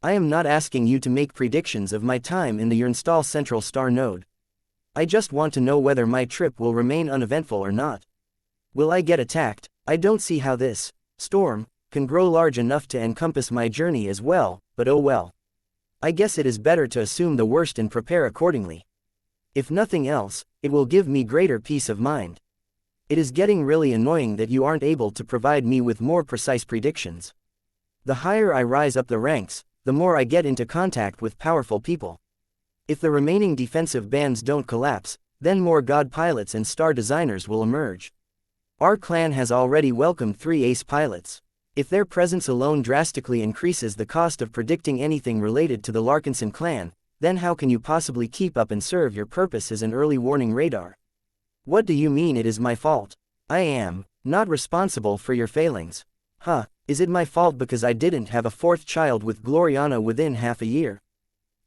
I am not asking you to make predictions of my time in the Urnstall Central Star Node. I just want to know whether my trip will remain uneventful or not. Will I get attacked? I don't see how this storm can grow large enough to encompass my journey as well, but oh well. I guess it is better to assume the worst and prepare accordingly. If nothing else, it will give me greater peace of mind. It is getting really annoying that you aren't able to provide me with more precise predictions. The higher I rise up the ranks, the more I get into contact with powerful people. If the remaining defensive bands don't collapse, then more god pilots and star designers will emerge. Our clan has already welcomed 3 ace pilots. If their presence alone drastically increases the cost of predicting anything related to the Larkinson clan, then how can you possibly keep up and serve your purpose as an early warning radar? What do you mean it is my fault? I am not responsible for your failings. Huh, is it my fault because I didn't have a 4th child with Gloriana within half a year?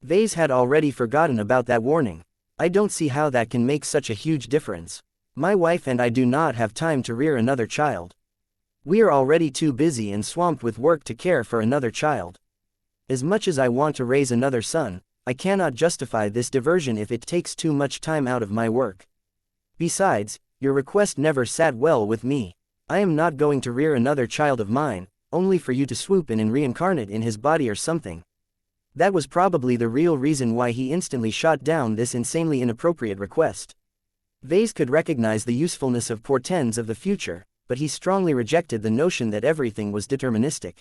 Vase had already forgotten about that warning. I don't see how that can make such a huge difference. My wife and I do not have time to rear another child. We are already too busy and swamped with work to care for another child. As much as I want to raise another son, I cannot justify this diversion if it takes too much time out of my work. Besides, your request never sat well with me. I am not going to rear another child of mine, only for you to swoop in and reincarnate in his body or something. That was probably the real reason why he instantly shot down this insanely inappropriate request. Vase could recognize the usefulness of portents of the future, but he strongly rejected the notion that everything was deterministic.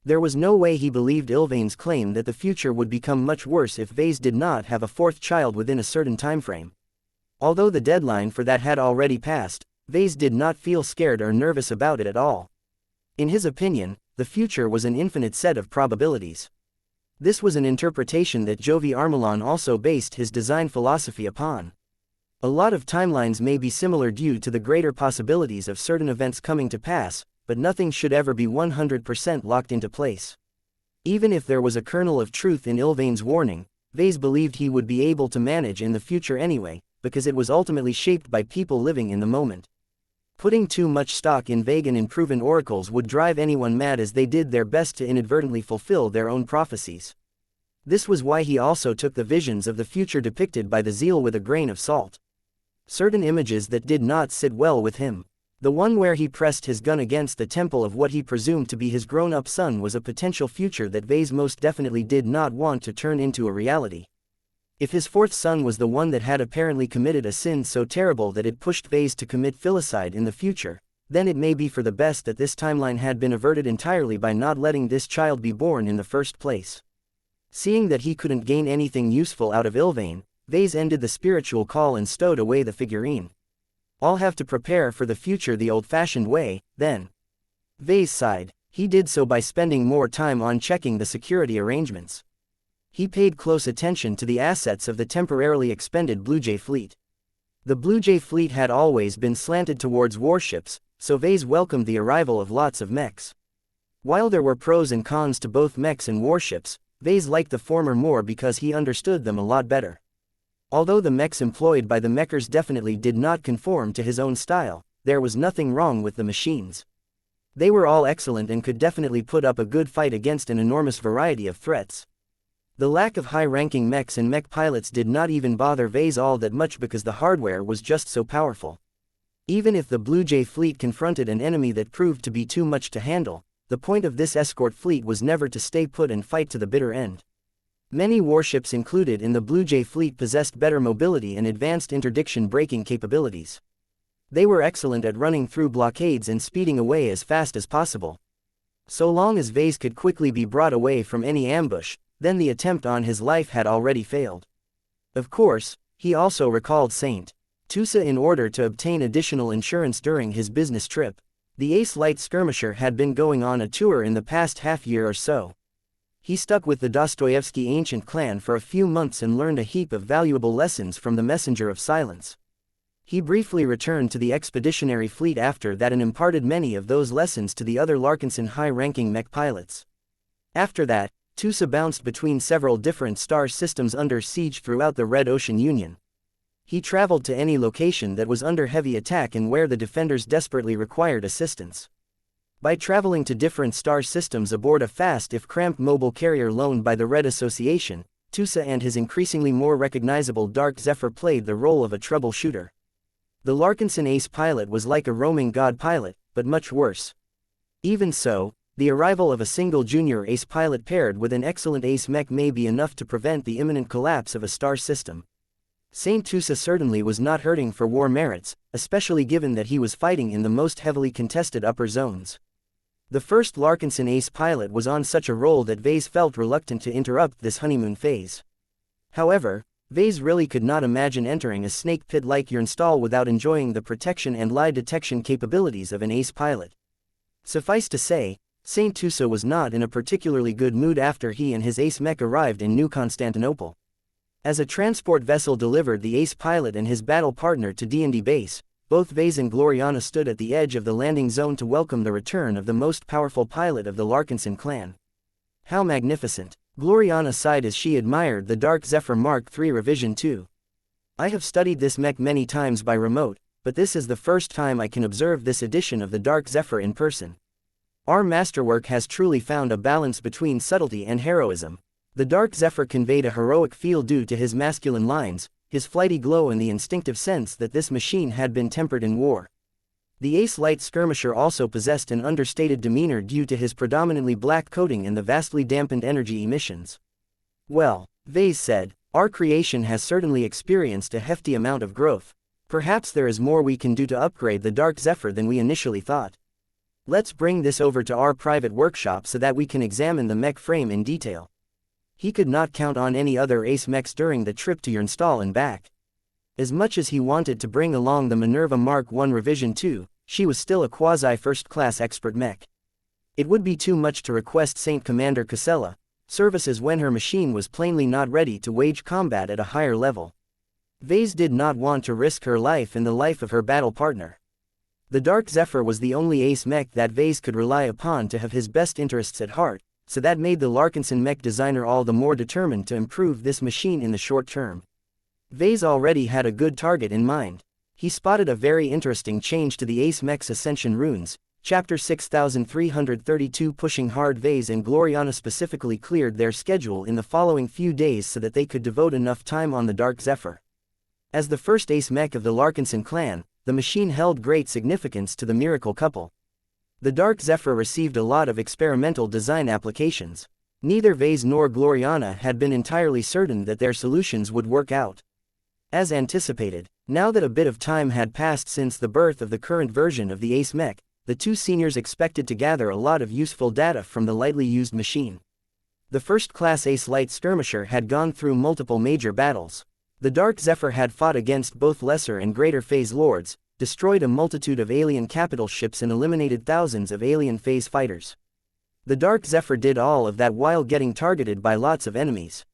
There was no way he believed Ilvain's claim that the future would become much worse if Vase did not have a 4th child within a certain timeframe. Although the deadline for that had already passed, Vase did not feel scared or nervous about it at all. In his opinion, the future was an infinite set of probabilities. This was an interpretation that Jovi Armelon also based his design philosophy upon. A lot of timelines may be similar due to the greater possibilities of certain events coming to pass, but nothing should ever be 100% locked into place. Even if there was a kernel of truth in Ilvain's warning, Vase believed he would be able to manage in the future anyway, because it was ultimately shaped by people living in the moment. Putting too much stock in vague and unproven oracles would drive anyone mad, as they did their best to inadvertently fulfill their own prophecies. This was why he also took the visions of the future depicted by the Zeal with a grain of salt. Certain images that did not sit well with him. The one where he pressed his gun against the temple of what he presumed to be his grown-up son was a potential future that Vase most definitely did not want to turn into a reality. If his 4th son was the one that had apparently committed a sin so terrible that it pushed Vase to commit filicide in the future, then it may be for the best that this timeline had been averted entirely by not letting this child be born in the first place. Seeing that he couldn't gain anything useful out of Ilvain, Vase ended the spiritual call and stowed away the figurine. I'll have to prepare for the future the old-fashioned way, then. Vase sighed. He did so by spending more time on checking the security arrangements. He paid close attention to the assets of the temporarily expended Blue Jay fleet. The Blue Jay fleet had always been slanted towards warships, so Vase welcomed the arrival of lots of mechs. While there were pros and cons to both mechs and warships, Vase liked the former more because he understood them a lot better. Although the mechs employed by the mechers definitely did not conform to his own style, there was nothing wrong with the machines. They were all excellent and could definitely put up a good fight against an enormous variety of threats. The lack of high-ranking mechs and mech pilots did not even bother Vase all that much because the hardware was just so powerful. Even if the Blue Jay fleet confronted an enemy that proved to be too much to handle, the point of this escort fleet was never to stay put and fight to the bitter end. Many warships included in the Blue Jay fleet possessed better mobility and advanced interdiction braking capabilities. They were excellent at running through blockades and speeding away as fast as possible. So long as Vase could quickly be brought away from any ambush, then the attempt on his life had already failed. Of course, he also recalled Saint Tusa in order to obtain additional insurance during his business trip. The Ace Light Skirmisher had been going on a tour in the past half-year or so. He stuck with the Dostoevsky ancient clan for a few months and learned a heap of valuable lessons from the Messenger of Silence. He briefly returned to the expeditionary fleet after that and imparted many of those lessons to the other Larkinson high-ranking mech pilots. After that, Tusa bounced between several different star systems under siege throughout the Red Ocean Union. He traveled to any location that was under heavy attack and where the defenders desperately required assistance. By traveling to different star systems aboard a fast if cramped mobile carrier loaned by the Red Association, Tusa and his increasingly more recognizable Dark Zephyr played the role of a troubleshooter. The Larkinson Ace pilot was like a roaming god pilot, but much worse. Even so, the arrival of a single junior Ace pilot paired with an excellent Ace mech may be enough to prevent the imminent collapse of a star system. Saint Tusa certainly was not hurting for war merits, especially given that he was fighting in the most heavily contested upper zones. The first Larkinson Ace pilot was on such a roll that Vase felt reluctant to interrupt this honeymoon phase. However, Vase really could not imagine entering a snake pit like Urnstall without enjoying the protection and lie detection capabilities of an Ace pilot. Suffice to say, Saint Tusa was not in a particularly good mood after he and his Ace mech arrived in New Constantinople. As a transport vessel delivered the Ace pilot and his battle partner to D&D base, both Vase and Gloriana stood at the edge of the landing zone to welcome the return of the most powerful pilot of the Larkinson clan. How magnificent! Gloriana sighed as she admired the Dark Zephyr Mark III Revision 2. I have studied this mech many times by remote, but this is the first time I can observe this edition of the Dark Zephyr in person. Our masterwork has truly found a balance between subtlety and heroism. The Dark Zephyr conveyed a heroic feel due to his masculine lines, his flighty glow and the instinctive sense that this machine had been tempered in war. The Ace Light Skirmisher also possessed an understated demeanor due to his predominantly black coating and the vastly dampened energy emissions. Well, Vase said, our creation has certainly experienced a hefty amount of growth. Perhaps there is more we can do to upgrade the Dark Zephyr than we initially thought. Let's bring this over to our private workshop so that we can examine the mech frame in detail. He could not count on any other Ace mechs during the trip to Urnstall and back. As much as he wanted to bring along the Minerva Mark I Revision 2, she was still a quasi-first-class expert mech. It would be too much to request Saint Commander Casella services when her machine was plainly not ready to wage combat at a higher level. Vase did not want to risk her life and the life of her battle partner. The Dark Zephyr was the only Ace mech that Vase could rely upon to have his best interests at heart, so that made the Larkinson mech designer all the more determined to improve this machine in the short term. Vase already had a good target in mind. He spotted a very interesting change to the Ace mech's Ascension runes. Chapter 6332. Pushing hard. Vase and Gloriana specifically cleared their schedule in the following few days so that they could devote enough time on the Dark Zephyr. As the first Ace mech of the Larkinson clan, the machine held great significance to the Miracle couple. The Dark Zephyr received a lot of experimental design applications. Neither Vase nor Gloriana had been entirely certain that their solutions would work out. As anticipated, now that a bit of time had passed since the birth of the current version of the Ace mech, the two seniors expected to gather a lot of useful data from the lightly used machine. The first-class Ace Light Skirmisher had gone through multiple major battles. The Dark Zephyr had fought against both lesser and greater phase lords, destroyed a multitude of alien capital ships and eliminated thousands of alien phase fighters. The Dark Zephyr did all of that while getting targeted by lots of enemies.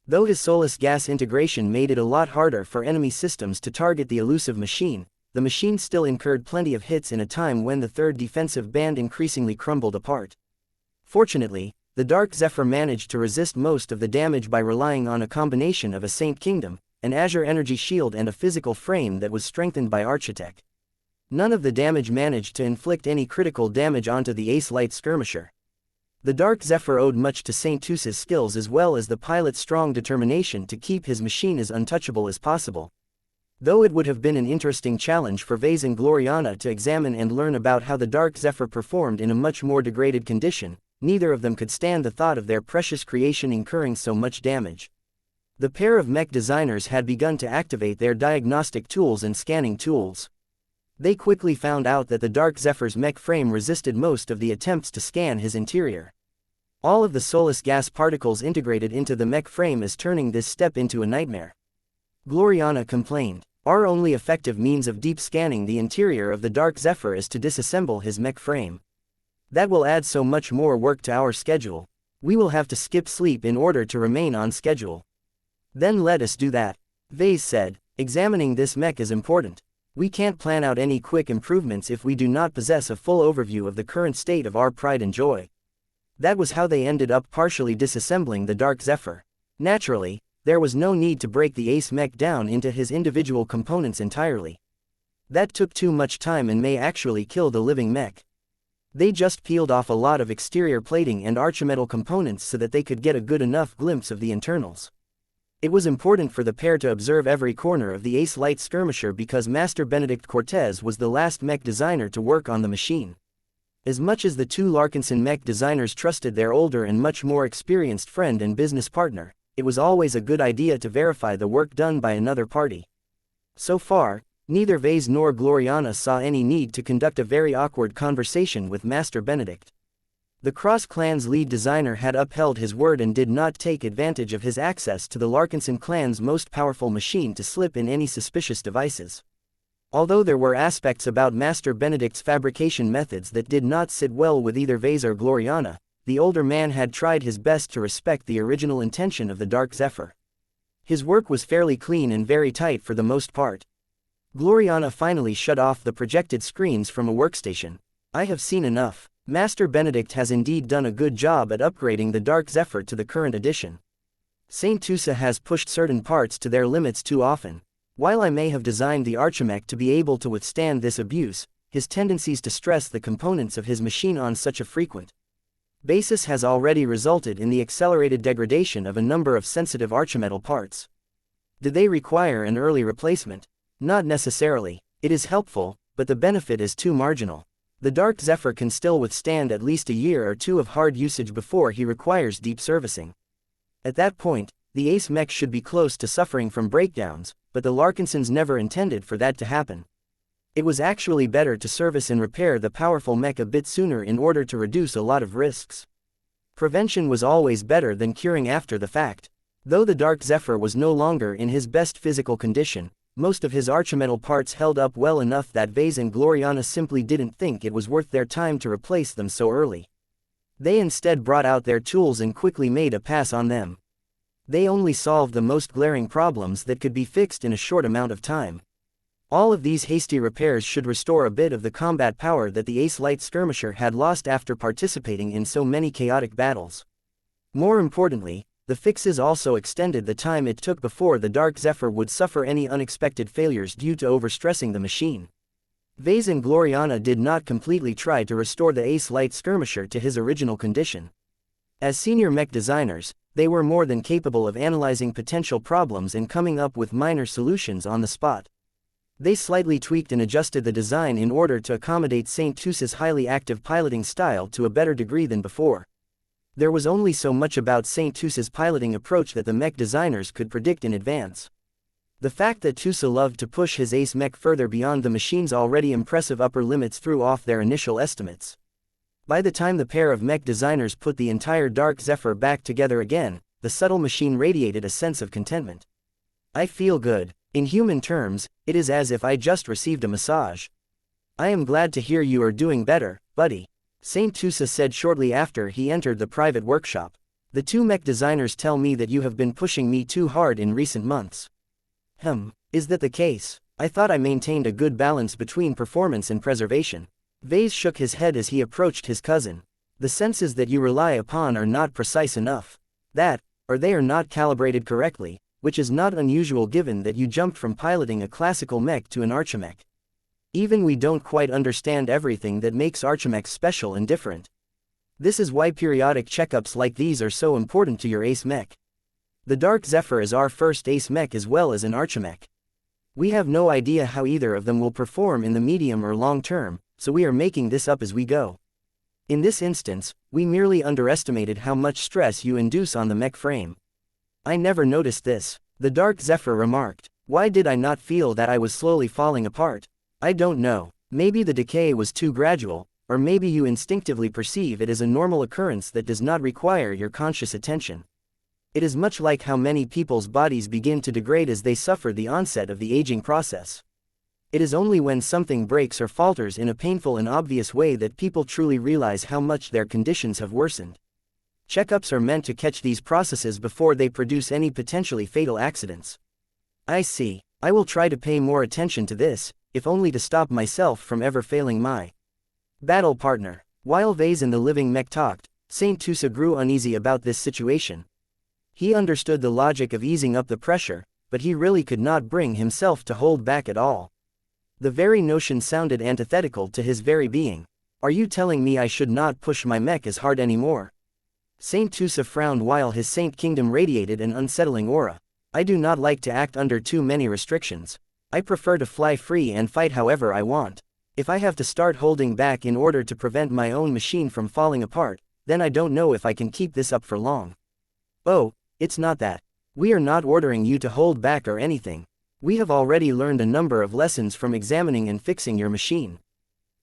Though his soulless gas integration made it a lot harder for enemy systems to target the elusive machine, the machine still incurred plenty of hits in a time when the third defensive band increasingly crumbled apart. Fortunately, the Dark Zephyr managed to resist most of the damage by relying on a combination of a Saint Kingdom, an Azure Energy Shield and a physical frame that was strengthened by Architect. None of the damage managed to inflict any critical damage onto the Ace Light Skirmisher. The Dark Zephyr owed much to Saint Tusa's skills as well as the pilot's strong determination to keep his machine as untouchable as possible. Though it would have been an interesting challenge for Vase and Gloriana to examine and learn about how the Dark Zephyr performed in a much more degraded condition, neither of them could stand the thought of their precious creation incurring so much damage. The pair of mech designers had begun to activate their diagnostic tools and scanning tools. They quickly found out that the Dark Zephyr's mech frame resisted most of the attempts to scan his interior. All of the soulless gas particles integrated into the mech frame is turning this step into a nightmare. Gloriana complained, our only effective means of deep scanning the interior of the Dark Zephyr is to disassemble his mech frame. That will add so much more work to our schedule. We will have to skip sleep in order to remain on schedule. Then let us do that, Vase said. Examining this mech is important. We can't plan out any quick improvements if we do not possess a full overview of the current state of our pride and joy. That was how they ended up partially disassembling the Dark Zephyr. Naturally, there was no need to break the Ace mech down into his individual components entirely. That took too much time and may actually kill the living mech. They just peeled off a lot of exterior plating and archimetal components so that they could get a good enough glimpse of the internals. It was important for the pair to observe every corner of the Ace Light Skirmisher because Master Benedict Cortez was the last mech designer to work on the machine. As much as the two Larkinson mech designers trusted their older and much more experienced friend and business partner, it was always a good idea to verify the work done by another party. So far, neither Vase nor Gloriana saw any need to conduct a very awkward conversation with Master Benedict. The Cross Clan's lead designer had upheld his word and did not take advantage of his access to the Larkinson clan's most powerful machine to slip in any suspicious devices. Although there were aspects about Master Benedict's fabrication methods that did not sit well with either Vase or Gloriana, the older man had tried his best to respect the original intention of the Dark Zephyr. His work was fairly clean and very tight for the most part. Gloriana finally shut off the projected screens from a workstation. I have seen enough. Master Benedict has indeed done a good job at upgrading the Dark Zephyr to the current edition. Saint Tusa has pushed certain parts to their limits too often. While I may have designed the Archimech to be able to withstand this abuse, his tendencies to stress the components of his machine on such a frequent basis has already resulted in the accelerated degradation of a number of sensitive archimetal parts. Do they require an early replacement? Not necessarily. It is helpful, but the benefit is too marginal. The Dark Zephyr can still withstand at least a year or two of hard usage before he requires deep servicing. At that point, the Ace Mech should be close to suffering from breakdowns, but the Larkinsons never intended for that to happen. It was actually better to service and repair the powerful mech a bit sooner in order to reduce a lot of risks. Prevention was always better than curing after the fact. Though the Dark Zephyr was no longer in his best physical condition, most of his archimetal parts held up well enough that Vase and Gloriana simply didn't think it was worth their time to replace them so early. They instead brought out their tools and quickly made a pass on them. They only solved the most glaring problems that could be fixed in a short amount of time. All of these hasty repairs should restore a bit of the combat power that the Ace Light Skirmisher had lost after participating in so many chaotic battles. More importantly, the fixes also extended the time it took before the Dark Zephyr would suffer any unexpected failures due to overstressing the machine. Vase and Gloriana did not completely try to restore the Ace Light Skirmisher to his original condition. As senior mech designers, they were more than capable of analyzing potential problems and coming up with minor solutions on the spot. They slightly tweaked and adjusted the design in order to accommodate Saint Tusa's highly active piloting style to a better degree than before. There was only so much about Saint Tusa's piloting approach that the mech designers could predict in advance. The fact that Tusa loved to push his Ace Mech further beyond the machine's already impressive upper limits threw off their initial estimates. By the time the pair of mech designers put the entire Dark Zephyr back together again, the subtle machine radiated a sense of contentment. I feel good. In human terms, it is as if I just received a massage. I am glad to hear you are doing better, buddy. Saint Tusa said shortly after he entered the private workshop. The two mech designers tell me that you have been pushing me too hard in recent months. Is that the case? I thought I maintained a good balance between performance and preservation. Vase shook his head as he approached his cousin. The senses that you rely upon are not precise enough. That, or they are not calibrated correctly, which is not unusual given that you jumped from piloting a classical mech to an archimech. Even we don't quite understand everything that makes archimechs special and different. This is why periodic checkups like these are so important to your Ace Mech. The Dark Zephyr is our first Ace Mech as well as an archimech. We have no idea how either of them will perform in the medium or long term, so we are making this up as we go. In this instance, we merely underestimated how much stress you induce on the mech frame. I never noticed this, the Dark Zephyr remarked. Why did I not feel that I was slowly falling apart? I don't know. Maybe the decay was too gradual, or maybe you instinctively perceive it as a normal occurrence that does not require your conscious attention. It is much like how many people's bodies begin to degrade as they suffer the onset of the aging process. It is only when something breaks or falters in a painful and obvious way that people truly realize how much their conditions have worsened. Checkups are meant to catch these processes before they produce any potentially fatal accidents. I see. I will try to pay more attention to this, if only to stop myself from ever failing my battle partner. While Vase and the living mech talked, Saint Tusa grew uneasy about this situation. He understood the logic of easing up the pressure, but he really could not bring himself to hold back at all. The very notion sounded antithetical to his very being. Are you telling me I should not push my mech as hard anymore? Saint Tusa frowned while his Saint Kingdom radiated an unsettling aura. I do not like to act under too many restrictions. I prefer to fly free and fight however I want. If I have to start holding back in order to prevent my own machine from falling apart, then I don't know if I can keep this up for long. Oh, it's not that. We are not ordering you to hold back or anything. We have already learned a number of lessons from examining and fixing your machine.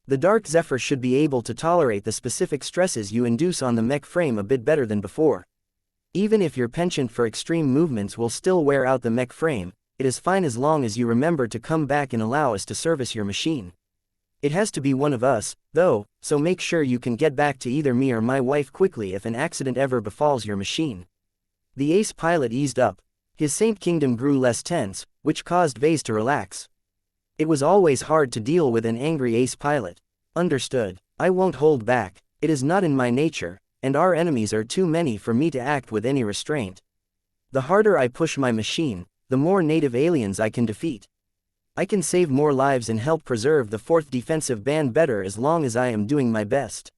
The Dark Zephyr should be able to tolerate the specific stresses you induce on the mech frame a bit better than before. Even if your penchant for extreme movements will still wear out the mech frame, it is fine as long as you remember to come back and allow us to service your machine. It has to be one of us, though, so make sure you can get back to either me or my wife quickly if an accident ever befalls your machine. The ace pilot eased up. His Saint Kingdom grew less tense, which caused Vase to relax. It was always hard to deal with an angry ace pilot. Understood. I won't hold back. It is not in my nature, and our enemies are too many for me to act with any restraint. The harder I push my machine, the more native aliens I can defeat. I can save more lives and help preserve the 4th defensive band better as long as I am doing my best.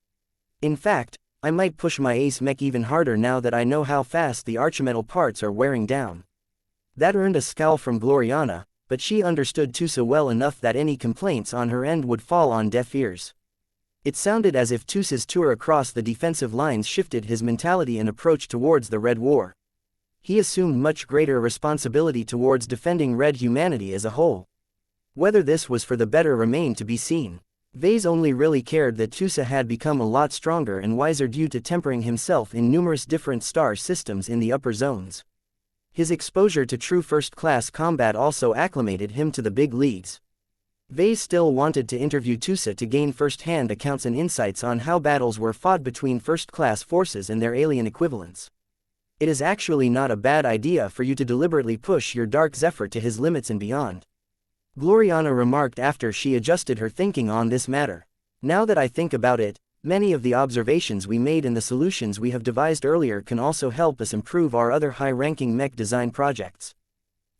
In fact, I might push my ace mech even harder now that I know how fast the archimetal parts are wearing down. That earned a scowl from Gloriana, but she understood Tusa well enough that any complaints on her end would fall on deaf ears. It sounded as if Tusa's tour across the defensive lines shifted his mentality and approach towards the Red War. He assumed much greater responsibility towards defending Red humanity as a whole. Whether this was for the better remained to be seen. Vase only really cared that Tusa had become a lot stronger and wiser due to tempering himself in numerous different star systems in the upper zones. His exposure to true first-class combat also acclimated him to the big leagues. Vase still wanted to interview Tusa to gain first-hand accounts and insights on how battles were fought between first-class forces and their alien equivalents. It is actually not a bad idea for you to deliberately push your Dark Zephyr to his limits and beyond. Gloriana remarked after she adjusted her thinking on this matter. Now that I think about it, many of the observations we made and the solutions we have devised earlier can also help us improve our other high-ranking mech design projects.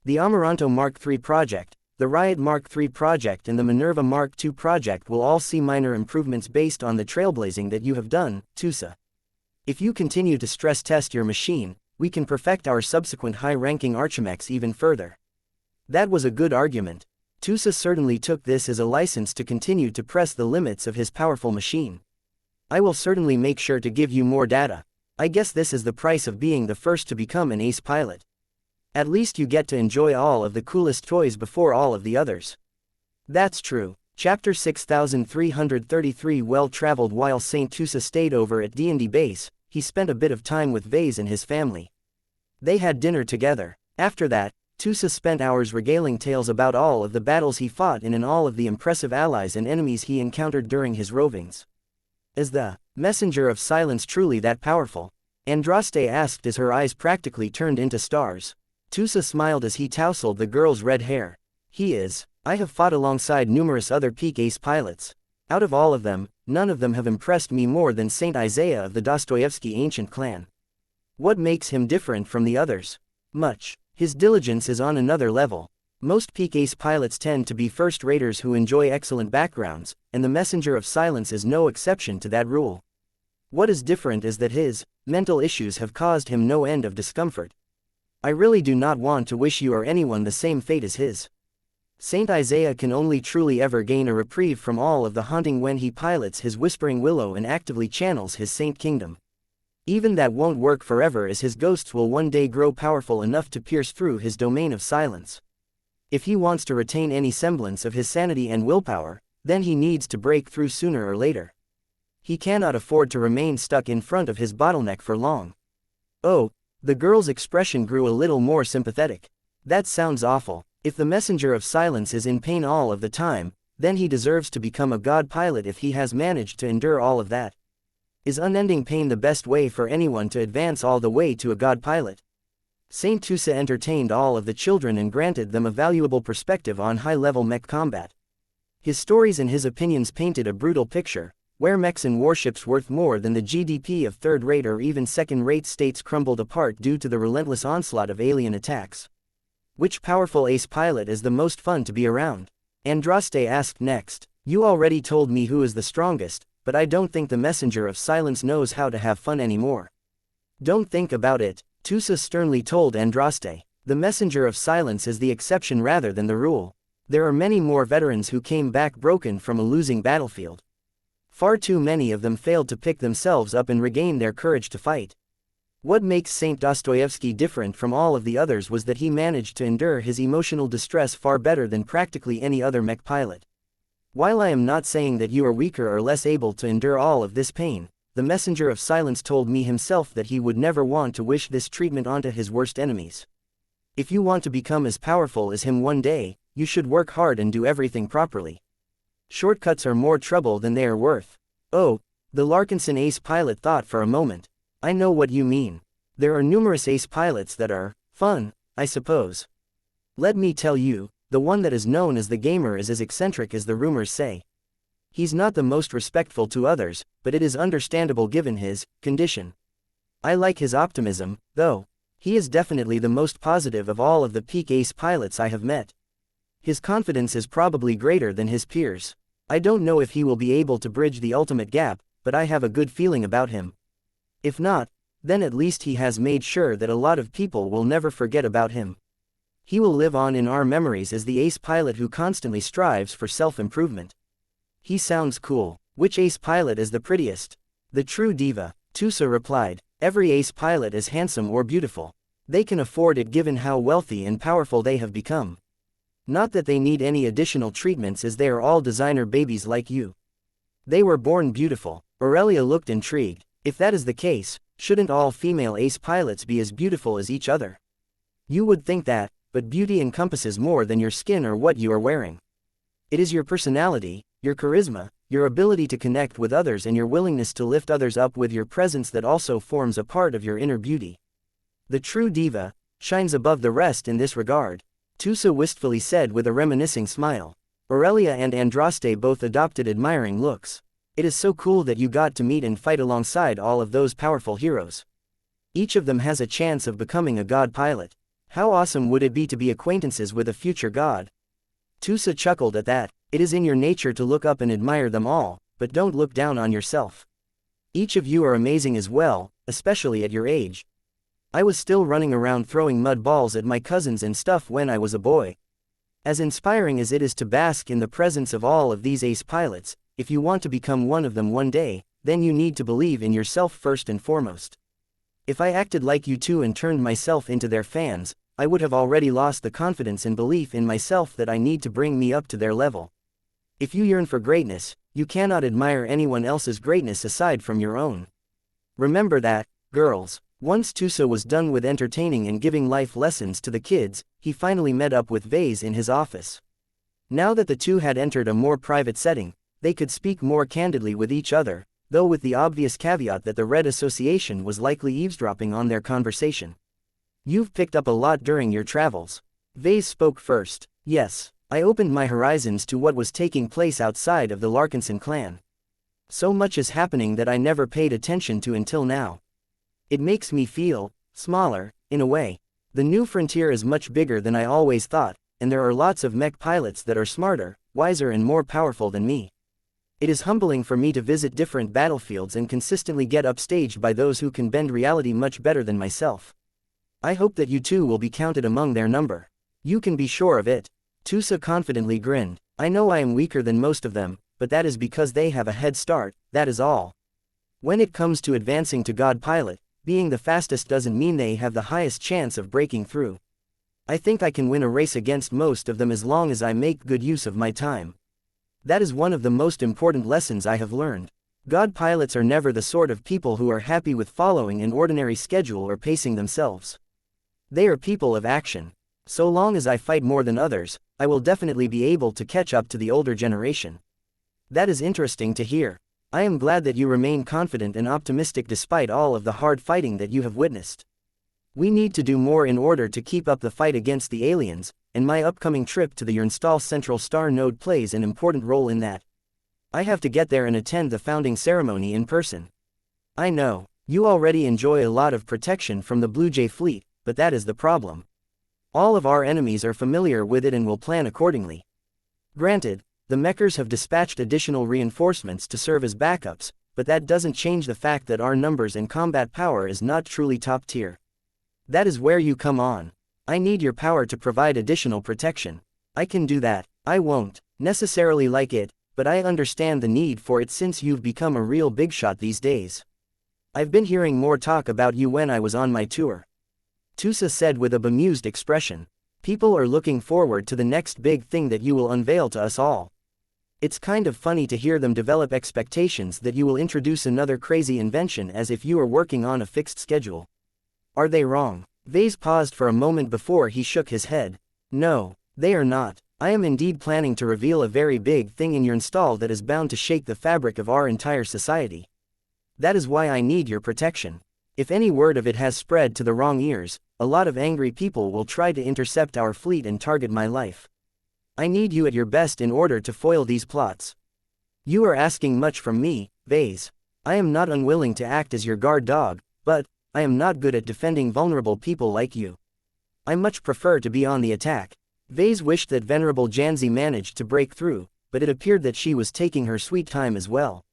The Amaranto Mark III project, the Riot Mark III project and the Minerva Mark II project will all see minor improvements based on the trailblazing that you have done, Tusa. If you continue to stress test your machine, we can perfect our subsequent high-ranking archimechs even further. That was a good argument. Tusa certainly took this as a license to continue to press the limits of his powerful machine. I will certainly make sure to give you more data. I guess this is the price of being the first to become an ace pilot. At least you get to enjoy all of the coolest toys before all of the others. That's true. Chapter 6333 Well-traveled. While Saint Tusa stayed over at D&D base, he spent a bit of time with Vase and his family. They had dinner together. After that, Tusa spent hours regaling tales about all of the battles he fought in and all of the impressive allies and enemies he encountered during his rovings. Is the messenger of silence truly that powerful? Andraste asked as her eyes practically turned into stars. Tusa smiled as he tousled the girl's red hair. He is. I have fought alongside numerous other peak ace pilots. Out of all of them, none of them have impressed me more than Saint Isaiah of the Dostoevsky ancient clan. What makes him different from the others? Much. His diligence is on another level. Most peak ace pilots tend to be first-raters who enjoy excellent backgrounds, and the messenger of silence is no exception to that rule. What is different is that his mental issues have caused him no end of discomfort. I really do not want to wish you or anyone the same fate as his. Saint Isaiah can only truly ever gain a reprieve from all of the haunting when he pilots his Whispering Willow and actively channels his Saint Kingdom. Even that won't work forever as his ghosts will one day grow powerful enough to pierce through his domain of silence. If he wants to retain any semblance of his sanity and willpower, then he needs to break through sooner or later. He cannot afford to remain stuck in front of his bottleneck for long. Oh, the girl's expression grew a little more sympathetic. That sounds awful. If the messenger of silence is in pain all of the time, then he deserves to become a god pilot if he has managed to endure all of that. Is unending pain the best way for anyone to advance all the way to a god pilot? Saint Tusa entertained all of the children and granted them a valuable perspective on high-level mech combat. His stories and his opinions painted a brutal picture, where mechs and warships worth more than the GDP of third-rate or even second-rate states crumbled apart due to the relentless onslaught of alien attacks. Which powerful ace pilot is the most fun to be around? Andraste asked next. You already told me who is the strongest, but I don't think the messenger of silence knows how to have fun anymore. Don't think about it, Tusa sternly told Andraste. The messenger of silence is the exception rather than the rule. There are many more veterans who came back broken from a losing battlefield. Far too many of them failed to pick themselves up and regain their courage to fight. What makes Saint Dostoevsky different from all of the others was that he managed to endure his emotional distress far better than practically any other mech pilot. While I am not saying that you are weaker or less able to endure all of this pain, the messenger of silence told me himself that he would never want to wish this treatment onto his worst enemies. If you want to become as powerful as him one day, you should work hard and do everything properly. Shortcuts are more trouble than they are worth. Oh, the Larkinson ace pilot thought for a moment. I know what you mean. There are numerous ace pilots that are fun, I suppose. Let me tell you, the one that is known as the gamer is as eccentric as the rumors say. He's not the most respectful to others, but it is understandable given his condition. I like his optimism, though. He is definitely the most positive of all of the peak ace pilots I have met. His confidence is probably greater than his peers. I don't know if he will be able to bridge the ultimate gap, but I have a good feeling about him. If not, then at least he has made sure that a lot of people will never forget about him. He will live on in our memories as the ace pilot who constantly strives for self-improvement. He sounds cool. Which ace pilot is the prettiest? The true diva, Tusa replied. Every ace pilot is handsome or beautiful. They can afford it given how wealthy and powerful they have become. Not that they need any additional treatments as they are all designer babies like you. They were born beautiful. Aurelia looked intrigued. If that is the case, shouldn't all female ace pilots be as beautiful as each other? You would think that, but beauty encompasses more than your skin or what you are wearing. It is your personality, your charisma, your ability to connect with others and your willingness to lift others up with your presence that also forms a part of your inner beauty. The true diva shines above the rest in this regard, Tusa wistfully said with a reminiscing smile. Aurelia and Andraste both adopted admiring looks. It is so cool that you got to meet and fight alongside all of those powerful heroes. Each of them has a chance of becoming a god pilot. How awesome would it be to be acquaintances with a future god? Tusa chuckled at that. It is in your nature to look up and admire them all, but don't look down on yourself. Each of you are amazing as well, especially at your age. I was still running around throwing mud balls at my cousins and stuff when I was a boy. As inspiring as it is to bask in the presence of all of these ace pilots, if you want to become one of them one day, then you need to believe in yourself first and foremost. If I acted like you two and turned myself into their fans, I would have already lost the confidence and belief in myself that I need to bring me up to their level. If you yearn for greatness, you cannot admire anyone else's greatness aside from your own. Remember that, girls. Once Tusa was done with entertaining and giving life lessons to the kids, he finally met up with Vase in his office. Now that the two had entered a more private setting, they could speak more candidly with each other, though with the obvious caveat that the Red Association was likely eavesdropping on their conversation. You've picked up a lot during your travels. Vase spoke first. Yes, I opened my horizons to what was taking place outside of the Larkinson clan. So much is happening that I never paid attention to until now. It makes me feel smaller, in a way. The new frontier is much bigger than I always thought, and there are lots of mech pilots that are smarter, wiser and more powerful than me. It is humbling for me to visit different battlefields and consistently get upstaged by those who can bend reality much better than myself. I hope that you too will be counted among their number. You can be sure of it. Tusa confidently grinned. I know I am weaker than most of them, but that is because they have a head start, that is all. When it comes to advancing to God Pilot, being the fastest doesn't mean they have the highest chance of breaking through. I think I can win a race against most of them as long as I make good use of my time. That is one of the most important lessons I have learned. God pilots are never the sort of people who are happy with following an ordinary schedule or pacing themselves. They are people of action. So long as I fight more than others, I will definitely be able to catch up to the older generation. That is interesting to hear. I am glad that you remain confident and optimistic despite all of the hard fighting that you have witnessed. We need to do more in order to keep up the fight against the aliens, and my upcoming trip to the Xianxia Central Star Node plays an important role in that. I have to get there and attend the founding ceremony in person. I know, you already enjoy a lot of protection from the Blue Jay fleet, but that is the problem. All of our enemies are familiar with it and will plan accordingly. Granted, The Mechers have dispatched additional reinforcements to serve as backups, but that doesn't change the fact that our numbers and combat power is not truly top tier. That is where you come on. I need your power to provide additional protection. I can do that. I won't necessarily like it, but I understand the need for it since you've become a real big shot these days. I've been hearing more talk about you when I was on my tour. Tusa said with a bemused expression. People are looking forward to the next big thing that you will unveil to us all. It's kind of funny to hear them develop expectations that you will introduce another crazy invention as if you were working on a fixed schedule. Are they wrong? Vase paused for a moment before he shook his head. No, they are not. I am indeed planning to reveal a very big thing in your install that is bound to shake the fabric of our entire society. That is why I need your protection. If any word of it has spread to the wrong ears, a lot of angry people will try to intercept our fleet and target my life. I need you at your best in order to foil these plots. You are asking much from me, Vase. I am not unwilling to act as your guard dog, but I am not good at defending vulnerable people like you. I much prefer to be on the attack. Vase wished that Venerable Janzi managed to break through, but it appeared that she was taking her sweet time as well.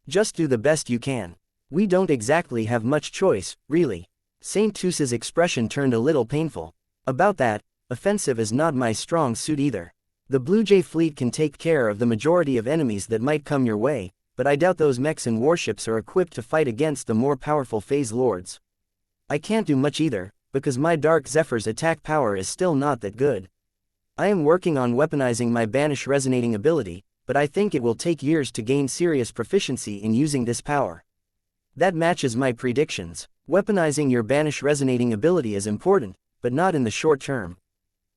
Just do the best you can. We don't exactly have much choice, really. Saint Tusa's expression turned a little painful. About that, offensive is not my strong suit either. The Blue Jay fleet can take care of the majority of enemies that might come your way, but I doubt those mechs and warships are equipped to fight against the more powerful phase lords. I can't do much either, because my Dark Zephyr's attack power is still not that good. I am working on weaponizing my Banish resonating ability, but I think it will take years to gain serious proficiency in using this power. That matches my predictions. Weaponizing your Banish resonating ability is important, but not in the short term.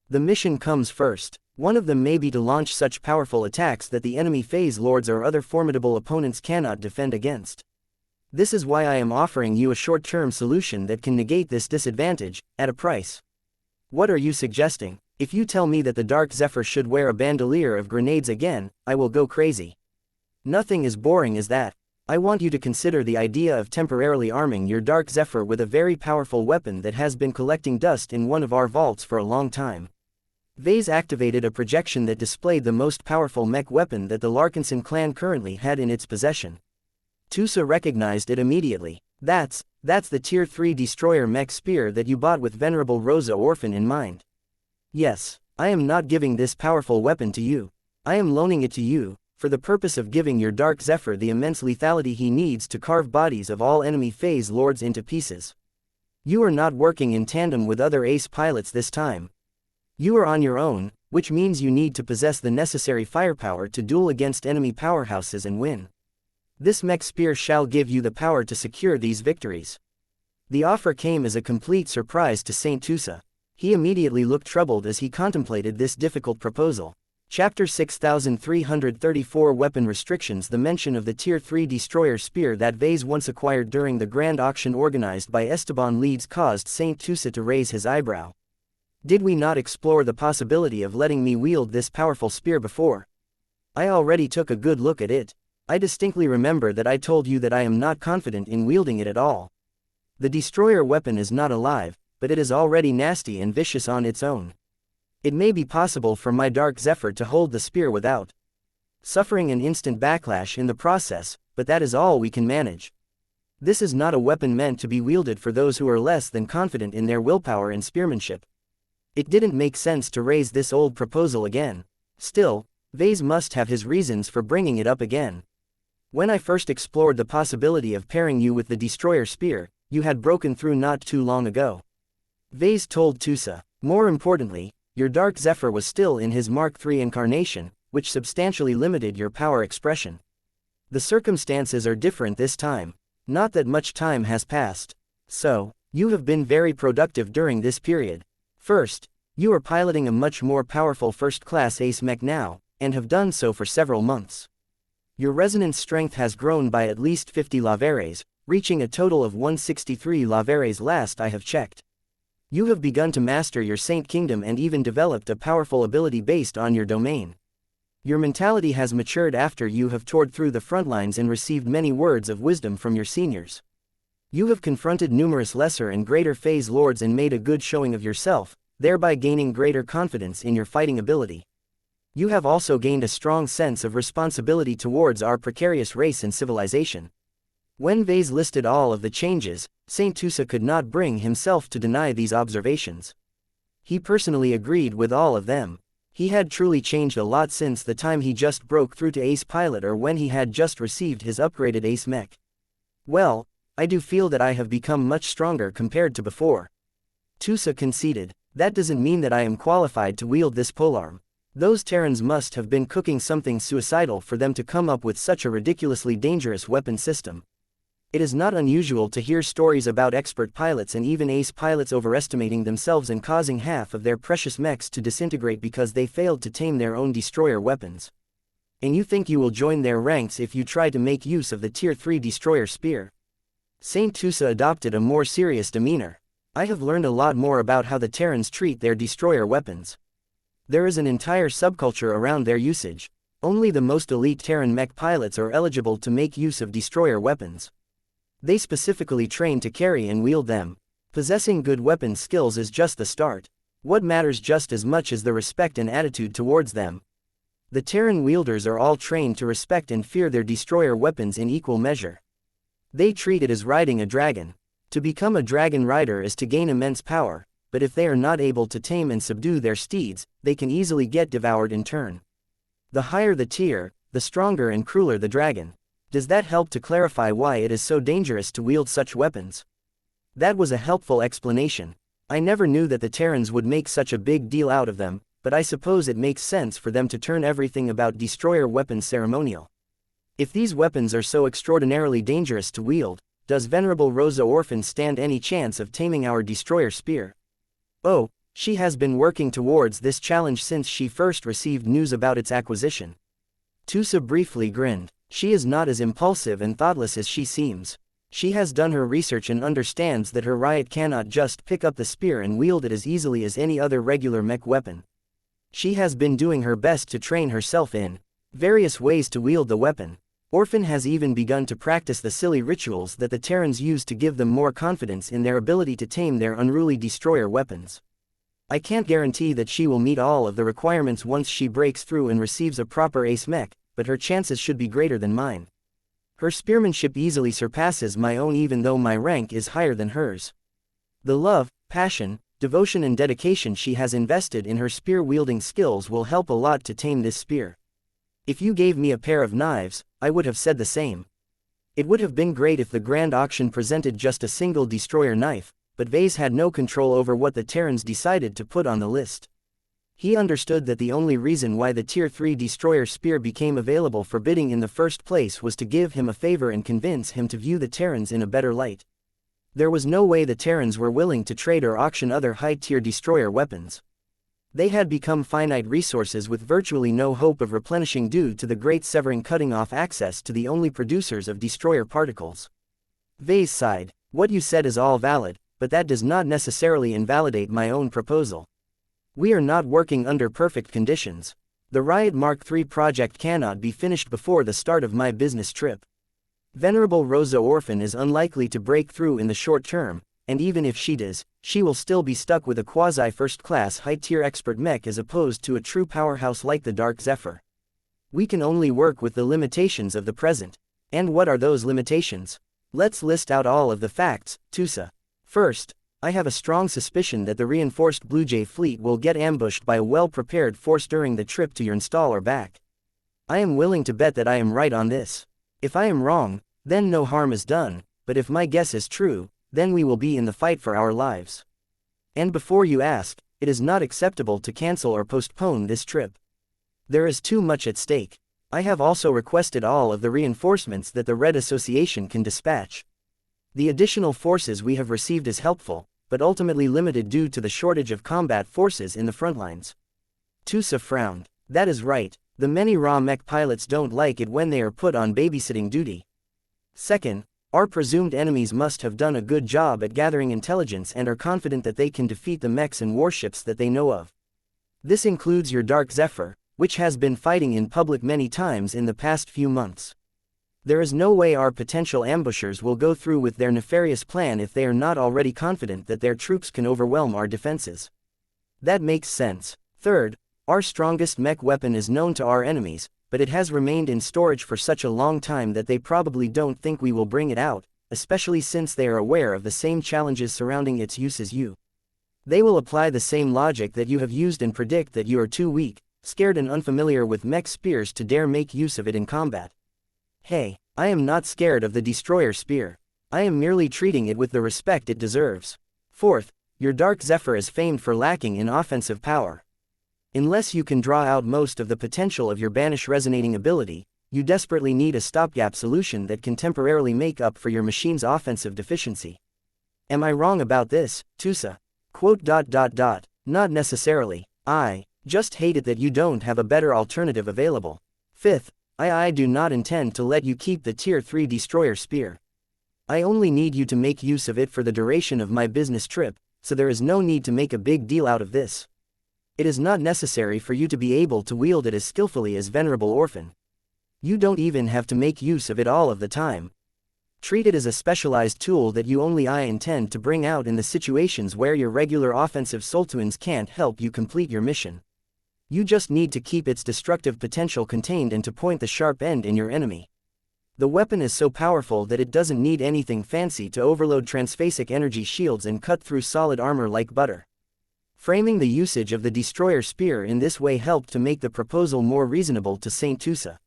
The mission comes first. One of them may be to launch such powerful attacks that the enemy phase lords or other formidable opponents cannot defend against. This is why I am offering you a short-term solution that can negate this disadvantage, at a price. What are you suggesting? If you tell me that the Dark Zephyr should wear a bandolier of grenades again, I will go crazy. Nothing as boring as that. I want you to consider the idea of temporarily arming your Dark Zephyr with a very powerful weapon that has been collecting dust in one of our vaults for a long time. Vase activated a projection that displayed the most powerful mech weapon that the Larkinson clan currently had in its possession. Tusa recognized it immediately. That's the Tier 3 Destroyer mech spear that you bought with Venerable Rosa Orphan in mind. Yes, I am not giving this powerful weapon to you. I am loaning it to you, for the purpose of giving your Dark Zephyr the immense lethality he needs to carve bodies of all enemy phase lords into pieces. You are not working in tandem with other ace pilots this time. You are on your own, which means you need to possess the necessary firepower to duel against enemy powerhouses and win. This mech spear shall give you the power to secure these victories. The offer came as a complete surprise to Saint Tusa. He immediately looked troubled as he contemplated this difficult proposal. Chapter 6334 Weapon Restrictions. The mention of the Tier 3 Destroyer spear that Vase once acquired during the grand auction organized by Esteban Leeds caused Saint Tusa to raise his eyebrow. Did we not explore the possibility of letting me wield this powerful spear before? I already took a good look at it. I distinctly remember that I told you that I am not confident in wielding it at all. The destroyer weapon is not alive, but it is already nasty and vicious on its own. It may be possible for my Dark Zephyr to hold the spear without suffering an instant backlash in the process, but that is all we can manage. This is not a weapon meant to be wielded for those who are less than confident in their willpower and spearmanship. It didn't make sense to raise this old proposal again. Still, Vase must have his reasons for bringing it up again. When I first explored the possibility of pairing you with the Destroyer Spear, you had broken through not too long ago. Vase told Tusa. More importantly, your Dark Zephyr was still in his Mark III incarnation, which substantially limited your power expression. The circumstances are different this time. Not that much time has passed. So, you have been very productive during this period. First, you are piloting a much more powerful first-class ace mech now, and have done so for several months. Your resonance strength has grown by at least 50 laveres, reaching a total of 163 laveres last I have checked. You have begun to master your Saint Kingdom and even developed a powerful ability based on your domain. Your mentality has matured after you have toured through the front lines and received many words of wisdom from your seniors. You have confronted numerous lesser and greater phase lords and made a good showing of yourself, thereby gaining greater confidence in your fighting ability. You have also gained a strong sense of responsibility towards our precarious race and civilization. When Vase listed all of the changes, Saint Tusa could not bring himself to deny these observations. He personally agreed with all of them. He had truly changed a lot since the time he just broke through to Ace Pilot or when he had just received his upgraded Ace Mech. Well, I do feel that I have become much stronger compared to before. Tusa conceded. That doesn't mean that I am qualified to wield this polearm. Those Terrans must have been cooking something suicidal for them to come up with such a ridiculously dangerous weapon system. It is not unusual to hear stories about expert pilots and even ace pilots overestimating themselves and causing half of their precious mechs to disintegrate because they failed to tame their own destroyer weapons. And you think you will join their ranks if you try to make use of the Tier 3 destroyer spear? Saint Tusa adopted a more serious demeanor. I have learned a lot more about how the Terrans treat their destroyer weapons. There is an entire subculture around their usage. Only the most elite Terran mech pilots are eligible to make use of destroyer weapons. They specifically train to carry and wield them. Possessing good weapon skills is just the start. What matters just as much is the respect and attitude towards them. The Terran wielders are all trained to respect and fear their destroyer weapons in equal measure. They treat it as riding a dragon. To become a dragon rider is to gain immense power, but if they are not able to tame and subdue their steeds, they can easily get devoured in turn. The higher the tier, the stronger and crueler the dragon. Does that help to clarify why it is so dangerous to wield such weapons? That was a helpful explanation. I never knew that the Terrans would make such a big deal out of them, but I suppose it makes sense for them to turn everything about destroyer weapons ceremonial. If these weapons are so extraordinarily dangerous to wield, does Venerable Rosa Orphan stand any chance of taming our destroyer spear? Oh, she has been working towards this challenge since she first received news about its acquisition. Tusa briefly grinned. She is not as impulsive and thoughtless as she seems. She has done her research and understands that her riot cannot just pick up the spear and wield it as easily as any other regular mech weapon. She has been doing her best to train herself in various ways to wield the weapon. Orphan has even begun to practice the silly rituals that the Terrans use to give them more confidence in their ability to tame their unruly destroyer weapons. I can't guarantee that she will meet all of the requirements once she breaks through and receives a proper ace mech, but her chances should be greater than mine. Her spearmanship easily surpasses my own even though my rank is higher than hers. The love, passion, devotion and dedication she has invested in her spear-wielding skills will help a lot to tame this spear. If you gave me a pair of knives, I would have said the same. It would have been great if the grand auction presented just a single destroyer knife, but Vase had no control over what the Terrans decided to put on the list. He understood that the only reason why the Tier 3 destroyer spear became available for bidding in the first place was to give him a favor and convince him to view the Terrans in a better light. There was no way the Terrans were willing to trade or auction other high-tier destroyer weapons. They had become finite resources with virtually no hope of replenishing due to the Great Severing cutting off access to the only producers of destroyer particles. Vase sighed. What you said is all valid, but that does not necessarily invalidate my own proposal. We are not working under perfect conditions. The Riot Mark III project cannot be finished before the start of my business trip. Venerable Rosa Orphan is unlikely to break through in the short term, and even if she does, she will still be stuck with a quasi-first-class high-tier expert mech as opposed to a true powerhouse like the Dark Zephyr. We can only work with the limitations of the present. And what are those limitations? Let's list out all of the facts, Tusa. First, I have a strong suspicion that the reinforced Blue Jay fleet will get ambushed by a well-prepared force during the trip to your install or back. I am willing to bet that I am right on this. If I am wrong, then no harm is done, but if my guess is true, then we will be in the fight for our lives. And before you ask, it is not acceptable to cancel or postpone this trip. There is too much at stake. I have also requested all of the reinforcements that the Red Association can dispatch. The additional forces we have received is helpful, but ultimately limited due to the shortage of combat forces in the front lines. Tusa frowned. That is right, the many raw mech pilots don't like it when they are put on babysitting duty. Second, our presumed enemies must have done a good job at gathering intelligence and are confident that they can defeat the mechs and warships that they know of. This includes your Dark Zephyr, which has been fighting in public many times in the past few months. There is no way our potential ambushers will go through with their nefarious plan if they are not already confident that their troops can overwhelm our defenses. That makes sense. Third, Our strongest mech weapon is known to our enemies, but it has remained in storage for such a long time that they probably don't think we will bring it out, especially since they are aware of the same challenges surrounding its use as you. They will apply the same logic that you have used and predict that you are too weak, scared and unfamiliar with mech spears to dare make use of it in combat. Hey, I am not scared of the destroyer spear. I am merely treating it with the respect it deserves. Fourth, your Dark Zephyr is famed for lacking in offensive power. Unless you can draw out most of the potential of your Banish resonating ability, you desperately need a stopgap solution that can temporarily make up for your machine's offensive deficiency. Am I wrong about this, Tusa? Not necessarily. I just hate it that you don't have a better alternative available. Fifth, I do not intend to let you keep the Tier 3 Destroyer Spear. I only need you to make use of it for the duration of my business trip, so there is no need to make a big deal out of this. It is not necessary for you to be able to wield it as skillfully as Venerable Orphan. You don't even have to make use of it all of the time. Treat it as a specialized tool that you only I intend to bring out in the situations where your regular offensive Sultuans can't help you complete your mission. You just need to keep its destructive potential contained and to point the sharp end in your enemy. The weapon is so powerful that it doesn't need anything fancy to overload transphasic energy shields and cut through solid armor like butter. Framing the usage of the Destroyer Spear in this way helped to make the proposal more reasonable to Saint Tusa.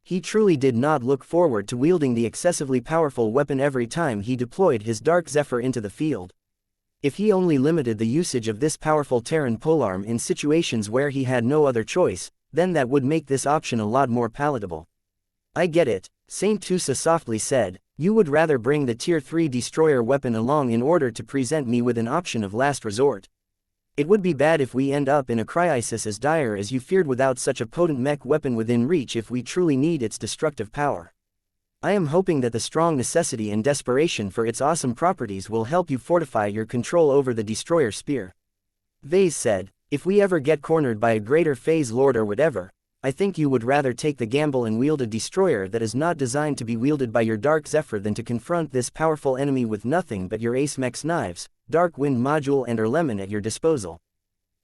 He truly did not look forward to wielding the excessively powerful weapon every time he deployed his Dark Zephyr into the field. If he only limited the usage of this powerful Terran polearm in situations where he had no other choice, then that would make this option a lot more palatable. I get it, Saint Tusa softly said. You would rather bring the Tier 3 destroyer weapon along in order to present me with an option of last resort. It would be bad if we end up in a crisis as dire as you feared without such a potent mech weapon within reach if we truly need its destructive power. I am hoping that the strong necessity and desperation for its awesome properties will help you fortify your control over the Destroyer Spear. Vase said, if we ever get cornered by a greater phase lord or whatever, I think you would rather take the gamble and wield a destroyer that is not designed to be wielded by your Dark Zephyr than to confront this powerful enemy with nothing but your Ace Mech's knives, Dark Wind Module and Lemon at your disposal.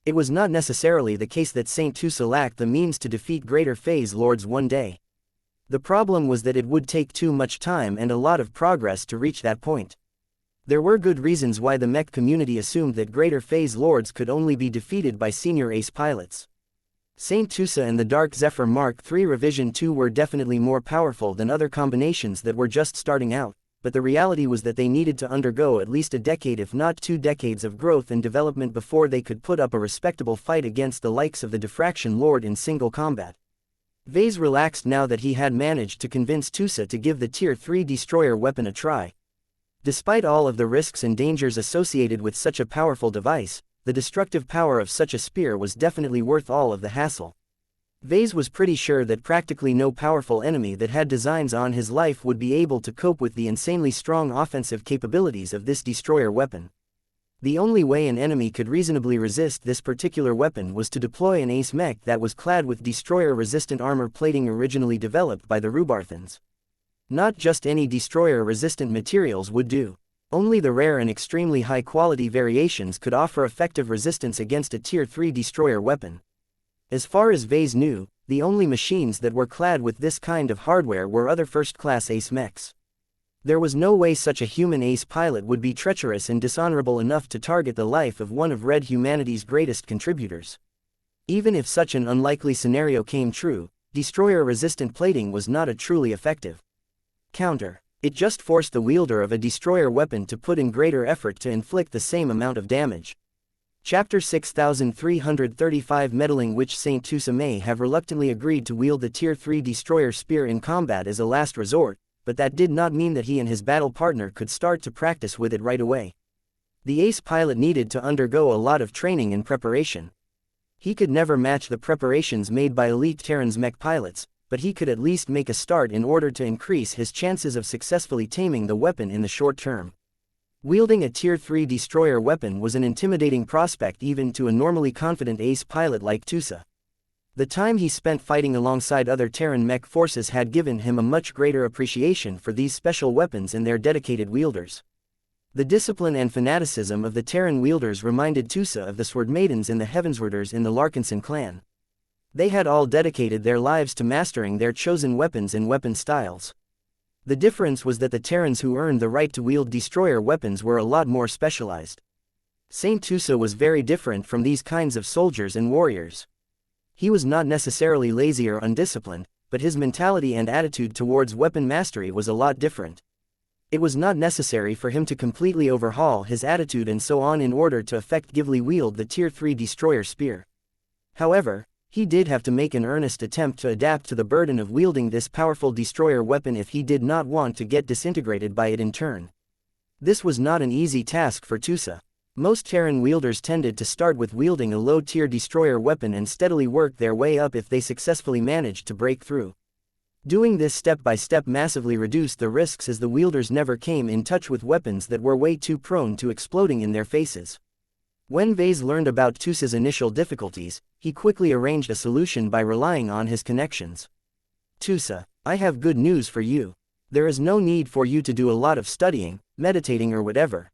It was not necessarily the case that Saint Tusa lacked the means to defeat greater phase lords one day. The problem was that it would take too much time and a lot of progress to reach that point. There were good reasons why the mech community assumed that greater phase lords could only be defeated by senior ace pilots. Saint Tusa and the Dark Zephyr Mark III Revision 2 were definitely more powerful than other combinations that were just starting out, but the reality was that they needed to undergo at least a decade if not 2 decades of growth and development before they could put up a respectable fight against the likes of the Diffraction Lord in single combat. Vase relaxed now that he had managed to convince Tusa to give the Tier 3 destroyer weapon a try. Despite all of the risks and dangers associated with such a powerful device, the destructive power of such a spear was definitely worth all of the hassle. Vase was pretty sure that practically no powerful enemy that had designs on his life would be able to cope with the insanely strong offensive capabilities of this destroyer weapon. The only way an enemy could reasonably resist this particular weapon was to deploy an ace mech that was clad with destroyer-resistant armor plating originally developed by the Rubarthans. Not just any destroyer-resistant materials would do. Only the rare and extremely high-quality variations could offer effective resistance against a Tier 3 destroyer weapon. As far as Vase knew, the only machines that were clad with this kind of hardware were other first-class ace mechs. There was no way such a human ace pilot would be treacherous and dishonorable enough to target the life of one of Red humanity's greatest contributors. Even if such an unlikely scenario came true, destroyer-resistant plating was not a truly effective counter. It just forced the wielder of a destroyer weapon to put in greater effort to inflict the same amount of damage. Chapter 6335 Meddling. Which Saint Tusa may have reluctantly agreed to wield the Tier 3 destroyer spear in combat as a last resort, but that did not mean that he and his battle partner could start to practice with it right away. The ace pilot needed to undergo a lot of training and preparation. He could never match the preparations made by elite Terran's mech pilots, but he could at least make a start in order to increase his chances of successfully taming the weapon in the short term. Wielding a Tier 3 destroyer weapon was an intimidating prospect even to a normally confident ace pilot like Tusa. The time he spent fighting alongside other Terran mech forces had given him a much greater appreciation for these special weapons and their dedicated wielders. The discipline and fanaticism of the Terran wielders reminded Tusa of the Sword Maidens and the Heavenswarders in the Larkinson clan. They had all dedicated their lives to mastering their chosen weapons and weapon styles. The difference was that the Terrans who earned the right to wield destroyer weapons were a lot more specialized. Saint Tusa was very different from these kinds of soldiers and warriors. He was not necessarily lazy or undisciplined, but his mentality and attitude towards weapon mastery was a lot different. It was not necessary for him to completely overhaul his attitude and so on in order to effectively wield the Tier 3 destroyer spear. However, he did have to make an earnest attempt to adapt to the burden of wielding this powerful destroyer weapon if he did not want to get disintegrated by it in turn. This was not an easy task for Tusa. Most Terran wielders tended to start with wielding a low-tier destroyer weapon and steadily work their way up if they successfully managed to break through. Doing this step by step massively reduced the risks as the wielders never came in touch with weapons that were way too prone to exploding in their faces. When Vase learned about Tusa's initial difficulties, he quickly arranged a solution by relying on his connections. Tusa, I have good news for you. There is no need for you to do a lot of studying, meditating or whatever.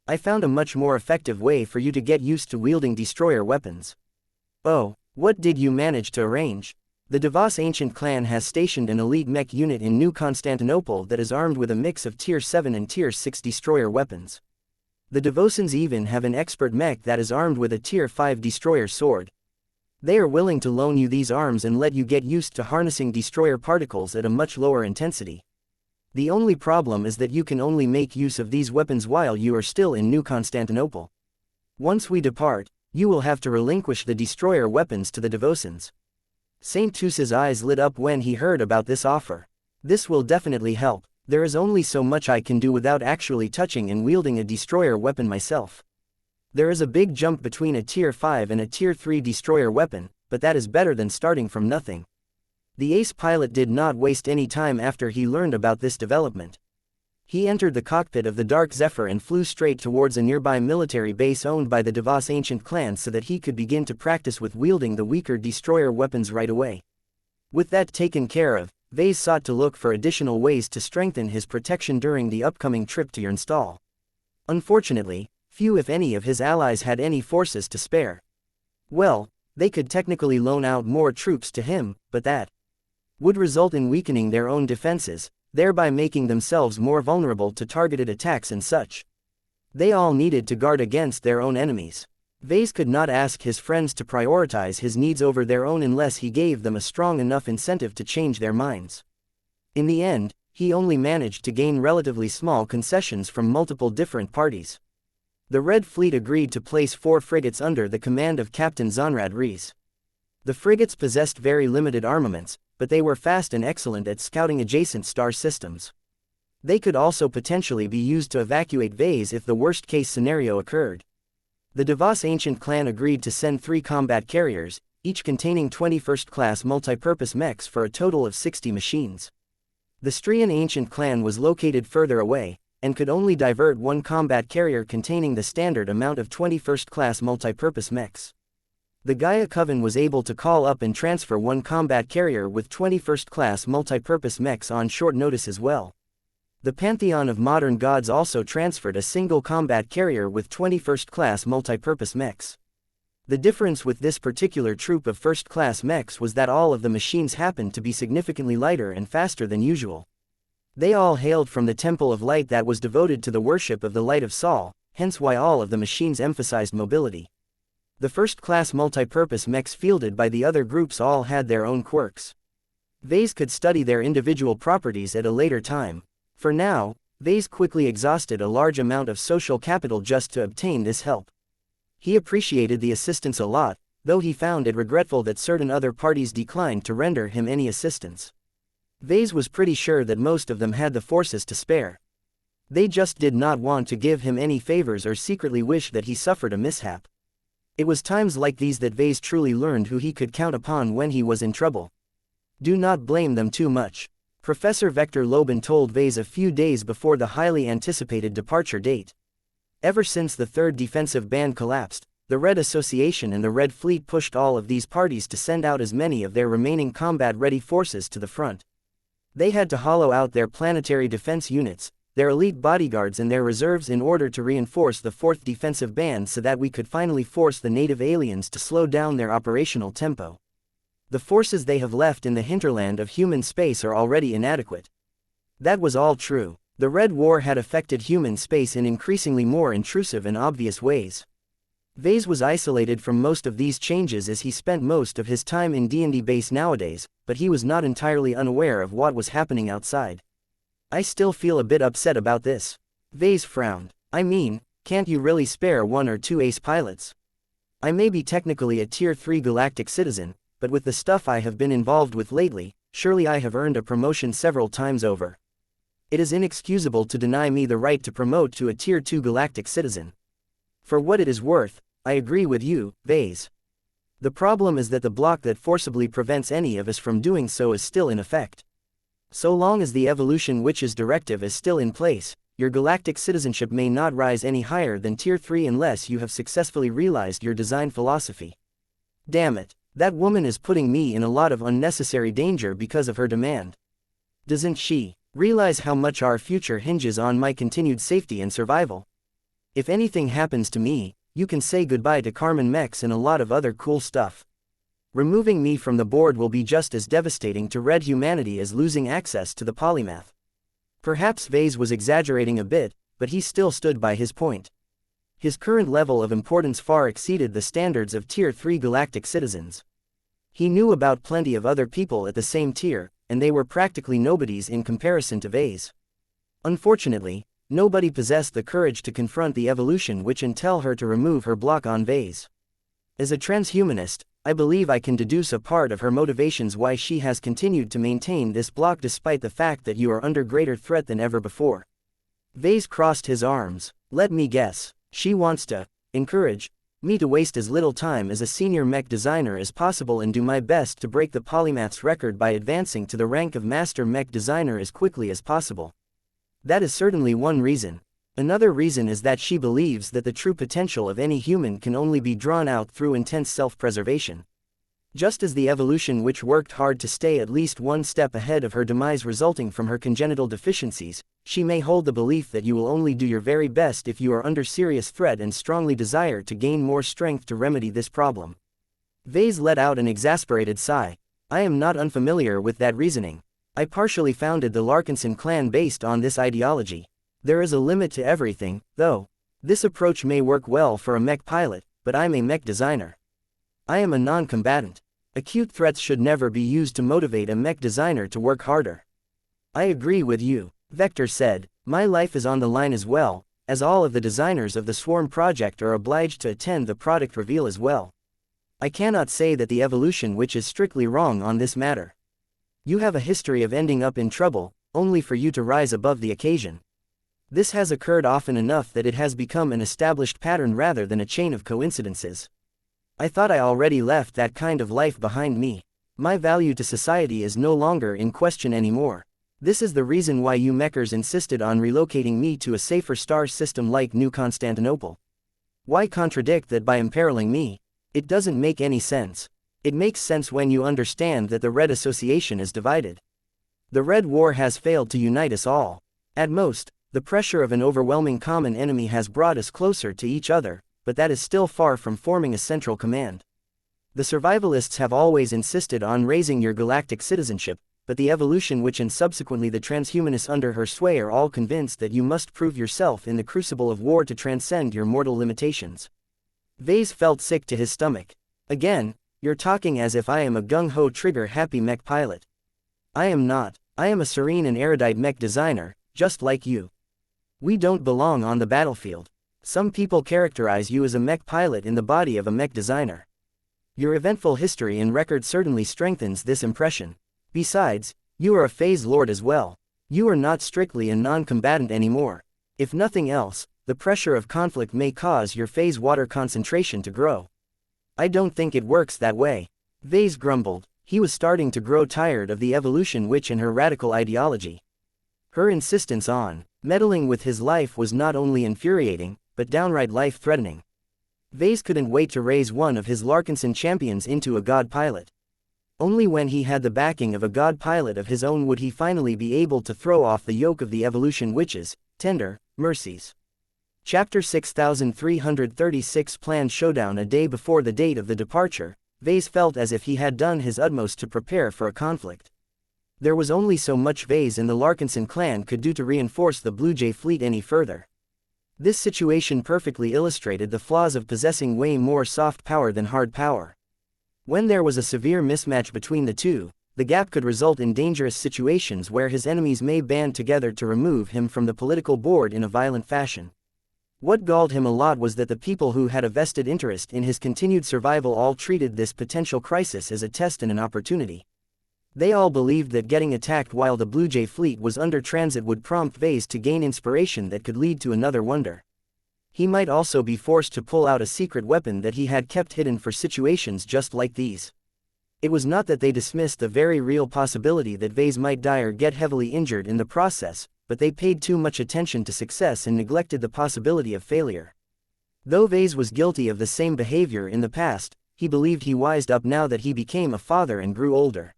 I found a much more effective way for you to get used to wielding destroyer weapons. Oh, what did you manage to arrange? The Devos ancient clan has stationed an elite mech unit in New Constantinople that is armed with a mix of Tier 7 and Tier 6 destroyer weapons. The Devosans even have an expert mech that is armed with a Tier 5 destroyer sword. They are willing to loan you these arms and let you get used to harnessing destroyer particles at a much lower intensity. The only problem is that you can only make use of these weapons while you are still in New Constantinople. Once we depart, you will have to relinquish the destroyer weapons to the Devosans. Saint Tusa's eyes lit up when he heard about this offer. This will definitely help. There is only so much I can do without actually touching and wielding a destroyer weapon myself. There is a big jump between a Tier 5 and a Tier 3 destroyer weapon, but that is better than starting from nothing. The ace pilot did not waste any time after he learned about this development. He entered the cockpit of the Dark Zephyr and flew straight towards a nearby military base owned by the Devos ancient clan so that he could begin to practice with wielding the weaker destroyer weapons right away. With that taken care of, Vase sought to look for additional ways to strengthen his protection during the upcoming trip to Xianxia. Unfortunately, few if any of his allies had any forces to spare. Well, they could technically loan out more troops to him, but that would result in weakening their own defenses, thereby making themselves more vulnerable to targeted attacks and such. They all needed to guard against their own enemies. Vase could not ask his friends to prioritize his needs over their own unless he gave them a strong enough incentive to change their minds. In the end, he only managed to gain relatively small concessions from multiple different parties. The Red Fleet agreed to place 4 frigates under the command of Captain Zonrad Rees. The frigates possessed very limited armaments, but they were fast and excellent at scouting adjacent star systems. They could also potentially be used to evacuate Vase if the worst-case scenario occurred. The Devos ancient clan agreed to send 3 combat carriers, each containing 20 first-class multipurpose mechs for a total of 60 machines. The Strian ancient clan was located further away, and could only divert 1 combat carrier containing the standard amount of 20 first-class multipurpose mechs. The Gaia Coven was able to call up and transfer 1 combat carrier with 20 first-class multipurpose mechs on short notice as well. The Pantheon of Modern Gods also transferred a single combat carrier with 20 first-class multipurpose mechs. The difference with this particular troop of first-class mechs was that all of the machines happened to be significantly lighter and faster than usual. They all hailed from the Temple of Light that was devoted to the worship of the Light of Sol, hence why all of the machines emphasized mobility. The first-class multipurpose mechs fielded by the other groups all had their own quirks. Vase could study their individual properties at a later time. For now, Vase quickly exhausted a large amount of social capital just to obtain this help. He appreciated the assistance a lot, though he found it regretful that certain other parties declined to render him any assistance. Vase was pretty sure that most of them had the forces to spare. They just did not want to give him any favors or secretly wish that he suffered a mishap. It was times like these that Vase truly learned who he could count upon when he was in trouble. Do not blame them too much. Professor Vector Loban told Vase a few days before the highly anticipated departure date. Ever since the 3rd Defensive Band collapsed, the Red Association and the Red Fleet pushed all of these parties to send out as many of their remaining combat-ready forces to the front. They had to hollow out their planetary defense units, their elite bodyguards and their reserves in order to reinforce the 4th Defensive Band so that we could finally force the native aliens to slow down their operational tempo. The forces they have left in the hinterland of human space are already inadequate. That was all true. The Red War had affected human space in increasingly more intrusive and obvious ways. Vase was isolated from most of these changes as he spent most of his time in D&D base nowadays, but he was not entirely unaware of what was happening outside. I still feel a bit upset about this. Vase frowned. I mean, can't you really spare 1 or 2 ace pilots? I may be technically a Tier 3 galactic citizen, but with the stuff I have been involved with lately, surely I have earned a promotion several times over. It is inexcusable to deny me the right to promote to a Tier 2 galactic citizen. For what it is worth, I agree with you, Vase. The problem is that the block that forcibly prevents any of us from doing so is still in effect. So long as the evolution witch's directive is still in place, your galactic citizenship may not rise any higher than Tier 3 unless you have successfully realized your design philosophy. Damn it, that woman is putting me in a lot of unnecessary danger because of her demand. Doesn't she realize how much our future hinges on my continued safety and survival? If anything happens to me, you can say goodbye to Carmen Mechs and a lot of other cool stuff. Removing me from the board will be just as devastating to red humanity as losing access to the polymath. Perhaps Vase was exaggerating a bit, but he still stood by his point. His current level of importance far exceeded the standards of Tier 3 galactic citizens. He knew about plenty of other people at the same tier, and they were practically nobodies in comparison to Vase. Unfortunately, nobody possessed the courage to confront the evolution witch and tell her to remove her block on Vase. As a transhumanist, I believe I can deduce a part of her motivations why she has continued to maintain this block despite the fact that you are under greater threat than ever before. Vase crossed his arms. Let me guess, she wants to encourage me to waste as little time as a senior mech designer as possible and do my best to break the polymath's record by advancing to the rank of master mech designer as quickly as possible. That is certainly one reason. Another reason is that she believes that the true potential of any human can only be drawn out through intense self-preservation. Just as the evolution witch worked hard to stay at least one step ahead of her demise resulting from her congenital deficiencies, she may hold the belief that you will only do your very best if you are under serious threat and strongly desire to gain more strength to remedy this problem. Vase let out an exasperated sigh. I am not unfamiliar with that reasoning. I partially founded the Larkinson clan based on this ideology. There is a limit to everything, though. This approach may work well for a mech pilot, but I'm a mech designer. I am a non-combatant. Acute threats should never be used to motivate a mech designer to work harder. I agree with you, Vector said. My life is on the line as well, as all of the designers of the Swarm project are obliged to attend the product reveal as well. I cannot say that the evolution witch is strictly wrong on this matter. You have a history of ending up in trouble, only for you to rise above the occasion. This has occurred often enough that it has become an established pattern rather than a chain of coincidences. I thought I already left that kind of life behind me. My value to society is no longer in question anymore. This is the reason why you mechers insisted on relocating me to a safer star system like New Constantinople. Why contradict that by imperiling me? It doesn't make any sense. It makes sense when you understand that the Red Association is divided. The Red War has failed to unite us all. At most, the pressure of an overwhelming common enemy has brought us closer to each other, but that is still far from forming a central command. The survivalists have always insisted on raising your galactic citizenship, but the evolution witch and subsequently the transhumanists under her sway are all convinced that you must prove yourself in the crucible of war to transcend your mortal limitations. Vase felt sick to his stomach. Again, you're talking as if I am a gung-ho trigger-happy mech pilot. I am not. I am a serene and erudite mech designer, just like you. We don't belong on the battlefield. Some people characterize you as a mech pilot in the body of a mech designer. Your eventful history and record certainly strengthens this impression. Besides, you are a phase lord as well. You are not strictly a non-combatant anymore. If nothing else, the pressure of conflict may cause your phase water concentration to grow. I don't think it works that way. Vase grumbled. He was starting to grow tired of the evolution witch and her radical ideology. Her insistence on meddling with his life was not only infuriating, but downright life-threatening. Vase couldn't wait to raise one of his Larkinson champions into a god pilot. Only when he had the backing of a god pilot of his own would he finally be able to throw off the yoke of the evolution witches, tender mercies. Chapter 6336 Planned Showdown. A day before the date of the departure, Vase felt as if he had done his utmost to prepare for a conflict. There was only so much Vase and the Larkinson clan could do to reinforce the Blue Jay fleet any further. This situation perfectly illustrated the flaws of possessing way more soft power than hard power. When there was a severe mismatch between the two, the gap could result in dangerous situations where his enemies may band together to remove him from the political board in a violent fashion. What galled him a lot was that the people who had a vested interest in his continued survival all treated this potential crisis as a test and an opportunity. They all believed that getting attacked while the Blue Jay fleet was under transit would prompt Vase to gain inspiration that could lead to another wonder. He might also be forced to pull out a secret weapon that he had kept hidden for situations just like these. It was not that they dismissed the very real possibility that Vase might die or get heavily injured in the process, but they paid too much attention to success and neglected the possibility of failure. Though Vase was guilty of the same behavior in the past, he believed he wised up now that he became a father and grew older.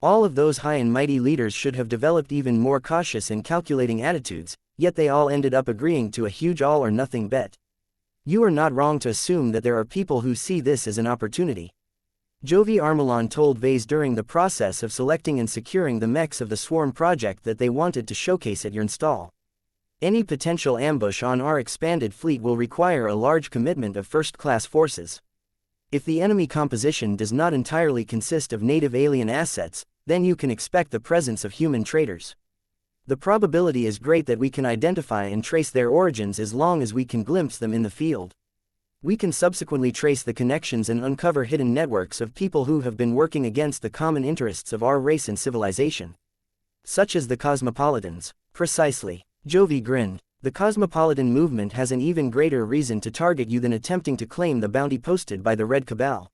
All of those high and mighty leaders should have developed even more cautious and calculating attitudes, yet they all ended up agreeing to a huge all-or-nothing bet. You are not wrong to assume that there are people who see this as an opportunity. Jovi Armelon told Vase during the process of selecting and securing the mechs of the Swarm project that they wanted to showcase at Xianxia. Any potential ambush on our expanded fleet will require a large commitment of first-class forces. If the enemy composition does not entirely consist of native alien assets, then you can expect the presence of human traitors. The probability is great that we can identify and trace their origins as long as we can glimpse them in the field. We can subsequently trace the connections and uncover hidden networks of people who have been working against the common interests of our race and civilization. Such as the Cosmopolitans. Precisely. Jovi grinned. The Cosmopolitan movement has an even greater reason to target you than attempting to claim the bounty posted by the Red Cabal.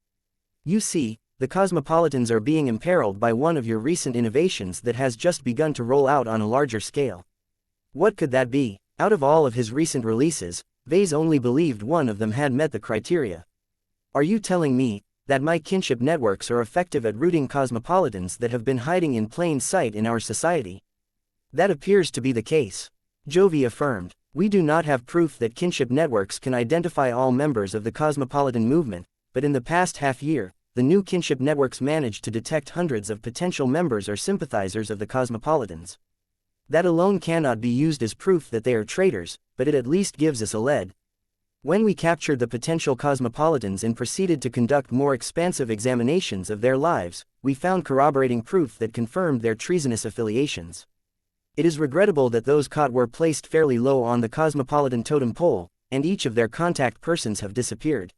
You see, the Cosmopolitans are being imperiled by one of your recent innovations that has just begun to roll out on a larger scale. What could that be? Out of all of his recent releases, Vase only believed one of them had met the criteria. Are you telling me that my kinship networks are effective at rooting cosmopolitans that have been hiding in plain sight in our society? That appears to be the case. Jovi affirmed. We do not have proof that kinship networks can identify all members of the cosmopolitan movement, but in the past half-year, the new kinship networks managed to detect hundreds of potential members or sympathizers of the cosmopolitans. That alone cannot be used as proof that they are traitors, but it at least gives us a lead. When we captured the potential cosmopolitans and proceeded to conduct more expansive examinations of their lives, we found corroborating proof that confirmed their treasonous affiliations. It is regrettable that those caught were placed fairly low on the cosmopolitan totem pole, and each of their contact persons have disappeared.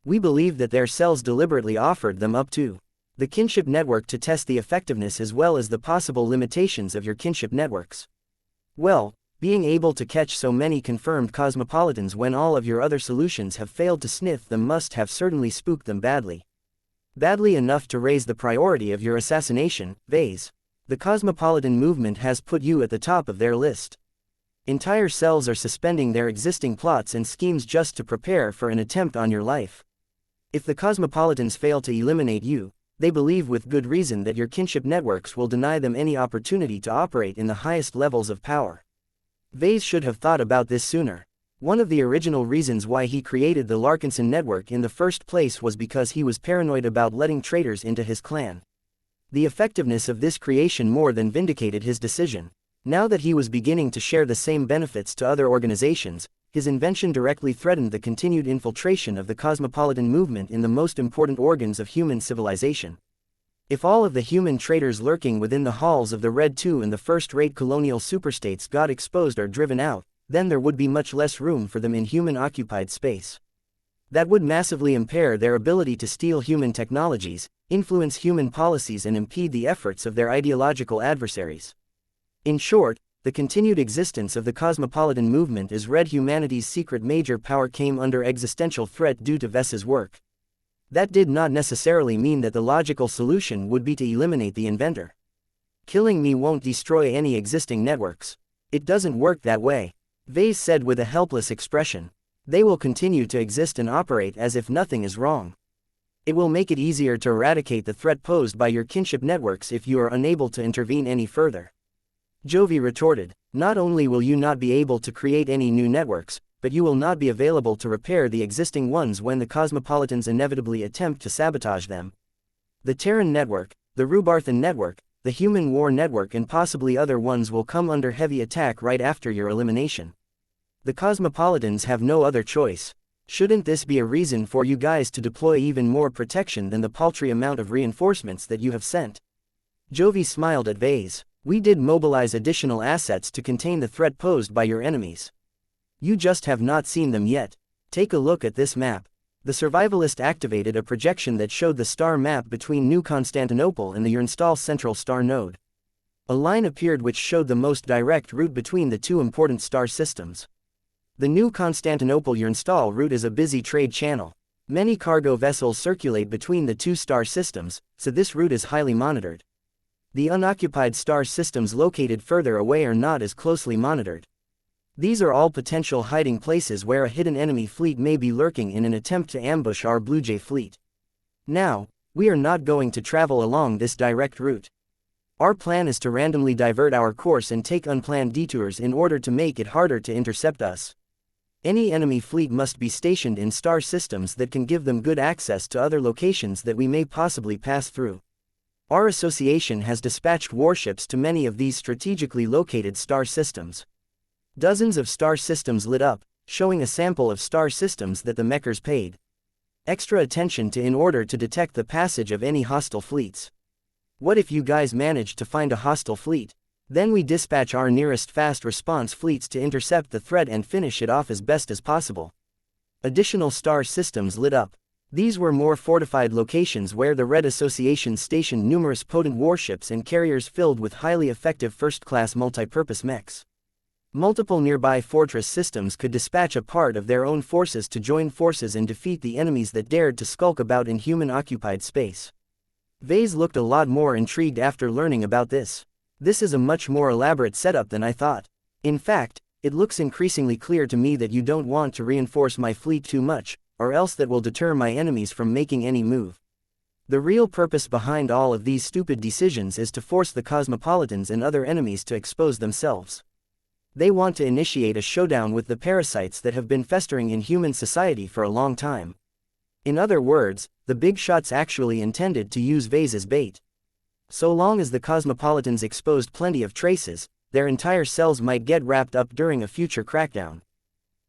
We believe that their cells deliberately offered them up to the kinship network to test the effectiveness as well as the possible limitations of your kinship networks. Well, being able to catch so many confirmed cosmopolitans when all of your other solutions have failed to sniff them must have certainly spooked them badly. Badly enough to raise the priority of your assassination, Vase. The cosmopolitan movement has put you at the top of their list. Entire cells are suspending their existing plots and schemes just to prepare for an attempt on your life. If the cosmopolitans fail to eliminate you, they believe with good reason that your kinship networks will deny them any opportunity to operate in the highest levels of power. Vase should have thought about this sooner. One of the original reasons why he created the Larkinson network in the first place was because he was paranoid about letting traitors into his clan. The effectiveness of this creation more than vindicated his decision. Now that he was beginning to share the same benefits to other organizations, his invention directly threatened the continued infiltration of the cosmopolitan movement in the most important organs of human civilization. If all of the human traitors lurking within the halls of the Red Two and the first-rate colonial superstates got exposed or driven out, then there would be much less room for them in human-occupied space. That would massively impair their ability to steal human technologies, influence human policies and impede the efforts of their ideological adversaries. In short, the continued existence of the cosmopolitan movement as Red humanity's secret major power came under existential threat due to Ves's work. That did not necessarily mean that the logical solution would be to eliminate the inventor. Killing me won't destroy any existing networks. It doesn't work that way, Vase said with a helpless expression. They will continue to exist and operate as if nothing is wrong. It will make it easier to eradicate the threat posed by your kinship networks if you are unable to intervene any further. Jovi retorted, not only will you not be able to create any new networks, but you will not be available to repair the existing ones when the Cosmopolitans inevitably attempt to sabotage them. The Terran network, the Rubarthan network, the Human War network and possibly other ones will come under heavy attack right after your elimination. The Cosmopolitans have no other choice. Shouldn't this be a reason for you guys to deploy even more protection than the paltry amount of reinforcements that you have sent? Jovi smiled at Vase. We did mobilize additional assets to contain the threat posed by your enemies. You just have not seen them yet. Take a look at this map. The survivalist activated a projection that showed the star map between New Constantinople and the Urnstall Central Star Node. A line appeared which showed the most direct route between the two important star systems. The New Constantinople-Urnstall route is a busy trade channel. Many cargo vessels circulate between the two star systems, so this route is highly monitored. The unoccupied star systems located further away are not as closely monitored. These are all potential hiding places where a hidden enemy fleet may be lurking in an attempt to ambush our Blue Jay fleet. Now, we are not going to travel along this direct route. Our plan is to randomly divert our course and take unplanned detours in order to make it harder to intercept us. Any enemy fleet must be stationed in star systems that can give them good access to other locations that we may possibly pass through. Our association has dispatched warships to many of these strategically located star systems. Dozens of star systems lit up, showing a sample of star systems that the Mechers paid extra attention to in order to detect the passage of any hostile fleets. What if you guys manage to find a hostile fleet? Then we dispatch our nearest fast response fleets to intercept the threat and finish it off as best as possible. Additional star systems lit up. These were more fortified locations where the Red Association stationed numerous potent warships and carriers filled with highly effective first-class multipurpose mechs. Multiple nearby fortress systems could dispatch a part of their own forces to join forces and defeat the enemies that dared to skulk about in human-occupied space. Vase looked a lot more intrigued after learning about this. This is a much more elaborate setup than I thought. In fact, it looks increasingly clear to me that you don't want to reinforce my fleet too much, or else that will deter my enemies from making any move. The real purpose behind all of these stupid decisions is to force the Cosmopolitans and other enemies to expose themselves. They want to initiate a showdown with the parasites that have been festering in human society for a long time. In other words, the big shots actually intended to use Vase as bait. So long as the Cosmopolitans exposed plenty of traces, their entire cells might get wrapped up during a future crackdown.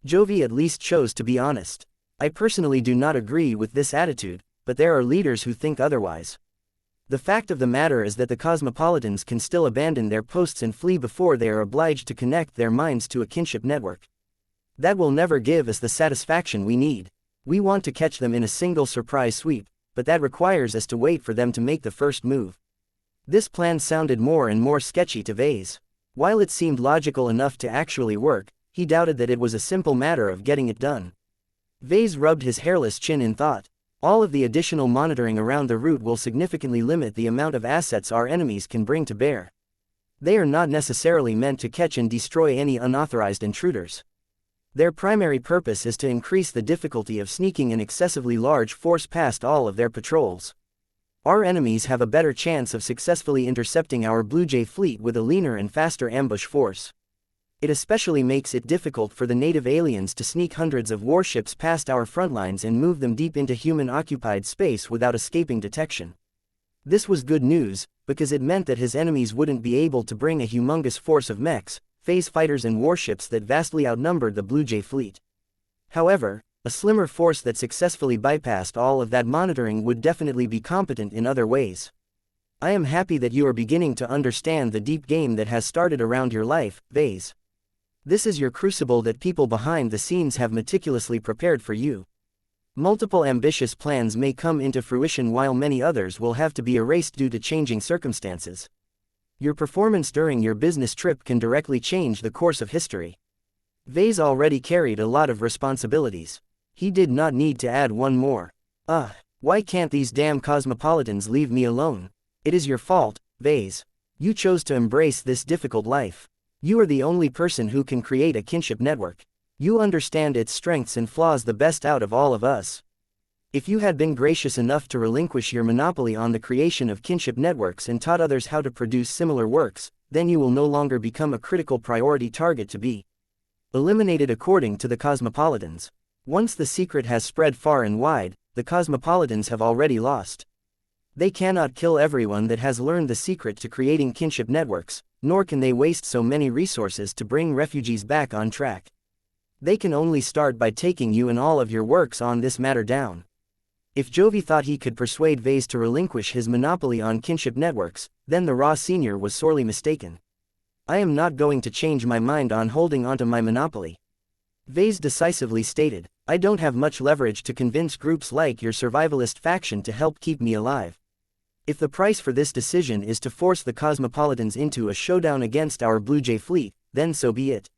Jovi at least chose to be honest. I personally do not agree with this attitude, but there are leaders who think otherwise. The fact of the matter is that the Cosmopolitans can still abandon their posts and flee before they are obliged to connect their minds to a kinship network. That will never give us the satisfaction we need. We want to catch them in a single surprise sweep, but that requires us to wait for them to make the first move. This plan sounded more and more sketchy to Vase. While it seemed logical enough to actually work, he doubted that it was a simple matter of getting it done. Vase rubbed his hairless chin in thought. All of the additional monitoring around the route will significantly limit the amount of assets our enemies can bring to bear. They are not necessarily meant to catch and destroy any unauthorized intruders. Their primary purpose is to increase the difficulty of sneaking an excessively large force past all of their patrols. Our enemies have a better chance of successfully intercepting our Blue Jay fleet with a leaner and faster ambush force. It especially makes it difficult for the native aliens to sneak hundreds of warships past our front lines and move them deep into human-occupied space without escaping detection. This was good news, because it meant that his enemies wouldn't be able to bring a humongous force of mechs, phase fighters and warships that vastly outnumbered the Blue Jay fleet. However, a slimmer force that successfully bypassed all of that monitoring would definitely be competent in other ways. I am happy that you are beginning to understand the deep game that has started around your life, Vase. This is your crucible that people behind the scenes have meticulously prepared for you. Multiple ambitious plans may come into fruition while many others will have to be erased due to changing circumstances. Your performance during your business trip can directly change the course of history. Vase already carried a lot of responsibilities. He did not need to add one more. Why can't these damn Cosmopolitans leave me alone? It is your fault, Vase. You chose to embrace this difficult life. You are the only person who can create a kinship network. You understand its strengths and flaws the best out of all of us. If you had been gracious enough to relinquish your monopoly on the creation of kinship networks and taught others how to produce similar works, then you will no longer become a critical priority target to be Eliminated according to the cosmopolitans. Once the secret has spread far and wide, the cosmopolitans have already lost. They cannot kill everyone that has learned the secret to creating kinship networks, nor can they waste so many resources to bring refugees back on track. They can only start by taking you and all of your works on this matter down. If Jovi thought he could persuade Vase to relinquish his monopoly on kinship networks, then the Raw Senior was sorely mistaken. I am not going to change my mind on holding onto my monopoly. Vase decisively stated, I don't have much leverage to convince groups like your survivalist faction to help keep me alive. If the price for this decision is to force the cosmopolitans into a showdown against our Blue Jay fleet, then so be it.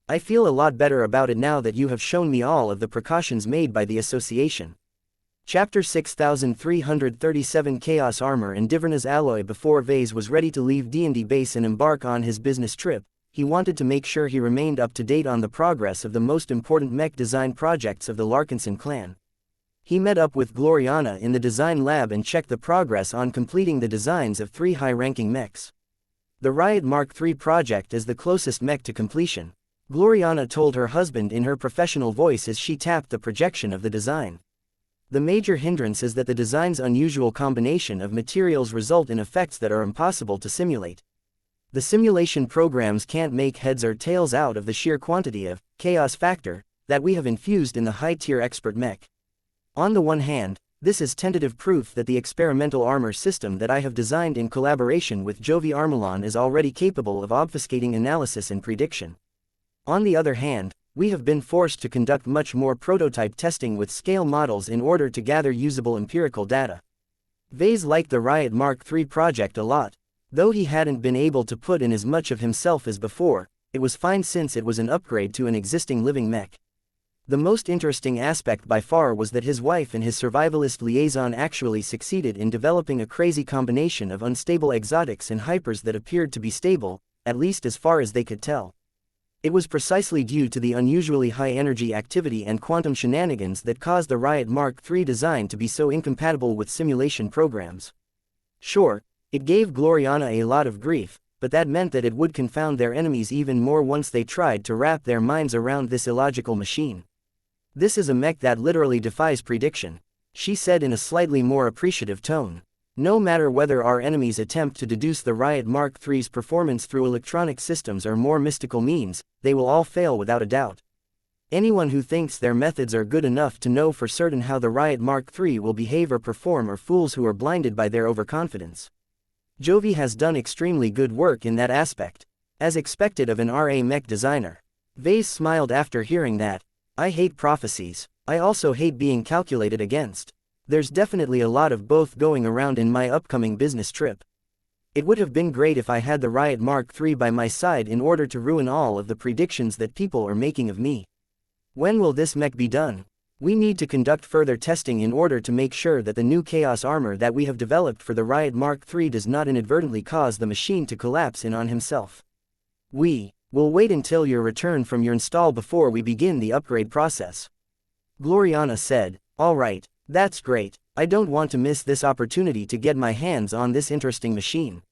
I feel a lot better about it now that you have shown me all of the precautions made by the association. Chapter 6337 Chaos Armor and Diverness Alloy. Before Vase was ready to leave D&D base and embark on his business trip, he wanted to make sure he remained up to date on the progress of the most important mech design projects of the Larkinson clan. He met up with Gloriana in the design lab and checked the progress on completing the designs of 3 high-ranking mechs. The Riot Mark III project is the closest mech to completion. Gloriana told her husband in her professional voice as she tapped the projection of the design. The major hindrance is that the design's unusual combination of materials result in effects that are impossible to simulate. The simulation programs can't make heads or tails out of the sheer quantity of chaos factor that we have infused in the high-tier expert mech. On the one hand, this is tentative proof that the experimental armor system that I have designed in collaboration with Jovi Armelon is already capable of obfuscating analysis and prediction. On the other hand, we have been forced to conduct much more prototype testing with scale models in order to gather usable empirical data. Vase liked the Riot Mark III project a lot. Though he hadn't been able to put in as much of himself as before, it was fine since it was an upgrade to an existing living mech. The most interesting aspect by far was that his wife and his survivalist liaison actually succeeded in developing a crazy combination of unstable exotics and hypers that appeared to be stable, at least as far as they could tell. It was precisely due to the unusually high energy activity and quantum shenanigans that caused the Riot Mark III design to be so incompatible with simulation programs. Sure, it gave Gloriana a lot of grief, but that meant that it would confound their enemies even more once they tried to wrap their minds around this illogical machine. This is a mech that literally defies prediction, she said in a slightly more appreciative tone. No matter whether our enemies attempt to deduce the Riot Mark III's performance through electronic systems or more mystical means, they will all fail without a doubt. Anyone who thinks their methods are good enough to know for certain how the Riot Mark III will behave or perform are fools who are blinded by their overconfidence. Jovi has done extremely good work in that aspect, as expected of an RA mech designer. Vase smiled after hearing that. I hate prophecies. I also hate being calculated against. There's definitely a lot of both going around in my upcoming business trip. It would have been great if I had the Riot Mark III by my side in order to ruin all of the predictions that people are making of me. When will this mech be done? We need to conduct further testing in order to make sure that the new chaos armor that we have developed for the Riot Mark III does not inadvertently cause the machine to collapse in on himself. We will wait until your return from your install before we begin the upgrade process. Gloriana said, All right, that's great. I don't want to miss this opportunity to get my hands on this interesting machine.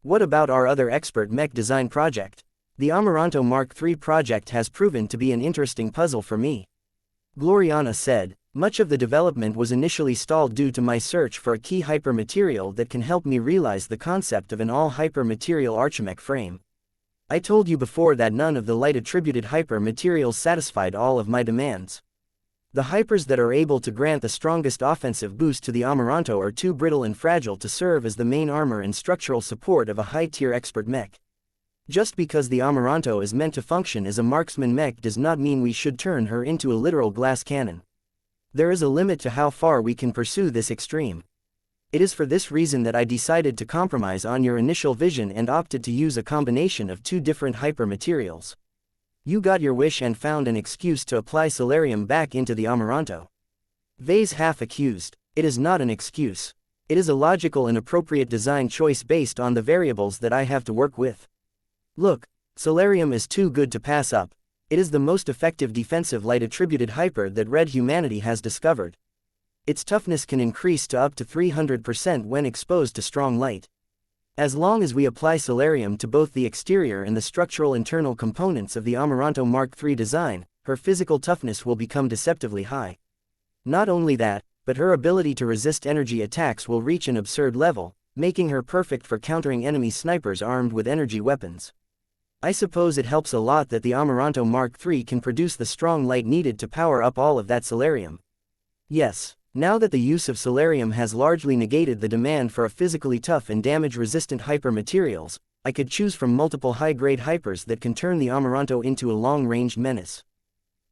What about our other expert mech design project? The Amaranto Mark III project has proven to be an interesting puzzle for me. Gloriana said, much of the development was initially stalled due to my search for a key hypermaterial that can help me realize the concept of an all-hypermaterial archimech frame. I told you before that none of the light-attributed hypermaterials satisfied all of my demands. The hypers that are able to grant the strongest offensive boost to the Amaranto are too brittle and fragile to serve as the main armor and structural support of a high-tier expert mech. Just because the Amaranto is meant to function as a marksman mech does not mean we should turn her into a literal glass cannon. There is a limit to how far we can pursue this extreme. It is for this reason that I decided to compromise on your initial vision and opted to use a combination of 2 different hypermaterials. You got your wish and found an excuse to apply Solarium back into the Amaranto. Vase half accused. It is not an excuse. It is a logical and appropriate design choice based on the variables that I have to work with. Look, Solarium is too good to pass up. It is the most effective defensive light-attributed hyper that Red Humanity has discovered. Its toughness can increase to up to 300% when exposed to strong light. As long as we apply Solarium to both the exterior and the structural internal components of the Amaranto Mark III design, her physical toughness will become deceptively high. Not only that, but her ability to resist energy attacks will reach an absurd level, making her perfect for countering enemy snipers armed with energy weapons. I suppose it helps a lot that the Amaranto Mark III can produce the strong light needed to power up all of that Solarium. Yes, now that the use of Solarium has largely negated the demand for a physically tough and damage-resistant hyper materials, I could choose from multiple high-grade hypers that can turn the Amaranto into a long-ranged menace.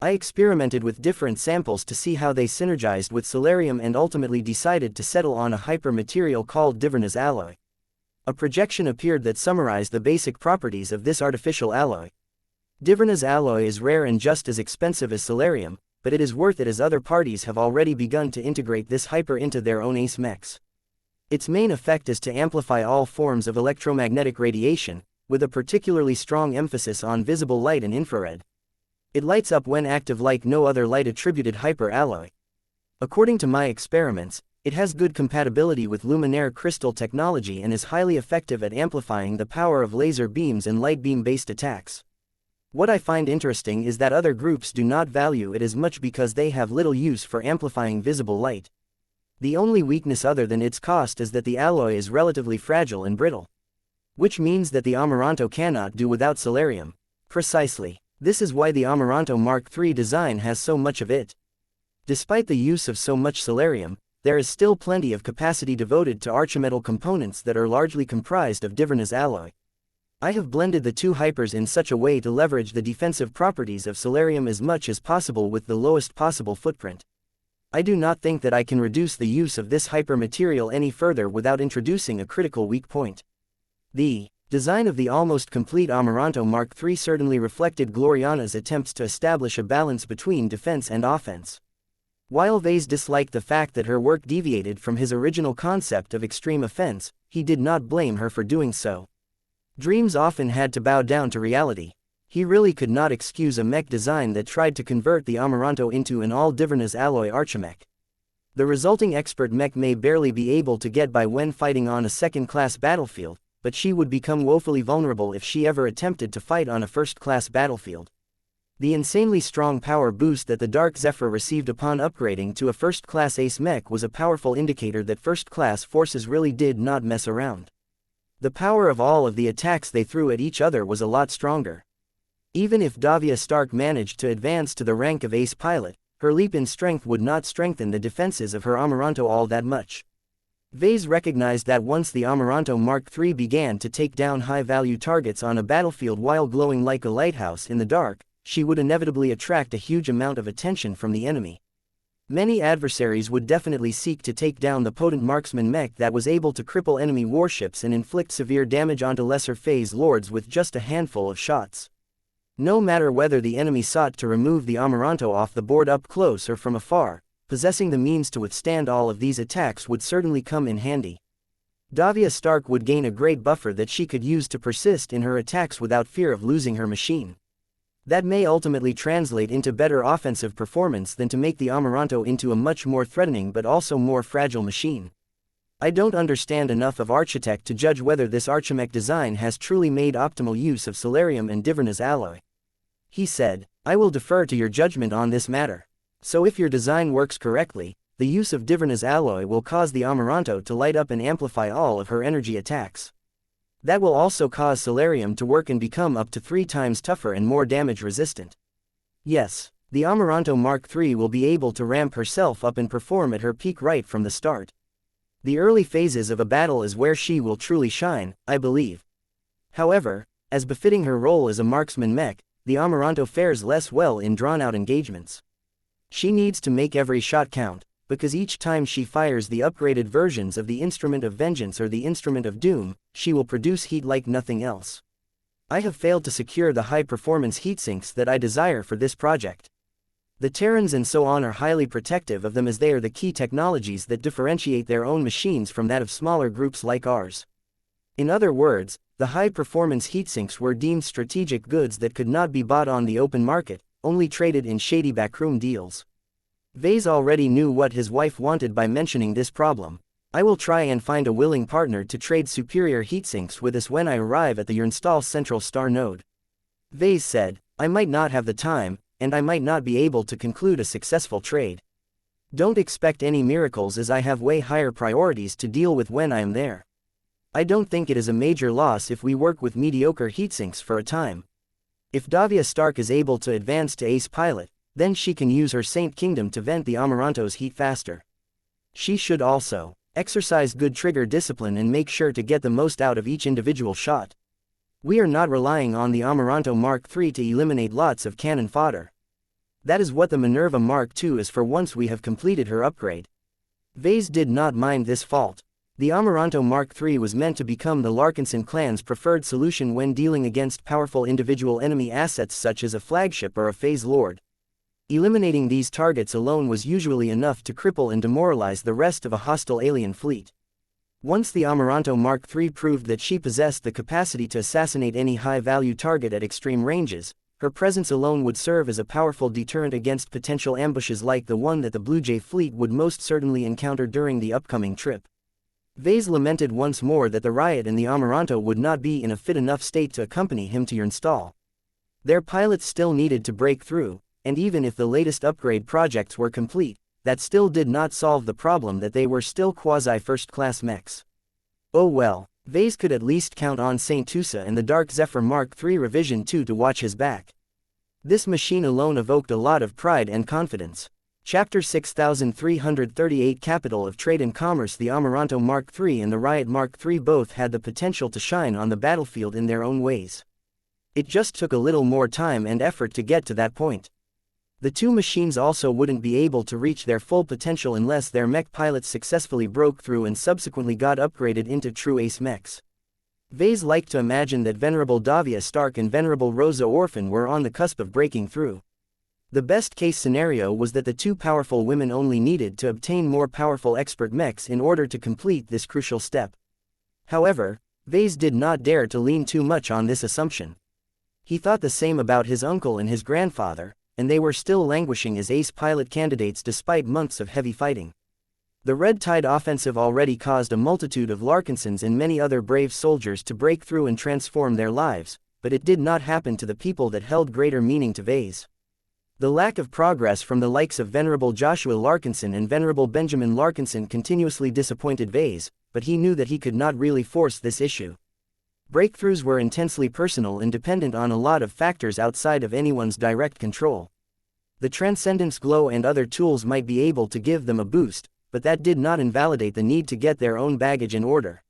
I experimented with different samples to see how they synergized with Solarium and ultimately decided to settle on a hyper material called Divernus alloy. A projection appeared that summarized the basic properties of this artificial alloy. Divernus alloy is rare and just as expensive as Solarium, but it is worth it as other parties have already begun to integrate this hyper into their own ace mechs. Its main effect is to amplify all forms of electromagnetic radiation, with a particularly strong emphasis on visible light and infrared. It lights up when active like no other light-attributed hyper alloy. According to my experiments, it has good compatibility with luminaire crystal technology and is highly effective at amplifying the power of laser beams and light beam-based attacks. What I find interesting is that other groups do not value it as much because they have little use for amplifying visible light. The only weakness other than its cost is that the alloy is relatively fragile and brittle. Which means that the Amaranto cannot do without Solarium. Precisely. This is why the Amaranto Mark III design has so much of it. Despite the use of so much Solarium, there is still plenty of capacity devoted to archimetal components that are largely comprised of Divernus alloy. I have blended the two hypers in such a way to leverage the defensive properties of Solarium as much as possible with the lowest possible footprint. I do not think that I can reduce the use of this hyper material any further without introducing a critical weak point. The design of the almost complete Amaranto Mark III certainly reflected Gloriana's attempts to establish a balance between defense and offense. While Vase disliked the fact that her work deviated from his original concept of extreme offense, he did not blame her for doing so. Dreams often had to bow down to reality. He really could not excuse a mech design that tried to convert the Amaranto into an all-Divernus alloy archimech. The resulting expert mech may barely be able to get by when fighting on a second-class battlefield, but she would become woefully vulnerable if she ever attempted to fight on a first-class battlefield. The insanely strong power boost that the Dark Zephyr received upon upgrading to a first-class ace mech was a powerful indicator that first-class forces really did not mess around. The power of all of the attacks they threw at each other was a lot stronger. Even if Davia Stark managed to advance to the rank of ace pilot, her leap in strength would not strengthen the defenses of her Amaranto all that much. Vase recognized that once the Amaranto Mark III began to take down high-value targets on a battlefield while glowing like a lighthouse in the dark, she would inevitably attract a huge amount of attention from the enemy. Many adversaries would definitely seek to take down the potent marksman mech that was able to cripple enemy warships and inflict severe damage onto lesser phase lords with just a handful of shots. No matter whether the enemy sought to remove the Amaranto off the board up close or from afar, possessing the means to withstand all of these attacks would certainly come in handy. Davia Stark would gain a great buffer that she could use to persist in her attacks without fear of losing her machine. That may ultimately translate into better offensive performance than to make the Amaranto into a much more threatening but also more fragile machine. I don't understand enough of Architect to judge whether this Archimech design has truly made optimal use of Solarium and Divernus alloy. He said, "I will defer to your judgment on this matter. So if your design works correctly, the use of Divernus alloy will cause the Amaranto to light up and amplify all of her energy attacks. That will also cause Solarium to work and become up to 3 times tougher and more damage resistant. Yes, the Amaranto Mark III will be able to ramp herself up and perform at her peak right from the start. The early phases of a battle is where she will truly shine, I believe. However, as befitting her role as a marksman mech, the Amaranto fares less well in drawn-out engagements. She needs to make every shot count, because each time she fires the upgraded versions of the Instrument of Vengeance or the Instrument of Doom, she will produce heat like nothing else. I have failed to secure the high-performance heatsinks that I desire for this project. The Terrans and so on are highly protective of them as they are the key technologies that differentiate their own machines from that of smaller groups like ours. In other words, the high-performance heatsinks were deemed strategic goods that could not be bought on the open market, only traded in shady backroom deals. Vase already knew what his wife wanted by mentioning this problem. I will try and find a willing partner to trade superior heatsinks with us when I arrive at the Urnstall Central Star Node. Vase said, I might not have the time, and I might not be able to conclude a successful trade. Don't expect any miracles as I have way higher priorities to deal with when I am there. I don't think it is a major loss if we work with mediocre heatsinks for a time. If Davia Stark is able to advance to ace pilot, then she can use her Saint Kingdom to vent the Amaranto's heat faster. She should also exercise good trigger discipline and make sure to get the most out of each individual shot. We are not relying on the Amaranto Mark III to eliminate lots of cannon fodder. That is what the Minerva Mark II is for once we have completed her upgrade. Vase did not mind this fault. The Amaranto Mark III was meant to become the Larkinson clan's preferred solution when dealing against powerful individual enemy assets such as a flagship or a phase lord. Eliminating these targets alone was usually enough to cripple and demoralize the rest of a hostile alien fleet. Once the Amaranto Mark III proved that she possessed the capacity to assassinate any high-value target at extreme ranges, her presence alone would serve as a powerful deterrent against potential ambushes like the one that the Blue Jay fleet would most certainly encounter during the upcoming trip. Vase lamented once more that the Riot and the Amaranto would not be in a fit enough state to accompany him to Urnstall. Their pilots still needed to break through, and even if the latest upgrade projects were complete, that still did not solve the problem that they were still quasi-first-class mechs. Oh well, Vase could at least count on Saint Tusa and the Dark Zephyr Mark III Revision 2 to watch his back. This machine alone evoked a lot of pride and confidence. Chapter 6338 Capital of Trade and Commerce. The Amaranto Mark III and the Riot Mark III both had the potential to shine on the battlefield in their own ways. It just took a little more time and effort to get to that point. The two machines also wouldn't be able to reach their full potential unless their mech pilots successfully broke through and subsequently got upgraded into true ace mechs. Vase liked to imagine that Venerable Davia Stark and Venerable Rosa Orphan were on the cusp of breaking through. The best-case scenario was that the two powerful women only needed to obtain more powerful expert mechs in order to complete this crucial step. However, Vase did not dare to lean too much on this assumption. He thought the same about his uncle and his grandfather, and they were still languishing as ace pilot candidates despite months of heavy fighting. The Red Tide offensive already caused a multitude of Larkinsons and many other brave soldiers to break through and transform their lives, but it did not happen to the people that held greater meaning to Vase. The lack of progress from the likes of Venerable Joshua Larkinson and Venerable Benjamin Larkinson continuously disappointed Vase, but he knew that he could not really force this issue. Breakthroughs were intensely personal and dependent on a lot of factors outside of anyone's direct control. The Transcendence Glow and other tools might be able to give them a boost, but that did not invalidate the need to get their own baggage in order.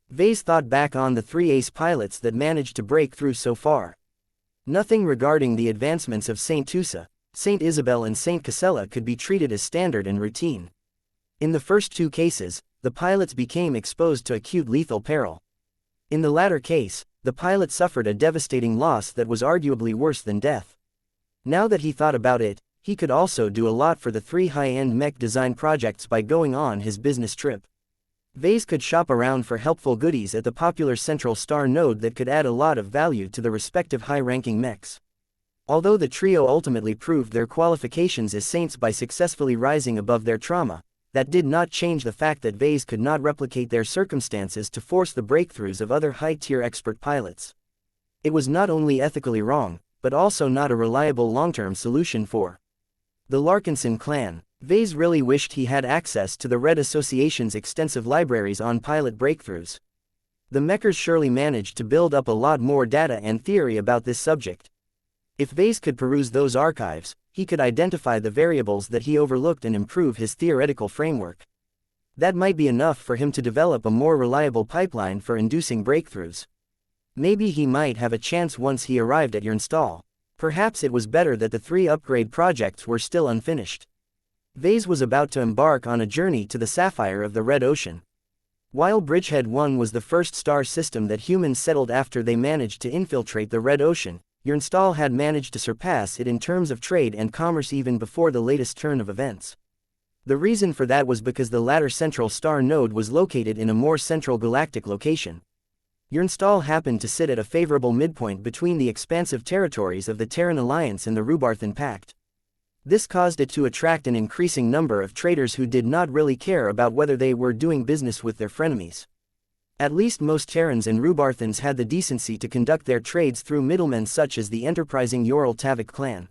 Vase thought back on the three ace pilots that managed to break through so far. Nothing regarding the advancements of Saint Tusa, Saint Isabel and Saint Casella could be treated as standard and routine. In the first two cases, the pilots became exposed to acute lethal peril. In the latter case, the pilot suffered a devastating loss that was arguably worse than death. Now that he thought about it, he could also do a lot for the three high-end mech design projects by going on his business trip. Vase could shop around for helpful goodies at the popular Central Star node that could add a lot of value to the respective high-ranking mechs. Although the trio ultimately proved their qualifications as saints by successfully rising above their trauma, that did not change the fact that Vase could not replicate their circumstances to force the breakthroughs of other high-tier expert pilots. It was not only ethically wrong, but also not a reliable long-term solution for the Larkinson clan. Vase really wished he had access to the Red Association's extensive libraries on pilot breakthroughs. The Mechers surely managed to build up a lot more data and theory about this subject. If Vase could peruse those archives, he could identify the variables that he overlooked and improve his theoretical framework. That might be enough for him to develop a more reliable pipeline for inducing breakthroughs. Maybe he might have a chance once he arrived at Urnstall. Perhaps it was better that the three upgrade projects were still unfinished. Vase was about to embark on a journey to the Sapphire of the Red Ocean. While Bridgehead 1 was the first star system that humans settled after they managed to infiltrate the Red Ocean, Urnstall had managed to surpass it in terms of trade and commerce even before the latest turn of events. The reason for that was because the latter Central Star node was located in a more central galactic location. Urnstall happened to sit at a favorable midpoint between the expansive territories of the Terran Alliance and the Rubarthan Pact. This caused it to attract an increasing number of traders who did not really care about whether they were doing business with their frenemies. At least most Terrans and Rubarthans had the decency to conduct their trades through middlemen such as the enterprising Ural Tavik clan.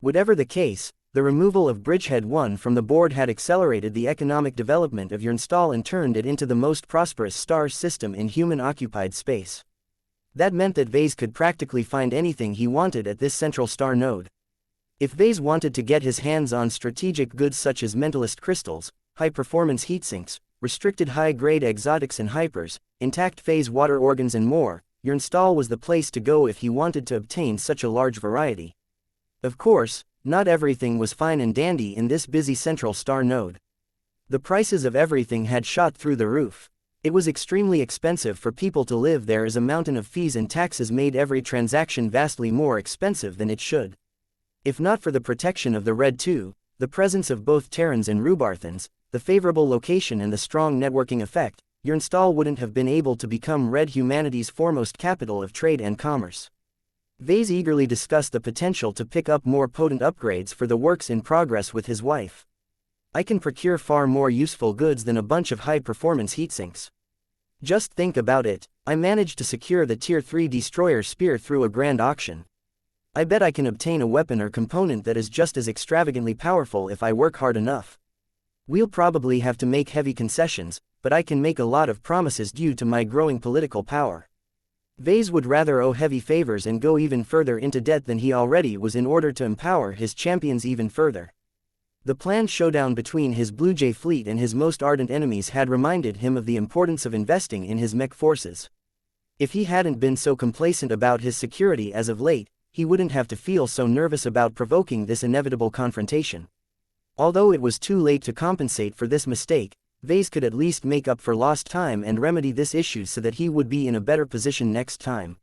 Whatever the case, the removal of Bridgehead 1 from the board had accelerated the economic development of Yrnstal and turned it into the most prosperous star system in human-occupied space. That meant that Vase could practically find anything he wanted at this central star node. If Vase wanted to get his hands on strategic goods such as mentalist crystals, high-performance heatsinks, restricted high-grade exotics and hypers, intact phase water organs and more, Yrnstal was the place to go if he wanted to obtain such a large variety. Of course, not everything was fine and dandy in this busy central star node. The prices of everything had shot through the roof. It was extremely expensive for people to live there as a mountain of fees and taxes made every transaction vastly more expensive than it should. If not for the protection of the Red 2, the presence of both Terrans and Rubarthans, the favorable location and the strong networking effect, Yrnstal wouldn't have been able to become Red humanity's foremost capital of trade and commerce. Vase eagerly discussed the potential to pick up more potent upgrades for the works in progress with his wife. I can procure far more useful goods than a bunch of high-performance heatsinks. Just think about it, I managed to secure the Tier 3 destroyer spear through a grand auction. I bet I can obtain a weapon or component that is just as extravagantly powerful if I work hard enough. We'll probably have to make heavy concessions, but I can make a lot of promises due to my growing political power. Vase would rather owe heavy favors and go even further into debt than he already was in order to empower his champions even further. The planned showdown between his Blue Jay fleet and his most ardent enemies had reminded him of the importance of investing in his mech forces. If he hadn't been so complacent about his security as of late, he wouldn't have to feel so nervous about provoking this inevitable confrontation. Although it was too late to compensate for this mistake, Vase could at least make up for lost time and remedy this issue so that he would be in a better position next time.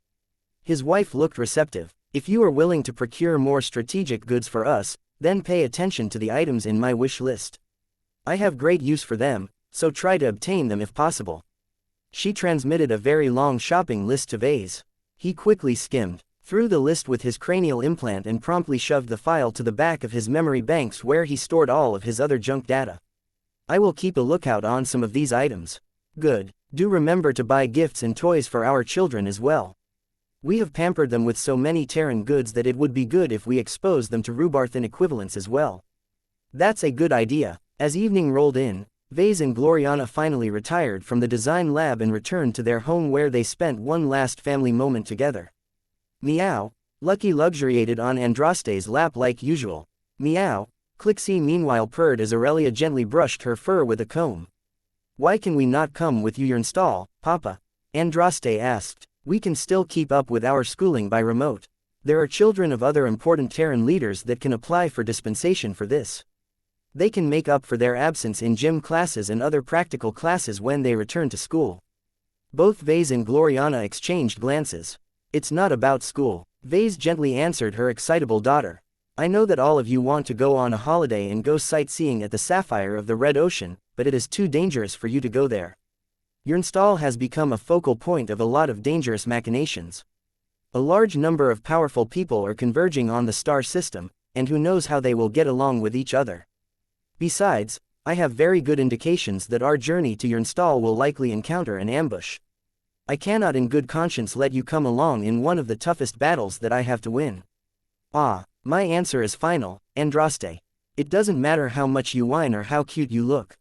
His wife looked receptive. If you are willing to procure more strategic goods for us, then pay attention to the items in my wish list. I have great use for them, so try to obtain them if possible. She transmitted a very long shopping list to Vase. He quickly skimmed through the list with his cranial implant and promptly shoved the file to the back of his memory banks where he stored all of his other junk data. I will keep a lookout on some of these items. Good. Do remember to buy gifts and toys for our children as well. We have pampered them with so many Terran goods that it would be good if we expose them to Rubarthan equivalents as well. That's a good idea. As evening rolled in, Vase and Gloriana finally retired from the design lab and returned to their home where they spent one last family moment together. Meow. Lucky luxuriated on Andraste's lap like usual. Meow. Clixie meanwhile purred as Aurelia gently brushed her fur with a comb. Why can we not come with you Yrnstal, Papa? Andraste asked. We can still keep up with our schooling by remote. There are children of other important Terran leaders that can apply for dispensation for this. They can make up for their absence in gym classes and other practical classes when they return to school. Both Vase and Gloriana exchanged glances. It's not about school, Vase gently answered her excitable daughter. I know that all of you want to go on a holiday and go sightseeing at the Sapphire of the Red Ocean, but it is too dangerous for you to go there. Yrnstal has become a focal point of a lot of dangerous machinations. A large number of powerful people are converging on the star system, and who knows how they will get along with each other. Besides, I have very good indications that our journey to Yrnstal will likely encounter an ambush. I cannot in good conscience let you come along in one of the toughest battles that I have to win. Ah, my answer is final, Andraste. It doesn't matter how much you whine or how cute you look.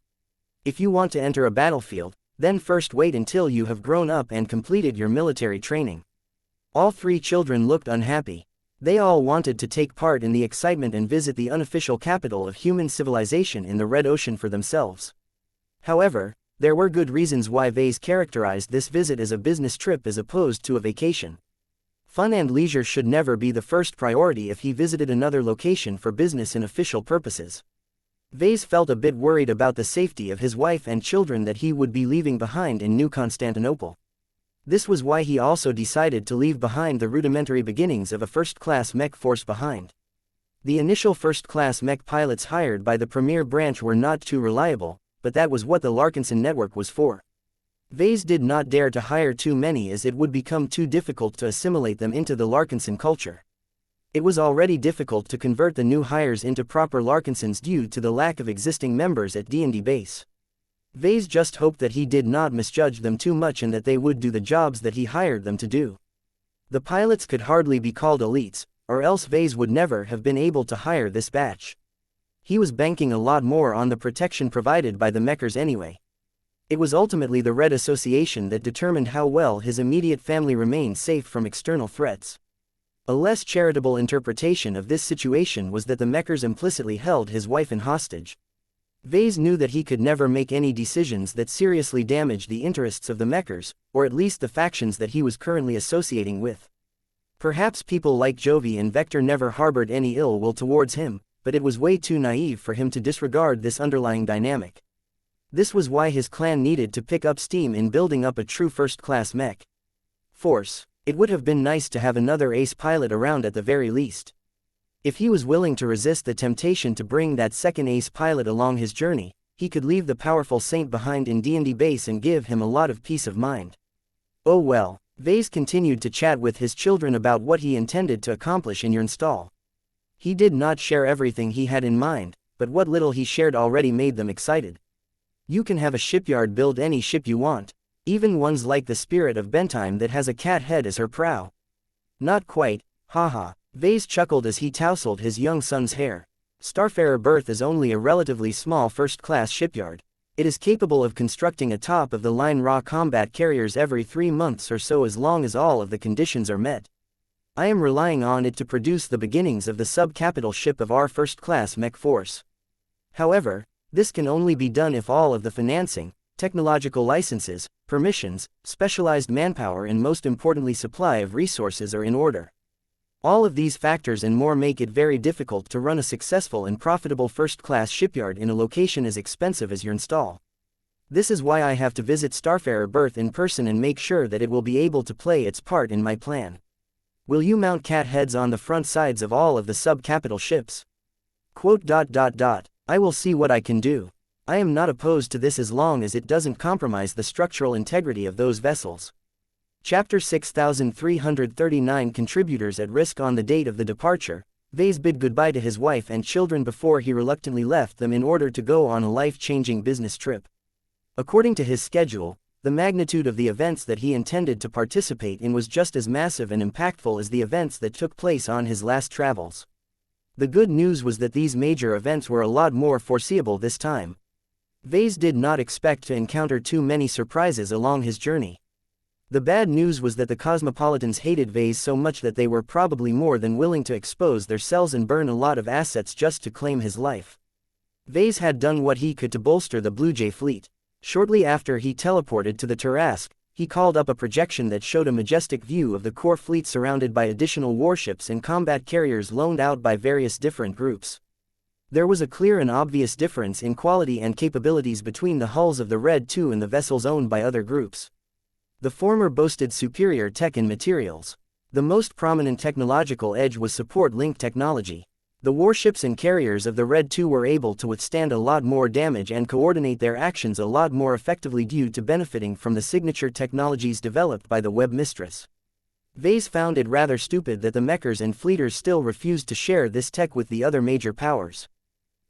If you want to enter a battlefield, then first wait until you have grown up and completed your military training. All three children looked unhappy. They all wanted to take part in the excitement and visit the unofficial capital of human civilization in the Red Ocean for themselves. However, there were good reasons why Vase characterized this visit as a business trip as opposed to a vacation. Fun and leisure should never be the first priority if he visited another location for business and official purposes. Vase felt a bit worried about the safety of his wife and children that he would be leaving behind in New Constantinople. This was why he also decided to leave behind the rudimentary beginnings of a first-class mech force behind. The initial first-class mech pilots hired by the Premier Branch were not too reliable, but that was what the Larkinson network was for. Vase did not dare to hire too many as it would become too difficult to assimilate them into the Larkinson culture. It was already difficult to convert the new hires into proper Larkinsons due to the lack of existing members at D&D base. Vase just hoped that he did not misjudge them too much and that they would do the jobs that he hired them to do. The pilots could hardly be called elites, or else Vase would never have been able to hire this batch. He was banking a lot more on the protection provided by the Mechers anyway. It was ultimately the Red Association that determined how well his immediate family remained safe from external threats. A less charitable interpretation of this situation was that the Mechers implicitly held his wife in hostage. Vase knew that he could never make any decisions that seriously damaged the interests of the Mechers, or at least the factions that he was currently associating with. Perhaps people like Jovi and Vector never harbored any ill will towards him, but it was way too naive for him to disregard this underlying dynamic. This was why his clan needed to pick up steam in building up a true first-class mech force. It would have been nice to have another ace pilot around at the very least. If he was willing to resist the temptation to bring that second ace pilot along his journey, he could leave the powerful Saint behind in D&D base and give him a lot of peace of mind. Oh well, Vase continued to chat with his children about what he intended to accomplish in Xianxia. He did not share everything he had in mind, but what little he shared already made them excited. You can have a shipyard build any ship you want, even ones like the Spirit of Bentime that has a cat head as her prow. Not quite, haha. Vase chuckled as he tousled his young son's hair. Starfarer Berth is only a relatively small first-class shipyard. It is capable of constructing a top-of-the-line raw combat carriers every 3 months or so as long as all of the conditions are met. I am relying on it to produce the beginnings of the sub-capital ship of our first-class mech force. However, this can only be done if all of the financing, technological licenses, permissions, specialized manpower and most importantly supply of resources are in order. All of these factors and more make it very difficult to run a successful and profitable first-class shipyard in a location as expensive as Xianxia. This is why I have to visit Starfarer Berth in person and make sure that it will be able to play its part in my plan. Will you mount cat heads on the front sides of all of the sub-capital ships? I will see what I can do. I am not opposed to this as long as it doesn't compromise the structural integrity of those vessels. Chapter 6339 Contributors at risk. On the date of the departure, Vase bid goodbye to his wife and children before he reluctantly left them in order to go on a life-changing business trip. According to his schedule, the magnitude of the events that he intended to participate in was just as massive and impactful as the events that took place on his last travels. The good news was that these major events were a lot more foreseeable this time. Vase did not expect to encounter too many surprises along his journey. The bad news was that the Cosmopolitans hated Vase so much that they were probably more than willing to expose their selves and burn a lot of assets just to claim his life. Vase had done what he could to bolster the Blue Jay fleet. Shortly after he teleported to the Tarask, he called up a projection that showed a majestic view of the core fleet surrounded by additional warships and combat carriers loaned out by various different groups. There was a clear and obvious difference in quality and capabilities between the hulls of the Red II and the vessels owned by other groups. The former boasted superior tech and materials. The most prominent technological edge was support link technology. The warships and carriers of the Red II were able to withstand a lot more damage and coordinate their actions a lot more effectively due to benefiting from the signature technologies developed by the Web Mistress. Vase found it rather stupid that the Mechers and Fleeters still refused to share this tech with the other major powers.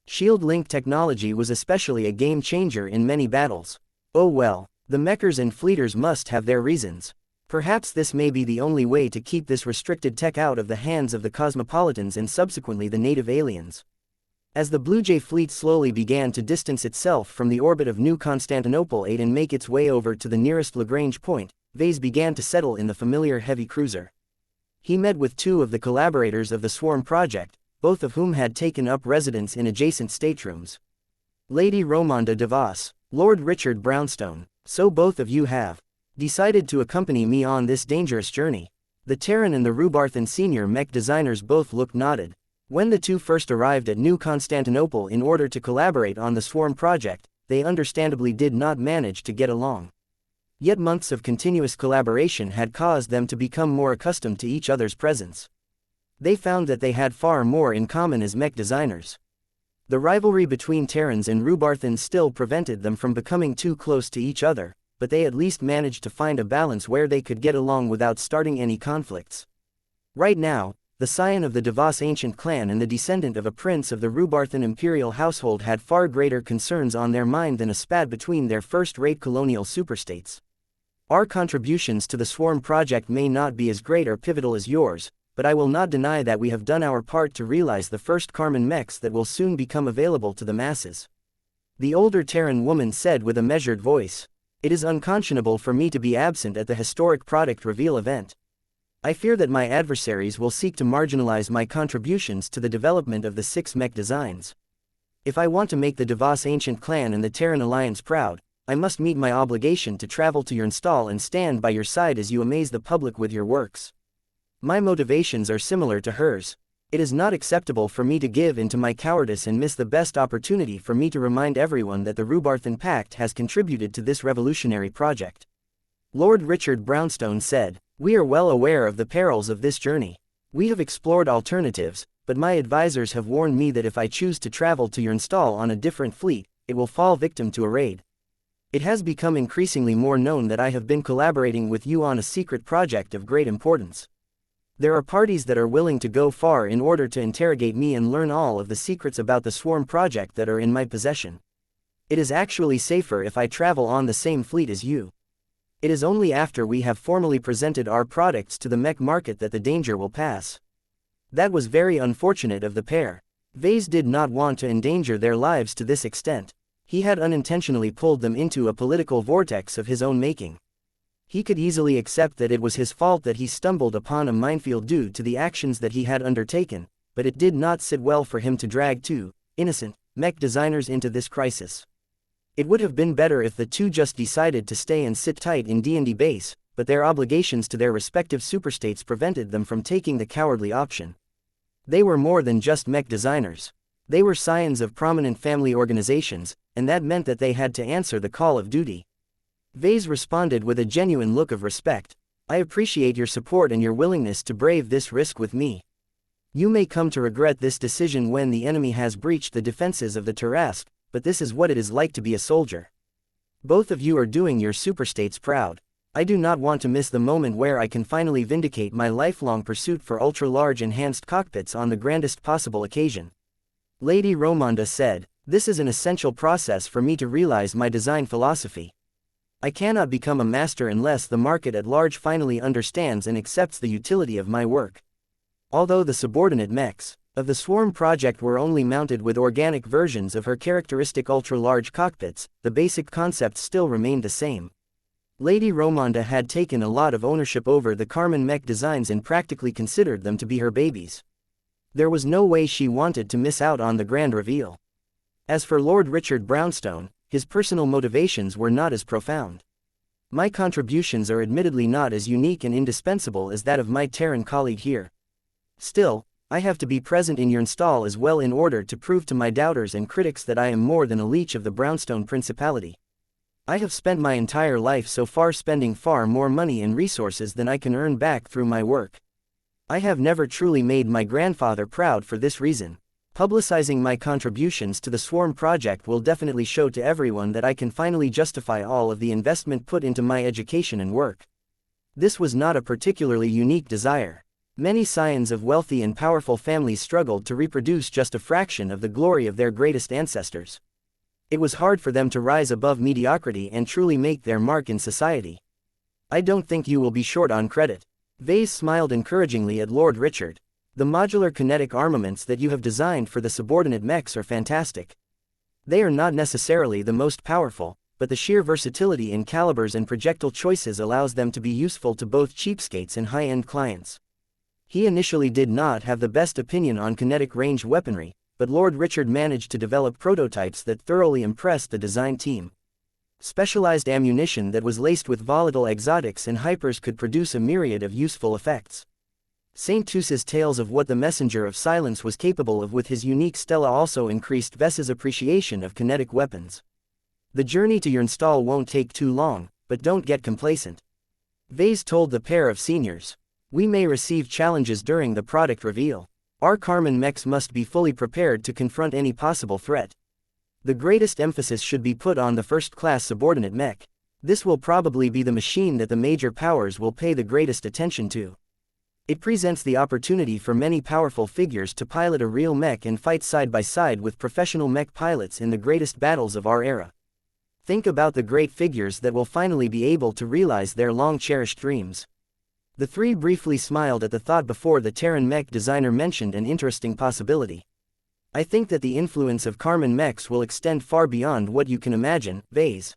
Shield link technology was especially a game changer in many battles. Oh well. The Mechers and Fleeters must have their reasons. Perhaps this may be the only way to keep this restricted tech out of the hands of the Cosmopolitans and subsequently the native aliens. As the Blue Jay fleet slowly began to distance itself from the orbit of New Constantinople 8 and make its way over to the nearest Lagrange point, Vase began to settle in the familiar heavy cruiser. He met with 2 of the collaborators of the Swarm project, both of whom had taken up residence in adjacent staterooms. Lady Romonda DeVos, Lord Richard Brownstone. So both of you have decided to accompany me on this dangerous journey. The Terran and the Rubarthan senior mech designers both looked nodded. When the 2 first arrived at New Constantinople in order to collaborate on the Swarm project, they understandably did not manage to get along. Yet months of continuous collaboration had caused them to become more accustomed to each other's presence. They found that they had far more in common as mech designers. The rivalry between Terrans and Rubarthans still prevented them from becoming too close to each other, but they at least managed to find a balance where they could get along without starting any conflicts. Right now, the scion of the Devas ancient clan and the descendant of a prince of the Rubarthan imperial household, had far greater concerns on their mind than a spat between their first-rate colonial superstates. Our contributions to the Swarm project may not be as great or pivotal as yours, but I will not deny that we have done our part to realize the first Karman mechs that will soon become available to the masses. The older Terran woman said with a measured voice. It is unconscionable for me to be absent at the historic product reveal event. I fear that my adversaries will seek to marginalize my contributions to the development of the 6 mech designs. If I want to make the Devas ancient clan and the Terran alliance proud, I must meet my obligation to travel to your install and stand by your side as you amaze the public with your works. My motivations are similar to hers. It is not acceptable for me to give in to my cowardice and miss the best opportunity for me to remind everyone that the Rubarthan Pact has contributed to this revolutionary project. Lord Richard Brownstone said, "We are well aware of the perils of this journey. We have explored alternatives, but my advisors have warned me that if I choose to travel to your install on a different fleet, it will fall victim to a raid. It has become increasingly more known that I have been collaborating with you on a secret project of great importance. There are parties that are willing to go far in order to interrogate me and learn all of the secrets about the Swarm project that are in my possession. It is actually safer if I travel on the same fleet as you. It is only after we have formally presented our products to the mech market that the danger will pass." That was very unfortunate of the pair. Vase did not want to endanger their lives to this extent. He had unintentionally pulled them into a political vortex of his own making. He could easily accept that it was his fault that he stumbled upon a minefield due to the actions that he had undertaken, but it did not sit well for him to drag 2 innocent mech designers into this crisis. It would have been better if the two just decided to stay and sit tight in D&D base, but their obligations to their respective superstates prevented them from taking the cowardly option. They were more than just mech designers. They were scions of prominent family organizations, and that meant that they had to answer the call of duty. Vase responded with a genuine look of respect. "I appreciate your support and your willingness to brave this risk with me. You may come to regret this decision when the enemy has breached the defenses of the Tarask, but this is what it is like to be a soldier. Both of you are doing your superstates proud. I do not want to miss the moment where I can finally vindicate my lifelong pursuit for ultra-large enhanced cockpits on the grandest possible occasion." Lady Romonda said, "This is an essential process for me to realize my design philosophy. I cannot become a master unless the market at large finally understands and accepts the utility of my work." Although the subordinate mechs of the Swarm project were only mounted with organic versions of her characteristic ultra-large cockpits, the basic concept still remained the same. Lady Romonda had taken a lot of ownership over the Karman mech designs and practically considered them to be her babies. There was no way she wanted to miss out on the grand reveal. As for Lord Richard Brownstone, his personal motivations were not as profound. "My contributions are admittedly not as unique and indispensable as that of my Terran colleague here. Still, I have to be present in your install as well in order to prove to my doubters and critics that I am more than a leech of the Brownstone Principality. I have spent my entire life so far spending far more money and resources than I can earn back through my work. I have never truly made my grandfather proud for this reason. Publicizing my contributions to the Swarm project will definitely show to everyone that I can finally justify all of the investment put into my education and work." This was not a particularly unique desire. Many scions of wealthy and powerful families struggled to reproduce just a fraction of the glory of their greatest ancestors. It was hard for them to rise above mediocrity and truly make their mark in society. "I don't think you will be short on credit." Vase smiled encouragingly at Lord Richard. "The modular kinetic armaments that you have designed for the subordinate mechs are fantastic. They are not necessarily the most powerful, but the sheer versatility in calibers and projectile choices allows them to be useful to both cheapskates and high-end clients." He initially did not have the best opinion on kinetic range weaponry, but Lord Richard managed to develop prototypes that thoroughly impressed the design team. Specialized ammunition that was laced with volatile exotics and hypers could produce a myriad of useful effects. St. Tus's tales of what the Messenger of Silence was capable of with his unique Stella also increased Vess's appreciation of kinetic weapons. "The journey to your install won't take too long, but don't get complacent," Vase told the pair of seniors. "We may receive challenges during the product reveal. Our Karman mechs must be fully prepared to confront any possible threat. The greatest emphasis should be put on the first-class subordinate mech. This will probably be the machine that the major powers will pay the greatest attention to. It presents the opportunity for many powerful figures to pilot a real mech and fight side by side with professional mech pilots in the greatest battles of our era. Think about the great figures that will finally be able to realize their long-cherished dreams. The three briefly smiled at the thought before the Terran mech designer mentioned an interesting possibility. I think that the influence of Karman mechs will extend far beyond what you can imagine, Vase.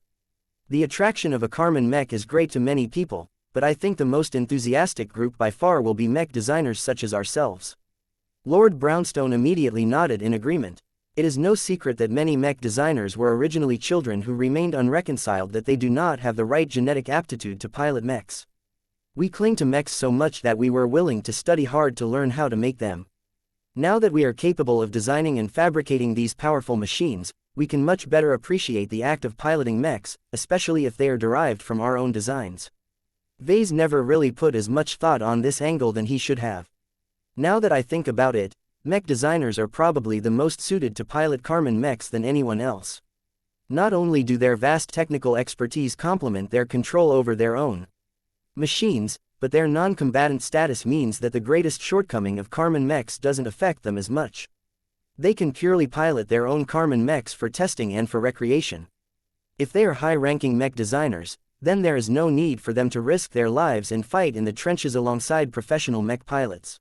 The attraction of a Karman mech is great to many people, but I think the most enthusiastic group by far will be mech designers such as ourselves. Lord Brownstone immediately nodded in agreement. It is no secret that many mech designers were originally children who remained unreconciled that they do not have the right genetic aptitude to pilot mechs. We cling to mechs so much that we were willing to study hard to learn how to make them. Now that we are capable of designing and fabricating these powerful machines, we can much better appreciate the act of piloting mechs, especially if they are derived from our own designs. Vase never really put as much thought on this angle than he should have. Now that I think about it, mech designers are probably the most suited to pilot Karman mechs than anyone else. Not only do their vast technical expertise complement their control over their own machines, but their non-combatant status means that the greatest shortcoming of Karman mechs doesn't affect them as much. They can purely pilot their own Karman mechs for testing and for recreation. If they are high-ranking mech designers, then there is no need for them to risk their lives and fight in the trenches alongside professional mech pilots.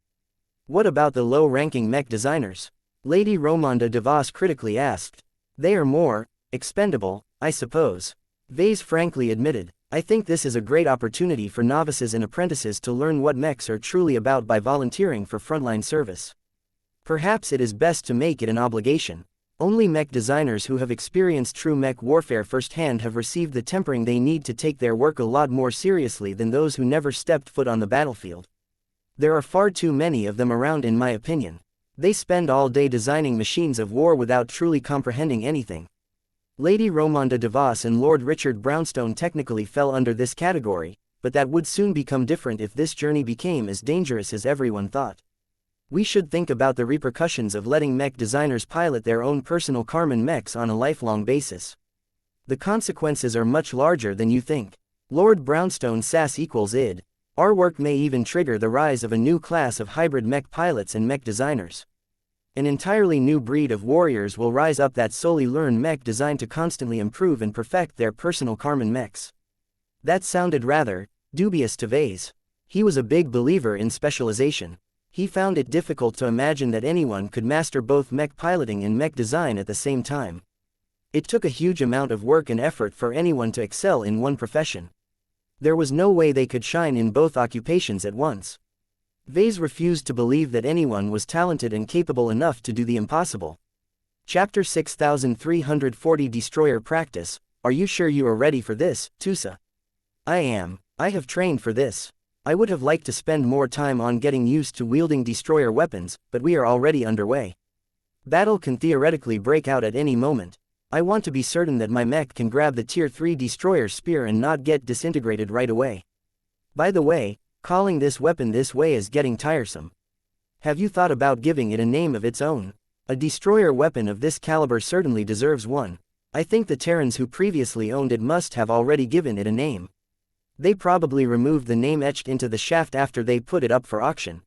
What about the low-ranking mech designers? Lady Romonda de Vos critically asked. They are more expendable, I suppose. Vase frankly admitted. I think this is a great opportunity for novices and apprentices to learn what mechs are truly about by volunteering for frontline service. Perhaps it is best to make it an obligation. Only mech designers who have experienced true mech warfare firsthand have received the tempering they need to take their work a lot more seriously than those who never stepped foot on the battlefield. There are far too many of them around in my opinion. They spend all day designing machines of war without truly comprehending anything. Lady Romonda de Vos and Lord Richard Brownstone technically fell under this category, but that would soon become different if this journey became as dangerous as everyone thought. We should think about the repercussions of letting mech designers pilot their own personal Karman mechs on a lifelong basis. The consequences are much larger than you think. Lord Brownstone SAS equals id. Our work may even trigger the rise of a new class of hybrid mech pilots and mech designers. An entirely new breed of warriors will rise up that solely learn mech design to constantly improve and perfect their personal Karman mechs. That sounded rather dubious to Vase. He was a big believer in specialization. He found it difficult to imagine that anyone could master both mech piloting and mech design at the same time. It took a huge amount of work and effort for anyone to excel in one profession. There was no way they could shine in both occupations at once. Vase refused to believe that anyone was talented and capable enough to do the impossible. Chapter 6340 Destroyer Practice. Are you sure you are ready for this, Tusa? I am. I have trained for this. I would have liked to spend more time on getting used to wielding destroyer weapons, but we are already underway. Battle can theoretically break out at any moment. I want to be certain that my mech can grab the Tier 3 destroyer spear and not get disintegrated right away. By the way, calling this weapon this way is getting tiresome. Have you thought about giving it a name of its own? A destroyer weapon of this caliber certainly deserves one. I think the Terrans who previously owned it must have already given it a name. They probably removed the name etched into the shaft after they put it up for auction.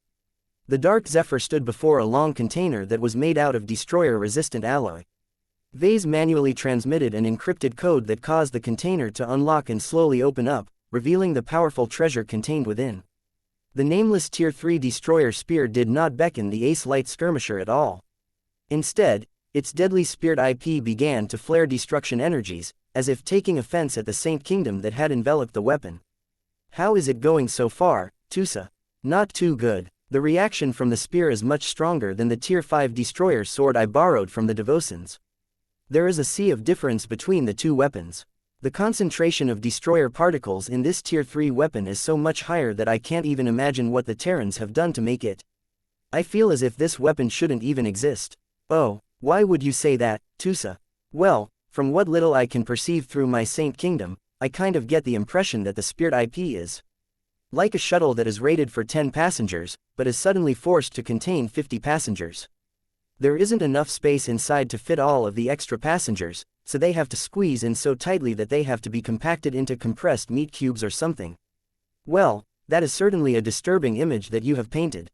The Dark Zephyr stood before a long container that was made out of destroyer-resistant alloy. Vase manually transmitted an encrypted code that caused the container to unlock and slowly open up, revealing the powerful treasure contained within. The nameless Tier 3 destroyer spear did not beckon the Ace Light Skirmisher at all. Instead, its deadly speared IP began to flare destruction energies, as if taking offense at the Saint Kingdom that had enveloped the weapon. How is it going so far, Tusa? Not too good. The reaction from the spear is much stronger than the Tier 5 destroyer sword I borrowed from the Devosans. There is a sea of difference between the two weapons. The concentration of destroyer particles in this Tier 3 weapon is so much higher that I can't even imagine what the Terrans have done to make it. I feel as if this weapon shouldn't even exist. Oh, why would you say that, Tusa? Well, from what little I can perceive through my Saint Kingdom, I kind of get the impression that the speared IP is like a shuttle that is rated for 10 passengers, but is suddenly forced to contain 50 passengers. There isn't enough space inside to fit all of the extra passengers, so they have to squeeze in so tightly that they have to be compacted into compressed meat cubes or something. Well, That is certainly a disturbing image that you have painted.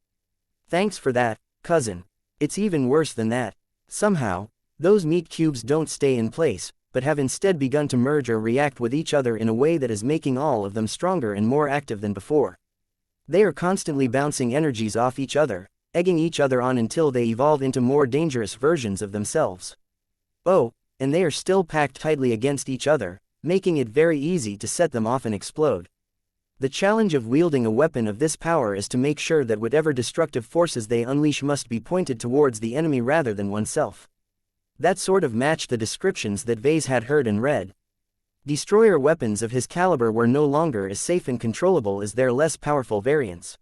Thanks for that, cousin. It's even worse than that. Somehow, those meat cubes don't stay in place, but have instead begun to merge or react with each other in a way that is making all of them stronger and more active than before. They are constantly bouncing energies off each other, egging each other on until they evolve into more dangerous versions of themselves. Oh, and they are still packed tightly against each other, making it very easy to set them off and explode. The challenge of wielding a weapon of this power is to make sure that whatever destructive forces they unleash must be pointed towards the enemy rather than oneself. That sort of matched the descriptions that Vase had heard and read. Destroyer weapons of his caliber were no longer as safe and controllable as their less powerful variants.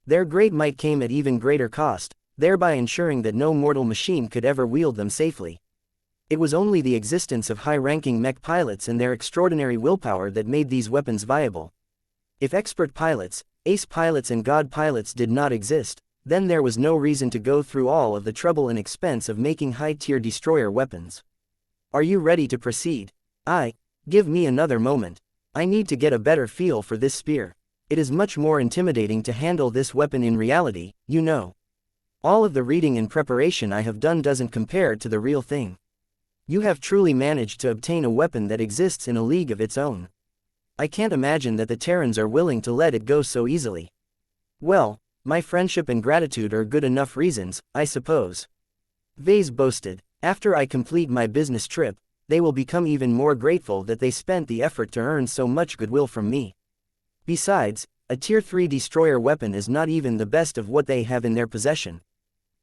Their great might came at even greater cost, thereby ensuring that no mortal machine could ever wield them safely. It was only the existence of high-ranking mech pilots and their extraordinary willpower that made these weapons viable. If expert pilots, ace pilots and god pilots did not exist, then there was no reason to go through all of the trouble and expense of making high-tier destroyer weapons. Are you ready to proceed? Give me another moment. I need to get a better feel for this spear. It is much more intimidating to handle this weapon in reality, you know. All of the reading and preparation I have done doesn't compare to the real thing. You have truly managed to obtain a weapon that exists in a league of its own. I can't imagine that the Terrans are willing to let it go so easily. Well, my friendship and gratitude are good enough reasons, I suppose. Vase boasted. After I complete my business trip, they will become even more grateful that they spent the effort to earn so much goodwill from me. Besides, a Tier 3 destroyer weapon is not even the best of what they have in their possession.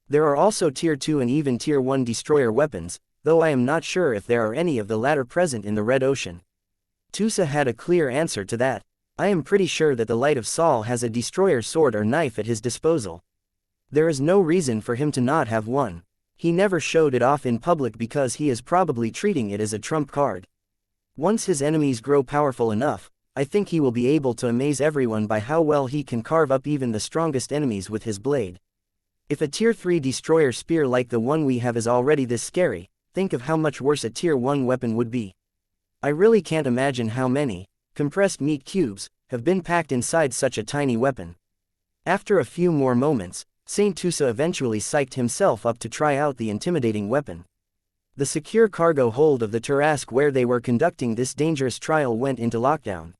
There are also Tier 2 and even Tier 1 destroyer weapons, though I am not sure if there are any of the latter present in the Red Ocean. Tusa had a clear answer to that. I am pretty sure that the Light of Sol has a destroyer sword or knife at his disposal. There is no reason for him to not have one. He never showed it off in public because he is probably treating it as a trump card. Once his enemies grow powerful enough, I think he will be able to amaze everyone by how well he can carve up even the strongest enemies with his blade. If a Tier 3 destroyer spear like the one we have is already this scary, think of how much worse a Tier 1 weapon would be. I really can't imagine how many compressed meat cubes have been packed inside such a tiny weapon. After a few more moments, Saint Tusa eventually psyched himself up to try out the intimidating weapon. The secure cargo hold of the Tarask where they were conducting this dangerous trial went into lockdown.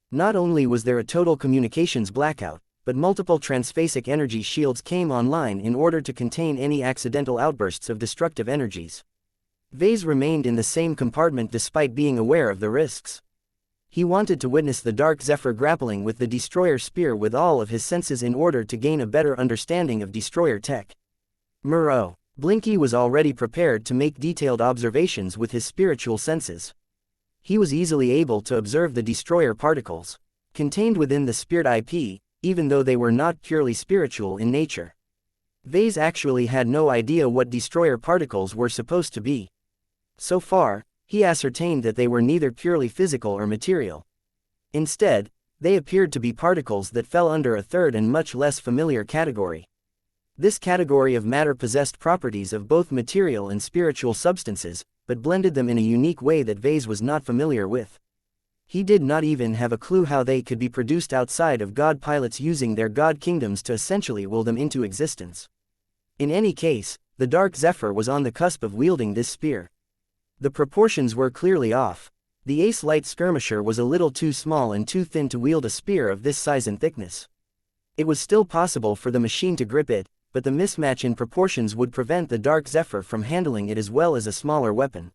Not only was there a total communications blackout, but multiple transphasic energy shields came online in order to contain any accidental outbursts of destructive energies. Vase remained in the same compartment despite being aware of the risks. He wanted to witness the Dark Zephyr grappling with the destroyer spear with all of his senses in order to gain a better understanding of destroyer tech. Muro. Blinky was already prepared to make detailed observations with his spiritual senses. He was easily able to observe the destroyer particles contained within the Spirit IP, even though they were not purely spiritual in nature. Vase actually had no idea what destroyer particles were supposed to be. So far, he ascertained that they were neither purely physical or material. Instead, they appeared to be particles that fell under a third and much less familiar category. This category of matter possessed properties of both material and spiritual substances, but blended them in a unique way that Vase was not familiar with. He did not even have a clue how they could be produced outside of god pilots using their god kingdoms to essentially will them into existence. In any case, the Dark Zephyr was on the cusp of wielding this spear. The proportions were clearly off. The Ace Light Skirmisher was a little too small and too thin to wield a spear of this size and thickness. It was still possible for the machine to grip it, but the mismatch in proportions would prevent the Dark Zephyr from handling it as well as a smaller weapon.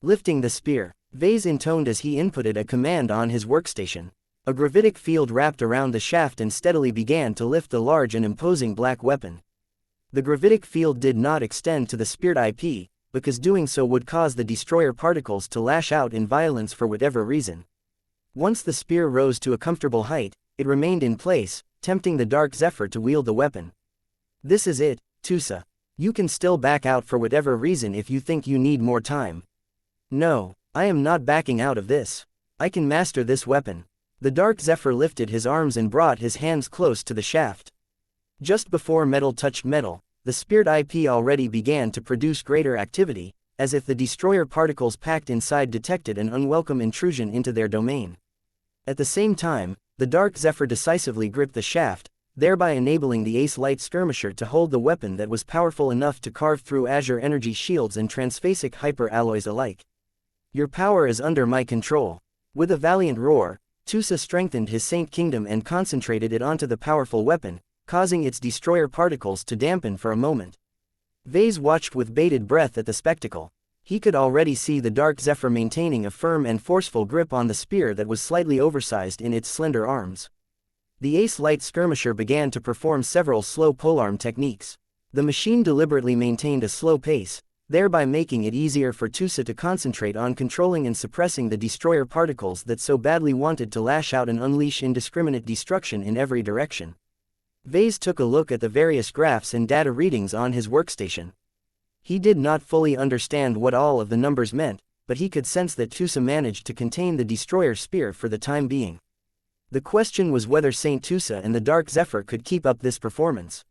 Lifting the spear, Vase intoned as he inputted a command on his workstation. A gravitic field wrapped around the shaft and steadily began to lift the large and imposing black weapon. The gravitic field did not extend to the Spirit IP, because doing so would cause the destroyer particles to lash out in violence for whatever reason. Once the spear rose to a comfortable height, it remained in place, tempting the Dark Zephyr to wield the weapon. This is it, Tusa. You can still back out for whatever reason if you think you need more time. No, I am not backing out of this. I can master this weapon. The Dark Zephyr lifted his arms and brought his hands close to the shaft. Just before metal touched metal, the Spirit IP already began to produce greater activity, as if the destroyer particles packed inside detected an unwelcome intrusion into their domain. At the same time, the Dark Zephyr decisively gripped the shaft, thereby enabling the Ace Light Skirmisher to hold the weapon that was powerful enough to carve through Azure Energy shields and transphasic hyper-alloys alike. Your power is under my control. With a valiant roar, Tusa strengthened his Saint Kingdom and concentrated it onto the powerful weapon, causing its destroyer particles to dampen for a moment. Vase watched with bated breath at the spectacle. He could already see the Dark Zephyr maintaining a firm and forceful grip on the spear that was slightly oversized in its slender arms. The Ace Light Skirmisher began to perform several slow polearm techniques. The machine deliberately maintained a slow pace, thereby making it easier for Tusa to concentrate on controlling and suppressing the destroyer particles that so badly wanted to lash out and unleash indiscriminate destruction in every direction. Vase took a look at the various graphs and data readings on his workstation. He did not fully understand what all of the numbers meant, but he could sense that Tusa managed to contain the destroyer spear for the time being. The question was whether Saint Tusa and the Dark Zephyr could keep up this performance.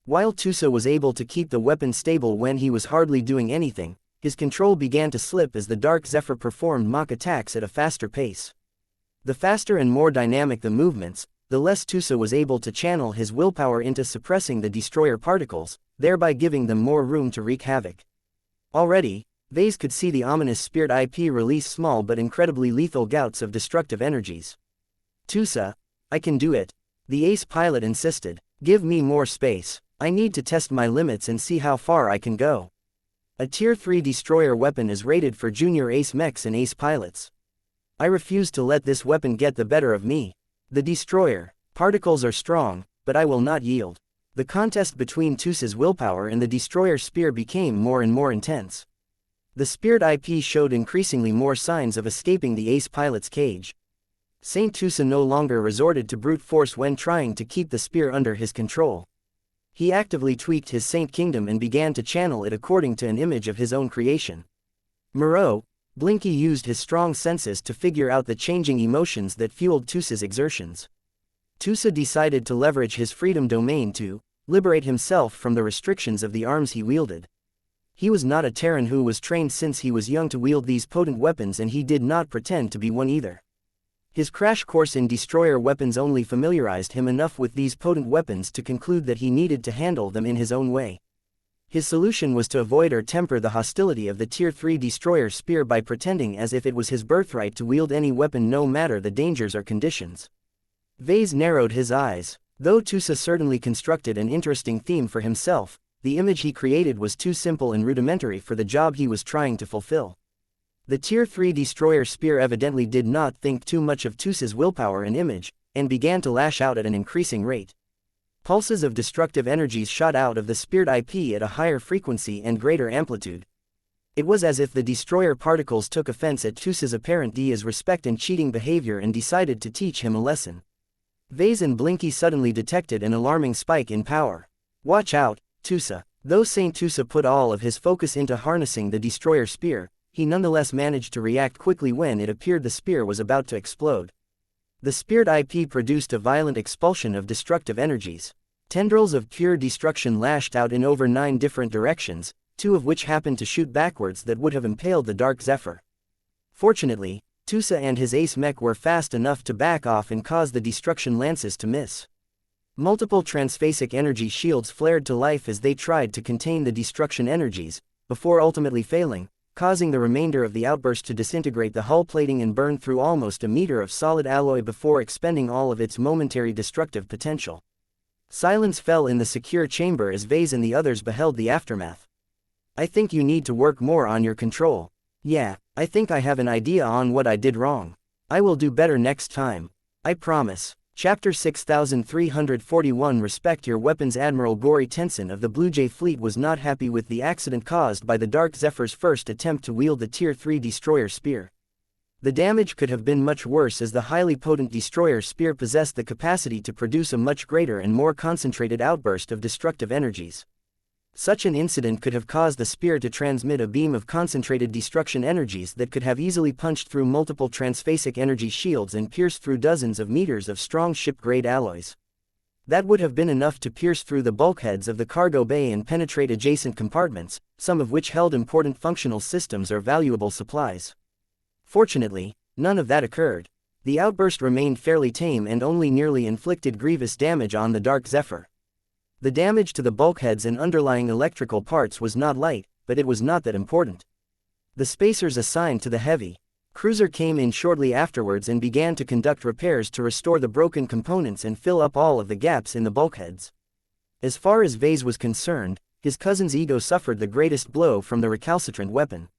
While Tusa was able to keep the weapon stable when he was hardly doing anything, his control began to slip as the Dark Zephyr performed mock attacks at a faster pace. The faster and more dynamic the movements, the less Tusa was able to channel his willpower into suppressing the destroyer particles, thereby giving them more room to wreak havoc. Already, Vase could see the ominous Spirit IP release small but incredibly lethal gouts of destructive energies. Tusa, I can do it. The Ace pilot insisted. Give me more space. I need to test my limits and see how far I can go. A Tier 3 destroyer weapon is rated for junior Ace mechs and Ace pilots. I refuse to let this weapon get the better of me. The destroyer particles are strong, but I will not yield. The contest between Tusa's willpower and the destroyer spear became more and more intense. The Spirit IP showed increasingly more signs of escaping the Ace pilot's cage. Saint Tusa no longer resorted to brute force when trying to keep the spear under his control. He actively tweaked his Saint Kingdom and began to channel it according to an image of his own creation. Moreau, Blinky used his strong senses to figure out the changing emotions that fueled Tusa's exertions. Tusa decided to leverage his freedom domain to liberate himself from the restrictions of the arms he wielded. He was not a Terran who was trained since he was young to wield these potent weapons, and he did not pretend to be one either. His crash course in destroyer weapons only familiarized him enough with these potent weapons to conclude that he needed to handle them in his own way. His solution was to avoid or temper the hostility of the Tier 3 destroyer spear by pretending as if it was his birthright to wield any weapon no matter the dangers or conditions. Vase narrowed his eyes. Though Tusa certainly constructed an interesting theme for himself, the image he created was too simple and rudimentary for the job he was trying to fulfill. The Tier 3 destroyer spear evidently did not think too much of Tusa's willpower and image, and began to lash out at an increasing rate. Pulses of destructive energies shot out of the Spirit IP at a higher frequency and greater amplitude. It was as if the destroyer particles took offense at Tusa's apparent disrespect and cheating behavior and decided to teach him a lesson. Vase and Blinky suddenly detected an alarming spike in power. Watch out, Tusa. Though Saint Tusa put all of his focus into harnessing the destroyer spear, he nonetheless managed to react quickly when it appeared the spear was about to explode. The Spirit IP produced a violent expulsion of destructive energies. Tendrils of pure destruction lashed out in over 9 different directions, 2 of which happened to shoot backwards that would have impaled the Dark Zephyr. Fortunately, Tusa and his Ace mech were fast enough to back off and cause the destruction lances to miss. Multiple transphasic energy shields flared to life as they tried to contain the destruction energies, before ultimately failing, causing the remainder of the outburst to disintegrate the hull plating and burn through almost a meter of solid alloy before expending all of its momentary destructive potential. Silence fell in the secure chamber as Vase and the others beheld the aftermath. I think you need to work more on your control. Yeah, I think I have an idea on what I did wrong. I will do better next time. I promise. Chapter 6341. Respect your weapons. Admiral Gory Tenson of the Blue Jay Fleet was not happy with the accident caused by the Dark Zephyr's first attempt to wield the Tier 3 destroyer spear. The damage could have been much worse as the highly potent destroyer spear possessed the capacity to produce a much greater and more concentrated outburst of destructive energies. Such an incident could have caused the spear to transmit a beam of concentrated destruction energies that could have easily punched through multiple transphasic energy shields and pierced through dozens of meters of strong ship-grade alloys. That would have been enough to pierce through the bulkheads of the cargo bay and penetrate adjacent compartments, some of which held important functional systems or valuable supplies. Fortunately, none of that occurred. The outburst remained fairly tame and only nearly inflicted grievous damage on the Dark Zephyr. The damage to the bulkheads and underlying electrical parts was not light, but it was not that important. The spacers assigned to the heavy cruiser came in shortly afterwards and began to conduct repairs to restore the broken components and fill up all of the gaps in the bulkheads. As far as Vase was concerned, his cousin's ego suffered the greatest blow from the recalcitrant weapon.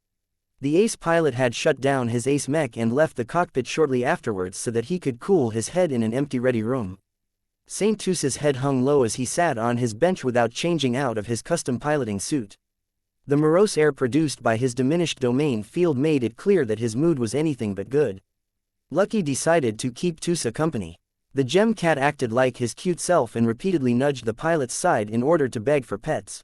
The ace pilot had shut down his ace mech and left the cockpit shortly afterwards so that he could cool his head in an empty ready room. Saint Tusa's head hung low as he sat on his bench without changing out of his custom piloting suit. The morose air produced by his diminished domain field made it clear that his mood was anything but good. Lucky decided to keep Tusa company. The gem cat acted like his cute self and repeatedly nudged the pilot's side in order to beg for pets.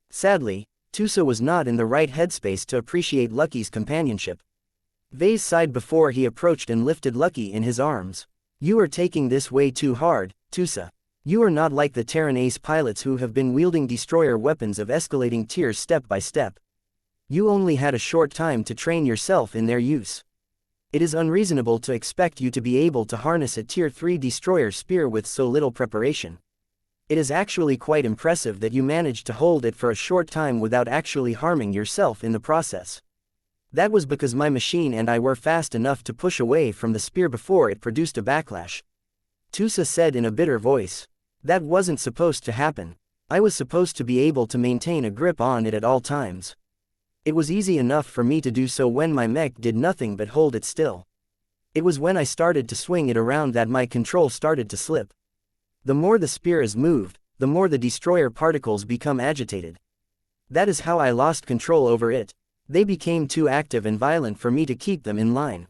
Sadly, Tusa was not in the right headspace to appreciate Lucky's companionship. Vase sighed before he approached and lifted Lucky in his arms. "You are taking this way too hard, Tusa. You are not like the Terran ace pilots who have been wielding destroyer weapons of escalating tiers step by step. You only had a short time to train yourself in their use. It is unreasonable to expect you to be able to harness a Tier 3 destroyer spear with so little preparation. It is actually quite impressive that you managed to hold it for a short time without actually harming yourself in the process. That was because my machine and I were fast enough to push away from the spear before it produced a backlash," Tusa said in a bitter voice. "That wasn't supposed to happen. I was supposed to be able to maintain a grip on it at all times. It was easy enough for me to do so when my mech did nothing but hold it still. It was when I started to swing it around that my control started to slip. The more the spear is moved, the more the destroyer particles become agitated. That is how I lost control over it. They became too active and violent for me to keep them in line."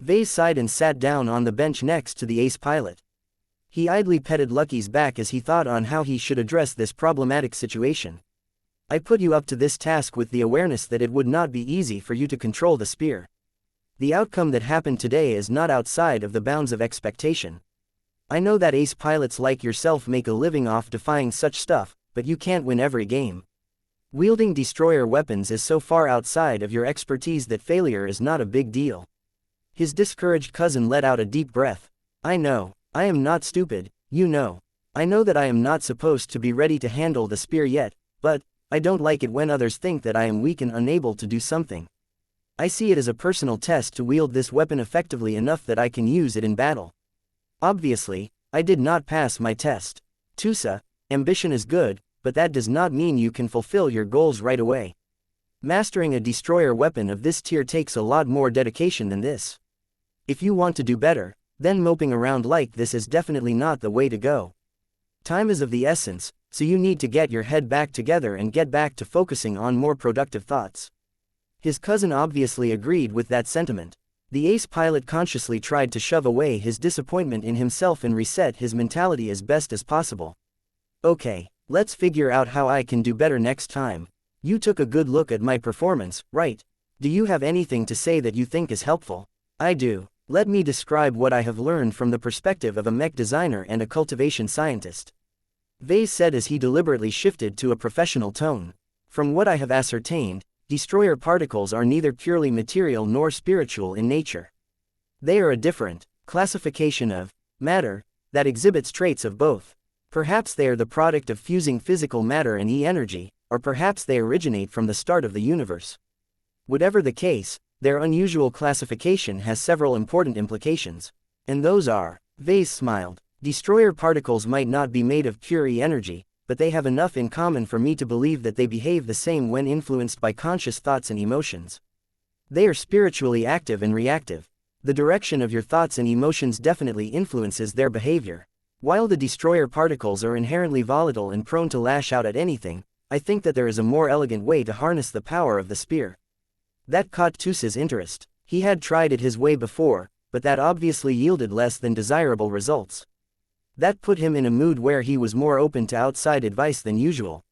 Vase sighed and sat down on the bench next to the ace pilot. He idly petted Lucky's back as he thought on how he should address this problematic situation. "I put you up to this task with the awareness that it would not be easy for you to control the spear. The outcome that happened today is not outside of the bounds of expectation. I know that ace pilots like yourself make a living off defying such stuff, but you can't win every game. Wielding destroyer weapons is so far outside of your expertise that failure is not a big deal." His discouraged cousin let out a deep breath. "I know. I am not stupid, you know. I know that I am not supposed to be ready to handle the spear yet, but I don't like it when others think that I am weak and unable to do something. I see it as a personal test to wield this weapon effectively enough that I can use it in battle. Obviously, I did not pass my test. Tusa, ambition is good, but that does not mean you can fulfill your goals right away. Mastering a destroyer weapon of this tier takes a lot more dedication than this. If you want to do better, then moping around like this is definitely not the way to go. Time is of the essence, so you need to get your head back together and get back to focusing on more productive thoughts." His cousin obviously agreed with that sentiment. The ace pilot consciously tried to shove away his disappointment in himself and reset his mentality as best as possible. "Okay, let's figure out how I can do better next time. You took a good look at my performance, right? Do you have anything to say that you think is helpful?" "I do. Let me describe what I have learned from the perspective of a mech designer and a cultivation scientist," Vase said as he deliberately shifted to a professional tone. "From what I have ascertained, destroyer particles are neither purely material nor spiritual in nature. They are a different classification of matter that exhibits traits of both. Perhaps they are the product of fusing physical matter and E-energy, or perhaps they originate from the start of the universe. Whatever the case, their unusual classification has several important implications. And those are," Vase smiled, "destroyer particles might not be made of pure E-energy, but they have enough in common for me to believe that they behave the same when influenced by conscious thoughts and emotions. They are spiritually active and reactive. The direction of your thoughts and emotions definitely influences their behavior. While the destroyer particles are inherently volatile and prone to lash out at anything, I think that there is a more elegant way to harness the power of the spear." That caught Tusa's interest. He had tried it his way before, but that obviously yielded less than desirable results. That put him in a mood where he was more open to outside advice than usual.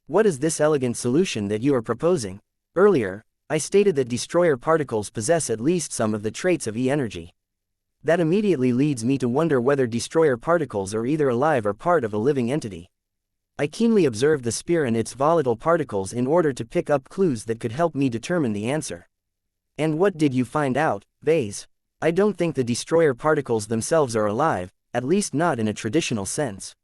"What is this elegant solution that you are proposing? Earlier, I stated that destroyer particles possess at least some of the traits of E-energy. That immediately leads me to wonder whether destroyer particles are either alive or part of a living entity. I keenly observed the spear and its volatile particles in order to pick up clues that could help me determine the answer." "And what did you find out, Vase?" I don't think the destroyer particles themselves are alive, at least not in a traditional sense.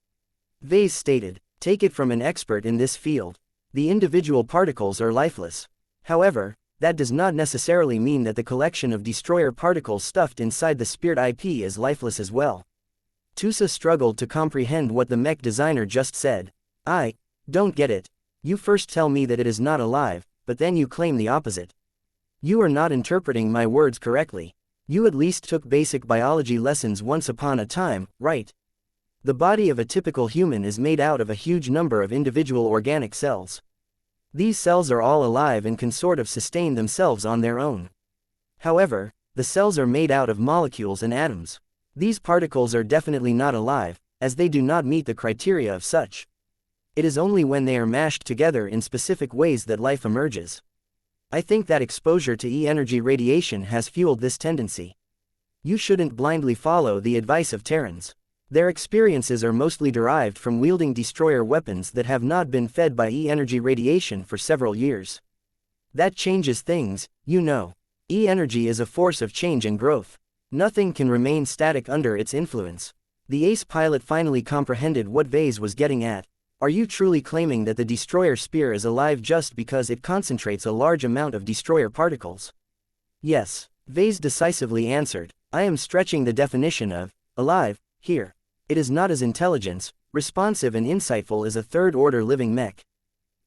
Vase stated, take it from an expert in this field. The individual particles are lifeless. However, that does not necessarily mean that the collection of destroyer particles stuffed inside the spirit IP is lifeless as well. Tusa struggled to comprehend what the mech designer just said. I don't get it. You first tell me that it is not alive, but then you claim the opposite. You are not interpreting my words correctly. You at least took basic biology lessons once upon a time, right? The body of a typical human is made out of a huge number of individual organic cells. These cells are all alive and can sort of sustain themselves on their own. However, the cells are made out of molecules and atoms. These particles are definitely not alive, as they do not meet the criteria of such. It is only when they are mashed together in specific ways that life emerges. I think that exposure to E-energy radiation has fueled this tendency. You shouldn't blindly follow the advice of Terrans. Their experiences are mostly derived from wielding destroyer weapons that have not been fed by E-energy radiation for several years. That changes things, you know. E-energy is a force of change and growth. Nothing can remain static under its influence. The ace pilot finally comprehended what Vase was getting at. Are you truly claiming that the destroyer spear is alive just because it concentrates a large amount of destroyer particles? Yes, Vase decisively answered. I am stretching the definition of alive here. It is not as intelligent, responsive and insightful as a third-order living mech.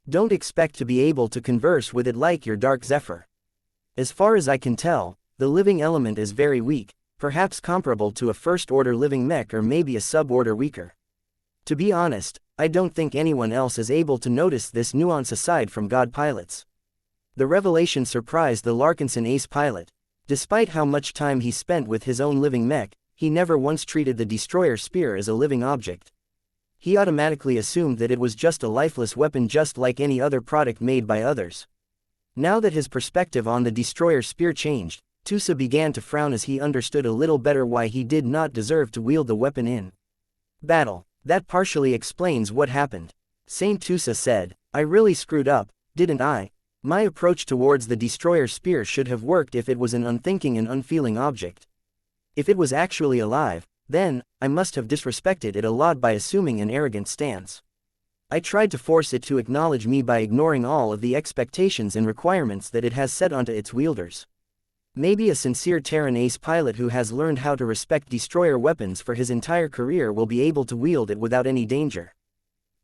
Don't expect to be able to converse with it like your Dark Zephyr. As far as I can tell, the living element is very weak, perhaps comparable to a first-order living mech or maybe a sub-order weaker. To be honest, I don't think anyone else is able to notice this nuance aside from God pilots. The revelation surprised the Larkinson ace pilot. Despite how much time he spent with his own living mech, he never once treated the destroyer spear as a living object. He automatically assumed that it was just a lifeless weapon just like any other product made by others. Now that his perspective on the destroyer spear changed, Tusa began to frown as he understood a little better why he did not deserve to wield the weapon in battle. That partially explains what happened. Saint Tusa said, I really screwed up, didn't I? My approach towards the destroyer spear should have worked if it was an unthinking and unfeeling object. If it was actually alive, then, I must have disrespected it a lot by assuming an arrogant stance. I tried to force it to acknowledge me by ignoring all of the expectations and requirements that it has set onto its wielders. Maybe a sincere Terran ace pilot who has learned how to respect destroyer weapons for his entire career will be able to wield it without any danger.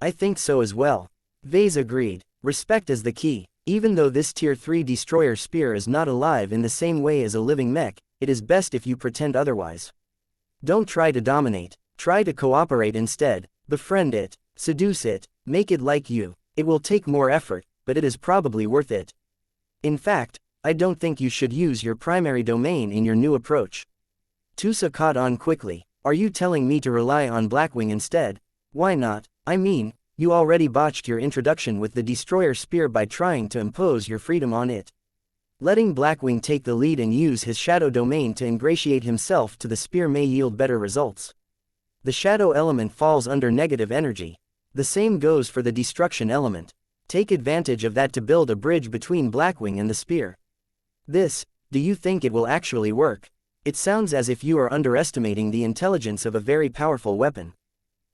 I think so as well. Vase agreed. Respect is the key. Even though this Tier 3 destroyer spear is not alive in the same way as a living mech, it is best if you pretend otherwise. Don't try to dominate, try to cooperate instead, befriend it, seduce it, make it like you. It will take more effort, but it is probably worth it. In fact, I don't think you should use your primary domain in your new approach. Tusa caught on quickly. Are you telling me to rely on Blackwing instead? Why not? I mean, you already botched your introduction with the destroyer spear by trying to impose your freedom on it. Letting Blackwing take the lead and use his shadow domain to ingratiate himself to the spear may yield better results. The shadow element falls under negative energy. The same goes for the destruction element. Take advantage of that to build a bridge between Blackwing and the spear. Do you think it will actually work? It sounds as if you are underestimating the intelligence of a very powerful weapon.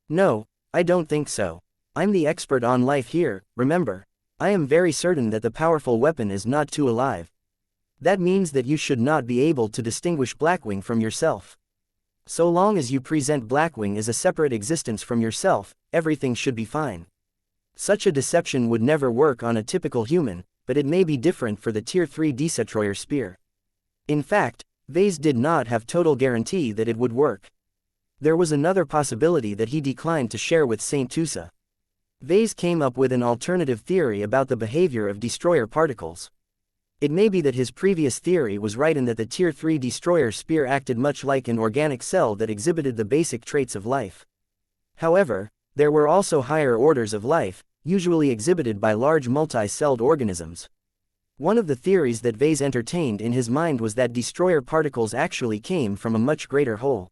No, I don't think so. I'm the expert on life here, remember. I am very certain that the powerful weapon is not too alive. That means that you should not be able to distinguish Blackwing from yourself. So long as you present Blackwing as a separate existence from yourself, everything should be fine. Such a deception would never work on a typical human, but it may be different for the Tier 3 destroyer spear. In fact, Vase did not have total guarantee that it would work. There was another possibility that he declined to share with Saint Tusa. Vase came up with an alternative theory about the behavior of destroyer particles. It may be that his previous theory was right and that the Tier 3 destroyer spear acted much like an organic cell that exhibited the basic traits of life. However, there were also higher orders of life, usually exhibited by large multi-celled organisms. One of the theories that Vase entertained in his mind was that destroyer particles actually came from a much greater whole.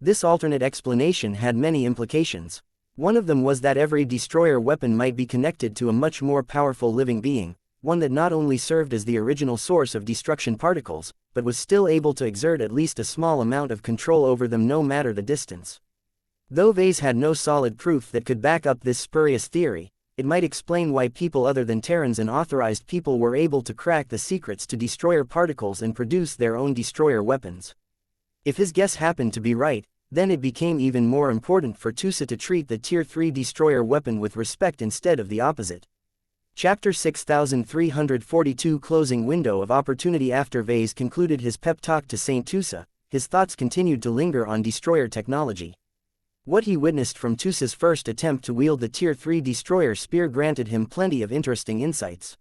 This alternate explanation had many implications. One of them was that every destroyer weapon might be connected to a much more powerful living being, one that not only served as the original source of destruction particles, but was still able to exert at least a small amount of control over them no matter the distance. Though Vase had no solid proof that could back up this spurious theory, it might explain why people other than Terrans and authorized people were able to crack the secrets to destroyer particles and produce their own destroyer weapons. If his guess happened to be right, then it became even more important for Tusa to treat the Tier 3 destroyer weapon with respect instead of the opposite. Chapter 6342 Closing Window of Opportunity. After Vase concluded his pep talk to Saint Tusa, his thoughts continued to linger on destroyer technology. What he witnessed from Tusa's first attempt to wield the Tier 3 destroyer spear granted him plenty of interesting insights.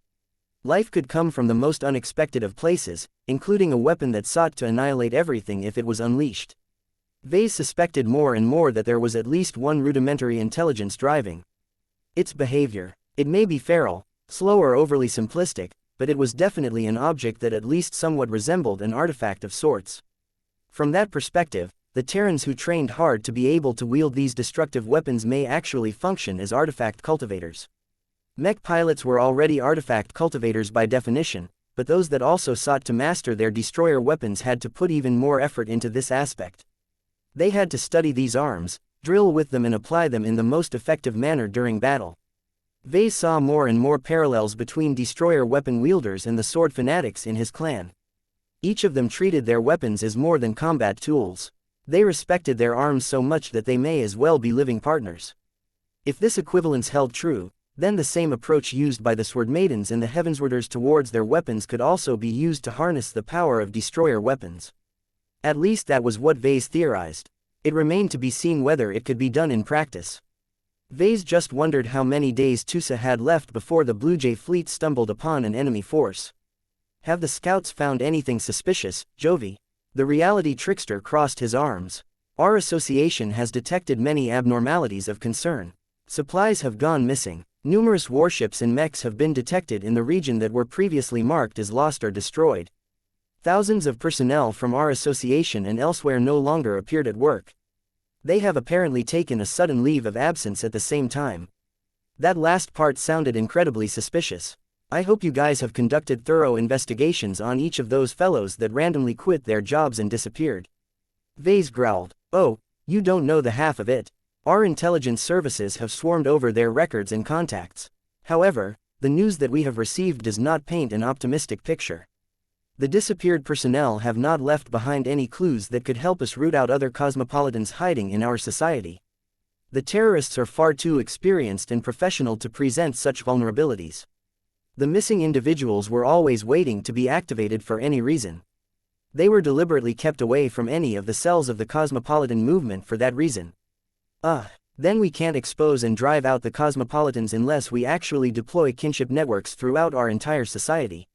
Life could come from the most unexpected of places, including a weapon that sought to annihilate everything if it was unleashed. Vase suspected more and more that there was at least one rudimentary intelligence driving its behavior. It may be feral, slow or overly simplistic, but it was definitely an object that at least somewhat resembled an artifact of sorts. From that perspective, the Terrans who trained hard to be able to wield these destructive weapons may actually function as artifact cultivators. Mech pilots were already artifact cultivators by definition, but those that also sought to master their destroyer weapons had to put even more effort into this aspect. They had to study these arms, drill with them and apply them in the most effective manner during battle. Vase saw more and more parallels between destroyer weapon wielders and the sword fanatics in his clan. Each of them treated their weapons as more than combat tools. They respected their arms so much that they may as well be living partners. If this equivalence held true, then the same approach used by the sword maidens and the heavenswarders towards their weapons could also be used to harness the power of destroyer weapons. At least that was what Vase theorized. It remained to be seen whether it could be done in practice. Vase just wondered how many days Tusa had left before the Blue Jay fleet stumbled upon an enemy force. Have the scouts found anything suspicious, Jovi? The reality trickster crossed his arms. Our association has detected many abnormalities of concern. Supplies have gone missing. Numerous warships and mechs have been detected in the region that were previously marked as lost or destroyed. Thousands of personnel from our association and elsewhere no longer appeared at work. They have apparently taken a sudden leave of absence at the same time. That last part sounded incredibly suspicious. I hope you guys have conducted thorough investigations on each of those fellows that randomly quit their jobs and disappeared. Vase growled. Oh, you don't know the half of it. Our intelligence services have swarmed over their records and contacts. However, the news that we have received does not paint an optimistic picture. The disappeared personnel have not left behind any clues that could help us root out other cosmopolitans hiding in our society. The terrorists are far too experienced and professional to present such vulnerabilities. The missing individuals were always waiting to be activated for any reason. They were deliberately kept away from any of the cells of the cosmopolitan movement for that reason. Then we can't expose and drive out the cosmopolitans unless we actually deploy kinship networks throughout our entire society.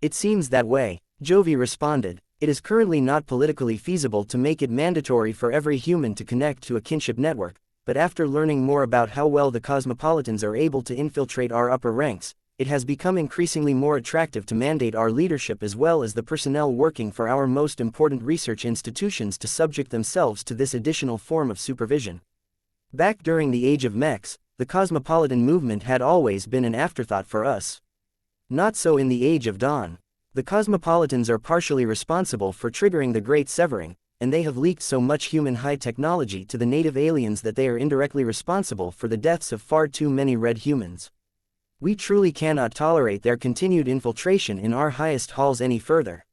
It seems that way, Jovi responded. It is currently not politically feasible to make it mandatory for every human to connect to a kinship network, but after learning more about how well the cosmopolitans are able to infiltrate our upper ranks, it has become increasingly more attractive to mandate our leadership as well as the personnel working for our most important research institutions to subject themselves to this additional form of supervision. Back during the age of mechs, the cosmopolitan movement had always been an afterthought for us. Not so in the age of Dawn. The cosmopolitans are partially responsible for triggering the Great Severing, and they have leaked so much human high technology to the native aliens that they are indirectly responsible for the deaths of far too many red humans. We truly cannot tolerate their continued infiltration in our highest halls any further.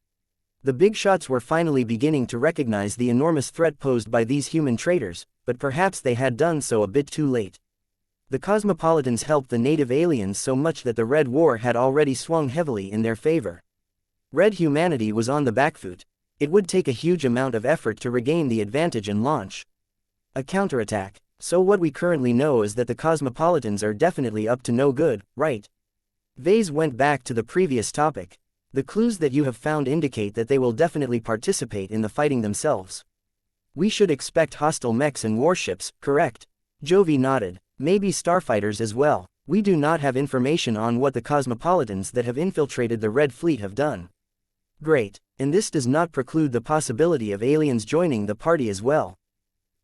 The big shots were finally beginning to recognize the enormous threat posed by these human traitors, but perhaps they had done so a bit too late. The cosmopolitans helped the native aliens so much that the Red War had already swung heavily in their favor. Red humanity was on the back foot. It would take a huge amount of effort to regain the advantage and launch a counterattack. So what we currently know is that the cosmopolitans are definitely up to no good, right? Vase went back to the previous topic. The clues that you have found indicate that they will definitely participate in the fighting themselves. We should expect hostile mechs and warships, correct? Jovi nodded. Maybe starfighters as well. We do not have information on what the cosmopolitans that have infiltrated the Red Fleet have done. Great, and this does not preclude the possibility of aliens joining the party as well.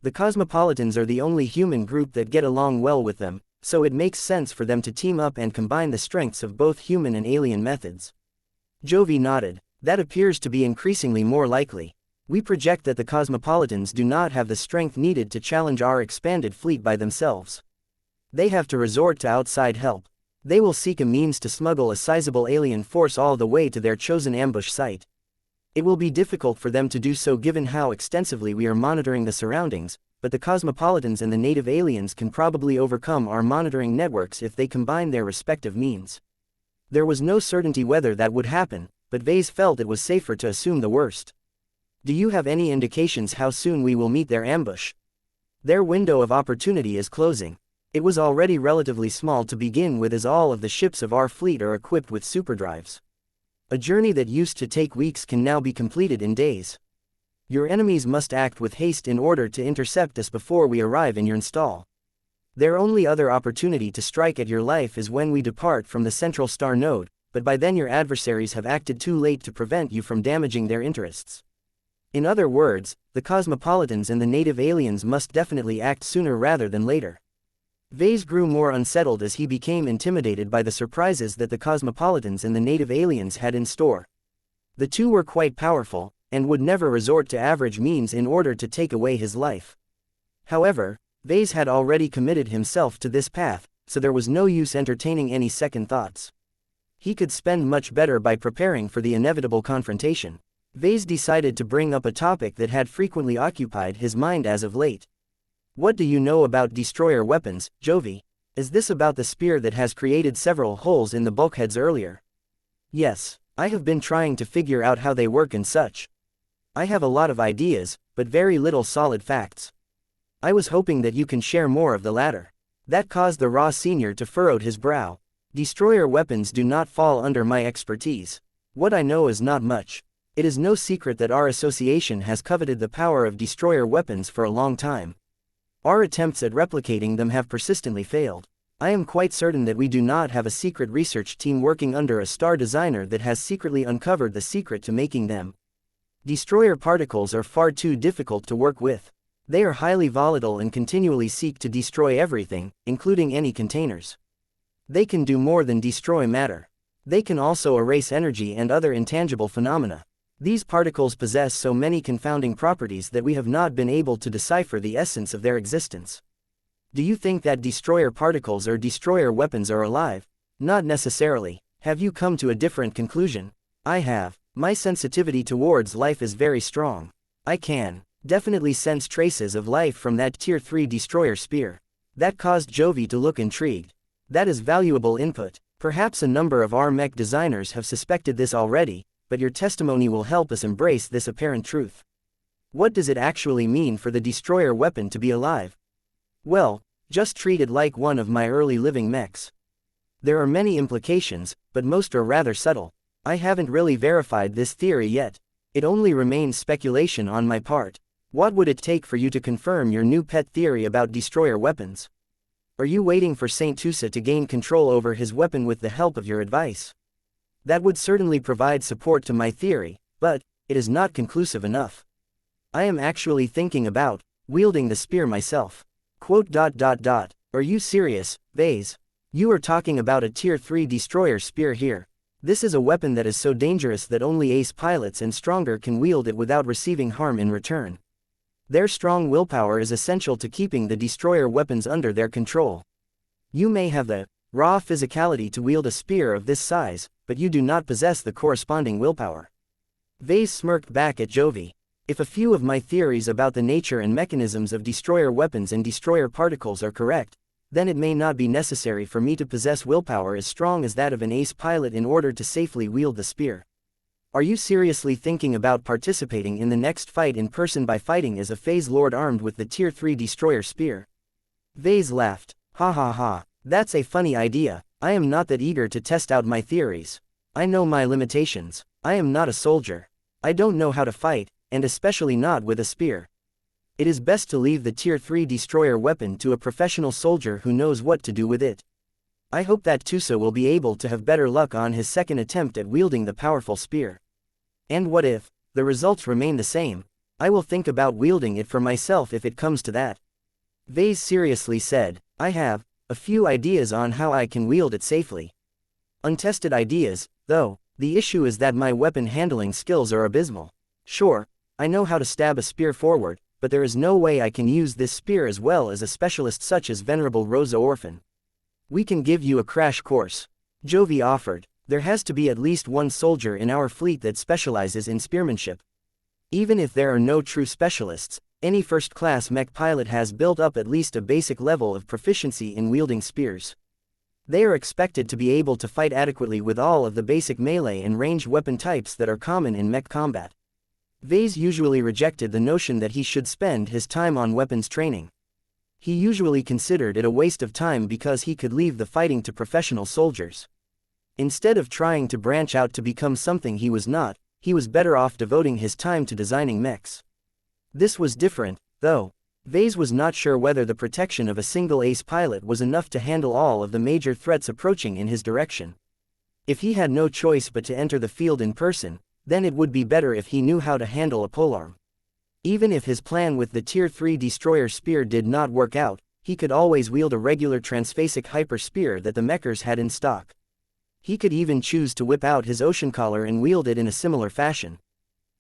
The cosmopolitans are the only human group that get along well with them, so it makes sense for them to team up and combine the strengths of both human and alien methods. Jovi nodded. That appears to be increasingly more likely. We project that the cosmopolitans do not have the strength needed to challenge our expanded fleet by themselves. They have to resort to outside help. They will seek a means to smuggle a sizable alien force all the way to their chosen ambush site. It will be difficult for them to do so given how extensively we are monitoring the surroundings, but the cosmopolitans and the native aliens can probably overcome our monitoring networks if they combine their respective means. There was no certainty whether that would happen, but Vase felt it was safer to assume the worst. Do you have any indications how soon we will meet their ambush? Their window of opportunity is closing. It was already relatively small to begin with, as all of the ships of our fleet are equipped with superdrives. A journey that used to take weeks can now be completed in days. Your enemies must act with haste in order to intercept us before we arrive in your install. Their only other opportunity to strike at your life is when we depart from the central star node, but by then your adversaries have acted too late to prevent you from damaging their interests. In other words, the cosmopolitans and the native aliens must definitely act sooner rather than later. Vase grew more unsettled as he became intimidated by the surprises that the cosmopolitans and the native aliens had in store. The two were quite powerful, and would never resort to average means in order to take away his life. However, Vase had already committed himself to this path, so there was no use entertaining any second thoughts. He could spend much better by preparing for the inevitable confrontation. Vase decided to bring up a topic that had frequently occupied his mind as of late. What do you know about destroyer weapons, Jovi? Is this about the spear that has created several holes in the bulkheads earlier? Yes, I have been trying to figure out how they work and such. I have a lot of ideas, but very little solid facts. I was hoping that you can share more of the latter. That caused the Raw Senior to furrow his brow. Destroyer weapons do not fall under my expertise. What I know is not much. It is no secret that our association has coveted the power of destroyer weapons for a long time. Our attempts at replicating them have persistently failed. I am quite certain that we do not have a secret research team working under a star designer that has secretly uncovered the secret to making them. Destroyer particles are far too difficult to work with. They are highly volatile and continually seek to destroy everything, including any containers. They can do more than destroy matter. They can also erase energy and other intangible phenomena. These particles possess so many confounding properties that we have not been able to decipher the essence of their existence. Do you think that destroyer particles or destroyer weapons are alive? Not necessarily. Have you come to a different conclusion? I have. My sensitivity towards life is very strong. I can definitely sense traces of life from that Tier 3 destroyer spear. That caused Jovi to look intrigued. That is valuable input. Perhaps a number of our mech designers have suspected this already, but your testimony will help us embrace this apparent truth. What does it actually mean for the destroyer weapon to be alive? Well, just treat it like one of my early living mechs. There are many implications, but most are rather subtle. I haven't really verified this theory yet. It only remains speculation on my part. What would it take for you to confirm your new pet theory about destroyer weapons? Are you waiting for Saint Tusa to gain control over his weapon with the help of your advice? That would certainly provide support to my theory, but it is not conclusive enough. I am actually thinking about wielding the spear myself. Are you serious, Vase? You are talking about a Tier 3 destroyer spear here. This is a weapon that is so dangerous that only ace pilots and stronger can wield it without receiving harm in return. Their strong willpower is essential to keeping the destroyer weapons under their control. You may have the raw physicality to wield a spear of this size, but you do not possess the corresponding willpower. Vase smirked back at Jovi. If a few of my theories about the nature and mechanisms of destroyer weapons and destroyer particles are correct, then it may not be necessary for me to possess willpower as strong as that of an ace pilot in order to safely wield the spear. Are you seriously thinking about participating in the next fight in person by fighting as a Phase Lord armed with the Tier 3 destroyer spear? Vase laughed. Ha ha ha, that's a funny idea. I am not that eager to test out my theories. I know my limitations. I am not a soldier. I don't know how to fight, and especially not with a spear. It is best to leave the Tier 3 destroyer weapon to a professional soldier who knows what to do with it. I hope that Tusa will be able to have better luck on his second attempt at wielding the powerful spear. And what if the results remain the same? I will think about wielding it for myself if it comes to that. Vase seriously said, I have A few ideas on how I can wield it safely. Untested ideas, though. The issue is that my weapon handling skills are abysmal. Sure, I know how to stab a spear forward, but there is no way I can use this spear as well as a specialist such as Venerable Rosa Orphan. We can give you a crash course. Jovi offered. There has to be at least one soldier in our fleet that specializes in spearmanship. Even if there are no true specialists, any first-class mech pilot has built up at least a basic level of proficiency in wielding spears. They are expected to be able to fight adequately with all of the basic melee and ranged weapon types that are common in mech combat. Vase usually rejected the notion that he should spend his time on weapons training. He usually considered it a waste of time because he could leave the fighting to professional soldiers. Instead of trying to branch out to become something he was not, he was better off devoting his time to designing mechs. This was different, though. Vase was not sure whether the protection of a single ace pilot was enough to handle all of the major threats approaching in his direction. If he had no choice but to enter the field in person, then it would be better if he knew how to handle a polearm. Even if his plan with the Tier 3 destroyer spear did not work out, he could always wield a regular transphasic hyper spear that the mechers had in stock. He could even choose to whip out his ocean collar and wield it in a similar fashion.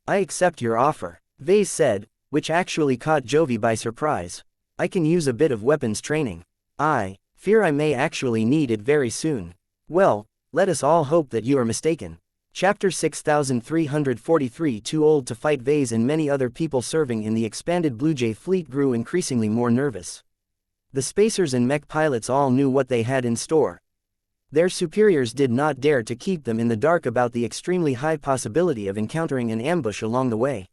I accept your offer, Vase said, which actually caught Jovi by surprise. I can use a bit of weapons training. I fear I may actually need it very soon. Well, let us all hope that you are mistaken. Chapter 6343. Too old to fight. Vase and many other people serving in the expanded Blue Jay fleet grew increasingly more nervous. The spacers and mech pilots all knew what they had in store. Their superiors did not dare to keep them in the dark about the extremely high possibility of encountering an ambush along the way.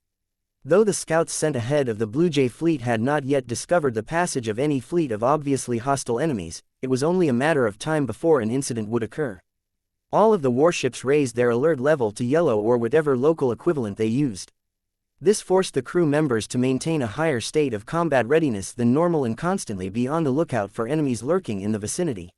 Though the scouts sent ahead of the Blue Jay fleet had not yet discovered the passage of any fleet of obviously hostile enemies, it was only a matter of time before an incident would occur. All of the warships raised their alert level to yellow or whatever local equivalent they used. This forced the crew members to maintain a higher state of combat readiness than normal and constantly be on the lookout for enemies lurking in the vicinity.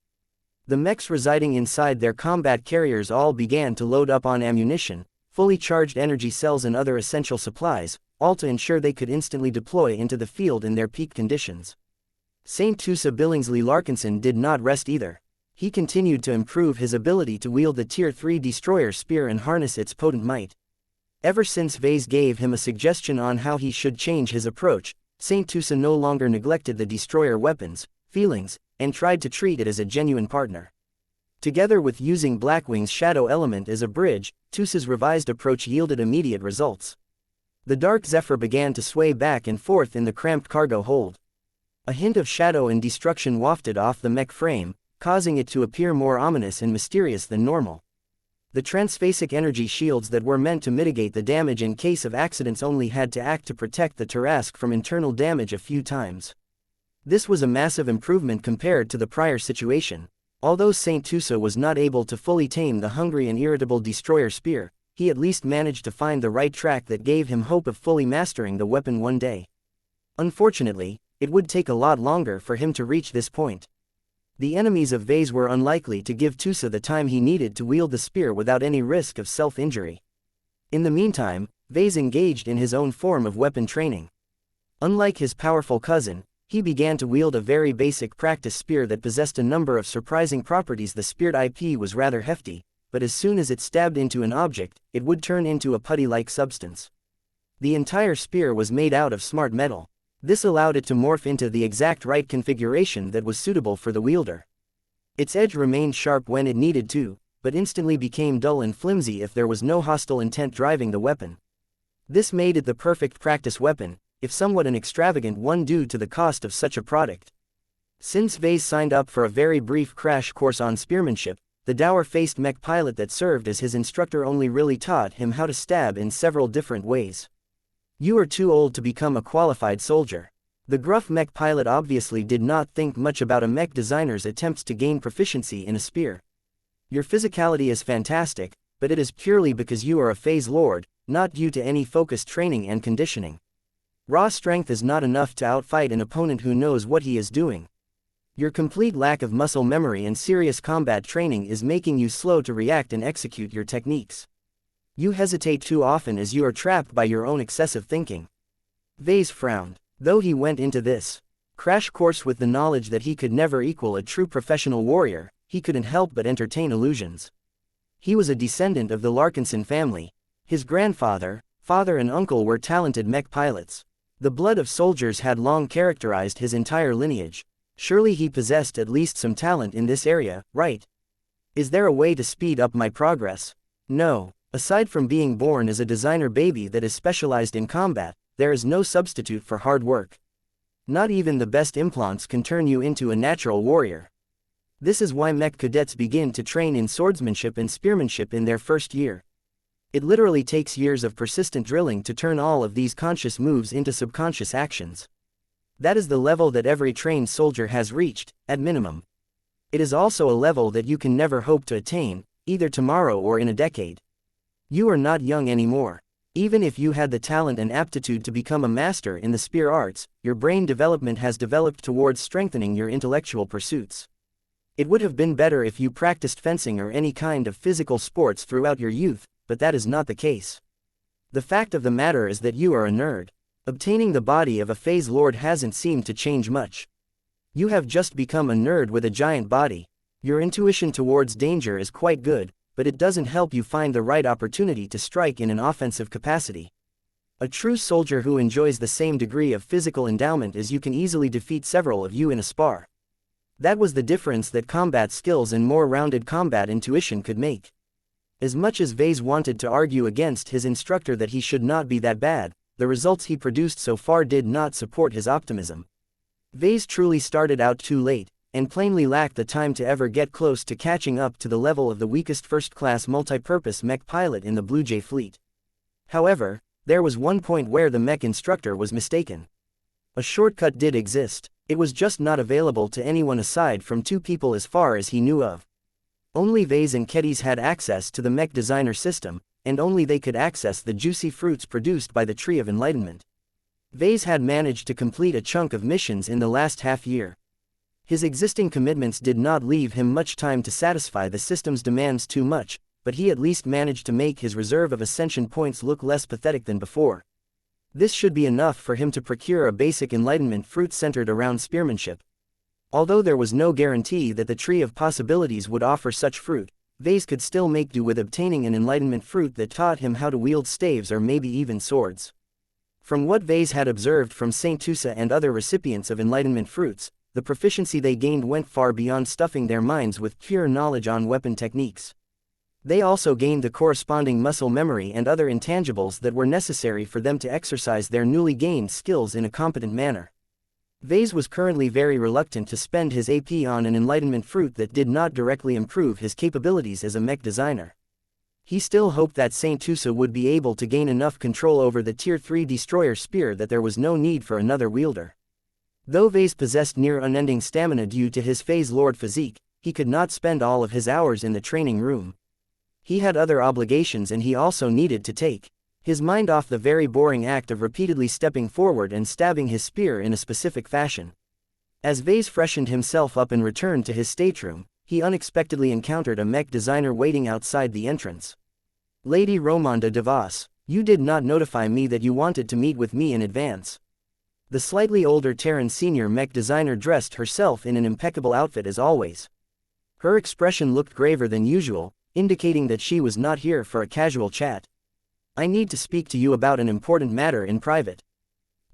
The mechs residing inside their combat carriers all began to load up on ammunition, fully charged energy cells and other essential supplies, all to ensure they could instantly deploy into the field in their peak conditions. St. Tusa Billingsley Larkinson did not rest either. He continued to improve his ability to wield the Tier 3 destroyer spear and harness its potent might. Ever since Vase gave him a suggestion on how he should change his approach, St. Tusa no longer neglected the destroyer weapons, feelings, and tried to treat it as a genuine partner. Together with using Blackwing's shadow element as a bridge, Tusa's revised approach yielded immediate results. The Dark Zephyr began to sway back and forth in the cramped cargo hold. A hint of shadow and destruction wafted off the mech frame, causing it to appear more ominous and mysterious than normal. The transphasic energy shields that were meant to mitigate the damage in case of accidents only had to act to protect the Tarrasque from internal damage a few times. This was a massive improvement compared to the prior situation. Although St. Tusa was not able to fully tame the hungry and irritable destroyer spear, he at least managed to find the right track that gave him hope of fully mastering the weapon one day. Unfortunately, it would take a lot longer for him to reach this point. The enemies of Vase were unlikely to give Tusa the time he needed to wield the spear without any risk of self-injury. In the meantime, Vase engaged in his own form of weapon training. Unlike his powerful cousin, he began to wield a very basic practice spear that possessed a number of surprising properties. The speared IP was rather hefty, but as soon as it stabbed into an object, it would turn into a putty-like substance. The entire spear was made out of smart metal. This allowed it to morph into the exact right configuration that was suitable for the wielder. Its edge remained sharp when it needed to, but instantly became dull and flimsy if there was no hostile intent driving the weapon. This made it the perfect practice weapon, if somewhat an extravagant one due to the cost of such a product. Since Vase signed up for a very brief crash course on spearmanship, the dour-faced mech pilot that served as his instructor only really taught him how to stab in several different ways. You are too old to become a qualified soldier. The gruff mech pilot obviously did not think much about a mech designer's attempts to gain proficiency in a spear. Your physicality is fantastic, but it is purely because you are a phase lord, not due to any focused training and conditioning. Raw strength is not enough to outfight an opponent who knows what he is doing. Your complete lack of muscle memory and serious combat training is making you slow to react and execute your techniques. You hesitate too often as you are trapped by your own excessive thinking. Vase frowned. Though he went into this crash course with the knowledge that he could never equal a true professional warrior, he couldn't help but entertain illusions. He was a descendant of the Larkinson family. His grandfather, father and uncle were talented mech pilots. The blood of soldiers had long characterized his entire lineage. Surely he possessed at least some talent in this area, right? Is there a way to speed up my progress? No. Aside from being born as a designer baby that is specialized in combat, there is no substitute for hard work. Not even the best implants can turn you into a natural warrior. This is why mech cadets begin to train in swordsmanship and spearmanship in their first year. It literally takes years of persistent drilling to turn all of these conscious moves into subconscious actions. That is the level that every trained soldier has reached, at minimum. It is also a level that you can never hope to attain, either tomorrow or in a decade. You are not young anymore. Even if you had the talent and aptitude to become a master in the spear arts, your brain development has developed towards strengthening your intellectual pursuits. It would have been better if you practiced fencing or any kind of physical sports throughout your youth, but that is not the case. The fact of the matter is that you are a nerd. Obtaining the body of a phase lord hasn't seemed to change much. You have just become a nerd with a giant body. Your intuition towards danger is quite good, but it doesn't help you find the right opportunity to strike in an offensive capacity. A true soldier who enjoys the same degree of physical endowment as you can easily defeat several of you in a spar. That was the difference that combat skills and more rounded combat intuition could make. As much as Vase wanted to argue against his instructor that he should not be that bad, the results he produced so far did not support his optimism. Vase truly started out too late, and plainly lacked the time to ever get close to catching up to the level of the weakest first-class multi-purpose mech pilot in the Blue Jay fleet. However, there was one point where the mech instructor was mistaken. A shortcut did exist, it was just not available to anyone aside from two people as far as he knew of. Only Vase and Kedis had access to the mech designer system, and only they could access the juicy fruits produced by the Tree of Enlightenment. Vase had managed to complete a chunk of missions in the last half year. His existing commitments did not leave him much time to satisfy the system's demands too much, but he at least managed to make his reserve of ascension points look less pathetic than before. This should be enough for him to procure a basic enlightenment fruit centered around spearmanship. Although there was no guarantee that the Tree of Possibilities would offer such fruit, Vase could still make do with obtaining an enlightenment fruit that taught him how to wield staves or maybe even swords. From what Vase had observed from Saint Tusa and other recipients of enlightenment fruits, the proficiency they gained went far beyond stuffing their minds with pure knowledge on weapon techniques. They also gained the corresponding muscle memory and other intangibles that were necessary for them to exercise their newly gained skills in a competent manner. Vase was currently very reluctant to spend his AP on an enlightenment fruit that did not directly improve his capabilities as a mech designer. He still hoped that Saint Tusa would be able to gain enough control over the Tier 3 destroyer spear that there was no need for another wielder. Though Vase possessed near unending stamina due to his phase lord physique, he could not spend all of his hours in the training room. He had other obligations and he also needed to take his mind off the very boring act of repeatedly stepping forward and stabbing his spear in a specific fashion. As Vase freshened himself up and returned to his stateroom, he unexpectedly encountered a mech designer waiting outside the entrance. "Lady Romonda de Vos, you did not notify me that you wanted to meet with me in advance." The slightly older Terran senior mech designer dressed herself in an impeccable outfit as always. Her expression looked graver than usual, indicating that she was not here for a casual chat. "I need to speak to you about an important matter in private."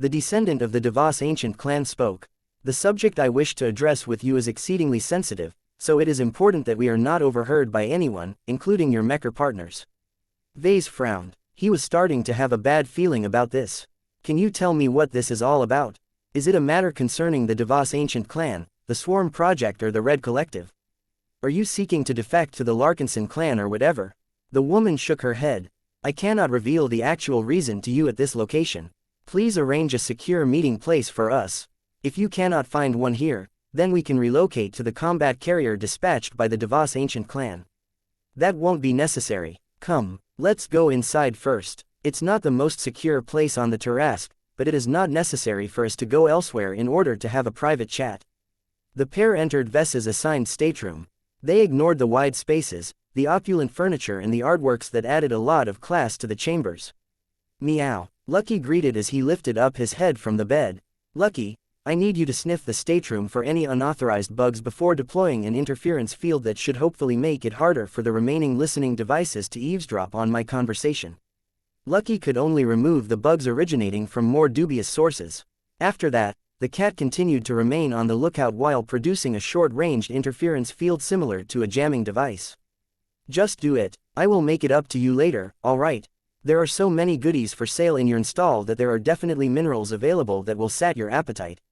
The descendant of the DeVos ancient clan spoke. "The subject I wish to address with you is exceedingly sensitive, so it is important that we are not overheard by anyone, including your mecher partners." Vase frowned. He was starting to have a bad feeling about this. "Can you tell me what this is all about? Is it a matter concerning the DeVos ancient clan, the Swarm Project or the Red Collective? Are you seeking to defect to the Larkinson clan or whatever?" The woman shook her head. "I cannot reveal the actual reason to you at this location. Please arrange a secure meeting place for us. If you cannot find one here, then we can relocate to the combat carrier dispatched by the DeVos ancient clan." "That won't be necessary. Come, let's go inside first. It's not the most secure place on the Tarask, but it is not necessary for us to go elsewhere in order to have a private chat." The pair entered Vess's assigned stateroom. They ignored the wide spaces, the opulent furniture and the artworks that added a lot of class to the chambers. "Meow," Lucky greeted as he lifted up his head from the bed. "Lucky, I need you to sniff the stateroom for any unauthorized bugs before deploying an interference field that should hopefully make it harder for the remaining listening devices to eavesdrop on my conversation. Lucky could only remove the bugs originating from more dubious sources. After that, the cat continued to remain on the lookout while producing a short-ranged interference field similar to a jamming device. Just do it, I will make it up to you later, alright. There are so many goodies for sale in your install that there are definitely minerals available that will sat your appetite.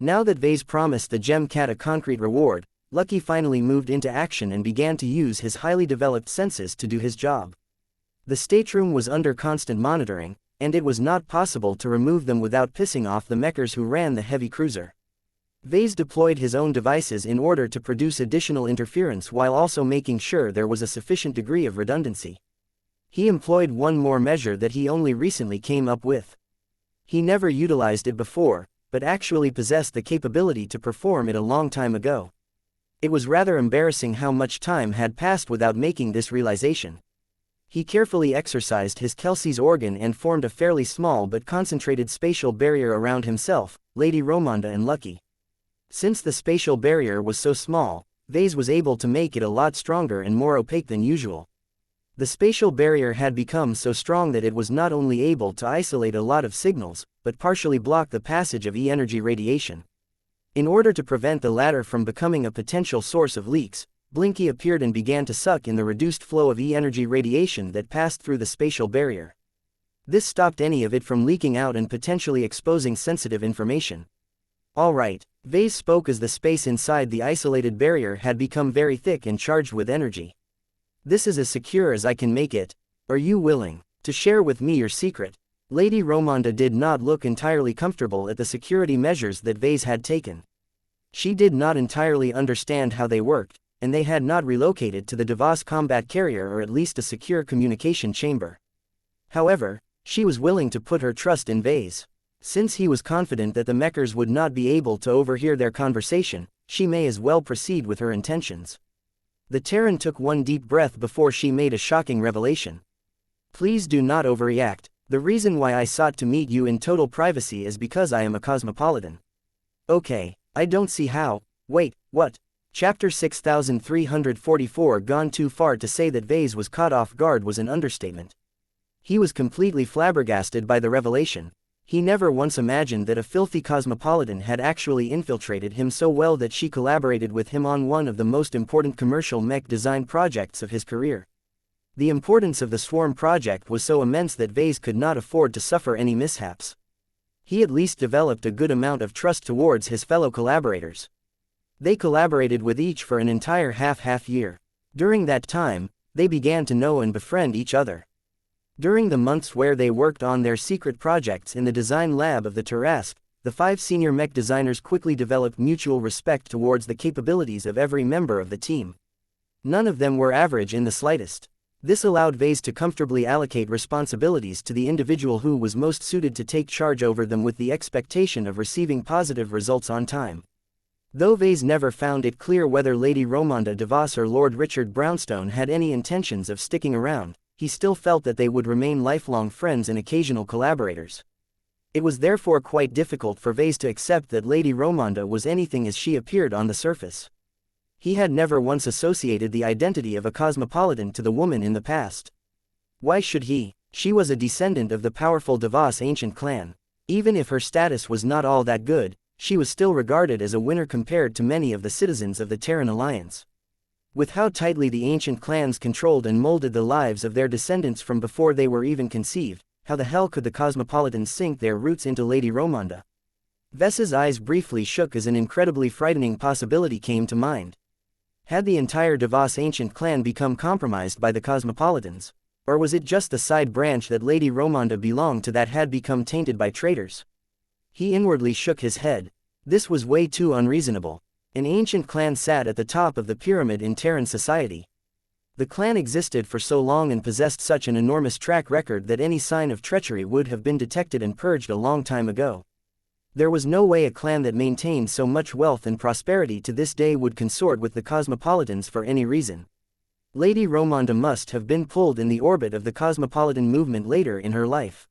Now that Vase promised the gem cat a concrete reward, Lucky finally moved into action and began to use his highly developed senses to do his job. The stateroom was under constant monitoring, and it was not possible to remove them without pissing off the mechers who ran the heavy cruiser. Vase deployed his own devices in order to produce additional interference while also making sure there was a sufficient degree of redundancy. He employed one more measure that he only recently came up with. He never utilized it before, but actually possessed the capability to perform it a long time ago. It was rather embarrassing how much time had passed without making this realization. He carefully exercised his Kelsey's organ and formed a fairly small but concentrated spatial barrier around himself, Lady Romonda and Lucky. Since the spatial barrier was so small, Vase was able to make it a lot stronger and more opaque than usual. The spatial barrier had become so strong that it was not only able to isolate a lot of signals, but partially block the passage of E-energy radiation. In order to prevent the latter from becoming a potential source of leaks, Blinky appeared and began to suck in the reduced flow of E-energy radiation that passed through the spatial barrier. This stopped any of it from leaking out and potentially exposing sensitive information. Alright, Vase spoke as the space inside the isolated barrier had become very thick and charged with energy. This is as secure as I can make it. Are you willing to share with me your secret? Lady Romonda did not look entirely comfortable at the security measures that Vase had taken. She did not entirely understand how they worked, and they had not relocated to the Davos combat carrier or at least a secure communication chamber. However, she was willing to put her trust in Vase. Since he was confident that the mechers would not be able to overhear their conversation, she may as well proceed with her intentions. The Terran took one deep breath before she made a shocking revelation. Please do not overreact. The reason why I sought to meet you in total privacy is because I am a cosmopolitan. Okay, I don't see how. Wait, what? Chapter 6344. Gone too far to say that Vase was caught off guard was an understatement. He was completely flabbergasted by the revelation. He never once imagined that a filthy cosmopolitan had actually infiltrated him so well that she collaborated with him on one of the most important commercial mech design projects of his career. The importance of the Swarm project was so immense that Vase could not afford to suffer any mishaps. He at least developed a good amount of trust towards his fellow collaborators. They collaborated with each for an entire half year. During that time, they began to know and befriend each other. During the months where they worked on their secret projects in the design lab of the Tarrasque, the 5 senior mech designers quickly developed mutual respect towards the capabilities of every member of the team. None of them were average in the slightest. This allowed Vase to comfortably allocate responsibilities to the individual who was most suited to take charge over them with the expectation of receiving positive results on time. Though Vase never found it clear whether Lady Romonda DeVos or Lord Richard Brownstone had any intentions of sticking around, he still felt that they would remain lifelong friends and occasional collaborators. It was therefore quite difficult for Vase to accept that Lady Romonda was anything as she appeared on the surface. He had never once associated the identity of a cosmopolitan to the woman in the past. Why should he? She was a descendant of the powerful DeVos ancient clan. Even if her status was not all that good, she was still regarded as a winner compared to many of the citizens of the Terran Alliance. With how tightly the ancient clans controlled and molded the lives of their descendants from before they were even conceived, how the hell could the cosmopolitans sink their roots into Lady Romonda? Vess's eyes briefly shook as an incredibly frightening possibility came to mind. Had the entire DeVos ancient clan become compromised by the cosmopolitans? Or was it just the side branch that Lady Romonda belonged to that had become tainted by traitors? He inwardly shook his head. This was way too unreasonable. An ancient clan sat at the top of the pyramid in Terran society. The clan existed for so long and possessed such an enormous track record that any sign of treachery would have been detected and purged a long time ago. There was no way a clan that maintained so much wealth and prosperity to this day would consort with the cosmopolitans for any reason. Lady Romonda must have been pulled in the orbit of the cosmopolitan movement later in her life.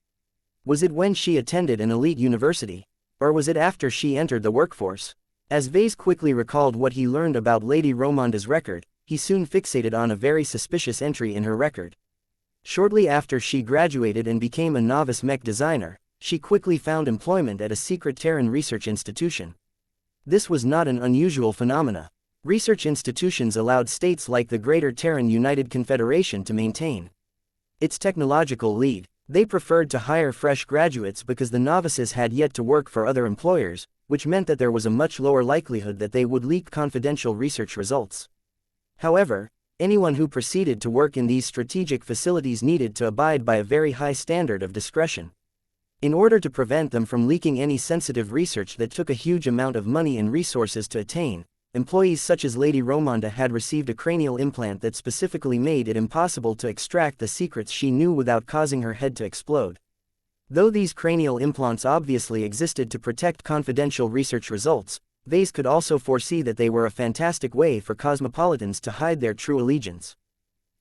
Was it when she attended an elite university? Or was it after she entered the workforce? As Vase quickly recalled what he learned about Lady Romanda's record, he soon fixated on a very suspicious entry in her record. Shortly after she graduated and became a novice mech designer, she quickly found employment at a secret Terran research institution. This was not an unusual phenomena. Research institutions allowed states like the Greater Terran United Confederation to maintain its technological lead. They preferred to hire fresh graduates because the novices had yet to work for other employers, which meant that there was a much lower likelihood that they would leak confidential research results. However, anyone who proceeded to work in these strategic facilities needed to abide by a very high standard of discretion. In order to prevent them from leaking any sensitive research that took a huge amount of money and resources to attain, employees such as Lady Romonda had received a cranial implant that specifically made it impossible to extract the secrets she knew without causing her head to explode. Though these cranial implants obviously existed to protect confidential research results, Vase could also foresee that they were a fantastic way for cosmopolitans to hide their true allegiance.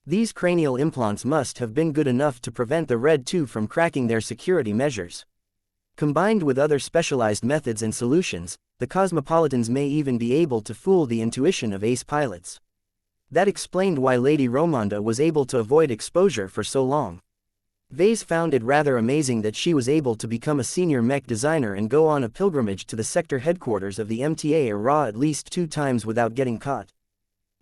These cranial implants must have been good enough to prevent the Red 2 from cracking their security measures. Combined with other specialized methods and solutions, the cosmopolitans may even be able to fool the intuition of ace pilots. That explained why Lady Romonda was able to avoid exposure for so long. Vase found it rather amazing that she was able to become a senior mech designer and go on a pilgrimage to the sector headquarters of the MTA Ra at least 2 times without getting caught.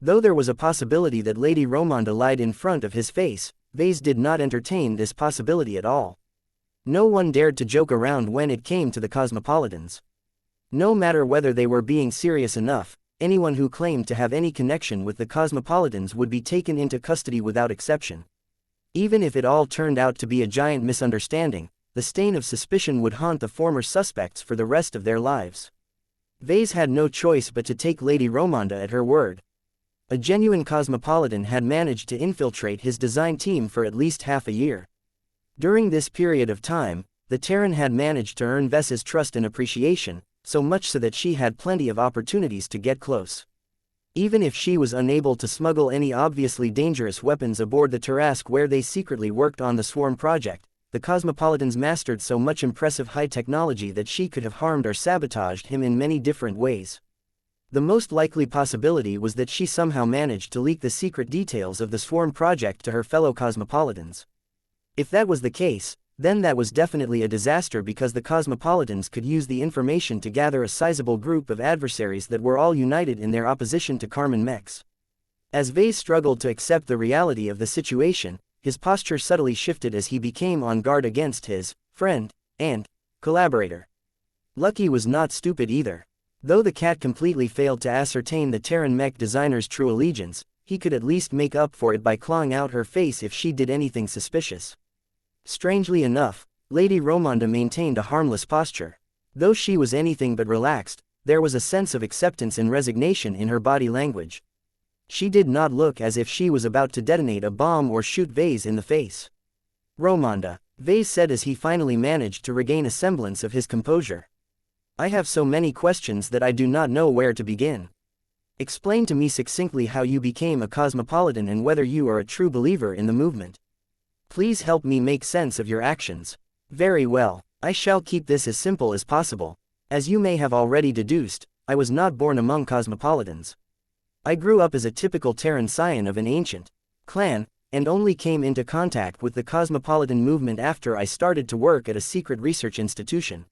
Though there was a possibility that Lady Romonda lied in front of his face, Vase did not entertain this possibility at all. No one dared to joke around when it came to the cosmopolitans. No matter whether they were being serious enough, anyone who claimed to have any connection with the cosmopolitans would be taken into custody without exception. Even if it all turned out to be a giant misunderstanding, the stain of suspicion would haunt the former suspects for the rest of their lives. Vase had no choice but to take Lady Romonda at her word. A genuine cosmopolitan had managed to infiltrate his design team for at least half a year. During this period of time, the Terran had managed to earn Ves's trust and appreciation, so much so that she had plenty of opportunities to get close. Even if she was unable to smuggle any obviously dangerous weapons aboard the Tarask where they secretly worked on the Swarm project, the cosmopolitans mastered so much impressive high technology that she could have harmed or sabotaged him in many different ways. The most likely possibility was that she somehow managed to leak the secret details of the Swarm project to her fellow cosmopolitans. If that was the case, then that was definitely a disaster because the cosmopolitans could use the information to gather a sizable group of adversaries that were all united in their opposition to Carmen Mechs. As Vase struggled to accept the reality of the situation, his posture subtly shifted as he became on guard against his friend and collaborator. Lucky was not stupid either. Though the cat completely failed to ascertain the Terran mech designer's true allegiance, he could at least make up for it by clawing out her face if she did anything suspicious. Strangely enough, Lady Romonda maintained a harmless posture. Though she was anything but relaxed, there was a sense of acceptance and resignation in her body language. She did not look as if she was about to detonate a bomb or shoot Vase in the face. Romonda, Vase said as he finally managed to regain a semblance of his composure. I have so many questions that I do not know where to begin. Explain to me succinctly how you became a cosmopolitan and whether you are a true believer in the movement. Please help me make sense of your actions. Very well, I shall keep this as simple as possible. As you may have already deduced, I was not born among cosmopolitans. I grew up as a typical Terran scion of an ancient clan, and only came into contact with the cosmopolitan movement after I started to work at a secret research institution.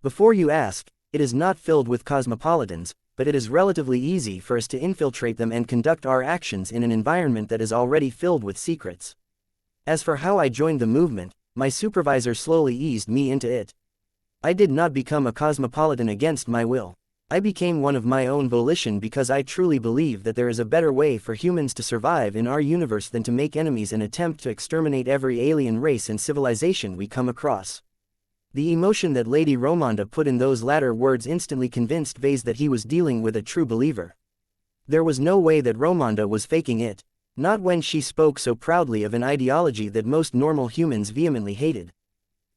Before you ask, it is not filled with cosmopolitans, but it is relatively easy for us to infiltrate them and conduct our actions in an environment that is already filled with secrets. As for how I joined the movement, my supervisor slowly eased me into it. I did not become a cosmopolitan against my will. I became one of my own volition because I truly believe that there is a better way for humans to survive in our universe than to make enemies and attempt to exterminate every alien race and civilization we come across. The emotion that Lady Romonda put in those latter words instantly convinced Vase that he was dealing with a true believer. There was no way that Romonda was faking it. Not when she spoke so proudly of an ideology that most normal humans vehemently hated.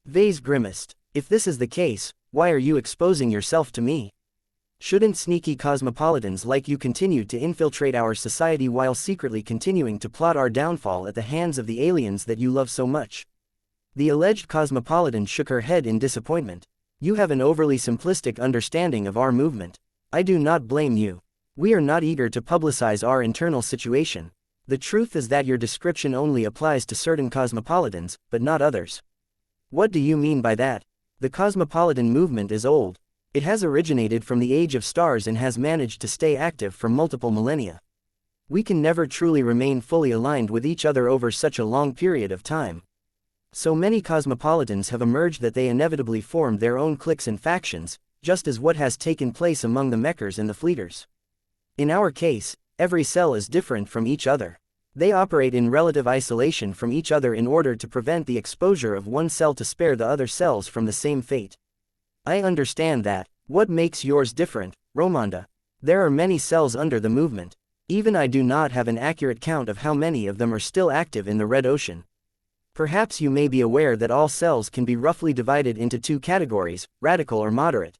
Vase grimaced. If this is the case, why are you exposing yourself to me? Shouldn't sneaky cosmopolitans like you continue to infiltrate our society while secretly continuing to plot our downfall at the hands of the aliens that you love so much? The alleged cosmopolitan shook her head in disappointment. You have an overly simplistic understanding of our movement. I do not blame you. We are not eager to publicize our internal situation. The truth is that your description only applies to certain cosmopolitans, but not others. What do you mean by that? The cosmopolitan movement is old. It has originated from the age of stars and has managed to stay active for multiple millennia. We can never truly remain fully aligned with each other over such a long period of time. So many cosmopolitans have emerged that they inevitably formed their own cliques and factions, just as what has taken place among the Mechers and the Fleeters. In our case, every cell is different from each other. They operate in relative isolation from each other in order to prevent the exposure of one cell to spare the other cells from the same fate. I understand that. What makes yours different, Romonda? There are many cells under the movement. Even I do not have an accurate count of how many of them are still active in the Red Ocean. Perhaps you may be aware that all cells can be roughly divided into two categories, radical or moderate.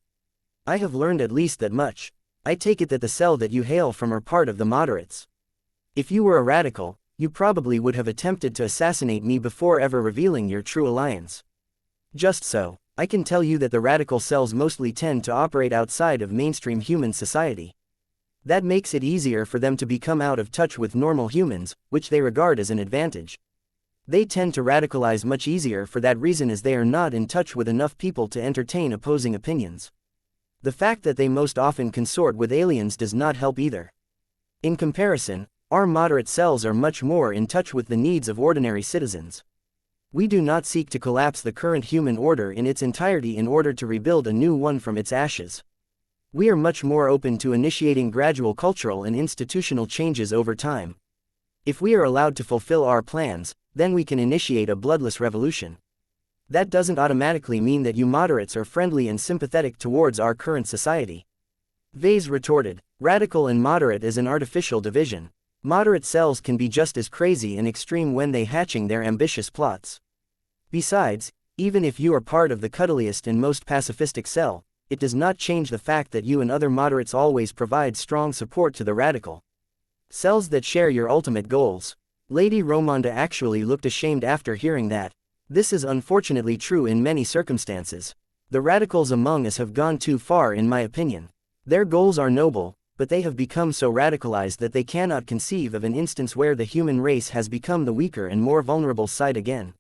I have learned at least that much. I take it that the cell that you hail from are part of the moderates. If you were a radical, you probably would have attempted to assassinate me before ever revealing your true alliance. Just so, I can tell you that the radical cells mostly tend to operate outside of mainstream human society. That makes it easier for them to become out of touch with normal humans, which they regard as an advantage. They tend to radicalize much easier for that reason, as they are not in touch with enough people to entertain opposing opinions. The fact that they most often consort with aliens does not help either. In comparison, our moderate cells are much more in touch with the needs of ordinary citizens. We do not seek to collapse the current human order in its entirety in order to rebuild a new one from its ashes. We are much more open to initiating gradual cultural and institutional changes over time. If we are allowed to fulfill our plans, then we can initiate a bloodless revolution. That doesn't automatically mean that you moderates are friendly and sympathetic towards our current society. Vase retorted, radical and moderate is an artificial division. Moderate cells can be just as crazy and extreme when they hatching their ambitious plots. Besides, even if you are part of the cuddliest and most pacifistic cell, it does not change the fact that you and other moderates always provide strong support to the radical cells that share your ultimate goals. Lady Romonda actually looked ashamed after hearing that. This is unfortunately true in many circumstances. The radicals among us have gone too far in my opinion. Their goals are noble, but they have become so radicalized that they cannot conceive of an instance where the human race has become the weaker and more vulnerable side again.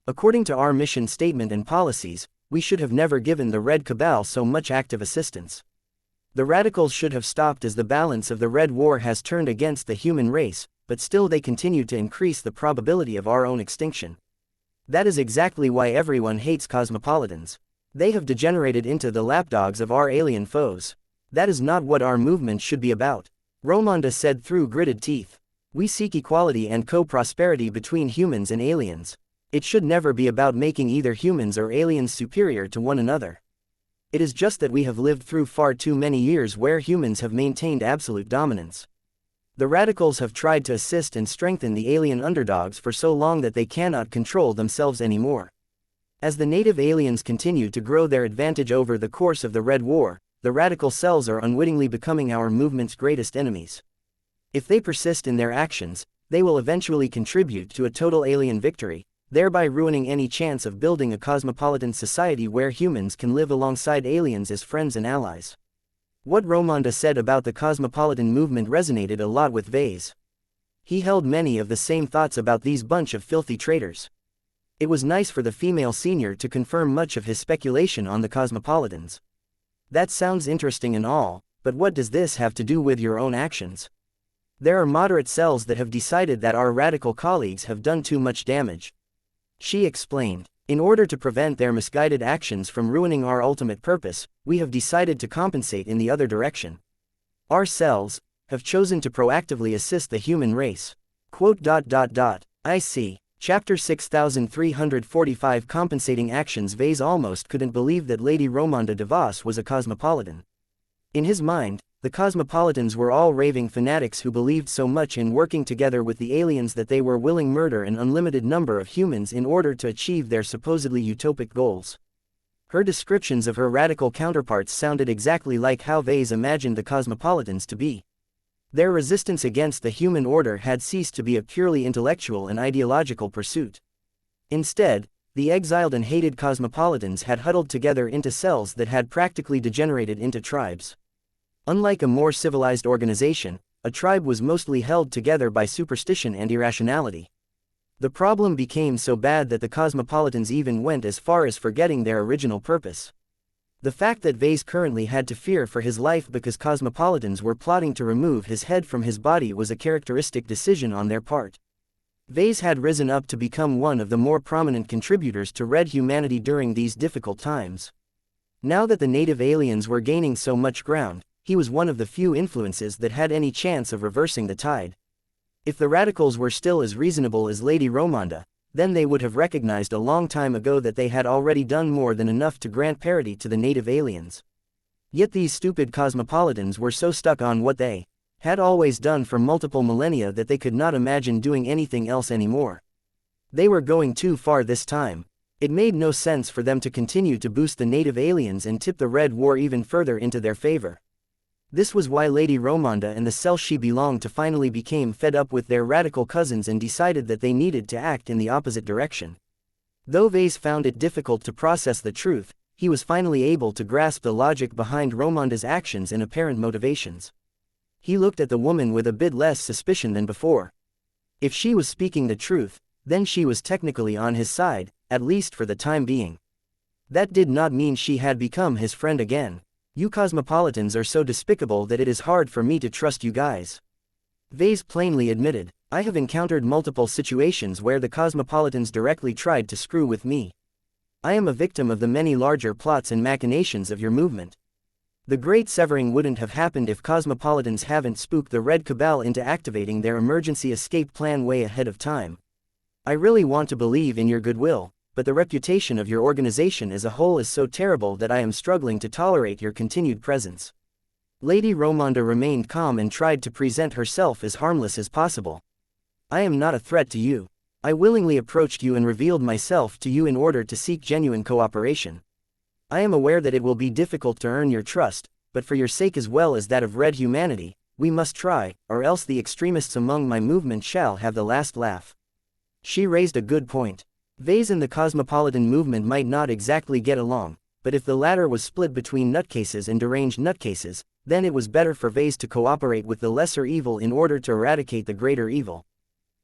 According to our mission statement and policies, we should have never given the Red Cabal so much active assistance. The radicals should have stopped as the balance of the Red War has turned against the human race, but still they continue to increase the probability of our own extinction. That is exactly why everyone hates cosmopolitans. They have degenerated into the lapdogs of our alien foes. That is not what our movement should be about. Romonda said through gritted teeth. We seek equality and co-prosperity between humans and aliens. It should never be about making either humans or aliens superior to one another. It is just that we have lived through far too many years where humans have maintained absolute dominance. The radicals have tried to assist and strengthen the alien underdogs for so long that they cannot control themselves anymore. As the native aliens continue to grow their advantage over the course of the Red War, the radical cells are unwittingly becoming our movement's greatest enemies. If they persist in their actions, they will eventually contribute to a total alien victory, thereby ruining any chance of building a cosmopolitan society where humans can live alongside aliens as friends and allies. What Romonda said about the cosmopolitan movement resonated a lot with Vase. He held many of the same thoughts about these bunch of filthy traitors. It was nice for the female senior to confirm much of his speculation on the cosmopolitans. That sounds interesting and all, but what does this have to do with your own actions? There are moderate cells that have decided that our radical colleagues have done too much damage. She explained. In order to prevent their misguided actions from ruining our ultimate purpose, we have decided to compensate in the other direction. Our cells have chosen to proactively assist the human race. I see. Chapter 6345 Compensating Actions. Vase almost couldn't believe that Lady Romonda de Vos was a cosmopolitan. In his mind, the cosmopolitans were all raving fanatics who believed so much in working together with the aliens that they were willing to murder an unlimited number of humans in order to achieve their supposedly utopic goals. Her descriptions of her radical counterparts sounded exactly like how Vase imagined the cosmopolitans to be. Their resistance against the human order had ceased to be a purely intellectual and ideological pursuit. Instead, The exiled and hated cosmopolitans had huddled together into cells that had practically degenerated into tribes. Unlike a more civilized organization, a tribe was mostly held together by superstition and irrationality. The problem became so bad that the cosmopolitans even went as far as forgetting their original purpose. The fact that Vase currently had to fear for his life because cosmopolitans were plotting to remove his head from his body was a characteristic decision on their part. Vase had risen up to become one of the more prominent contributors to Red humanity during these difficult times. Now that the native aliens were gaining so much ground, he was one of the few influences that had any chance of reversing the tide. If the radicals were still as reasonable as Lady Romonda, then they would have recognized a long time ago that they had already done more than enough to grant parity to the native aliens. Yet these stupid cosmopolitans were so stuck on what they had always done for multiple millennia that they could not imagine doing anything else anymore. They were going too far this time. It made no sense for them to continue to boost the native aliens and tip the Red War even further into their favor. This was why Lady Romonda and the cell she belonged to finally became fed up with their radical cousins and decided that they needed to act in the opposite direction. Though Vase found it difficult to process the truth, he was finally able to grasp the logic behind Romonda's actions and apparent motivations. He looked at the woman with a bit less suspicion than before. If she was speaking the truth, then she was technically on his side, at least for the time being. That did not mean she had become his friend again. You cosmopolitans are so despicable that it is hard for me to trust you guys. Vase plainly admitted, I have encountered multiple situations where the cosmopolitans directly tried to screw with me. I am a victim of the many larger plots and machinations of your movement. The Great Severing wouldn't have happened if cosmopolitans haven't spooked the Red Cabal into activating their emergency escape plan way ahead of time. I really want to believe in your goodwill, but the reputation of your organization as a whole is so terrible that I am struggling to tolerate your continued presence. Lady Romonda remained calm and tried to present herself as harmless as possible. I am not a threat to you. I willingly approached you and revealed myself to you in order to seek genuine cooperation. I am aware that it will be difficult to earn your trust, but for your sake as well as that of Red humanity, we must try, or else the extremists among my movement shall have the last laugh. She raised a good point. Vase and the cosmopolitan movement might not exactly get along, but if the latter was split between nutcases and deranged nutcases, then it was better for Vase to cooperate with the lesser evil in order to eradicate the greater evil.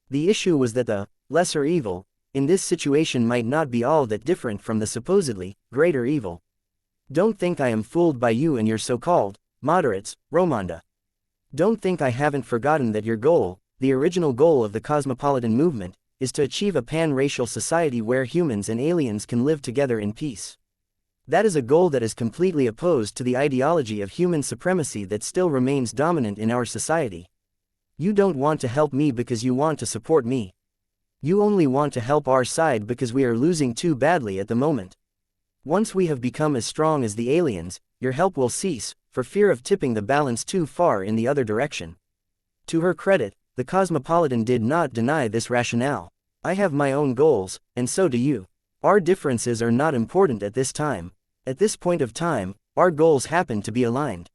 The issue was that the lesser evil, in this situation, might not be all that different from the supposedly greater evil. Don't think I am fooled by you and your so-called moderates, Romonda. Don't think I haven't forgotten that your goal, the original goal of the cosmopolitan movement, is to achieve a pan-racial society where humans and aliens can live together in peace. That is a goal that is completely opposed to the ideology of human supremacy that still remains dominant in our society. You don't want to help me because you want to support me. You only want to help our side because we are losing too badly at the moment. Once we have become as strong as the aliens, your help will cease, for fear of tipping the balance too far in the other direction. To her credit, the cosmopolitan did not deny this rationale. I have my own goals, and so do you. Our differences are not important at this time. At this point of time, our goals happen to be aligned.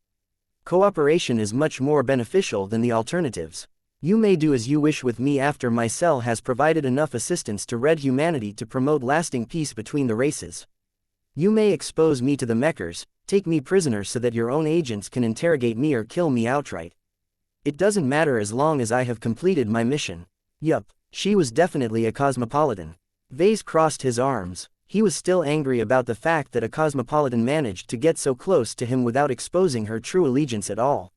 Cooperation is much more beneficial than the alternatives. You may do as you wish with me after my cell has provided enough assistance to Red humanity to promote lasting peace between the races. You may expose me to the Mechers, take me prisoner so that your own agents can interrogate me or kill me outright. It doesn't matter as long as I have completed my mission. Yup, she was definitely a cosmopolitan. Vase crossed his arms. He was still angry about the fact that a cosmopolitan managed to get so close to him without exposing her true allegiance at all.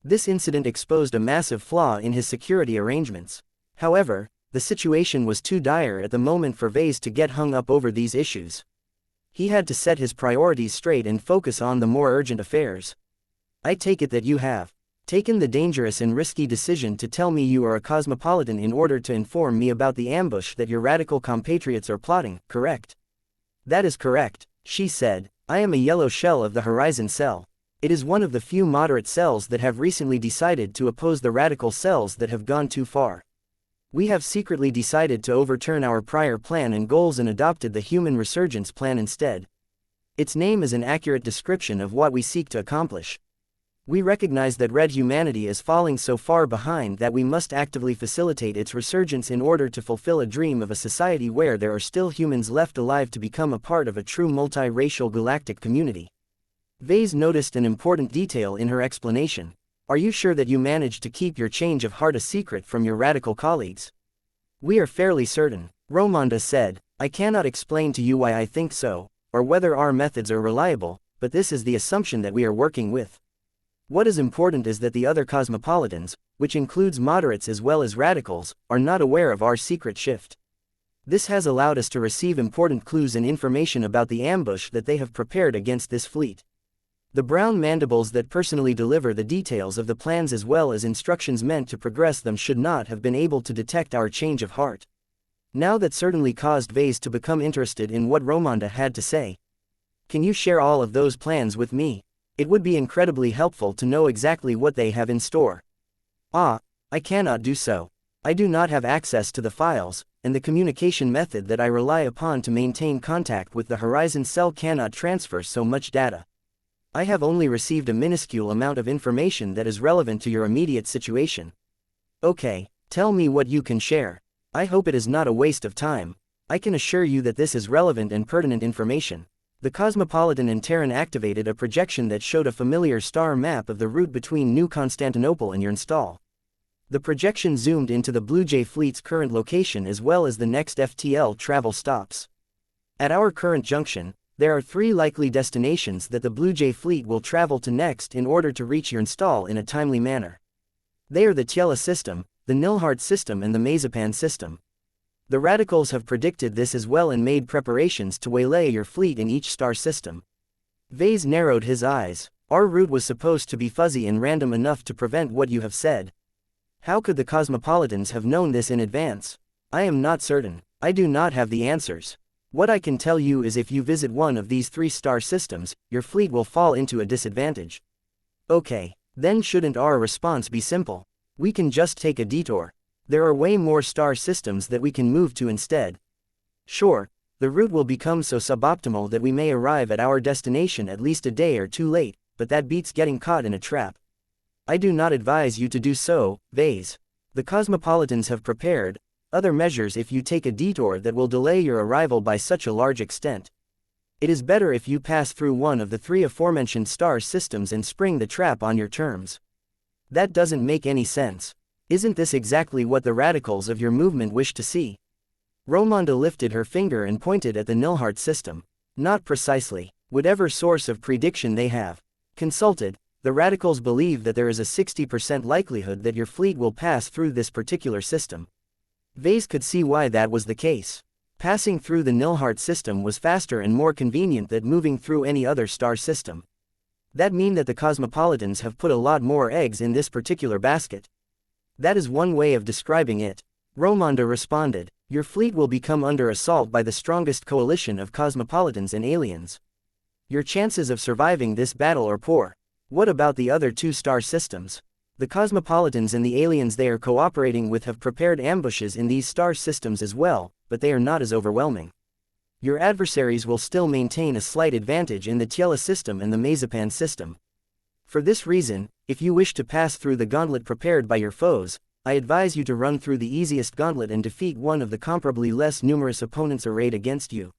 This incident exposed a massive flaw in his security arrangements. However, the situation was too dire at the moment for Vase to get hung up over these issues. He had to set his priorities straight and focus on the more urgent affairs. I take it that you have taken the dangerous and risky decision to tell me you are a cosmopolitan in order to inform me about the ambush that your radical compatriots are plotting, correct? That is correct, she said. I am a yellow shell of the Horizon Cell. It is one of the few moderate cells that have recently decided to oppose the radical cells that have gone too far. We have secretly decided to overturn our prior plan and goals and adopted the Human Resurgence Plan instead. Its name is an accurate description of what we seek to accomplish. We recognize that red humanity is falling so far behind that we must actively facilitate its resurgence in order to fulfill a dream of a society where there are still humans left alive to become a part of a true multi-racial galactic community. Vase noticed an important detail in her explanation. Are you sure that you managed to keep your change of heart a secret from your radical colleagues? We are fairly certain, Romonda said. I cannot explain to you why I think so, or whether our methods are reliable, but this is the assumption that we are working with. What is important is that the other cosmopolitans, which includes moderates as well as radicals, are not aware of our secret shift. This has allowed us to receive important clues and information about the ambush that they have prepared against this fleet. The brown mandibles that personally deliver the details of the plans as well as instructions meant to progress them should not have been able to detect our change of heart. Now that certainly caused Vase to become interested in what Romonda had to say. Can you share all of those plans with me? It would be incredibly helpful to know exactly what they have in store. I cannot do so. I do not have access to the files, and the communication method that I rely upon to maintain contact with the Horizon Cell cannot transfer so much data. I have only received a minuscule amount of information that is relevant to your immediate situation. Okay, tell me what you can share. I hope it is not a waste of time. I can assure you that this is relevant and pertinent information. The Cosmopolitan and Terran activated a projection that showed a familiar star map of the route between New Constantinople and Xianxia. The projection zoomed into the Blue Jay fleet's current location as well as the next FTL travel stops. At our current junction, there are 3 likely destinations that the Blue Jay fleet will travel to next in order to reach Xianxia in a timely manner. They are the Tiela system, the Nilhart system and the Mazepan system. The radicals have predicted this as well and made preparations to waylay your fleet in each star system. Vase narrowed his eyes. Our route was supposed to be fuzzy and random enough to prevent what you have said. How could the Cosmopolitans have known this in advance? I am not certain. I do not have the answers. What I can tell you is if you visit one of these 3 star systems, your fleet will fall into a disadvantage. Okay, then shouldn't our response be simple? We can just take a detour. There are way more star systems that we can move to instead. Sure, the route will become so suboptimal that we may arrive at our destination at least a day or 2 late, but that beats getting caught in a trap. I do not advise you to do so, Vase. The Cosmopolitans have prepared other measures if you take a detour that will delay your arrival by such a large extent. It is better if you pass through one of the 3 aforementioned star systems and spring the trap on your terms. That doesn't make any sense. Isn't this exactly what the radicals of your movement wish to see? Romonda lifted her finger and pointed at the Nilhart system. Not precisely. Whatever source of prediction they have consulted, the radicals believe that there is a 60% likelihood that your fleet will pass through this particular system. Vase could see why that was the case. Passing through the Nilhart system was faster and more convenient than moving through any other star system. That means that the Cosmopolitans have put a lot more eggs in this particular basket. That is one way of describing it. Romonda responded. Your fleet will become under assault by the strongest coalition of cosmopolitans and aliens. Your chances of surviving this battle are poor. What about the other 2 star systems? The cosmopolitans and the aliens they are cooperating with have prepared ambushes in these star systems as well, but they are not as overwhelming. Your adversaries will still maintain a slight advantage in the Tiela system and the Mazepan system. For this reason, if you wish to pass through the gauntlet prepared by your foes, I advise you to run through the easiest gauntlet and defeat one of the comparably less numerous opponents arrayed against you.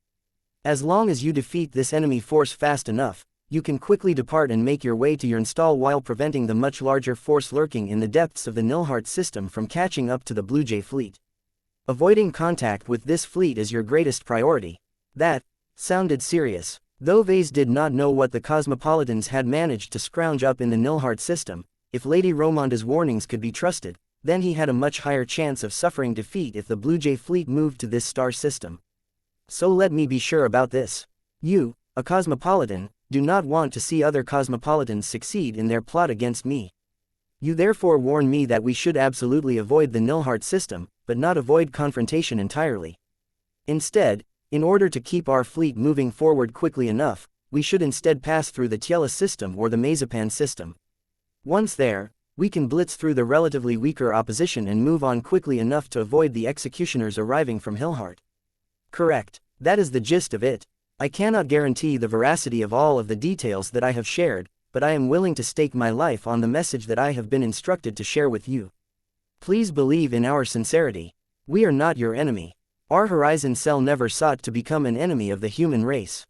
As long as you defeat this enemy force fast enough, you can quickly depart and make your way to your install while preventing the much larger force lurking in the depths of the Nilhart system from catching up to the Blue Jay fleet. Avoiding contact with this fleet is your greatest priority. That sounded serious. Though Vase did not know what the Cosmopolitans had managed to scrounge up in the Nilhart system, if Lady Romonda's warnings could be trusted, then he had a much higher chance of suffering defeat if the Blue Jay fleet moved to this star system. So let me be sure about this. You, a Cosmopolitan, do not want to see other Cosmopolitans succeed in their plot against me. You therefore warn me that we should absolutely avoid the Nilhart system, but not avoid confrontation entirely. Instead, in order to keep our fleet moving forward quickly enough, we should instead pass through the Tiela system or the Mazepan system. Once there, we can blitz through the relatively weaker opposition and move on quickly enough to avoid the executioners arriving from Hillheart. Correct. That is the gist of it. I cannot guarantee the veracity of all of the details that I have shared, but I am willing to stake my life on the message that I have been instructed to share with you. Please believe in our sincerity. We are not your enemy. Our Horizon Cell never sought to become an enemy of the human race.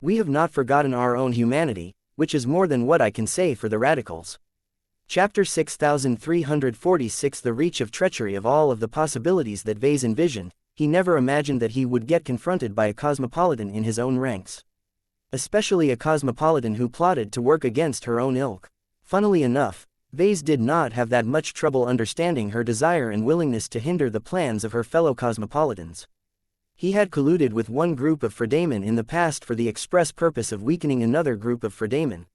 We have not forgotten our own humanity, which is more than what I can say for the radicals. Chapter 6346. The reach of treachery. Of all of the possibilities that Vase envisioned, he never imagined that he would get confronted by a cosmopolitan in his own ranks. Especially a cosmopolitan who plotted to work against her own ilk. Funnily enough, Vase did not have that much trouble understanding her desire and willingness to hinder the plans of her fellow cosmopolitans. He had colluded with one group of Fredamen in the past for the express purpose of weakening another group of Fredamen.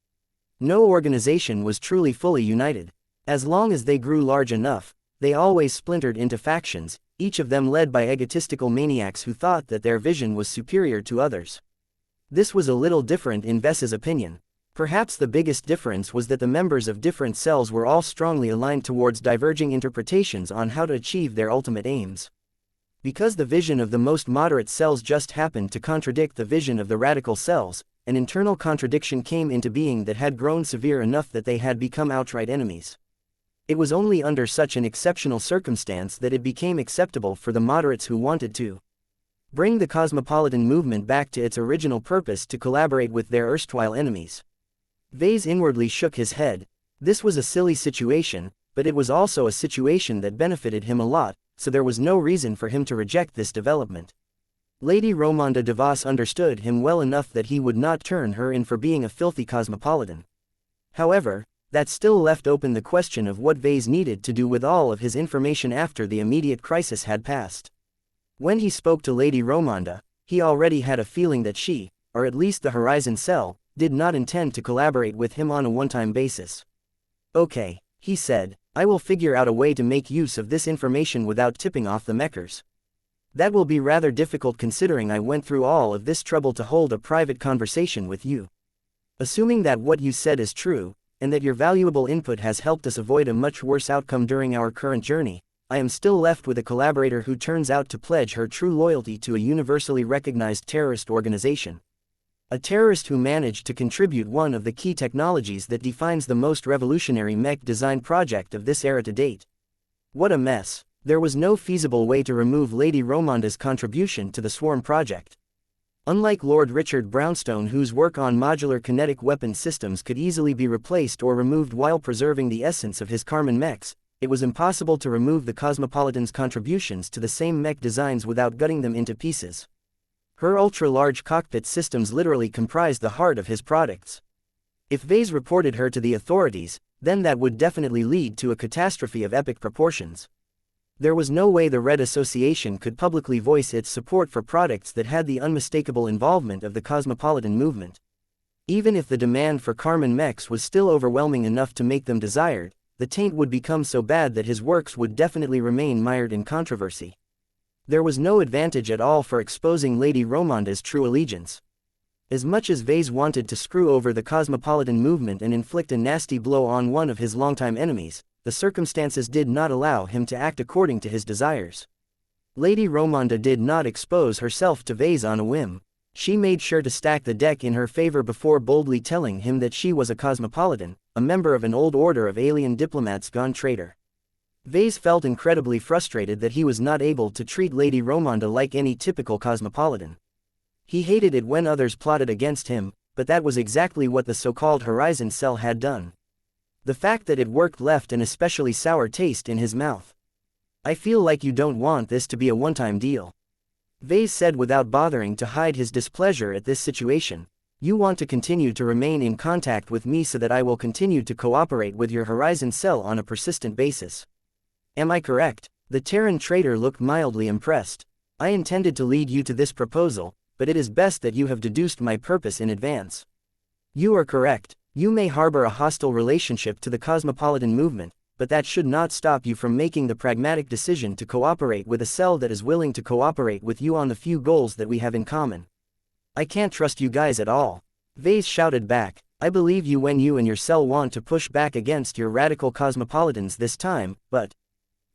No organization was truly fully united. As long as they grew large enough, they always splintered into factions, each of them led by egotistical maniacs who thought that their vision was superior to others. This was a little different in Ves's opinion. Perhaps the biggest difference was that the members of different cells were all strongly aligned towards diverging interpretations on how to achieve their ultimate aims. Because the vision of the most moderate cells just happened to contradict the vision of the radical cells, an internal contradiction came into being that had grown severe enough that they had become outright enemies. It was only under such an exceptional circumstance that it became acceptable for the moderates who wanted to bring the cosmopolitan movement back to its original purpose to collaborate with their erstwhile enemies. Vase inwardly shook his head. This was a silly situation, but it was also a situation that benefited him a lot, so there was no reason for him to reject this development. Lady Romonda de Vos understood him well enough that he would not turn her in for being a filthy cosmopolitan. However, that still left open the question of what Vase needed to do with all of his information after the immediate crisis had passed. When he spoke to Lady Romonda, he already had a feeling that she, or at least the Horizon Cell, did not intend to collaborate with him on a one-time basis. Okay, he said, I will figure out a way to make use of this information without tipping off the Mechers. That will be rather difficult considering I went through all of this trouble to hold a private conversation with you. Assuming that what you said is true, and that your valuable input has helped us avoid a much worse outcome during our current journey, I am still left with a collaborator who turns out to pledge her true loyalty to a universally recognized terrorist organization. A terrorist who managed to contribute one of the key technologies that defines the most revolutionary mech design project of this era to date. What a mess. There was no feasible way to remove Lady Romonda's contribution to the Swarm project. Unlike Lord Richard Brownstone, whose work on modular kinetic weapon systems could easily be replaced or removed while preserving the essence of his Carmen mechs, it was impossible to remove the Cosmopolitan's contributions to the same mech designs without gutting them into pieces. Her ultra-large cockpit systems literally comprised the heart of his products. If Vase reported her to the authorities, then that would definitely lead to a catastrophe of epic proportions. There was no way the Red Association could publicly voice its support for products that had the unmistakable involvement of the cosmopolitan movement. Even if the demand for Carmen mechs was still overwhelming enough to make them desired, the taint would become so bad that his works would definitely remain mired in controversy. There was no advantage at all for exposing Lady Romonda's true allegiance. As much as Vase wanted to screw over the cosmopolitan movement and inflict a nasty blow on one of his longtime enemies, the circumstances did not allow him to act according to his desires. Lady Romonda did not expose herself to Vase on a whim. She made sure to stack the deck in her favor before boldly telling him that she was a cosmopolitan, a member of an old order of alien diplomats gone traitor. Vase felt incredibly frustrated that he was not able to treat Lady Romonda like any typical cosmopolitan. He hated it when others plotted against him, but that was exactly what the so-called Horizon Cell had done. The fact that it worked left an especially sour taste in his mouth. I feel like you don't want this to be a one-time deal. Vase said without bothering to hide his displeasure at this situation. You want to continue to remain in contact with me so that I will continue to cooperate with your Horizon Cell on a persistent basis. Am I correct? The Terran traitor looked mildly impressed. I intended to lead you to this proposal, but it is best that you have deduced my purpose in advance. You are correct. You may harbor a hostile relationship to the cosmopolitan movement, but that should not stop you from making the pragmatic decision to cooperate with a cell that is willing to cooperate with you on the few goals that we have in common. I can't trust you guys at all. Vase shouted back. I believe you when you and your cell want to push back against your radical cosmopolitans this time, but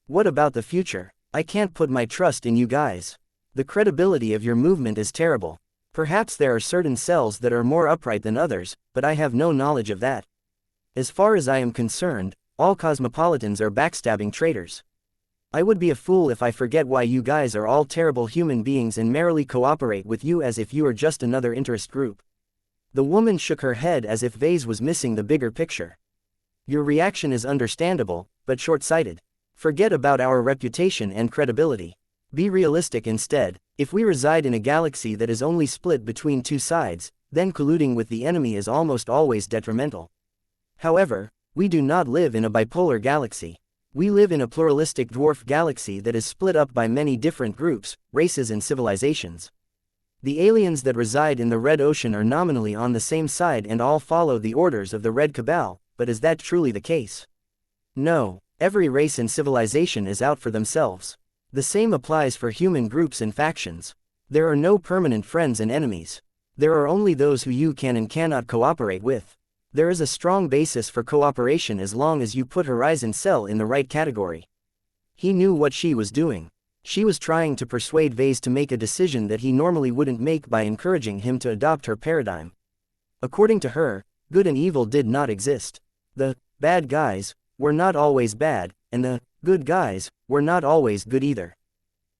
what about the future? I can't put my trust in you guys. The credibility of your movement is terrible. Perhaps there are certain cells that are more upright than others, but I have no knowledge of that. As far as I am concerned, all cosmopolitans are backstabbing traitors. I would be a fool if I forget why you guys are all terrible human beings and merely cooperate with you as if you are just another interest group. The woman shook her head as if Vase was missing the bigger picture. Your reaction is understandable, but short-sighted. Forget about our reputation and credibility. Be realistic instead. If we reside in a galaxy that is only split between two sides, then colluding with the enemy is almost always detrimental. However, we do not live in a bipolar galaxy. We live in a pluralistic dwarf galaxy that is split up by many different groups, races and civilizations. The aliens that reside in the Red Ocean are nominally on the same side and all follow the orders of the Red Cabal, but is that truly the case? No, every race and civilization is out for themselves. The same applies for human groups and factions. There are no permanent friends and enemies. There are only those who you can and cannot cooperate with. There is a strong basis for cooperation as long as you put Horizon Cell in the right category. He knew what she was doing. She was trying to persuade Vase to make a decision that he normally wouldn't make by encouraging him to adopt her paradigm. According to her, good and evil did not exist. The bad guys were not always bad, and the good guys were not always good either.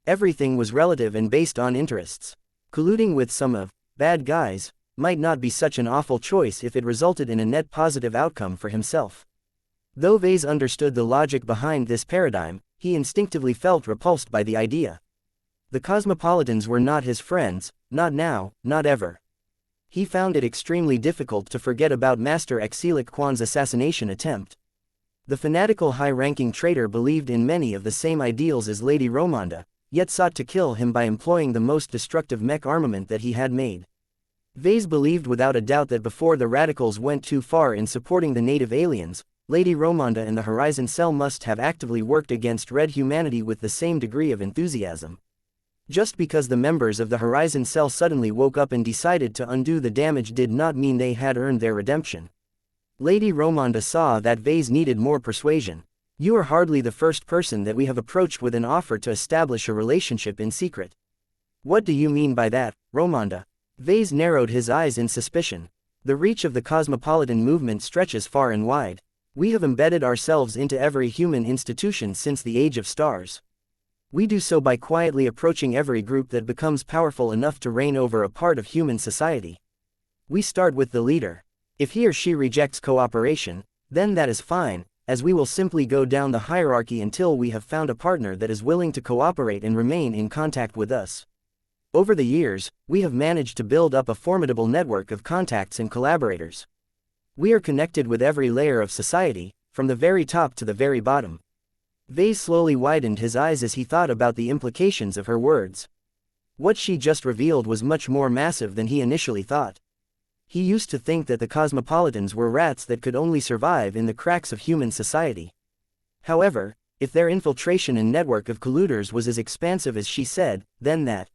Everything was relative and based on interests. Colluding with some of bad guys might not be such an awful choice if it resulted in a net positive outcome for himself. Though Vase understood the logic behind this paradigm, he instinctively felt repulsed by the idea. The cosmopolitans were not his friends, not now, not ever. He found it extremely difficult to forget about Master Exilic Quan's assassination attempt. The fanatical high-ranking traitor believed in many of the same ideals as Lady Romonda, yet sought to kill him by employing the most destructive mech armament that he had made. Vase believed without a doubt that before the radicals went too far in supporting the native aliens, Lady Romonda and the Horizon Cell must have actively worked against Red humanity with the same degree of enthusiasm. Just because the members of the Horizon Cell suddenly woke up and decided to undo the damage did not mean they had earned their redemption. Lady Romonda saw that Vase needed more persuasion. You are hardly the first person that we have approached with an offer to establish a relationship in secret. What do you mean by that, Romonda? Vase narrowed his eyes in suspicion. The reach of the cosmopolitan movement stretches far and wide. We have embedded ourselves into every human institution since the Age of Stars. We do so by quietly approaching every group that becomes powerful enough to reign over a part of human society. We start with the leader. If he or she rejects cooperation, then that is fine, as we will simply go down the hierarchy until we have found a partner that is willing to cooperate and remain in contact with us. Over the years, we have managed to build up a formidable network of contacts and collaborators. We are connected with every layer of society, from the very top to the very bottom. Vase slowly widened his eyes as he thought about the implications of her words. What she just revealed was much more massive than he initially thought. He used to think that the cosmopolitans were rats that could only survive in the cracks of human society. However, if their infiltration and network of colluders was as expansive as she said, then that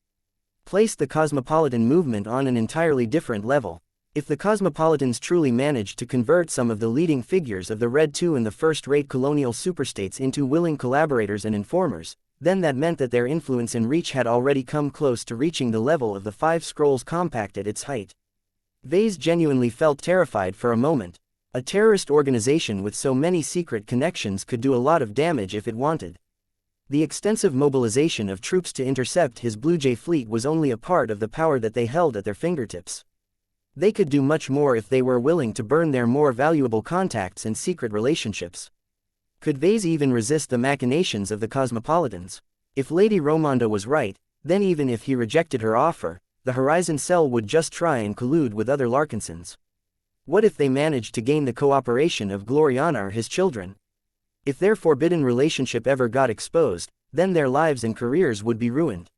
placed the cosmopolitan movement on an entirely different level. If the cosmopolitans truly managed to convert some of the leading figures of the Red II and the first-rate colonial superstates into willing collaborators and informers, then that meant that their influence and reach had already come close to reaching the level of the Five Scrolls Compact at its height. Vase genuinely felt terrified for a moment. A terrorist organization with so many secret connections could do a lot of damage if it wanted. The extensive mobilization of troops to intercept his Blue Jay fleet was only a part of the power that they held at their fingertips. They could do much more if they were willing to burn their more valuable contacts and secret relationships. Could Vase even resist the machinations of the cosmopolitans? If Lady Romonda was right, then even if he rejected her offer, the Horizon Cell would just try and collude with other Larkinsons. What if they managed to gain the cooperation of Gloriana or his children? If their forbidden relationship ever got exposed, then their lives and careers would be ruined.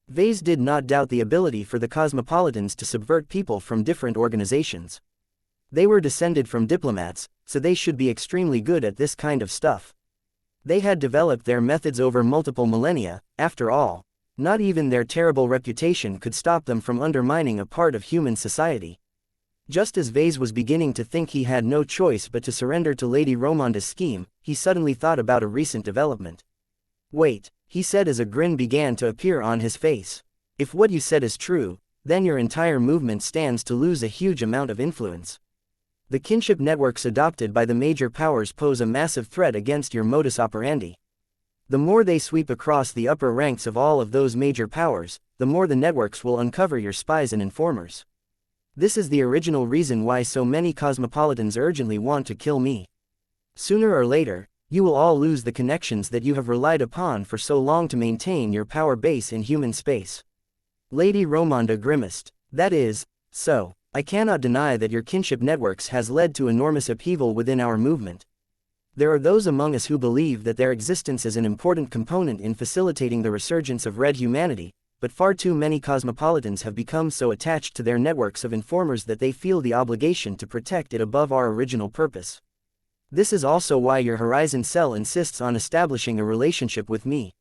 Vase did not doubt the ability for the cosmopolitans to subvert people from different organizations. They were descended from diplomats, so they should be extremely good at this kind of stuff. They had developed their methods over multiple millennia. After all, not even their terrible reputation could stop them from undermining a part of human society. Just as Vase was beginning to think he had no choice but to surrender to Lady Romonda's scheme, he suddenly thought about a recent development. Wait, he said as a grin began to appear on his face. If what you said is true, then your entire movement stands to lose a huge amount of influence. The kinship networks adopted by the major powers pose a massive threat against your modus operandi. The more they sweep across the upper ranks of all of those major powers, the more the networks will uncover your spies and informers. This is the original reason why so many cosmopolitans urgently want to kill me. Sooner or later, you will all lose the connections that you have relied upon for so long to maintain your power base in human space. Lady Romonda grimaced. That is, so. I cannot deny that your kinship networks has led to enormous upheaval within our movement. There are those among us who believe that their existence is an important component in facilitating the resurgence of red humanity, but far too many cosmopolitans have become so attached to their networks of informers that they feel the obligation to protect it above our original purpose. This is also why your Horizon Cell insists on establishing a relationship with me.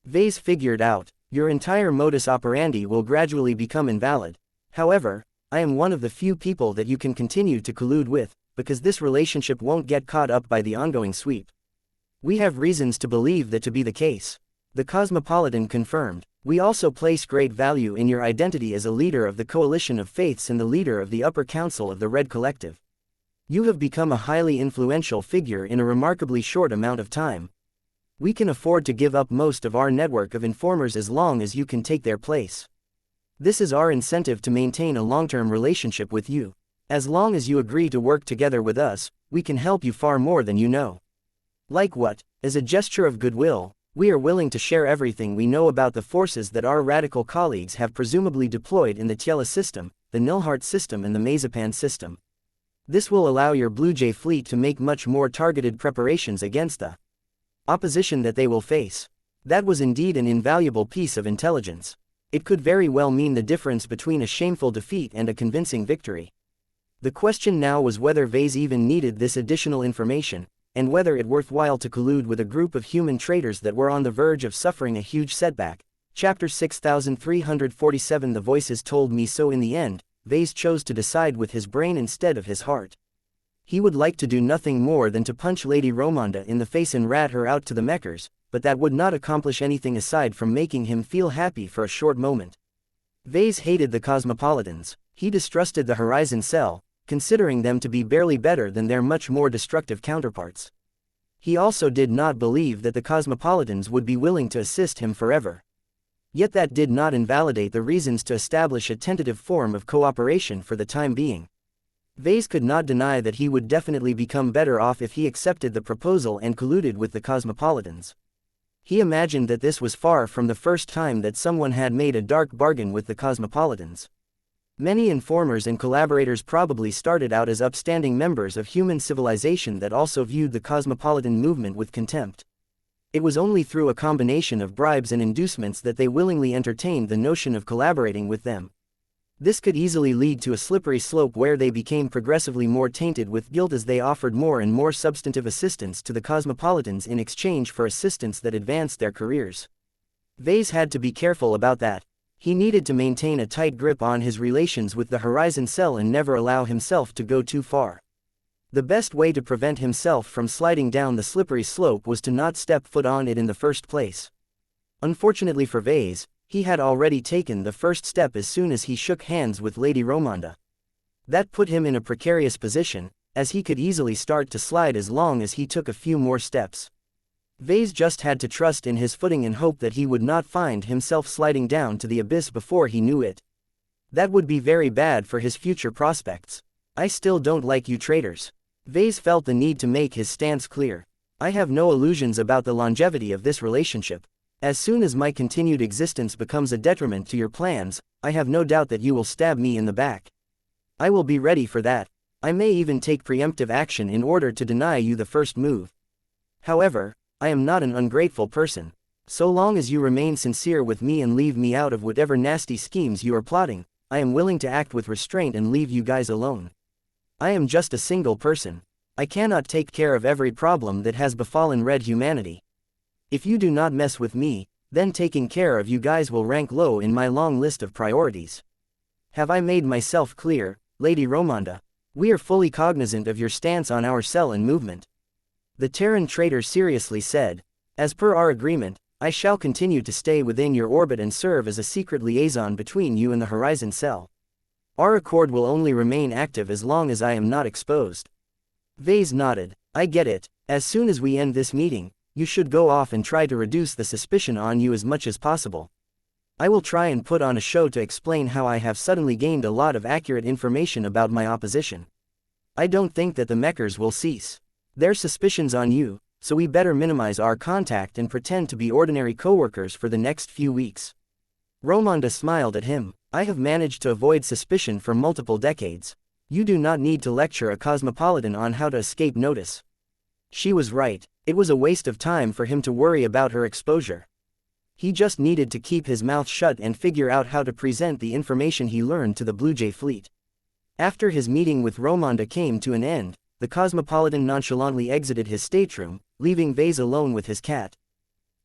Vase figured out, your entire modus operandi will gradually become invalid. However, I am one of the few people that you can continue to collude with, because this relationship won't get caught up by the ongoing sweep. We have reasons to believe that to be the case. The Cosmopolitan confirmed. We also place great value in your identity as a leader of the Coalition of Faiths and the leader of the Upper Council of the Red Collective. You have become a highly influential figure in a remarkably short amount of time. We can afford to give up most of our network of informers as long as you can take their place. This is our incentive to maintain a long-term relationship with you. As long as you agree to work together with us, we can help you far more than you know. Like what? As a gesture of goodwill, we are willing to share everything we know about the forces that our radical colleagues have presumably deployed in the Tiela system, the Nilhart system and the Mazapan system. This will allow your Blue Jay fleet to make much more targeted preparations against the opposition that they will face. That was indeed an invaluable piece of intelligence. It could very well mean the difference between a shameful defeat and a convincing victory. The question now was whether Vase even needed this additional information, and whether it worthwhile to collude with a group of human traitors that were on the verge of suffering a huge setback. Chapter 6347. The voices told me so. In the end, Vase chose to decide with his brain instead of his heart. He would like to do nothing more than to punch Lady Romonda in the face and rat her out to the Mechers, but that would not accomplish anything aside from making him feel happy for a short moment. Vase hated the Cosmopolitans. He distrusted the Horizon Cell, considering them to be barely better than their much more destructive counterparts. He also did not believe that the Cosmopolitans would be willing to assist him forever. Yet that did not invalidate the reasons to establish a tentative form of cooperation for the time being. Vase could not deny that he would definitely become better off if he accepted the proposal and colluded with the Cosmopolitans. He imagined that this was far from the first time that someone had made a dark bargain with the Cosmopolitans. Many informers and collaborators probably started out as upstanding members of human civilization that also viewed the Cosmopolitan movement with contempt. It was only through a combination of bribes and inducements that they willingly entertained the notion of collaborating with them. This could easily lead to a slippery slope where they became progressively more tainted with guilt as they offered more and more substantive assistance to the Cosmopolitans in exchange for assistance that advanced their careers. Vase had to be careful about that. He needed to maintain a tight grip on his relations with the Horizon Cell and never allow himself to go too far. The best way to prevent himself from sliding down the slippery slope was to not step foot on it in the first place. Unfortunately for Vase, he had already taken the first step as soon as he shook hands with Lady Romonda. That put him in a precarious position, as he could easily start to slide as long as he took a few more steps. Vase just had to trust in his footing and hope that he would not find himself sliding down to the abyss before he knew it. That would be very bad for his future prospects. I still don't like you traitors. Vase felt the need to make his stance clear. I have no illusions about the longevity of this relationship. As soon as my continued existence becomes a detriment to your plans, I have no doubt that you will stab me in the back. I will be ready for that. I may even take preemptive action in order to deny you the first move. However, I am not an ungrateful person. So long as you remain sincere with me and leave me out of whatever nasty schemes you are plotting, I am willing to act with restraint and leave you guys alone. I am just a single person. I cannot take care of every problem that has befallen red humanity. If you do not mess with me, then taking care of you guys will rank low in my long list of priorities. Have I made myself clear, Lady Romonda? We are fully cognizant of your stance on our cell and movement. The Terran traitor seriously said. As per our agreement, I shall continue to stay within your orbit and serve as a secret liaison between you and the Horizon Cell. Our accord will only remain active as long as I am not exposed. Vase nodded. I get it. As soon as we end this meeting, you should go off and try to reduce the suspicion on you as much as possible. I will try and put on a show to explain how I have suddenly gained a lot of accurate information about my opposition. I don't think that the Mechers will cease their suspicions on you, so we better minimize our contact and pretend to be ordinary coworkers for the next few weeks. Romonda smiled at him. I have managed to avoid suspicion for multiple decades. You do not need to lecture a cosmopolitan on how to escape notice. She was right. It was a waste of time for him to worry about her exposure. He just needed to keep his mouth shut and figure out how to present the information he learned to the Blue Jay fleet. After his meeting with Romonda came to an end, the cosmopolitan nonchalantly exited his stateroom, leaving Vase alone with his cat.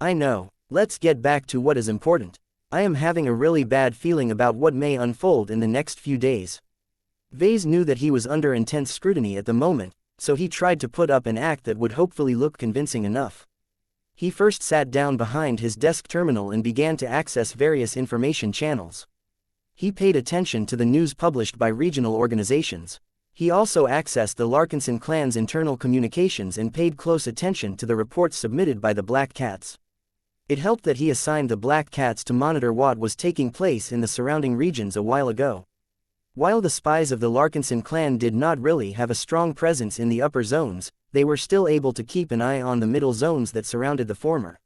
I know. Let's get back to what is important. I am having a really bad feeling about what may unfold in the next few days. Vase knew that he was under intense scrutiny at the moment, so he tried to put up an act that would hopefully look convincing enough. He first sat down behind his desk terminal and began to access various information channels. He paid attention to the news published by regional organizations. He also accessed the Larkinson clan's internal communications and paid close attention to the reports submitted by the Black Cats. It helped that he assigned the Black Cats to monitor what was taking place in the surrounding regions a while ago. While the spies of the Larkinson clan did not really have a strong presence in the upper zones, they were still able to keep an eye on the middle zones that surrounded the former.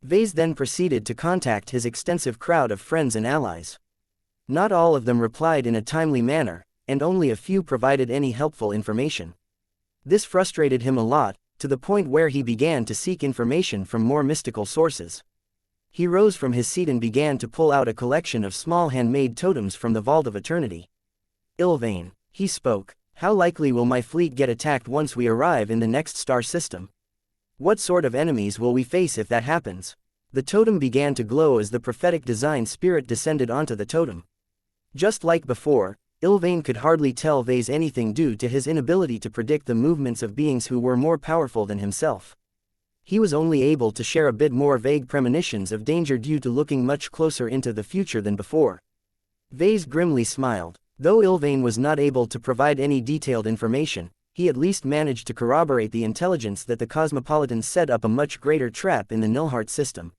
Vase then proceeded to contact his extensive crowd of friends and allies. Not all of them replied in a timely manner, and only a few provided any helpful information. This frustrated him a lot, to the point where he began to seek information from more mystical sources. He rose from his seat and began to pull out a collection of small handmade totems from the Vault of Eternity. Ilvain, he spoke, how likely will my fleet get attacked once we arrive in the next star system? What sort of enemies will we face if that happens? The totem began to glow as the prophetic design spirit descended onto the totem. Just like before, Ilvain could hardly tell Vase anything due to his inability to predict the movements of beings who were more powerful than himself. He was only able to share a bit more vague premonitions of danger due to looking much closer into the future than before. Vase grimly smiled. Though Ilvain was not able to provide any detailed information, he at least managed to corroborate the intelligence that the Cosmopolitans set up a much greater trap in the Nilhart system.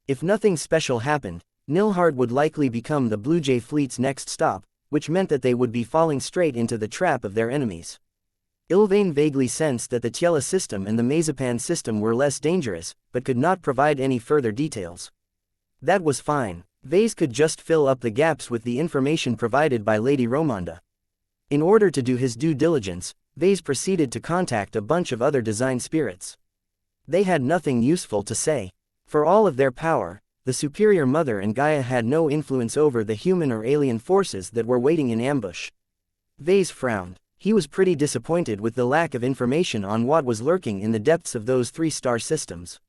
If nothing special happened, Nilhart would likely become the Blue Jay fleet's next stop, which meant that they would be falling straight into the trap of their enemies. Ilvain vaguely sensed that the Tiela system and the Mazepan system were less dangerous, but could not provide any further details. That was fine. Vase could just fill up the gaps with the information provided by Lady Romonda. In order to do his due diligence, Vase proceeded to contact a bunch of other design spirits. They had nothing useful to say. For all of their power, the Superior Mother and Gaia had no influence over the human or alien forces that were waiting in ambush. Vase frowned. He was pretty disappointed with the lack of information on what was lurking in the depths of those 3-star systems.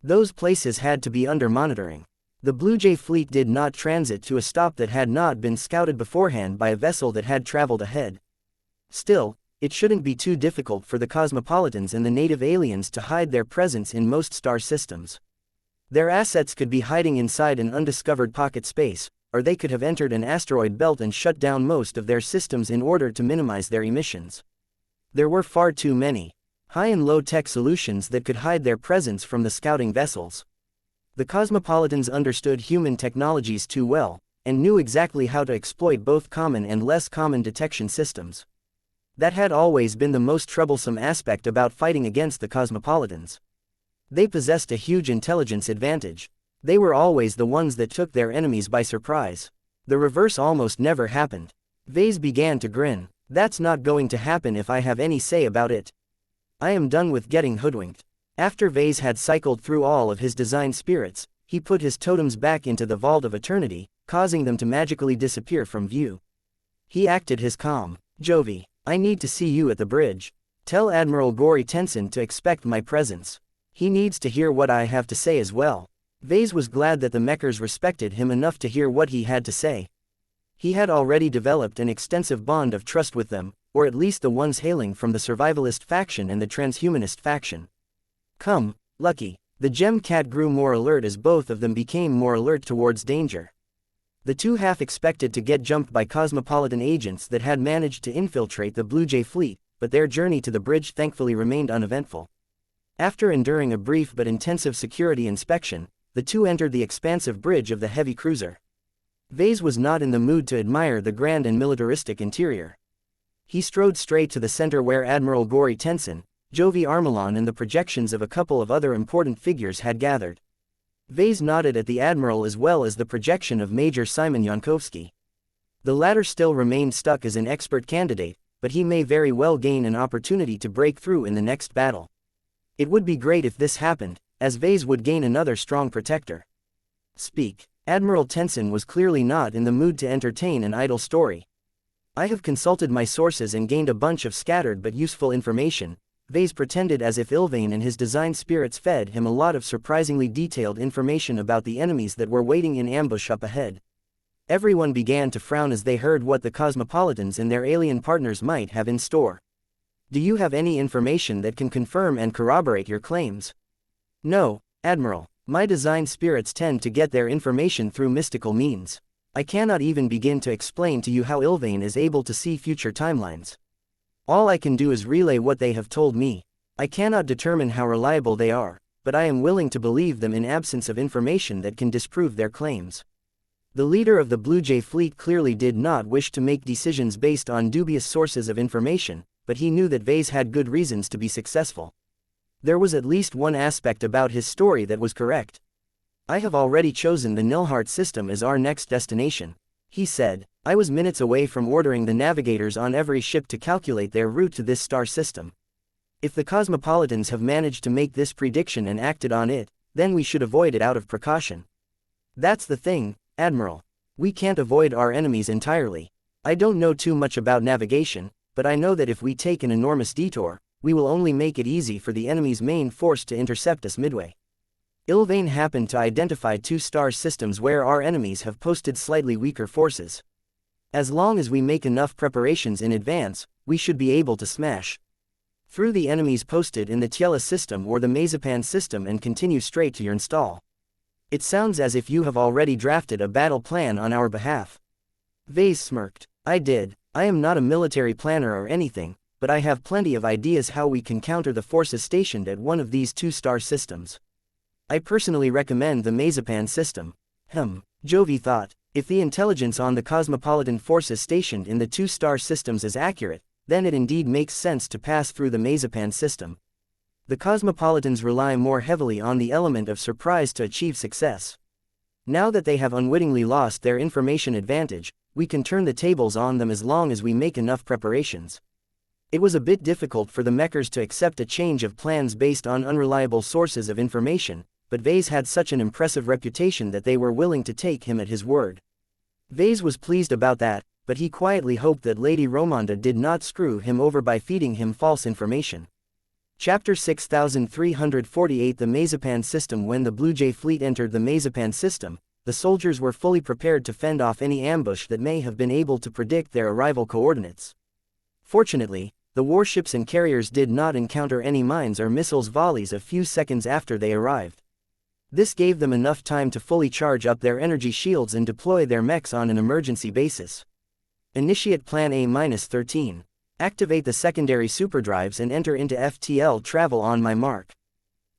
Those places had to be under monitoring. The Blue Jay fleet did not transit to a stop that had not been scouted beforehand by a vessel that had traveled ahead. Still, it shouldn't be too difficult for the Cosmopolitans and the native aliens to hide their presence in most star systems. Their assets could be hiding inside an undiscovered pocket space, or they could have entered an asteroid belt and shut down most of their systems in order to minimize their emissions. There were far too many high and low-tech solutions that could hide their presence from the scouting vessels. The Cosmopolitans understood human technologies too well, and knew exactly how to exploit both common and less common detection systems. That had always been the most troublesome aspect about fighting against the Cosmopolitans. They possessed a huge intelligence advantage. They were always the ones that took their enemies by surprise. The reverse almost never happened. Vase began to grin. That's not going to happen if I have any say about it. I am done with getting hoodwinked. After Vase had cycled through all of his design spirits, he put his totems back into the Vault of Eternity, causing them to magically disappear from view. He acted his calm. Jovi, I need to see you at the bridge. Tell Admiral Gori Tensen to expect my presence. He needs to hear what I have to say as well. Vase was glad that the Mechers respected him enough to hear what he had to say. He had already developed an extensive bond of trust with them, or at least the ones hailing from the survivalist faction and the transhumanist faction. Come, Lucky, The gem cat grew more alert as both of them became more alert towards danger. The two half expected to get jumped by cosmopolitan agents that had managed to infiltrate the Blue Jay fleet, but their journey to the bridge thankfully remained uneventful. After enduring a brief but intensive security inspection, the two entered the expansive bridge of the heavy cruiser. Vase was not in the mood to admire the grand and militaristic interior. He strode straight to the center where Admiral Gory Tenson, Jovi Armelon and the projections of a couple of other important figures had gathered. Vase nodded at the Admiral as well as the projection of Major Simon Yankovsky. The latter still remained stuck as an expert candidate, but he may very well gain an opportunity to break through in the next battle. It would be great if this happened, as Vase would gain another strong protector. Speak. Admiral Tenson was clearly not in the mood to entertain an idle story. I have consulted my sources and gained a bunch of scattered but useful information. Vase pretended as if Ilvain and his design spirits fed him a lot of surprisingly detailed information about the enemies that were waiting in ambush up ahead. Everyone began to frown as they heard what the cosmopolitans and their alien partners might have in store. Do you have any information that can confirm and corroborate your claims? No, Admiral. My design spirits tend to get their information through mystical means. I cannot even begin to explain to you how Ilvain is able to see future timelines. All I can do is relay what they have told me. I cannot determine how reliable they are, but I am willing to believe them in absence of information that can disprove their claims. The leader of the Blue Jay fleet clearly did not wish to make decisions based on dubious sources of information, but he knew that Vase had good reasons to be successful. There was at least one aspect about his story that was correct. I have already chosen the Nilhart system as our next destination, he said. I was minutes away from ordering the navigators on every ship to calculate their route to this star system. If the cosmopolitans have managed to make this prediction and acted on it, then we should avoid it out of precaution. That's the thing, Admiral. We can't avoid our enemies entirely. I don't know too much about navigation, but I know that if we take an enormous detour, we will only make it easy for the enemy's main force to intercept us midway. Ilvain happened to identify two star systems where our enemies have posted slightly weaker forces. As long as we make enough preparations in advance, we should be able to smash through the enemies posted in the Tiela system or the Mazepan system and continue straight to your install. It sounds as if you have already drafted a battle plan on our behalf. Vase smirked. I did. I am not a military planner or anything, but I have plenty of ideas how we can counter the forces stationed at one of these two-star systems. I personally recommend the Mazepan system. Jovi thought. If the intelligence on the cosmopolitan forces stationed in the two-star systems is accurate, then it indeed makes sense to pass through the Mazepan system. The cosmopolitans rely more heavily on the element of surprise to achieve success. Now that they have unwittingly lost their information advantage, we can turn the tables on them as long as we make enough preparations. It was a bit difficult for the Mechers to accept a change of plans based on unreliable sources of information, but Vase had such an impressive reputation that they were willing to take him at his word. Vase was pleased about that, but he quietly hoped that Lady Romonda did not screw him over by feeding him false information. Chapter 6348 The Mazepan System. When the Blue Jay fleet entered the Mazepan system, the soldiers were fully prepared to fend off any ambush that may have been able to predict their arrival coordinates. Fortunately, the warships and carriers did not encounter any mines or missiles volleys a few seconds after they arrived. This gave them enough time to fully charge up their energy shields and deploy their mechs on an emergency basis. Initiate Plan A-13. Activate the secondary superdrives and enter into FTL travel on my mark.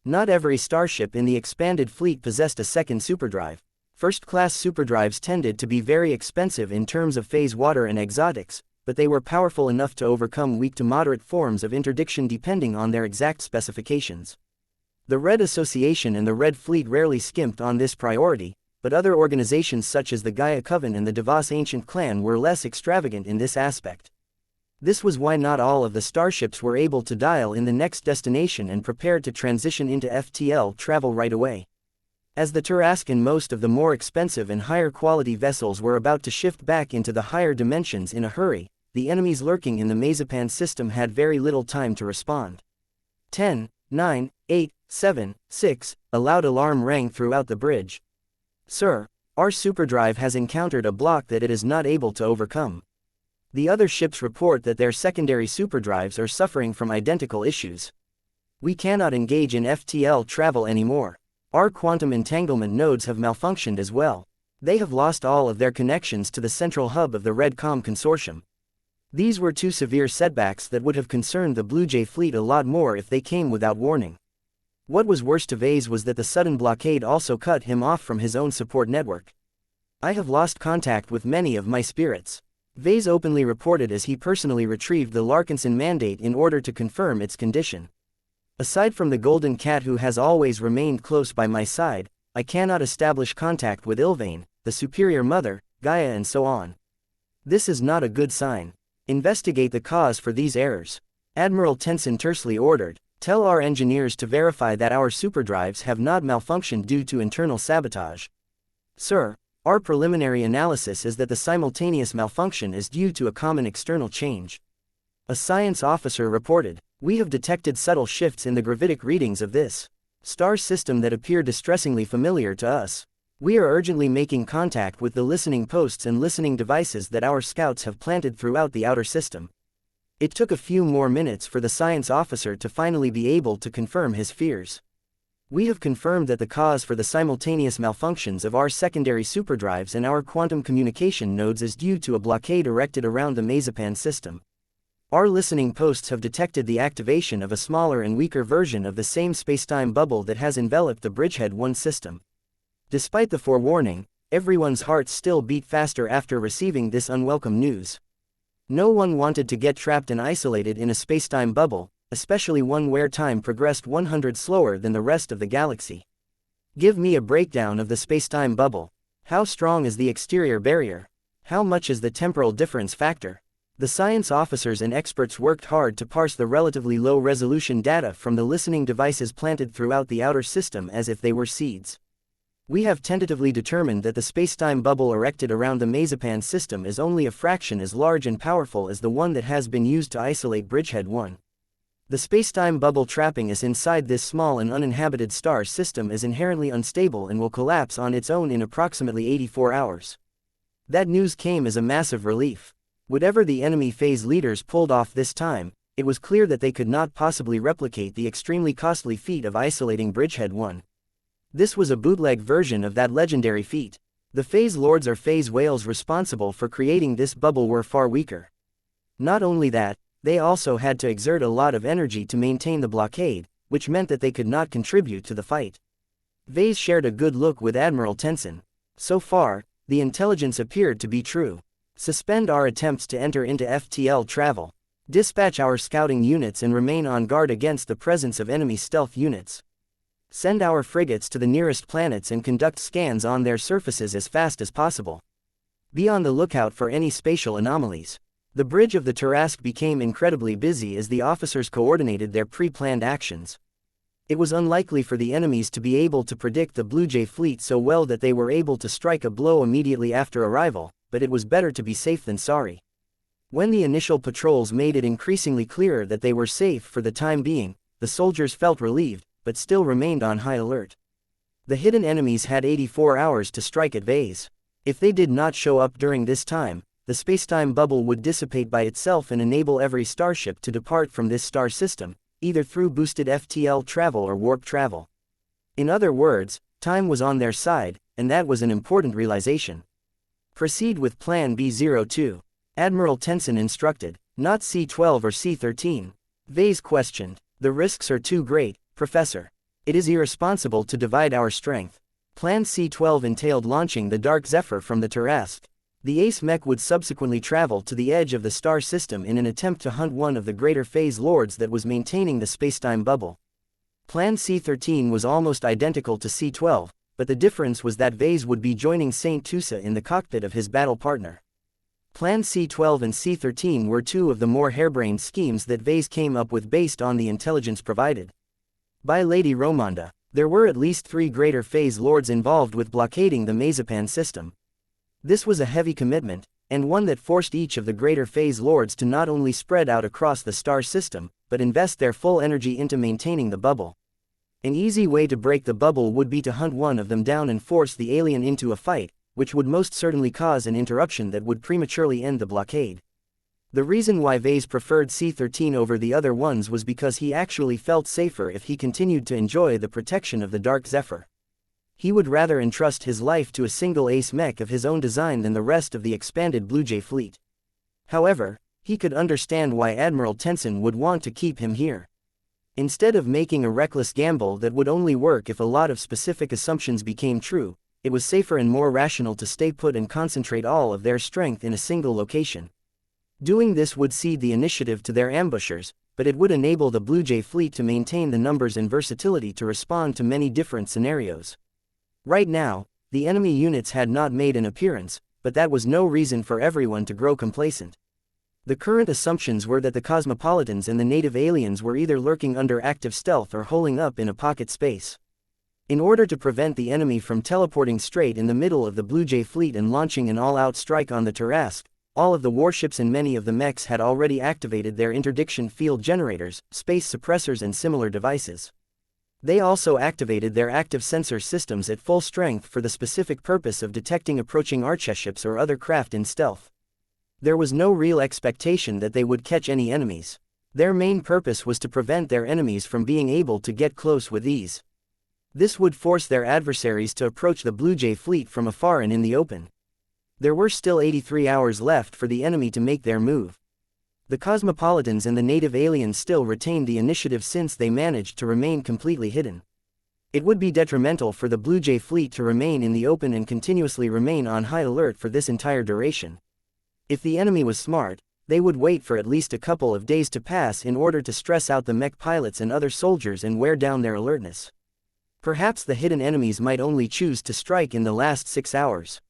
Not every starship in the expanded fleet possessed a second superdrive. First-class superdrives tended to be very expensive in terms of phase water and exotics, but they were powerful enough to overcome weak to moderate forms of interdiction depending on their exact specifications. The Red Association and the Red Fleet rarely skimped on this priority, but other organizations such as the Gaia Coven and the Devas Ancient Clan were less extravagant in this aspect. This was why not all of the starships were able to dial in the next destination and prepared to transition into FTL travel right away. As the Turask and most of the more expensive and higher quality vessels were about to shift back into the higher dimensions in a hurry, the enemies lurking in the Mazepan system had very little time to respond. 10, 9, 8, 7, 6, a loud alarm rang throughout the bridge. Sir, our superdrive has encountered a block that it is not able to overcome. The other ships report that their secondary superdrives are suffering from identical issues. We cannot engage in FTL travel anymore. Our quantum entanglement nodes have malfunctioned as well. They have lost all of their connections to the central hub of the Redcom consortium. These were two severe setbacks that would have concerned the Blue Jay fleet a lot more if they came without warning. What was worse to Vase was that the sudden blockade also cut him off from his own support network. I have lost contact with many of my spirits. Vase openly reported as he personally retrieved the Larkinson mandate in order to confirm its condition. Aside from the Golden Cat who has always remained close by my side, I cannot establish contact with Ilvain, the Superior Mother, Gaia and so on. This is not a good sign. Investigate the cause for these errors. Admiral Tenson tersely ordered, tell our engineers to verify that our superdrives have not malfunctioned due to internal sabotage. Sir, our preliminary analysis is that the simultaneous malfunction is due to a common external change. A science officer reported, we have detected subtle shifts in the gravitic readings of this star system that appear distressingly familiar to us. We are urgently making contact with the listening posts and listening devices that our scouts have planted throughout the outer system. It took a few more minutes for the science officer to finally be able to confirm his fears. We have confirmed that the cause for the simultaneous malfunctions of our secondary superdrives and our quantum communication nodes is due to a blockade erected around the Mazepan system. Our listening posts have detected the activation of a smaller and weaker version of the same spacetime bubble that has enveloped the Bridgehead 1 system. Despite the forewarning, everyone's hearts still beat faster after receiving this unwelcome news. No one wanted to get trapped and isolated in a spacetime bubble, especially one where time progressed 100 slower than the rest of the galaxy. Give me a breakdown of the spacetime bubble. How strong is the exterior barrier? How much is the temporal difference factor? The science officers and experts worked hard to parse the relatively low-resolution data from the listening devices planted throughout the outer system as if they were seeds. We have tentatively determined that the spacetime bubble erected around the Mazepan system is only a fraction as large and powerful as the one that has been used to isolate Bridgehead 1. The spacetime bubble trapping us inside this small and uninhabited star system is inherently unstable and will collapse on its own in approximately 84 hours. That news came as a massive relief. Whatever the enemy phase leaders pulled off this time, it was clear that they could not possibly replicate the extremely costly feat of isolating Bridgehead 1. This was a bootleg version of that legendary feat. The phase lords or phase whales responsible for creating this bubble were far weaker. Not only that, they also had to exert a lot of energy to maintain the blockade, which meant that they could not contribute to the fight. Vase shared a good look with Admiral Tenson. So far, the intelligence appeared to be true. Suspend our attempts to enter into FTL travel. Dispatch our scouting units and remain on guard against the presence of enemy stealth units. Send our frigates to the nearest planets and conduct scans on their surfaces as fast as possible. Be on the lookout for any spatial anomalies. The bridge of the Tarask became incredibly busy as the officers coordinated their pre-planned actions. It was unlikely for the enemies to be able to predict the Blue Jay fleet so well that they were able to strike a blow immediately after arrival, but it was better to be safe than sorry. When the initial patrols made it increasingly clearer that they were safe for the time being, the soldiers felt relieved, but still remained on high alert. The hidden enemies had 84 hours to strike at Vase. If they did not show up during this time, the spacetime bubble would dissipate by itself and enable every starship to depart from this star system, either through boosted FTL travel or warp travel. In other words, time was on their side, and that was an important realization. Proceed with Plan B02. Admiral Tenson instructed, not C-12 or C-13. Vase questioned, the risks are too great, Professor. It is irresponsible to divide our strength. Plan C-12 entailed launching the Dark Zephyr from the Tarask. The Ace Mech would subsequently travel to the edge of the star system in an attempt to hunt one of the greater phase lords that was maintaining the spacetime bubble. Plan C-13 was almost identical to C-12, but the difference was that Vase would be joining Saint Tusa in the cockpit of his battle partner. Plan C-12 and C-13 were two of the more harebrained schemes that Vase came up with based on the intelligence provided by Lady Romonda. There were at least 3 greater phase lords involved with blockading the Mazepan system. This was a heavy commitment, and one that forced each of the greater phase lords to not only spread out across the star system, but invest their full energy into maintaining the bubble. An easy way to break the bubble would be to hunt one of them down and force the alien into a fight, which would most certainly cause an interruption that would prematurely end the blockade. The reason why Vase preferred C-13 over the other ones was because he actually felt safer if he continued to enjoy the protection of the Dark Zephyr. He would rather entrust his life to a single ace mech of his own design than the rest of the expanded Blue Jay fleet. However, he could understand why Admiral Tenson would want to keep him here. Instead of making a reckless gamble that would only work if a lot of specific assumptions became true, it was safer and more rational to stay put and concentrate all of their strength in a single location. Doing this would cede the initiative to their ambushers, but it would enable the Blue Jay fleet to maintain the numbers and versatility to respond to many different scenarios. Right now, the enemy units had not made an appearance, but that was no reason for everyone to grow complacent. The current assumptions were that the cosmopolitans and the native aliens were either lurking under active stealth or holing up in a pocket space. In order to prevent the enemy from teleporting straight in the middle of the Blue Jay fleet and launching an all-out strike on the Tarrasque, all of the warships and many of the mechs had already activated their interdiction field generators, space suppressors and similar devices. They also activated their active sensor systems at full strength for the specific purpose of detecting approaching archships or other craft in stealth. There was no real expectation that they would catch any enemies. Their main purpose was to prevent their enemies from being able to get close with ease. This would force their adversaries to approach the Blue Jay fleet from afar and in the open. There were still 83 hours left for the enemy to make their move. The cosmopolitans and the native aliens still retained the initiative since they managed to remain completely hidden. It would be detrimental for the Blue Jay fleet to remain in the open and continuously remain on high alert for this entire duration. If the enemy was smart, they would wait for at least a couple of days to pass in order to stress out the mech pilots and other soldiers and wear down their alertness. Perhaps the hidden enemies might only choose to strike in the last 6 hours.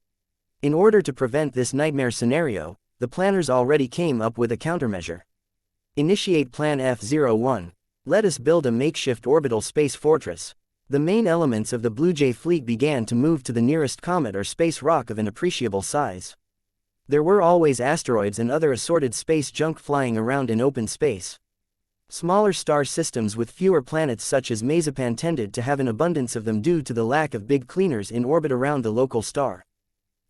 In order to prevent this nightmare scenario, the planners already came up with a countermeasure. Initiate Plan F-01. Let us build a makeshift orbital space fortress. The main elements of the Blue Jay fleet began to move to the nearest comet or space rock of an appreciable size. There were always asteroids and other assorted space junk flying around in open space. Smaller star systems with fewer planets such as Mazepan tended to have an abundance of them due to the lack of big cleaners in orbit around the local star.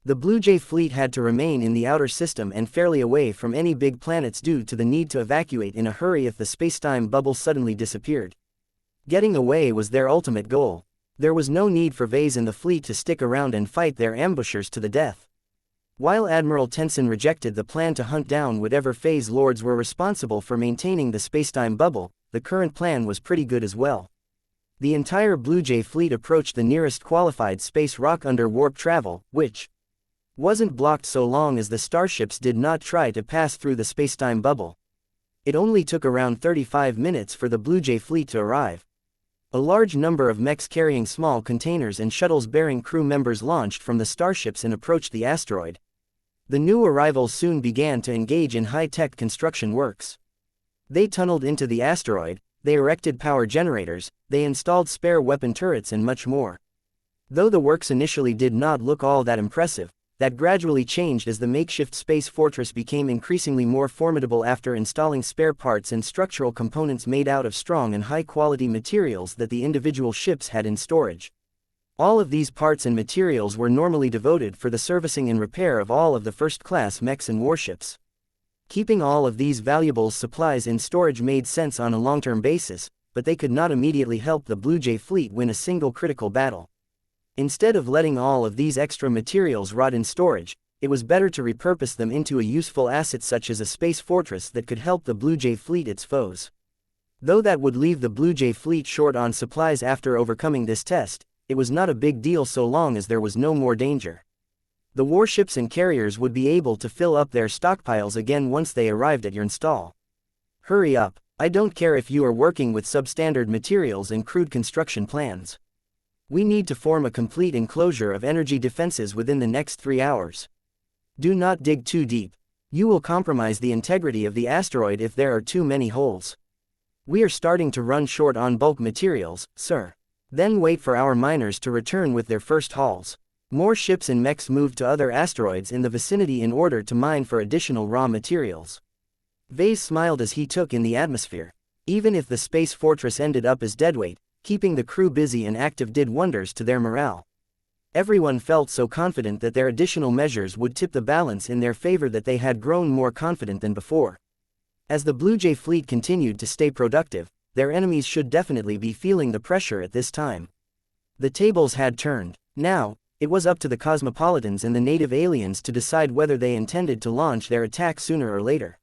The Blue Jay fleet had to remain in the outer system and fairly away from any big planets due to the need to evacuate in a hurry if the spacetime bubble suddenly disappeared. Getting away was their ultimate goal. There was no need for Vase and the fleet to stick around and fight their ambushers to the death. While Admiral Tenson rejected the plan to hunt down whatever phase lords were responsible for maintaining the spacetime bubble, the current plan was pretty good as well. The entire Blue Jay fleet approached the nearest qualified space rock under warp travel, which wasn't blocked so long as the starships did not try to pass through the spacetime bubble. It only took around 35 minutes for the Blue Jay fleet to arrive. A large number of mechs carrying small containers and shuttles bearing crew members launched from the starships and approached the asteroid. The new arrivals soon began to engage in high-tech construction works. They tunneled into the asteroid, they erected power generators, they installed spare weapon turrets and much more. Though the works initially did not look all that impressive, that gradually changed as the makeshift space fortress became increasingly more formidable after installing spare parts and structural components made out of strong and high-quality materials that the individual ships had in storage. All of these parts and materials were normally devoted for the servicing and repair of all of the first-class mechs and warships. Keeping all of these valuable supplies in storage made sense on a long-term basis, but they could not immediately help the Blue Jay fleet win a single critical battle. Instead of letting all of these extra materials rot in storage, it was better to repurpose them into a useful asset such as a space fortress that could help the Blue Jay fleet its foes. Though that would leave the Blue Jay fleet short on supplies after overcoming this test, it was not a big deal so long as there was no more danger. The warships and carriers would be able to fill up their stockpiles again once they arrived at Yurnstall. Hurry up, I don't care if you are working with substandard materials and crude construction plans. We need to form a complete enclosure of energy defenses within the next 3 hours. Do not dig too deep. You will compromise the integrity of the asteroid if there are too many holes. We are starting to run short on bulk materials, sir. Then wait for our miners to return with their first hauls. More ships and mechs moved to other asteroids in the vicinity in order to mine for additional raw materials. Vase smiled as he took in the atmosphere. Even if the space fortress ended up as deadweight, keeping the crew busy and active did wonders to their morale. Everyone felt so confident that their additional measures would tip the balance in their favor that they had grown more confident than before. As the Blue Jay fleet continued to stay productive, their enemies should definitely be feeling the pressure at this time. The tables had turned. Now, it was up to the cosmopolitans and the native aliens to decide whether they intended to launch their attack sooner or later.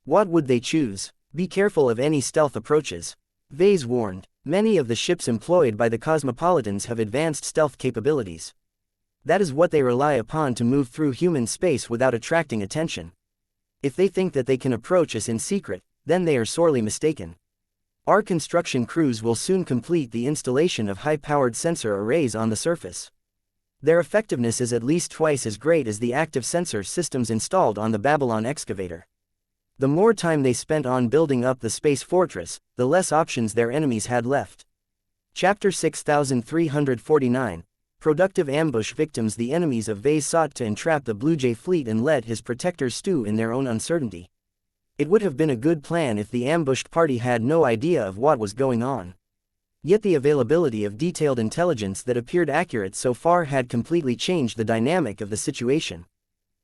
What would they choose? Be careful of any stealth approaches. Vase warned. Many of the ships employed by the cosmopolitans have advanced stealth capabilities. That is what they rely upon to move through human space without attracting attention. If they think that they can approach us in secret, then they are sorely mistaken. Our construction crews will soon complete the installation of high-powered sensor arrays on the surface. Their effectiveness is at least twice as great as the active sensor systems installed on the Babylon excavator. The more time they spent on building up the space fortress, the less options their enemies had left. Chapter 6349, Productive Ambush Victims. The enemies of Vase sought to entrap the Blue Jay fleet and let his protectors stew in their own uncertainty. It would have been a good plan if the ambushed party had no idea of what was going on. Yet the availability of detailed intelligence that appeared accurate so far had completely changed the dynamic of the situation.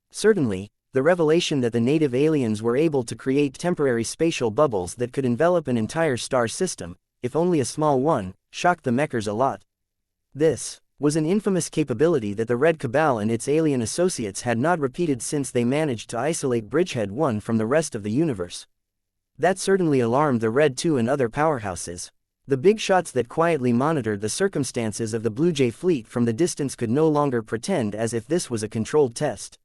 Certainly, the revelation that the native aliens were able to create temporary spatial bubbles that could envelop an entire star system, if only a small one, shocked the Mechers a lot. This was an infamous capability that the Red Cabal and its alien associates had not repeated since they managed to isolate Bridgehead 1 from the rest of the universe. That certainly alarmed the Red 2 and other powerhouses. The big shots that quietly monitored the circumstances of the Blue Jay fleet from the distance could no longer pretend as if this was a controlled test.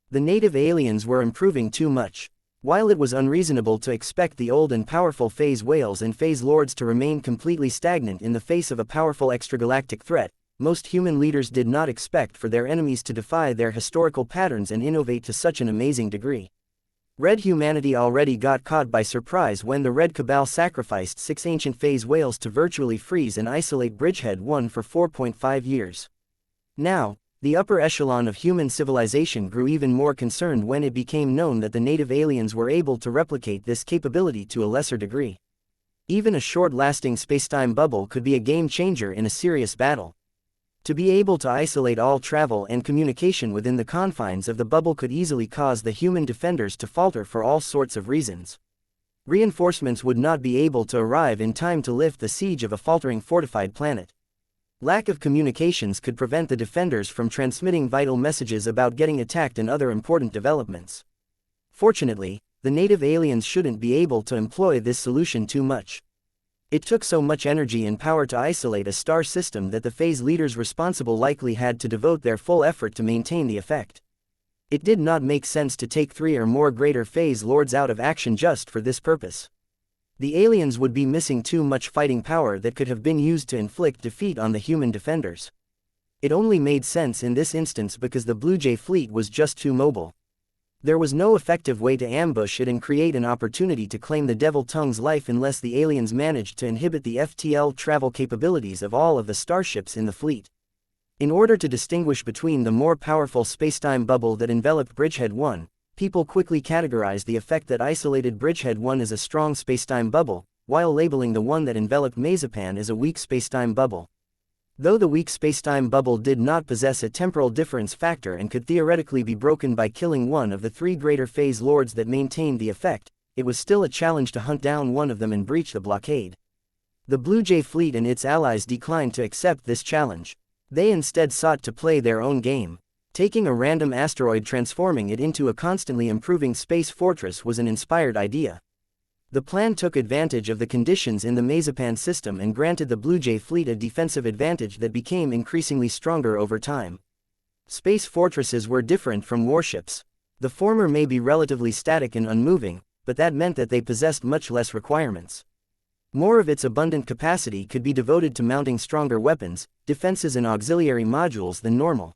The native aliens were improving too much. While it was unreasonable to expect the old and powerful phase whales and phase lords to remain completely stagnant in the face of a powerful extragalactic threat, most human leaders did not expect for their enemies to defy their historical patterns and innovate to such an amazing degree. Red humanity already got caught by surprise when the Red Cabal sacrificed 6 ancient phase whales to virtually freeze and isolate Bridgehead 1 for 4.5 years. Now, the upper echelon of human civilization grew even more concerned when it became known that the native aliens were able to replicate this capability to a lesser degree. Even a short-lasting spacetime bubble could be a game-changer in a serious battle. To be able to isolate all travel and communication within the confines of the bubble could easily cause the human defenders to falter for all sorts of reasons. Reinforcements would not be able to arrive in time to lift the siege of a faltering fortified planet. Lack of communications could prevent the defenders from transmitting vital messages about getting attacked and other important developments. Fortunately, the native aliens shouldn't be able to employ this solution too much. It took so much energy and power to isolate a star system that the phase leaders responsible likely had to devote their full effort to maintain the effect. It did not make sense to take 3 or more greater phase lords out of action just for this purpose. The aliens would be missing too much fighting power that could have been used to inflict defeat on the human defenders. It only made sense in this instance because the Blue Jay fleet was just too mobile. There was no effective way to ambush it and create an opportunity to claim the Devil Tongue's life unless the aliens managed to inhibit the FTL travel capabilities of all of the starships in the fleet. In order to distinguish between the more powerful spacetime bubble that enveloped Bridgehead 1, people quickly categorized the effect that isolated Bridgehead 1 as a strong spacetime bubble, while labeling the one that enveloped Mazepan as a weak spacetime bubble. Though the weak spacetime bubble did not possess a temporal difference factor and could theoretically be broken by killing one of the 3 greater phase lords that maintained the effect, it was still a challenge to hunt down one of them and breach the blockade. The Blue Jay fleet and its allies declined to accept this challenge. They instead sought to play their own game. Taking a random asteroid transforming it into a constantly improving space fortress was an inspired idea. The plan took advantage of the conditions in the Mazepan system and granted the Blue Jay fleet a defensive advantage that became increasingly stronger over time. Space fortresses were different from warships. The former may be relatively static and unmoving, but that meant that they possessed much less requirements. More of its abundant capacity could be devoted to mounting stronger weapons, defenses and auxiliary modules than normal.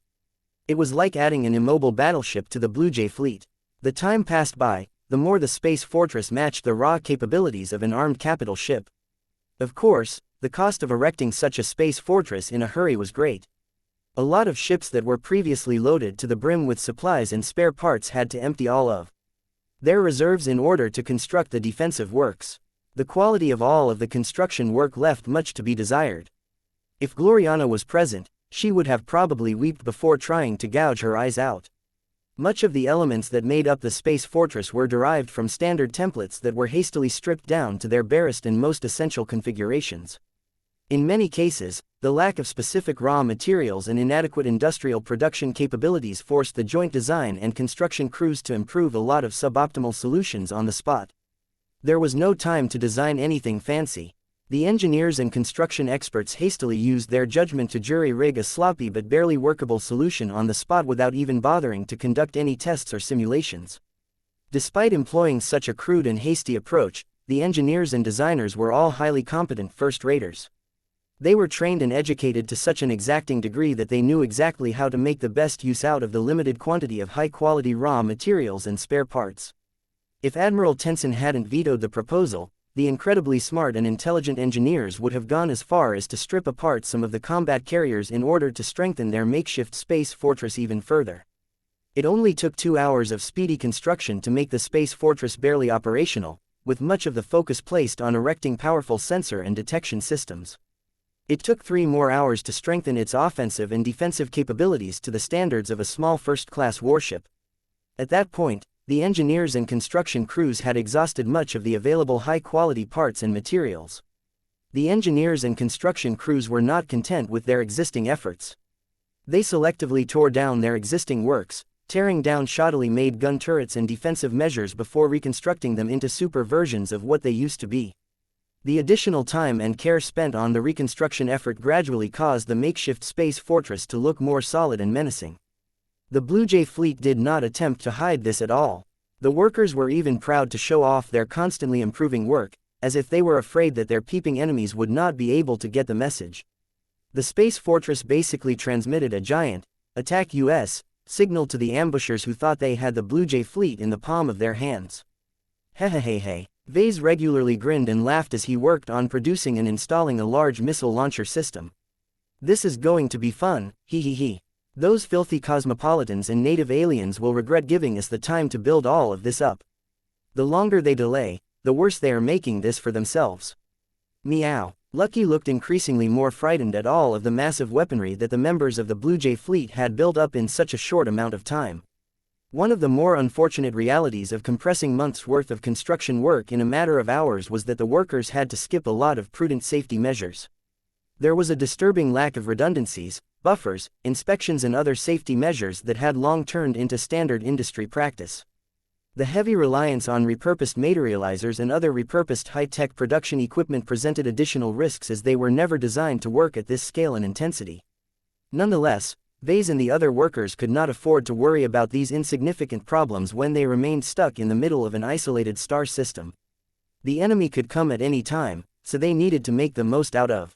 It was like adding an immobile battleship to the Blue Jay fleet. The time passed by, the more the space fortress matched the raw capabilities of an armed capital ship. Of course, the cost of erecting such a space fortress in a hurry was great. A lot of ships that were previously loaded to the brim with supplies and spare parts had to empty all of their reserves in order to construct the defensive works. The quality of all of the construction work left much to be desired. If Gloriana was present, She would have probably wept before trying to gouge her eyes out. Much of the elements that made up the space fortress were derived from standard templates that were hastily stripped down to their barest and most essential configurations. In many cases, the lack of specific raw materials and inadequate industrial production capabilities forced the joint design and construction crews to improve a lot of suboptimal solutions on the spot. There was no time to design anything fancy. The engineers and construction experts hastily used their judgment to jury-rig a sloppy but barely workable solution on the spot without even bothering to conduct any tests or simulations. Despite employing such a crude and hasty approach, the engineers and designers were all highly competent first-raters. They were trained and educated to such an exacting degree that they knew exactly how to make the best use out of the limited quantity of high-quality raw materials and spare parts. If Admiral Tenson hadn't vetoed the proposal, the incredibly smart and intelligent engineers would have gone as far as to strip apart some of the combat carriers in order to strengthen their makeshift space fortress even further. It only took 2 hours of speedy construction to make the space fortress barely operational, with much of the focus placed on erecting powerful sensor and detection systems. It took 3 more hours to strengthen its offensive and defensive capabilities to the standards of a small first-class warship. At that point, the engineers and construction crews had exhausted much of the available high-quality parts and materials. The engineers and construction crews were not content with their existing efforts. They selectively tore down their existing works, tearing down shoddily made gun turrets and defensive measures before reconstructing them into super versions of what they used to be. The additional time and care spent on the reconstruction effort gradually caused the makeshift space fortress to look more solid and menacing. The Blue Jay fleet did not attempt to hide this at all. The workers were even proud to show off their constantly improving work, as if they were afraid that their peeping enemies would not be able to get the message. The space fortress basically transmitted a giant, "Attack US," signal to the ambushers who thought they had the Blue Jay fleet in the palm of their hands. Hehehehe. Vase regularly grinned and laughed as he worked on producing and installing a large missile launcher system. "This is going to be fun, hee hee hee. Those filthy cosmopolitans and native aliens will regret giving us the time to build all of this up. The longer they delay, the worse they are making this for themselves." Meow. Lucky looked increasingly more frightened at all of the massive weaponry that the members of the Blue Jay fleet had built up in such a short amount of time. One of the more unfortunate realities of compressing months' worth of construction work in a matter of hours was that the workers had to skip a lot of prudent safety measures. There was a disturbing lack of redundancies, buffers, inspections and other safety measures that had long turned into standard industry practice. The heavy reliance on repurposed materializers and other repurposed high-tech production equipment presented additional risks as they were never designed to work at this scale and intensity. Nonetheless, Vase and the other workers could not afford to worry about these insignificant problems when they remained stuck in the middle of an isolated star system. The enemy could come at any time, so they needed to make the most out of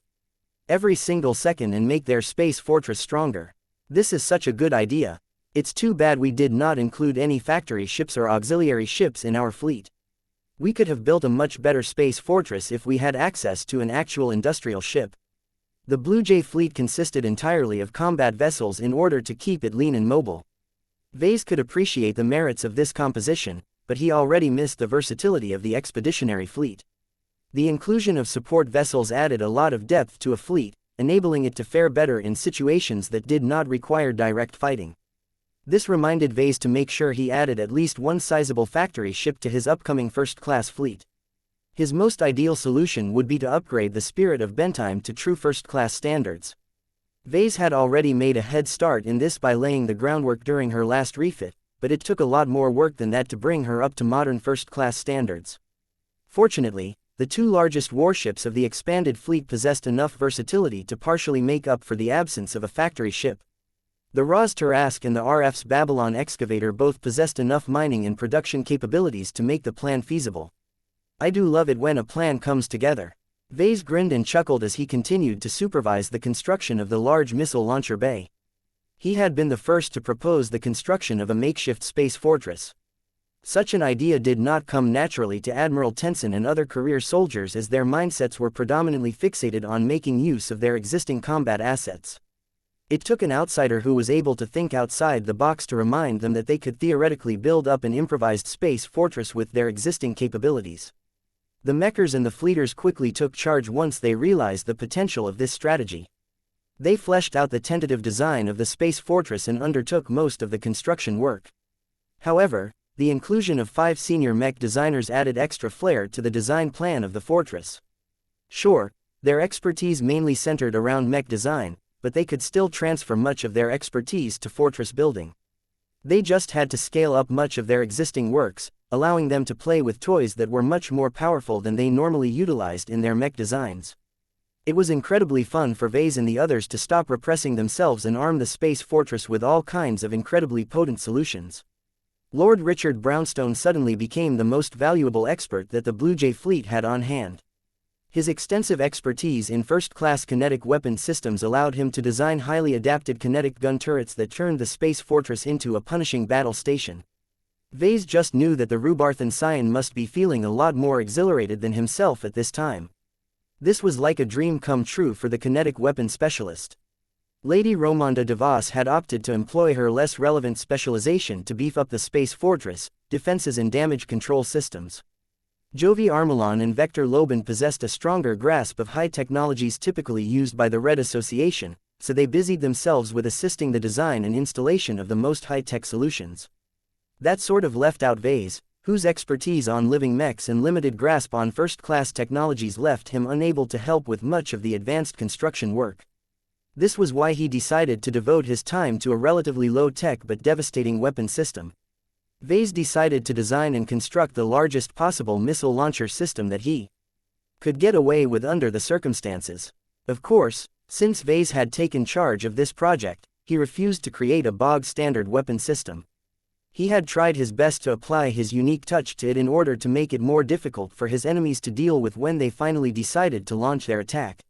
every single second and make their space fortress stronger. This is such a good idea. It's too bad we did not include any factory ships or auxiliary ships in our fleet. We could have built a much better space fortress if we had access to an actual industrial ship. The Blue Jay fleet consisted entirely of combat vessels in order to keep it lean and mobile. Vase could appreciate the merits of this composition, but he already missed the versatility of the expeditionary fleet. The inclusion of support vessels added a lot of depth to a fleet, enabling it to fare better in situations that did not require direct fighting. This reminded Vase to make sure he added at least one sizable factory ship to his upcoming first-class fleet. His most ideal solution would be to upgrade the Spirit of Bentheim to true first-class standards. Vase had already made a head start in this by laying the groundwork during her last refit, but it took a lot more work than that to bring her up to modern first-class standards. Fortunately, the 2 largest warships of the expanded fleet possessed enough versatility to partially make up for the absence of a factory ship. The Raz Tarask and the RF's Babylon excavator both possessed enough mining and production capabilities to make the plan feasible. I do love it when a plan comes together. Vase grinned and chuckled as he continued to supervise the construction of the large missile launcher bay. He had been the first to propose the construction of a makeshift space fortress. Such an idea did not come naturally to Admiral Tenson and other career soldiers as their mindsets were predominantly fixated on making use of their existing combat assets. It took an outsider who was able to think outside the box to remind them that they could theoretically build up an improvised space fortress with their existing capabilities. The Mechers and the Fleeters quickly took charge once they realized the potential of this strategy. They fleshed out the tentative design of the space fortress and undertook most of the construction work. However, the inclusion of 5 senior mech designers added extra flair to the design plan of the fortress. Sure, their expertise mainly centered around mech design, but they could still transfer much of their expertise to fortress building. They just had to scale up much of their existing works, allowing them to play with toys that were much more powerful than they normally utilized in their mech designs. It was incredibly fun for Vase and the others to stop repressing themselves and arm the space fortress with all kinds of incredibly potent solutions. Lord Richard Brownstone suddenly became the most valuable expert that the Blue Jay fleet had on hand. His extensive expertise in first-class kinetic weapon systems allowed him to design highly adapted kinetic gun turrets that turned the space fortress into a punishing battle station. Vase just knew that the Rubarthan Scion must be feeling a lot more exhilarated than himself at this time. This was like a dream come true for the kinetic weapon specialist. Lady Romonda DeVos had opted to employ her less relevant specialization to beef up the space fortress, defenses and damage control systems. Jovi Armelon and Vector Loban possessed a stronger grasp of high technologies typically used by the Red Association, so they busied themselves with assisting the design and installation of the most high-tech solutions. That sort of left out Vase, whose expertise on living mechs and limited grasp on first-class technologies left him unable to help with much of the advanced construction work. This was why he decided to devote his time to a relatively low-tech but devastating weapon system. Vase decided to design and construct the largest possible missile launcher system that he could get away with under the circumstances. Of course, since Vase had taken charge of this project, he refused to create a bog-standard weapon system. He had tried his best to apply his unique touch to it in order to make it more difficult for his enemies to deal with when they finally decided to launch their attack.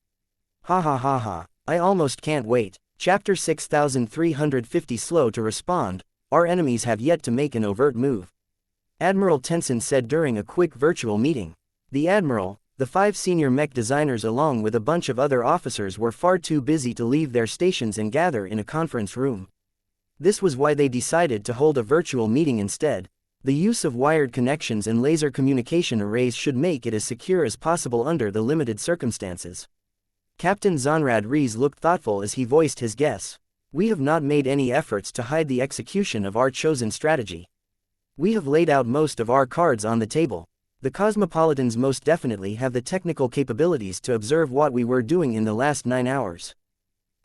Ha ha ha ha, I almost can't wait. Chapter 6350 Slow to respond. Our enemies have yet to make an overt move. Admiral Tenson said during a quick virtual meeting. The Admiral, the 5 senior mech designers along with a bunch of other officers were far too busy to leave their stations and gather in a conference room. This was why they decided to hold a virtual meeting instead. The use of wired connections and laser communication arrays should make it as secure as possible under the limited circumstances. Captain Zonrad Rees looked thoughtful as he voiced his guess. We have not made any efforts to hide the execution of our chosen strategy. We have laid out most of our cards on the table. The Cosmopolitans most definitely have the technical capabilities to observe what we were doing in the last 9 hours.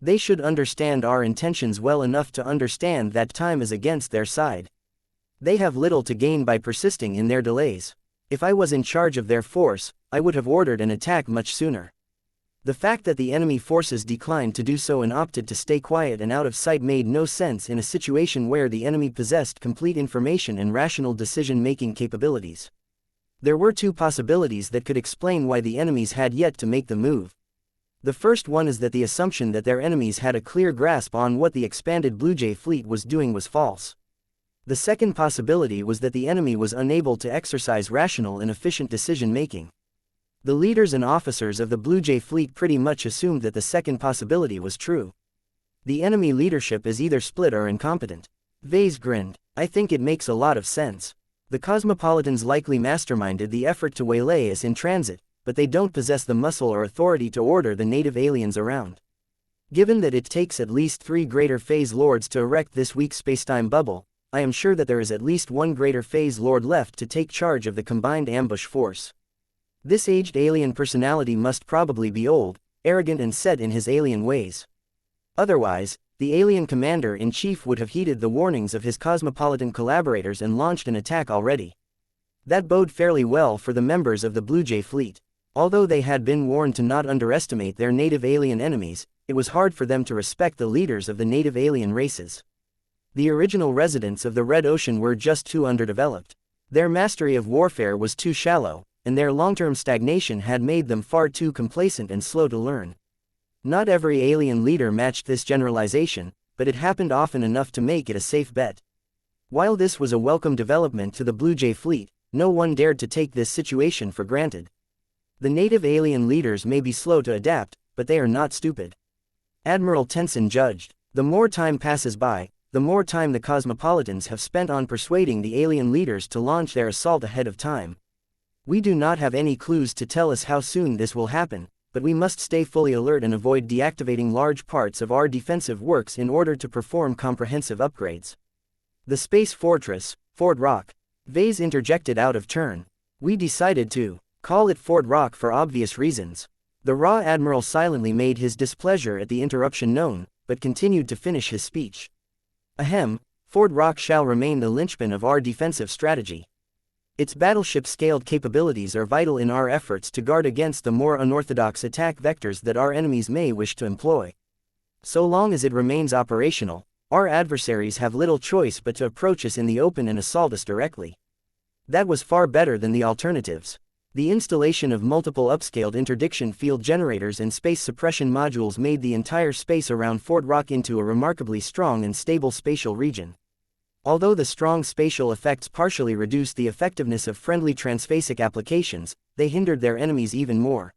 They should understand our intentions well enough to understand that time is against their side. They have little to gain by persisting in their delays. If I was in charge of their force, I would have ordered an attack much sooner. The fact that the enemy forces declined to do so and opted to stay quiet and out of sight made no sense in a situation where the enemy possessed complete information and rational decision-making capabilities. There were 2 possibilities that could explain why the enemies had yet to make the move. The first one is that the assumption that their enemies had a clear grasp on what the expanded Blue Jay fleet was doing was false. The second possibility was that the enemy was unable to exercise rational and efficient decision-making. The leaders and officers of the Blue Jay fleet pretty much assumed that the second possibility was true. The enemy leadership is either split or incompetent. Vase grinned. I think it makes a lot of sense. The Cosmopolitans likely masterminded the effort to waylay us in transit, but they don't possess the muscle or authority to order the native aliens around. Given that it takes at least 3 greater phase lords to erect this weak spacetime bubble, I am sure that there is at least 1 greater phase lord left to take charge of the combined ambush force. This aged alien personality must probably be old, arrogant and set in his alien ways. Otherwise, the alien commander-in-chief would have heeded the warnings of his cosmopolitan collaborators and launched an attack already. That bode fairly well for the members of the Blue Jay fleet. Although they had been warned to not underestimate their native alien enemies, it was hard for them to respect the leaders of the native alien races. The original residents of the Red Ocean were just too underdeveloped. Their mastery of warfare was too shallow, and their long-term stagnation had made them far too complacent and slow to learn. Not every alien leader matched this generalization, but it happened often enough to make it a safe bet. While this was a welcome development to the Blue Jay fleet, no one dared to take this situation for granted. The native alien leaders may be slow to adapt, but they are not stupid. Admiral Tenson judged. The more time passes by, the more time the Cosmopolitans have spent on persuading the alien leaders to launch their assault ahead of time. We do not have any clues to tell us how soon this will happen, but we must stay fully alert and avoid deactivating large parts of our defensive works in order to perform comprehensive upgrades. The space fortress, Fort Rock. Vase interjected out of turn. We decided to call it Fort Rock for obvious reasons. The Raw Admiral silently made his displeasure at the interruption known, but continued to finish his speech. Ahem, Fort Rock shall remain the linchpin of our defensive strategy. Its battleship-scaled capabilities are vital in our efforts to guard against the more unorthodox attack vectors that our enemies may wish to employ. So long as it remains operational, our adversaries have little choice but to approach us in the open and assault us directly. That was far better than the alternatives. The installation of multiple upscaled interdiction field generators and space suppression modules made the entire space around Fort Rock into a remarkably strong and stable spatial region. Although the strong spatial effects partially reduced the effectiveness of friendly transphasic applications, they hindered their enemies even more.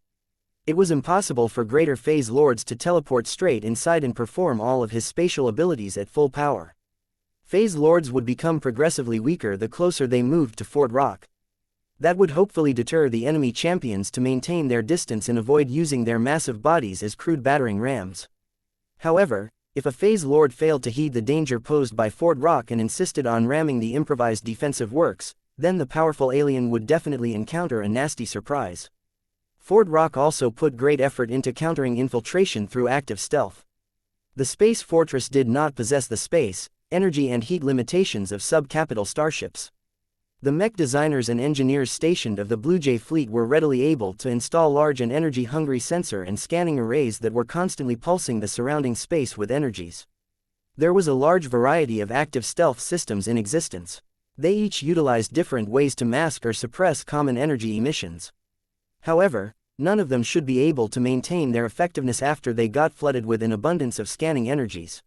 It was impossible for greater phase lords to teleport straight inside and perform all of his spatial abilities at full power. Phase lords would become progressively weaker the closer they moved to Fort Rock. That would hopefully deter the enemy champions to maintain their distance and avoid using their massive bodies as crude battering rams. However, if a phase lord failed to heed the danger posed by Fort Rock and insisted on ramming the improvised defensive works, then the powerful alien would definitely encounter a nasty surprise. Fort Rock also put great effort into countering infiltration through active stealth. The space fortress did not possess the space, energy and heat limitations of sub-capital starships. The mech designers and engineers stationed of the Blue Jay fleet were readily able to install large and energy-hungry sensor and scanning arrays that were constantly pulsing the surrounding space with energies. There was a large variety of active stealth systems in existence. They each utilized different ways to mask or suppress common energy emissions. However, none of them should be able to maintain their effectiveness after they got flooded with an abundance of scanning energies.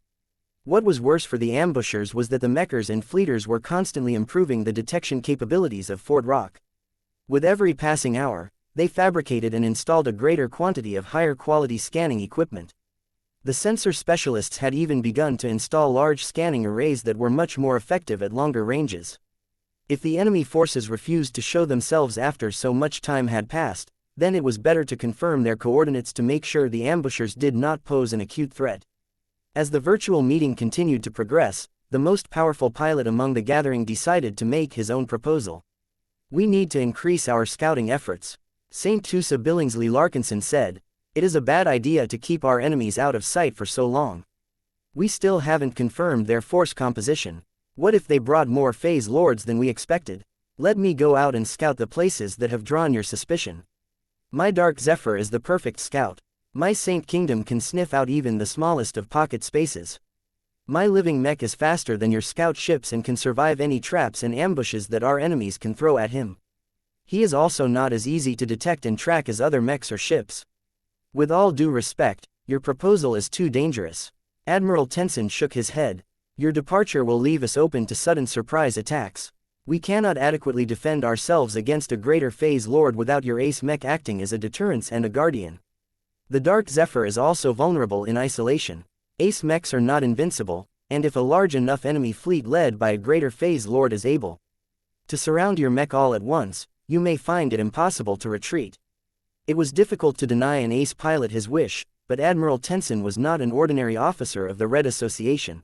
What was worse for the ambushers was that the mechers and fleeters were constantly improving the detection capabilities of Fort Rock. With every passing hour, they fabricated and installed a greater quantity of higher quality scanning equipment. The sensor specialists had even begun to install large scanning arrays that were much more effective at longer ranges. If the enemy forces refused to show themselves after so much time had passed, then it was better to confirm their coordinates to make sure the ambushers did not pose an acute threat. As the virtual meeting continued to progress, the most powerful pilot among the gathering decided to make his own proposal. We need to increase our scouting efforts. St. Tusa Billingsley Larkinson said, "It is a bad idea to keep our enemies out of sight for so long. We still haven't confirmed their force composition. What if they brought more phase lords than we expected? Let me go out and scout the places that have drawn your suspicion. My Dark Zephyr is the perfect scout. My Saint Kingdom can sniff out even the smallest of pocket spaces. My living mech is faster than your scout ships and can survive any traps and ambushes that our enemies can throw at him. He is also not as easy to detect and track as other mechs or ships. With all due respect, your proposal is too dangerous." Admiral Tenson shook his head. "Your departure will leave us open to sudden surprise attacks. We cannot adequately defend ourselves against a greater phase lord without your ace mech acting as a deterrence and a guardian. The Dark Zephyr is also vulnerable in isolation. Ace mechs are not invincible, and if a large enough enemy fleet led by a greater phase lord is able to surround your mech all at once, you may find it impossible to retreat." It was difficult to deny an ace pilot his wish, but Admiral Tenson was not an ordinary officer of the Red Association.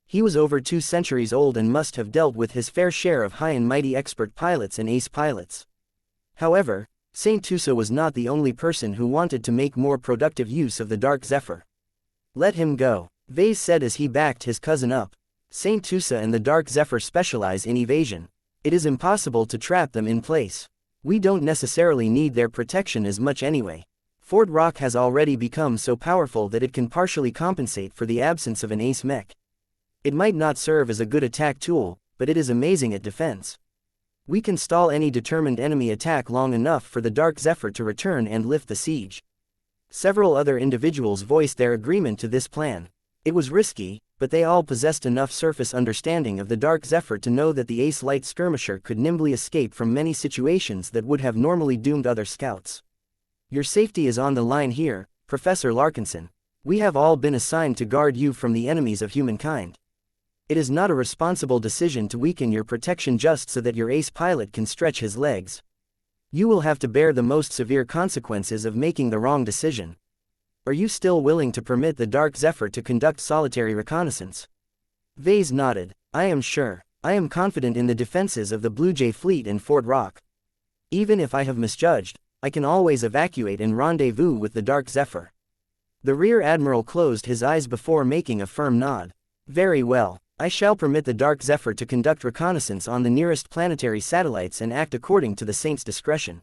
He was over 2 centuries old and must have dealt with his fair share of high and mighty expert pilots and ace pilots. However, St. Tusa was not the only person who wanted to make more productive use of the Dark Zephyr. "Let him go," Vase said as he backed his cousin up. "St. Tusa and the Dark Zephyr specialize in evasion. It is impossible to trap them in place. We don't necessarily need their protection as much anyway. Fort Rock has already become so powerful that it can partially compensate for the absence of an ace mech. It might not serve as a good attack tool, but it is amazing at defense. We can stall any determined enemy attack long enough for the Dark Zephyr to return and lift the siege." Several other individuals voiced their agreement to this plan. It was risky, but they all possessed enough surface understanding of the Dark Zephyr to know that the ace light skirmisher could nimbly escape from many situations that would have normally doomed other scouts. "Your safety is on the line here, Professor Larkinson. We have all been assigned to guard you from the enemies of humankind. It is not a responsible decision to weaken your protection just so that your ace pilot can stretch his legs. You will have to bear the most severe consequences of making the wrong decision. Are you still willing to permit the Dark Zephyr to conduct solitary reconnaissance? Vase nodded. I am sure. I am confident in the defenses of the Blue Jay fleet in Fort Rock. Even if I have misjudged, I can always evacuate and rendezvous with the Dark Zephyr. The Rear Admiral closed his eyes before making a firm nod. Very well. I shall permit the Dark Zephyr to conduct reconnaissance on the nearest planetary satellites and act according to the Saint's discretion.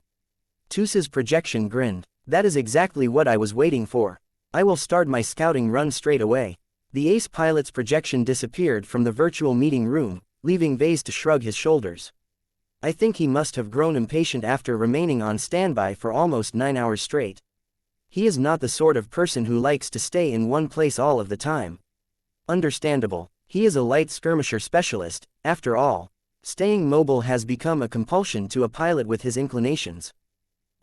Tusa's projection grinned. That is exactly what I was waiting for. I will start my scouting run straight away. The ace pilot's projection disappeared from the virtual meeting room, leaving Vase to shrug his shoulders. I think he must have grown impatient after remaining on standby for almost 9 hours straight. He is not the sort of person who likes to stay in one place all of the time. Understandable. He is a light skirmisher specialist, after all. Staying mobile has become a compulsion to a pilot with his inclinations.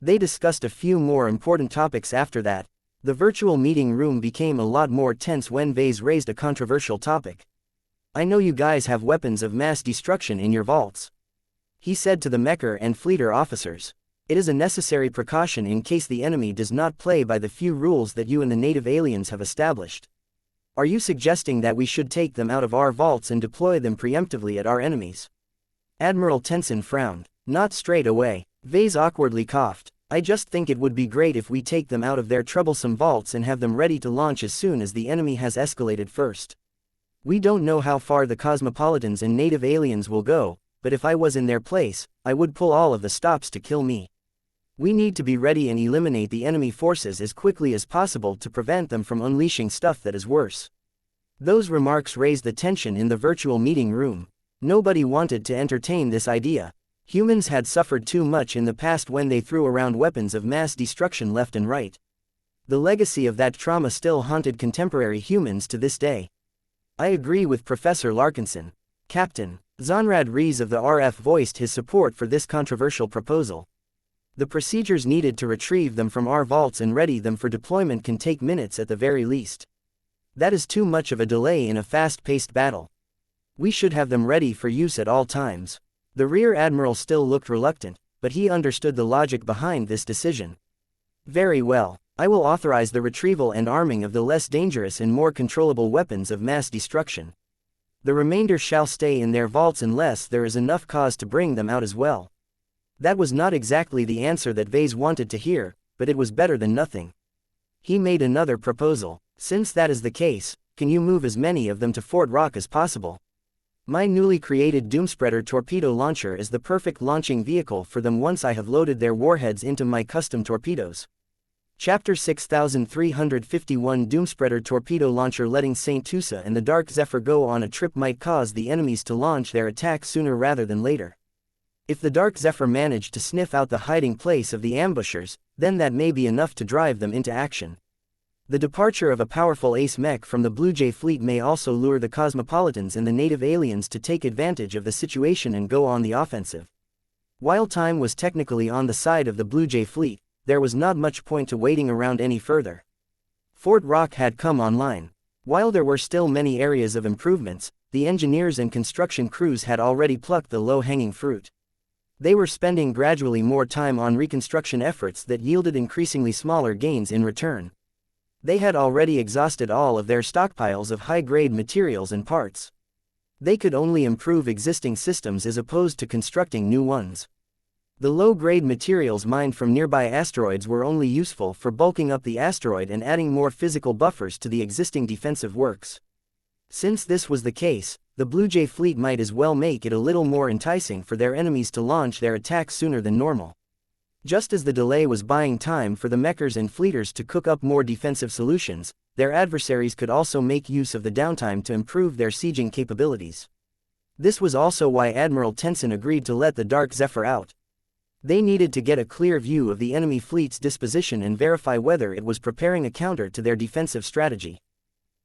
They discussed a few more important topics after that. The virtual meeting room became a lot more tense when Vase raised a controversial topic. I know you guys have weapons of mass destruction in your vaults, he said to the Mecher and Fleeter officers. It is a necessary precaution in case the enemy does not play by the few rules that you and the native aliens have established. Are you suggesting that we should take them out of our vaults and deploy them preemptively at our enemies? Admiral Tenson frowned. Not straight away. Vase awkwardly coughed. I just think it would be great if we take them out of their troublesome vaults and have them ready to launch as soon as the enemy has escalated first. We don't know how far the cosmopolitans and native aliens will go, but if I was in their place, I would pull all of the stops to kill me. We need to be ready and eliminate the enemy forces as quickly as possible to prevent them from unleashing stuff that is worse. Those remarks raised the tension in the virtual meeting room. Nobody wanted to entertain this idea. Humans had suffered too much in the past when they threw around weapons of mass destruction left and right. The legacy of that trauma still haunted contemporary humans to this day. I agree with Professor Larkinson. Captain Zonrad Rees of the RF voiced his support for this controversial proposal. The procedures needed to retrieve them from our vaults and ready them for deployment can take minutes at the very least. That is too much of a delay in a fast-paced battle. We should have them ready for use at all times. The Rear Admiral still looked reluctant, but he understood the logic behind this decision. Very well. I will authorize the retrieval and arming of the less dangerous and more controllable weapons of mass destruction. The remainder shall stay in their vaults unless there is enough cause to bring them out as well. That was not exactly the answer that Vase wanted to hear, but it was better than nothing. He made another proposal. Since that is the case, can you move as many of them to Fort Rock as possible? My newly created Doomspreader torpedo launcher is the perfect launching vehicle for them once I have loaded their warheads into my custom torpedoes. Chapter 6351 Doomspreader torpedo launcher. Letting Saint Tusa and the Dark Zephyr go on a trip might cause the enemies to launch their attack sooner rather than later. If the Dark Zephyr managed to sniff out the hiding place of the ambushers, then that may be enough to drive them into action. The departure of a powerful ace mech from the Blue Jay fleet may also lure the cosmopolitans and the native aliens to take advantage of the situation and go on the offensive. While time was technically on the side of the Blue Jay fleet, there was not much point to waiting around any further. Fort Rock had come online. While there were still many areas of improvements, the engineers and construction crews had already plucked the low-hanging fruit. They were spending gradually more time on reconstruction efforts that yielded increasingly smaller gains in return. They had already exhausted all of their stockpiles of high-grade materials and parts. They could only improve existing systems as opposed to constructing new ones. The low-grade materials mined from nearby asteroids were only useful for bulking up the asteroid and adding more physical buffers to the existing defensive works. Since this was the case, the Blue Jay fleet might as well make it a little more enticing for their enemies to launch their attacks sooner than normal. Just as the delay was buying time for the Mechers and Fleeters to cook up more defensive solutions, their adversaries could also make use of the downtime to improve their sieging capabilities. This was also why Admiral Tenson agreed to let the Dark Zephyr out. They needed to get a clear view of the enemy fleet's disposition and verify whether it was preparing a counter to their defensive strategy.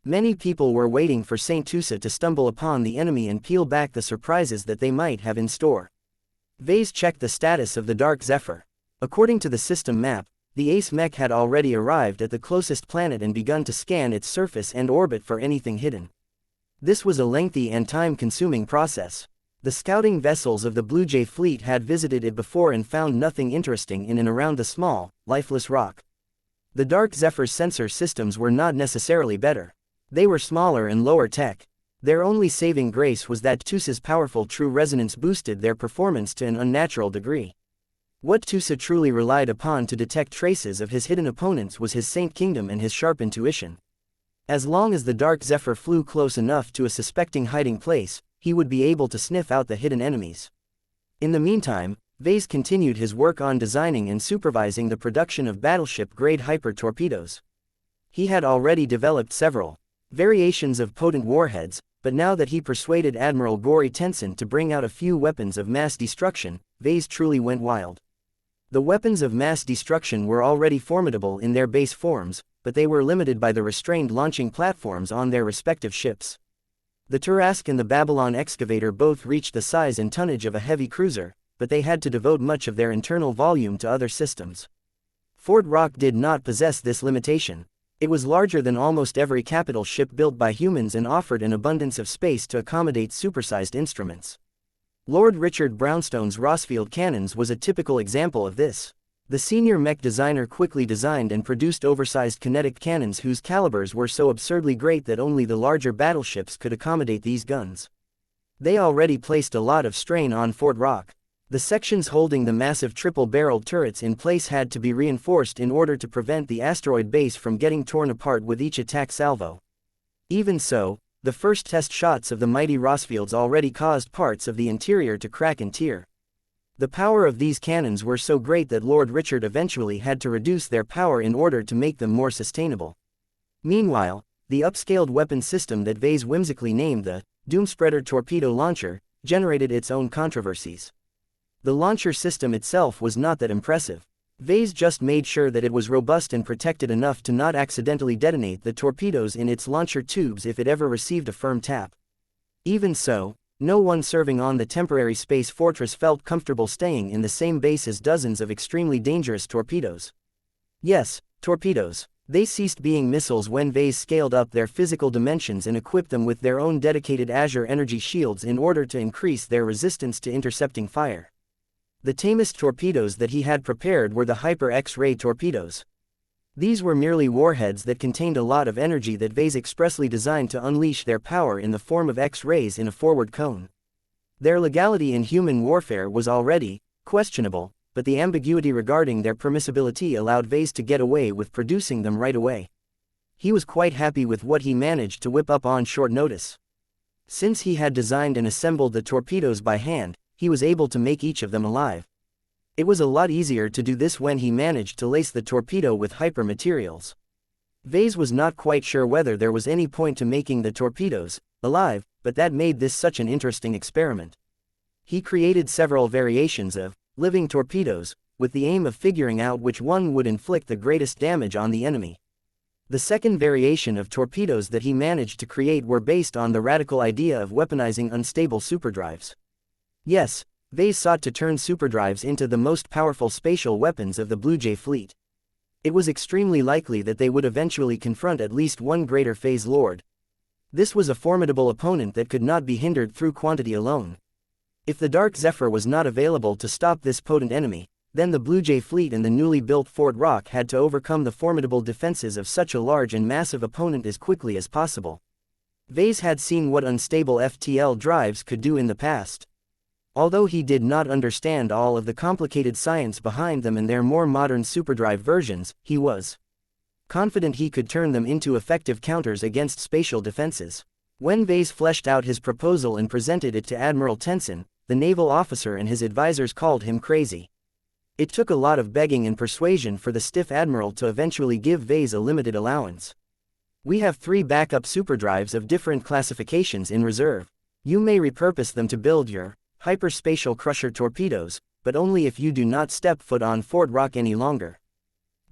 Many people were waiting for Saint Tusa to stumble upon the enemy and peel back the surprises that they might have in store. Vase checked the status of the Dark Zephyr. According to the system map, the Ace Mech had already arrived at the closest planet and begun to scan its surface and orbit for anything hidden. This was a lengthy and time-consuming process. The scouting vessels of the Blue Jay fleet had visited it before and found nothing interesting in and around the small, lifeless rock. The Dark Zephyr's sensor systems were not necessarily better. They were smaller and lower tech. Their only saving grace was that Tusa's powerful true resonance boosted their performance to an unnatural degree. What Tusa truly relied upon to detect traces of his hidden opponents was his Saint Kingdom and his sharp intuition. As long as the Dark Zephyr flew close enough to a suspecting hiding place, he would be able to sniff out the hidden enemies. In the meantime, Vase continued his work on designing and supervising the production of battleship-grade hyper-torpedoes. He had already developed several variations of potent warheads, but now that he persuaded Admiral Gori Tensen to bring out a few weapons of mass destruction, Vase truly went wild. The weapons of mass destruction were already formidable in their base forms, but they were limited by the restrained launching platforms on their respective ships. The Turask and the Babylon excavator both reached the size and tonnage of a heavy cruiser, but they had to devote much of their internal volume to other systems. Fort Rock did not possess this limitation. It was larger than almost every capital ship built by humans and offered an abundance of space to accommodate supersized instruments. Lord Richard Brownstone's Rossfield cannons was a typical example of this. The senior mech designer quickly designed and produced oversized kinetic cannons whose calibers were so absurdly great that only the larger battleships could accommodate these guns. They already placed a lot of strain on Fort Rock. The sections holding the massive triple-barreled turrets in place had to be reinforced in order to prevent the asteroid base from getting torn apart with each attack salvo. Even so, the first test shots of the mighty Rossfields already caused parts of the interior to crack and tear. The power of these cannons were so great that Lord Richard eventually had to reduce their power in order to make them more sustainable. Meanwhile, the upscaled weapon system that Vase whimsically named the Doomspreader Torpedo Launcher generated its own controversies. The launcher system itself was not that impressive. Vase just made sure that it was robust and protected enough to not accidentally detonate the torpedoes in its launcher tubes if it ever received a firm tap. Even so, no one serving on the temporary space fortress felt comfortable staying in the same base as dozens of extremely dangerous torpedoes. Yes, torpedoes. They ceased being missiles when Vase scaled up their physical dimensions and equipped them with their own dedicated Azure energy shields in order to increase their resistance to intercepting fire. The tamest torpedoes that he had prepared were the Hyper X-ray torpedoes. These were merely warheads that contained a lot of energy that Vase expressly designed to unleash their power in the form of X-rays in a forward cone. Their legality in human warfare was already questionable, but the ambiguity regarding their permissibility allowed Vase to get away with producing them right away. He was quite happy with what he managed to whip up on short notice. Since he had designed and assembled the torpedoes by hand, he was able to make each of them alive. It was a lot easier to do this when he managed to lace the torpedo with hyper materials. Vase was not quite sure whether there was any point to making the torpedoes alive, but that made this such an interesting experiment. He created several variations of living torpedoes, with the aim of figuring out which one would inflict the greatest damage on the enemy. The second variation of torpedoes that he managed to create were based on the radical idea of weaponizing unstable superdrives. Yes, Vase sought to turn superdrives into the most powerful spatial weapons of the Blue Jay fleet. It was extremely likely that they would eventually confront at least one greater phase lord. This was a formidable opponent that could not be hindered through quantity alone. If the Dark Zephyr was not available to stop this potent enemy, then the Blue Jay fleet and the newly built Fort Rock had to overcome the formidable defenses of such a large and massive opponent as quickly as possible. Vase had seen what unstable FTL drives could do in the past. Although he did not understand all of the complicated science behind them and their more modern superdrive versions, he was confident he could turn them into effective counters against spatial defenses. When Vase fleshed out his proposal and presented it to Admiral Tensen, the naval officer and his advisors called him crazy. It took a lot of begging and persuasion for the stiff admiral to eventually give Vase a limited allowance. "We have 3 backup superdrives of different classifications in reserve. You may repurpose them to build your hyperspatial crusher torpedoes, but only if you do not step foot on Fort Rock any longer."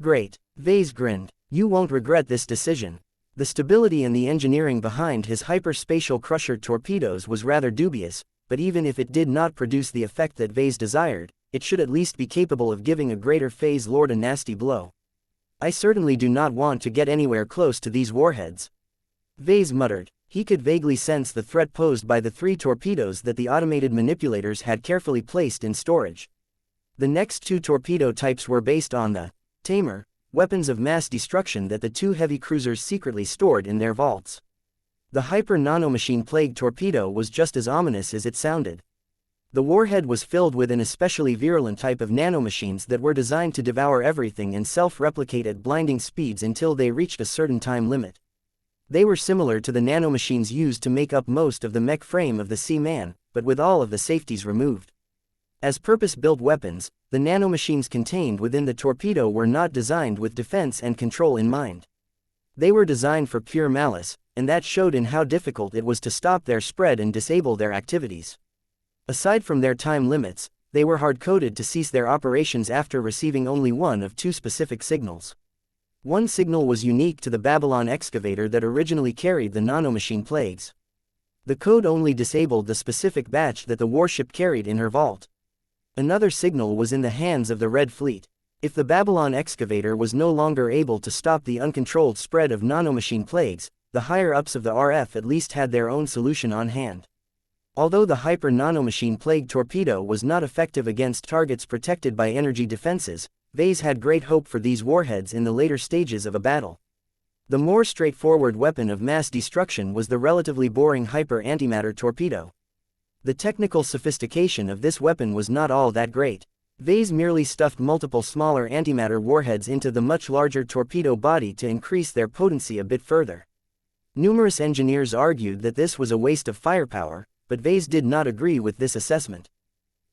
"Great," Vase grinned. "You won't regret this decision." The stability and the engineering behind his hyperspatial crusher torpedoes was rather dubious, but even if it did not produce the effect that Vase desired, it should at least be capable of giving a greater phase lord a nasty blow. "I certainly do not want to get anywhere close to these warheads," Vase muttered. He could vaguely sense the threat posed by the 3 torpedoes that the automated manipulators had carefully placed in storage. The next 2 torpedo types were based on the Tamer weapons of mass destruction that the 2 heavy cruisers secretly stored in their vaults. The hyper-nanomachine plague torpedo was just as ominous as it sounded. The warhead was filled with an especially virulent type of nanomachines that were designed to devour everything and self-replicate at blinding speeds until they reached a certain time limit. They were similar to the nanomachines used to make up most of the mech frame of the Seaman, but with all of the safeties removed. As purpose-built weapons, the nanomachines contained within the torpedo were not designed with defense and control in mind. They were designed for pure malice, and that showed in how difficult it was to stop their spread and disable their activities. Aside from their time limits, they were hard-coded to cease their operations after receiving only one of 2 specific signals. One signal was unique to the Babylon excavator that originally carried the nanomachine plagues. The code only disabled the specific batch that the warship carried in her vault. Another signal was in the hands of the Red Fleet. If the Babylon excavator was no longer able to stop the uncontrolled spread of nanomachine plagues, the higher-ups of the RF at least had their own solution on hand. Although the hyper-nanomachine plague torpedo was not effective against targets protected by energy defenses, Vase had great hope for these warheads in the later stages of a battle. The more straightforward weapon of mass destruction was the relatively boring hyper-antimatter torpedo. The technical sophistication of this weapon was not all that great. Vase merely stuffed multiple smaller antimatter warheads into the much larger torpedo body to increase their potency a bit further. Numerous engineers argued that this was a waste of firepower, but Vase did not agree with this assessment.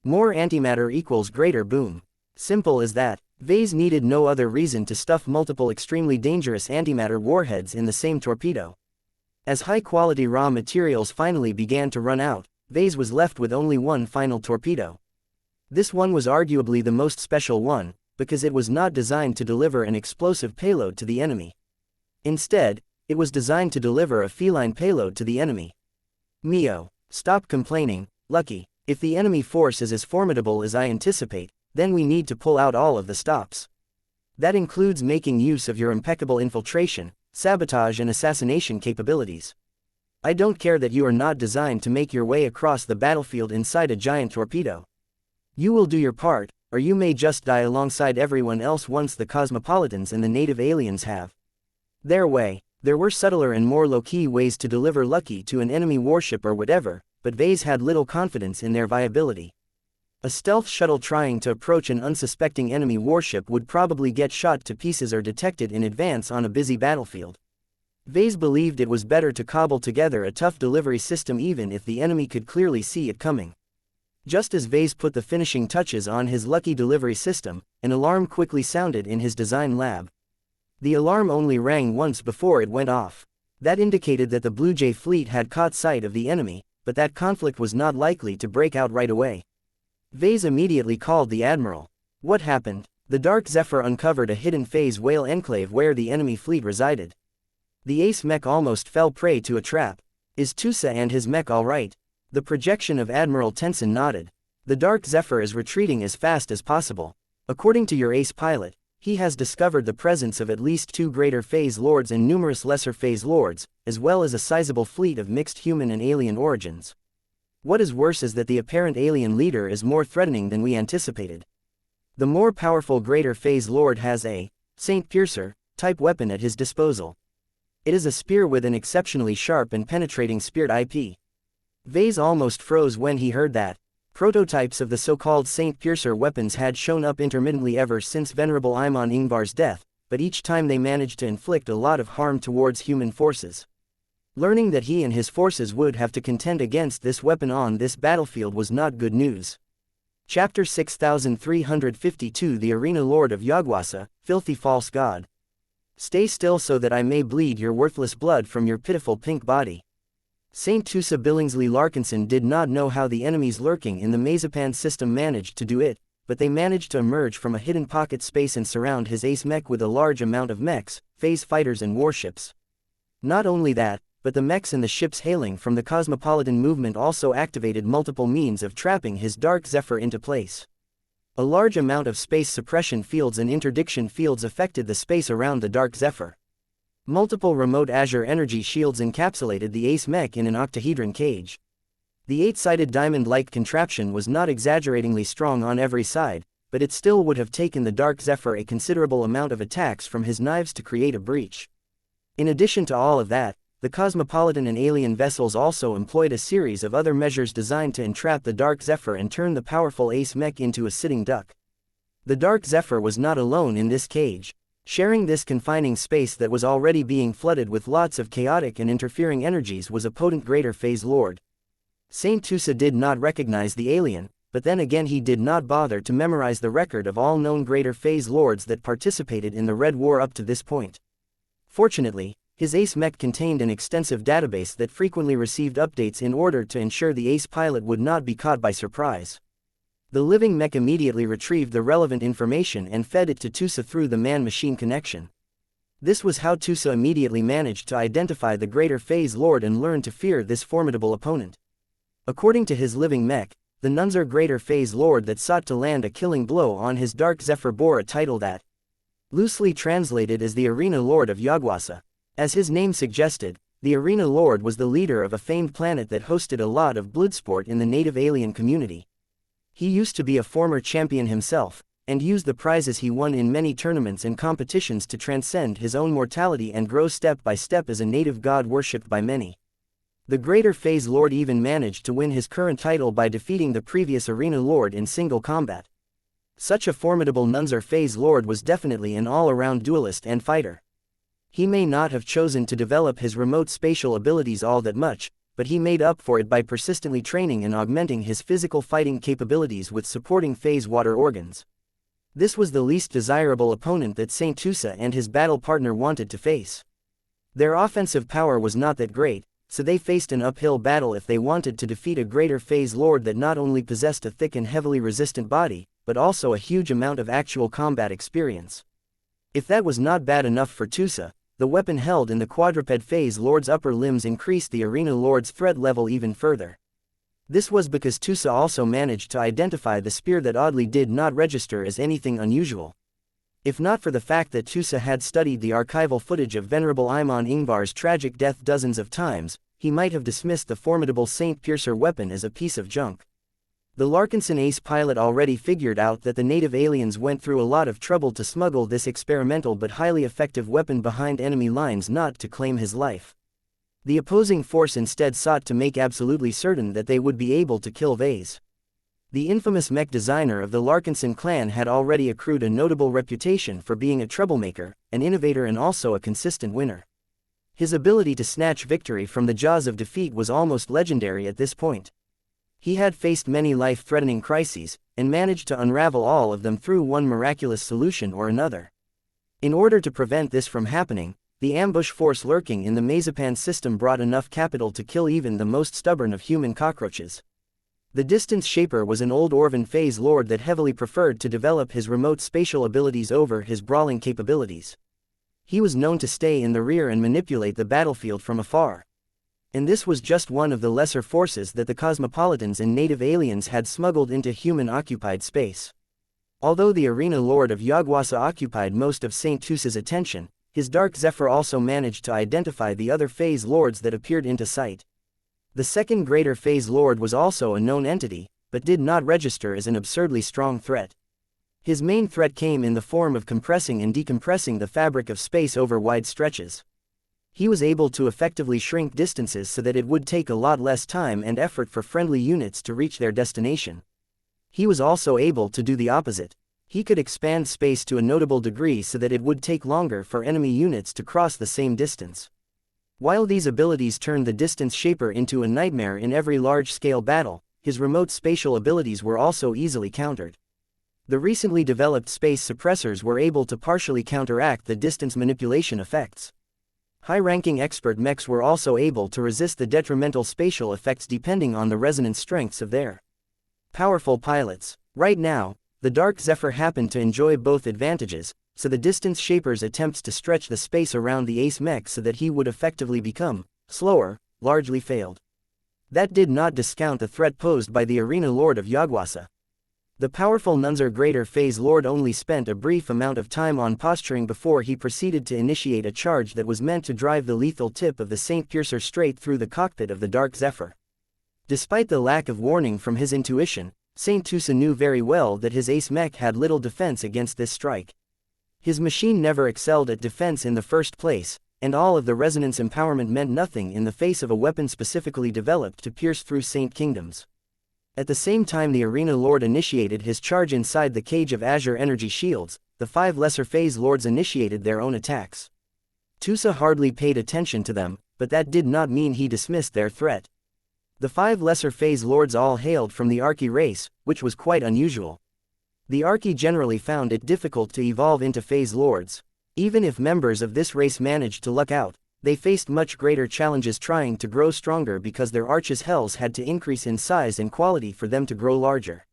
More antimatter equals greater boom. Simple as that. Vase needed no other reason to stuff multiple extremely dangerous antimatter warheads in the same torpedo. As high-quality raw materials finally began to run out, Vase was left with only one final torpedo. This one was arguably the most special one, because it was not designed to deliver an explosive payload to the enemy. Instead, it was designed to deliver a feline payload to the enemy. Mio, stop complaining, Lucky. If the enemy force is as formidable as I anticipate, then we need to pull out all of the stops. That includes making use of your impeccable infiltration, sabotage and assassination capabilities. I don't care that you are not designed to make your way across the battlefield inside a giant torpedo. You will do your part, or you may just die alongside everyone else once the cosmopolitans and the native aliens have their way. There were subtler and more low-key ways to deliver Lucky to an enemy warship or whatever, but Vase had little confidence in their viability. A stealth shuttle trying to approach an unsuspecting enemy warship would probably get shot to pieces or detected in advance on a busy battlefield. Vase believed it was better to cobble together a tough delivery system even if the enemy could clearly see it coming. Just as Vase put the finishing touches on his Lucky delivery system, an alarm quickly sounded in his design lab. The alarm only rang once before it went off. That indicated that the Blue Jay fleet had caught sight of the enemy, but that conflict was not likely to break out right away. Vase immediately called the admiral. What happened? The Dark Zephyr uncovered a hidden phase whale enclave where the enemy fleet resided. The ace mech almost fell prey to a trap. Is Tusa and his mech all right? The projection of Admiral Tenson nodded. The Dark Zephyr is retreating as fast as possible. According to your ace pilot, he has discovered the presence of at least 2 greater phase lords and numerous lesser phase lords, as well as a sizable fleet of mixed human and alien origins. What is worse is that the apparent alien leader is more threatening than we anticipated. The more powerful greater phase lord has a Saint Piercer type weapon at his disposal. It is a spear with an exceptionally sharp and penetrating speared IP. Vase almost froze when he heard that. Prototypes of the so-called Saint Piercer weapons had shown up intermittently ever since Venerable Imon Ingvar's death, but each time they managed to inflict a lot of harm towards human forces. Learning that he and his forces would have to contend against this weapon on this battlefield was not good news. Chapter 6352 The Arena Lord of Yagwasa, Filthy False God. Stay still so that I may bleed your worthless blood from your pitiful pink body. Saint Tusa Billingsley Larkinson did not know how the enemies lurking in the Mazepan system managed to do it, but they managed to emerge from a hidden pocket space and surround his ace mech with a large amount of mechs, phase fighters and warships. Not only that, but the mechs and the ships hailing from the Cosmopolitan movement also activated multiple means of trapping his Dark Zephyr into place. A large amount of space suppression fields and interdiction fields affected the space around the Dark Zephyr. Multiple remote azure energy shields encapsulated the Ace Mech in an octahedron cage. The 8-sided diamond-like contraption was not exaggeratingly strong on every side, but it still would have taken the Dark Zephyr a considerable amount of attacks from his knives to create a breach. In addition to all of that, the cosmopolitan and alien vessels also employed a series of other measures designed to entrap the Dark Zephyr and turn the powerful Ace Mech into a sitting duck. The Dark Zephyr was not alone in this cage. Sharing this confining space that was already being flooded with lots of chaotic and interfering energies was a potent Greater Phase Lord. Saint Tusa did not recognize the alien, but then again he did not bother to memorize the record of all known Greater Phase Lords that participated in the Red War up to this point. Fortunately, his Ace Mech contained an extensive database that frequently received updates in order to ensure the Ace pilot would not be caught by surprise. The living mech immediately retrieved the relevant information and fed it to Tusa through the man-machine connection. This was how Tusa immediately managed to identify the Greater Phase Lord and learn to fear this formidable opponent. According to his living mech, the Nunzer Greater Phase Lord that sought to land a killing blow on his Dark Zephyr bore a title that, loosely translated as the Arena Lord of Yagwasa. As his name suggested, the Arena Lord was the leader of a famed planet that hosted a lot of bloodsport in the native alien community. He used to be a former champion himself, and used the prizes he won in many tournaments and competitions to transcend his own mortality and grow step by step as a native god worshipped by many. The Greater Phase Lord even managed to win his current title by defeating the previous Arena Lord in single combat. Such a formidable Nunzer Phase Lord was definitely an all-around duelist and fighter. He may not have chosen to develop his remote spatial abilities all that much, but he made up for it by persistently training and augmenting his physical fighting capabilities with supporting phase water organs. This was the least desirable opponent that Saint Tusa and his battle partner wanted to face. Their offensive power was not that great, so they faced an uphill battle if they wanted to defeat a Greater Phase Lord that not only possessed a thick and heavily resistant body, but also a huge amount of actual combat experience. If that was not bad enough for Tusa, the weapon held in the Quadruped Phase Lord's upper limbs increased the Arena Lord's threat level even further. This was because Tusa also managed to identify the spear that oddly did not register as anything unusual. If not for the fact that Tusa had studied the archival footage of Venerable Imon Ingvar's tragic death dozens of times, he might have dismissed the formidable Saint Piercer weapon as a piece of junk. The Larkinson Ace pilot already figured out that the native aliens went through a lot of trouble to smuggle this experimental but highly effective weapon behind enemy lines not to claim his life. The opposing force instead sought to make absolutely certain that they would be able to kill Vase. The infamous mech designer of the Larkinson clan had already accrued a notable reputation for being a troublemaker, an innovator and also a consistent winner. His ability to snatch victory from the jaws of defeat was almost legendary at this point. He had faced many life-threatening crises, and managed to unravel all of them through one miraculous solution or another. In order to prevent this from happening, the ambush force lurking in the Mazepan system brought enough capital to kill even the most stubborn of human cockroaches. The Distance Shaper was an old Orvan Phase Lord that heavily preferred to develop his remote spatial abilities over his brawling capabilities. He was known to stay in the rear and manipulate the battlefield from afar. And this was just one of the lesser forces that the cosmopolitans and native aliens had smuggled into human-occupied space. Although the Arena Lord of Yagwasa occupied most of Saint Tusa's attention, his Dark Zephyr also managed to identify the other Phase Lords that appeared into sight. The second Greater Phase Lord was also a known entity, but did not register as an absurdly strong threat. His main threat came in the form of compressing and decompressing the fabric of space over wide stretches. He was able to effectively shrink distances so that it would take a lot less time and effort for friendly units to reach their destination. He was also able to do the opposite. He could expand space to a notable degree so that it would take longer for enemy units to cross the same distance. While these abilities turned the Distance Shaper into a nightmare in every large-scale battle, his remote spatial abilities were also easily countered. The recently developed space suppressors were able to partially counteract the distance manipulation effects. High-ranking expert mechs were also able to resist the detrimental spatial effects depending on the resonance strengths of their powerful pilots. Right now, the Dark Zephyr happened to enjoy both advantages, so the Distance Shaper's attempts to stretch the space around the Ace Mech so that he would effectively become slower largely failed. That did not discount the threat posed by the Arena Lord of Yagwasa. The powerful Nunzer Greater Phase Lord only spent a brief amount of time on posturing before he proceeded to initiate a charge that was meant to drive the lethal tip of the Saint Piercer straight through the cockpit of the Dark Zephyr. Despite the lack of warning from his intuition, Saint Tusa knew very well that his ace mech had little defense against this strike. His machine never excelled at defense in the first place, and all of the resonance empowerment meant nothing in the face of a weapon specifically developed to pierce through Saint Kingdoms. At the same time the Arena Lord initiated his charge inside the cage of Azure Energy Shields, the 5 Lesser Phase Lords initiated their own attacks. Tusa hardly paid attention to them, but that did not mean he dismissed their threat. The 5 Lesser Phase Lords all hailed from the Archie race, which was quite unusual. The Archie generally found it difficult to evolve into Phase Lords. Even if members of this race managed to luck out, they faced much greater challenges trying to grow stronger because their Arch's hells had to increase in size and quality for them to grow larger.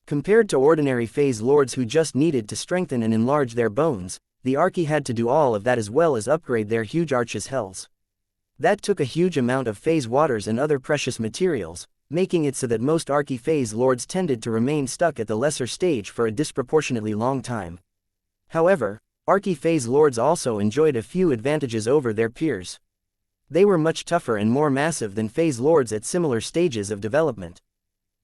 Compared to ordinary Phase Lords who just needed to strengthen and enlarge their bones, the Archie had to do all of that as well as upgrade their huge Arch's hells. That took a huge amount of Phase Waters and other precious materials, making it so that most Archie Phase Lords tended to remain stuck at the lesser stage for a disproportionately long time. However, Archie Phase Lords also enjoyed a few advantages over their peers. They were much tougher and more massive than Phase Lords at similar stages of development.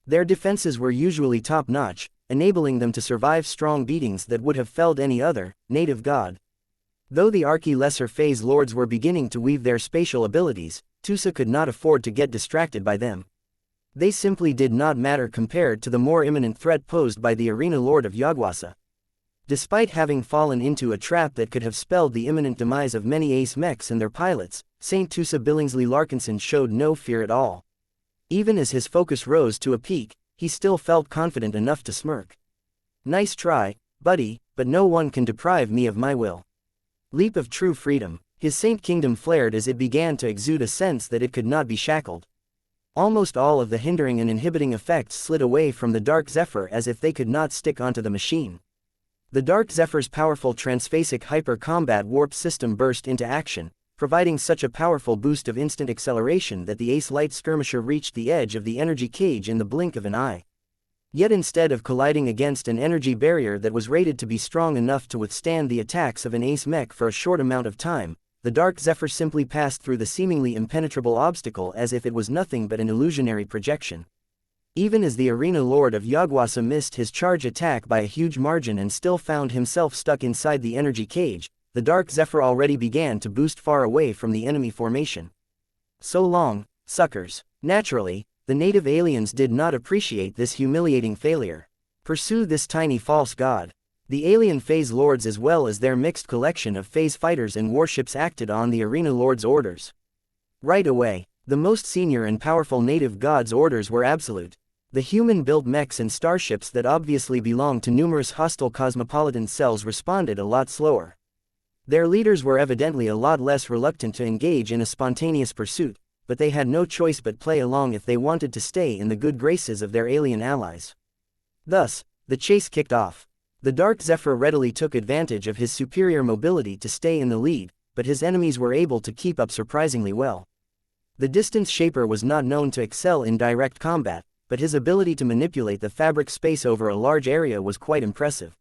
Their defenses were usually top-notch, enabling them to survive strong beatings that would have felled any other native god. Though the Archie Lesser Phase Lords were beginning to weave their spatial abilities, Tusa could not afford to get distracted by them. They simply did not matter compared to the more imminent threat posed by the Arena Lord of Yugwasa. Despite having fallen into a trap that could have spelled the imminent demise of many ace mechs and their pilots, Saint Tusa Billingsley Larkinson showed no fear at all. Even as his focus rose to a peak, he still felt confident enough to smirk. "Nice try, buddy, but no one can deprive me of my will." Leap of true freedom. His Saint Kingdom flared as it began to exude a sense that it could not be shackled. Almost all of the hindering and inhibiting effects slid away from the Dark Zephyr as if they could not stick onto the machine. The Dark Zephyr's powerful transphasic hyper-combat warp system burst into action, providing such a powerful boost of instant acceleration that the Ace Light Skirmisher reached the edge of the energy cage in the blink of an eye. Yet instead of colliding against an energy barrier that was rated to be strong enough to withstand the attacks of an Ace Mech for a short amount of time, the Dark Zephyr simply passed through the seemingly impenetrable obstacle as if it was nothing but an illusionary projection. Even as the Arena Lord of Yugwasa missed his charge attack by a huge margin and still found himself stuck inside the energy cage, the Dark Zephyr already began to boost far away from the enemy formation. So long, suckers. Naturally, the native aliens did not appreciate this humiliating failure. Pursue this tiny false god. The alien Phase Lords as well as their mixed collection of Phase fighters and warships acted on the Arena Lord's orders. Right away, the most senior and powerful native god's orders were absolute. The human-built mechs and starships that obviously belonged to numerous hostile cosmopolitan cells responded a lot slower. Their leaders were evidently a lot less reluctant to engage in a spontaneous pursuit, but they had no choice but play along if they wanted to stay in the good graces of their alien allies. Thus, the chase kicked off. The Dark Zephyr readily took advantage of his superior mobility to stay in the lead, but his enemies were able to keep up surprisingly well. The Distance Shaper was not known to excel in direct combat, but his ability to manipulate the fabric space over a large area was quite impressive.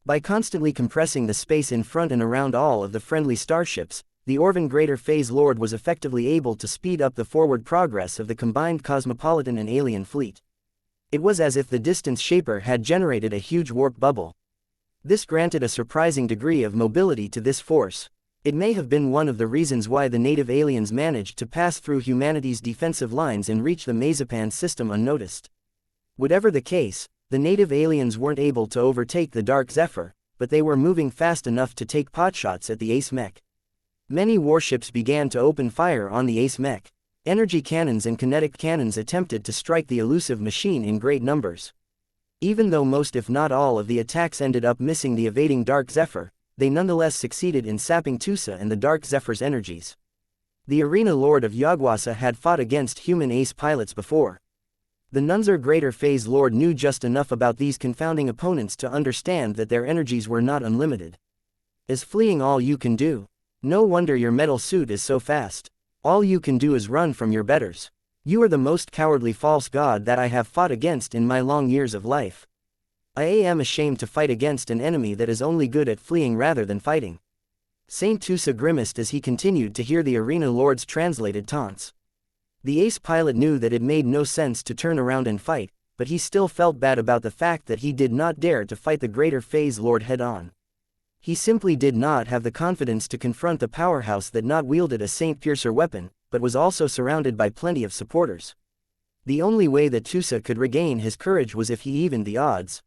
By constantly compressing the space in front and around all of the friendly starships, the Orvan Greater Phase Lord was effectively able to speed up the forward progress of the combined cosmopolitan and alien fleet. It was as if the Distance Shaper had generated a huge warp bubble. This granted a surprising degree of mobility to this force. It may have been one of the reasons why the native aliens managed to pass through humanity's defensive lines and reach the Mazapan system unnoticed. Whatever the case, the native aliens weren't able to overtake the Dark Zephyr, but they were moving fast enough to take potshots at the Ace Mech. Many warships began to open fire on the Ace Mech. Energy cannons and kinetic cannons attempted to strike the elusive machine in great numbers. Even though most if not all of the attacks ended up missing the evading Dark Zephyr, they nonetheless succeeded in sapping Tusa and the Dark Zephyr's energies. The Arena Lord of Yugwasa had fought against human ace pilots before. The Nunzer Greater Phase Lord knew just enough about these confounding opponents to understand that their energies were not unlimited. Is fleeing all you can do? No wonder your metal suit is so fast. All you can do is run from your betters. You are the most cowardly false god that I have fought against in my long years of life. I am ashamed to fight against an enemy that is only good at fleeing rather than fighting. Saint Tusa grimaced as he continued to hear the arena lord's translated taunts. The ace pilot knew that it made no sense to turn around and fight, but he still felt bad about the fact that he did not dare to fight the greater phase lord head-on. He simply did not have the confidence to confront the powerhouse that not wielded a Saint Piercer weapon, but was also surrounded by plenty of supporters. The only way that Tusa could regain his courage was if he evened the odds.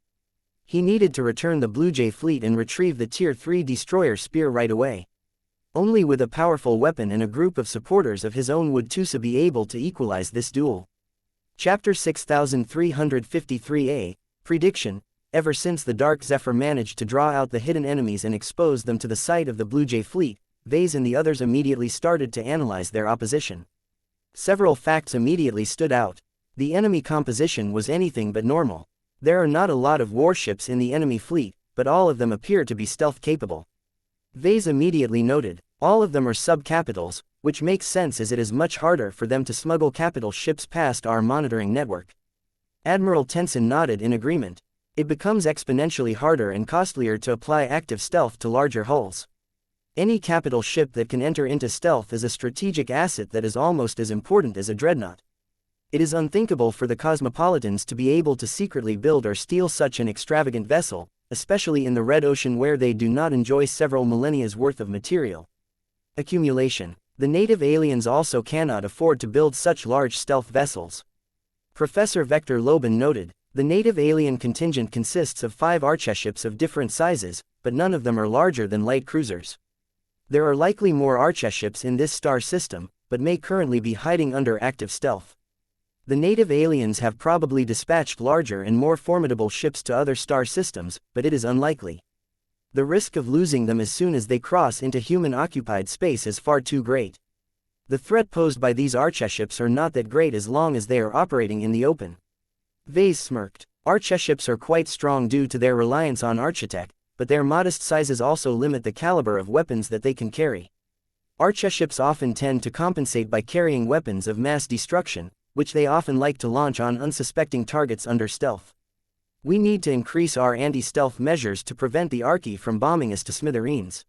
He needed to return the Blue Jay fleet and retrieve the Tier 3 destroyer spear right away. Only with a powerful weapon and a group of supporters of his own would Tusa be able to equalize this duel. Chapter 6353a, Prediction. Ever since the Dark Zephyr managed to draw out the hidden enemies and expose them to the sight of the Blue Jay fleet, Vase and the others immediately started to analyze their opposition. Several facts immediately stood out. The enemy composition was anything but normal. There are not a lot of warships in the enemy fleet, but all of them appear to be stealth-capable. Vase immediately noted, all of them are sub-capitals, which makes sense as it is much harder for them to smuggle capital ships past our monitoring network. Admiral Tenson nodded in agreement. It becomes exponentially harder and costlier to apply active stealth to larger hulls. Any capital ship that can enter into stealth is a strategic asset that is almost as important as a dreadnought. It is unthinkable for the cosmopolitans to be able to secretly build or steal such an extravagant vessel, especially in the Red Ocean where they do not enjoy several millennia's worth of material accumulation. The native aliens also cannot afford to build such large stealth vessels. Professor Vector Loban noted, the native alien contingent consists of 5 archeships of different sizes, but none of them are larger than light cruisers. There are likely more archeships in this star system, but may currently be hiding under active stealth. The native aliens have probably dispatched larger and more formidable ships to other star systems, but it is unlikely. The risk of losing them as soon as they cross into human-occupied space is far too great. The threat posed by these archeships are not that great as long as they are operating in the open. Vase smirked. Archeships are quite strong due to their reliance on architech, but their modest sizes also limit the caliber of weapons that they can carry. Archeships often tend to compensate by carrying weapons of mass destruction, which they often like to launch on unsuspecting targets under stealth. We need to increase our anti-stealth measures to prevent the Archie from bombing us to smithereens.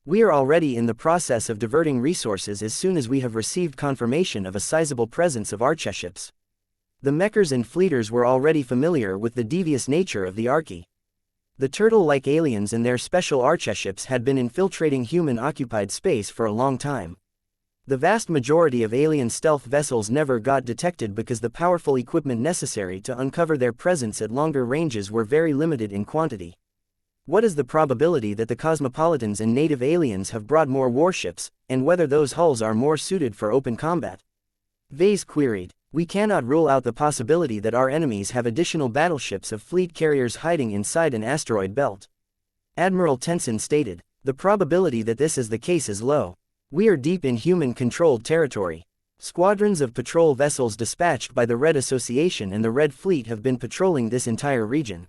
We are already in the process of diverting resources as soon as we have received confirmation of a sizable presence of archeships. The Mechers and Fleeters were already familiar with the devious nature of the Archie. The turtle-like aliens and their special archeships had been infiltrating human-occupied space for a long time. The vast majority of alien stealth vessels never got detected because the powerful equipment necessary to uncover their presence at longer ranges were very limited in quantity. What is the probability that the cosmopolitans and native aliens have brought more warships, and whether those hulls are more suited for open combat? Vase queried. We cannot rule out the possibility that our enemies have additional battleships of fleet carriers hiding inside an asteroid belt. Admiral Tenson stated, the probability that this is the case is low. We are deep in human-controlled territory. Squadrons of patrol vessels dispatched by the Red Association and the Red Fleet have been patrolling this entire region.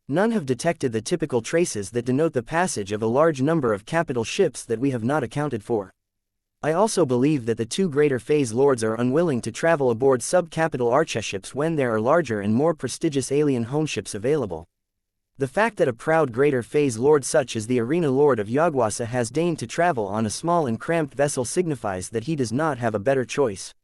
None have detected the typical traces that denote the passage of a large number of capital ships that we have not accounted for. I also believe that the 2 greater phase lords are unwilling to travel aboard sub-capital archeships when there are larger and more prestigious alien homeships available. The fact that a proud greater phase lord such as the arena lord of Yaguasa has deigned to travel on a small and cramped vessel signifies that he does not have a better choice.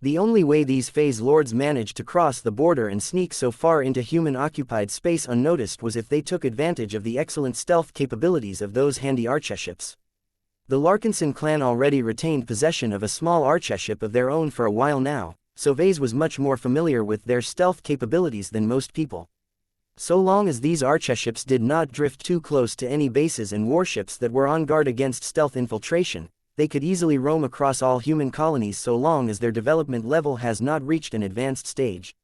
The only way these phase lords managed to cross the border and sneak so far into human-occupied space unnoticed was if they took advantage of the excellent stealth capabilities of those handy archeships. The Larkinson clan already retained possession of a small archeship of their own for a while now, so Vase was much more familiar with their stealth capabilities than most people. So long as these archeships did not drift too close to any bases and warships that were on guard against stealth infiltration, they could easily roam across all human colonies so long as their development level has not reached an advanced stage.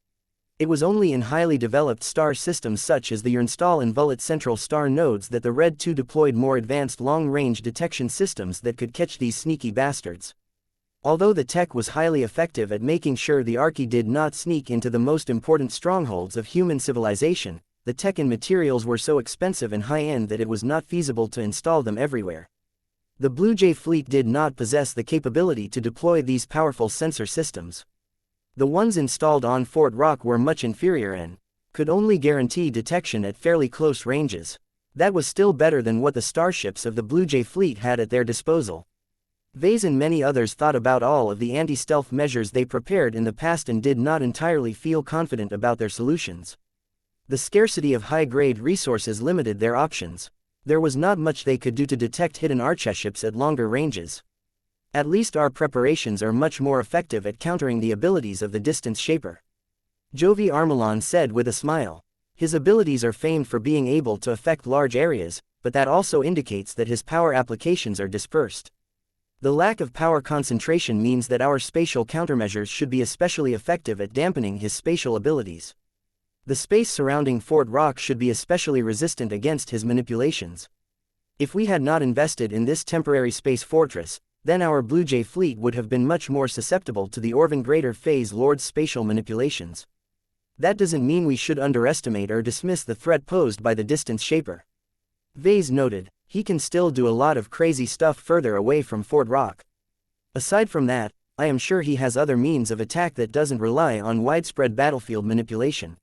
It was only in highly developed star systems such as the Urnstall and Vullet central star nodes that the Red 2 deployed more advanced long-range detection systems that could catch these sneaky bastards. Although the tech was highly effective at making sure the Archie did not sneak into the most important strongholds of human civilization, the tech and materials were so expensive and high-end that it was not feasible to install them everywhere. The Blue Jay fleet did not possess the capability to deploy these powerful sensor systems. The ones installed on Fort Rock were much inferior and could only guarantee detection at fairly close ranges. That was still better than what the starships of the Blue Jay fleet had at their disposal. Vase and many others thought about all of the anti-stealth measures they prepared in the past and did not entirely feel confident about their solutions. The scarcity of high-grade resources limited their options. There was not much they could do to detect hidden archeships at longer ranges. At least our preparations are much more effective at countering the abilities of the Distance Shaper, Jovi Armelon said with a smile. His abilities are famed for being able to affect large areas, but that also indicates that his power applications are dispersed. The lack of power concentration means that our spatial countermeasures should be especially effective at dampening his spatial abilities. The space surrounding Fort Rock should be especially resistant against his manipulations. If we had not invested in this temporary space fortress, then our Blue Jay fleet would have been much more susceptible to the Orvan Greater Phase Lord's spatial manipulations. That doesn't mean we should underestimate or dismiss the threat posed by the Distance Shaper. Vase noted, he can still do a lot of crazy stuff further away from Fort Rock. Aside from that, I am sure he has other means of attack that doesn't rely on widespread battlefield manipulation.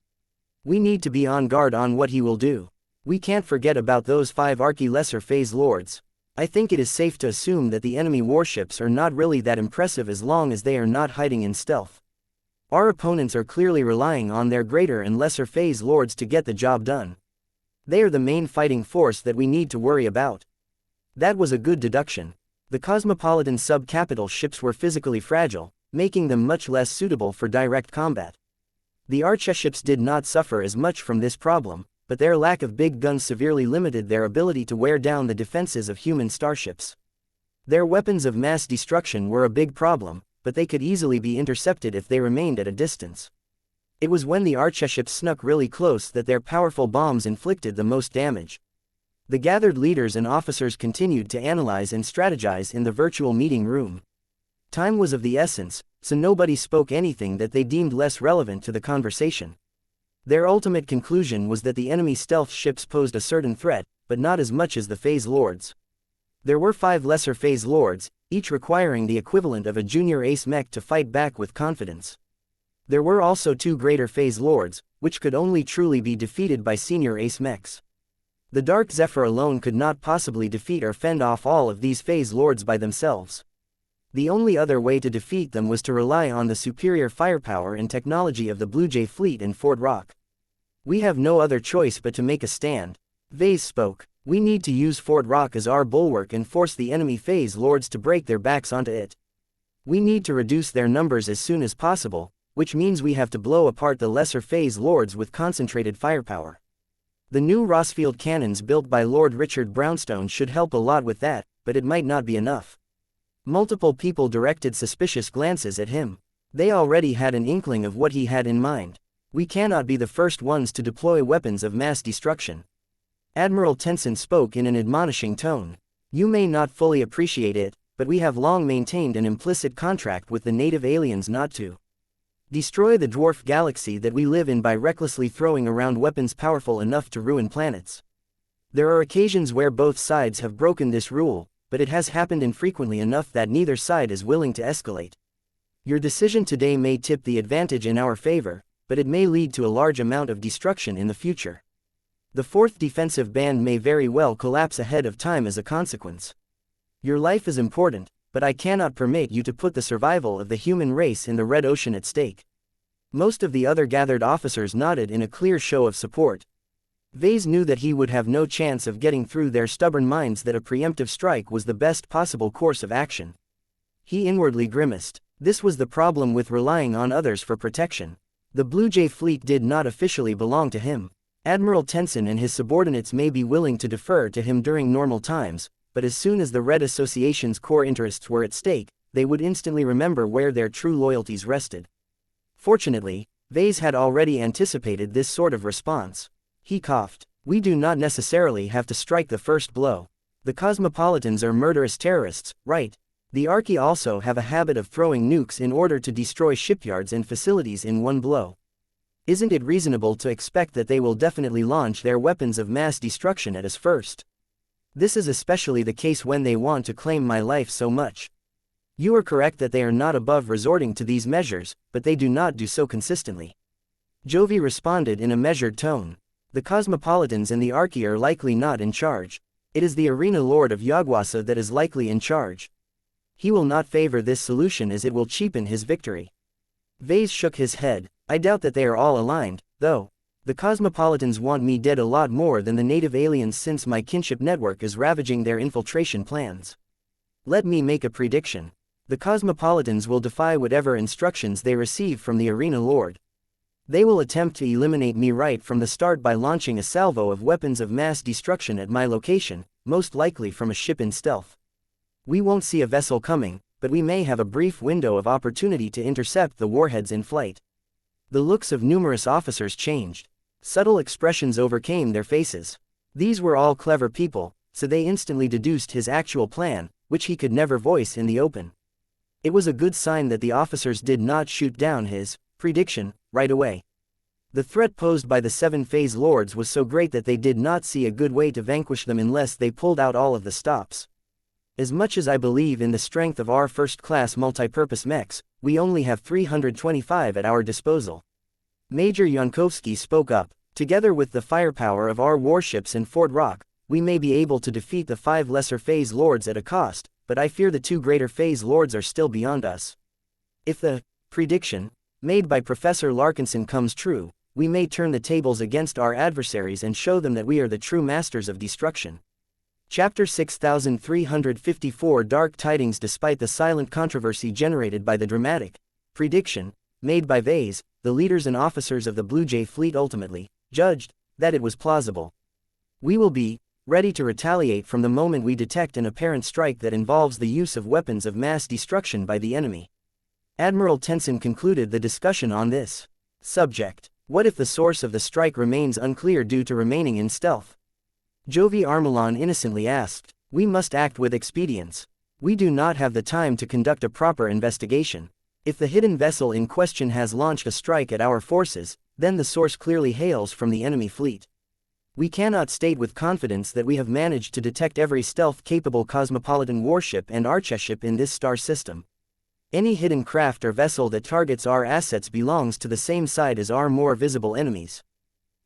We need to be on guard on what he will do. We can't forget about those 5 Archi-Lesser Phase Lords. I think it is safe to assume that the enemy warships are not really that impressive as long as they are not hiding in stealth. Our opponents are clearly relying on their greater and lesser phase lords to get the job done. They are the main fighting force that we need to worry about. That was a good deduction. The cosmopolitan sub-capital ships were physically fragile, making them much less suitable for direct combat. The archeships did not suffer as much from this problem, but their lack of big guns severely limited their ability to wear down the defenses of human starships. Their weapons of mass destruction were a big problem, but they could easily be intercepted if they remained at a distance. It was when the archeships snuck really close that their powerful bombs inflicted the most damage. The gathered leaders and officers continued to analyze and strategize in the virtual meeting room. Time was of the essence, so nobody spoke anything that they deemed less relevant to the conversation. Their ultimate conclusion was that the enemy stealth ships posed a certain threat, but not as much as the Phase Lords. There were 5 lesser Phase Lords, each requiring the equivalent of a junior ace mech to fight back with confidence. There were also 2 greater Phase Lords, which could only truly be defeated by senior ace mechs. The Dark Zephyr alone could not possibly defeat or fend off all of these Phase Lords by themselves. The only other way to defeat them was to rely on the superior firepower and technology of the Blue Jay fleet in Fort Rock. We have no other choice but to make a stand. Vase spoke. We need to use Fort Rock as our bulwark and force the enemy Phase Lords to break their backs onto it. We need to reduce their numbers as soon as possible, which means we have to blow apart the lesser Phase Lords with concentrated firepower. The new Rossfield cannons built by Lord Richard Brownstone should help a lot with that, but it might not be enough. Multiple people directed suspicious glances at him. They already had an inkling of what he had in mind. We cannot be the first ones to deploy weapons of mass destruction. Admiral Tenson spoke in an admonishing tone. You may not fully appreciate it, but we have long maintained an implicit contract with the native aliens not to destroy the dwarf galaxy that we live in by recklessly throwing around weapons powerful enough to ruin planets. There are occasions where both sides have broken this rule, but it has happened infrequently enough that neither side is willing to escalate. Your decision today may tip the advantage in our favor, but it may lead to a large amount of destruction in the future. The 4th defensive band may very well collapse ahead of time as a consequence. Your life is important, but I cannot permit you to put the survival of the human race in the Red Ocean at stake. Most of the other gathered officers nodded in a clear show of support. Vase knew that he would have no chance of getting through their stubborn minds that a preemptive strike was the best possible course of action. He inwardly grimaced. This was the problem with relying on others for protection. The Blue Jay fleet did not officially belong to him. Admiral Tenson and his subordinates may be willing to defer to him during normal times, but as soon as the Red Association's core interests were at stake, they would instantly remember where their true loyalties rested. Fortunately, Vase had already anticipated this sort of response. He coughed. We do not necessarily have to strike the first blow. The Cosmopolitans are murderous terrorists, right? The Archi also have a habit of throwing nukes in order to destroy shipyards and facilities in one blow. Isn't it reasonable to expect that they will definitely launch their weapons of mass destruction at us first? This is especially the case when they want to claim my life so much. You are correct that they are not above resorting to these measures, but they do not do so consistently. Jovi responded in a measured tone. The Cosmopolitans and the Archie are likely not in charge. It is the Arena Lord of Yagwasa that is likely in charge. He will not favor this solution as it will cheapen his victory. Vase shook his head. I doubt that they are all aligned, though. The Cosmopolitans want me dead a lot more than the native aliens since my kinship network is ravaging their infiltration plans. Let me make a prediction. The Cosmopolitans will defy whatever instructions they receive from the Arena Lord. They will attempt to eliminate me right from the start by launching a salvo of weapons of mass destruction at my location, most likely from a ship in stealth. We won't see a vessel coming, but we may have a brief window of opportunity to intercept the warheads in flight. The looks of numerous officers changed. Subtle expressions overcame their faces. These were all clever people, so they instantly deduced his actual plan, which he could never voice in the open. It was a good sign that the officers did not shoot down his prediction right away. The threat posed by the 7 phase lords was so great that they did not see a good way to vanquish them unless they pulled out all of the stops. As much as I believe in the strength of our first-class multipurpose mechs, we only have 325 at our disposal. Major Yankovsky spoke up. Together with the firepower of our warships and Fort Rock, we may be able to defeat the 5 lesser phase lords at a cost, but I fear the 2 greater phase lords are still beyond us. If the prediction made by Professor Larkinson comes true, we may turn the tables against our adversaries and show them that we are the true masters of destruction. Chapter 6354 Dark Tidings. Despite the silent controversy generated by the dramatic prediction made by Vase, the leaders and officers of the Blue Jay fleet ultimately judged that it was plausible. We will be ready to retaliate from the moment we detect an apparent strike that involves the use of weapons of mass destruction by the enemy. Admiral Tenson concluded the discussion on this subject. What if the source of the strike remains unclear due to remaining in stealth? Jovi Armelon innocently asked. We must act with expedience. We do not have the time to conduct a proper investigation. If the hidden vessel in question has launched a strike at our forces, then the source clearly hails from the enemy fleet. We cannot state with confidence that we have managed to detect every stealth-capable cosmopolitan warship and archship in this star system. Any hidden craft or vessel that targets our assets belongs to the same side as our more visible enemies.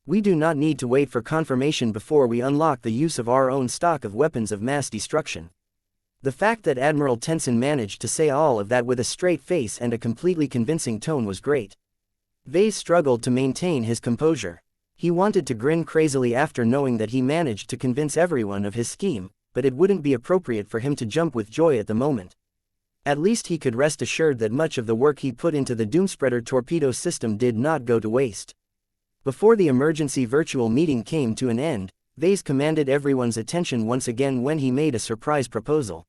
We do not need to wait for confirmation before we unlock the use of our own stock of weapons of mass destruction. The fact that Admiral Tenson managed to say all of that with a straight face and a completely convincing tone was great. Vase struggled to maintain his composure. He wanted to grin crazily after knowing that he managed to convince everyone of his scheme, but it wouldn't be appropriate for him to jump with joy at the moment. At least he could rest assured that much of the work he put into the Doomspreader torpedo system did not go to waste. Before the emergency virtual meeting came to an end, Vase commanded everyone's attention once again when he made a surprise proposal.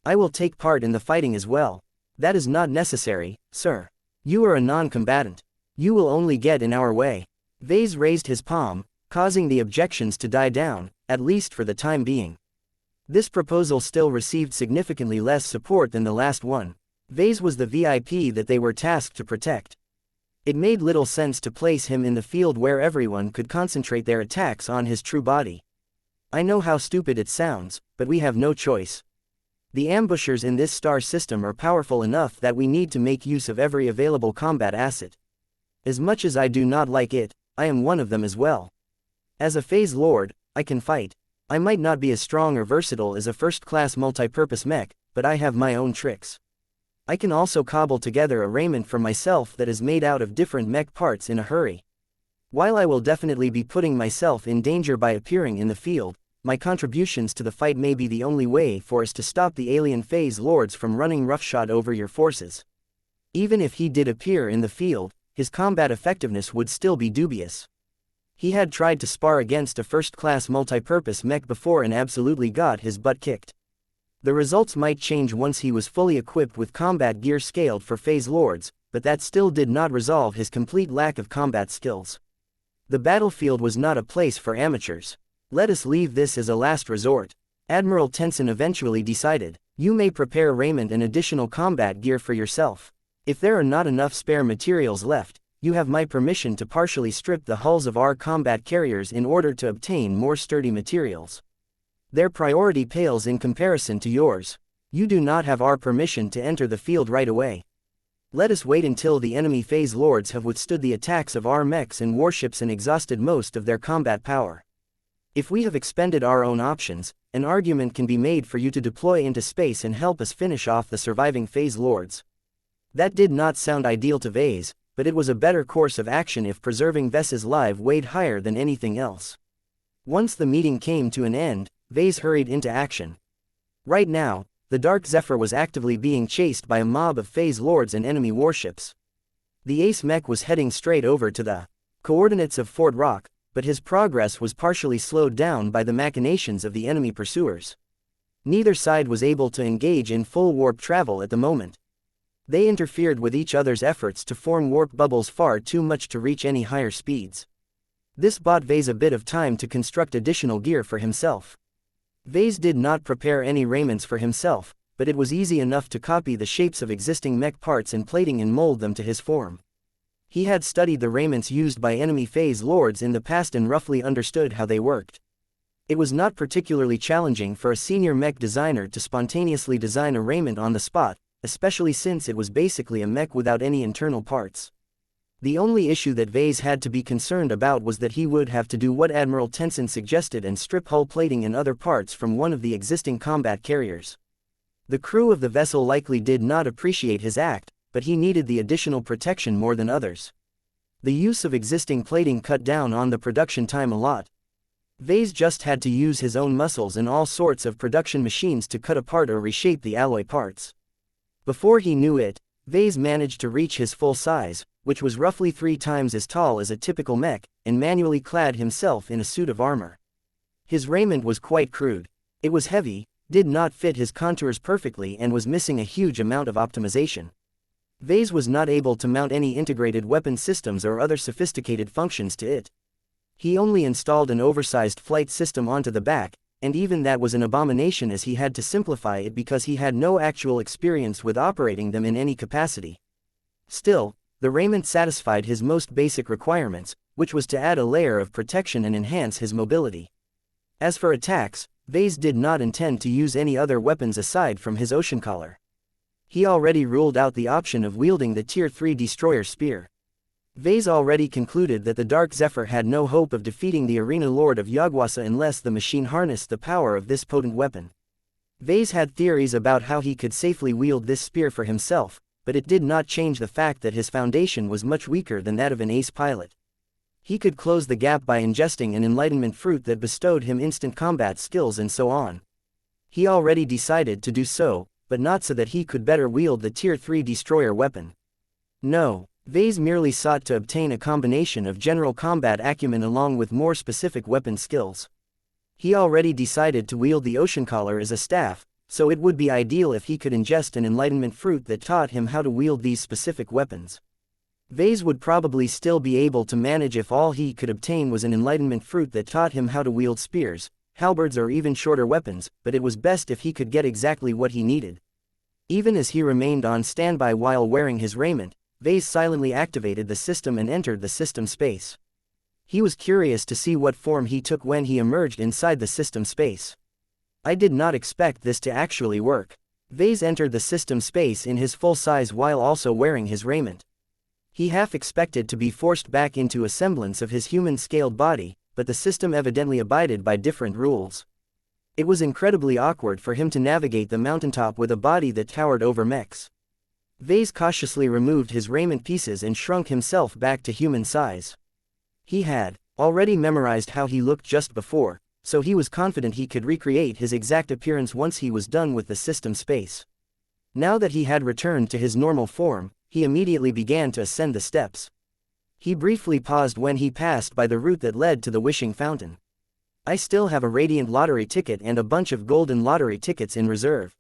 I will take part in the fighting as well. That is not necessary, sir. You are a non-combatant. You will only get in our way. Vase raised his palm, causing the objections to die down, at least for the time being. This proposal still received significantly less support than the last one. Vase was the VIP that they were tasked to protect. It made little sense to place him in the field where everyone could concentrate their attacks on his true body. I know how stupid it sounds, but we have no choice. The ambushers in this star system are powerful enough that we need to make use of every available combat asset. As much as I do not like it, I am one of them as well. As a phase lord, I can fight. I might not be as strong or versatile as a first-class multipurpose mech, but I have my own tricks. I can also cobble together a raiment for myself that is made out of different mech parts in a hurry. While I will definitely be putting myself in danger by appearing in the field, my contributions to the fight may be the only way for us to stop the alien phase lords from running roughshod over your forces. Even if he did appear in the field, his combat effectiveness would still be dubious. He had tried to spar against a first-class multipurpose mech before and absolutely got his butt kicked. The results might change once he was fully equipped with combat gear scaled for phase lords, but that still did not resolve his complete lack of combat skills. The battlefield was not a place for amateurs. Let us leave this as a last resort. Admiral Tenson eventually decided. You may prepare raiment and additional combat gear for yourself. If there are not enough spare materials left, you have my permission to partially strip the hulls of our combat carriers in order to obtain more sturdy materials. Their priority pales in comparison to yours. You do not have our permission to enter the field right away. Let us wait until the enemy phase lords have withstood the attacks of our mechs and warships and exhausted most of their combat power. If we have expended our own options, an argument can be made for you to deploy into space and help us finish off the surviving phase lords. That did not sound ideal to Vase, but it was a better course of action if preserving Ves's life weighed higher than anything else. Once the meeting came to an end, Vase hurried into action. Right now, the Dark Zephyr was actively being chased by a mob of phase lords and enemy warships. The Ace Mech was heading straight over to the coordinates of Fort Rock, but his progress was partially slowed down by the machinations of the enemy pursuers. Neither side was able to engage in full warp travel at the moment. They interfered with each other's efforts to form warp bubbles far too much to reach any higher speeds. This bought Vase a bit of time to construct additional gear for himself. Vase did not prepare any raiments for himself, but it was easy enough to copy the shapes of existing mech parts and plating and mold them to his form. He had studied the raiments used by enemy phase lords in the past and roughly understood how they worked. It was not particularly challenging for a senior mech designer to spontaneously design a raiment on the spot, especially since it was basically a mech without any internal parts. The only issue that Vase had to be concerned about was that he would have to do what Admiral Tenson suggested and strip hull plating and other parts from one of the existing combat carriers. The crew of the vessel likely did not appreciate his act, but he needed the additional protection more than others. The use of existing plating cut down on the production time a lot. Vase just had to use his own muscles and all sorts of production machines to cut apart or reshape the alloy parts. Before he knew it, Vase managed to reach his full size, which was roughly 3 times as tall as a typical mech, and manually clad himself in a suit of armor. His raiment was quite crude. It was heavy, did not fit his contours perfectly and was missing a huge amount of optimization. Vase was not able to mount any integrated weapon systems or other sophisticated functions to it. He only installed an oversized flight system onto the back, and even that was an abomination as he had to simplify it because he had no actual experience with operating them in any capacity. Still, the raiment satisfied his most basic requirements, which was to add a layer of protection and enhance his mobility. As for attacks, Vase did not intend to use any other weapons aside from his ocean collar. He already ruled out the option of wielding the Tier 3 destroyer spear. Vase already concluded that the Dark Zephyr had no hope of defeating the Arena Lord of Yaguasa unless the machine harnessed the power of this potent weapon. Vase had theories about how he could safely wield this spear for himself, but it did not change the fact that his foundation was much weaker than that of an ace pilot. He could close the gap by ingesting an enlightenment fruit that bestowed him instant combat skills and so on. He already decided to do so, but not so that he could better wield the Tier 3 destroyer weapon. No, Vase merely sought to obtain a combination of general combat acumen along with more specific weapon skills. He already decided to wield the ocean collar as a staff, so it would be ideal if he could ingest an enlightenment fruit that taught him how to wield these specific weapons. Vase would probably still be able to manage if all he could obtain was an enlightenment fruit that taught him how to wield spears, halberds or even shorter weapons, but it was best if he could get exactly what he needed. Even as he remained on standby while wearing his raiment, Vase silently activated the system and entered the system space. He was curious to see what form he took when he emerged inside the system space. I did not expect this to actually work. Vase entered the system space in his full size while also wearing his raiment. He half expected to be forced back into a semblance of his human-scaled body, but the system evidently abided by different rules. It was incredibly awkward for him to navigate the mountaintop with a body that towered over mechs. Vase cautiously removed his raiment pieces and shrunk himself back to human size. He had already memorized how he looked just before, so he was confident he could recreate his exact appearance once he was done with the system space. Now that he had returned to his normal form, he immediately began to ascend the steps. He briefly paused when he passed by the route that led to the wishing fountain. I still have a radiant lottery ticket and a bunch of golden lottery tickets in reserve.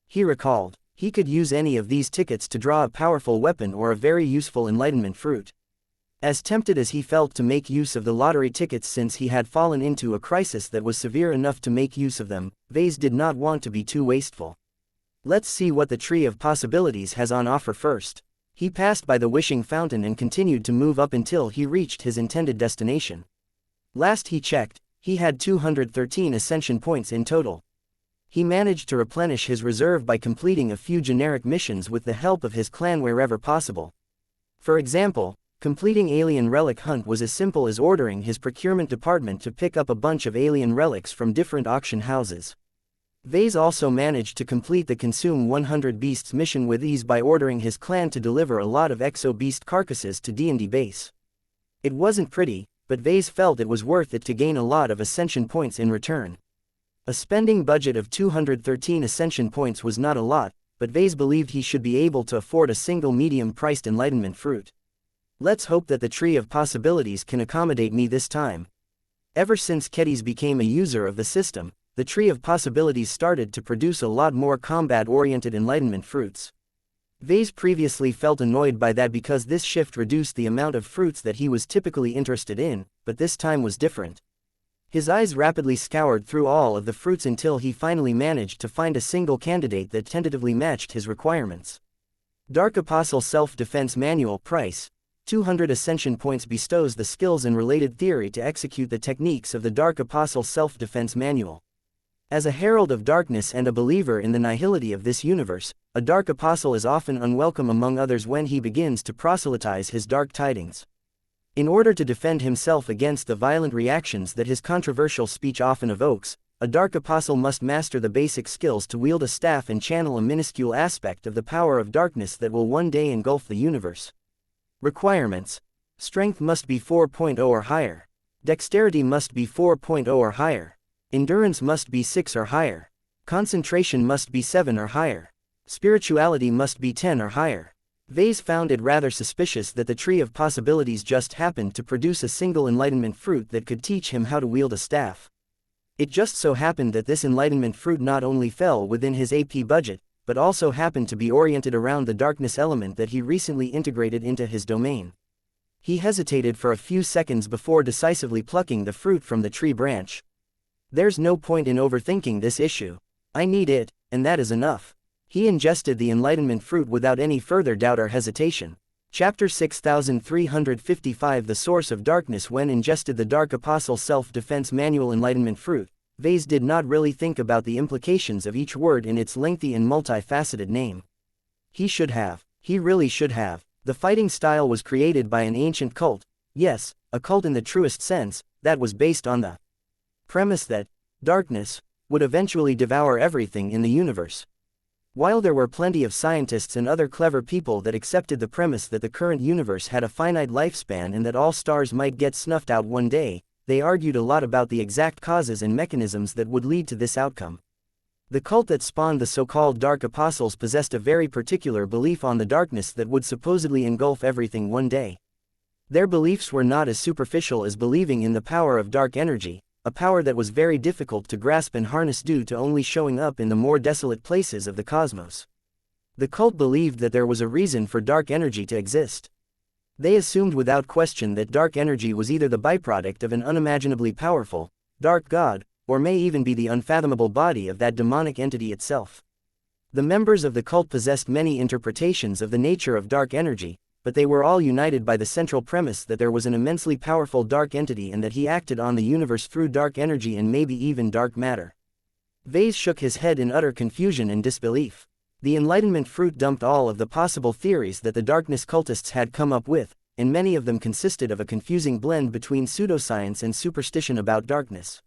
He recalled, he could use any of these tickets to draw a powerful weapon or a very useful enlightenment fruit. As tempted as he felt to make use of the lottery tickets since he had fallen into a crisis that was severe enough to make use of them, Vase did not want to be too wasteful. Let's see what the tree of possibilities has on offer first. He passed by the wishing fountain and continued to move up until he reached his intended destination. Last he checked, he had 213 ascension points in total. He managed to replenish his reserve by completing a few generic missions with the help of his clan wherever possible. For example, completing alien relic hunt was as simple as ordering his procurement department to pick up a bunch of alien relics from different auction houses. Vase also managed to complete the Consume 100 Beasts mission with ease by ordering his clan to deliver a lot of exo-beast carcasses to D&D base. It wasn't pretty, but Vase felt it was worth it to gain a lot of ascension points in return. A spending budget of 213 ascension points was not a lot, but Vase believed he should be able to afford a single medium-priced enlightenment fruit. Let's hope that the Tree of Possibilities can accommodate me this time. Ever since Kedis became a user of the system, the Tree of Possibilities started to produce a lot more combat-oriented enlightenment fruits. Vase previously felt annoyed by that because this shift reduced the amount of fruits that he was typically interested in, but this time was different. His eyes rapidly scoured through all of the fruits until he finally managed to find a single candidate that tentatively matched his requirements. Dark Apostle Self-Defense Manual price, 200 ascension points bestows the skills and related theory to execute the techniques of the Dark Apostle Self-Defense Manual. As a herald of darkness and a believer in the nihility of this universe, a dark apostle is often unwelcome among others when he begins to proselytize his dark tidings. In order to defend himself against the violent reactions that his controversial speech often evokes, a dark apostle must master the basic skills to wield a staff and channel a minuscule aspect of the power of darkness that will one day engulf the universe. Requirements: Strength must be 4.0 or higher. Dexterity must be 4.0 or higher. Endurance must be 6 or higher. Concentration must be 7 or higher. Spirituality must be 10 or higher. Vase found it rather suspicious that the Tree of Possibilities just happened to produce a single enlightenment fruit that could teach him how to wield a staff. It just so happened that this enlightenment fruit not only fell within his AP budget, but also happened to be oriented around the darkness element that he recently integrated into his domain. He hesitated for a few seconds before decisively plucking the fruit from the tree branch. There's no point in overthinking this issue. I need it, and that is enough. He ingested the enlightenment fruit without any further doubt or hesitation. Chapter 6355 The Source of Darkness. When ingested the Dark Apostle Self-Defense Manual enlightenment fruit, Vase did not really think about the implications of each word in its lengthy and multifaceted name. He should have. He really should have. The fighting style was created by an ancient cult. Yes, a cult in the truest sense, that was based on the premise that darkness would eventually devour everything in the universe. While there were plenty of scientists and other clever people that accepted the premise that the current universe had a finite lifespan and that all stars might get snuffed out one day, they argued a lot about the exact causes and mechanisms that would lead to this outcome. The cult that spawned the so-called Dark Apostles possessed a very particular belief on the darkness that would supposedly engulf everything one day. Their beliefs were not as superficial as believing in the power of dark energy, a power that was very difficult to grasp and harness due to only showing up in the more desolate places of the cosmos. The cult believed that there was a reason for dark energy to exist. They assumed without question that dark energy was either the byproduct of an unimaginably powerful, dark god, or may even be the unfathomable body of that demonic entity itself. The members of the cult possessed many interpretations of the nature of dark energy, but they were all united by the central premise that there was an immensely powerful dark entity and that he acted on the universe through dark energy and maybe even dark matter. Vase shook his head in utter confusion and disbelief. The enlightenment fruit dumped all of the possible theories that the darkness cultists had come up with, and many of them consisted of a confusing blend between pseudoscience and superstition about darkness.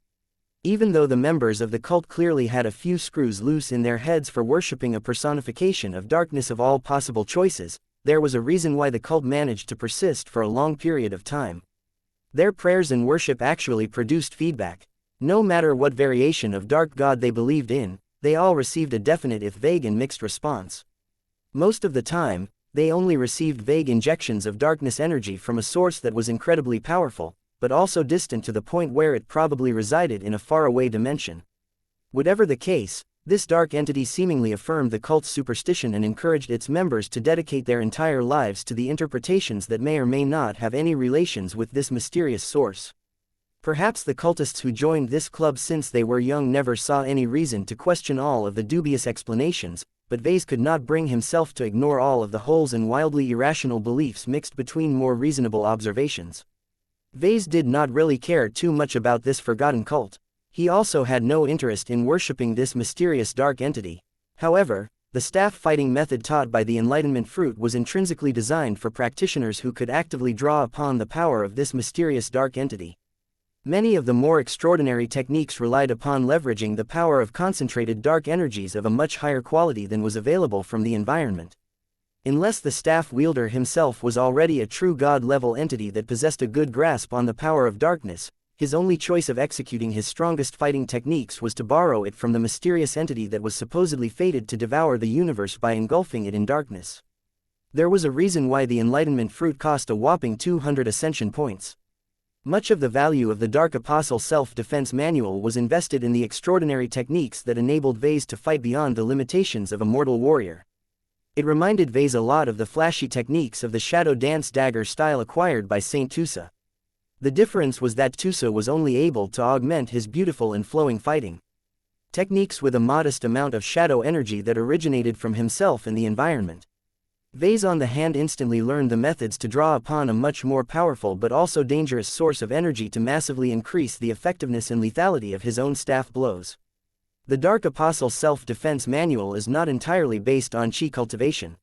Even though the members of the cult clearly had a few screws loose in their heads for worshipping a personification of darkness of all possible choices, there was a reason why the cult managed to persist for a long period of time. Their prayers and worship actually produced feedback. No matter what variation of dark god they believed in, they all received a definite if vague and mixed response. Most of the time, they only received vague injections of darkness energy from a source that was incredibly powerful, but also distant to the point where it probably resided in a faraway dimension. Whatever the case, this dark entity seemingly affirmed the cult's superstition and encouraged its members to dedicate their entire lives to the interpretations that may or may not have any relations with this mysterious source. Perhaps the cultists who joined this club since they were young never saw any reason to question all of the dubious explanations, but Vase could not bring himself to ignore all of the holes and wildly irrational beliefs mixed between more reasonable observations. Vase did not really care too much about this forgotten cult. He also had no interest in worshipping this mysterious dark entity. However, the staff fighting method taught by the Enlightenment fruit was intrinsically designed for practitioners who could actively draw upon the power of this mysterious dark entity. Many of the more extraordinary techniques relied upon leveraging the power of concentrated dark energies of a much higher quality than was available from the environment. Unless the staff wielder himself was already a true god-level entity that possessed a good grasp on the power of darkness, his only choice of executing his strongest fighting techniques was to borrow it from the mysterious entity that was supposedly fated to devour the universe by engulfing it in darkness. There was a reason why the Enlightenment fruit cost a whopping 200 ascension points. Much of the value of the Dark Apostle Self-Defense Manual was invested in the extraordinary techniques that enabled Vase to fight beyond the limitations of a mortal warrior. It reminded Vase a lot of the flashy techniques of the Shadow Dance dagger style acquired by Saint Tusa. The difference was that Tusa was only able to augment his beautiful and flowing fighting techniques with a modest amount of shadow energy that originated from himself and the environment. Vase on the hand instantly learned the methods to draw upon a much more powerful but also dangerous source of energy to massively increase the effectiveness and lethality of his own staff blows. The Dark Apostle Self-Defense Manual is not entirely based on chi cultivation.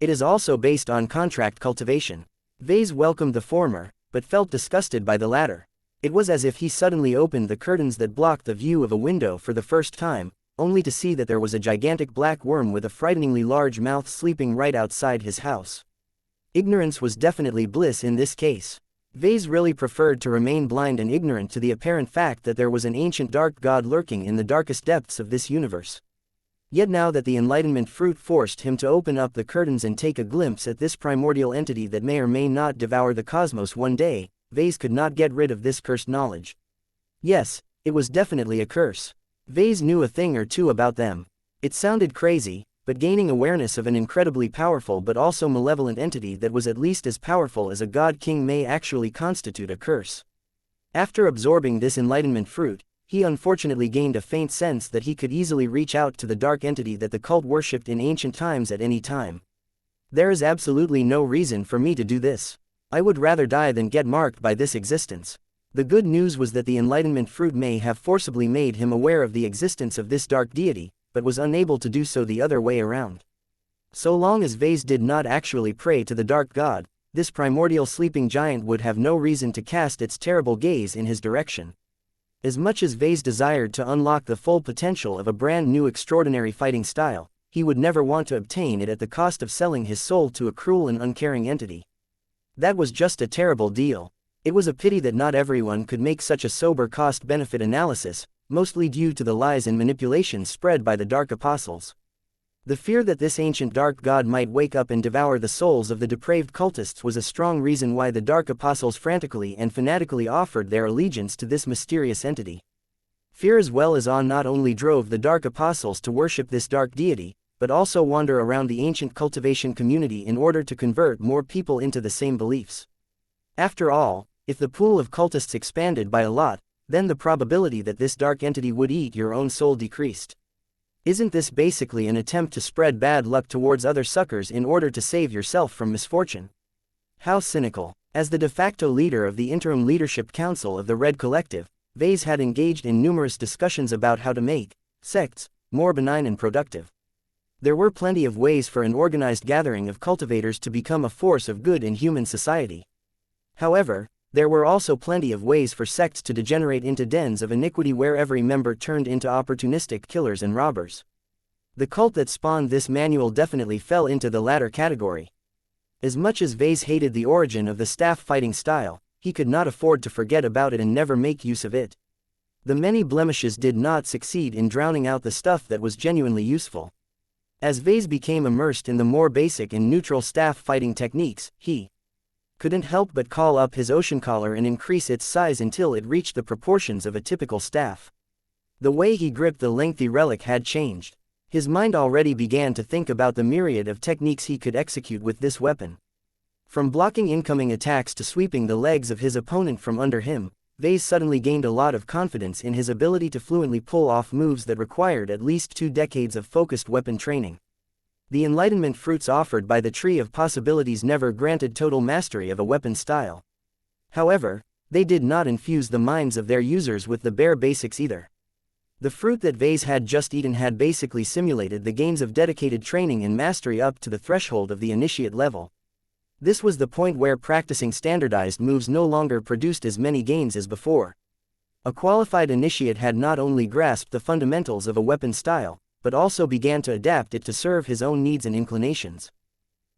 It is also based on contract cultivation. Vase welcomed the former, but felt disgusted by the latter. It was as if he suddenly opened the curtains that blocked the view of a window for the first time, only to see that there was a gigantic black worm with a frighteningly large mouth sleeping right outside his house. Ignorance was definitely bliss in this case. Vase really preferred to remain blind and ignorant to the apparent fact that there was an ancient dark god lurking in the darkest depths of this universe. Yet now that the Enlightenment fruit forced him to open up the curtains and take a glimpse at this primordial entity that may or may not devour the cosmos one day, Vase could not get rid of this cursed knowledge. Yes, it was definitely a curse. Vase knew a thing or two about them. It sounded crazy, but gaining awareness of an incredibly powerful but also malevolent entity that was at least as powerful as a god king may actually constitute a curse. After absorbing this Enlightenment fruit, he unfortunately gained a faint sense that he could easily reach out to the dark entity that the cult worshipped in ancient times at any time. There is absolutely no reason for me to do this. I would rather die than get marked by this existence. The good news was that the Enlightenment fruit may have forcibly made him aware of the existence of this dark deity, but was unable to do so the other way around. So long as Vase did not actually pray to the dark god, this primordial sleeping giant would have no reason to cast its terrible gaze in his direction. As much as Vase desired to unlock the full potential of a brand new extraordinary fighting style, he would never want to obtain it at the cost of selling his soul to a cruel and uncaring entity. That was just a terrible deal. It was a pity that not everyone could make such a sober cost-benefit analysis, mostly due to the lies and manipulations spread by the Dark Apostles. The fear that this ancient dark god might wake up and devour the souls of the depraved cultists was a strong reason why the Dark Apostles frantically and fanatically offered their allegiance to this mysterious entity. Fear as well as awe not only drove the Dark Apostles to worship this dark deity, but also wander around the ancient cultivation community in order to convert more people into the same beliefs. After all, if the pool of cultists expanded by a lot, then the probability that this dark entity would eat your own soul decreased. Isn't this basically an attempt to spread bad luck towards other suckers in order to save yourself from misfortune? How cynical. As the de facto leader of the Interim Leadership Council of the Red Collective, Vase had engaged in numerous discussions about how to make sects more benign and productive. There were plenty of ways for an organized gathering of cultivators to become a force of good in human society. However, there were also plenty of ways for sects to degenerate into dens of iniquity where every member turned into opportunistic killers and robbers. The cult that spawned this manual definitely fell into the latter category. As much as Vase hated the origin of the staff fighting style, he could not afford to forget about it and never make use of it. The many blemishes did not succeed in drowning out the stuff that was genuinely useful. As Vase became immersed in the more basic and neutral staff fighting techniques, he couldn't help but call up his ocean collar and increase its size until it reached the proportions of a typical staff. The way he gripped the lengthy relic had changed. His mind already began to think about the myriad of techniques he could execute with this weapon. From blocking incoming attacks to sweeping the legs of his opponent from under him, Vase suddenly gained a lot of confidence in his ability to fluently pull off moves that required at least 2 decades of focused weapon training. The enlightenment fruits offered by the Tree of Possibilities never granted total mastery of a weapon style. However, They did not infuse the minds of their users with the bare basics either. The fruit that Vase had just eaten had basically simulated the gains of dedicated training and mastery up to the threshold of the initiate level. This was the point where practicing standardized moves no longer produced as many gains as before. A qualified initiate had not only grasped the fundamentals of a weapon style, but also began to adapt it to serve his own needs and inclinations.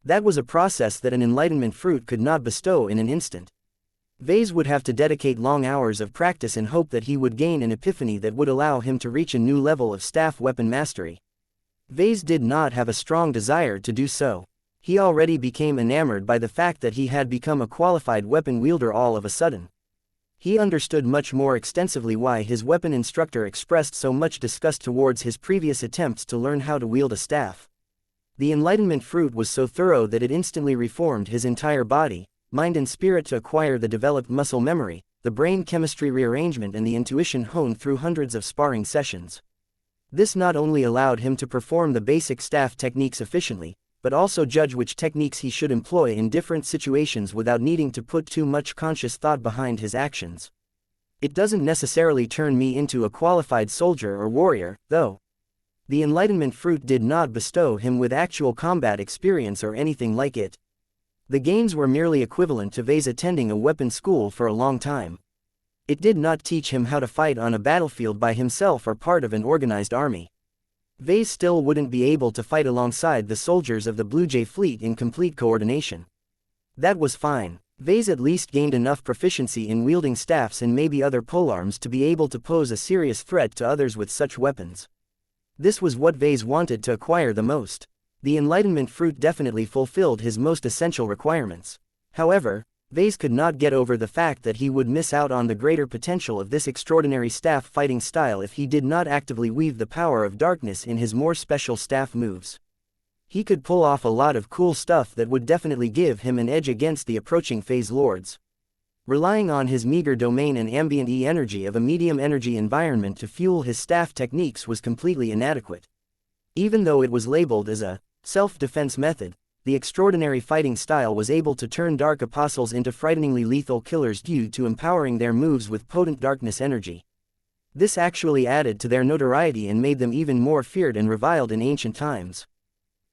That was a process that an enlightenment fruit could not bestow in an instant. Vase would have to dedicate long hours of practice in hope that he would gain an epiphany that would allow him to reach a new level of staff weapon mastery. Vase did not have a strong desire to do so. He already became enamored by the fact that he had become a qualified weapon wielder all of a sudden. He understood much more extensively why his weapon instructor expressed so much disgust towards his previous attempts to learn how to wield a staff. The enlightenment fruit was so thorough that it instantly reformed his entire body, mind and spirit to acquire the developed muscle memory, the brain chemistry rearrangement and the intuition honed through hundreds of sparring sessions. This not only allowed him to perform the basic staff techniques efficiently, but also judge which techniques he should employ in different situations without needing to put too much conscious thought behind his actions. It doesn't necessarily turn me into a qualified soldier or warrior, though. The enlightenment fruit did not bestow him with actual combat experience or anything like it. The gains were merely equivalent to Vase attending a weapon school for a long time. It did not teach him how to fight on a battlefield by himself or part of an organized army. Vase still wouldn't be able to fight alongside the soldiers of the Blue Jay fleet in complete coordination. That was fine. Vase at least gained enough proficiency in wielding staffs and maybe other polearms to be able to pose a serious threat to others with such weapons. This was what Vase wanted to acquire the most. The enlightenment fruit definitely fulfilled his most essential requirements. However, Vase could not get over the fact that he would miss out on the greater potential of this extraordinary staff fighting style if he did not actively weave the power of darkness in his more special staff moves. He could pull off a lot of cool stuff that would definitely give him an edge against the approaching phase lords. Relying on his meager domain and ambient E-energy of a medium energy environment to fuel his staff techniques was completely inadequate. Even though it was labeled as a self-defense method, the extraordinary fighting style was able to turn Dark Apostles into frighteningly lethal killers due to empowering their moves with potent darkness energy. This actually added to their notoriety and made them even more feared and reviled in ancient times.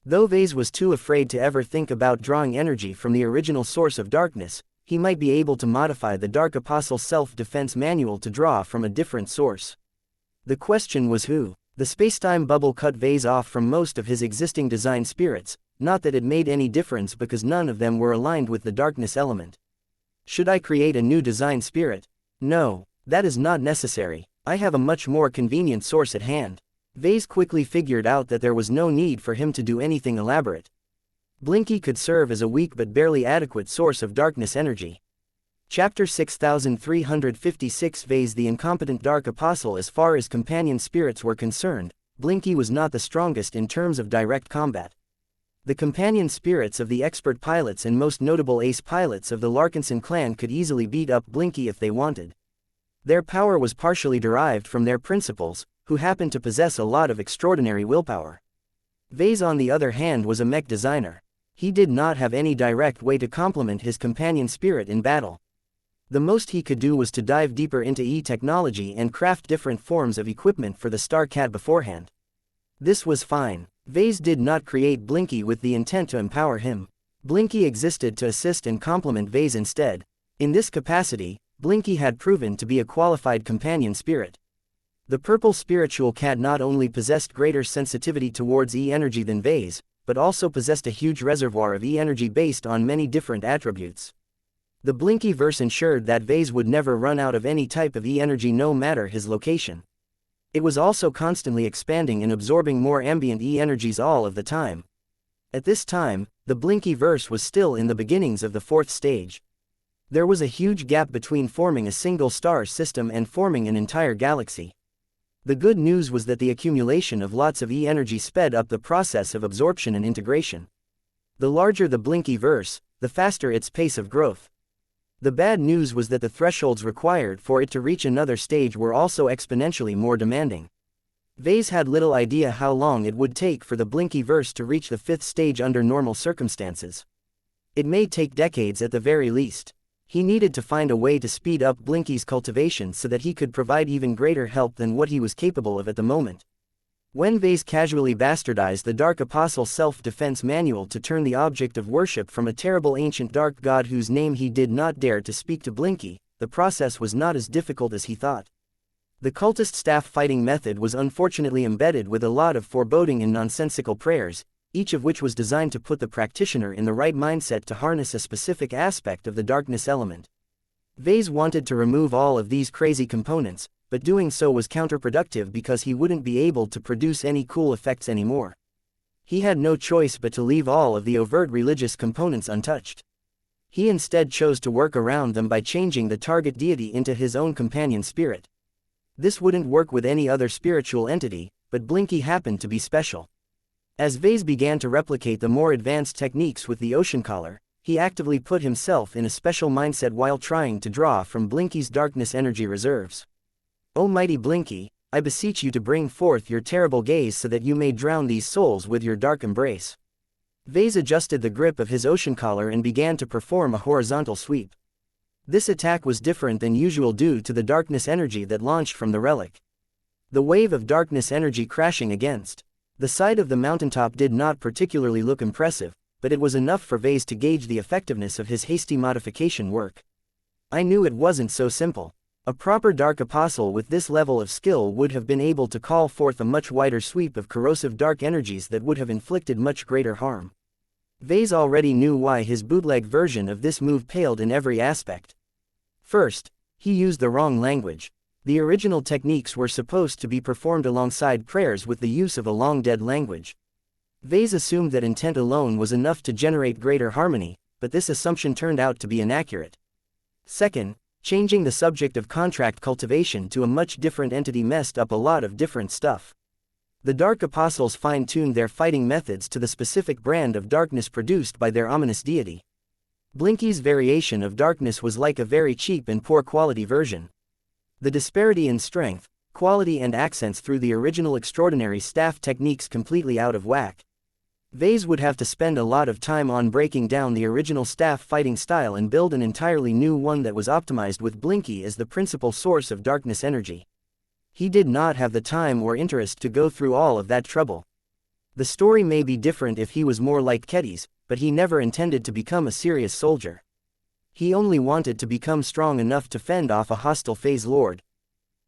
Though Vase was too afraid to ever think about drawing energy from the original source of darkness, he might be able to modify the Dark Apostle self-defense manual to draw from a different source. The question was who? The spacetime bubble cut Vase off from most of his existing design spirits. Not that it made any difference because none of them were aligned with the darkness element. Should I create a new design spirit? No, that is not necessary. I have a much more convenient source at hand. Vase quickly figured out that there was no need for him to do anything elaborate. Blinky could serve as a weak but barely adequate source of darkness energy. Chapter 6356 Vase the incompetent Dark Apostle. As far as companion spirits were concerned, Blinky was not the strongest in terms of direct combat. The companion spirits of the expert pilots and most notable ace pilots of the Larkinson clan could easily beat up Blinky if they wanted. Their power was partially derived from their principals, who happened to possess a lot of extraordinary willpower. Vase on the other hand was a mech designer. He did not have any direct way to complement his companion spirit in battle. The most he could do was to dive deeper into E-technology and craft different forms of equipment for the Star Cat beforehand. This was fine. Vase did not create Blinky with the intent to empower him. Blinky existed to assist and complement Vase instead. In this capacity, Blinky had proven to be a qualified companion spirit. The purple spiritual cat not only possessed greater sensitivity towards E-energy than Vase, but also possessed a huge reservoir of E-energy based on many different attributes. The Blinky verse ensured that Vase would never run out of any type of E-energy no matter his location. It was also constantly expanding and absorbing more ambient E-energies all of the time. At this time, the Blinky verse was still in the beginnings of the fourth stage. There was a huge gap between forming a single star system and forming an entire galaxy. The good news was that the accumulation of lots of E-energy sped up the process of absorption and integration. The larger the Blinky verse, the faster its pace of growth. The bad news was that the thresholds required for it to reach another stage were also exponentially more demanding. Vase had little idea how long it would take for the Blinky verse to reach the fifth stage under normal circumstances. It may take decades at the very least. He needed to find a way to speed up Blinky's cultivation so that he could provide even greater help than what he was capable of at the moment. When Vase casually bastardized the Dark Apostle's self-defense manual to turn the object of worship from a terrible ancient dark god whose name he did not dare to speak to Blinky, the process was not as difficult as he thought. The cultist staff fighting method was unfortunately embedded with a lot of foreboding and nonsensical prayers, each of which was designed to put the practitioner in the right mindset to harness a specific aspect of the darkness element. Vase wanted to remove all of these crazy components, but doing so was counterproductive because he wouldn't be able to produce any cool effects anymore. He had no choice but to leave all of the overt religious components untouched. He instead chose to work around them by changing the target deity into his own companion spirit. This wouldn't work with any other spiritual entity, but Blinky happened to be special. As Vase began to replicate the more advanced techniques with the ocean collar, he actively put himself in a special mindset while trying to draw from Blinky's darkness energy reserves. O mighty Blinky, I beseech you to bring forth your terrible gaze so that you may drown these souls with your dark embrace. Vase adjusted the grip of his ocean collar and began to perform a horizontal sweep. This attack was different than usual due to the darkness energy that launched from the relic. The wave of darkness energy crashing against the side of the mountaintop did not particularly look impressive, but it was enough for Vase to gauge the effectiveness of his hasty modification work. I knew it wasn't so simple. A proper Dark Apostle with this level of skill would have been able to call forth a much wider sweep of corrosive dark energies that would have inflicted much greater harm. Vase already knew why his bootleg version of this move paled in every aspect. First, he used the wrong language. The original techniques were supposed to be performed alongside prayers with the use of a long-dead language. Vase assumed that intent alone was enough to generate greater harmony, but this assumption turned out to be inaccurate. Second, changing the subject of contract cultivation to a much different entity messed up a lot of different stuff. The Dark Apostles fine-tuned their fighting methods to the specific brand of darkness produced by their ominous deity. Blinky's variation of darkness was like a very cheap and poor quality version. The disparity in strength, quality and accents threw the original extraordinary staff techniques completely out of whack. Vase would have to spend a lot of time on breaking down the original staff fighting style and build an entirely new one that was optimized with Blinky as the principal source of darkness energy. He did not have the time or interest to go through all of that trouble. The story may be different if he was more like Kedis, but he never intended to become a serious soldier. He only wanted to become strong enough to fend off a hostile phase lord.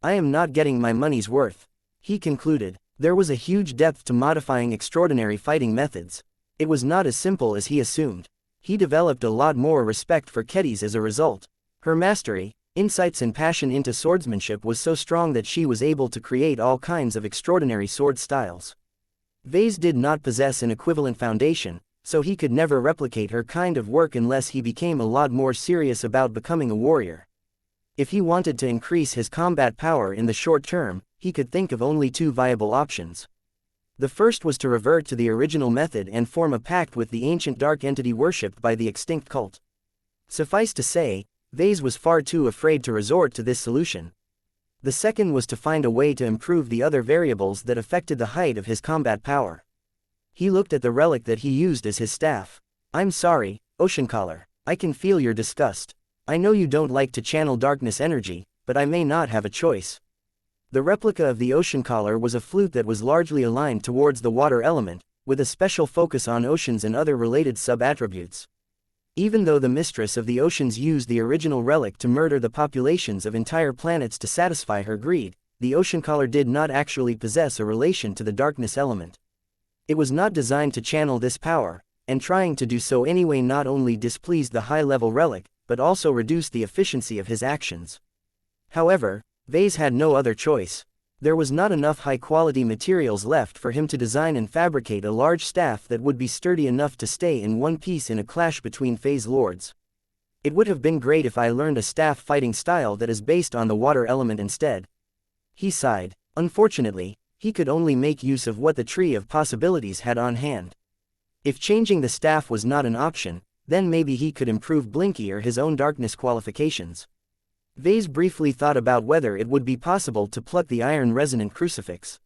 I am not getting my money's worth, he concluded. There was a huge depth to modifying extraordinary fighting methods. It was not as simple as he assumed. He developed a lot more respect for Kedis as a result. Her mastery, insights and passion into swordsmanship was so strong that she was able to create all kinds of extraordinary sword styles. Vase did not possess an equivalent foundation, so he could never replicate her kind of work unless he became a lot more serious about becoming a warrior. If he wanted to increase his combat power in the short term, he could think of only two viable options. The first was to revert to the original method and form a pact with the ancient dark entity worshipped by the extinct cult. Suffice to say, Vase was far too afraid to resort to this solution. The second was to find a way to improve the other variables that affected the height of his combat power. He looked at the relic that he used as his staff. I'm sorry, Ocean Collar, I can feel your disgust. I know you don't like to channel darkness energy, but I may not have a choice. The replica of the Ocean Collar was a flute that was largely aligned towards the water element, with a special focus on oceans and other related sub-attributes. Even though the mistress of the oceans used the original relic to murder the populations of entire planets to satisfy her greed, the Ocean Collar did not actually possess a relation to the darkness element. It was not designed to channel this power, and trying to do so anyway not only displeased the high-level relic, but also reduced the efficiency of his actions. However, Vase had no other choice. There was not enough high-quality materials left for him to design and fabricate a large staff that would be sturdy enough to stay in one piece in a clash between phase lords. It would have been great if I learned a staff fighting style that is based on the water element instead. He sighed. Unfortunately, he could only make use of what the tree of possibilities had on hand. If changing the staff was not an option, then maybe he could improve Blinky or his own darkness qualifications. Vase briefly thought about whether it would be possible to pluck the iron resonant crucifix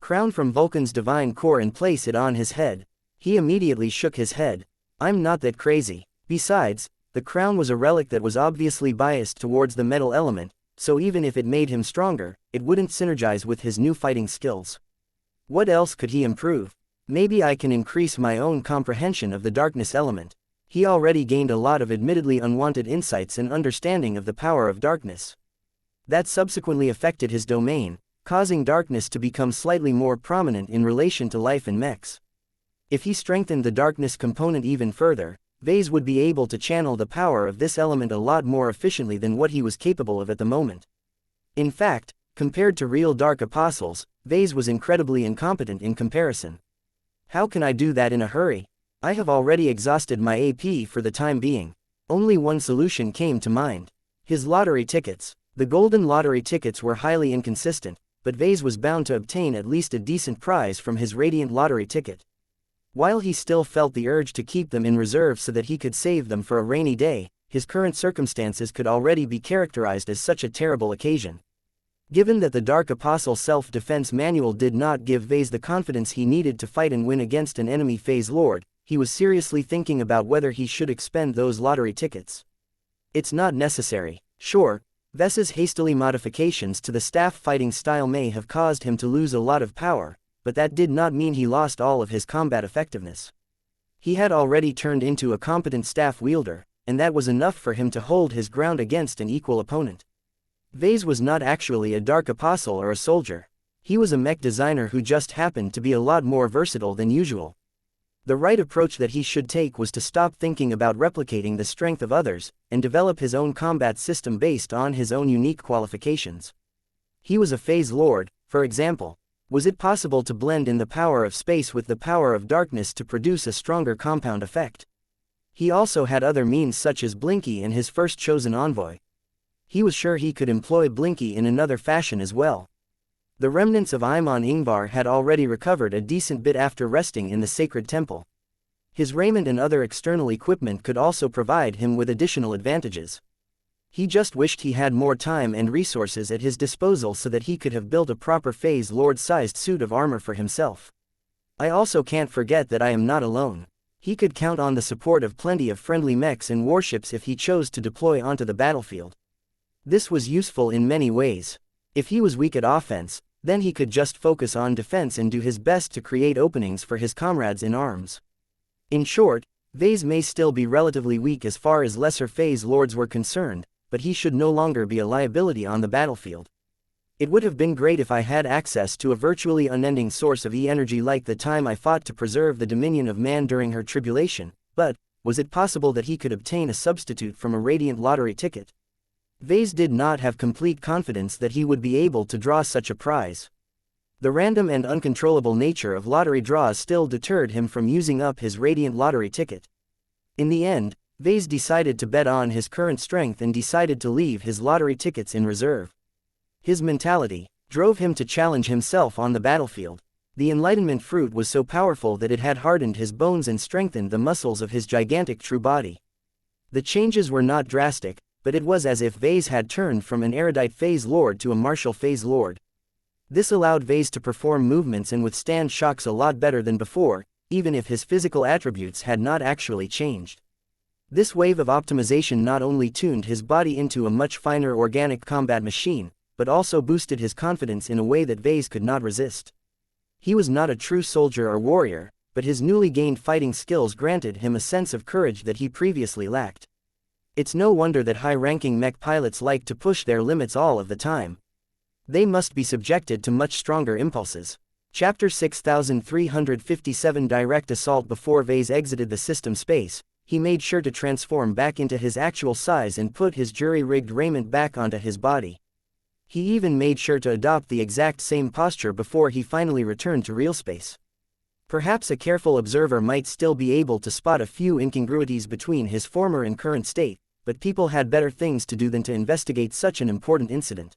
crown from Vulcan's divine core and place it on his head. He immediately shook his head. I'm not that crazy. Besides, The crown was a relic that was obviously biased towards the metal element, so even if it made him stronger, it wouldn't synergize with his new fighting skills. What else could he improve? Maybe I can increase my own comprehension of the darkness element. He already gained a lot of admittedly unwanted insights and understanding of the power of darkness. That subsequently affected his domain, causing darkness to become slightly more prominent in relation to life in mechs. If he strengthened the darkness component even further, Vase would be able to channel the power of this element a lot more efficiently than what he was capable of at the moment. In fact, compared to real Dark Apostles, Vase was incredibly incompetent in comparison. How can I do that in a hurry? I have already exhausted my AP for the time being. Only one solution came to mind. His lottery tickets. The golden lottery tickets were highly inconsistent, but Vase was bound to obtain at least a decent prize from his radiant lottery ticket. While he still felt the urge to keep them in reserve so that he could save them for a rainy day, his current circumstances could already be characterized as such a terrible occasion. Given that the Dark Apostle self-defense manual did not give Vase the confidence he needed to fight and win against an enemy Phase Lord, he was seriously thinking about whether he should expend those lottery tickets. It's not necessary. Sure, Ves's hastily modifications to the staff fighting style may have caused him to lose a lot of power, but that did not mean he lost all of his combat effectiveness. He had already turned into a competent staff wielder, and that was enough for him to hold his ground against an equal opponent. Vase was not actually a Dark Apostle or a soldier. He was a mech designer who just happened to be a lot more versatile than usual. The right approach that he should take was to stop thinking about replicating the strength of others, and develop his own combat system based on his own unique qualifications. He was a Phase Lord, for example. Was it possible to blend in the power of space with the power of darkness to produce a stronger compound effect? He also had other means such as Blinky and his first chosen envoy. He was sure he could employ Blinky in another fashion as well. The remnants of Imon Ingvar had already recovered a decent bit after resting in the sacred temple. His raiment and other external equipment could also provide him with additional advantages. He just wished he had more time and resources at his disposal so that he could have built a proper Phase Lord-sized suit of armor for himself. I also can't forget that I am not alone. He could count on the support of plenty of friendly mechs and warships if he chose to deploy onto the battlefield. This was useful in many ways. If he was weak at offense, then he could just focus on defense and do his best to create openings for his comrades in arms. In short, Vase may still be relatively weak as far as lesser Phase Lords were concerned, but he should no longer be a liability on the battlefield. It would have been great if I had access to a virtually unending source of E-energy like the time I fought to preserve the dominion of man during her tribulation, but was it possible that he could obtain a substitute from a radiant lottery ticket? Vase did not have complete confidence that he would be able to draw such a prize. The random and uncontrollable nature of lottery draws still deterred him from using up his radiant lottery ticket. In the end, Vase decided to bet on his current strength and decided to leave his lottery tickets in reserve. His mentality drove him to challenge himself on the battlefield. The Enlightenment fruit was so powerful that it had hardened his bones and strengthened the muscles of his gigantic true body. The changes were not drastic, but it was as if Vase had turned from an erudite Phase Lord to a martial Phase Lord. This allowed Vase to perform movements and withstand shocks a lot better than before, even if his physical attributes had not actually changed. This wave of optimization not only tuned his body into a much finer organic combat machine, but also boosted his confidence in a way that Vase could not resist. He was not a true soldier or warrior, but his newly gained fighting skills granted him a sense of courage that he previously lacked. It's no wonder that high-ranking mech pilots like to push their limits all of the time. They must be subjected to much stronger impulses. Chapter 6357 Direct Assault. Before Vase exited the system space, he made sure to transform back into his actual size and put his jury-rigged raiment back onto his body. He even made sure to adopt the exact same posture before he finally returned to real space. Perhaps a careful observer might still be able to spot a few incongruities between his former and current state, but people had better things to do than to investigate such an important incident.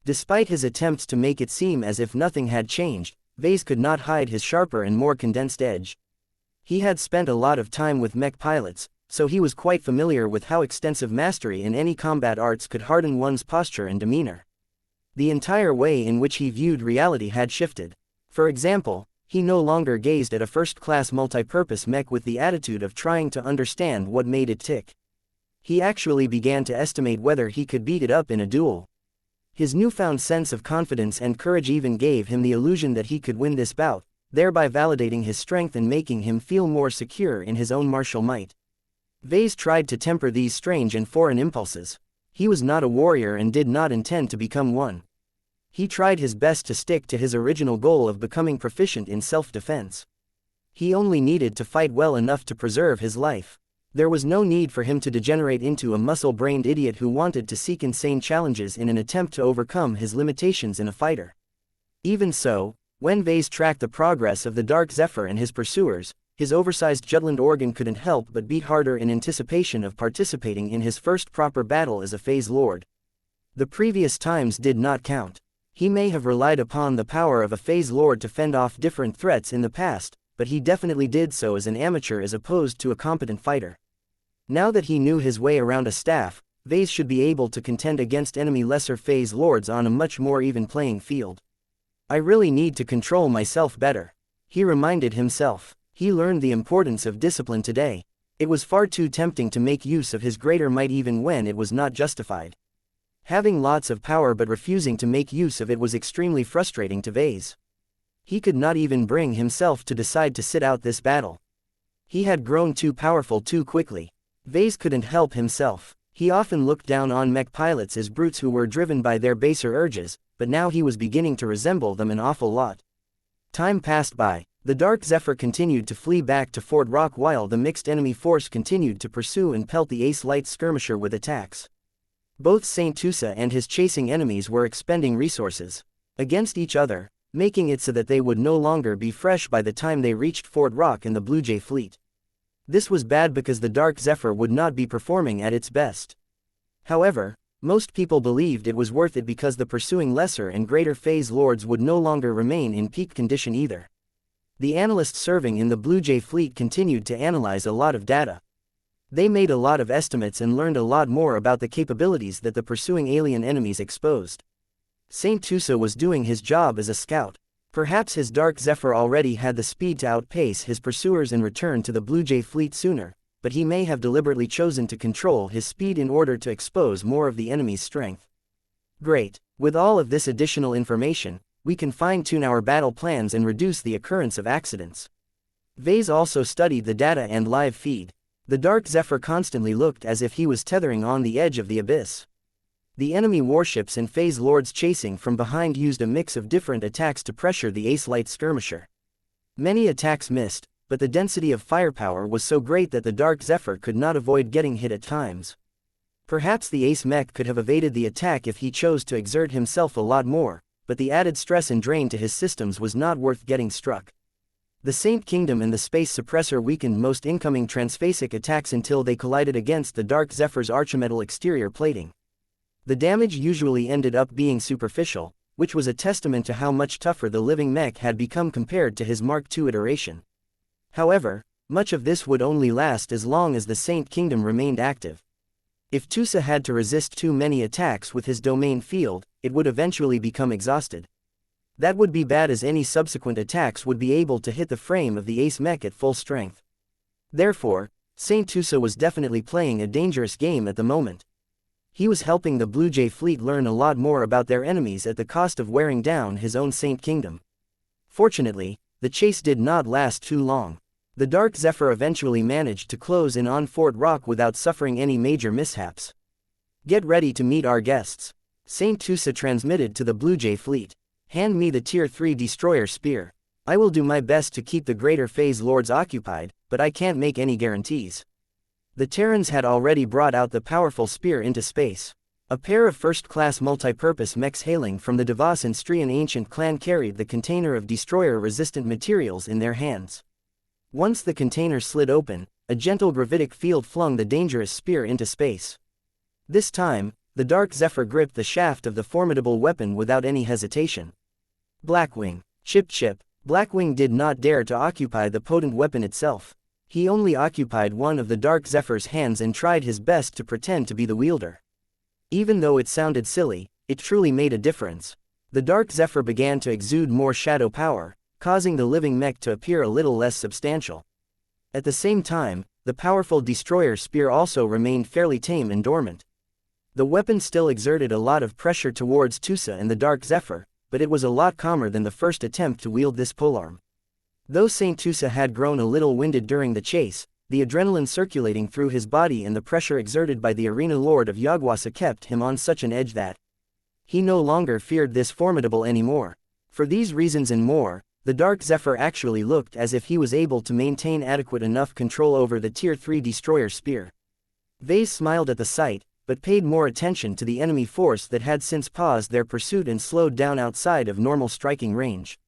Despite his attempts to make it seem as if nothing had changed, Vase could not hide his sharper and more condensed edge. He had spent a lot of time with mech pilots, so he was quite familiar with how extensive mastery in any combat arts could harden one's posture and demeanor. The entire way in which he viewed reality had shifted. For example, he no longer gazed at a first-class multipurpose mech with the attitude of trying to understand what made it tick. He actually began to estimate whether he could beat it up in a duel. His newfound sense of confidence and courage even gave him the illusion that he could win this bout, thereby validating his strength and making him feel more secure in his own martial might. Vase tried to temper these strange and foreign impulses. He was not a warrior and did not intend to become one. He tried his best to stick to his original goal of becoming proficient in self-defense. He only needed to fight well enough to preserve his life. There was no need for him to degenerate into a muscle-brained idiot who wanted to seek insane challenges in an attempt to overcome his limitations in a fighter. Even so, when Vase tracked the progress of the Dark Zephyr and his pursuers, his oversized Jutland organ couldn't help but beat harder in anticipation of participating in his first proper battle as a Phase Lord. The previous times did not count. He may have relied upon the power of a Phase Lord to fend off different threats in the past, but he definitely did so as an amateur as opposed to a competent fighter. Now that he knew his way around a staff, Vase should be able to contend against enemy lesser Phase Lords on a much more even playing field. I really need to control myself better, he reminded himself. He learned the importance of discipline today. It was far too tempting to make use of his greater might even when it was not justified. Having lots of power but refusing to make use of it was extremely frustrating to Vase. He could not even bring himself to decide to sit out this battle. He had grown too powerful too quickly. Vase couldn't help himself. He often looked down on mech pilots as brutes who were driven by their baser urges, but now he was beginning to resemble them an awful lot. Time passed by. The Dark Zephyr continued to flee back to Fort Rock while the mixed enemy force continued to pursue and pelt the Ace Light Skirmisher with attacks. Both Saint Tusa and his chasing enemies were expending resources against each other, making it so that they would no longer be fresh by the time they reached Fort Rock and the Blue Jay fleet. This was bad because the Dark Zephyr would not be performing at its best. However, most people believed it was worth it because the pursuing lesser and greater Phase Lords would no longer remain in peak condition either. The analysts serving in the Blue Jay fleet continued to analyze a lot of data. They made a lot of estimates and learned a lot more about the capabilities that the pursuing alien enemies exposed. Saint Tusa was doing his job as a scout. Perhaps his Dark Zephyr already had the speed to outpace his pursuers and return to the Blue Jay fleet sooner, but he may have deliberately chosen to control his speed in order to expose more of the enemy's strength. Great. With all of this additional information, we can fine-tune our battle plans and reduce the occurrence of accidents. Vase also studied the data and live feed. The Dark Zephyr constantly looked as if he was tethering on the edge of the abyss. The enemy warships and Phase Lords chasing from behind used a mix of different attacks to pressure the Ace Light Skirmisher. Many attacks missed, but the density of firepower was so great that the Dark Zephyr could not avoid getting hit at times. Perhaps the Ace Mech could have evaded the attack if he chose to exert himself a lot more, but the added stress and drain to his systems was not worth getting struck. The Saint Kingdom and the Space Suppressor weakened most incoming transphasic attacks until they collided against the Dark Zephyr's archimetal exterior plating. The damage usually ended up being superficial, which was a testament to how much tougher the living mech had become compared to his Mark II iteration. However, much of this would only last as long as the Saint Kingdom remained active. If Tusa had to resist too many attacks with his domain field, it would eventually become exhausted. That would be bad as any subsequent attacks would be able to hit the frame of the Ace Mech at full strength. Therefore, Saint Tusa was definitely playing a dangerous game at the moment. He was helping the Blue Jay fleet learn a lot more about their enemies at the cost of wearing down his own Saint Kingdom. Fortunately, the chase did not last too long. The Dark Zephyr eventually managed to close in on Fort Rock without suffering any major mishaps. "Get ready to meet our guests," Saint Tusa transmitted to the Blue Jay fleet. "Hand me the Tier 3 destroyer spear. I will do my best to keep the greater Phase Lords occupied, but I can't make any guarantees." The Terrans had already brought out the powerful spear into space. A pair of first-class multi-purpose mechs hailing from the Devas and Strian ancient clan carried the container of destroyer-resistant materials in their hands. Once the container slid open, a gentle gravitic field flung the dangerous spear into space. This time, the Dark Zephyr gripped the shaft of the formidable weapon without any hesitation. Blackwing. Chip. Blackwing did not dare to occupy the potent weapon itself. He only occupied one of the Dark Zephyr's hands and tried his best to pretend to be the wielder. Even though it sounded silly, it truly made a difference. The Dark Zephyr began to exude more shadow power, causing the living mech to appear a little less substantial. At the same time, the powerful destroyer spear also remained fairly tame and dormant. The weapon still exerted a lot of pressure towards Tusa and the Dark Zephyr, but it was a lot calmer than the first attempt to wield this polearm. Though Saint Tusa had grown a little winded during the chase, the adrenaline circulating through his body and the pressure exerted by the arena lord of Yagwasa kept him on such an edge that he no longer feared this formidable anymore. For these reasons and more, the Dark Zephyr actually looked as if he was able to maintain adequate enough control over the Tier 3 destroyer spear. Vase smiled at the sight, but paid more attention to the enemy force that had since paused their pursuit and slowed down outside of normal striking range.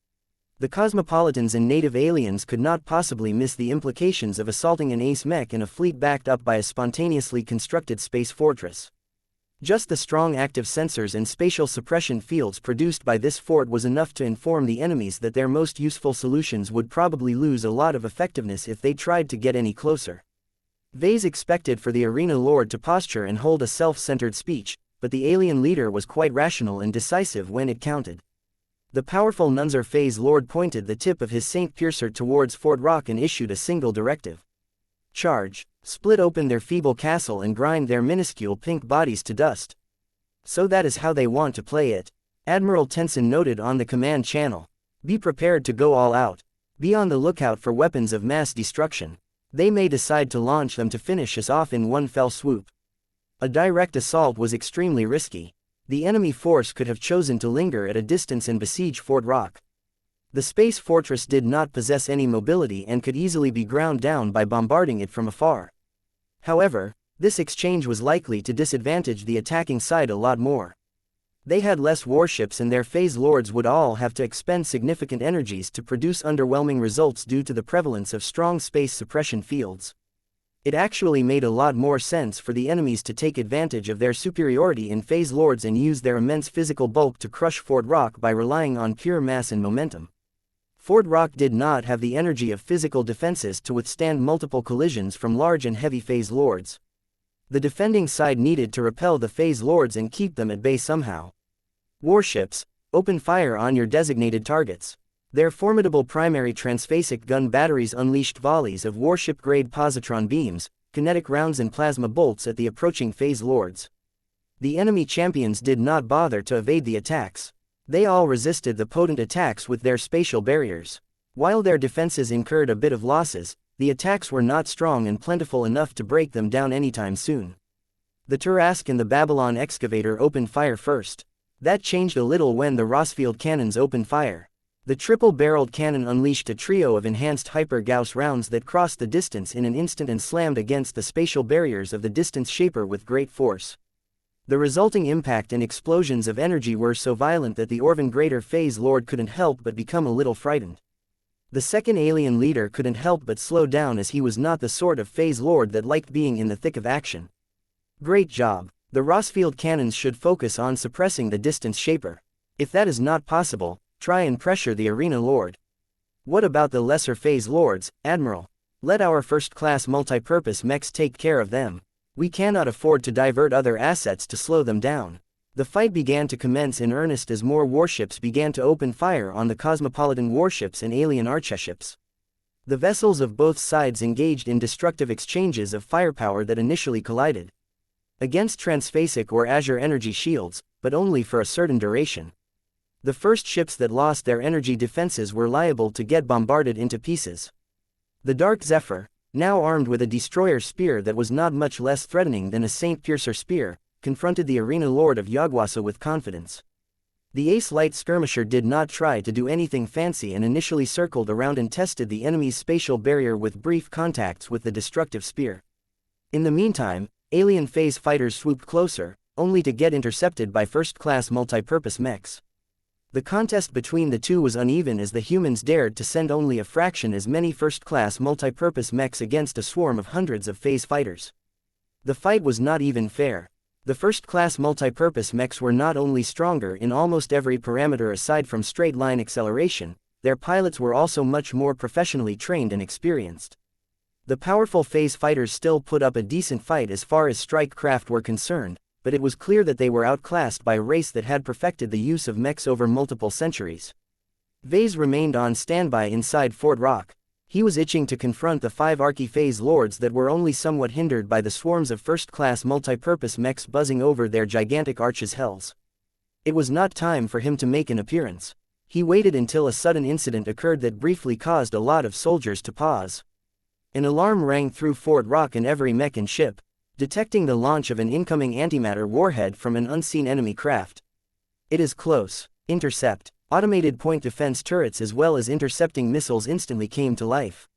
The cosmopolitans and native aliens could not possibly miss the implications of assaulting an ace mech in a fleet backed up by a spontaneously constructed space fortress. Just the strong active sensors and spatial suppression fields produced by this fort was enough to inform the enemies that their most useful solutions would probably lose a lot of effectiveness if they tried to get any closer. Vase expected for the arena lord to posture and hold a self-centered speech, but the alien leader was quite rational and decisive when it counted. The powerful Nunzer phase lord pointed the tip of his Saint Piercer towards Fort Rock and issued a single directive. Charge, split open their feeble castle and grind their minuscule pink bodies to dust. So that is how they want to play it. Admiral Tenson noted on the command channel. Be prepared to go all out. Be on the lookout for weapons of mass destruction. They may decide to launch them to finish us off in one fell swoop. A direct assault was extremely risky. The enemy force could have chosen to linger at a distance and besiege Fort Rock. The space fortress did not possess any mobility and could easily be ground down by bombarding it from afar. However, this exchange was likely to disadvantage the attacking side a lot more. They had less warships and their phase lords would all have to expend significant energies to produce underwhelming results due to the prevalence of strong space suppression fields. It actually made a lot more sense for the enemies to take advantage of their superiority in phase lords and use their immense physical bulk to crush Fort Rock by relying on pure mass and momentum. Fort Rock did not have the energy of physical defenses to withstand multiple collisions from large and heavy phase lords. The defending side needed to repel the phase lords and keep them at bay somehow. Warships, open fire on your designated targets. Their formidable primary transphasic gun batteries unleashed volleys of warship-grade positron beams, kinetic rounds and plasma bolts at the approaching phase lords. The enemy champions did not bother to evade the attacks. They all resisted the potent attacks with their spatial barriers. While their defenses incurred a bit of losses, the attacks were not strong and plentiful enough to break them down anytime soon. The Turask and the Babylon excavator opened fire first. That changed a little when the Rossfield cannons opened fire. The triple-barreled cannon unleashed a trio of enhanced hyper-Gauss rounds that crossed the distance in an instant and slammed against the spatial barriers of the distance shaper with great force. The resulting impact and explosions of energy were so violent that the Orvan Greater Phase Lord couldn't help but become a little frightened. The second alien leader couldn't help but slow down as he was not the sort of Phase Lord that liked being in the thick of action. Great job. The Rossfield cannons should focus on suppressing the distance shaper. If that is not possible, try and pressure the arena lord. What about the lesser phase lords, Admiral? Let our first-class multipurpose mechs take care of them. We cannot afford to divert other assets to slow them down. The fight began to commence in earnest as more warships began to open fire on the cosmopolitan warships and alien archships. The vessels of both sides engaged in destructive exchanges of firepower that initially collided against transphasic or Azure energy shields, but only for a certain duration. The first ships that lost their energy defenses were liable to get bombarded into pieces. The Dark Zephyr, now armed with a destroyer spear that was not much less threatening than a Saint Piercer spear, confronted the arena lord of Yagwasa with confidence. The Ace Light Skirmisher did not try to do anything fancy and initially circled around and tested the enemy's spatial barrier with brief contacts with the destructive spear. In the meantime, alien phase fighters swooped closer, only to get intercepted by first-class multipurpose mechs. The contest between the two was uneven as the humans dared to send only a fraction as many first-class multipurpose mechs against a swarm of hundreds of phase fighters. The fight was not even fair. The first-class multipurpose mechs were not only stronger in almost every parameter aside from straight-line acceleration, their pilots were also much more professionally trained and experienced. The powerful phase fighters still put up a decent fight as far as strike craft were concerned, but it was clear that they were outclassed by a race that had perfected the use of mechs over multiple centuries. Vase remained on standby inside Fort Rock. He was itching to confront the 5 Archi-phase lords that were only somewhat hindered by the swarms of first-class multi-purpose mechs buzzing over their gigantic arches hells. It was not time for him to make an appearance. He waited until a sudden incident occurred that briefly caused a lot of soldiers to pause. An alarm rang through Fort Rock and every mech and ship, detecting the launch of an incoming antimatter warhead from an unseen enemy craft. It is close. Intercept. Automated point defense turrets as well as intercepting missiles instantly came to life.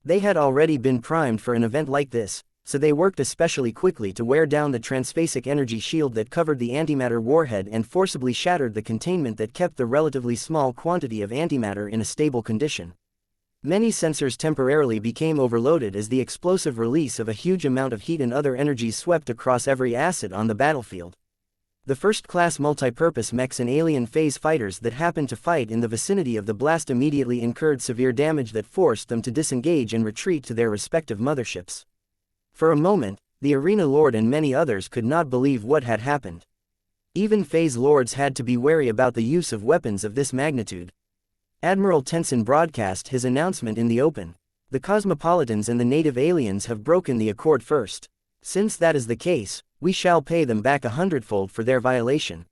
They had already been primed for an event like this, so they worked especially quickly to wear down the transphasic energy shield that covered the antimatter warhead and forcibly shattered the containment that kept the relatively small quantity of antimatter in a stable condition. Many sensors temporarily became overloaded as the explosive release of a huge amount of heat and other energies swept across every asset on the battlefield. The first-class multi-purpose mechs and alien phase fighters that happened to fight in the vicinity of the blast immediately incurred severe damage that forced them to disengage and retreat to their respective motherships. For a moment, the arena lord and many others could not believe what had happened. Even phase lords had to be wary about the use of weapons of this magnitude. Admiral Tenson broadcast his announcement in the open. The cosmopolitans and the native aliens have broken the accord first. Since that is the case, we shall pay them back 100-fold for their violation.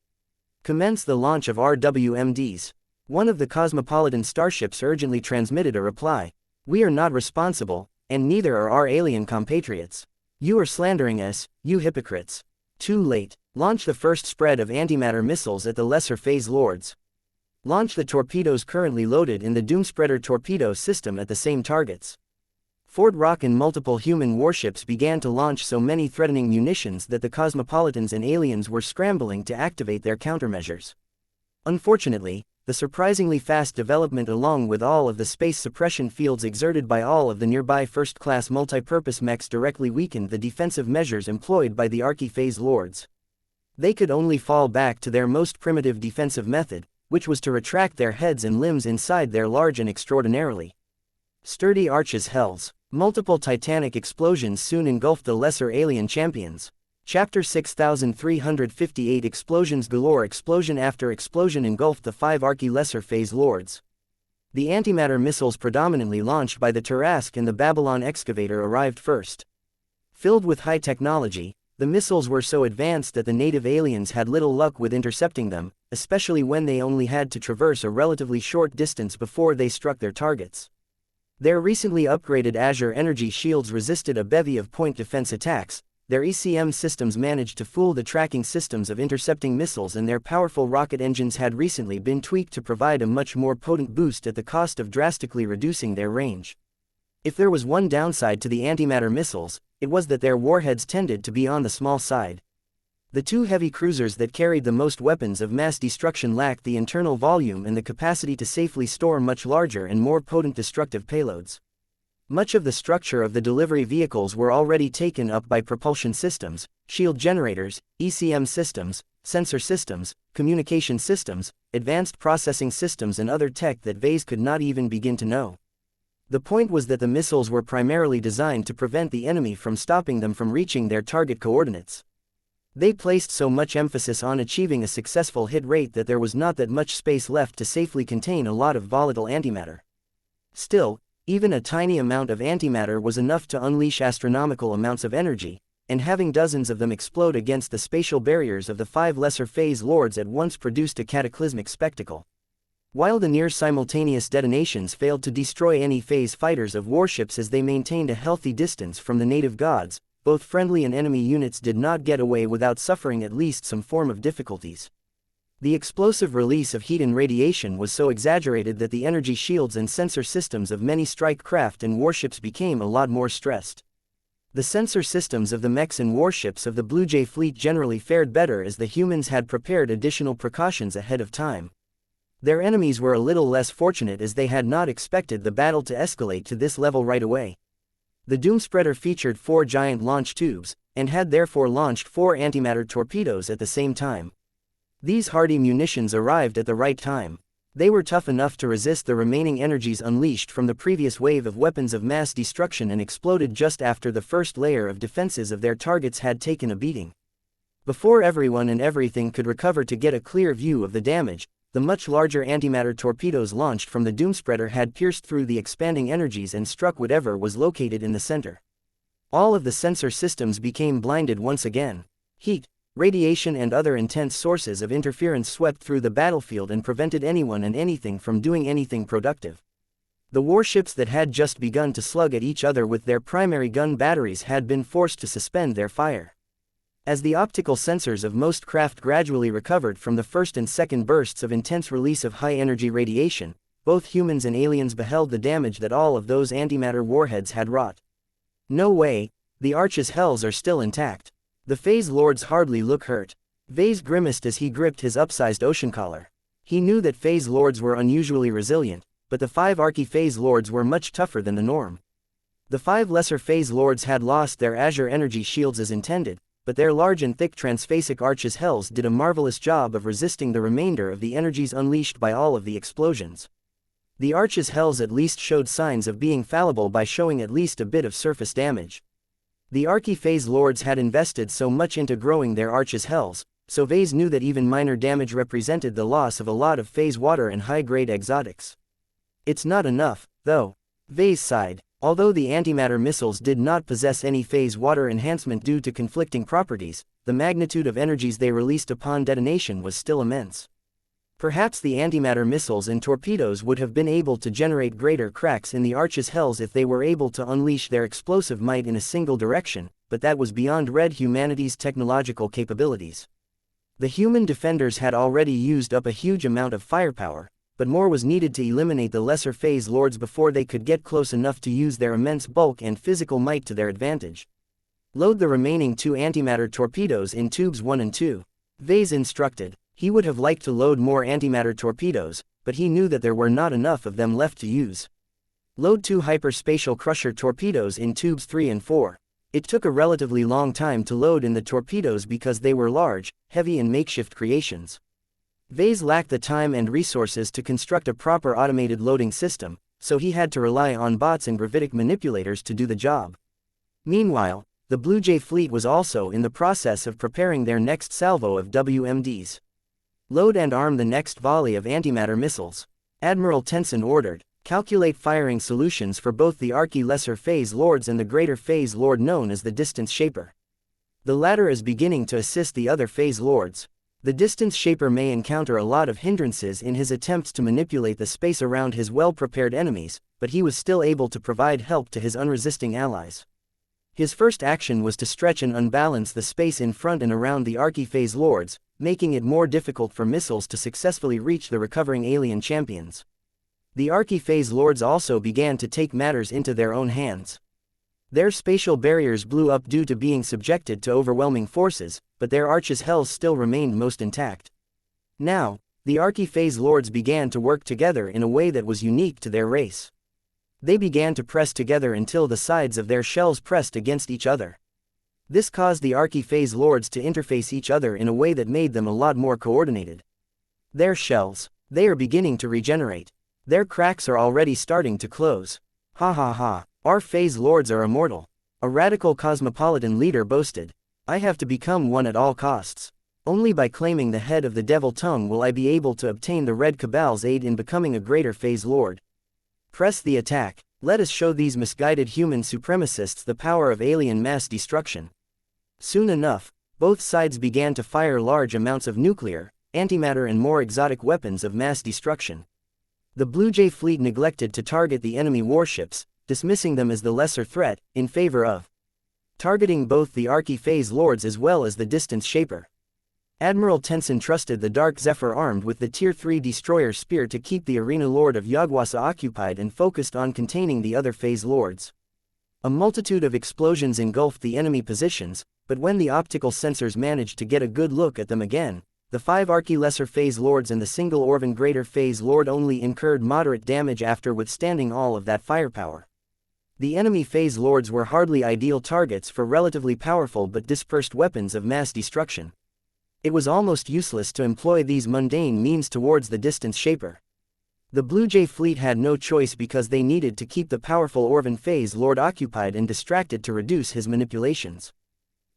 Commence the launch of RWMDs. One of the cosmopolitan starships urgently transmitted a reply. We are not responsible, and neither are our alien compatriots. You are slandering us, you hypocrites. Too late. Launch the first spread of antimatter missiles at the lesser phase lords. Launch the torpedoes currently loaded in the Doomspreader torpedo system at the same targets. Fort Rock and multiple human warships began to launch so many threatening munitions that the cosmopolitans and aliens were scrambling to activate their countermeasures. Unfortunately, the surprisingly fast development along with all of the space suppression fields exerted by all of the nearby first-class multi-purpose mechs directly weakened the defensive measures employed by the Archi-phase lords. They could only fall back to their most primitive defensive method, which was to retract their heads and limbs inside their large and extraordinarily sturdy arches hells. Multiple titanic explosions soon engulfed the lesser alien champions. Chapter 6358 Explosions galore. Explosion after explosion engulfed the 5 Archi-lesser phase lords. The antimatter missiles predominantly launched by the Tarask and the Babylon excavator arrived first. Filled with high technology, the missiles were so advanced that the native aliens had little luck with intercepting them, especially when they only had to traverse a relatively short distance before they struck their targets. Their recently upgraded Azure energy shields resisted a bevy of point defense attacks, their ECM systems managed to fool the tracking systems of intercepting missiles, and their powerful rocket engines had recently been tweaked to provide a much more potent boost at the cost of drastically reducing their range. If there was one downside to the antimatter missiles, it was that their warheads tended to be on the small side. The 2 heavy cruisers that carried the most weapons of mass destruction lacked the internal volume and the capacity to safely store much larger and more potent destructive payloads. Much of the structure of the delivery vehicles were already taken up by propulsion systems, shield generators, ECM systems, sensor systems, communication systems, advanced processing systems, and other tech that Vase could not even begin to know. The point was that the missiles were primarily designed to prevent the enemy from stopping them from reaching their target coordinates. They placed so much emphasis on achieving a successful hit rate that there was not that much space left to safely contain a lot of volatile antimatter. Still, even a tiny amount of antimatter was enough to unleash astronomical amounts of energy, and having dozens of them explode against the spatial barriers of the 5 lesser phase lords at once produced a cataclysmic spectacle. While the near-simultaneous detonations failed to destroy any phase fighters of warships as they maintained a healthy distance from the native gods, both friendly and enemy units did not get away without suffering at least some form of difficulties. The explosive release of heat and radiation was so exaggerated that the energy shields and sensor systems of many strike craft and warships became a lot more stressed. The sensor systems of the mechs and warships of the Blue Jay fleet generally fared better as the humans had prepared additional precautions ahead of time. Their enemies were a little less fortunate as they had not expected the battle to escalate to this level right away. The Doomspreader featured 4 giant launch tubes, and had therefore launched 4 antimatter torpedoes at the same time. These hardy munitions arrived at the right time. They were tough enough to resist the remaining energies unleashed from the previous wave of weapons of mass destruction and exploded just after the first layer of defenses of their targets had taken a beating. Before everyone and everything could recover to get a clear view of the damage, the much larger antimatter torpedoes launched from the Doomspreader had pierced through the expanding energies and struck whatever was located in the center. All of the sensor systems became blinded once again. Heat, radiation and other intense sources of interference swept through the battlefield and prevented anyone and anything from doing anything productive. The warships that had just begun to slug at each other with their primary gun batteries had been forced to suspend their fire. As the optical sensors of most craft gradually recovered from the first and second bursts of intense release of high-energy radiation, both humans and aliens beheld the damage that all of those antimatter warheads had wrought. No way, the Arch's hells are still intact. The Phase Lords hardly look hurt. Vase grimaced as he gripped his upsized ocean collar. He knew that Phase Lords were unusually resilient, but the 5 Archi-Phase Lords were much tougher than the norm. The 5 lesser Phase Lords had lost their azure energy shields as intended, but their large and thick transphasic Arch's hells did a marvelous job of resisting the remainder of the energies unleashed by all of the explosions. The Arch's hells at least showed signs of being fallible by showing at least a bit of surface damage. The Archi-Phase Lords had invested so much into growing their Arch's hells, so Vase knew that even minor damage represented the loss of a lot of phase water and high-grade exotics. It's not enough, though. Vase sighed. Although the antimatter missiles did not possess any phase water enhancement due to conflicting properties, the magnitude of energies they released upon detonation was still immense. Perhaps the antimatter missiles and torpedoes would have been able to generate greater cracks in the Arch's hells if they were able to unleash their explosive might in a single direction, but that was beyond red humanity's technological capabilities. The human defenders had already used up a huge amount of firepower, but more was needed to eliminate the lesser Phase Lords before they could get close enough to use their immense bulk and physical might to their advantage. Load the remaining 2 antimatter torpedoes in tubes 1 and 2. Vase instructed. He would have liked to load more antimatter torpedoes, but he knew that there were not enough of them left to use. Load 2 hyperspatial crusher torpedoes in tubes 3 and 4. It took a relatively long time to load in the torpedoes because they were large, heavy and makeshift creations. Vase lacked the time and resources to construct a proper automated loading system, so he had to rely on bots and gravitic manipulators to do the job. Meanwhile, the Blue Jay fleet was also in the process of preparing their next salvo of WMDs. Load and arm the next volley of antimatter missiles. Admiral Tenson ordered. Calculate firing solutions for both the Archi-Lesser Phase Lords and the Greater Phase Lord known as the Distance Shaper. The latter is beginning to assist the other Phase Lords. The Distance Shaper may encounter a lot of hindrances in his attempts to manipulate the space around his well-prepared enemies, but he was still able to provide help to his unresisting allies. His first action was to stretch and unbalance the space in front and around the Archi-Phase Lords, making it more difficult for missiles to successfully reach the recovering alien champions. The Archi-Phase Lords also began to take matters into their own hands. Their spatial barriers blew up due to being subjected to overwhelming forces, but their Arch's hells still remained most intact. Now, the Archi-Phase Lords began to work together in a way that was unique to their race. They began to press together until the sides of their shells pressed against each other. This caused the Archi-Phase Lords to interface each other in a way that made them a lot more coordinated. Their shells, they are beginning to regenerate. Their cracks are already starting to close. Ha ha ha. Our Phase Lords are immortal. A radical cosmopolitan leader boasted. I have to become one at all costs. Only by claiming the head of the Devil Tongue will I be able to obtain the Red Cabal's aid in becoming a greater Phase Lord. Press the attack. Let us show these misguided human supremacists the power of alien mass destruction. Soon enough, both sides began to fire large amounts of nuclear, antimatter and more exotic weapons of mass destruction. The Blue Jay fleet neglected to target the enemy warships, dismissing them as the lesser threat, in favor of targeting both the Archi-Phase Lords as well as the Distance Shaper. Admiral Tenson trusted the Dark Zephyr armed with the Tier 3 destroyer spear to keep the Arena Lord of Yagwasa occupied and focused on containing the other Phase Lords. A multitude of explosions engulfed the enemy positions, but when the optical sensors managed to get a good look at them again, the 5 Archi-Lesser Phase Lords and the single Orvan Greater Phase Lord only incurred moderate damage after withstanding all of that firepower. The enemy Phase Lords were hardly ideal targets for relatively powerful but dispersed weapons of mass destruction. It was almost useless to employ these mundane means towards the Distance Shaper. The Blue Jay fleet had no choice because they needed to keep the powerful Orvan Phase Lord occupied and distracted to reduce his manipulations.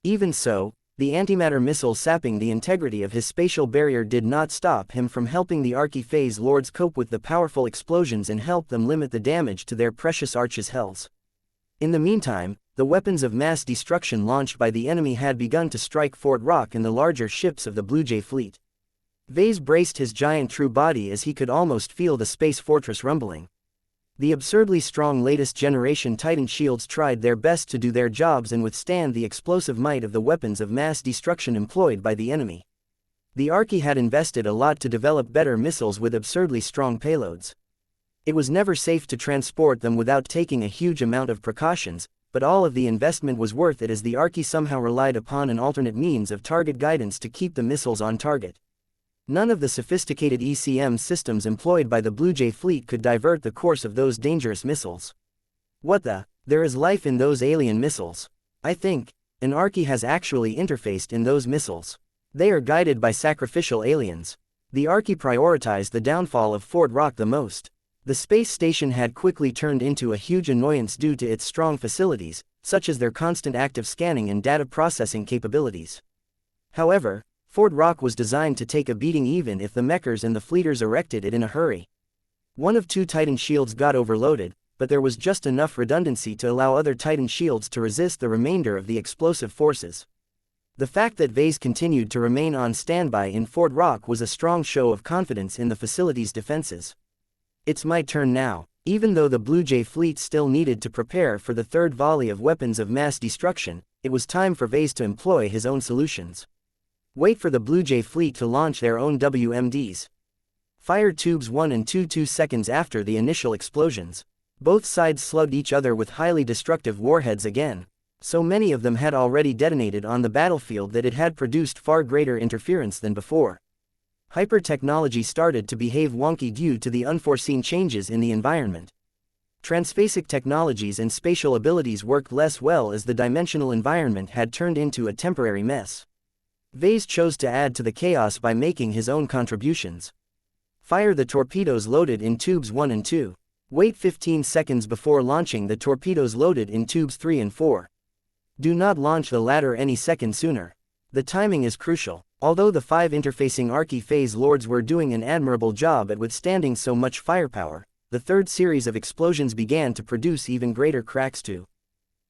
Even so, The antimatter missile sapping the integrity of his spatial barrier did not stop him from helping the Archi-Phase Lords cope with the powerful explosions and help them limit the damage to their precious arches hells. In the meantime, the weapons of mass destruction launched by the enemy had begun to strike Fort Rock and the larger ships of the Blue Jay fleet. Vase braced his giant true body as he could almost feel the space fortress rumbling. The absurdly strong latest generation Titan shields tried their best to do their jobs and withstand the explosive might of the weapons of mass destruction employed by the enemy. The Archi had invested a lot to develop better missiles with absurdly strong payloads. It was never safe to transport them without taking a huge amount of precautions, but all of the investment was worth it as the Archi somehow relied upon an alternate means of target guidance to keep the missiles on target. None of the sophisticated ECM systems employed by the Blue Jay fleet could divert the course of those dangerous missiles. What the? There is life in those alien missiles. I think an Archi has actually interfaced in those missiles. They are guided by sacrificial aliens. The Archi prioritized the downfall of Fort Rock the most. The space station had quickly turned into a huge annoyance due to its strong facilities, such as their constant active scanning and data processing capabilities. However, Fort Rock was designed to take a beating even if the mechers and the fleeters erected it in a hurry. One of two Titan shields got overloaded, but there was just enough redundancy to allow other Titan shields to resist the remainder of the explosive forces. The fact that Vase continued to remain on standby in Fort Rock was a strong show of confidence in the facility's defenses. It's my turn now. Even though the Blue Jay fleet still needed to prepare for the third volley of weapons of mass destruction, it was time for Vase to employ his own solutions. Wait for the Blue Jay fleet to launch their own WMDs. Fire tubes 1 and 2 seconds after the initial explosions. Both sides slugged each other with highly destructive warheads again. So many of them had already detonated on the battlefield that it had produced far greater interference than before. Hyper-technology started to behave wonky due to the unforeseen changes in the environment. Transphasic technologies and spatial abilities worked less well as the dimensional environment had turned into a temporary mess. Vase chose to add to the chaos by making his own contributions. Fire the torpedoes loaded in tubes 1 and 2. Wait 15 seconds before launching the torpedoes loaded in tubes 3 and 4. Do not launch the latter any second sooner. The timing is crucial. Although the 5 interfacing Archi-Phase Lords were doing an admirable job at withstanding so much firepower, the third series of explosions began to produce even greater cracks to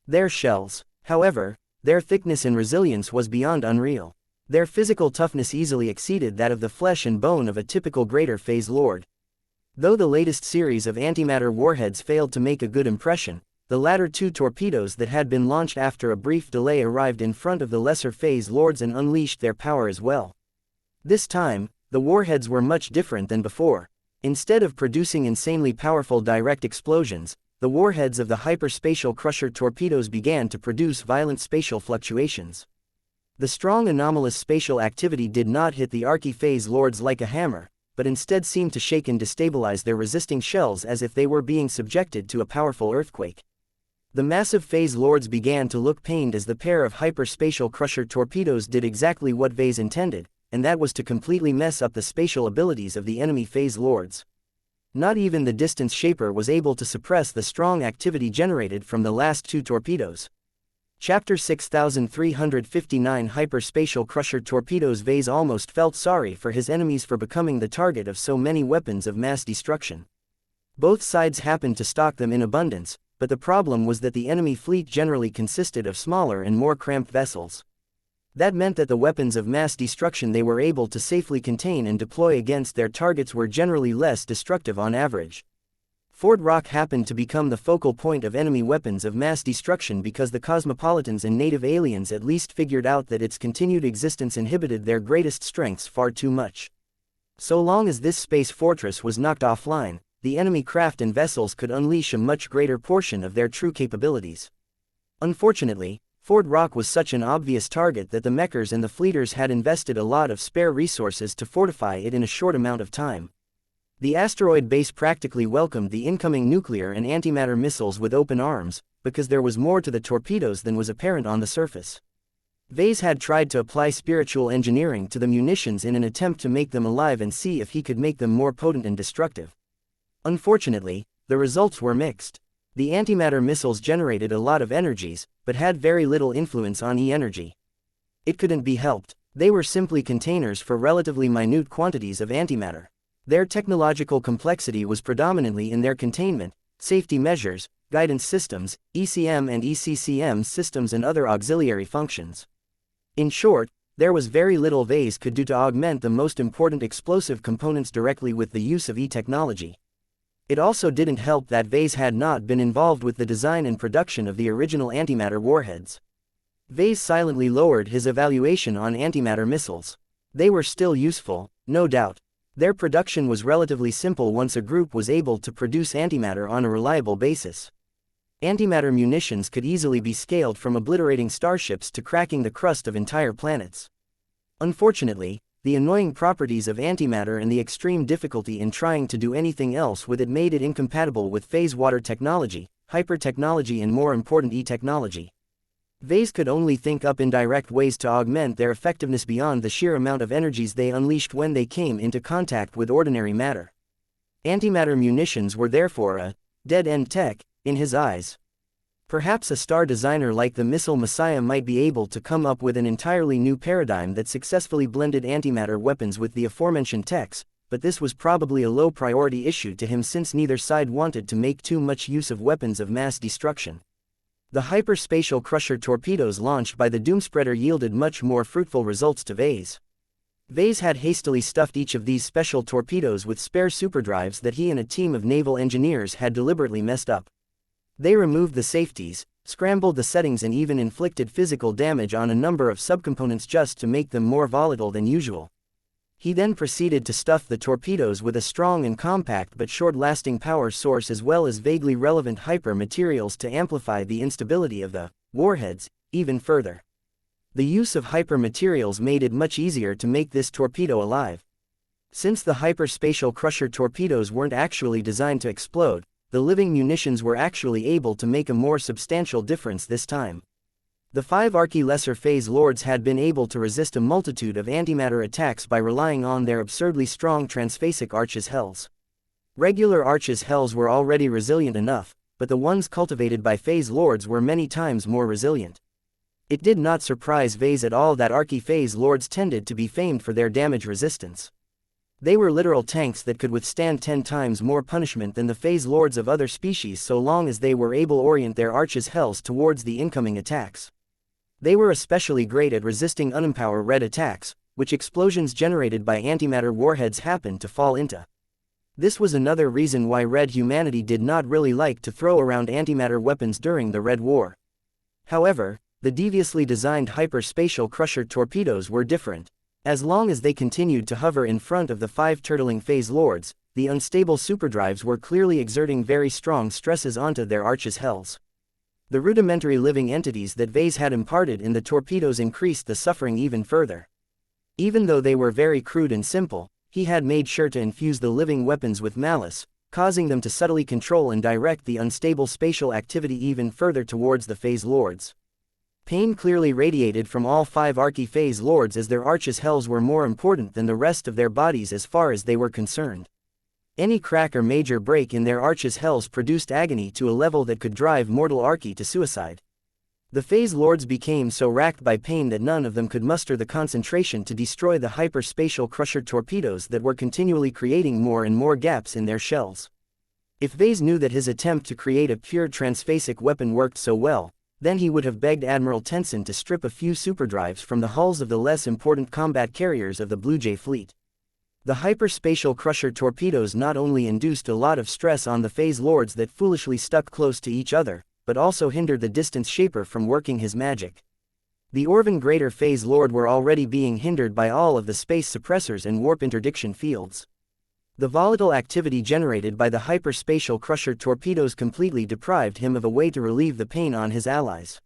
their shells. However, their thickness and resilience was beyond unreal. Their physical toughness easily exceeded that of the flesh and bone of a typical Greater Phase Lord. Though the latest series of antimatter warheads failed to make a good impression, the latter 2 torpedoes that had been launched after a brief delay arrived in front of the lesser Phase Lords and unleashed their power as well. This time, the warheads were much different than before. Instead of producing insanely powerful direct explosions, the warheads of the hyperspatial crusher torpedoes began to produce violent spatial fluctuations. The strong anomalous spatial activity did not hit the Archi-Phase Lords like a hammer, but instead seemed to shake and destabilize their resisting shells as if they were being subjected to a powerful earthquake. The massive Phase Lords began to look pained as the pair of hyperspatial crusher torpedoes did exactly what Vase intended, and that was to completely mess up the spatial abilities of the enemy Phase Lords. Not even the distance shaper was able to suppress the strong activity generated from the last 2 torpedoes. Chapter 6359 Hyperspatial Crusher Torpedoes. Vase almost felt sorry for his enemies for becoming the target of so many weapons of mass destruction. Both sides happened to stock them in abundance, but the problem was that the enemy fleet generally consisted of smaller and more cramped vessels. That meant that the weapons of mass destruction they were able to safely contain and deploy against their targets were generally less destructive on average. Fort Rock happened to become the focal point of enemy weapons of mass destruction because the cosmopolitans and native aliens at least figured out that its continued existence inhibited their greatest strengths far too much. So long as this space fortress was knocked offline, the enemy craft and vessels could unleash a much greater portion of their true capabilities. Unfortunately, Fort Rock was such an obvious target that the mechers and the fleeters had invested a lot of spare resources to fortify it in a short amount of time. The asteroid base practically welcomed the incoming nuclear and antimatter missiles with open arms, because there was more to the torpedoes than was apparent on the surface. Vase had tried to apply spiritual engineering to the munitions in an attempt to make them alive and see if he could make them more potent and destructive. Unfortunately, the results were mixed. The antimatter missiles generated a lot of energies, but had very little influence on E-energy. It couldn't be helped. They were simply containers for relatively minute quantities of antimatter. Their technological complexity was predominantly in their containment, safety measures, guidance systems, ECM and ECCM systems and other auxiliary functions. In short, there was very little Vase could do to augment the most important explosive components directly with the use of E-technology. It also didn't help that Vase had not been involved with the design and production of the original antimatter warheads. Vase silently lowered his evaluation on antimatter missiles. They were still useful, no doubt. Their production was relatively simple once a group was able to produce antimatter on a reliable basis. Antimatter munitions could easily be scaled from obliterating starships to cracking the crust of entire planets. Unfortunately, the annoying properties of antimatter and the extreme difficulty in trying to do anything else with it made it incompatible with phase water technology, hyper-technology and more important E-technology. Vase could only think up indirect ways to augment their effectiveness beyond the sheer amount of energies they unleashed when they came into contact with ordinary matter. Antimatter munitions were therefore a dead-end tech, in his eyes. Perhaps a star designer like the missile Messiah might be able to come up with an entirely new paradigm that successfully blended antimatter weapons with the aforementioned techs, but this was probably a low-priority issue to him since neither side wanted to make too much use of weapons of mass destruction. The hyperspatial crusher torpedoes launched by the Doomspreader yielded much more fruitful results to Vase. Vase had hastily stuffed each of these special torpedoes with spare superdrives that he and a team of naval engineers had deliberately messed up. They removed the safeties, scrambled the settings and even inflicted physical damage on a number of subcomponents just to make them more volatile than usual. He then proceeded to stuff the torpedoes with a strong and compact but short-lasting power source as well as vaguely relevant hyper materials to amplify the instability of the warheads even further. The use of hyper materials made it much easier to make this torpedo alive. Since the hyperspatial crusher torpedoes weren't actually designed to explode, the living munitions were actually able to make a more substantial difference this time. The 5 Archie Lesser Phase Lords had been able to resist a multitude of antimatter attacks by relying on their absurdly strong transphasic Arches Hells. Regular Arches Hells were already resilient enough, but the ones cultivated by Phase Lords were many times more resilient. It did not surprise Vase at all that Archie Phase Lords tended to be famed for their damage resistance. They were literal tanks that could withstand 10 times more punishment than the Phase Lords of other species so long as they were able to orient their Arches Hells towards the incoming attacks. They were especially great at resisting unempowered red attacks, which explosions generated by antimatter warheads happened to fall into. This was another reason why red humanity did not really like to throw around antimatter weapons during the Red War. However, the deviously designed hyperspatial crusher torpedoes were different. As long as they continued to hover in front of the 5 turtling Phase Lords, the unstable superdrives were clearly exerting very strong stresses onto their Arches Hells. The rudimentary living entities that Vase had imparted in the torpedoes increased the suffering even further. Even though they were very crude and simple, he had made sure to infuse the living weapons with malice, causing them to subtly control and direct the unstable spatial activity even further towards the Phase Lords. Pain clearly radiated from all 5 Archie Phase Lords as their Arches Hells were more important than the rest of their bodies as far as they were concerned. Any crack or major break in their Arches Hells produced agony to a level that could drive mortal Archie to suicide. The Phase Lords became so racked by pain that none of them could muster the concentration to destroy the hyperspatial crusher torpedoes that were continually creating more and more gaps in their shells. If Vase knew that his attempt to create a pure transphasic weapon worked so well, then he would have begged Admiral Tenson to strip a few superdrives from the hulls of the less important combat carriers of the Blue Jay fleet. The hyperspatial crusher torpedoes not only induced a lot of stress on the Phase Lords that foolishly stuck close to each other, but also hindered the distance shaper from working his magic. The Orvan Greater Phase Lord were already being hindered by all of the space suppressors and warp interdiction fields. The volatile activity generated by the hyperspatial crusher torpedoes completely deprived him of a way to relieve the pain on his allies.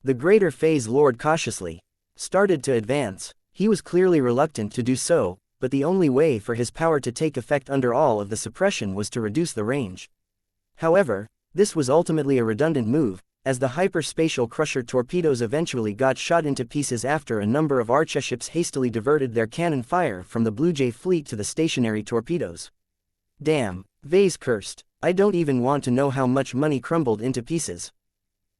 The Greater Phase Lord cautiously started to advance. He was clearly reluctant to do so, but the only way for his power to take effect under all of the suppression was to reduce the range. However, this was ultimately a redundant move, as the hyperspatial crusher torpedoes eventually got shot into pieces after a number of Archeships hastily diverted their cannon fire from the Blue Jay fleet to the stationary torpedoes. Damn, Vase cursed. I don't even want to know how much money crumbled into pieces.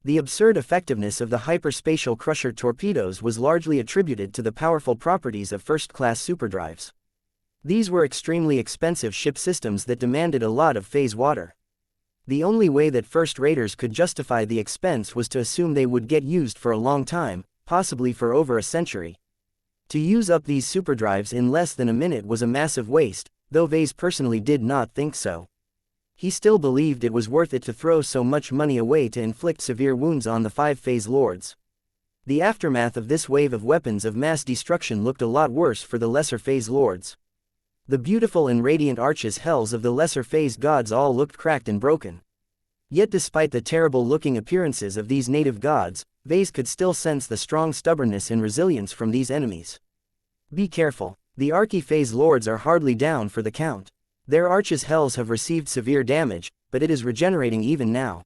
The absurd effectiveness of the hyperspatial crusher torpedoes was largely attributed to the powerful properties of first-class superdrives. These were extremely expensive ship systems that demanded a lot of phase water. The only way that first-raters could justify the expense was to assume they would get used for a long time, possibly for over a century. To use up these superdrives in less than a minute was a massive waste, though Vase personally did not think so. He still believed it was worth it to throw so much money away to inflict severe wounds on the 5-phase lords. The aftermath of this wave of weapons of mass destruction looked a lot worse for the lesser phase lords. The beautiful and radiant arches hells of the lesser phase gods all looked cracked and broken. Yet despite the terrible-looking appearances of these native gods, Vase could still sense the strong stubbornness and resilience from these enemies. Be careful, the Archi-phase lords are hardly down for the count. Their arches hells have received severe damage, but it is regenerating even now.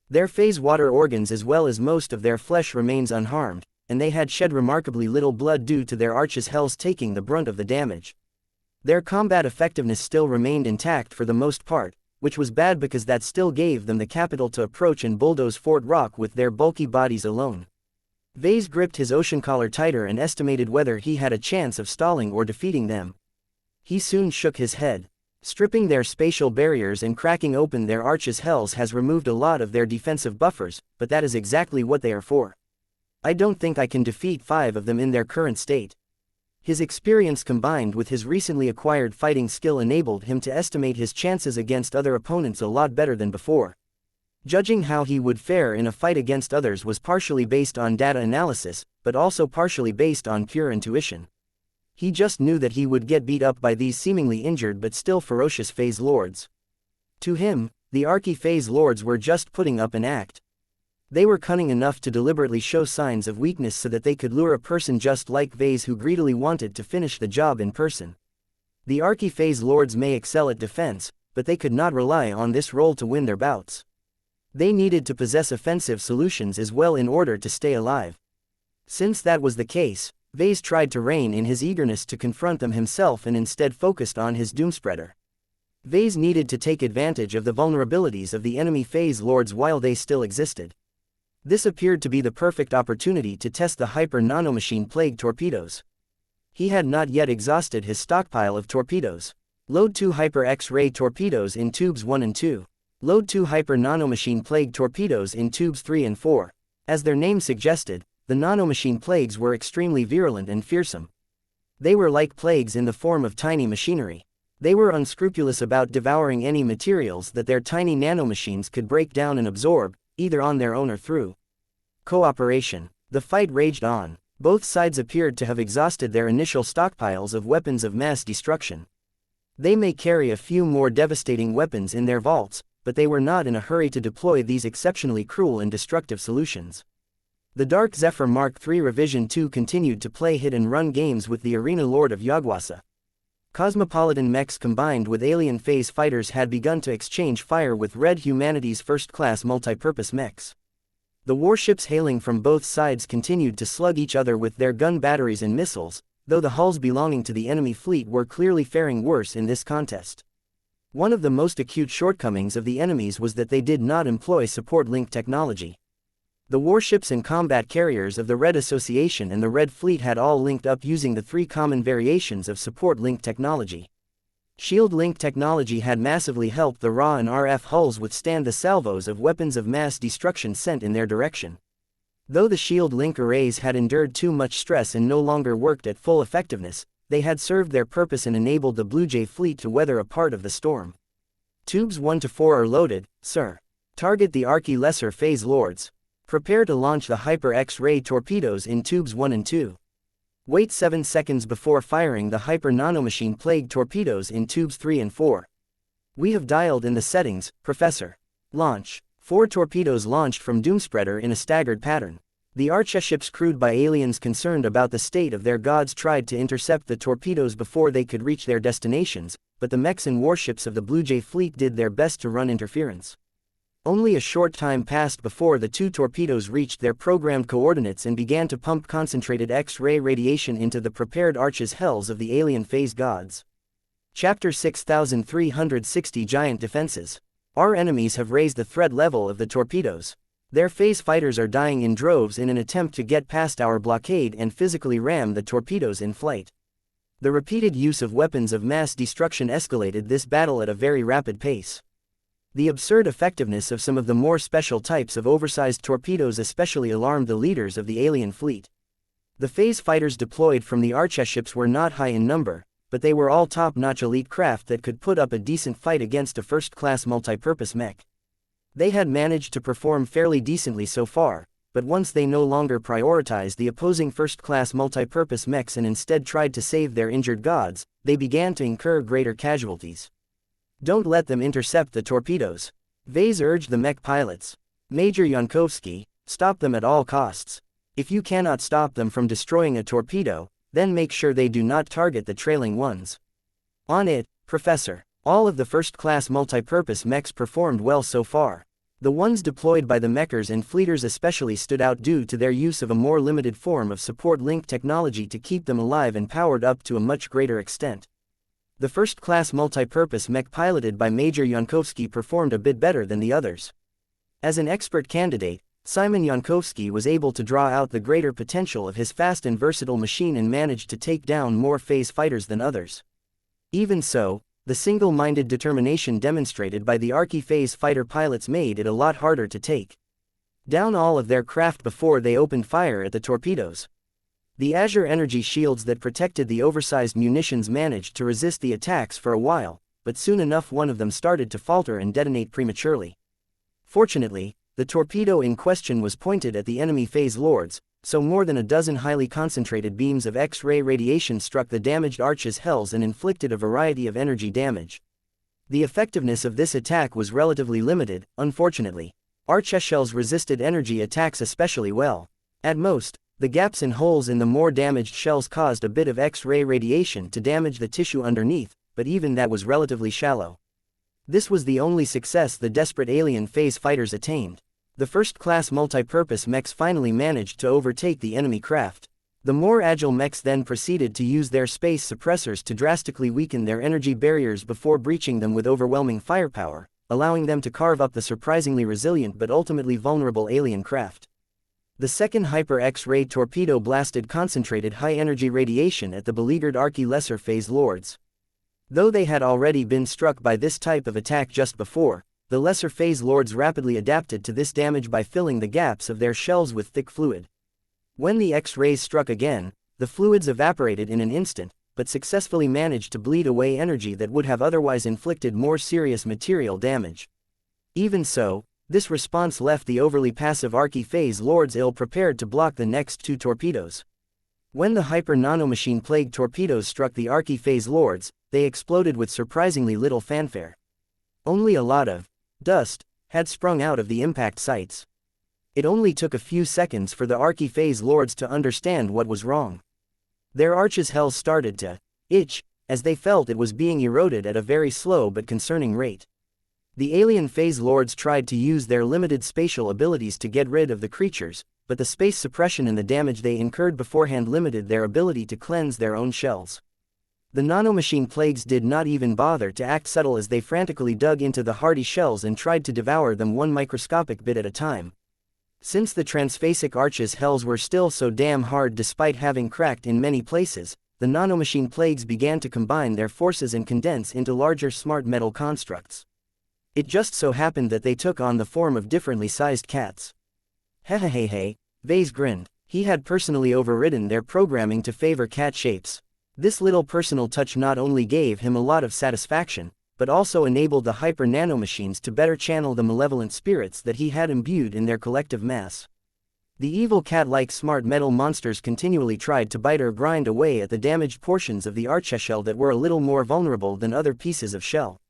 Their phase water organs as well as most of their flesh remains unharmed, and they had shed remarkably little blood due to their arches hells taking the brunt of the damage. Their combat effectiveness still remained intact for the most part, which was bad because that still gave them the capital to approach and bulldoze Fort Rock with their bulky bodies alone. Vase gripped his ocean collar tighter and estimated whether he had a chance of stalling or defeating them. He soon shook his head. Stripping their spatial barriers and cracking open their arches hells has removed a lot of their defensive buffers, but that is exactly what they are for. I don't think I can defeat 5 of them in their current state. His experience combined with his recently acquired fighting skill enabled him to estimate his chances against other opponents a lot better than before. Judging how he would fare in a fight against others was partially based on data analysis, but also partially based on pure intuition. He just knew that he would get beat up by these seemingly injured but still ferocious phase lords. To him, the Archi-phase lords were just putting up an act. They were cunning enough to deliberately show signs of weakness so that they could lure a person just like Vase who greedily wanted to finish the job in person. The Archi-phase lords may excel at defense, but they could not rely on this role to win their bouts. They needed to possess offensive solutions as well in order to stay alive. Since that was the case, Vase tried to rein in his eagerness to confront them himself and instead focused on his doomspreader. Vase needed to take advantage of the vulnerabilities of the enemy phase lords while they still existed. This appeared to be the perfect opportunity to test the hyper-nanomachine plague torpedoes. He had not yet exhausted his stockpile of torpedoes. Load 2 Hyper X-ray torpedoes in tubes 1 and 2. Load 2 hyper-nanomachine plague torpedoes in tubes 3 and 4. As their name suggested, the nanomachine plagues were extremely virulent and fearsome. They were like plagues in the form of tiny machinery. They were unscrupulous about devouring any materials that their tiny nanomachines could break down and absorb, either on their own or through cooperation. The fight raged on. Both sides appeared to have exhausted their initial stockpiles of weapons of mass destruction. They may carry a few more devastating weapons in their vaults, but they were not in a hurry to deploy these exceptionally cruel and destructive solutions. The Dark Zephyr Mark III Revision 2 continued to play hit-and-run games with the Arena Lord of Yaguasa. Cosmopolitan mechs combined with alien phase fighters had begun to exchange fire with Red Humanity's first-class multipurpose mechs. The warships hailing from both sides continued to slug each other with their gun batteries and missiles, though the hulls belonging to the enemy fleet were clearly faring worse in this contest. One of the most acute shortcomings of the enemies was that they did not employ support link technology. The warships and combat carriers of the Red Association and the Red Fleet had all linked up using the 3 common variations of support link technology. Shield link technology had massively helped the RA and RF hulls withstand the salvos of weapons of mass destruction sent in their direction. Though the shield link arrays had endured too much stress and no longer worked at full effectiveness, they had served their purpose and enabled the Blue Jay fleet to weather a part of the storm. Tubes 1 to 4 are loaded, sir. Target the Archi Lesser Phase Lords. Prepare to launch the Hyper X-ray torpedoes in tubes 1 and 2. Wait 7 seconds before firing the Hyper Nanomachine Plague torpedoes in tubes 3 and 4. We have dialed in the settings, Professor. Launch. 4 torpedoes launched from Doomspreader in a staggered pattern. The Archa ships crewed by aliens concerned about the state of their gods tried to intercept the torpedoes before they could reach their destinations, but the mechs and warships of the Blue Jay fleet did their best to run interference. Only a short time passed before the 2 torpedoes reached their programmed coordinates and began to pump concentrated X-ray radiation into the prepared arches hells of the alien phase gods. Chapter 6360 Giant Defenses. Our enemies have raised the threat level of the torpedoes. Their phase fighters are dying in droves in an attempt to get past our blockade and physically ram the torpedoes in flight. The repeated use of weapons of mass destruction escalated this battle at a very rapid pace. The absurd effectiveness of some of the more special types of oversized torpedoes especially alarmed the leaders of the alien fleet. The phase fighters deployed from the archships were not high in number, but they were all top-notch elite craft that could put up a decent fight against a first-class multipurpose mech. They had managed to perform fairly decently so far, but once they no longer prioritized the opposing first-class multipurpose mechs and instead tried to save their injured gods, they began to incur greater casualties. Don't let them intercept the torpedoes. Vase urged the mech pilots. Major Yankovsky, stop them at all costs. If you cannot stop them from destroying a torpedo, then make sure they do not target the trailing ones. On it, Professor. All of the first-class multipurpose mechs performed well so far. The ones deployed by the mechers and fleeters especially stood out due to their use of a more limited form of support link technology to keep them alive and powered up to a much greater extent. The first-class multipurpose mech piloted by Major Yankovsky performed a bit better than the others. As an expert candidate, Simon Yankovsky was able to draw out the greater potential of his fast and versatile machine and managed to take down more phase fighters than others. Even so, the single-minded determination demonstrated by the Archi-phase fighter pilots made it a lot harder to take down all of their craft before they opened fire at the torpedoes. The Azure energy shields that protected the oversized munitions managed to resist the attacks for a while, but soon enough one of them started to falter and detonate prematurely. Fortunately, the torpedo in question was pointed at the enemy phase lords, so more than a dozen highly concentrated beams of X-ray radiation struck the damaged arches hells and inflicted a variety of energy damage. The effectiveness of this attack was relatively limited, unfortunately. Arch shells resisted energy attacks especially well. At most, the gaps and holes in the more damaged shells caused a bit of X-ray radiation to damage the tissue underneath, but even that was relatively shallow. This was the only success the desperate alien phase fighters attained. The first-class multipurpose mechs finally managed to overtake the enemy craft. The more agile mechs then proceeded to use their space suppressors to drastically weaken their energy barriers before breaching them with overwhelming firepower, allowing them to carve up the surprisingly resilient but ultimately vulnerable alien craft. The second Hyper X-ray torpedo blasted concentrated high-energy radiation at the beleaguered Archi lesser phase lords. Though they had already been struck by this type of attack just before, the lesser phase lords rapidly adapted to this damage by filling the gaps of their shells with thick fluid. When the X-rays struck again, the fluids evaporated in an instant, but successfully managed to bleed away energy that would have otherwise inflicted more serious material damage. Even so, this response left the overly passive Archi phase lords ill-prepared to block the next two torpedoes. When the hyper-nanomachine plague torpedoes struck the Archi phase lords, they exploded with surprisingly little fanfare. Only a lot of dust had sprung out of the impact sites. It only took a few seconds for the Archi phase lords to understand what was wrong. Their arches hells started to itch, as they felt it was being eroded at a very slow but concerning rate. The alien phase lords tried to use their limited spatial abilities to get rid of the creatures, but the space suppression and the damage they incurred beforehand limited their ability to cleanse their own shells. The nanomachine plagues did not even bother to act subtle as they frantically dug into the hardy shells and tried to devour them one microscopic bit at a time. Since the transphasic arches hells were still so damn hard despite having cracked in many places, the nanomachine plagues began to combine their forces and condense into larger smart metal constructs. It just so happened that they took on the form of differently sized cats. Hehehehe, Vase grinned. He had personally overridden their programming to favor cat shapes. This little personal touch not only gave him a lot of satisfaction, but also enabled the hyper-nanomachines to better channel the malevolent spirits that he had imbued in their collective mass. The evil cat-like smart metal monsters continually tried to bite or grind away at the damaged portions of the arch shell that were a little more vulnerable than other pieces of shell.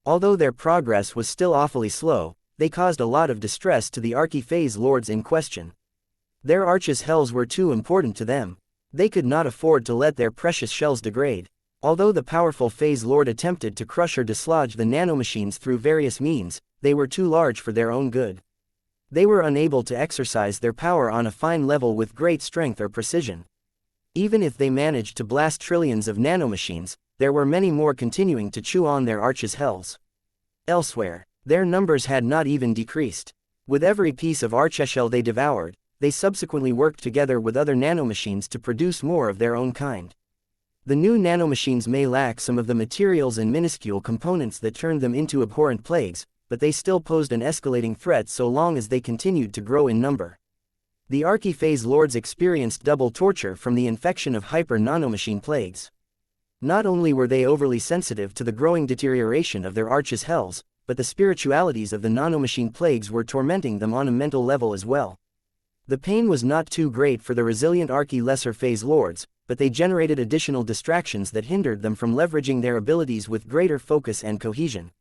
Although their progress was still awfully slow, they caused a lot of distress to the Archi phase lords in question. Their arches hells were too important to them. They could not afford to let their precious shells degrade. Although the powerful phase lord attempted to crush or dislodge the nanomachines through various means, they were too large for their own good. They were unable to exercise their power on a fine level with great strength or precision. Even if they managed to blast trillions of nanomachines, there were many more continuing to chew on their arches hells. Elsewhere, their numbers had not even decreased. With every piece of archeshell they devoured, they subsequently worked together with other nanomachines to produce more of their own kind. The new nanomachines may lack some of the materials and minuscule components that turned them into abhorrent plagues, but they still posed an escalating threat so long as they continued to grow in number. The Archiphase Lords experienced double torture from the infection of hyper-nanomachine plagues. Not only were they overly sensitive to the growing deterioration of their arches hells, but the spiritualities of the nanomachine plagues were tormenting them on a mental level as well. The pain was not too great for the resilient Lesser Phase Lords, but they generated additional distractions that hindered them from leveraging their abilities with greater focus and cohesion.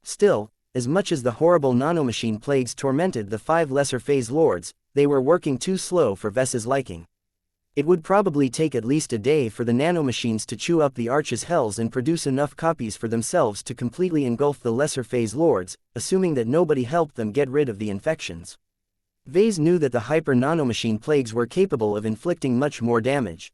Still, as much as the horrible nanomachine plagues tormented the 5 Lesser Phase Lords, they were working too slow for Vess's liking. It would probably take at least a day for the nanomachines to chew up the Arch's hells and produce enough copies for themselves to completely engulf the Lesser Phase Lords, assuming that nobody helped them get rid of the infections. Vase knew that the hyper-nanomachine plagues were capable of inflicting much more damage.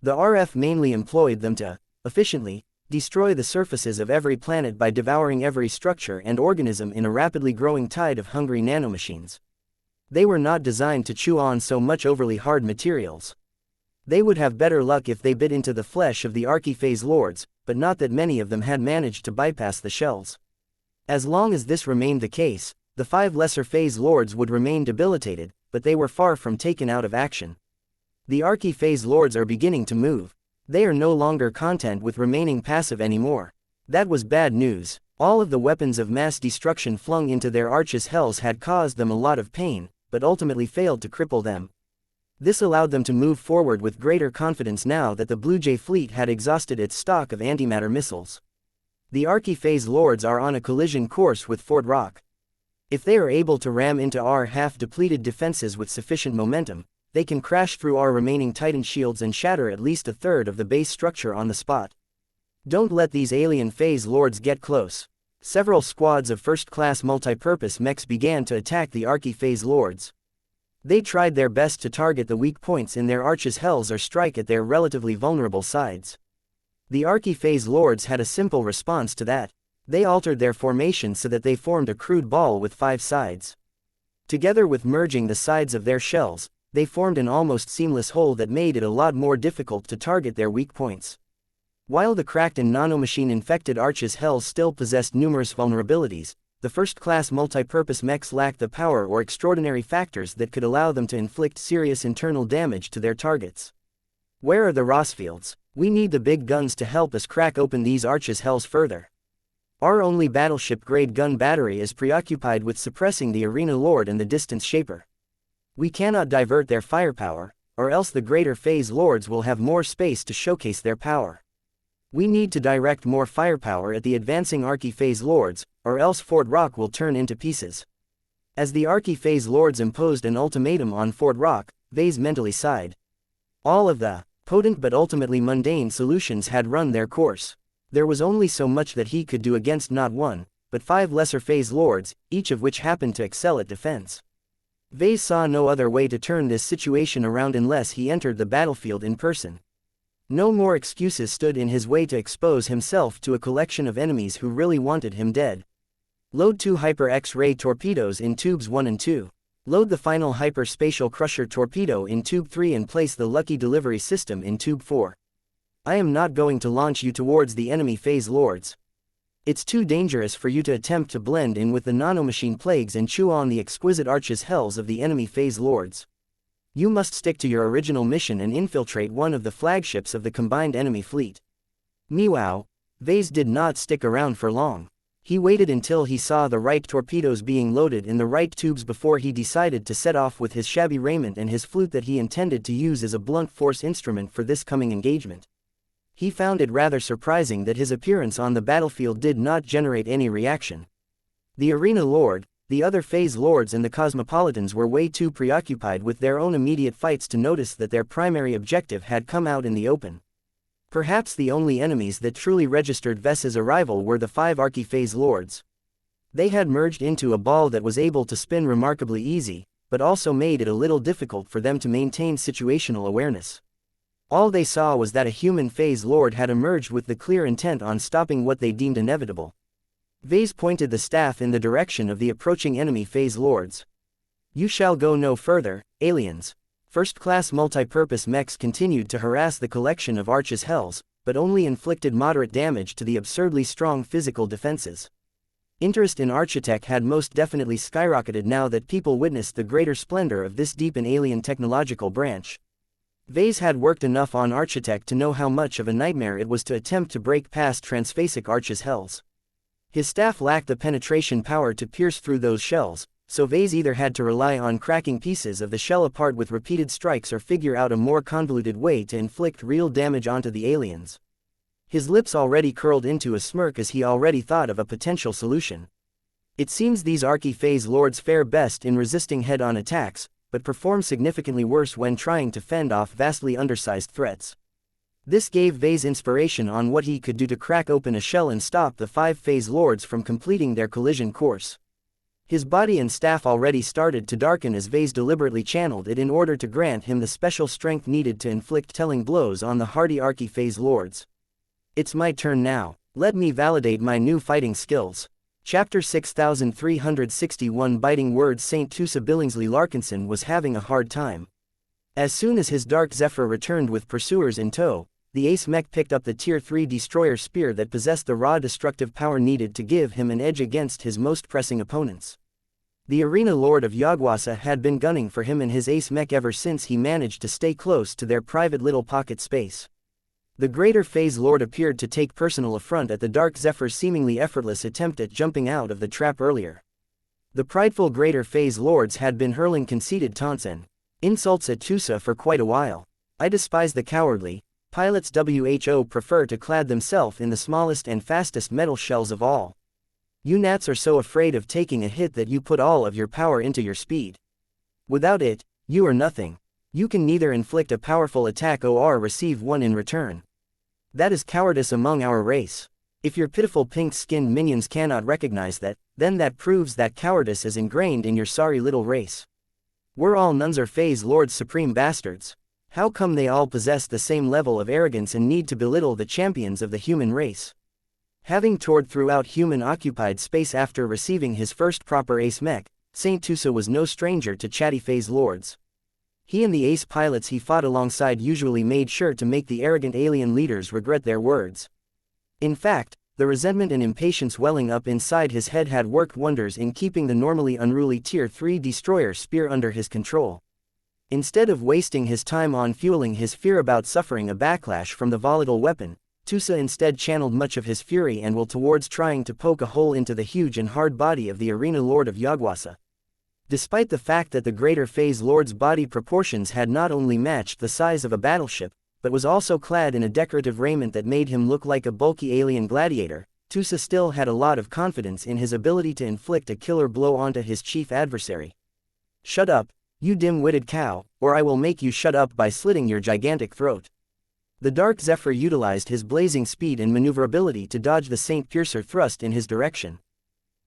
The RF mainly employed them to, efficiently, destroy the surfaces of every planet by devouring every structure and organism in a rapidly growing tide of hungry nanomachines. They were not designed to chew on so much overly hard materials. They would have better luck if they bit into the flesh of the Archiphase Lords, but not that many of them had managed to bypass the shells. As long as this remained the case, the 5 Lesser Phase Lords would remain debilitated, but they were far from taken out of action. The Archiphase Lords are beginning to move. They are no longer content with remaining passive anymore. That was bad news. All of the weapons of mass destruction flung into their Arch's hells had caused them a lot of pain, but ultimately failed to cripple them. This allowed them to move forward with greater confidence now that the Blue Jay fleet had exhausted its stock of antimatter missiles. The Archiphase Lords are on a collision course with Fort Rock. If they are able to ram into our half-depleted defenses with sufficient momentum, they can crash through our remaining Titan shields and shatter at least a third of the base structure on the spot. Don't let these alien Phase Lords get close. Several squads of first-class multipurpose mechs began to attack the Archiphase Lords. They tried their best to target the weak points in their Arch's hells or strike at their relatively vulnerable sides. The Archiphase Lords had a simple response to that. They altered their formation so that they formed a crude ball with 5 sides. Together with merging the sides of their shells, they formed an almost seamless whole that made it a lot more difficult to target their weak points. While the cracked and nanomachine-infected Arch's hells still possessed numerous vulnerabilities, the first-class multipurpose mechs lacked the power or extraordinary factors that could allow them to inflict serious internal damage to their targets. Where are the Rossfields? We need the big guns to help us crack open these Arch's hells further. Our only battleship-grade gun battery is preoccupied with suppressing the Arena Lord and the Distance Shaper. We cannot divert their firepower, or else the Greater Phase Lords will have more space to showcase their power. We need to direct more firepower at the advancing Archiphase Lords, or else Fort Rock will turn into pieces. As the Archiphase Lords imposed an ultimatum on Fort Rock, Vase mentally sighed. All of the potent but ultimately mundane solutions had run their course. There was only so much that he could do against not 1, but 5 Lesser Phase Lords, each of which happened to excel at defense. Vase saw no other way to turn this situation around unless he entered the battlefield in person. No more excuses stood in his way to expose himself to a collection of enemies who really wanted him dead. Load 2 Hyper X-ray torpedoes in tubes 1 and 2. Load the final Hyper Spatial Crusher torpedo in tube 3 and place the Lucky Delivery System in tube 4. I am not going to launch you towards the enemy Phase Lords. It's too dangerous for you to attempt to blend in with the nanomachine plagues and chew on the exquisite Arch's hells of the enemy Phase Lords. You must stick to your original mission and infiltrate one of the flagships of the combined enemy fleet. Meow. Vase did not stick around for long. He waited until he saw the right torpedoes being loaded in the right tubes before he decided to set off with his shabby raiment and his flute that he intended to use as a blunt force instrument for this coming engagement. He found it rather surprising that his appearance on the battlefield did not generate any reaction. The Arena Lord, the other Phase Lords and the Cosmopolitans were way too preoccupied with their own immediate fights to notice that their primary objective had come out in the open. Perhaps the only enemies that truly registered Vess's arrival were the 5 Archiphase Lords. They had merged into a ball that was able to spin remarkably easy, but also made it a little difficult for them to maintain situational awareness. All they saw was that a human Phase Lord had emerged with the clear intent on stopping what they deemed inevitable. Vase pointed the staff in the direction of the approaching enemy phase lords. You shall go no further, aliens. First-class multi-purpose mechs continued to harass the collection of Arch's hells, but only inflicted moderate damage to the absurdly strong physical defenses. Interest in Architect had most definitely skyrocketed now that people witnessed the greater splendor of this deep and alien technological branch. Vase had worked enough on Architect to know how much of a nightmare it was to attempt to break past transphasic Arch's hells. His staff lacked the penetration power to pierce through those shells, so Vase either had to rely on cracking pieces of the shell apart with repeated strikes or figure out a more convoluted way to inflict real damage onto the aliens. His lips already curled into a smirk as he already thought of a potential solution. It seems these Archi-phase lords fare best in resisting head-on attacks, but perform significantly worse when trying to fend off vastly undersized threats. This gave Vase inspiration on what he could do to crack open a shell and stop the 5-phase lords from completing their collision course. His body and staff already started to darken as Vase deliberately channeled it in order to grant him the special strength needed to inflict telling blows on the hardy Archi-phase lords. It's my turn now. Let me validate my new fighting skills. Chapter 6361 Biting Words. St. Tusa Billingsley Larkinson was having a hard time. As soon as his Dark Zephyr returned with pursuers in tow, the Ace Mech picked up the Tier 3 destroyer spear that possessed the raw destructive power needed to give him an edge against his most pressing opponents. The Arena Lord of Yagwasa had been gunning for him and his Ace Mech ever since he managed to stay close to their private little pocket space. The Greater Phase Lord appeared to take personal affront at the Dark Zephyr's seemingly effortless attempt at jumping out of the trap earlier. The prideful Greater Phase Lords had been hurling conceited taunts and insults at Tusa for quite a while. I despise the cowardly. Pilots who prefer to clad themselves in the smallest and fastest metal shells of all. You gnats are so afraid of taking a hit that you put all of your power into your speed. Without it, you are nothing. You can neither inflict a powerful attack or receive one in return. That is cowardice among our race. If your pitiful pink-skinned minions cannot recognize that, then that proves that cowardice is ingrained in your sorry little race. We're all Nunzer Phase Lords supreme bastards. How come they all possess the same level of arrogance and need to belittle the champions of the human race? Having toured throughout human-occupied space after receiving his first proper Ace Mech, St. Tusa was no stranger to chatty Phase Lords. He and the Ace pilots he fought alongside usually made sure to make the arrogant alien leaders regret their words. In fact, the resentment and impatience welling up inside his head had worked wonders in keeping the normally unruly Tier 3 destroyer spear under his control. Instead of wasting his time on fueling his fear about suffering a backlash from the volatile weapon, Tusa instead channeled much of his fury and will towards trying to poke a hole into the huge and hard body of the Arena Lord of Yagwasa. Despite the fact that the Greater Phase Lord's body proportions had not only matched the size of a battleship, but was also clad in a decorative raiment that made him look like a bulky alien gladiator, Tusa still had a lot of confidence in his ability to inflict a killer blow onto his chief adversary. Shut up, you dim-witted cow, or I will make you shut up by slitting your gigantic throat. The Dark Zephyr utilized his blazing speed and maneuverability to dodge the Saint Piercer thrust in his direction.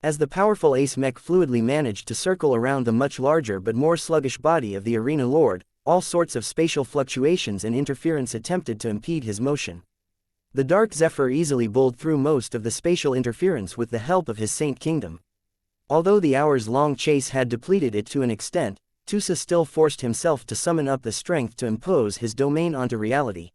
As the powerful Ace Mech fluidly managed to circle around the much larger but more sluggish body of the Arena Lord, all sorts of spatial fluctuations and interference attempted to impede his motion. The Dark Zephyr easily bowled through most of the spatial interference with the help of his Saint Kingdom. Although the hours-long chase had depleted it to an extent, Tusa still forced himself to summon up the strength to impose his domain onto reality.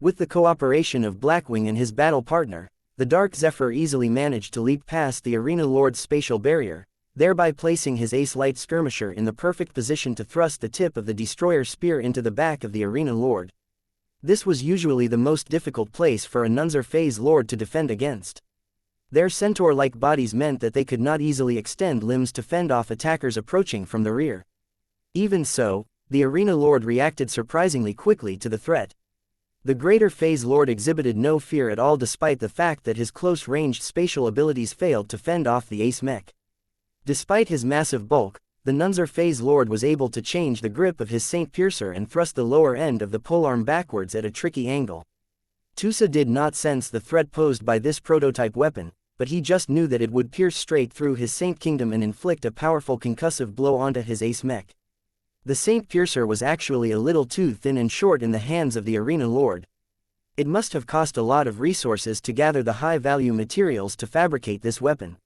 With the cooperation of Blackwing and his battle partner, the Dark Zephyr easily managed to leap past the Arena Lord's spatial barrier, thereby placing his Ace Light Skirmisher in the perfect position to thrust the tip of the destroyer spear into the back of the Arena Lord. This was usually the most difficult place for a Nunzer Phase Lord to defend against. Their centaur-like bodies meant that they could not easily extend limbs to fend off attackers approaching from the rear. Even so, the Arena Lord reacted surprisingly quickly to the threat. The Greater Phase Lord exhibited no fear at all despite the fact that his close-ranged spatial abilities failed to fend off the Ace Mech. Despite his massive bulk, the Nunzer Phase Lord was able to change the grip of his Saint Piercer and thrust the lower end of the polearm backwards at a tricky angle. Tusa did not sense the threat posed by this prototype weapon, but he just knew that it would pierce straight through his Saint Kingdom and inflict a powerful concussive blow onto his Ace Mech. The Saint Piercer was actually a little too thin and short in the hands of the Arena Lord. It must have cost a lot of resources to gather the high-value materials to fabricate this weapon.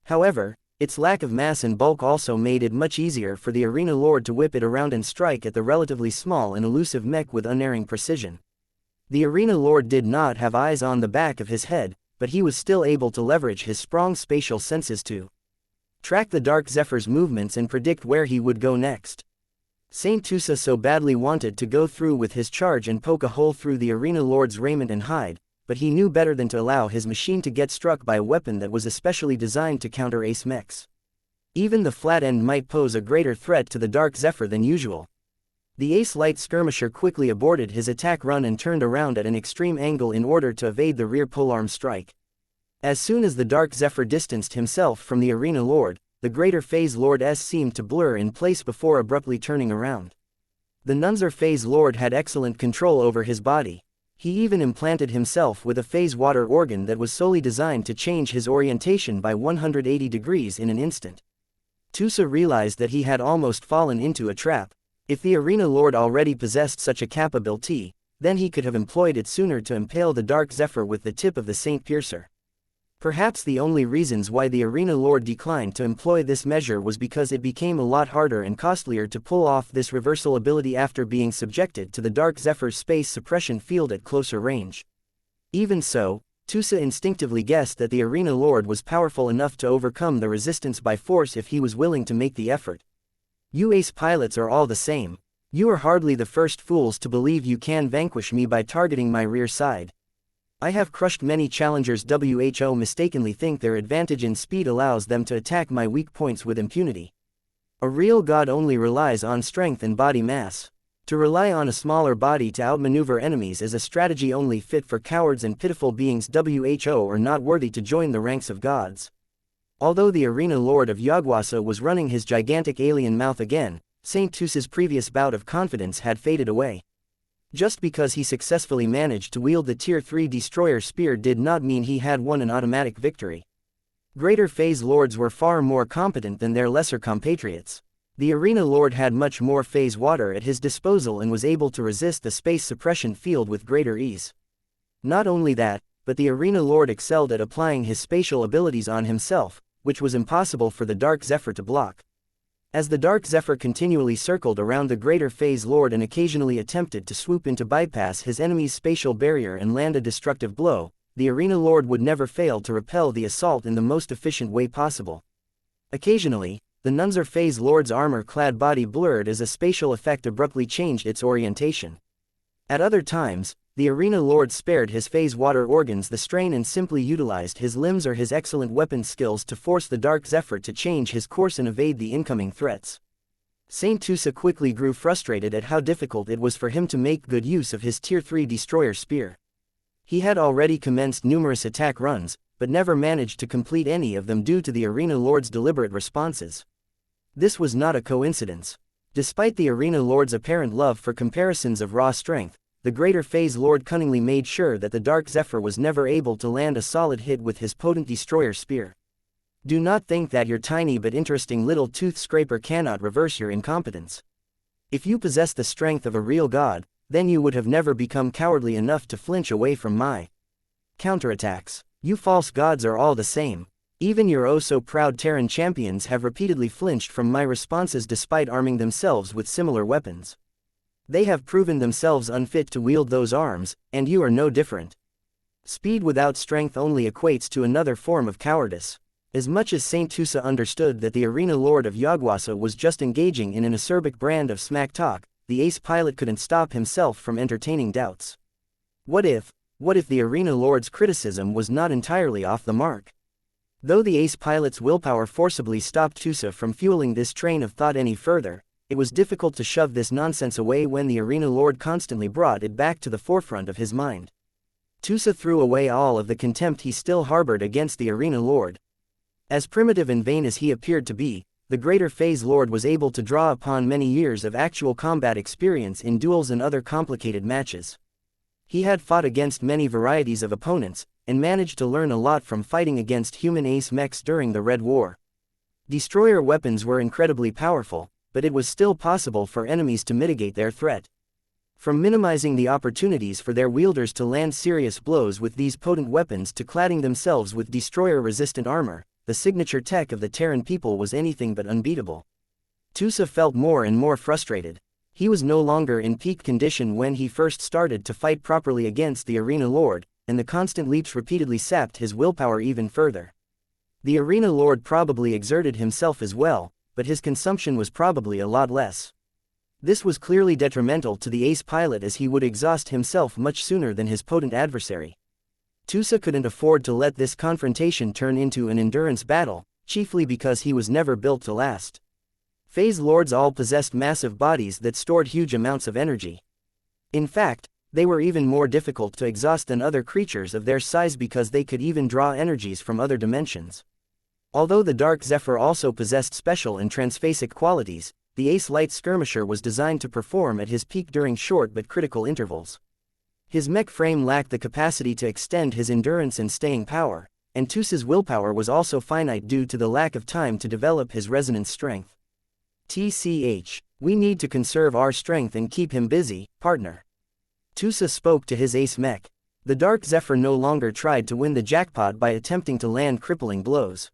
However, its lack of mass and bulk also made it much easier for the arena lord to whip it around and strike at the relatively small and elusive mech with unerring precision. The arena lord did not have eyes on the back of his head, but he was still able to leverage his strong spatial senses to track the Dark Zephyr's movements and predict where he would go next. Saint Tusa so badly wanted to go through with his charge and poke a hole through the arena lord's raiment and hide, but he knew better than to allow his machine to get struck by a weapon that was especially designed to counter ace mechs. Even the flat end might pose a greater threat to the Dark Zephyr than usual. The ace light skirmisher quickly aborted his attack run and turned around at an extreme angle in order to evade the rear polearm strike. As soon as the Dark Zephyr distanced himself from the arena lord, the greater phase lord seemed to blur in place before abruptly turning around. The Nunzer phase lord had excellent control over his body. He even implanted himself with a phase water organ that was solely designed to change his orientation by 180 degrees in an instant. Tusa realized that he had almost fallen into a trap. If the arena lord already possessed such a capability, then he could have employed it sooner to impale the Dark Zephyr with the tip of the Saint Piercer. Perhaps the only reasons why the arena lord declined to employ this measure was because it became a lot harder and costlier to pull off this reversal ability after being subjected to the Dark Zephyr's space suppression field at closer range. Even so, Tusa instinctively guessed that the arena lord was powerful enough to overcome the resistance by force if he was willing to make the effort. You ace pilots are all the same. You are hardly the first fools to believe you can vanquish me by targeting my rear side. I have crushed many challengers who mistakenly think their advantage in speed allows them to attack my weak points with impunity. A real god only relies on strength and body mass. To rely on a smaller body to outmaneuver enemies is a strategy only fit for cowards and pitiful beings who are not worthy to join the ranks of gods. Although the arena lord of Yagwasa was running his gigantic alien mouth again, Saint Tusa's previous bout of confidence had faded away. Just because he successfully managed to wield the Tier 3 destroyer spear did not mean he had won an automatic victory. Greater phase lords were far more competent than their lesser compatriots. The arena lord had much more phase water at his disposal and was able to resist the space suppression field with greater ease. Not only that, but the arena lord excelled at applying his spatial abilities on himself, which was impossible for the Dark Zephyr to block. As the Dark Zephyr continually circled around the greater phase lord and occasionally attempted to swoop in to bypass his enemy's spatial barrier and land a destructive blow, the arena lord would never fail to repel the assault in the most efficient way possible. Occasionally, the Nunzer phase lord's armor-clad body blurred as a spatial effect abruptly changed its orientation. At other times, the arena lord spared his phase water organs the strain and simply utilized his limbs or his excellent weapon skills to force the Dark Zephyr to change his course and evade the incoming threats. Saint Tusa quickly grew frustrated at how difficult it was for him to make good use of his Tier 3 destroyer spear. He had already commenced numerous attack runs, but never managed to complete any of them due to the arena lord's deliberate responses. This was not a coincidence. Despite the arena lord's apparent love for comparisons of raw strength, the greater phase lord cunningly made sure that the Dark Zephyr was never able to land a solid hit with his potent destroyer spear. Do not think that your tiny but interesting little tooth scraper cannot reverse your incompetence. If you possess the strength of a real god, then you would have never become cowardly enough to flinch away from my counterattacks. You false gods are all the same. Even your oh-so-proud Terran champions have repeatedly flinched from my responses despite arming themselves with similar weapons. They have proven themselves unfit to wield those arms, and you are no different. Speed without strength only equates to another form of cowardice. As much as Saint Tusa understood that the arena lord of Yagwasa was just engaging in an acerbic brand of smack talk, the ace pilot couldn't stop himself from entertaining doubts. What if the arena lord's criticism was not entirely off the mark? Though the ace pilot's willpower forcibly stopped Tusa from fueling this train of thought any further, it was difficult to shove this nonsense away when the arena lord constantly brought it back to the forefront of his mind. Tusa threw away all of the contempt he still harbored against the arena lord. As primitive and vain as he appeared to be, the greater phase lord was able to draw upon many years of actual combat experience in duels and other complicated matches. He had fought against many varieties of opponents, and managed to learn a lot from fighting against human ace mechs during the Red War. Destroyer weapons were incredibly powerful, but it was still possible for enemies to mitigate their threat. From minimizing the opportunities for their wielders to land serious blows with these potent weapons to cladding themselves with destroyer-resistant armor, the signature tech of the Terran people was anything but unbeatable. Tusa felt more and more frustrated. He was no longer in peak condition when he first started to fight properly against the Arena Lord, and the constant leaps repeatedly sapped his willpower even further. The Arena Lord probably exerted himself as well, but his consumption was probably a lot less. This was clearly detrimental to the ace pilot as he would exhaust himself much sooner than his potent adversary. Tusa couldn't afford to let this confrontation turn into an endurance battle, chiefly because he was never built to last. Phase Lords all possessed massive bodies that stored huge amounts of energy. In fact, they were even more difficult to exhaust than other creatures of their size because they could even draw energies from other dimensions. Although the Dark Zephyr also possessed special and transphasic qualities, the Ace Light Skirmisher was designed to perform at his peak during short but critical intervals. His mech frame lacked the capacity to extend his endurance and staying power, and Tusa's willpower was also finite due to the lack of time to develop his resonance strength. TCH, we need to conserve our strength and keep him busy, partner. Tusa spoke to his ace mech. The Dark Zephyr no longer tried to win the jackpot by attempting to land crippling blows.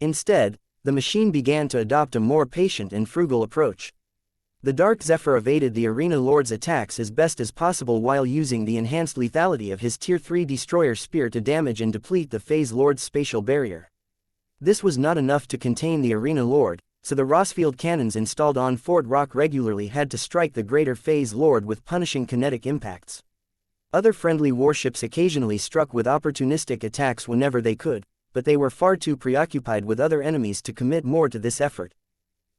Instead, the machine began to adopt a more patient and frugal approach. The Dark Zephyr evaded the Arena Lord's attacks as best as possible while using the enhanced lethality of his Tier 3 Destroyer Spear to damage and deplete the Phase Lord's spatial barrier. This was not enough to contain the Arena Lord, so the Rossfield cannons installed on Fort Rock regularly had to strike the Greater Phase Lord with punishing kinetic impacts. Other friendly warships occasionally struck with opportunistic attacks whenever they could, but they were far too preoccupied with other enemies to commit more to this effort.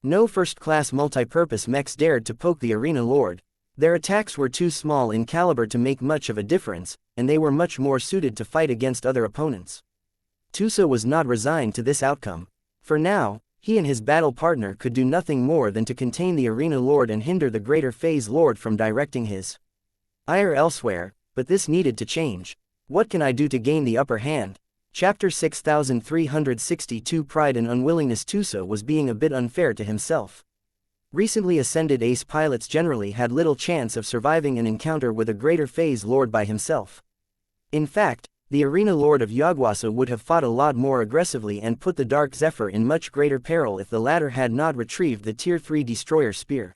No first-class multi-purpose mechs dared to poke the Arena Lord. Their attacks were too small in caliber to make much of a difference, and they were much more suited to fight against other opponents. Tusa was not resigned to this outcome. For now, he and his battle partner could do nothing more than to contain the Arena Lord and hinder the Greater Phase Lord from directing his ire elsewhere, but this needed to change. What can I do to gain the upper hand? Chapter 6362 Pride and Unwillingness. Tusa was being a bit unfair to himself. Recently ascended ace pilots generally had little chance of surviving an encounter with a Greater Phase Lord by himself. In fact, the Arena Lord of Yagwasa would have fought a lot more aggressively and put the Dark Zephyr in much greater peril if the latter had not retrieved the Tier 3 Destroyer Spear.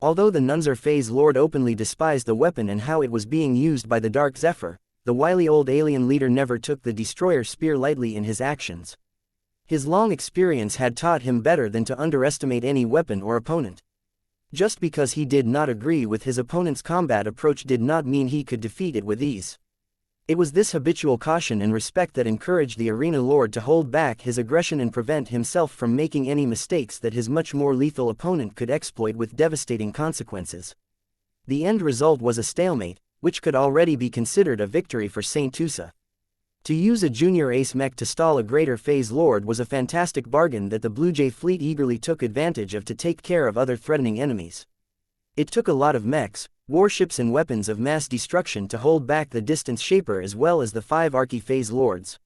Although the Nunzer Phase Lord openly despised the weapon and how it was being used by the Dark Zephyr, the wily old alien leader never took the Destroyer Spear lightly in his actions. His long experience had taught him better than to underestimate any weapon or opponent. Just because he did not agree with his opponent's combat approach did not mean he could defeat it with ease. It was this habitual caution and respect that encouraged the Arena Lord to hold back his aggression and prevent himself from making any mistakes that his much more lethal opponent could exploit with devastating consequences. The end result was a stalemate, which could already be considered a victory for Saint Tusa. To use a junior ace mech to stall a Greater Phase Lord was a fantastic bargain that the Blue Jay fleet eagerly took advantage of to take care of other threatening enemies. It took a lot of mechs, warships and weapons of mass destruction to hold back the Distance Shaper as well as the 5 Archi-Phase Lords.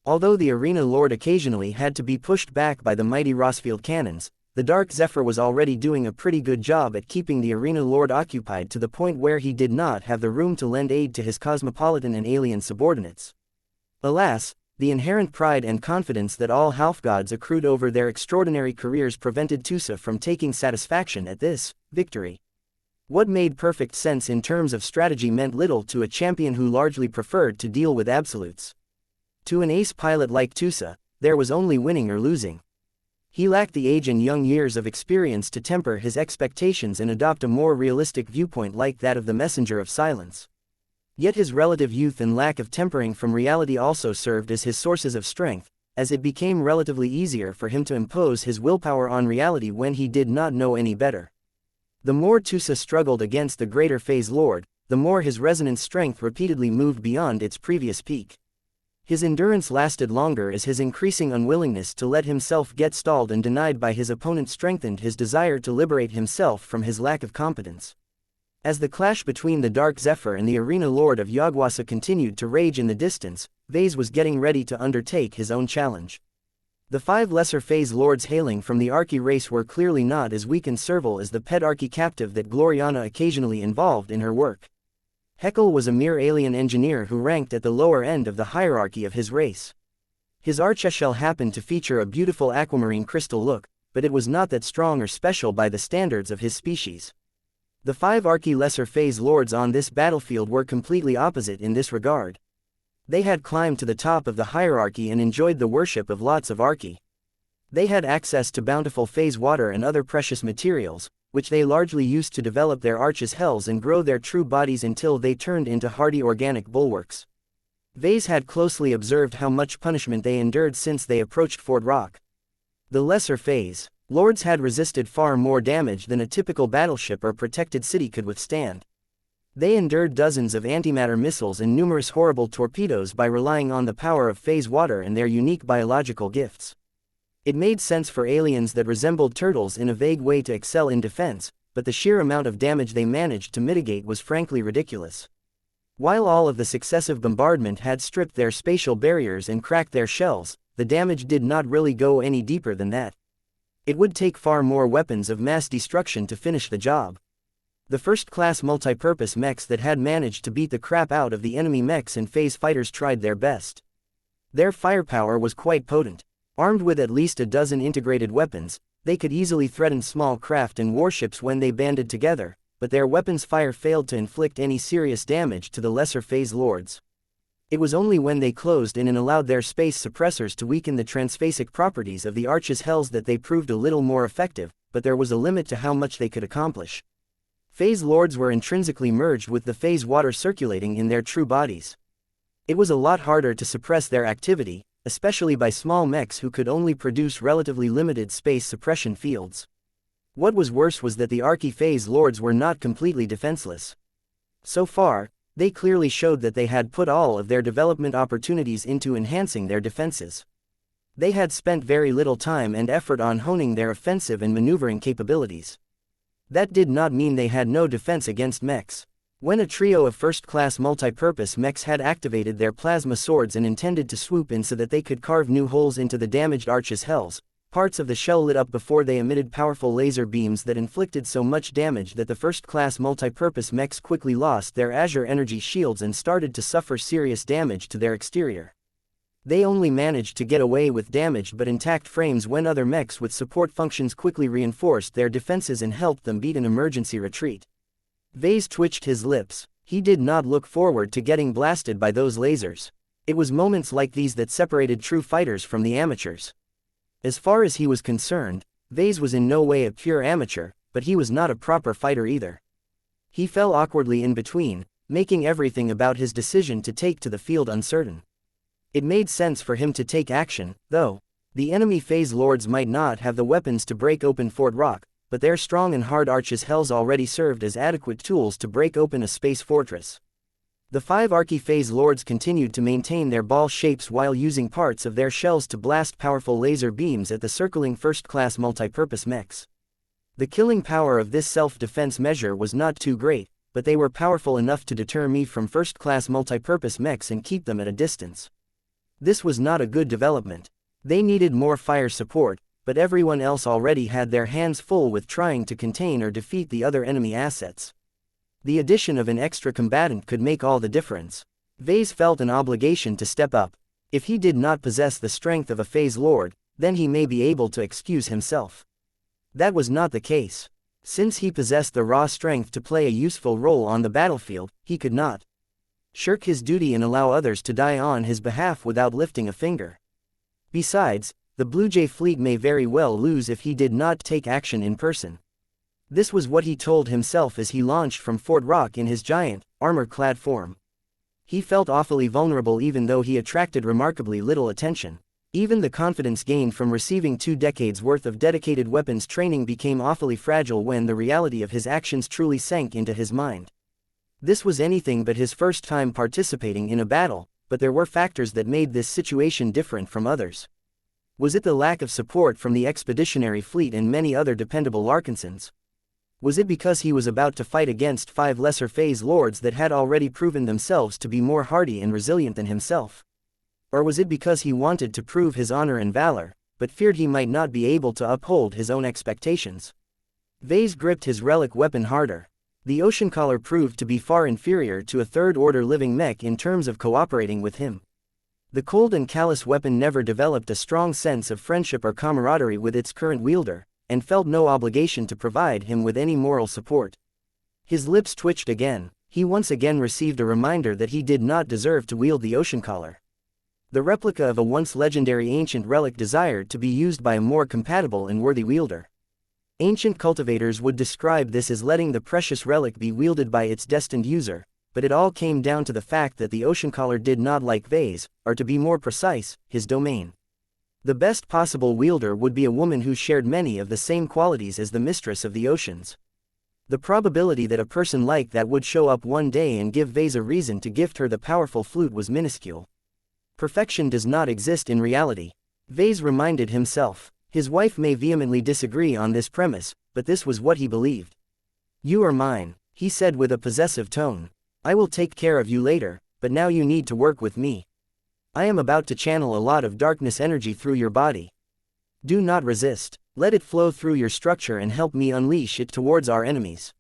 Although the Arena Lord occasionally had to be pushed back by the mighty Rossfield cannons, the Dark Zephyr was already doing a pretty good job at keeping the Arena Lord occupied to the point where he did not have the room to lend aid to his cosmopolitan and alien subordinates. Alas, the inherent pride and confidence that all half-gods accrued over their extraordinary careers prevented Tusa from taking satisfaction at this victory. What made perfect sense in terms of strategy meant little to a champion who largely preferred to deal with absolutes. To an ace pilot like Tusa, there was only winning or losing. He lacked the age and young years of experience to temper his expectations and adopt a more realistic viewpoint like that of the Messenger of Silence. Yet his relative youth and lack of tempering from reality also served as his sources of strength, as it became relatively easier for him to impose his willpower on reality when he did not know any better. The more Tusa struggled against the Greater Phase Lord, the more his resonance strength repeatedly moved beyond its previous peak. His endurance lasted longer as his increasing unwillingness to let himself get stalled and denied by his opponent strengthened his desire to liberate himself from his lack of competence. As the clash between the Dark Zephyr and the Arena Lord of Yagwasa continued to rage in the distance, Vase was getting ready to undertake his own challenge. The 5 lesser phase lords hailing from the Archi race were clearly not as weak and servile as the pet Archi captive that Gloriana occasionally involved in her work. Heckle was a mere alien engineer who ranked at the lower end of the hierarchy of his race. His archeshell happened to feature a beautiful aquamarine crystal look, but it was not that strong or special by the standards of his species. The 5 Archi lesser phase lords on this battlefield were completely opposite in this regard. They had climbed to the top of the hierarchy and enjoyed the worship of lots of Archi. They had access to bountiful phase water and other precious materials, which they largely used to develop their arches hells and grow their true bodies until they turned into hardy organic bulwarks. Vase had closely observed how much punishment they endured since they approached Fort Rock. The lesser phase lords had resisted far more damage than a typical battleship or protected city could withstand. They endured dozens of antimatter missiles and numerous horrible torpedoes by relying on the power of phase water and their unique biological gifts. It made sense for aliens that resembled turtles in a vague way to excel in defense, but the sheer amount of damage they managed to mitigate was frankly ridiculous. While all of the successive bombardment had stripped their spatial barriers and cracked their shells, the damage did not really go any deeper than that. It would take far more weapons of mass destruction to finish the job. The first-class multipurpose mechs that had managed to beat the crap out of the enemy mechs and phase fighters tried their best. Their firepower was quite potent. Armed with at least a dozen integrated weapons, they could easily threaten small craft and warships when they banded together, but their weapons' fire failed to inflict any serious damage to the lesser phase lords. It was only when they closed in and allowed their space suppressors to weaken the transphasic properties of the Arch's hells that they proved a little more effective, but there was a limit to how much they could accomplish. Phase lords were intrinsically merged with the phase water circulating in their true bodies. It was a lot harder to suppress their activity, especially by small mechs who could only produce relatively limited space suppression fields. What was worse was that the Archi phase lords were not completely defenseless. So far, they clearly showed that they had put all of their development opportunities into enhancing their defenses. They had spent very little time and effort on honing their offensive and maneuvering capabilities. That did not mean they had no defense against mechs. When a trio of first-class multipurpose mechs had activated their plasma swords and intended to swoop in so that they could carve new holes into the damaged Arch's hells, parts of the shell lit up before they emitted powerful laser beams that inflicted so much damage that the first-class multipurpose mechs quickly lost their Azure energy shields and started to suffer serious damage to their exterior. They only managed to get away with damaged but intact frames when other mechs with support functions quickly reinforced their defenses and helped them beat an emergency retreat. Vase twitched his lips. He did not look forward to getting blasted by those lasers. It was moments like these that separated true fighters from the amateurs. As far as he was concerned, Vase was in no way a pure amateur, but he was not a proper fighter either. He fell awkwardly in between, making everything about his decision to take to the field uncertain. It made sense for him to take action, though. The enemy phase lords might not have the weapons to break open Fort Rock, but their strong and hard Arch's hells already served as adequate tools to break open a space fortress. The 5 Archi phase lords continued to maintain their ball shapes while using parts of their shells to blast powerful laser beams at the circling first-class multipurpose mechs. The killing power of this self-defense measure was not too great, but they were powerful enough to deter me from first-class multipurpose mechs and keep them at a distance. This was not a good development. They needed more fire support, but everyone else already had their hands full with trying to contain or defeat the other enemy assets. The addition of an extra combatant could make all the difference. Vase felt an obligation to step up. If he did not possess the strength of a phase lord, then he may be able to excuse himself. That was not the case. Since he possessed the raw strength to play a useful role on the battlefield, he could not shirk his duty and allow others to die on his behalf without lifting a finger. Besides, the Blue Jay fleet may very well lose if he did not take action in person. This was what he told himself as he launched from Fort Rock in his giant, armor-clad form. He felt awfully vulnerable even though he attracted remarkably little attention. Even the confidence gained from receiving 2 decades worth of dedicated weapons training became awfully fragile when the reality of his actions truly sank into his mind. This was anything but his first time participating in a battle, but there were factors that made this situation different from others. Was it the lack of support from the expeditionary fleet and many other dependable Larkinsons? Was it because he was about to fight against 5 lesser phase lords that had already proven themselves to be more hardy and resilient than himself? Or was it because he wanted to prove his honor and valor, but feared he might not be able to uphold his own expectations. Vase gripped his relic weapon harder. The ocean collar proved to be far inferior to a third-order living mech in terms of cooperating with him. The cold and callous weapon never developed a strong sense of friendship or camaraderie with its current wielder, and felt no obligation to provide him with any moral support. His lips twitched again. He once again received a reminder that he did not deserve to wield the ocean collar. The replica of a once legendary ancient relic desired to be used by a more compatible and worthy wielder. Ancient cultivators would describe this as letting the precious relic be wielded by its destined user, but it all came down to the fact that the ocean collar did not like Vase, or to be more precise, his domain. The best possible wielder would be a woman who shared many of the same qualities as the mistress of the oceans. The probability that a person like that would show up one day and give Vase a reason to gift her the powerful flute was minuscule. Perfection does not exist in reality. Vase reminded himself. His wife may vehemently disagree on this premise, but this was what he believed. "You are mine," he said with a possessive tone. "I will take care of you later, but now you need to work with me. I am about to channel a lot of darkness energy through your body. Do not resist. Let it flow through your structure and help me unleash it towards our enemies.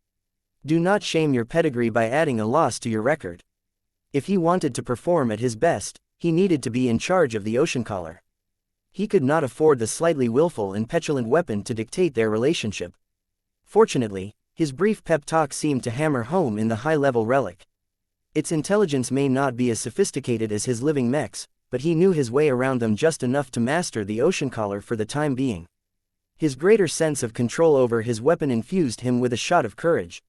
Do not shame your pedigree by adding a loss to your record." If he wanted to perform at his best, he needed to be in charge of the ocean collar. He could not afford the slightly willful and petulant weapon to dictate their relationship. Fortunately, his brief pep talk seemed to hammer home in the high-level relic. Its intelligence may not be as sophisticated as his living mechs, but he knew his way around them just enough to master the ocean collar for the time being. His greater sense of control over his weapon infused him with a shot of courage.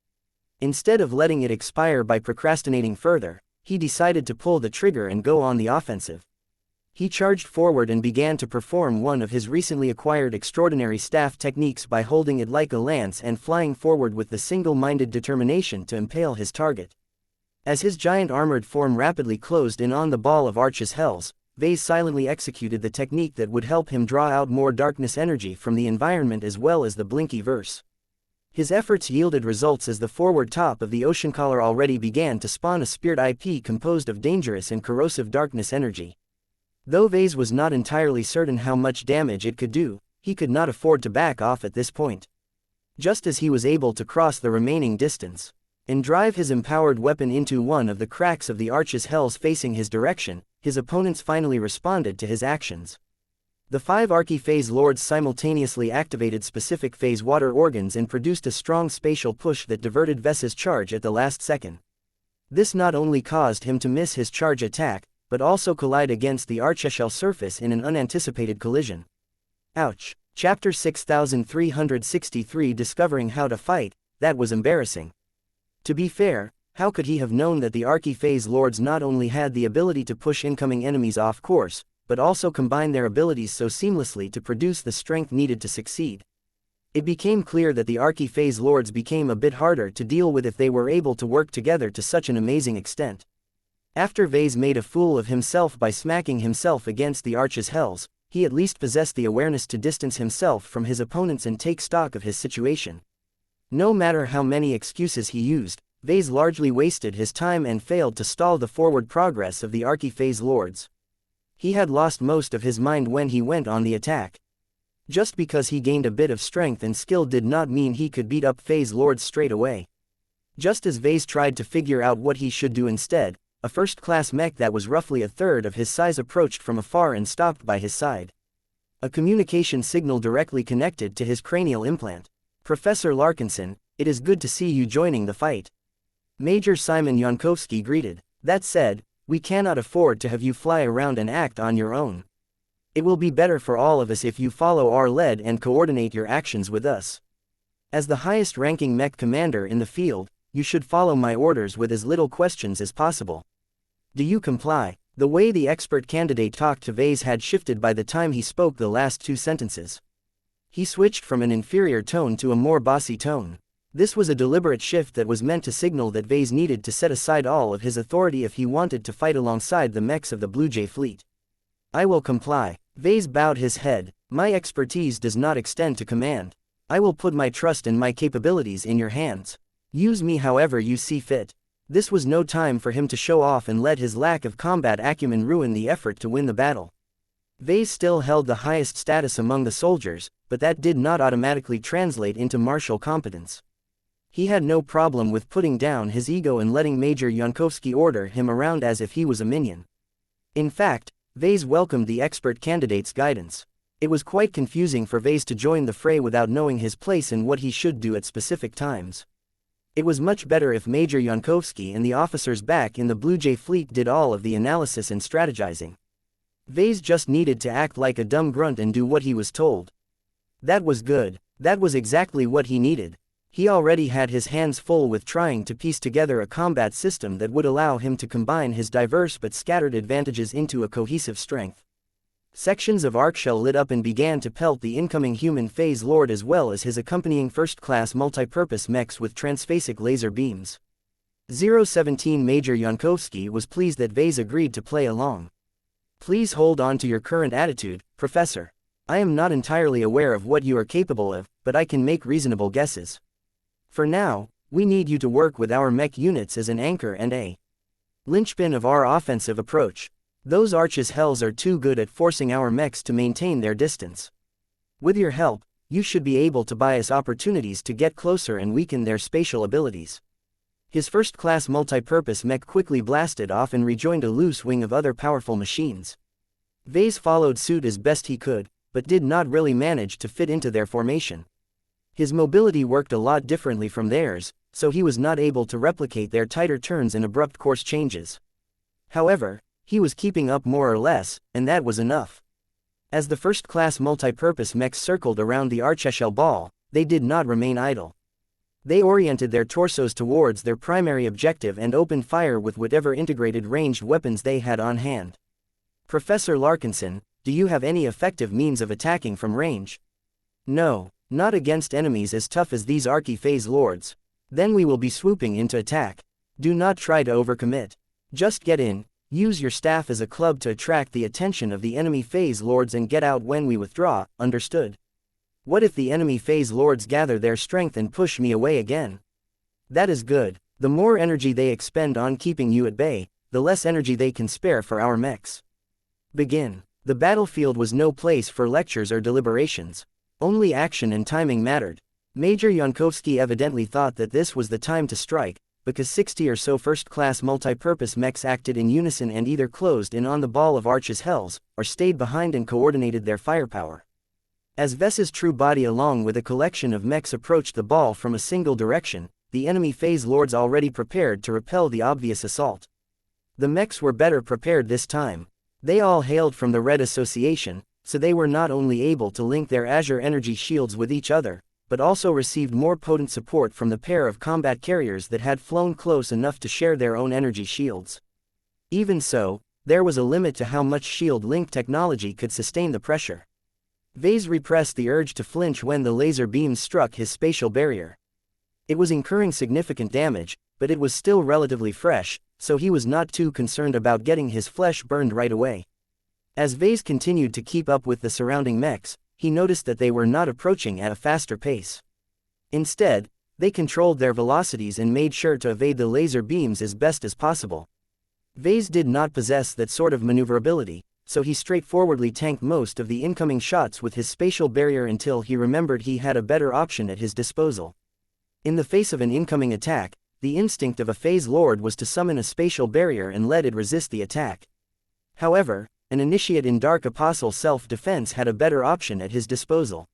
Instead of letting it expire by procrastinating further, he decided to pull the trigger and go on the offensive. He charged forward and began to perform one of his recently acquired extraordinary staff techniques by holding it like a lance and flying forward with the single-minded determination to impale his target. As his giant armored form rapidly closed in on the ball of Arch's Hells, Vase silently executed the technique that would help him draw out more darkness energy from the environment as well as the blinky verse. His efforts yielded results as the forward top of the ocean collar already began to spawn a spirit IP composed of dangerous and corrosive darkness energy. Though Vase was not entirely certain how much damage it could do, he could not afford to back off at this point. Just as he was able to cross the remaining distance and drive his empowered weapon into one of the cracks of the Arch's Hells facing his direction, his opponents finally responded to his actions. The 5 Archi-Phase Lords simultaneously activated specific phase water organs and produced a strong spatial push that diverted Vese's charge at the last second. This not only caused him to miss his charge attack, but also collide against the Archeshell surface in an unanticipated collision. Ouch. Chapter 6363 Discovering How to Fight. That was embarrassing. To be fair, how could he have known that the Archi-Phase Lords not only had the ability to push incoming enemies off course, but also combine their abilities so seamlessly to produce the strength needed to succeed? It became clear that the Archi-Phase Lords became a bit harder to deal with if they were able to work together to such an amazing extent. After Vase made a fool of himself by smacking himself against the Arch's Hells, he at least possessed the awareness to distance himself from his opponents and take stock of his situation. No matter how many excuses he used, Vase largely wasted his time and failed to stall the forward progress of the Archi-Phase Lords. He had lost most of his mind when he went on the attack. Just because he gained a bit of strength and skill did not mean he could beat up Phase Lords straight away. Just as Vase tried to figure out what he should do instead, a first-class mech that was roughly a third of his size approached from afar and stopped by his side. A communication signal directly connected to his cranial implant. "Professor Larkinson, it is good to see you joining the fight," Major Simon Yankowski greeted. "That said, we cannot afford to have you fly around and act on your own. It will be better for all of us if you follow our lead and coordinate your actions with us. As the highest-ranking mech commander in the field, you should follow my orders with as little questions as possible. Do you comply?" The way the expert candidate talked to Vase had shifted by the time he spoke the last 2 sentences. He switched from an inferior tone to a more bossy tone. This was a deliberate shift that was meant to signal that Vase needed to set aside all of his authority if he wanted to fight alongside the mechs of the Blue Jay fleet. "I will comply." Vase bowed his head. "My expertise does not extend to command. I will put my trust and my capabilities in your hands. Use me however you see fit." This was no time for him to show off and let his lack of combat acumen ruin the effort to win the battle. Vase still held the highest status among the soldiers, but that did not automatically translate into martial competence. He had no problem with putting down his ego and letting Major Yankovsky order him around as if he was a minion. In fact, Vase welcomed the expert candidate's guidance. It was quite confusing for Vase to join the fray without knowing his place and what he should do at specific times. It was much better if Major Yankovsky and the officers back in the Blue Jay fleet did all of the analysis and strategizing. Vase just needed to act like a dumb grunt and do what he was told. That was good. That was exactly what he needed. He already had his hands full with trying to piece together a combat system that would allow him to combine his diverse but scattered advantages into a cohesive strength. Sections of Arcshell lit up and began to pelt the incoming human phase lord as well as his accompanying first-class multipurpose mechs with transphasic laser beams. 017 Major Yankovsky was pleased that Vase agreed to play along. Please hold on to your current attitude, Professor. I am not entirely aware of what you are capable of, but I can make reasonable guesses. For now, we need you to work with our mech units as an anchor and a linchpin of our offensive approach. Those arches hells are too good at forcing our mechs to maintain their distance. With your help, you should be able to buy us opportunities to get closer and weaken their spatial abilities. His first-class multipurpose mech quickly blasted off and rejoined a loose wing of other powerful machines. Vase followed suit as best he could, but did not really manage to fit into their formation. His mobility worked a lot differently from theirs, so he was not able to replicate their tighter turns and abrupt course changes. However, he was keeping up more or less, and that was enough. As the first-class multipurpose mechs circled around the Archeshell ball, they did not remain idle. They oriented their torsos towards their primary objective and opened fire with whatever integrated ranged weapons they had on hand. Professor Larkinson, do you have any effective means of attacking from range? No, not against enemies as tough as these Archi-Phase Lords. Then we will be swooping into attack. Do not try to overcommit. Just get in, use your staff as a club to attract the attention of the enemy Phase Lords and get out when we withdraw, understood? What if the enemy Phase Lords gather their strength and push me away again? That is good. The more energy they expend on keeping you at bay, the less energy they can spare for our mechs. Begin. The battlefield was no place for lectures or deliberations. Only action and timing mattered. Major Yankovsky evidently thought that this was the time to strike, because 60 or so first-class multipurpose mechs acted in unison and either closed in on the ball of Arch's hells, or stayed behind and coordinated their firepower. As Ves's true body along with a collection of mechs approached the ball from a single direction, the enemy Phase Lords already prepared to repel the obvious assault. The mechs were better prepared this time. They all hailed from the Red Association, so they were not only able to link their Azure energy shields with each other, but also received more potent support from the pair of combat carriers that had flown close enough to share their own energy shields. Even so, there was a limit to how much shield link technology could sustain the pressure. Vase repressed the urge to flinch when the laser beams struck his spatial barrier. It was incurring significant damage, but it was still relatively fresh, so he was not too concerned about getting his flesh burned right away. As Vase continued to keep up with the surrounding mechs, he noticed that they were not approaching at a faster pace. Instead, they controlled their velocities and made sure to evade the laser beams as best as possible. Vase did not possess that sort of maneuverability, so he straightforwardly tanked most of the incoming shots with his spatial barrier until he remembered he had a better option at his disposal. In the face of an incoming attack, the instinct of a Phase Lord was to summon a spatial barrier and let it resist the attack. However, an initiate in Dark Apostle self-defense had a better option at his disposal.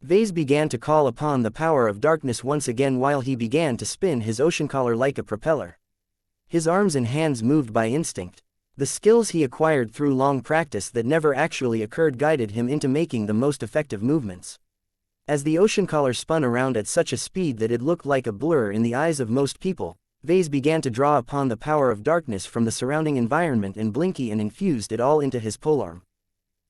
Vase began to call upon the power of darkness once again while he began to spin his ocean collar like a propeller. His arms and hands moved by instinct. The skills he acquired through long practice that never actually occurred guided him into making the most effective movements. As the ocean collar spun around at such a speed that it looked like a blur in the eyes of most people, Vase began to draw upon the power of darkness from the surrounding environment and blinky and infused it all into his polearm.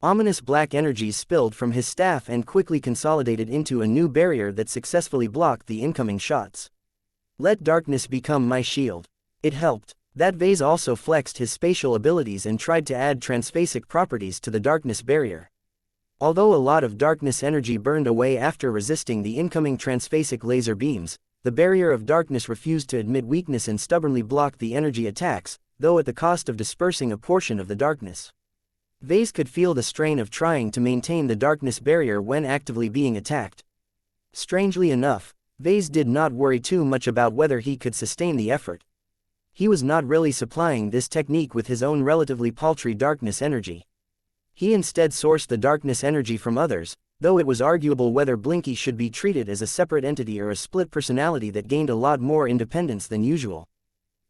Ominous black energies spilled from his staff and quickly consolidated into a new barrier that successfully blocked the incoming shots. Let darkness become my shield. It helped. That Vase also flexed his spatial abilities and tried to add transphasic properties to the darkness barrier. Although a lot of darkness energy burned away after resisting the incoming transphasic laser beams, the barrier of darkness refused to admit weakness and stubbornly blocked the energy attacks, though at the cost of dispersing a portion of the darkness. Vase could feel the strain of trying to maintain the darkness barrier when actively being attacked. Strangely enough, Vase did not worry too much about whether he could sustain the effort. He was not really supplying this technique with his own relatively paltry darkness energy. He instead sourced the darkness energy from others, though it was arguable whether Blinky should be treated as a separate entity or a split personality that gained a lot more independence than usual.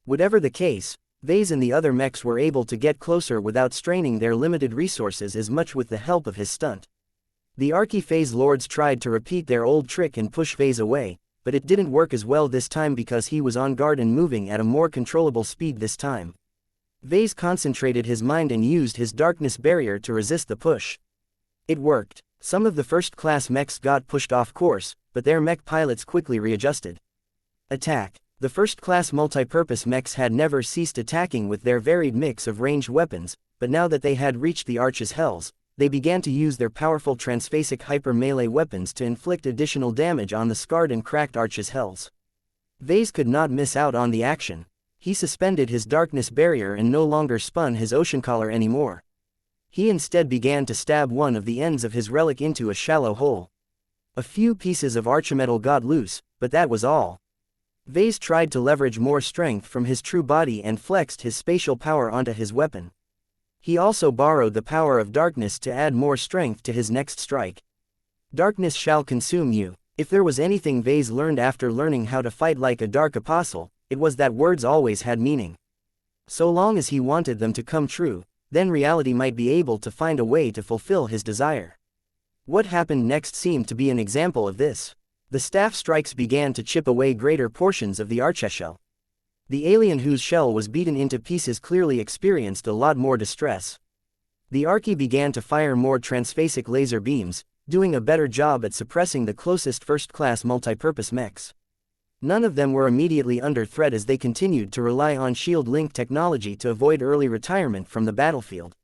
Whatever the case, Vase and the other mechs were able to get closer without straining their limited resources as much with the help of his stunt. The Archie-Phase Lords tried to repeat their old trick and push Vase away, but it didn't work as well this time because he was on guard and moving at a more controllable speed this time. Vase concentrated his mind and used his darkness barrier to resist the push. It worked. Some of the first-class mechs got pushed off course, but their mech pilots quickly readjusted. Attack. The first-class multipurpose mechs had never ceased attacking with their varied mix of ranged weapons, but now that they had reached the Arch's hells, they began to use their powerful transphasic hyper-melee weapons to inflict additional damage on the scarred and cracked Arch's hells. Vase could not miss out on the action. He suspended his darkness barrier and no longer spun his ocean collar anymore. He instead began to stab one of the ends of his relic into a shallow hole. A few pieces of archimetal got loose, but that was all. Vase tried to leverage more strength from his true body and flexed his spatial power onto his weapon. He also borrowed the power of darkness to add more strength to his next strike. Darkness shall consume you. If there was anything Vase learned after learning how to fight like a dark apostle, it was that words always had meaning. So long as he wanted them to come true, then reality might be able to find a way to fulfill his desire. What happened next seemed to be an example of this. The staff strikes began to chip away greater portions of the Arch's shell. The alien whose shell was beaten into pieces clearly experienced a lot more distress. The Archie began to fire more transphasic laser beams, doing a better job at suppressing the closest first-class multipurpose mechs. None of them were immediately under threat as they continued to rely on shield link technology to avoid early retirement from the battlefield.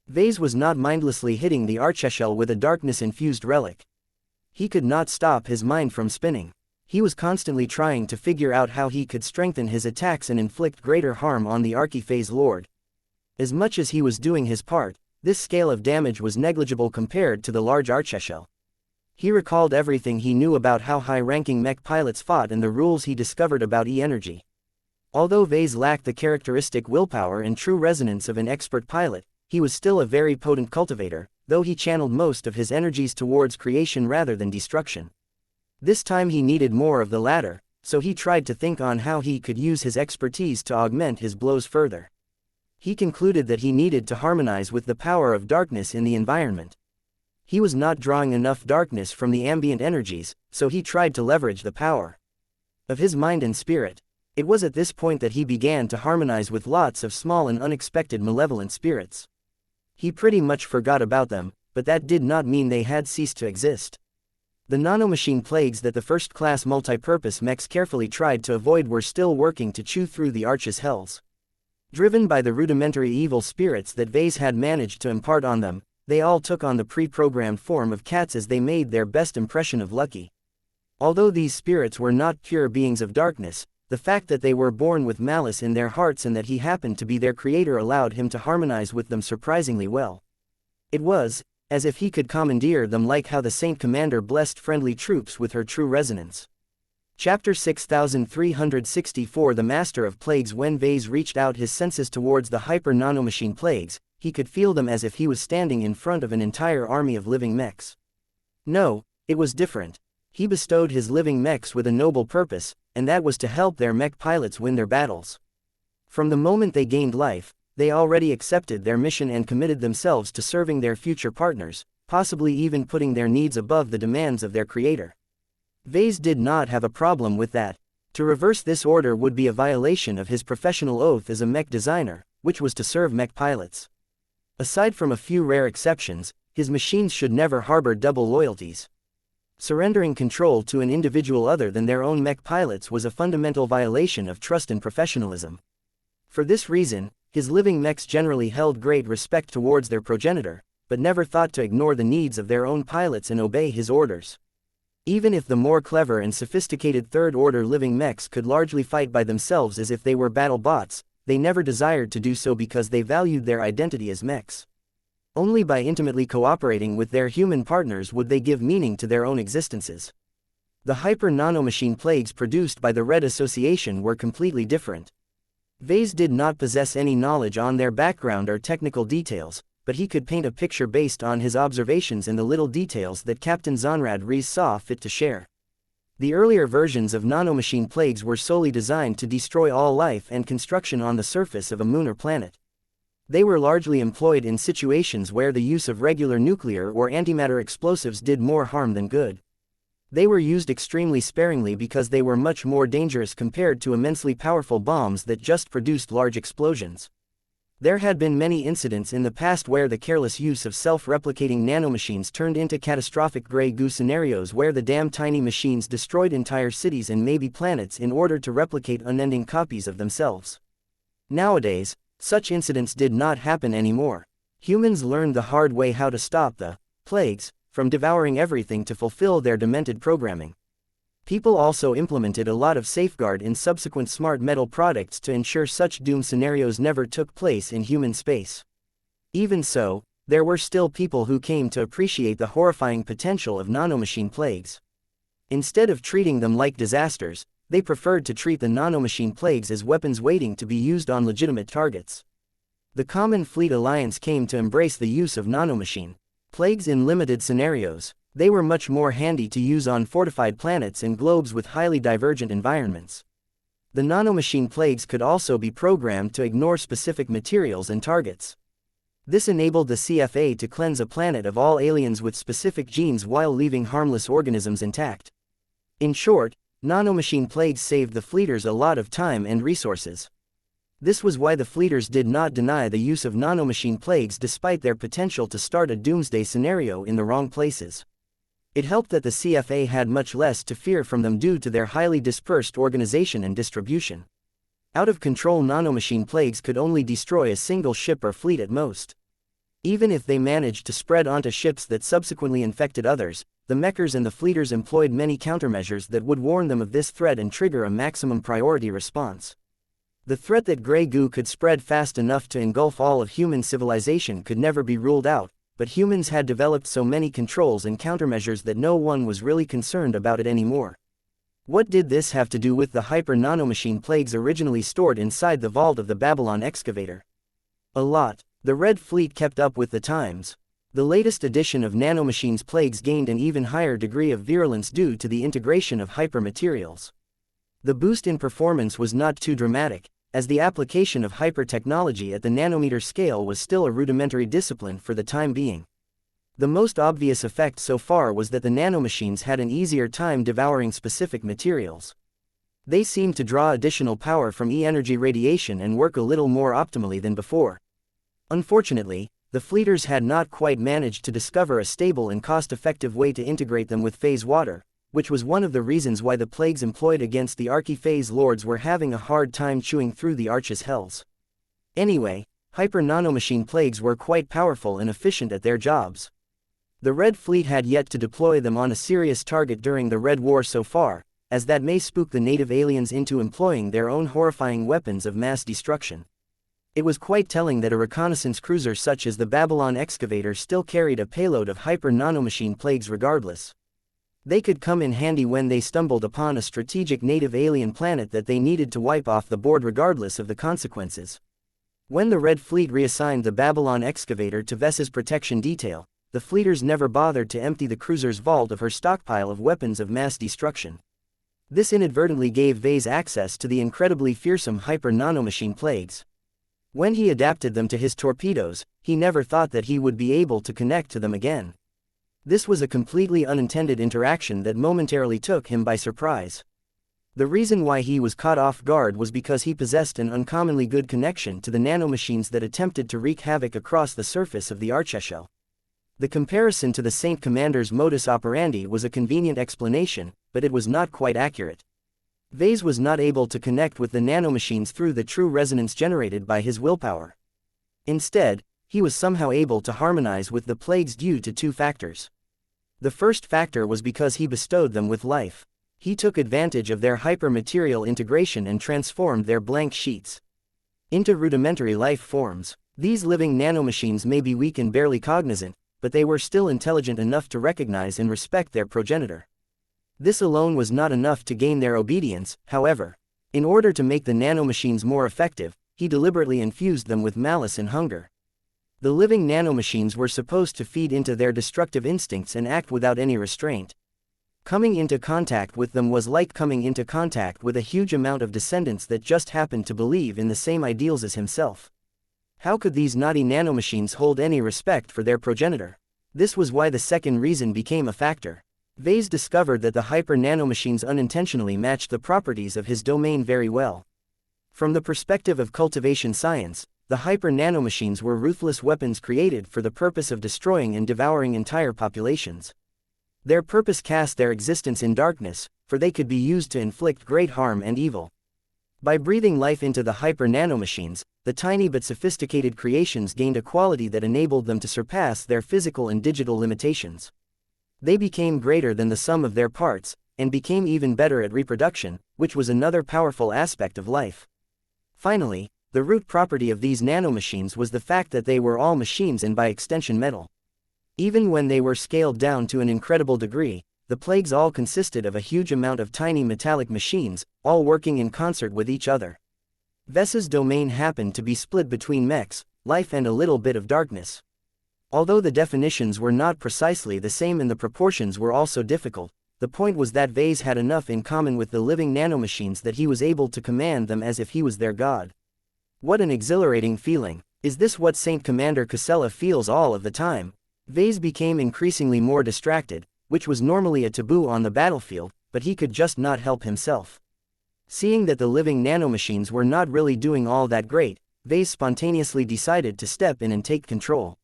Vase was not mindlessly hitting the Archeshell with a darkness-infused relic. He could not stop his mind from spinning. He was constantly trying to figure out how he could strengthen his attacks and inflict greater harm on the Archie-Phase Lord. As much as he was doing his part, this scale of damage was negligible compared to the large Archeshell. He recalled everything he knew about how high-ranking mech pilots fought and the rules he discovered about E-energy. Although Vase lacked the characteristic willpower and true resonance of an expert pilot, he was still a very potent cultivator, though he channeled most of his energies towards creation rather than destruction. This time he needed more of the latter, so he tried to think on how he could use his expertise to augment his blows further. He concluded that he needed to harmonize with the power of darkness in the environment. He was not drawing enough darkness from the ambient energies, so he tried to leverage the power of his mind and spirit. It was at this point that he began to harmonize with lots of small and unexpected malevolent spirits. He pretty much forgot about them, but that did not mean they had ceased to exist. The nanomachine plagues that the first-class multipurpose mechs carefully tried to avoid were still working to chew through the Arch's hells. Driven by the rudimentary evil spirits that Vase had managed to impart on them, they all took on the pre-programmed form of cats as they made their best impression of Lucky. Although these spirits were not pure beings of darkness, the fact that they were born with malice in their hearts and that he happened to be their creator allowed him to harmonize with them surprisingly well. It was as if he could commandeer them like how the Saint Commander blessed friendly troops with her true resonance. Chapter 6364 The Master of Plagues. When Vase reached out his senses towards the hyper-nanomachine plagues, he could feel them as if he was standing in front of an entire army of living mechs. No, it was different. He bestowed his living mechs with a noble purpose, and that was to help their mech pilots win their battles. From the moment they gained life, they already accepted their mission and committed themselves to serving their future partners, possibly even putting their needs above the demands of their creator. Vase did not have a problem with that. To reverse this order would be a violation of his professional oath as a mech designer, which was to serve mech pilots. Aside from a few rare exceptions, his machines should never harbor double loyalties. Surrendering control to an individual other than their own mech pilots was a fundamental violation of trust and professionalism. For this reason, his living mechs generally held great respect towards their progenitor, but never thought to ignore the needs of their own pilots and obey his orders. Even if the more clever and sophisticated third-order living mechs could largely fight by themselves as if they were battle bots, they never desired to do so because they valued their identity as mechs. Only by intimately cooperating with their human partners would they give meaning to their own existences. The hyper-nanomachine plagues produced by the Red Association were completely different. Vase did not possess any knowledge on their background or technical details, but he could paint a picture based on his observations and the little details that Captain Zonrad Rees saw fit to share. The earlier versions of nanomachine plagues were solely designed to destroy all life and construction on the surface of a moon or planet. They were largely employed in situations where the use of regular nuclear or antimatter explosives did more harm than good. They were used extremely sparingly because they were much more dangerous compared to immensely powerful bombs that just produced large explosions. There had been many incidents in the past where the careless use of self-replicating nanomachines turned into catastrophic grey goo scenarios where the damn tiny machines destroyed entire cities and maybe planets in order to replicate unending copies of themselves. Nowadays, such incidents did not happen anymore. Humans learned the hard way how to stop the plagues from devouring everything to fulfill their demented programming. People also implemented a lot of safeguard in subsequent smart metal products to ensure such doom scenarios never took place in human space. Even so, there were still people who came to appreciate the horrifying potential of nanomachine plagues. Instead of treating them like disasters, they preferred to treat the nanomachine plagues as weapons waiting to be used on legitimate targets. The Common Fleet Alliance came to embrace the use of nanomachine plagues in limited scenarios. They were much more handy to use on fortified planets and globes with highly divergent environments. The nanomachine plagues could also be programmed to ignore specific materials and targets. This enabled the CFA to cleanse a planet of all aliens with specific genes while leaving harmless organisms intact. In short, nanomachine plagues saved the fleeters a lot of time and resources. This was why the fleeters did not deny the use of nanomachine plagues despite their potential to start a doomsday scenario in the wrong places. It helped that the CFA had much less to fear from them due to their highly dispersed organization and distribution. Out-of-control nanomachine plagues could only destroy a single ship or fleet at most. Even if they managed to spread onto ships that subsequently infected others, the mechers and the fleeters employed many countermeasures that would warn them of this threat and trigger a maximum priority response. The threat that grey goo could spread fast enough to engulf all of human civilization could never be ruled out, but humans had developed so many controls and countermeasures that no one was really concerned about it anymore. What did this have to do with the hyper-nanomachine plagues originally stored inside the vault of the Babylon excavator? A lot. The Red Fleet kept up with the times. The latest edition of nanomachines plagues gained an even higher degree of virulence due to the integration of hypermaterials. The boost in performance was not too dramatic, as the application of hyper-technology at the nanometer scale was still a rudimentary discipline for the time being. The most obvious effect so far was that the nanomachines had an easier time devouring specific materials. They seemed to draw additional power from E-energy radiation and work a little more optimally than before. Unfortunately, the fleeters had not quite managed to discover a stable and cost-effective way to integrate them with phase water, which was one of the reasons why the plagues employed against the Archiphase Lords were having a hard time chewing through the Arch's hells. Anyway, hyper-nanomachine plagues were quite powerful and efficient at their jobs. The Red Fleet had yet to deploy them on a serious target during the Red War so far, as that may spook the native aliens into employing their own horrifying weapons of mass destruction. It was quite telling that a reconnaissance cruiser such as the Babylon excavator still carried a payload of hyper-nanomachine plagues regardless. They could come in handy when they stumbled upon a strategic native alien planet that they needed to wipe off the board regardless of the consequences. When the Red Fleet reassigned the Babylon excavator to Vess's protection detail, the fleeters never bothered to empty the cruiser's vault of her stockpile of weapons of mass destruction. This inadvertently gave Vase access to the incredibly fearsome hyper-nanomachine plagues. When he adapted them to his torpedoes, he never thought that he would be able to connect to them again. This was a completely unintended interaction that momentarily took him by surprise. The reason why he was caught off guard was because he possessed an uncommonly good connection to the nanomachines that attempted to wreak havoc across the surface of the Archeshell. The comparison to the Saint Commander's modus operandi was a convenient explanation, but it was not quite accurate. Vase was not able to connect with the nanomachines through the true resonance generated by his willpower. Instead, he was somehow able to harmonize with the plagues due to two factors. The first factor was because he bestowed them with life. He took advantage of their hypermaterial integration and transformed their blank sheets into rudimentary life forms. These living nanomachines may be weak and barely cognizant, but they were still intelligent enough to recognize and respect their progenitor. This alone was not enough to gain their obedience, however. In order to make the nanomachines more effective, he deliberately infused them with malice and hunger. The living nanomachines were supposed to feed into their destructive instincts and act without any restraint. Coming into contact with them was like coming into contact with a huge amount of descendants that just happened to believe in the same ideals as himself. How could these naughty nanomachines hold any respect for their progenitor? This was why the second reason became a factor. Vase discovered that the hyper-nanomachines unintentionally matched the properties of his domain very well. From the perspective of cultivation science, the hyper-nanomachines were ruthless weapons created for the purpose of destroying and devouring entire populations. Their purpose cast their existence in darkness, for they could be used to inflict great harm and evil. By breathing life into the hyper-nanomachines, the tiny but sophisticated creations gained a quality that enabled them to surpass their physical and digital limitations. They became greater than the sum of their parts, and became even better at reproduction, which was another powerful aspect of life. Finally, the root property of these nanomachines was the fact that they were all machines and by extension metal. Even when they were scaled down to an incredible degree, the plagues all consisted of a huge amount of tiny metallic machines, all working in concert with each other. Ves's domain happened to be split between mechs, life and a little bit of darkness. Although the definitions were not precisely the same and the proportions were also difficult, the point was that Vase had enough in common with the living nanomachines that he was able to command them as if he was their god. What an exhilarating feeling! Is this what Saint Commander Casella feels all of the time? Vase became increasingly more distracted, which was normally a taboo on the battlefield, but he could just not help himself. Seeing that the living nanomachines were not really doing all that great, Vase spontaneously decided to step in and take control.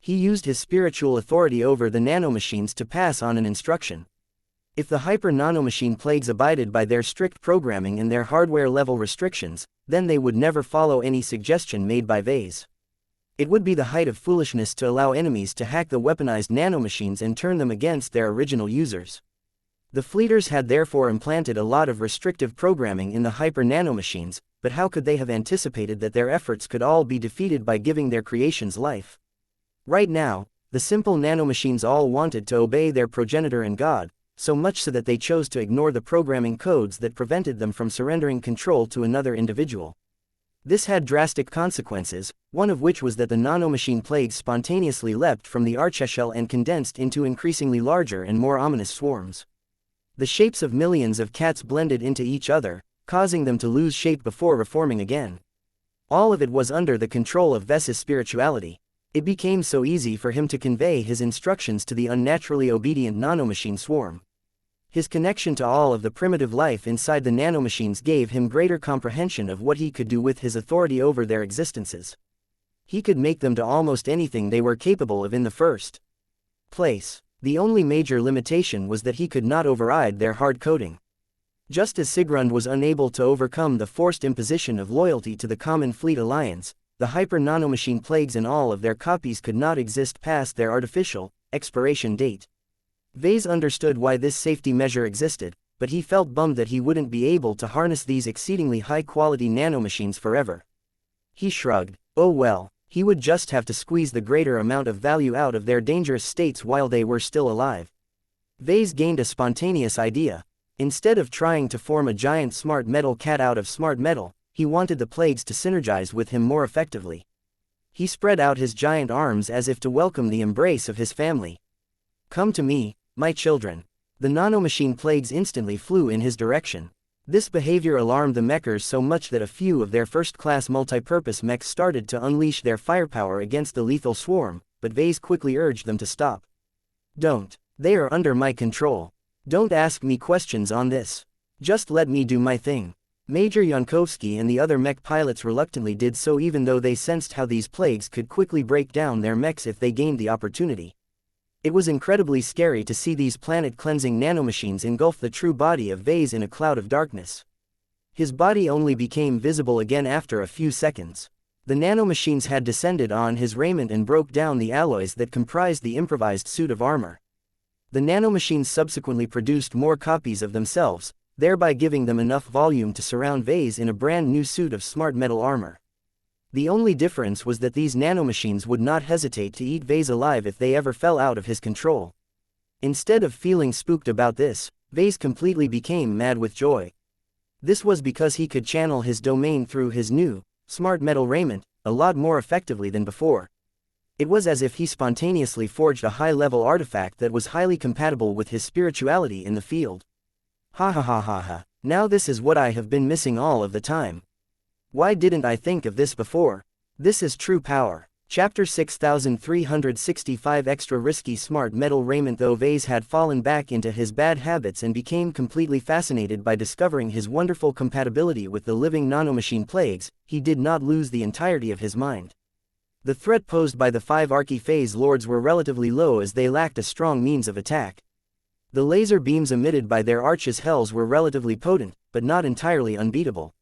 He used his spiritual authority over the nanomachines to pass on an instruction. If the hyper-nanomachine plagues abided by their strict programming and their hardware-level restrictions, then they would never follow any suggestion made by Vase. It would be the height of foolishness to allow enemies to hack the weaponized nanomachines and turn them against their original users. The Fleeters had therefore implanted a lot of restrictive programming in the hyper-nanomachines, but how could they have anticipated that their efforts could all be defeated by giving their creations life? Right now, the simple nanomachines all wanted to obey their progenitor and God, so much so that they chose to ignore the programming codes that prevented them from surrendering control to another individual. This had drastic consequences, one of which was that the nanomachine plagues spontaneously leapt from the archeshell and condensed into increasingly larger and more ominous swarms. The shapes of millions of cats blended into each other, causing them to lose shape before reforming again. All of it was under the control of Ves's spirituality. It became so easy for him to convey his instructions to the unnaturally obedient nanomachine swarm. His connection to all of the primitive life inside the nanomachines gave him greater comprehension of what he could do with his authority over their existences. He could make them do almost anything they were capable of in the first place. The only major limitation was that he could not override their hard coding. Just as Sigrund was unable to overcome the forced imposition of loyalty to the Common Fleet Alliance, the hyper-nanomachine plagues and all of their copies could not exist past their artificial expiration date. Vase understood why this safety measure existed, but he felt bummed that he wouldn't be able to harness these exceedingly high-quality nanomachines forever. He shrugged. Oh well, he would just have to squeeze the greater amount of value out of their dangerous states while they were still alive. Vase gained a spontaneous idea. Instead of trying to form a giant smart metal cat out of smart metal, he wanted the plagues to synergize with him more effectively. He spread out his giant arms as if to welcome the embrace of his family. Come to me, my children. The nanomachine plagues instantly flew in his direction. This behavior alarmed the mechers so much that a few of their first-class multipurpose mechs started to unleash their firepower against the lethal swarm, but Vase quickly urged them to stop. Don't. They are under my control. Don't ask me questions on this. Just let me do my thing. Major Yankovsky and the other mech pilots reluctantly did so, even though they sensed how these plagues could quickly break down their mechs if they gained the opportunity. It was incredibly scary to see these planet-cleansing nanomachines engulf the true body of Vase in a cloud of darkness. His body only became visible again after a few seconds. The nanomachines had descended on his raiment and broke down the alloys that comprised the improvised suit of armor. The nanomachines subsequently produced more copies of themselves, thereby giving them enough volume to surround Vase in a brand new suit of smart metal armor. The only difference was that these nanomachines would not hesitate to eat Vase alive if they ever fell out of his control. Instead of feeling spooked about this, Vase completely became mad with joy. This was because he could channel his domain through his new, smart metal raiment, a lot more effectively than before. It was as if he spontaneously forged a high-level artifact that was highly compatible with his spirituality in the field. Ha ha ha ha ha, now this is what I have been missing all of the time. Why didn't I think of this before? This is true power. Chapter 6365 Extra Risky Smart Metal Raiment. Though Vase had fallen back into his bad habits and became completely fascinated by discovering his wonderful compatibility with the living nanomachine plagues, he did not lose the entirety of his mind. The threat posed by the 5 Archi-Phase Lords were relatively low as they lacked a strong means of attack. The laser beams emitted by their arches hells were relatively potent, but not entirely unbeatable.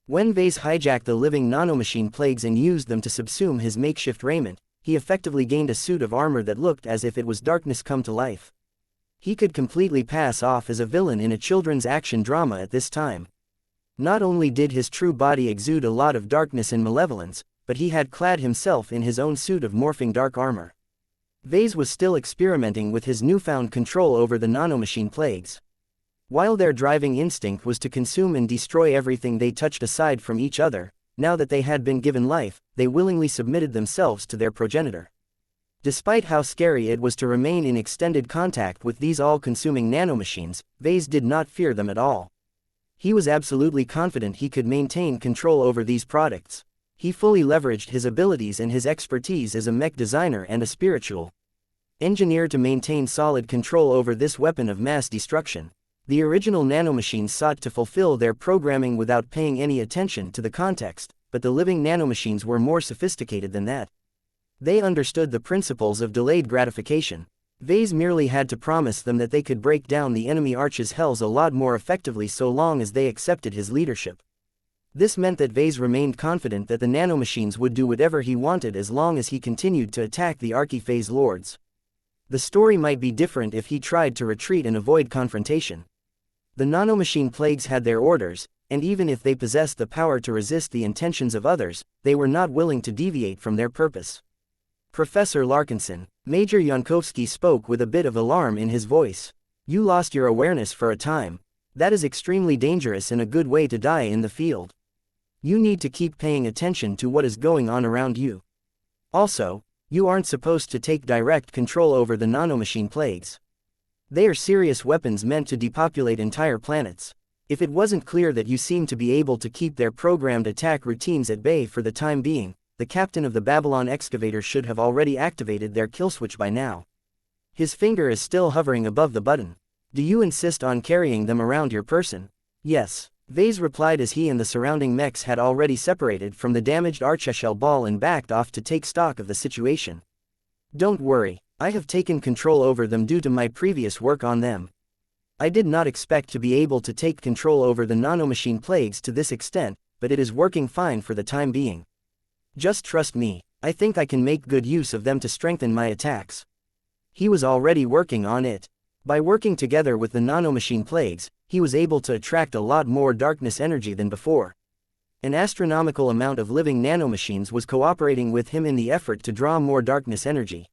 When Vase hijacked the living nanomachine plagues and used them to subsume his makeshift raiment, he effectively gained a suit of armor that looked as if it was darkness come to life. He could completely pass off as a villain in a children's action drama at this time. Not only did his true body exude a lot of darkness and malevolence, but he had clad himself in his own suit of morphing dark armor. Vase was still experimenting with his newfound control over the nanomachine plagues. While their driving instinct was to consume and destroy everything they touched aside from each other, now that they had been given life, they willingly submitted themselves to their progenitor. Despite how scary it was to remain in extended contact with these all-consuming nanomachines, Vase did not fear them at all. He was absolutely confident he could maintain control over these products. He fully leveraged his abilities and his expertise as a mech designer and a spiritual engineer to maintain solid control over this weapon of mass destruction. The original nanomachines sought to fulfill their programming without paying any attention to the context, but the living nanomachines were more sophisticated than that. They understood the principles of delayed gratification. Vase merely had to promise them that they could break down the enemy arches' hells a lot more effectively so long as they accepted his leadership. This meant that Vase remained confident that the nanomachines would do whatever he wanted as long as he continued to attack the Archi-Phase Lords. The story might be different if he tried to retreat and avoid confrontation. The nanomachine plagues had their orders, and even if they possessed the power to resist the intentions of others, they were not willing to deviate from their purpose. Professor Larkinson, Major Yankovsky spoke with a bit of alarm in his voice. You lost your awareness for a time. That is extremely dangerous and a good way to die in the field. You need to keep paying attention to what is going on around you. Also, you aren't supposed to take direct control over the nanomachine plagues. They are serious weapons meant to depopulate entire planets. If it wasn't clear that you seemed to be able to keep their programmed attack routines at bay for the time being, the captain of the Babylon excavator should have already activated their kill switch by now. His finger is still hovering above the button. Do you insist on carrying them around your person? Yes, Vase replied as he and the surrounding mechs had already separated from the damaged archeshell ball and backed off to take stock of the situation. Don't worry. I have taken control over them due to my previous work on them. I did not expect to be able to take control over the nanomachine plagues to this extent, but it is working fine for the time being. Just trust me, I think I can make good use of them to strengthen my attacks. He was already working on it. By working together with the nanomachine plagues, he was able to attract a lot more darkness energy than before. An astronomical amount of living nanomachines was cooperating with him in the effort to draw more darkness energy.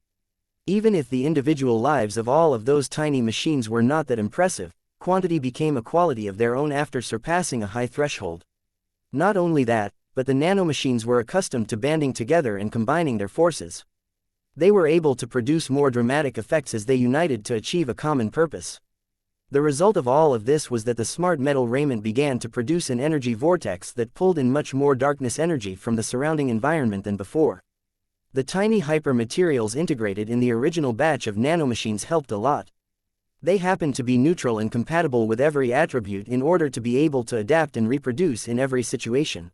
Even if the individual lives of all of those tiny machines were not that impressive, quantity became a quality of their own after surpassing a high threshold. Not only that, but the nanomachines were accustomed to banding together and combining their forces. They were able to produce more dramatic effects as they united to achieve a common purpose. The result of all of this was that the smart metal raiment began to produce an energy vortex that pulled in much more darkness energy from the surrounding environment than before. The tiny hyper-materials integrated in the original batch of nanomachines helped a lot. They happened to be neutral and compatible with every attribute in order to be able to adapt and reproduce in every situation.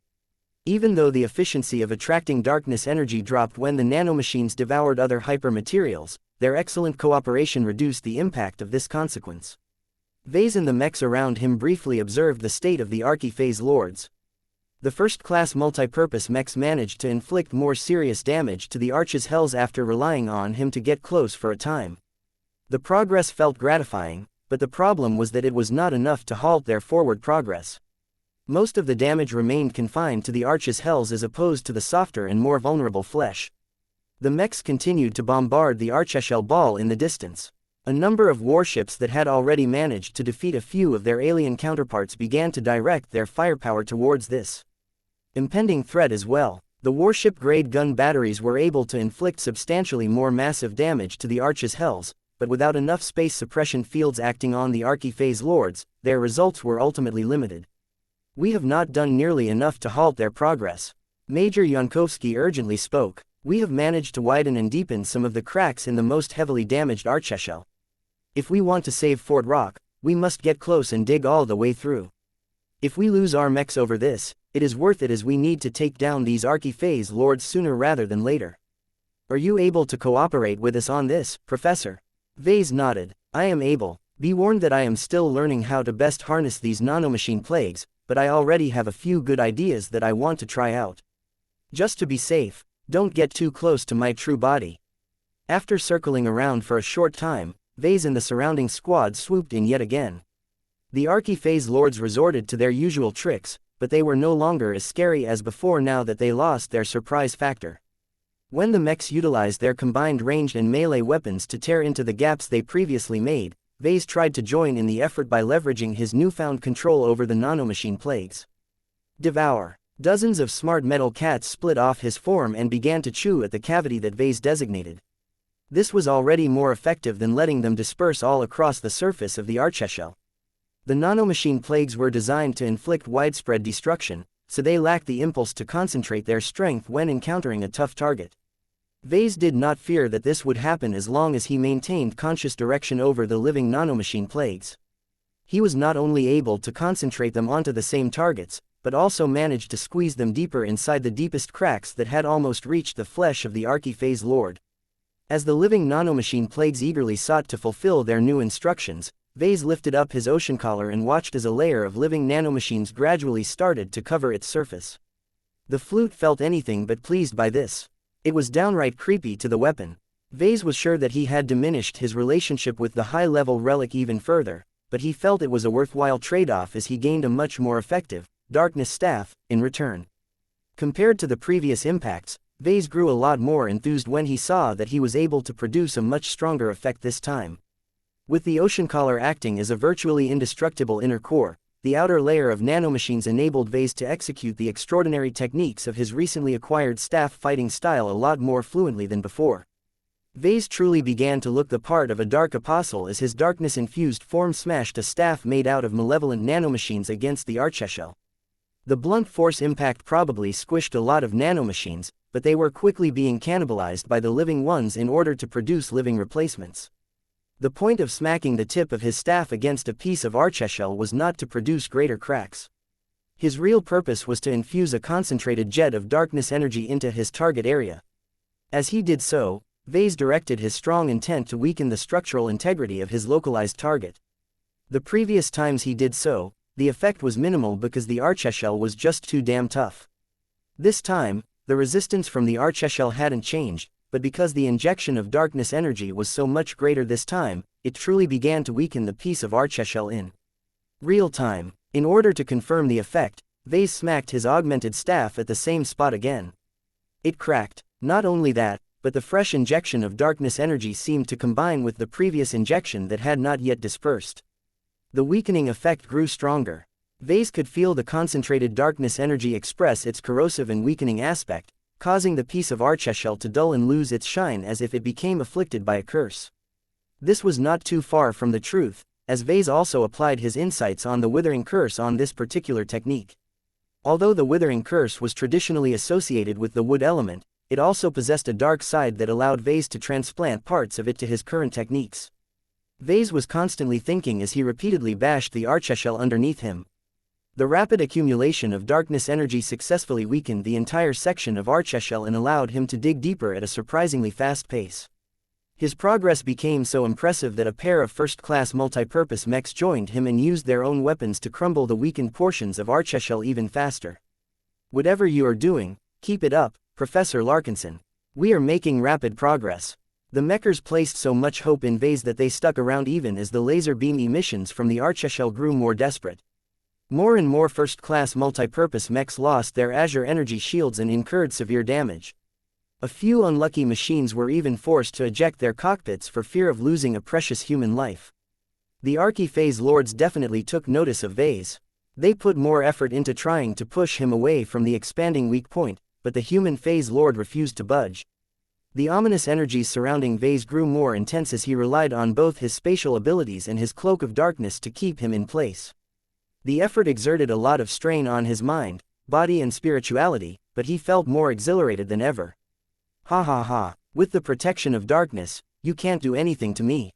Even though the efficiency of attracting darkness energy dropped when the nanomachines devoured other hyper-materials, their excellent cooperation reduced the impact of this consequence. Vase and the mechs around him briefly observed the state of the Archi-Phase Lords. The first-class multipurpose mechs managed to inflict more serious damage to the Arch's hells after relying on him to get close for a time. The progress felt gratifying, but the problem was that it was not enough to halt their forward progress. Most of the damage remained confined to the arch's hells as opposed to the softer and more vulnerable flesh. The mechs continued to bombard the archeshell ball in the distance. A number of warships that had already managed to defeat a few of their alien counterparts began to direct their firepower towards this impending threat as well. The warship-grade gun batteries were able to inflict substantially more massive damage to the arch's hells, but without enough space suppression fields acting on the archiphase lords, their results were ultimately limited. We have not done nearly enough to halt their progress. Major Yankovsky urgently spoke. We have managed to widen and deepen some of the cracks in the most heavily damaged archeshell. If we want to save Fort Rock, we must get close and dig all the way through. If we lose our mechs over this, it is worth it as we need to take down these archiphase lords sooner rather than later. Are you able to cooperate with us on this, Professor? Vase nodded. I am able. Be warned that I am still learning how to best harness these nanomachine plagues, but I already have a few good ideas that I want to try out. Just to be safe, don't get too close to my true body. After circling around for a short time, Vase and the surrounding squad swooped in yet again. The archiphase lords resorted to their usual tricks, but they were no longer as scary as before now that they lost their surprise factor. When the mechs utilized their combined ranged and melee weapons to tear into the gaps they previously made, Vase tried to join in the effort by leveraging his newfound control over the nanomachine plagues. Devour. Dozens of smart metal cats split off his form and began to chew at the cavity that Vase designated. This was already more effective than letting them disperse all across the surface of the archeshell. The nanomachine plagues were designed to inflict widespread destruction, so they lacked the impulse to concentrate their strength when encountering a tough target. Vase did not fear that this would happen as long as he maintained conscious direction over the living nanomachine plagues. He was not only able to concentrate them onto the same targets, but also managed to squeeze them deeper inside the deepest cracks that had almost reached the flesh of the archiphase lord. As the living nanomachine plagues eagerly sought to fulfill their new instructions, Vase lifted up his ocean collar and watched as a layer of living nanomachines gradually started to cover its surface. The flute felt anything but pleased by this. It was downright creepy to the weapon. Vase was sure that he had diminished his relationship with the high-level relic even further, but he felt it was a worthwhile trade-off as he gained a much more effective darkness staff in return. Compared to the previous impacts, Vase grew a lot more enthused when he saw that he was able to produce a much stronger effect this time. With the ocean collar acting as a virtually indestructible inner core, the outer layer of nanomachines enabled Vase to execute the extraordinary techniques of his recently acquired staff fighting style a lot more fluently than before. Vase truly began to look the part of a dark apostle as his darkness-infused form smashed a staff made out of malevolent nanomachines against the archeshell. The blunt force impact probably squished a lot of nanomachines, but they were quickly being cannibalized by the living ones in order to produce living replacements. The point of smacking the tip of his staff against a piece of archeshell was not to produce greater cracks. His real purpose was to infuse a concentrated jet of darkness energy into his target area. As he did so, Vase directed his strong intent to weaken the structural integrity of his localized target. The previous times he did so, the effect was minimal because the archeshell was just too damn tough. This time, the resistance from the archeshell hadn't changed, but because the injection of darkness energy was so much greater this time, it truly began to weaken the piece of archeshell in real time. In order to confirm the effect, Vase smacked his augmented staff at the same spot again. It cracked. Not only that, but the fresh injection of darkness energy seemed to combine with the previous injection that had not yet dispersed. The weakening effect grew stronger. Vase could feel the concentrated darkness energy express its corrosive and weakening aspect, causing the piece of archeshell to dull and lose its shine as if it became afflicted by a curse. This was not too far from the truth, as Vase also applied his insights on the withering curse on this particular technique. Although the withering curse was traditionally associated with the wood element, it also possessed a dark side that allowed Vase to transplant parts of it to his current techniques. Vase was constantly thinking as he repeatedly bashed the archeshell underneath him. The rapid accumulation of darkness energy successfully weakened the entire section of archeshell and allowed him to dig deeper at a surprisingly fast pace. His progress became so impressive that a pair of first-class multipurpose mechs joined him and used their own weapons to crumble the weakened portions of archeshell even faster. Whatever you are doing, keep it up, Professor Larkinson. We are making rapid progress. The mechers placed so much hope in Vase that they stuck around even as the laser beam emissions from the archeshell grew more desperate. More and more first-class multipurpose mechs lost their Azure energy shields and incurred severe damage. A few unlucky machines were even forced to eject their cockpits for fear of losing a precious human life. The Archi-Phase Lords definitely took notice of Vase. They put more effort into trying to push him away from the expanding weak point, but the human Phase Lord refused to budge. The ominous energies surrounding Vase grew more intense as he relied on both his spatial abilities and his cloak of darkness to keep him in place. The effort exerted a lot of strain on his mind, body and spirituality, but he felt more exhilarated than ever. Ha ha ha, with the protection of darkness, you can't do anything to me.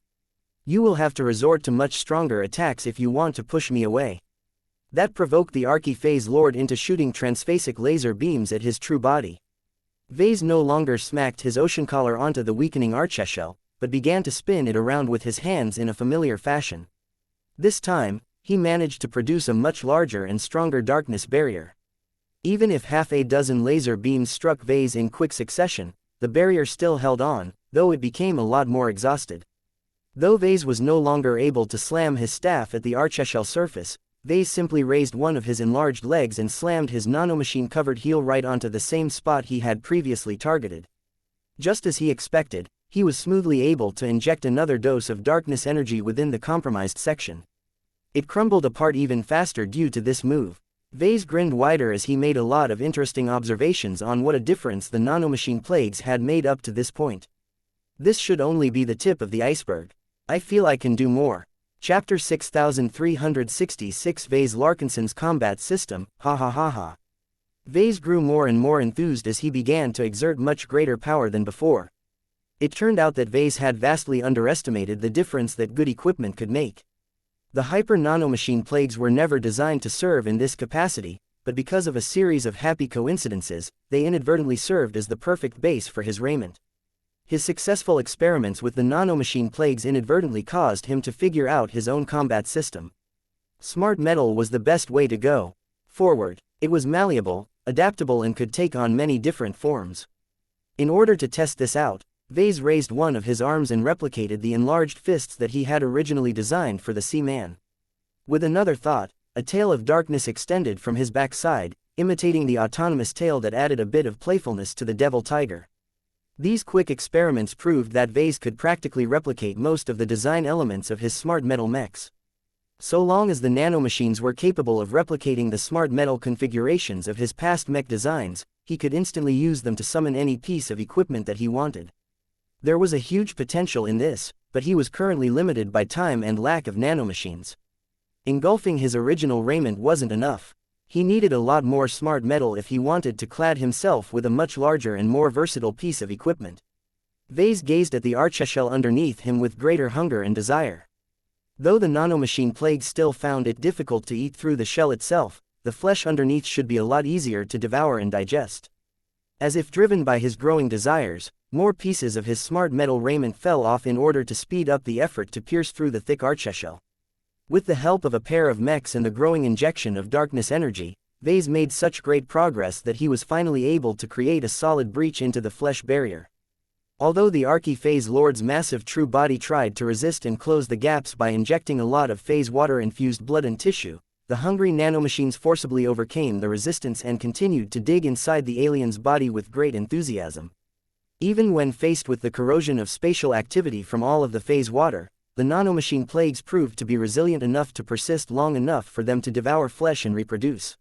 You will have to resort to much stronger attacks if you want to push me away. That provoked the Archi-Phase Lord into shooting transphasic laser beams at his true body. Vase no longer smacked his ocean collar onto the weakening Archeshell, but began to spin it around with his hands in a familiar fashion. This time, he managed to produce a much larger and stronger darkness barrier. Even if half a dozen laser beams struck Vase in quick succession, the barrier still held on, though it became a lot more exhausted. Though Vase was no longer able to slam his staff at the Archeshell surface, Vase simply raised one of his enlarged legs and slammed his nanomachine-covered heel right onto the same spot he had previously targeted. Just as he expected, he was smoothly able to inject another dose of darkness energy within the compromised section. It crumbled apart even faster due to this move. Vase grinned wider as he made a lot of interesting observations on what a difference the nanomachine plagues had made up to this point. This should only be the tip of the iceberg. I feel I can do more. Chapter 6366 Vase Larkinson's Combat System, ha ha ha ha. Vase grew more and more enthused as he began to exert much greater power than before. It turned out that Vase had vastly underestimated the difference that good equipment could make. The hyper-nanomachine plagues were never designed to serve in this capacity, but because of a series of happy coincidences, they inadvertently served as the perfect base for his raiment. His successful experiments with the nanomachine plagues inadvertently caused him to figure out his own combat system. Smart metal was the best way to go forward. It was malleable, adaptable and could take on many different forms. In order to test this out, Vase raised one of his arms and replicated the enlarged fists that he had originally designed for the Sea-Man. With another thought, a tail of darkness extended from his backside, imitating the autonomous tail that added a bit of playfulness to the Devil Tiger. These quick experiments proved that Vase could practically replicate most of the design elements of his smart metal mechs. So long as the nanomachines were capable of replicating the smart metal configurations of his past mech designs, he could instantly use them to summon any piece of equipment that he wanted. There was a huge potential in this, but he was currently limited by time and lack of nanomachines. Engulfing his original raiment wasn't enough. He needed a lot more smart metal if he wanted to clad himself with a much larger and more versatile piece of equipment. Vase gazed at the Archeshell underneath him with greater hunger and desire. Though the nanomachine plague still found it difficult to eat through the shell itself, the flesh underneath should be a lot easier to devour and digest. As if driven by his growing desires, more pieces of his smart metal raiment fell off in order to speed up the effort to pierce through the thick Archeshell. With the help of a pair of mechs and the growing injection of darkness energy, Vase made such great progress that he was finally able to create a solid breach into the flesh barrier. Although the Archi-Phase Lord's massive true body tried to resist and close the gaps by injecting a lot of phase water-infused blood and tissue, the hungry nanomachines forcibly overcame the resistance and continued to dig inside the alien's body with great enthusiasm. Even when faced with the corrosion of spatial activity from all of the phase water, the nanomachine plagues proved to be resilient enough to persist long enough for them to devour flesh and reproduce.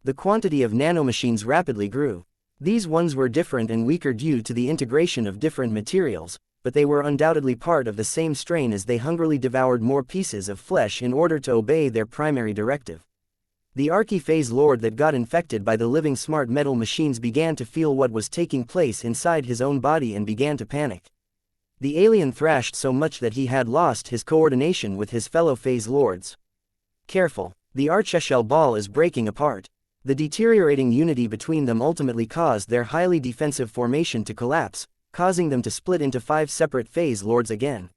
The quantity of nanomachines rapidly grew. These ones were different and weaker due to the integration of different materials, but they were undoubtedly part of the same strain as they hungrily devoured more pieces of flesh in order to obey their primary directive. The Archi-Phase Lord that got infected by the living smart metal machines began to feel what was taking place inside his own body and began to panic. The alien thrashed so much that he had lost his coordination with his fellow Phase Lords. Careful, the Archeshell ball is breaking apart. The deteriorating unity between them ultimately caused their highly defensive formation to collapse, causing them to split into 5 separate Phase Lords again.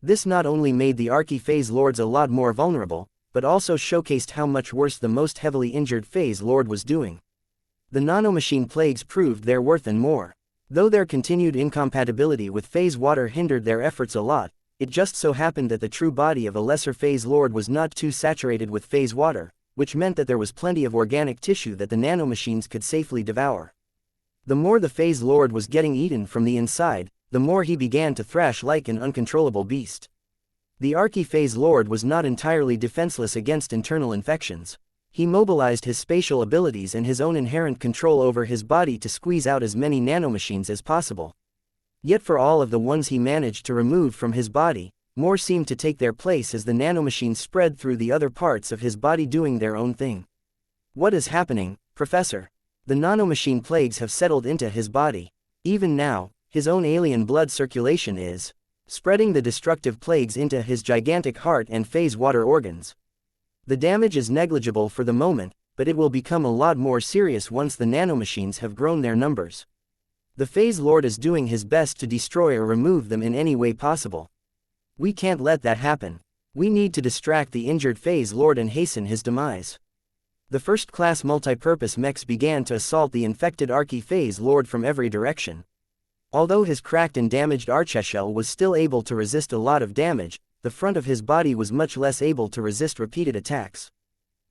This not only made the Archi-Phase Lords a lot more vulnerable, but also showcased how much worse the most heavily injured Phase Lord was doing. The nanomachine plagues proved their worth and more. Though their continued incompatibility with phase water hindered their efforts a lot, it just so happened that the true body of a lesser Phase Lord was not too saturated with phase water, which meant that there was plenty of organic tissue that the nanomachines could safely devour. The more the Phase Lord was getting eaten from the inside, the more he began to thrash like an uncontrollable beast. The Archi-Phase Lord was not entirely defenseless against internal infections. He mobilized his spatial abilities and his own inherent control over his body to squeeze out as many nanomachines as possible. Yet for all of the ones he managed to remove from his body, more seemed to take their place as the nanomachines spread through the other parts of his body doing their own thing. What is happening, Professor? The nanomachine plagues have settled into his body. Even now, his own alien blood circulation is spreading the destructive plagues into his gigantic heart and phase water organs. The damage is negligible for the moment, but it will become a lot more serious once the nanomachines have grown their numbers. The Phase Lord is doing his best to destroy or remove them in any way possible. We can't let that happen. We need to distract the injured Phase Lord and hasten his demise. The first-class multipurpose mechs began to assault the infected Archi-Phase Lord from every direction. Although his cracked and damaged archeshell was still able to resist a lot of damage, the front of his body was much less able to resist repeated attacks.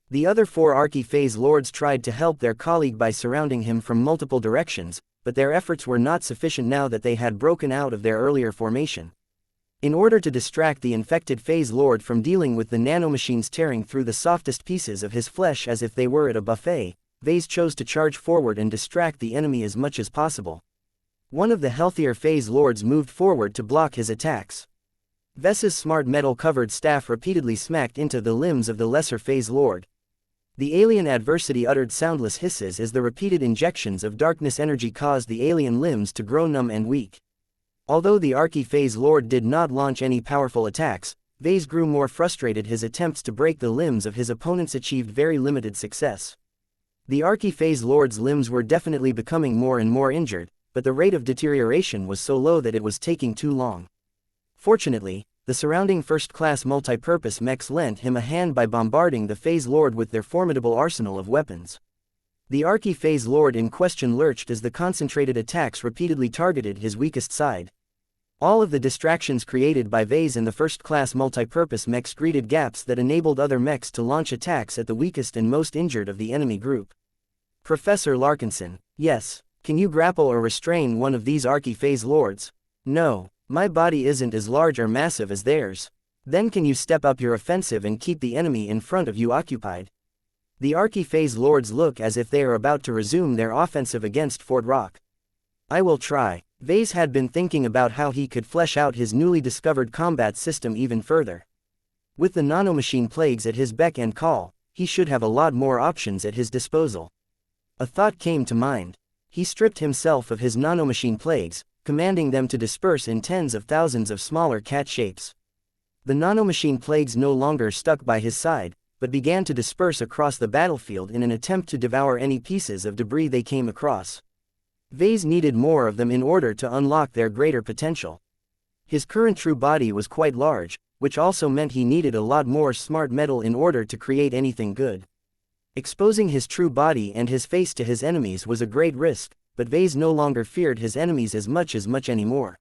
The other 4 Archi-Phase Lords tried to help their colleague by surrounding him from multiple directions, but their efforts were not sufficient now that they had broken out of their earlier formation. In order to distract the infected Phase Lord from dealing with the nanomachines tearing through the softest pieces of his flesh as if they were at a buffet, Vase chose to charge forward and distract the enemy as much as possible. One of the healthier Phase Lords moved forward to block his attacks. Ves's smart metal-covered staff repeatedly smacked into the limbs of the lesser Phase Lord. The alien adversity uttered soundless hisses as the repeated injections of darkness energy caused the alien limbs to grow numb and weak. Although the Archi-Phase Lord did not launch any powerful attacks, Vase grew more frustrated. His attempts to break the limbs of his opponents achieved very limited success. The Archi-Phase Lord's limbs were definitely becoming more and more injured, but the rate of deterioration was so low that it was taking too long. Fortunately, the surrounding first-class multipurpose mechs lent him a hand by bombarding the Phase Lord with their formidable arsenal of weapons. The Archi-Phase Lord in question lurched as the concentrated attacks repeatedly targeted his weakest side. All of the distractions created by Vase and the first-class multipurpose mechs created gaps that enabled other mechs to launch attacks at the weakest and most injured of the enemy group. Professor Larkinson, yes, can you grapple or restrain one of these Archi-Phase Lords? No, my body isn't as large or massive as theirs. Then can you step up your offensive and keep the enemy in front of you occupied? The Archi-Phase Lords look as if they are about to resume their offensive against Fort Rock. I will try. Vase had been thinking about how he could flesh out his newly discovered combat system even further. With the nanomachine plagues at his beck and call, he should have a lot more options at his disposal. A thought came to mind. He stripped himself of his nanomachine plagues, commanding them to disperse in tens of thousands of smaller cat shapes. The nanomachine plagues no longer stuck by his side, but began to disperse across the battlefield in an attempt to devour any pieces of debris they came across. Vase needed more of them in order to unlock their greater potential. His current true body was quite large, which also meant he needed a lot more smart metal in order to create anything good. Exposing his true body and his face to his enemies was a great risk, but Vase no longer feared his enemies as much anymore.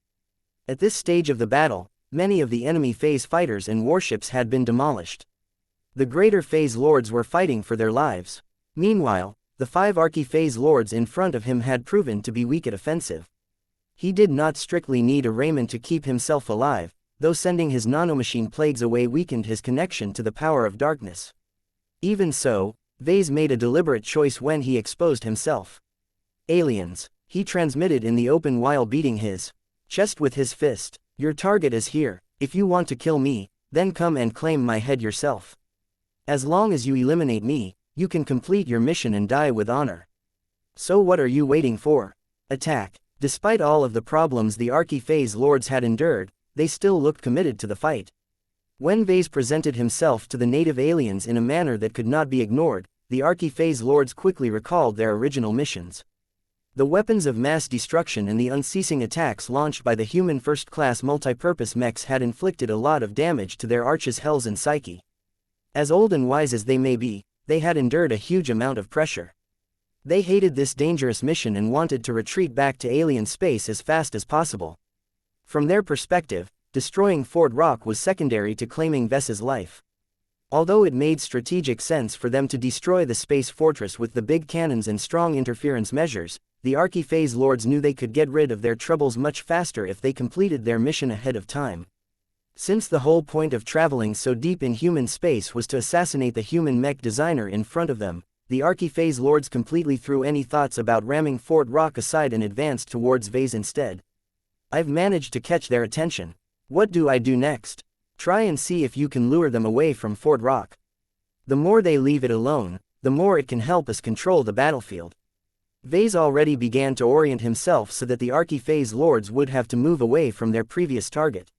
At this stage of the battle, many of the enemy Phase fighters and warships had been demolished. The greater Phase Lords were fighting for their lives. Meanwhile, the 5 Archi-Phase Lords in front of him had proven to be weak at offensive. He did not strictly need a Raymond to keep himself alive, though sending his nanomachine plagues away weakened his connection to the power of darkness. Even so, Vase made a deliberate choice when he exposed himself. Aliens, he transmitted in the open while beating his chest with his fist. Your target is here. If you want to kill me, then come and claim my head yourself. As long as you eliminate me, you can complete your mission and die with honor. So what are you waiting for? Attack. Despite all of the problems the Archi-Phase Lords had endured, they still looked committed to the fight. When Vase presented himself to the native aliens in a manner that could not be ignored, the Archi-Phase Lords quickly recalled their original missions. The weapons of mass destruction and the unceasing attacks launched by the human first-class multipurpose mechs had inflicted a lot of damage to their arches' hells and psyche. As old and wise as they may be, they had endured a huge amount of pressure. They hated this dangerous mission and wanted to retreat back to alien space as fast as possible. From their perspective, destroying Fort Rock was secondary to claiming Ves's life. Although it made strategic sense for them to destroy the space fortress with the big cannons and strong interference measures, the Archiphase Lords knew they could get rid of their troubles much faster if they completed their mission ahead of time. Since the whole point of traveling so deep in human space was to assassinate the human mech designer in front of them, the Archiphase Lords completely threw any thoughts about ramming Fort Rock aside and advanced towards Vase instead. I've managed to catch their attention. What do I do next? Try and see if you can lure them away from Fort Rock. The more they leave it alone, the more it can help us control the battlefield. Vase already began to orient himself so that the Archiphase Lords would have to move away from their previous target.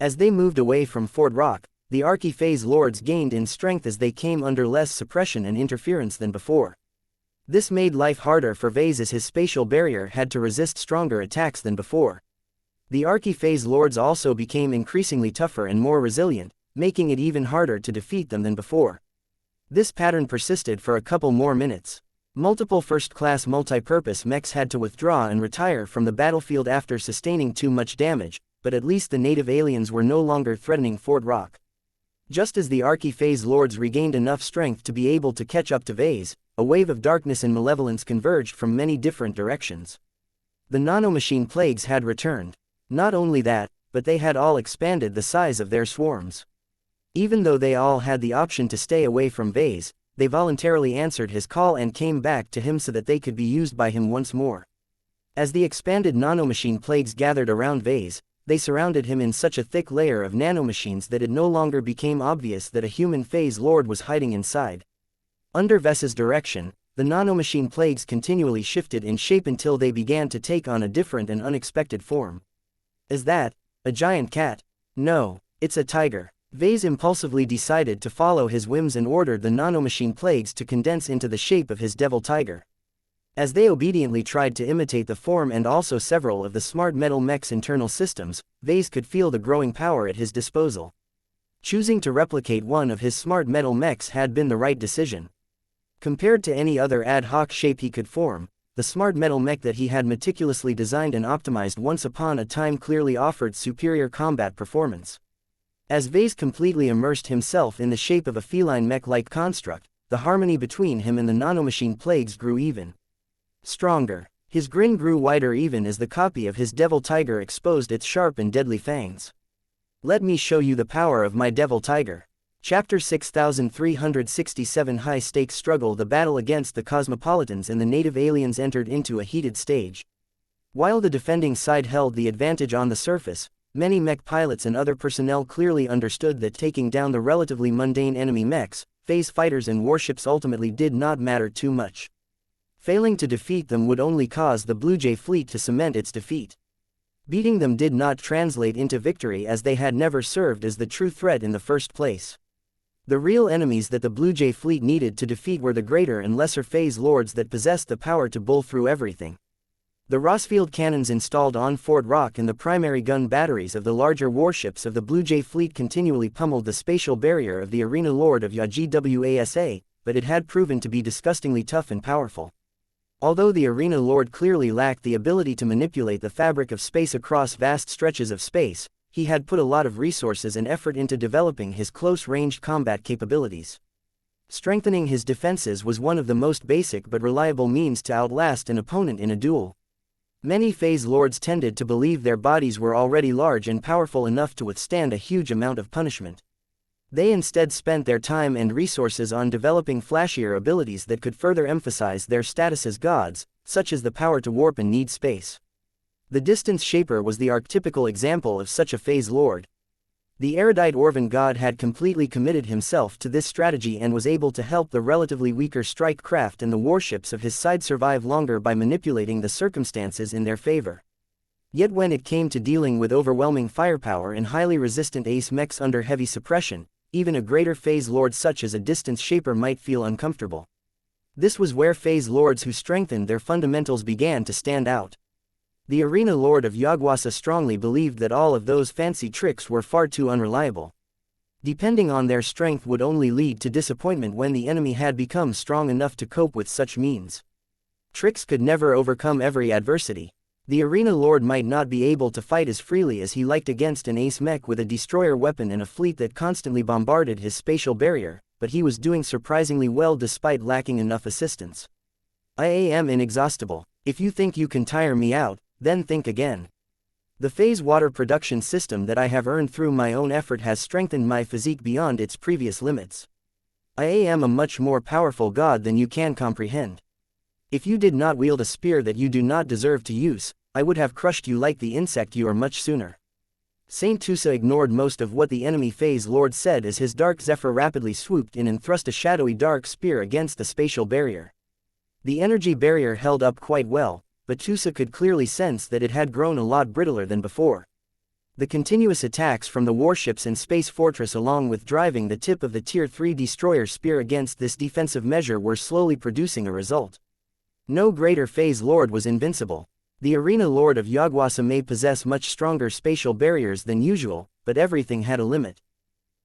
As they moved away from Fort Rock, the Archiphase Lords gained in strength as they came under less suppression and interference than before. This made life harder for Vase as his spatial barrier had to resist stronger attacks than before. The Archiphase Lords also became increasingly tougher and more resilient, making it even harder to defeat them than before. This pattern persisted for a couple more minutes. Multiple first-class multipurpose mechs had to withdraw and retire from the battlefield after sustaining too much damage, but at least the native aliens were no longer threatening Fort Rock. Just as the Archiphase Lords regained enough strength to be able to catch up to Vase, a wave of darkness and malevolence converged from many different directions. The nanomachine plagues had returned. Not only that, but they had all expanded the size of their swarms. Even though they all had the option to stay away from Vase, they voluntarily answered his call and came back to him so that they could be used by him once more. As the expanded nanomachine plagues gathered around Vase, they surrounded him in such a thick layer of nanomachines that it no longer became obvious that a human phase lord was hiding inside. Under Ves's direction, the nanomachine plagues continually shifted in shape until they began to take on a different and unexpected form. Is that a giant cat? No, it's a tiger. Vase impulsively decided to follow his whims and ordered the nanomachine plagues to condense into the shape of his devil tiger. As they obediently tried to imitate the form and also several of the smart metal mech's internal systems, Vase could feel the growing power at his disposal. Choosing to replicate one of his smart metal mechs had been the right decision. Compared to any other ad hoc shape he could form, the smart metal mech that he had meticulously designed and optimized once upon a time clearly offered superior combat performance. As Vase completely immersed himself in the shape of a feline mech-like construct, the harmony between him and the nanomachine plagues grew even stronger. His grin grew wider even as the copy of his devil tiger exposed its sharp and deadly fangs. Let me show you the power of my devil tiger. Chapter 6367 High-stakes struggle. The battle against the Cosmopolitans and the native aliens entered into a heated stage. While the defending side held the advantage on the surface, many mech pilots and other personnel clearly understood that taking down the relatively mundane enemy mechs, phase fighters and warships ultimately did not matter too much. Failing to defeat them would only cause the Blue Jay fleet to cement its defeat. Beating them did not translate into victory as they had never served as the true threat in the first place. The real enemies that the Blue Jay fleet needed to defeat were the greater and lesser phase lords that possessed the power to bull through everything. The Rossfield cannons installed on Fort Rock and the primary gun batteries of the larger warships of the Blue Jay fleet continually pummeled the spatial barrier of the Arena Lord of Yagwasa, but it had proven to be disgustingly tough and powerful. Although the Arena Lord clearly lacked the ability to manipulate the fabric of space across vast stretches of space, he had put a lot of resources and effort into developing his close-ranged combat capabilities. Strengthening his defenses was one of the most basic but reliable means to outlast an opponent in a duel. Many phase lords tended to believe their bodies were already large and powerful enough to withstand a huge amount of punishment. They instead spent their time and resources on developing flashier abilities that could further emphasize their status as gods, such as the power to warp and need space. The Distance Shaper was the archetypical example of such a phase lord. The erudite Orvan god had completely committed himself to this strategy and was able to help the relatively weaker strike craft and the warships of his side survive longer by manipulating the circumstances in their favor. Yet when it came to dealing with overwhelming firepower and highly resistant ace mechs under heavy suppression, even a greater phase lord such as a Distance Shaper might feel uncomfortable. This was where phase lords who strengthened their fundamentals began to stand out. The Arena Lord of Yagwasa strongly believed that all of those fancy tricks were far too unreliable. Depending on their strength would only lead to disappointment when the enemy had become strong enough to cope with such means. Tricks could never overcome every adversity. The Arena Lord might not be able to fight as freely as he liked against an ace mech with a destroyer weapon and a fleet that constantly bombarded his spatial barrier, but he was doing surprisingly well despite lacking enough assistance. I am inexhaustible. If you think you can tire me out, then think again. The phase water production system that I have earned through my own effort has strengthened my physique beyond its previous limits. I am a much more powerful god than you can comprehend. If you did not wield a spear that you do not deserve to use, I would have crushed you like the insect you are much sooner. Saint Tusa ignored most of what the enemy phase lord said as his dark zephyr rapidly swooped in and thrust a shadowy dark spear against the spatial barrier. The energy barrier held up quite well, but Tusa could clearly sense that it had grown a lot brittler than before. The continuous attacks from the warships and space fortress along with driving the tip of the Tier 3 destroyer spear against this defensive measure were slowly producing a result. No greater phase lord was invincible. The Arena Lord of Yagwasa may possess much stronger spatial barriers than usual, but everything had a limit.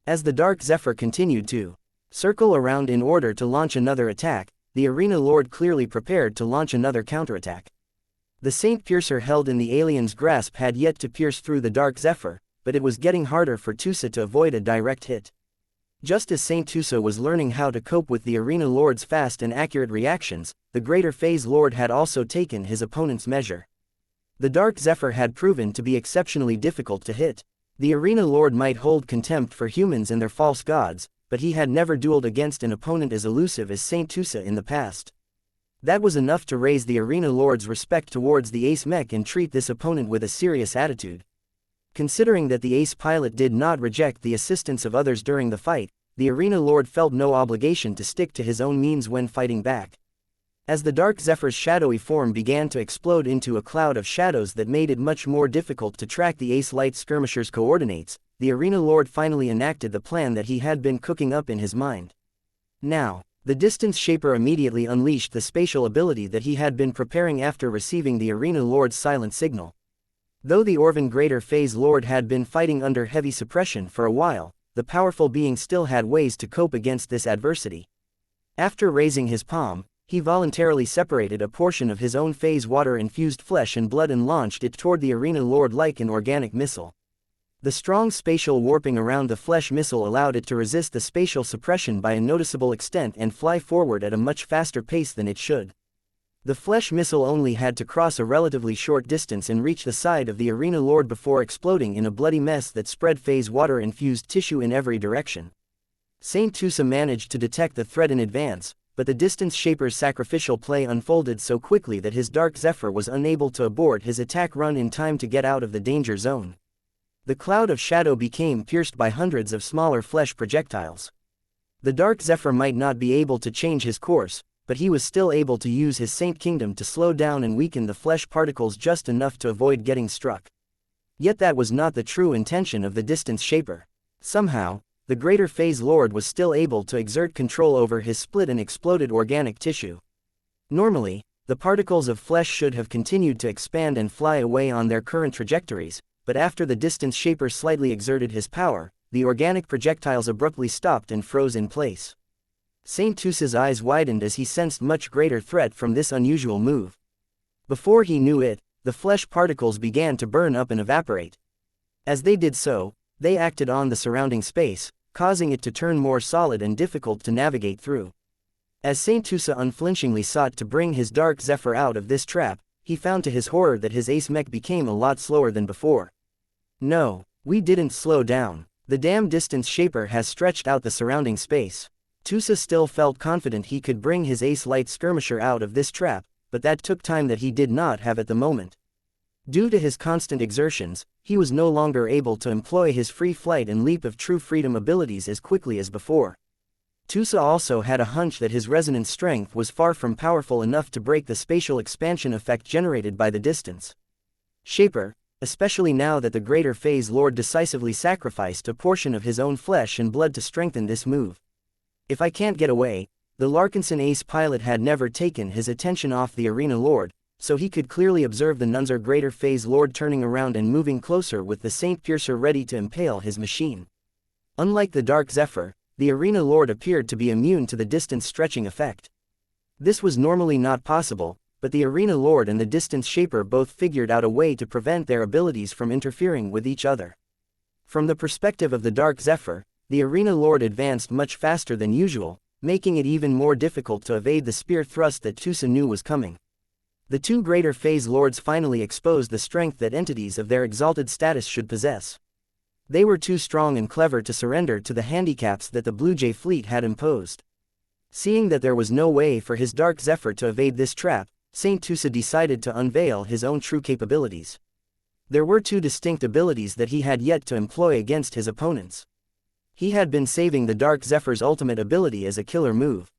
As the Dark Zephyr continued to circle around in order to launch another attack, the Arena Lord clearly prepared to launch another counterattack. The Saint Piercer held in the alien's grasp had yet to pierce through the Dark Zephyr, but it was getting harder for Tusa to avoid a direct hit. Just as Saint Tusa was learning how to cope with the Arena Lord's fast and accurate reactions, the Greater Phase Lord had also taken his opponent's measure. The Dark Zephyr had proven to be exceptionally difficult to hit. The Arena Lord might hold contempt for humans and their false gods, but he had never dueled against an opponent as elusive as Saint Tusa in the past. That was enough to raise the Arena Lord's respect towards the Ace Mech and treat this opponent with a serious attitude. Considering that the Ace pilot did not reject the assistance of others during the fight, the Arena Lord felt no obligation to stick to his own means when fighting back. As the Dark Zephyr's shadowy form began to explode into a cloud of shadows that made it much more difficult to track the Ace Light Skirmisher's coordinates, the Arena Lord finally enacted the plan that he had been cooking up in his mind. Now, the Distance Shaper immediately unleashed the spatial ability that he had been preparing after receiving the Arena Lord's silent signal. Though the Orvan Greater Phase Lord had been fighting under heavy suppression for a while, the powerful being still had ways to cope against this adversity. After raising his palm, he voluntarily separated a portion of his own phase water-infused flesh and blood and launched it toward the Arena Lord like an organic missile. The strong spatial warping around the flesh missile allowed it to resist the spatial suppression by a noticeable extent and fly forward at a much faster pace than it should. The flesh missile only had to cross a relatively short distance and reach the side of the Arena Lord before exploding in a bloody mess that spread phase water-infused tissue in every direction. Saint Tusa managed to detect the threat in advance, but the Distance Shaper's sacrificial play unfolded so quickly that his Dark Zephyr was unable to abort his attack run in time to get out of the danger zone. The cloud of shadow became pierced by hundreds of smaller flesh projectiles. The Dark Zephyr might not be able to change his course, but he was still able to use his Saint Kingdom to slow down and weaken the flesh particles just enough to avoid getting struck. Yet that was not the true intention of the Distance Shaper. Somehow, the Greater Phase Lord was still able to exert control over his split and exploded organic tissue. Normally, the particles of flesh should have continued to expand and fly away on their current trajectories, but after the Distance Shaper slightly exerted his power, the organic projectiles abruptly stopped and froze in place. Saint Tusa's eyes widened as he sensed much greater threat from this unusual move. Before he knew it, the flesh particles began to burn up and evaporate. As they did so, they acted on the surrounding space, causing it to turn more solid and difficult to navigate through. As Saint Tusa unflinchingly sought to bring his Dark Zephyr out of this trap, he found to his horror that his Ace Mech became a lot slower than before. No, we didn't slow down. The damn Distance Shaper has stretched out the surrounding space. Tusa still felt confident he could bring his Ace Light Skirmisher out of this trap, but that took time that he did not have at the moment. Due to his constant exertions, he was no longer able to employ his free flight and leap of true freedom abilities as quickly as before. Tusa also had a hunch that his resonance strength was far from powerful enough to break the spatial expansion effect generated by the Distance Shaper, especially now that the Greater Phase Lord decisively sacrificed a portion of his own flesh and blood to strengthen this move. If I can't get away, the Larkinson Ace pilot had never taken his attention off the Arena Lord, so he could clearly observe the Nunzer Greater Phase Lord turning around and moving closer with the Saint Piercer ready to impale his machine. Unlike the Dark Zephyr, the Arena Lord appeared to be immune to the distance stretching effect. This was normally not possible, but the Arena Lord and the Distance Shaper both figured out a way to prevent their abilities from interfering with each other. From the perspective of the Dark Zephyr, the Arena Lord advanced much faster than usual, making it even more difficult to evade the spear thrust that Tusa knew was coming. The two greater phase lords finally exposed the strength that entities of their exalted status should possess. They were too strong and clever to surrender to the handicaps that the Blue Jay fleet had imposed. Seeing that there was no way for his Dark Zephyr to evade this trap, Saint Tusa decided to unveil his own true capabilities. There were two distinct abilities that he had yet to employ against his opponents. He had been saving the Dark Zephyr's ultimate ability as a killer move.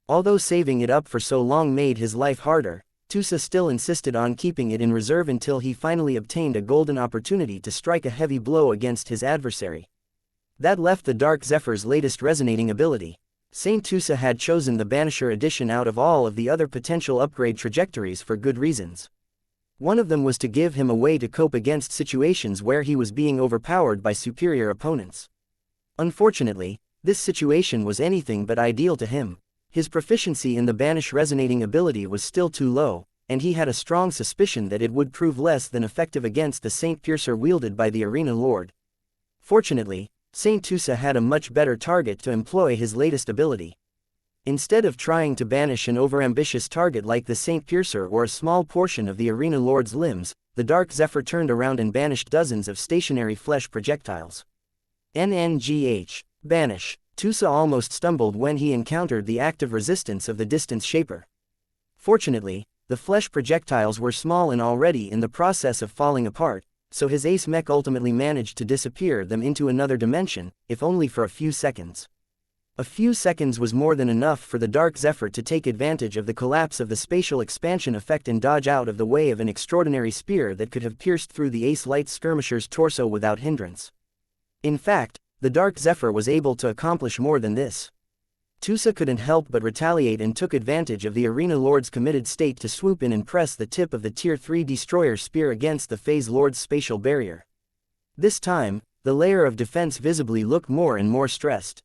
Although saving it up for so long made his life harder, Tusa still insisted on keeping it in reserve until he finally obtained a golden opportunity to strike a heavy blow against his adversary. That left the Dark Zephyr's latest resonating ability. Saint Tusa had chosen the Banisher edition out of all of the other potential upgrade trajectories for good reasons. One of them was to give him a way to cope against situations where he was being overpowered by superior opponents. Unfortunately, this situation was anything but ideal to him. His proficiency in the Banish resonating ability was still too low, and he had a strong suspicion that it would prove less than effective against the Saint Piercer wielded by the Arena Lord. Fortunately, Saint Tusa had a much better target to employ his latest ability. Instead of trying to banish an overambitious target like the Saint Piercer or a small portion of the Arena Lord's limbs, the Dark Zephyr turned around and banished dozens of stationary flesh projectiles. NNGH. Banish. Tusa almost stumbled when he encountered the active resistance of the Distance Shaper. Fortunately, the flesh projectiles were small and already in the process of falling apart, so his ace mech ultimately managed to disappear them into another dimension, if only for a few seconds. A few seconds was more than enough for the Dark Zephyr to take advantage of the collapse of the spatial expansion effect and dodge out of the way of an extraordinary spear that could have pierced through the Ace Light Skirmisher's torso without hindrance. In fact, the Dark Zephyr was able to accomplish more than this. Tusa couldn't help but retaliate and took advantage of the Arena Lord's committed state to swoop in and press the tip of the Tier 3 Destroyer Spear against the Phase Lord's spatial barrier. This time, the layer of defense visibly looked more and more stressed.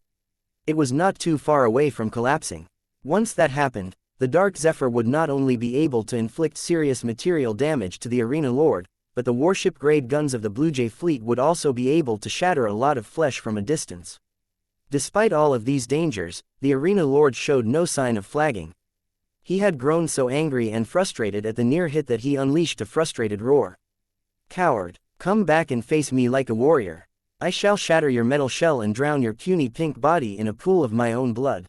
It was not too far away from collapsing. Once that happened, the Dark Zephyr would not only be able to inflict serious material damage to the Arena Lord, but the warship-grade guns of the Blue Jay fleet would also be able to shatter a lot of flesh from a distance. Despite all of these dangers, the Arena Lord showed no sign of flagging. He had grown so angry and frustrated at the near hit that he unleashed a frustrated roar. "Coward, come back and face me like a warrior. I shall shatter your metal shell and drown your puny pink body in a pool of my own blood."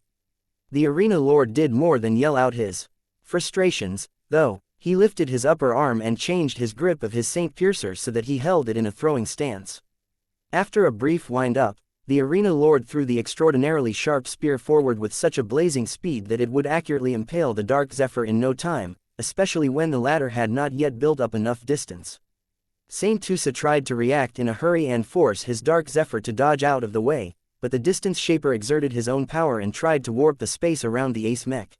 The Arena Lord did more than yell out his frustrations, though. He lifted his upper arm and changed his grip of his Saint Piercer so that he held it in a throwing stance. After a brief wind-up, the Arena Lord threw the extraordinarily sharp spear forward with such a blazing speed that it would accurately impale the Dark Zephyr in no time, especially when the latter had not yet built up enough distance. Saint Tusa tried to react in a hurry and force his Dark Zephyr to dodge out of the way, but the Distance Shaper exerted his own power and tried to warp the space around the Ace Mech.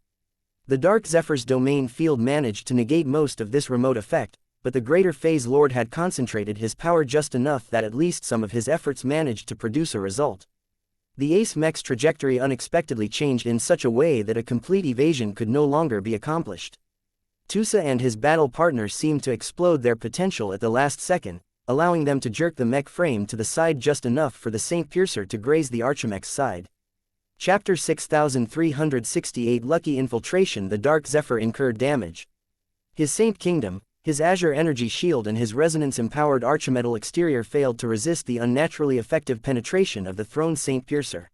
The Dark Zephyr's domain field managed to negate most of this remote effect, but the Greater Phase Lord had concentrated his power just enough that at least some of his efforts managed to produce a result. The Ace Mech's trajectory unexpectedly changed in such a way that a complete evasion could no longer be accomplished. Tusa and his battle partners seemed to explode their potential at the last second, allowing them to jerk the mech frame to the side just enough for the Saint Piercer to graze the Archimech's side. Chapter 6368 Lucky Infiltration. The Dark Zephyr incurred damage. His Saint Kingdom, his Azure Energy Shield and his resonance-empowered Archimetal exterior failed to resist the unnaturally effective penetration of the throne's Saint Piercer.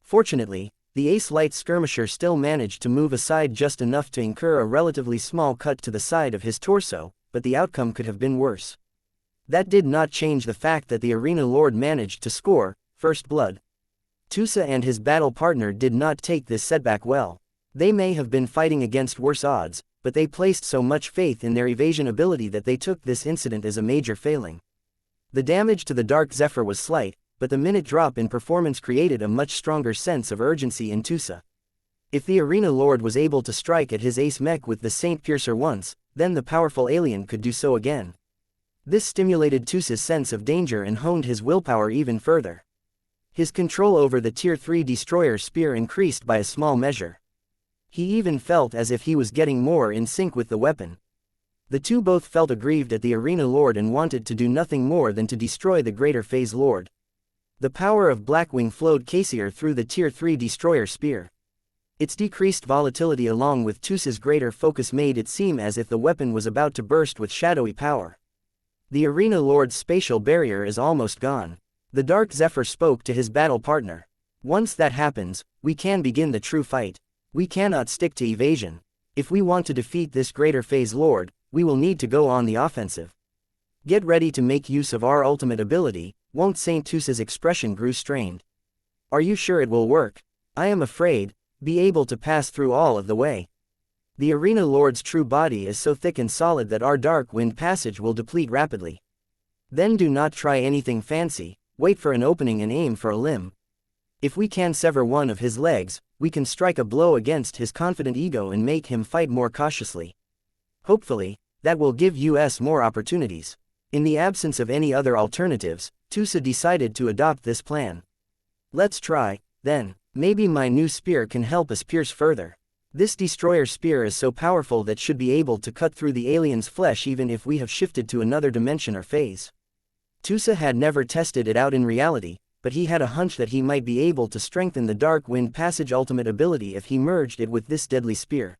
Fortunately, the Ace Light Skirmisher still managed to move aside just enough to incur a relatively small cut to the side of his torso, but the outcome could have been worse. That did not change the fact that the Arena Lord managed to score first blood. Tusa and his battle partner did not take this setback well. They may have been fighting against worse odds, but they placed so much faith in their evasion ability that they took this incident as a major failing. The damage to the Dark Zephyr was slight, but the minute drop in performance created a much stronger sense of urgency in Tusa. If the Arena Lord was able to strike at his Ace Mech with the Saint Piercer once, then the powerful alien could do so again. This stimulated Tusa's sense of danger and honed his willpower even further. His control over the Tier 3 Destroyer Spear increased by a small measure. He even felt as if he was getting more in sync with the weapon. The two both felt aggrieved at the Arena Lord and wanted to do nothing more than to destroy the Greater Phase Lord. The power of Blackwing flowed casier through the Tier 3 Destroyer Spear. Its decreased volatility along with Tusa's greater focus made it seem as if the weapon was about to burst with shadowy power. The Arena Lord's spatial barrier is almost gone. The Dark Zephyr spoke to his battle partner. Once that happens, we can begin the true fight. We cannot stick to evasion. If we want to defeat this Greater Phase Lord, we will need to go on the offensive. Get ready to make use of our ultimate ability. Won't Saint Tusa's expression grew strained. Are you sure it will work? I am afraid. Be able to pass through all of the way. The Arena Lord's true body is so thick and solid that our Dark Wind passage will deplete rapidly. Then do not try anything fancy, wait for an opening and aim for a limb. If we can sever one of his legs, we can strike a blow against his confident ego and make him fight more cautiously. Hopefully, that will give us more opportunities. In the absence of any other alternatives, Tusa decided to adopt this plan. Let's try, then. Maybe my new spear can help us pierce further. This destroyer spear is so powerful that should be able to cut through the alien's flesh even if we have shifted to another dimension or phase. Tusa had never tested it out in reality, but he had a hunch that he might be able to strengthen the Dark Wind Passage ultimate ability if he merged it with this deadly spear.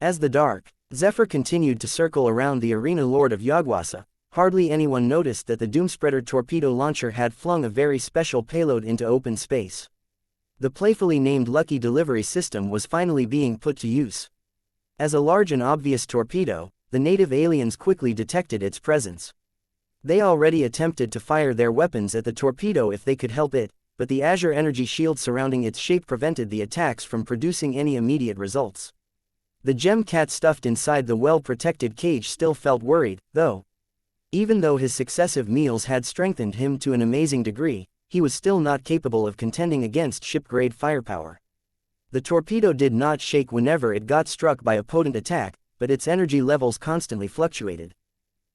As the Dark Zephyr continued to circle around the Arena Lord of Yagwasa, hardly anyone noticed that the Doomspreader torpedo launcher had flung a very special payload into open space. The playfully named Lucky Delivery System was finally being put to use. As a large and obvious torpedo, the native aliens quickly detected its presence. They already attempted to fire their weapons at the torpedo if they could help it, but the azure energy shield surrounding its shape prevented the attacks from producing any immediate results. The gem cat stuffed inside the well-protected cage still felt worried, though. Even though his successive meals had strengthened him to an amazing degree, he was still not capable of contending against ship-grade firepower. The torpedo did not shake whenever it got struck by a potent attack, but its energy levels constantly fluctuated.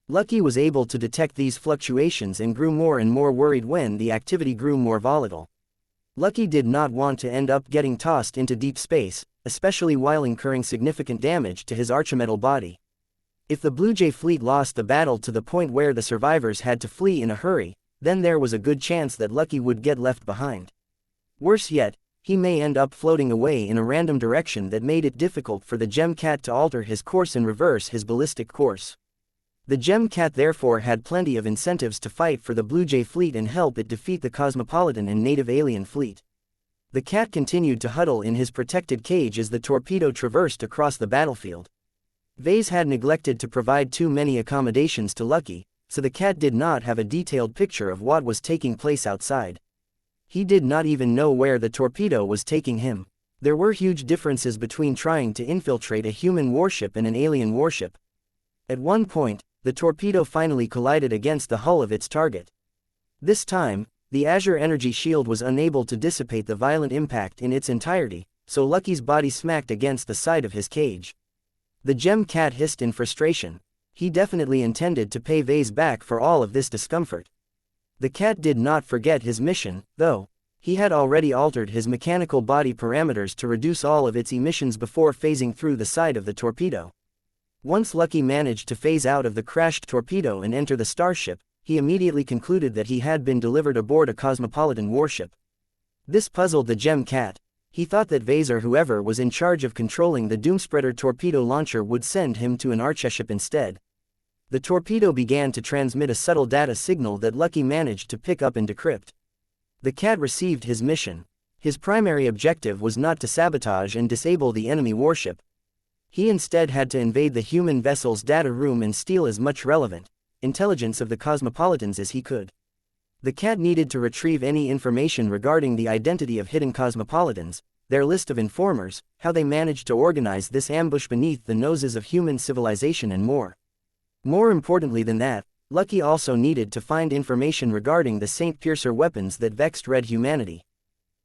Lucky was able to detect these fluctuations and grew more and more worried when the activity grew more volatile. Lucky did not want to end up getting tossed into deep space, especially while incurring significant damage to his archimetal body. If the Blue Jay fleet lost the battle to the point where the survivors had to flee in a hurry, then there was a good chance that Lucky would get left behind. Worse yet, he may end up floating away in a random direction that made it difficult for the Gem Cat to alter his course and reverse his ballistic course. The Gem Cat therefore had plenty of incentives to fight for the Blue Jay fleet and help it defeat the Cosmopolitan and native alien fleet. The cat continued to huddle in his protected cage as the torpedo traversed across the battlefield. Vase had neglected to provide too many accommodations to Lucky, so the cat did not have a detailed picture of what was taking place outside. He did not even know where the torpedo was taking him. There were huge differences between trying to infiltrate a human warship and an alien warship. At one point, the torpedo finally collided against the hull of its target. This time, the azure energy shield was unable to dissipate the violent impact in its entirety, so Lucky's body smacked against the side of his cage. The Gem Cat hissed in frustration. He definitely intended to pay Vase back for all of this discomfort. The cat did not forget his mission, though. He had already altered his mechanical body parameters to reduce all of its emissions before phasing through the side of the torpedo. Once Lucky managed to phase out of the crashed torpedo and enter the starship, he immediately concluded that he had been delivered aboard a cosmopolitan warship. This puzzled the Gem Cat. He thought that Vase or whoever was in charge of controlling the Doomspreader torpedo launcher would send him to an archship instead. The torpedo began to transmit a subtle data signal that Lucky managed to pick up and decrypt. The cat received his mission. His primary objective was not to sabotage and disable the enemy warship. He instead had to invade the human vessel's data room and steal as much relevant intelligence of the Cosmopolitans as he could. The cat needed to retrieve any information regarding the identity of hidden Cosmopolitans, their list of informers, how they managed to organize this ambush beneath the noses of human civilization and more. More importantly than that, Lucky also needed to find information regarding the Saint Piercer weapons that vexed red humanity.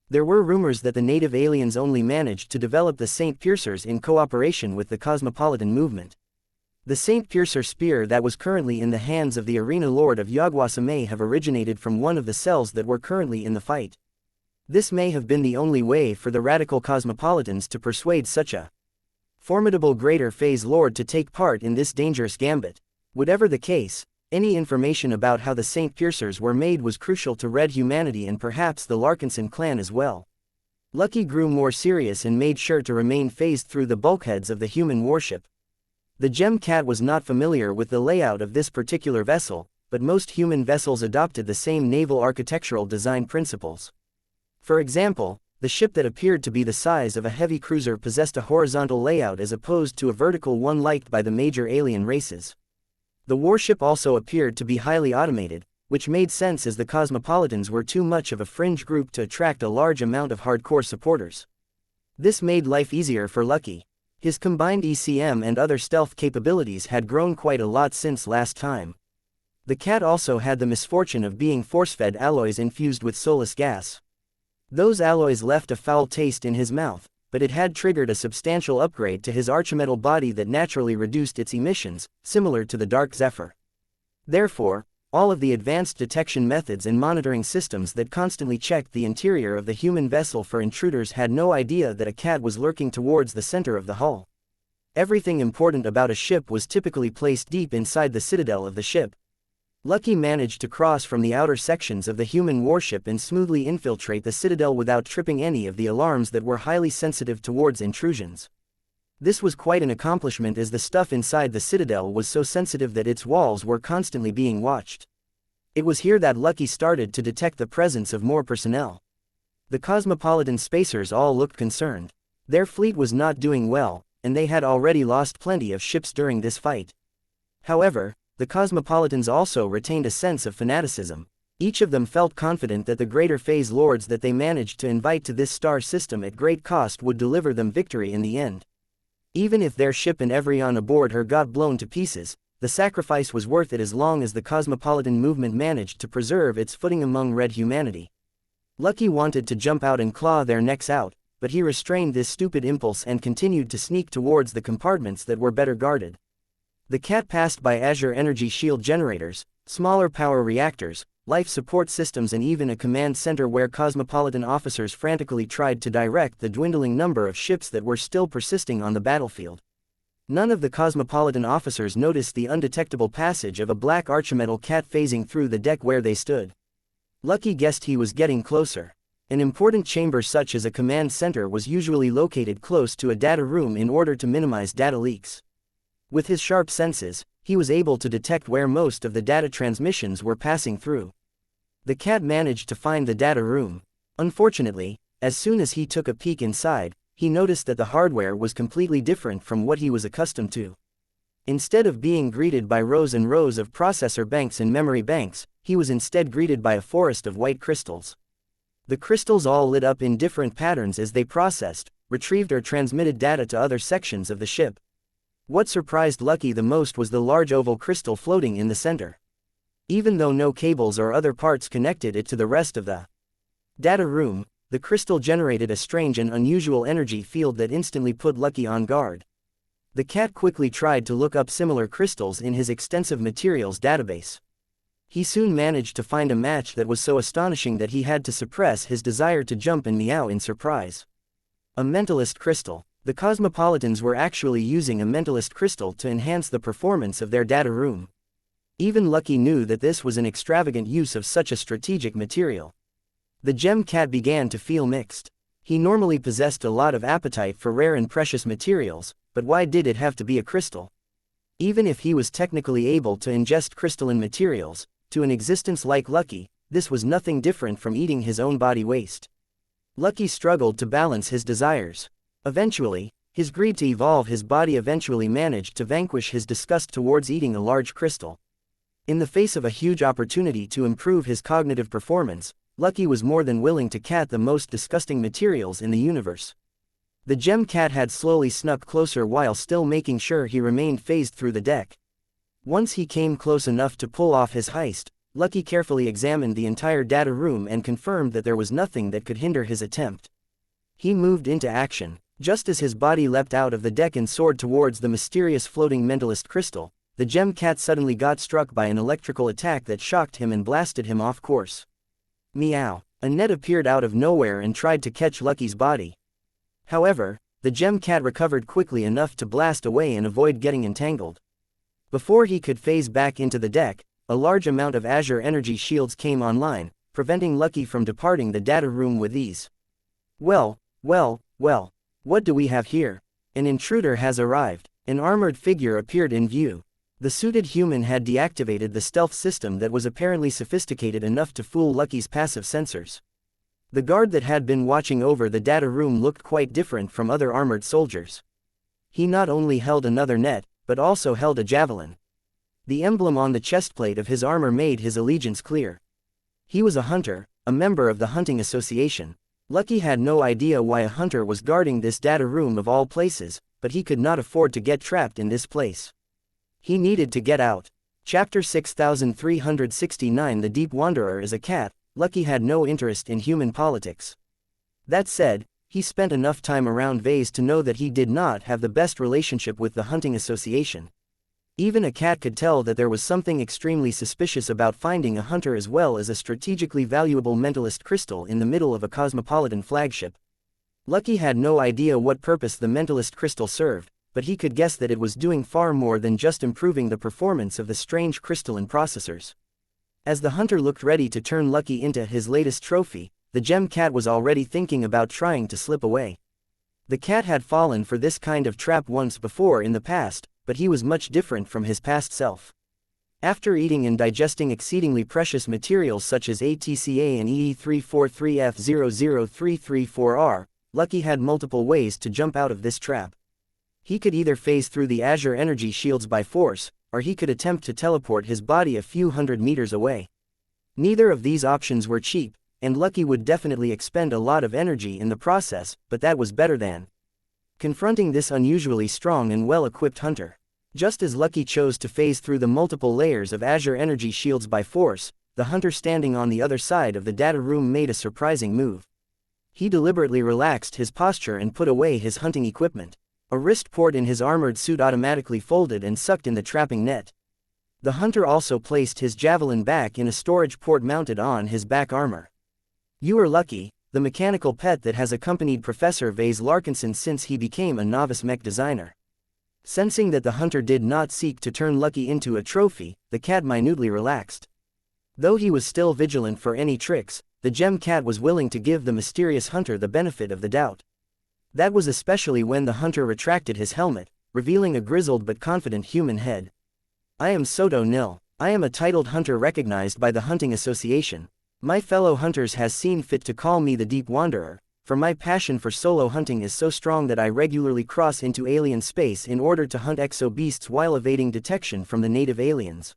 There were rumors that the native aliens only managed to develop the Saint Piercers in cooperation with the Cosmopolitan movement. The Saint Piercer spear that was currently in the hands of the Arena Lord of Yagwasa may have originated from one of the cells that were currently in the fight. This may have been the only way for the radical Cosmopolitans to persuade such a formidable greater phase lord to take part in this dangerous gambit. Whatever the case, any information about how the Saint Piercers were made was crucial to Red humanity and perhaps the Larkinson clan as well. Lucky grew more serious and made sure to remain phased through the bulkheads of the human warship. The Gem Cat was not familiar with the layout of this particular vessel, but most human vessels adopted the same naval architectural design principles. For example, the ship that appeared to be the size of a heavy cruiser possessed a horizontal layout as opposed to a vertical one liked by the major alien races. The warship also appeared to be highly automated, which made sense as the Cosmopolitans were too much of a fringe group to attract a large amount of hardcore supporters. This made life easier for Lucky. His combined ECM and other stealth capabilities had grown quite a lot since last time. The cat also had the misfortune of being force-fed alloys infused with soulless gas. Those alloys left a foul taste in his mouth, but it had triggered a substantial upgrade to his archimetal body that naturally reduced its emissions, similar to the Dark Zephyr. Therefore, all of the advanced detection methods and monitoring systems that constantly checked the interior of the human vessel for intruders had no idea that a cat was lurking towards the center of the hull. Everything important about a ship was typically placed deep inside the citadel of the ship. Lucky managed to cross from the outer sections of the human warship and smoothly infiltrate the citadel without tripping any of the alarms that were highly sensitive towards intrusions. This was quite an accomplishment as the stuff inside the citadel was so sensitive that its walls were constantly being watched. It was here that Lucky started to detect the presence of more personnel. The Cosmopolitan spacers all looked concerned. Their fleet was not doing well, and they had already lost plenty of ships during this fight. However, the Cosmopolitans also retained a sense of fanaticism. Each of them felt confident that the greater phase lords that they managed to invite to this star system at great cost would deliver them victory in the end. Even if their ship and every on aboard her got blown to pieces, the sacrifice was worth it as long as the Cosmopolitan movement managed to preserve its footing among Red humanity. Lucky wanted to jump out and claw their necks out, but he restrained this stupid impulse and continued to sneak towards the compartments that were better guarded. The cat passed by Azure energy shield generators, smaller power reactors, life support systems and even a command center where Cosmopolitan officers frantically tried to direct the dwindling number of ships that were still persisting on the battlefield. None of the Cosmopolitan officers noticed the undetectable passage of a black archimetal cat phasing through the deck where they stood. Lucky guessed he was getting closer. An important chamber such as a command center was usually located close to a data room in order to minimize data leaks. With his sharp senses, he was able to detect where most of the data transmissions were passing through. The cat managed to find the data room. Unfortunately, as soon as he took a peek inside, he noticed that the hardware was completely different from what he was accustomed to. Instead of being greeted by rows and rows of processor banks and memory banks, he was instead greeted by a forest of white crystals. The crystals all lit up in different patterns as they processed, retrieved or transmitted data to other sections of the ship. What surprised Lucky the most was the large oval crystal floating in the center. Even though no cables or other parts connected it to the rest of the data room, the crystal generated a strange and unusual energy field that instantly put Lucky on guard. The cat quickly tried to look up similar crystals in his extensive materials database. He soon managed to find a match that was so astonishing that he had to suppress his desire to jump and meow in surprise. A mentalist crystal. The Cosmopolitans were actually using a mentalist crystal to enhance the performance of their data room. Even Lucky knew that this was an extravagant use of such a strategic material. The Gem Cat began to feel mixed. He normally possessed a lot of appetite for rare and precious materials, but why did it have to be a crystal? Even if he was technically able to ingest crystalline materials, to an existence like Lucky, this was nothing different from eating his own body waste. Lucky struggled to balance his desires. Eventually, his greed to evolve his body eventually managed to vanquish his disgust towards eating a large crystal. In the face of a huge opportunity to improve his cognitive performance, Lucky was more than willing to cat the most disgusting materials in the universe. The Gem Cat had slowly snuck closer while still making sure he remained phased through the deck. Once he came close enough to pull off his heist, Lucky carefully examined the entire data room and confirmed that there was nothing that could hinder his attempt. He moved into action. Just as his body leapt out of the deck and soared towards the mysterious floating mentalist crystal, the Gem Cat suddenly got struck by an electrical attack that shocked him and blasted him off course. Meow. A net appeared out of nowhere and tried to catch Lucky's body. However, the gem cat recovered quickly enough to blast away and avoid getting entangled. Before he could phase back into the deck, a large amount of Azure energy shields came online, preventing Lucky from departing the data room with ease. Well, what do we have here? An intruder has arrived. An armored figure appeared in view. The suited human had deactivated the stealth system that was apparently sophisticated enough to fool Lucky's passive sensors. The guard that had been watching over the data room looked quite different from other armored soldiers. He not only held another net, but also held a javelin. The emblem on the chestplate of his armor made his allegiance clear. He was a hunter, a member of the hunting association. Lucky had no idea why a hunter was guarding this data room of all places, but he could not afford to get trapped in this place. He needed to get out. Chapter 6369 The Deep Wanderer is a cat. Lucky had no interest in human politics. That said, he spent enough time around Vase to know that he did not have the best relationship with the hunting association. Even a cat could tell that there was something extremely suspicious about finding a hunter as well as a strategically valuable mentalist crystal in the middle of a cosmopolitan flagship. Lucky had no idea what purpose the mentalist crystal served, but he could guess that it was doing far more than just improving the performance of the strange crystalline processors. As the hunter looked ready to turn Lucky into his latest trophy, the gem cat was already thinking about trying to slip away. The cat had fallen for this kind of trap once before in the past, but he was much different from his past self. After eating and digesting exceedingly precious materials such as ATCA and EE343F00334R, Lucky had multiple ways to jump out of this trap. He could either phase through the Azure energy shields by force, or he could attempt to teleport his body a few hundred meters away. Neither of these options were cheap, and Lucky would definitely expend a lot of energy in the process, but that was better than confronting this unusually strong and well-equipped hunter. Just as Lucky chose to phase through the multiple layers of Azure energy shields by force, the hunter standing on the other side of the data room made a surprising move. He deliberately relaxed his posture and put away his hunting equipment. A wrist port in his armored suit automatically folded and sucked in the trapping net. The hunter also placed his javelin back in a storage port mounted on his back armor. You are Lucky, the mechanical pet that has accompanied Professor Vase Larkinson since he became a novice mech designer. Sensing that the hunter did not seek to turn Lucky into a trophy, the cat minutely relaxed. Though he was still vigilant for any tricks, the gem cat was willing to give the mysterious hunter the benefit of the doubt. That was especially when the hunter retracted his helmet, revealing a grizzled but confident human head. I am Soto Nil. I am a titled hunter recognized by the Hunting Association. My fellow hunters has seen fit to call me the Deep Wanderer, for my passion for solo hunting is so strong that I regularly cross into alien space in order to hunt exo-beasts while evading detection from the native aliens.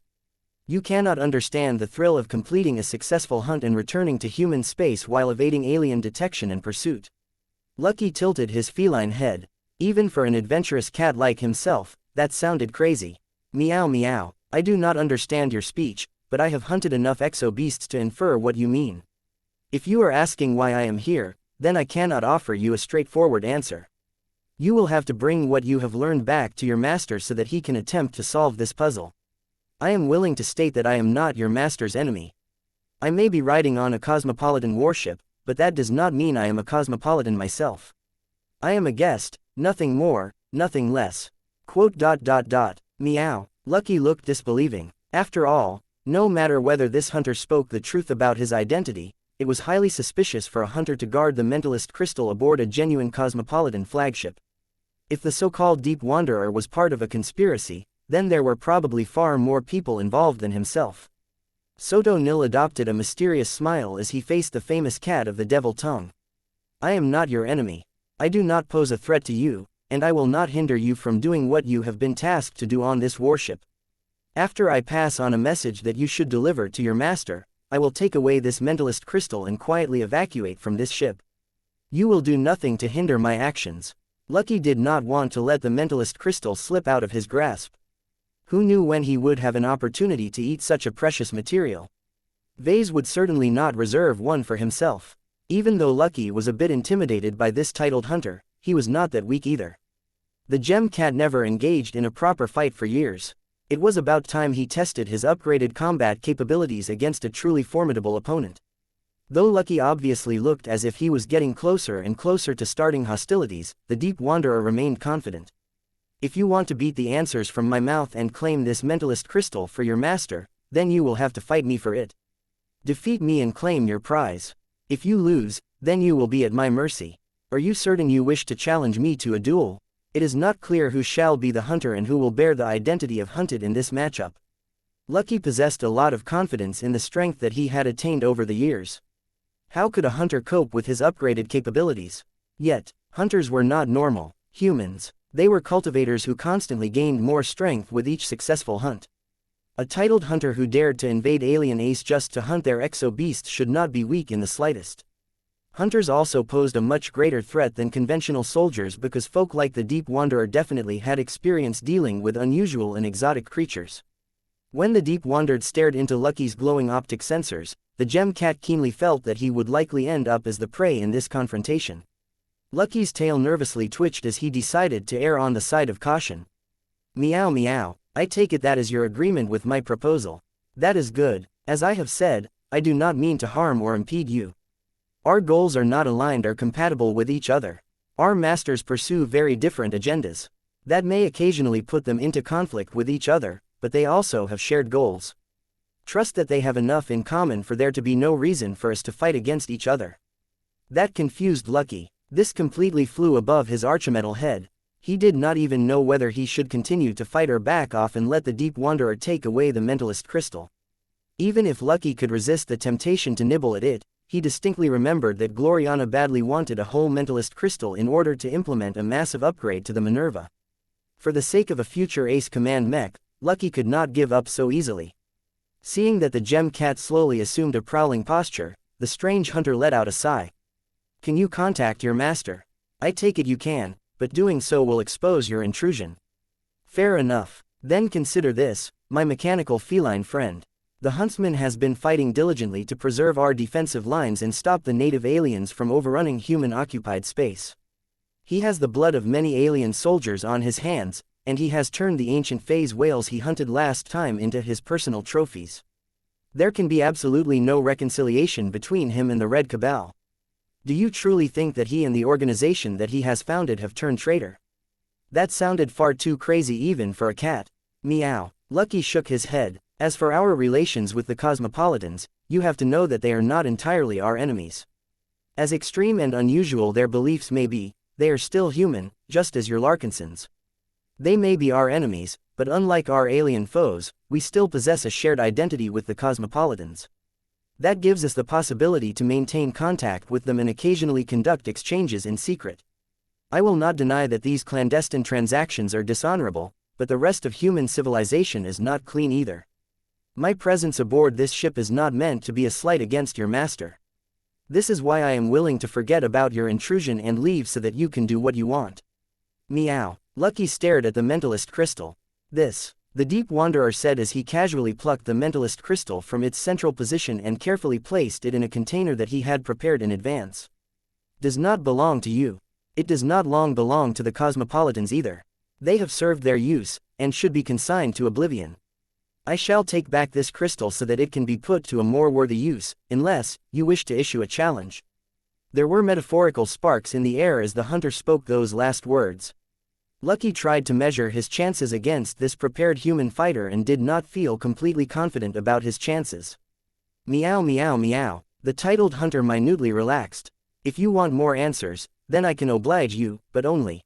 You cannot understand the thrill of completing a successful hunt and returning to human space while evading alien detection and pursuit. Lucky tilted his feline head. Even for an adventurous cat like himself, that sounded crazy. Meow meow, I do not understand your speech, but I have hunted enough exo-beasts to infer what you mean. If you are asking why I am here, then I cannot offer you a straightforward answer. You will have to bring what you have learned back to your master so that he can attempt to solve this puzzle. I am willing to state that I am not your master's enemy. I may be riding on a cosmopolitan warship, but that does not mean I am a cosmopolitan myself. I am a guest, nothing more, nothing less. Meow. Lucky looked disbelieving. After all, no matter whether this hunter spoke the truth about his identity, it was highly suspicious for a hunter to guard the mentalist crystal aboard a genuine cosmopolitan flagship. If the so-called Deep Wanderer was part of a conspiracy, then there were probably far more people involved than himself. Soto Nil adopted a mysterious smile as he faced the famous cat of the devil tongue. I am not your enemy. I do not pose a threat to you, and I will not hinder you from doing what you have been tasked to do on this warship. After I pass on a message that you should deliver to your master, I will take away this mentalist crystal and quietly evacuate from this ship. You will do nothing to hinder my actions. Lucky did not want to let the mentalist crystal slip out of his grasp. Who knew when he would have an opportunity to eat such a precious material? Vase would certainly not reserve one for himself. Even though Lucky was a bit intimidated by this titled hunter, he was not that weak either. The gem cat never engaged in a proper fight for years. It was about time he tested his upgraded combat capabilities against a truly formidable opponent. Though Lucky obviously looked as if he was getting closer and closer to starting hostilities, the Deep Wanderer remained confident. If you want to beat the answers from my mouth and claim this mentalist crystal for your master, then you will have to fight me for it. Defeat me and claim your prize. If you lose, then you will be at my mercy. Are you certain you wish to challenge me to a duel? It is not clear who shall be the hunter and who will bear the identity of hunted in this matchup. Lucky possessed a lot of confidence in the strength that he had attained over the years. How could a hunter cope with his upgraded capabilities? Yet, hunters were not normal humans. They were cultivators who constantly gained more strength with each successful hunt. A titled hunter who dared to invade alien Ace just to hunt their exo-beasts should not be weak in the slightest. Hunters also posed a much greater threat than conventional soldiers because folk like the Deep Wanderer definitely had experience dealing with unusual and exotic creatures. When the Deep Wanderer stared into Lucky's glowing optic sensors, the gem cat keenly felt that he would likely end up as the prey in this confrontation. Lucky's tail nervously twitched as he decided to err on the side of caution. Meow meow, I take it that is your agreement with my proposal. That is good. As I have said, I do not mean to harm or impede you. Our goals are not aligned or compatible with each other. Our masters pursue very different agendas. That may occasionally put them into conflict with each other, but they also have shared goals. Trust that they have enough in common for there to be no reason for us to fight against each other. That confused Lucky. This completely flew above his archimetal head. He did not even know whether he should continue to fight or back off and let the Deep Wanderer take away the mentalist crystal. Even if Lucky could resist the temptation to nibble at it, he distinctly remembered that Gloriana badly wanted a whole mentalist crystal in order to implement a massive upgrade to the Minerva. For the sake of a future Ace Command mech, Lucky could not give up so easily. Seeing that the gem cat slowly assumed a prowling posture, the strange hunter let out a sigh. Can you contact your master? I take it you can, but doing so will expose your intrusion. Fair enough. Then consider this, my mechanical feline friend. The huntsman has been fighting diligently to preserve our defensive lines and stop the native aliens from overrunning human-occupied space. He has the blood of many alien soldiers on his hands, and he has turned the ancient phase whales he hunted last time into his personal trophies. There can be absolutely no reconciliation between him and the Red Cabal. Do you truly think that he and the organization that he has founded have turned traitor? That sounded far too crazy even for a cat. Meow. Lucky shook his head. As for our relations with the Cosmopolitans, you have to know that they are not entirely our enemies. As extreme and unusual their beliefs may be, they are still human, just as your Larkinsons. They may be our enemies, but unlike our alien foes, we still possess a shared identity with the Cosmopolitans. That gives us the possibility to maintain contact with them and occasionally conduct exchanges in secret. I will not deny that these clandestine transactions are dishonorable, but the rest of human civilization is not clean either. My presence aboard this ship is not meant to be a slight against your master. This is why I am willing to forget about your intrusion and leave so that you can do what you want. Meow. Lucky stared at the mentalist crystal. This, the Deep Wanderer said as he casually plucked the mentalist crystal from its central position and carefully placed it in a container that he had prepared in advance. Does not belong to you. It does not long belong to the Cosmopolitans either. They have served their use, and should be consigned to oblivion. I shall take back this crystal so that it can be put to a more worthy use, unless you wish to issue a challenge. There were metaphorical sparks in the air as the hunter spoke those last words. Lucky tried to measure his chances against this prepared human fighter and did not feel completely confident about his chances. Meow meow meow, the titled hunter minutely relaxed. If you want more answers, then I can oblige you, but only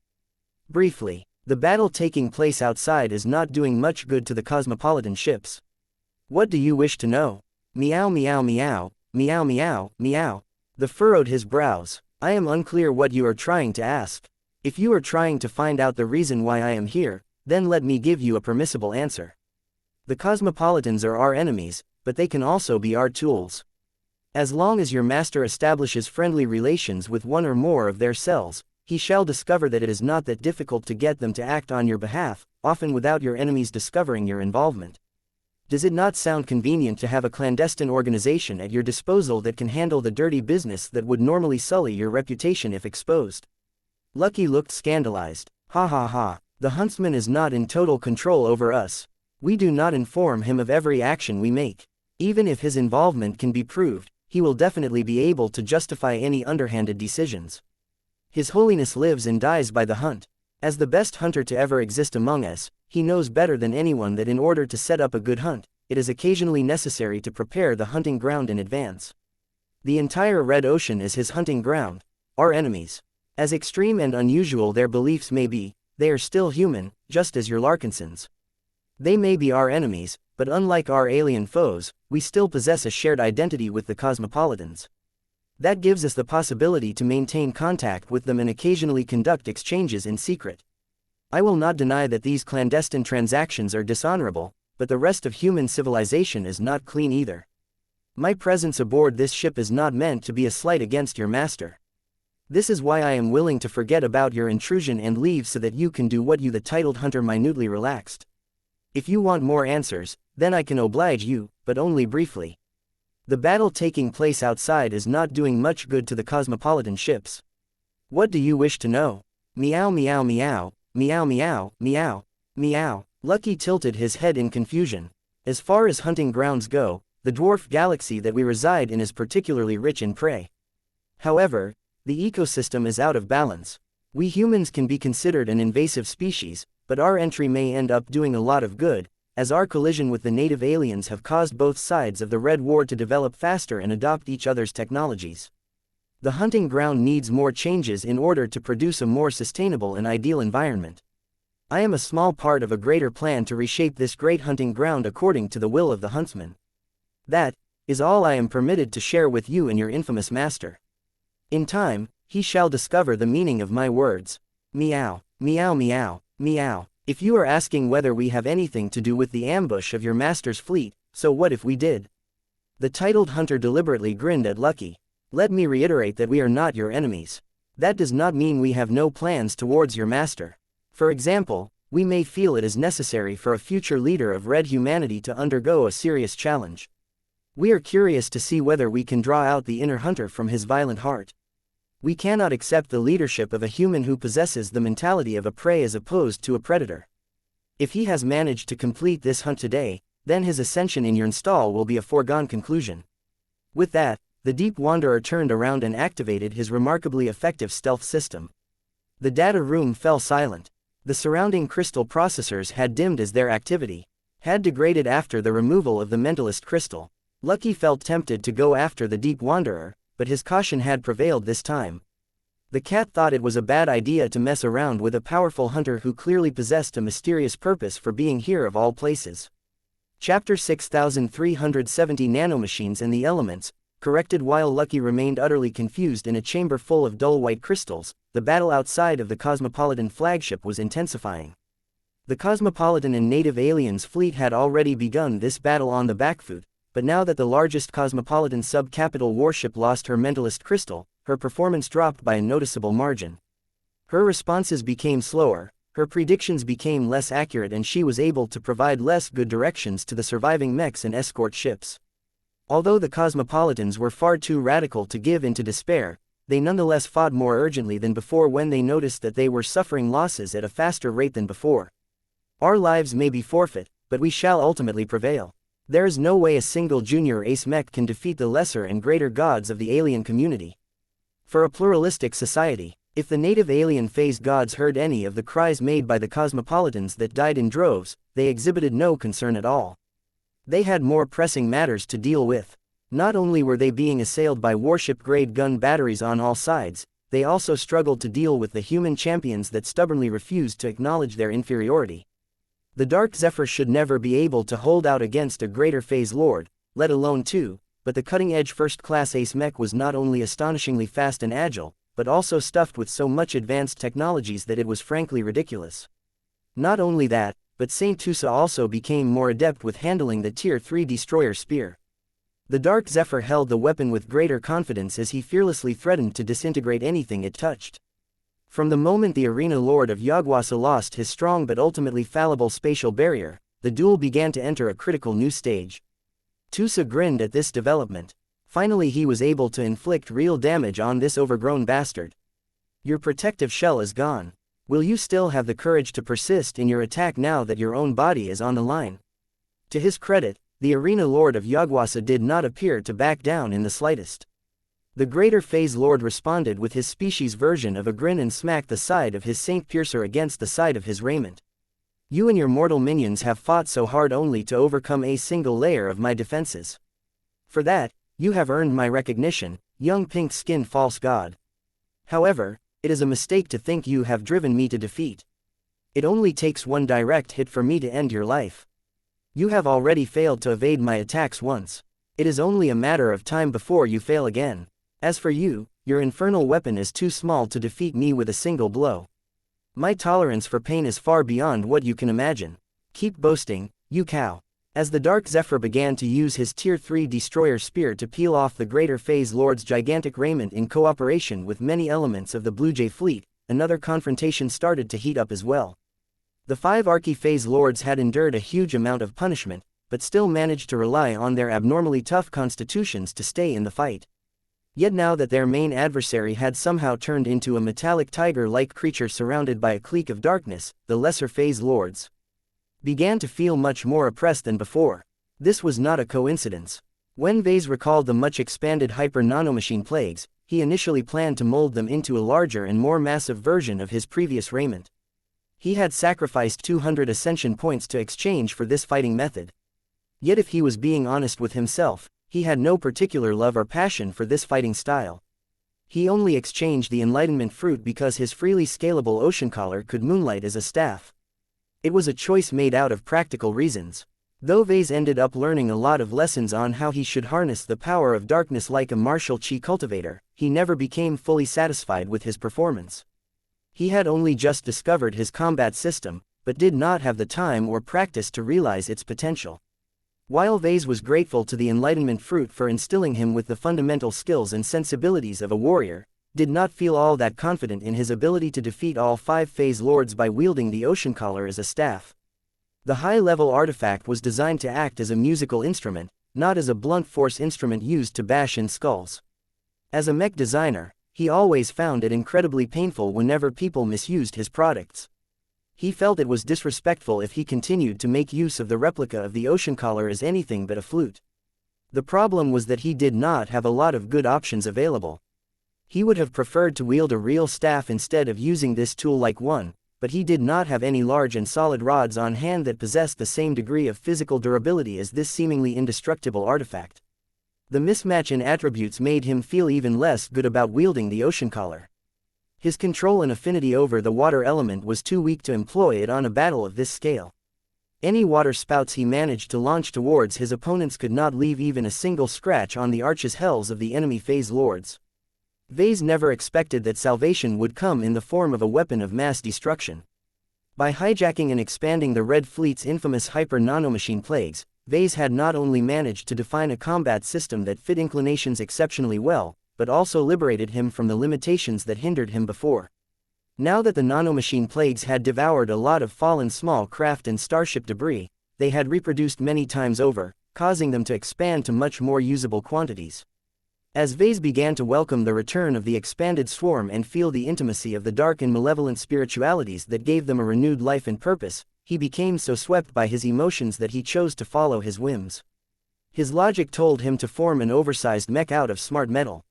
briefly. The battle taking place outside is not doing much good to the Cosmopolitan ships. What do you wish to know? Meow meow meow, meow meow, meow. The furrowed his brows. I am unclear what you are trying to ask. If you are trying to find out the reason why I am here, then let me give you a permissible answer. The Cosmopolitans are our enemies, but they can also be our tools. As long as your master establishes friendly relations with one or more of their cells, he shall discover that it is not that difficult to get them to act on your behalf, often without your enemies discovering your involvement. Does it not sound convenient to have a clandestine organization at your disposal that can handle the dirty business that would normally sully your reputation if exposed? Lucky looked scandalized. Ha ha ha, the huntsman is not in total control over us. We do not inform him of every action we make. Even if his involvement can be proved, he will definitely be able to justify any underhanded decisions. His Holiness lives and dies by the hunt. As the best hunter to ever exist among us, he knows better than anyone that in order to set up a good hunt, it is occasionally necessary to prepare the hunting ground in advance. The entire Red Ocean is his hunting ground. Our enemies. As extreme and unusual their beliefs may be, they are still human, just as your Larkinsons. They may be our enemies, but unlike our alien foes, we still possess a shared identity with the Cosmopolitans. That gives us the possibility to maintain contact with them and occasionally conduct exchanges in secret. I will not deny that these clandestine transactions are dishonorable, but the rest of human civilization is not clean either. My presence aboard this ship is not meant to be a slight against your master. This is why I am willing to forget about your intrusion and leave so that you can do what you the titled hunter minutely relaxed. If you want more answers, then I can oblige you, but only briefly. The battle taking place outside is not doing much good to the Cosmopolitan ships. What do you wish to know? Meow meow meow, meow meow, meow, meow. Lucky tilted his head in confusion. As far as hunting grounds go, the dwarf galaxy that we reside in is particularly rich in prey. However, the ecosystem is out of balance. We humans can be considered an invasive species, but our entry may end up doing a lot of good, as our collision with the native aliens have caused both sides of the Red War to develop faster and adopt each other's technologies. The hunting ground needs more changes in order to produce a more sustainable and ideal environment. I am a small part of a greater plan to reshape this great hunting ground according to the will of the huntsman. That is all I am permitted to share with you and your infamous master. In time, he shall discover the meaning of my words. Meow, meow meow, meow. If you are asking whether we have anything to do with the ambush of your master's fleet, so what if we did? The titled hunter deliberately grinned at Lucky. Let me reiterate that we are not your enemies. That does not mean we have no plans towards your master. For example, we may feel it is necessary for a future leader of Red humanity to undergo a serious challenge. We are curious to see whether we can draw out the inner hunter from his violent heart. We cannot accept the leadership of a human who possesses the mentality of a prey as opposed to a predator. If he has managed to complete this hunt today, then his ascension in your install will be a foregone conclusion. With that, the Deep Wanderer turned around and activated his remarkably effective stealth system. The data room fell silent. The surrounding crystal processors had dimmed as their activity had degraded after the removal of the mentalist crystal. Lucky felt tempted to go after the Deep Wanderer, but his caution had prevailed this time. The cat thought it was a bad idea to mess around with a powerful hunter who clearly possessed a mysterious purpose for being here of all places. Chapter 6370 Nanomachines and the Elements, corrected. While Lucky remained utterly confused in a chamber full of dull white crystals, the battle outside of the Cosmopolitan flagship was intensifying. The Cosmopolitan and native aliens fleet had already begun this battle on the back foot, but now that the largest Cosmopolitan sub-capital warship lost her mentalist crystal, her performance dropped by a noticeable margin. Her responses became slower, her predictions became less accurate, and she was able to provide less good directions to the surviving mechs and escort ships. Although the Cosmopolitans were far too radical to give in to despair, they nonetheless fought more urgently than before when they noticed that they were suffering losses at a faster rate than before. Our lives may be forfeit, but we shall ultimately prevail. There is no way a single junior ace mech can defeat the lesser and greater gods of the alien community. For a pluralistic society, if the native alien phase gods heard any of the cries made by the Cosmopolitans that died in droves, they exhibited no concern at all. They had more pressing matters to deal with. Not only were they being assailed by warship-grade gun batteries on all sides, they also struggled to deal with the human champions that stubbornly refused to acknowledge their inferiority. The Dark Zephyr should never be able to hold out against a greater phase lord, let alone two, but the cutting-edge first-class ace mech was not only astonishingly fast and agile, but also stuffed with so much advanced technologies that it was frankly ridiculous. Not only that, but Saint Tusa also became more adept with handling the Tier 3 destroyer spear. The Dark Zephyr held the weapon with greater confidence as he fearlessly threatened to disintegrate anything it touched. From the moment the arena lord of Yagwasa lost his strong but ultimately fallible spatial barrier, the duel began to enter a critical new stage. Tusa grinned at this development. Finally he was able to inflict real damage on this overgrown bastard. Your protective shell is gone. Will you still have the courage to persist in your attack now that your own body is on the line? To his credit, the arena lord of Yaguasa did not appear to back down in the slightest. The greater phase lord responded with his species version of a grin and smacked the side of his Saint Piercer against the side of his raiment. You and your mortal minions have fought so hard only to overcome a single layer of my defenses. For that, you have earned my recognition, young pink-skinned false god. However, it is a mistake to think you have driven me to defeat. It only takes one direct hit for me to end your life. You have already failed to evade my attacks once. It is only a matter of time before you fail again. As for you, your infernal weapon is too small to defeat me with a single blow. My tolerance for pain is far beyond what you can imagine. Keep boasting, you cow. As the Dark Zephyr began to use his Tier 3 Destroyer Spear to peel off the Greater Phase Lord's gigantic raiment in cooperation with many elements of the Blue Jay fleet, another confrontation started to heat up as well. The 5 Archie-Phase Lords had endured a huge amount of punishment, but still managed to rely on their abnormally tough constitutions to stay in the fight. Yet now that their main adversary had somehow turned into a metallic tiger-like creature surrounded by a clique of darkness, the Lesser Phase Lords began to feel much more oppressed than before. This was not a coincidence. When Vase recalled the much-expanded hyper-nanomachine plagues, he initially planned to mold them into a larger and more massive version of his previous raiment. He had sacrificed 200 ascension points to exchange for this fighting method. Yet if he was being honest with himself, he had no particular love or passion for this fighting style. He only exchanged the enlightenment fruit because his freely scalable ocean collar could moonlight as a staff. It was a choice made out of practical reasons. Though Vase ended up learning a lot of lessons on how he should harness the power of darkness like a martial chi cultivator, he never became fully satisfied with his performance. He had only just discovered his combat system, but did not have the time or practice to realize its potential. While Vase was grateful to the enlightenment fruit for instilling him with the fundamental skills and sensibilities of a warrior, did not feel all that confident in his ability to defeat all 5 phase lords by wielding the ocean collar as a staff. The high-level artifact was designed to act as a musical instrument, not as a blunt force instrument used to bash in skulls. As a mech designer, he always found it incredibly painful whenever people misused his products. He felt it was disrespectful if he continued to make use of the replica of the ocean collar as anything but a flute. The problem was that he did not have a lot of good options available. He would have preferred to wield a real staff instead of using this tool like one, but he did not have any large and solid rods on hand that possessed the same degree of physical durability as this seemingly indestructible artifact. The mismatch in attributes made him feel even less good about wielding the ocean collar. His control and affinity over the water element was too weak to employ it on a battle of this scale. Any water spouts he managed to launch towards his opponents could not leave even a single scratch on the arches hells of the enemy phase lords. Vase never expected that salvation would come in the form of a weapon of mass destruction. By hijacking and expanding the Red Fleet's infamous hyper-nanomachine plagues, Vase had not only managed to define a combat system that fit inclinations exceptionally well, but also liberated him from the limitations that hindered him before. Now that the nanomachine plagues had devoured a lot of fallen small craft and starship debris, they had reproduced many times over, causing them to expand to much more usable quantities. As Vase began to welcome the return of the expanded swarm and feel the intimacy of the dark and malevolent spiritualities that gave them a renewed life and purpose, he became so swept by his emotions that he chose to follow his whims. His logic told him to form an oversized mech out of smart metal.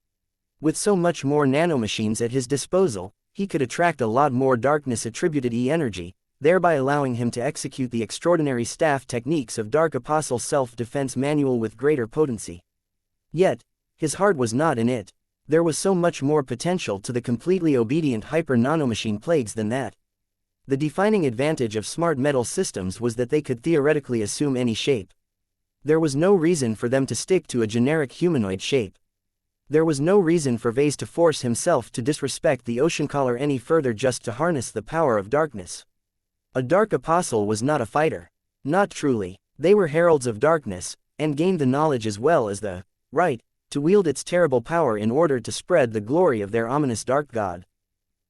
With so much more nanomachines at his disposal, he could attract a lot more darkness-attributed E-energy, thereby allowing him to execute the extraordinary staff techniques of Dark Apostle self-defense manual with greater potency. Yet, his heart was not in it. There was so much more potential to the completely obedient hyper-nanomachine plagues than that. The defining advantage of smart metal systems was that they could theoretically assume any shape. There was no reason for them to stick to a generic humanoid shape. There was no reason for Vase to force himself to disrespect the ocean collar any further just to harness the power of darkness. A Dark Apostle was not a fighter. Not truly. They were heralds of darkness, and gained the knowledge as well as the right to wield its terrible power in order to spread the glory of their ominous dark god.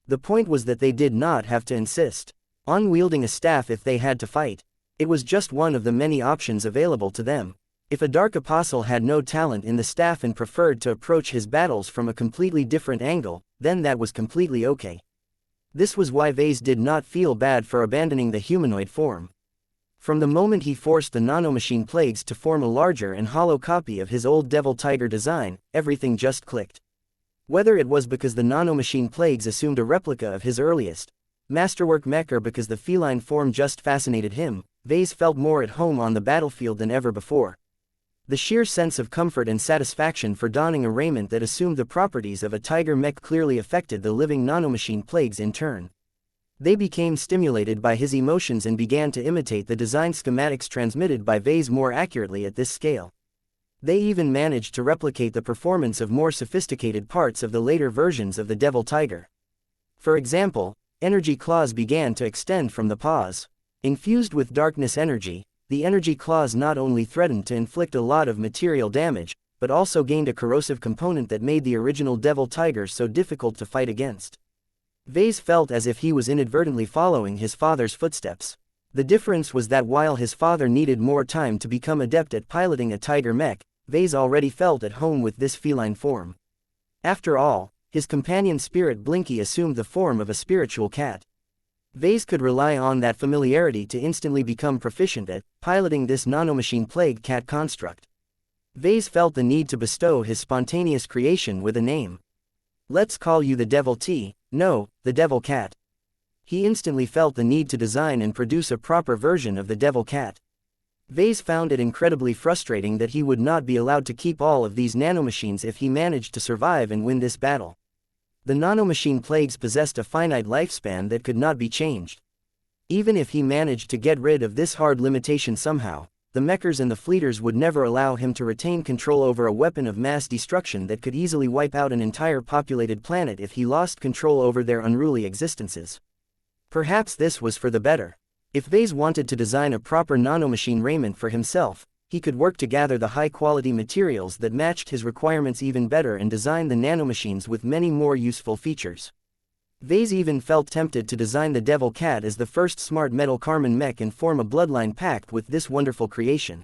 The point was that they did not have to insist on wielding a staff if they had to fight. It was just one of the many options available to them. If a Dark Apostle had no talent in the staff and preferred to approach his battles from a completely different angle, then that was completely okay. This was why Vase did not feel bad for abandoning the humanoid form. From the moment he forced the nanomachine plagues to form a larger and hollow copy of his old Devil Tiger design, everything just clicked. Whether it was because the nanomachine plagues assumed a replica of his earliest masterwork Mech or because the feline form just fascinated him, Vase felt more at home on the battlefield than ever before. The sheer sense of comfort and satisfaction for donning a raiment that assumed the properties of a tiger Mech clearly affected the living nanomachine plagues in turn. They became stimulated by his emotions and began to imitate the design schematics transmitted by Vase more accurately at this scale. They even managed to replicate the performance of more sophisticated parts of the later versions of the Devil Tiger. For example, energy claws began to extend from the paws. Infused with darkness energy, the energy claws not only threatened to inflict a lot of material damage, but also gained a corrosive component that made the original Devil Tiger so difficult to fight against. Vase felt as if he was inadvertently following his father's footsteps. The difference was that while his father needed more time to become adept at piloting a tiger Mech, Vase already felt at home with this feline form. After all, his companion spirit Blinky assumed the form of a spiritual cat. Vase could rely on that familiarity to instantly become proficient at piloting this nanomachine plague cat construct. Vase felt the need to bestow his spontaneous creation with a name. "Let's call you the Devil T, no, the Devil Cat." He instantly felt the need to design and produce a proper version of the Devil Cat. Vase found it incredibly frustrating that he would not be allowed to keep all of these nanomachines if he managed to survive and win this battle. The nanomachine plagues possessed a finite lifespan that could not be changed. Even if he managed to get rid of this hard limitation somehow, the Mechers and the Fleeters would never allow him to retain control over a weapon of mass destruction that could easily wipe out an entire populated planet if he lost control over their unruly existences. Perhaps this was for the better. If Vase wanted to design a proper nanomachine raiment for himself, he could work to gather the high-quality materials that matched his requirements even better and design the nanomachines with many more useful features. Vase even felt tempted to design the Devil Cat as the first smart metal Carmen Mech and form a bloodline pact with this wonderful creation.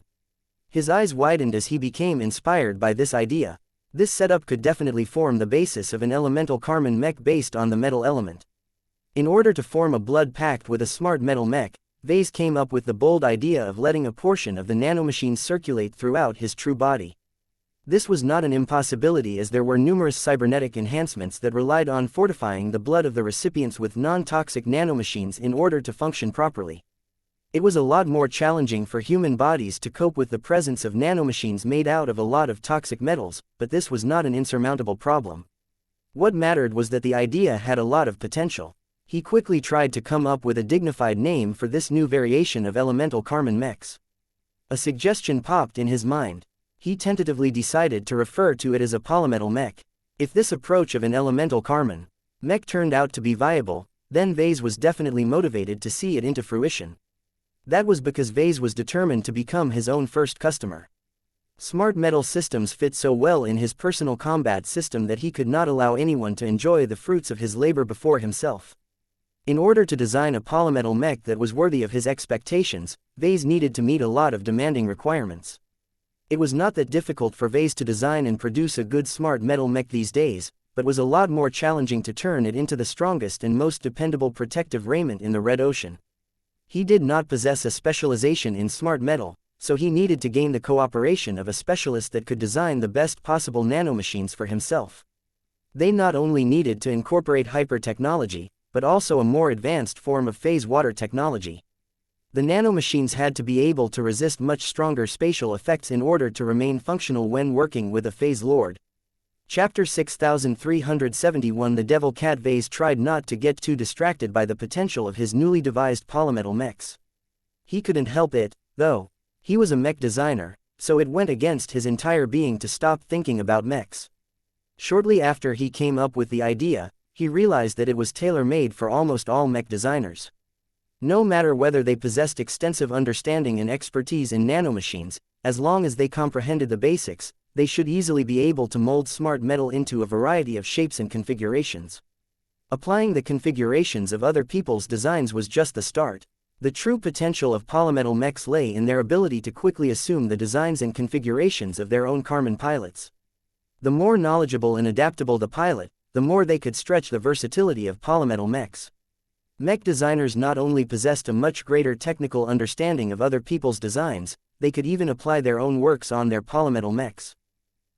His eyes widened as he became inspired by this idea. This setup could definitely form the basis of an elemental Carmen Mech based on the metal element. In order to form a blood pact with a smart metal Mech, Vase came up with the bold idea of letting a portion of the nanomachine circulate throughout his true body. This was not an impossibility as there were numerous cybernetic enhancements that relied on fortifying the blood of the recipients with non-toxic nanomachines in order to function properly. It was a lot more challenging for human bodies to cope with the presence of nanomachines made out of a lot of toxic metals, but this was not an insurmountable problem. What mattered was that the idea had a lot of potential. He quickly tried to come up with a dignified name for this new variation of elemental Carmen Mechs. A suggestion popped in his mind. He tentatively decided to refer to it as a polymetal Mech. If this approach of an elemental Carmen Mech turned out to be viable, then Vase was definitely motivated to see it into fruition. That was because Vase was determined to become his own first customer. Smart metal systems fit so well in his personal combat system that he could not allow anyone to enjoy the fruits of his labor before himself. In order to design a polymetal Mech that was worthy of his expectations, Vase needed to meet a lot of demanding requirements. It was not that difficult for Vase to design and produce a good smart metal Mech these days, but was a lot more challenging to turn it into the strongest and most dependable protective raiment in the Red Ocean. He did not possess a specialization in smart metal, so he needed to gain the cooperation of a specialist that could design the best possible nanomachines for himself. They not only needed to incorporate hyper-technology, but also a more advanced form of phase water technology. The nanomachines had to be able to resist much stronger spatial effects in order to remain functional when working with a phase lord. Chapter 6371 The Devil Cat. Vase tried not to get too distracted by the potential of his newly devised polymetal mechs. He couldn't help it, though. He was a mech designer, so it went against his entire being to stop thinking about mechs. Shortly after he came up with the idea, he realized that it was tailor-made for almost all mech designers. No matter whether they possessed extensive understanding and expertise in nanomachines, as long as they comprehended the basics, they should easily be able to mold smart metal into a variety of shapes and configurations. Applying the configurations of other people's designs was just the start. The true potential of polymetal mechs lay in their ability to quickly assume the designs and configurations of their own Carmen pilots. The more knowledgeable and adaptable the pilot, the more they could stretch the versatility of polymetal mechs. Mech designers not only possessed a much greater technical understanding of other people's designs, they could even apply their own works on their polymetal mechs.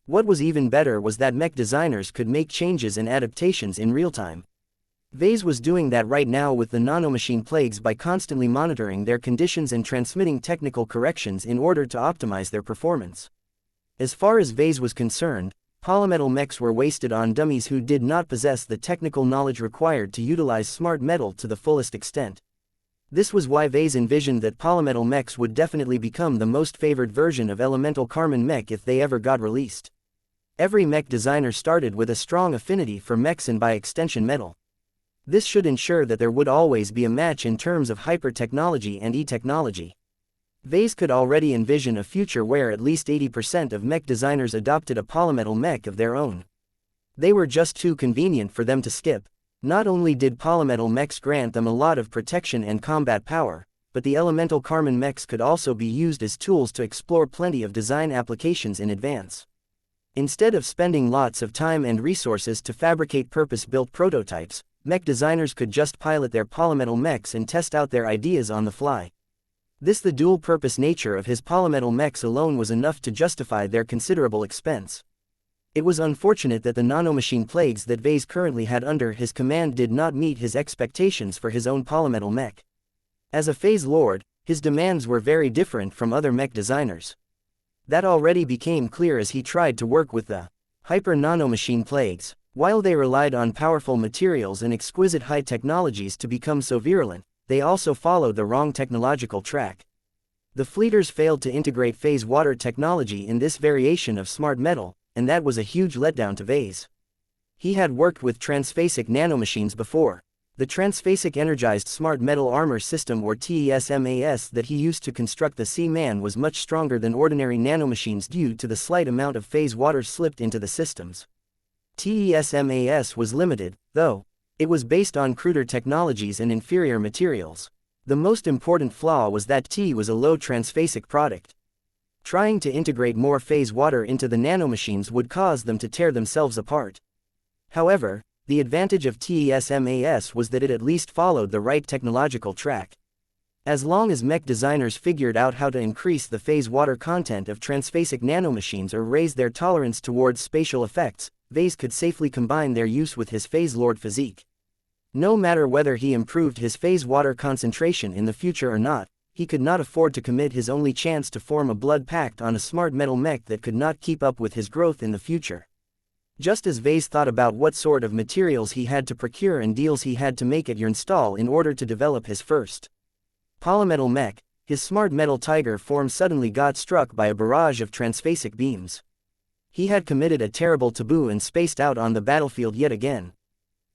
What was even better was that mech designers could make changes and adaptations in real time. Vase was doing that right now with the nanomachine plagues by constantly monitoring their conditions and transmitting technical corrections in order to optimize their performance. As far as Vase was concerned, polymetal mechs were wasted on dummies who did not possess the technical knowledge required to utilize smart metal to the fullest extent. This was why Vase envisioned that polymetal mechs would definitely become the most favored version of elemental Karman mech if they ever got released. Every mech designer started with a strong affinity for mechs and by extension metal. This should ensure that there would always be a match in terms of hyper-technology and e-technology. Vase could already envision a future where at least 80% of mech designers adopted a polymetal mech of their own. They were just too convenient for them to skip. Not only did polymetal mechs grant them a lot of protection and combat power, but the elemental Karman mechs could also be used as tools to explore plenty of design applications in advance. Instead of spending lots of time and resources to fabricate purpose-built prototypes, mech designers could just pilot their polymetal mechs and test out their ideas on the fly. The dual-purpose nature of his polymetal mechs alone was enough to justify their considerable expense. It was unfortunate that the nanomachine plagues that Vase currently had under his command did not meet his expectations for his own polymetal mech. As a phase lord, his demands were very different from other mech designers. That already became clear as he tried to work with the hyper-nanomachine plagues. While they relied on powerful materials and exquisite high technologies to become so virulent, they also followed the wrong technological track. The fleeters failed to integrate phase water technology in this variation of smart metal, and that was a huge letdown to Vase. He had worked with transphasic nanomachines before. The transphasic energized smart metal armor system or TESMAS that he used to construct the Sea-Man was much stronger than ordinary nanomachines due to the slight amount of phase water slipped into the systems. TESMAS was limited, though. It was based on cruder technologies and inferior materials. The most important flaw was that T was a low transphasic product. Trying to integrate more phase water into the nanomachines would cause them to tear themselves apart. However, the advantage of TESMAS was that it at least followed the right technological track. As long as mech designers figured out how to increase the phase water content of transphasic nanomachines or raise their tolerance towards spatial effects, Vase could safely combine their use with his phase lord physique. No matter whether he improved his phase water concentration in the future or not, he could not afford to commit his only chance to form a blood pact on a smart metal mech that could not keep up with his growth in the future. Just as Vase thought about what sort of materials he had to procure and deals he had to make at Jernstall in order to develop his first polymetal mech, his smart metal tiger form suddenly got struck by a barrage of transphasic beams. He had committed a terrible taboo and spaced out on the battlefield yet again.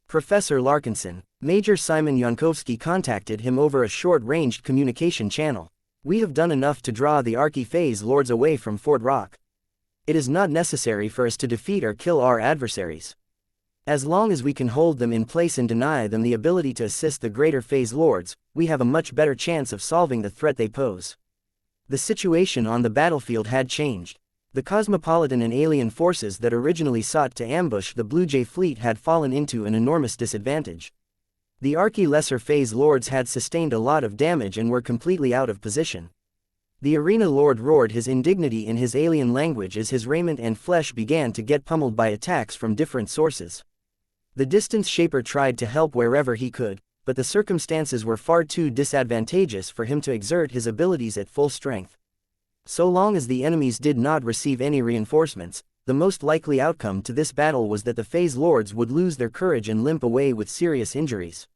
Professor Larkinson, Major Simon Yankowski contacted him over a short-ranged communication channel. We have done enough to draw the Archie-Phase Lords away from Fort Rock. It is not necessary for us to defeat or kill our adversaries. As long as we can hold them in place and deny them the ability to assist the greater Phase Lords, we have a much better chance of solving the threat they pose. The situation on the battlefield had changed. The cosmopolitan and alien forces that originally sought to ambush the Blue Jay fleet had fallen into an enormous disadvantage. The Archie-Lesser Phase Lords had sustained a lot of damage and were completely out of position. The Arena Lord roared his indignity in his alien language as his raiment and flesh began to get pummeled by attacks from different sources. The Distance Shaper tried to help wherever he could, but the circumstances were far too disadvantageous for him to exert his abilities at full strength. So long as the enemies did not receive any reinforcements, the most likely outcome to this battle was that the Phase Lords would lose their courage and limp away with serious injuries.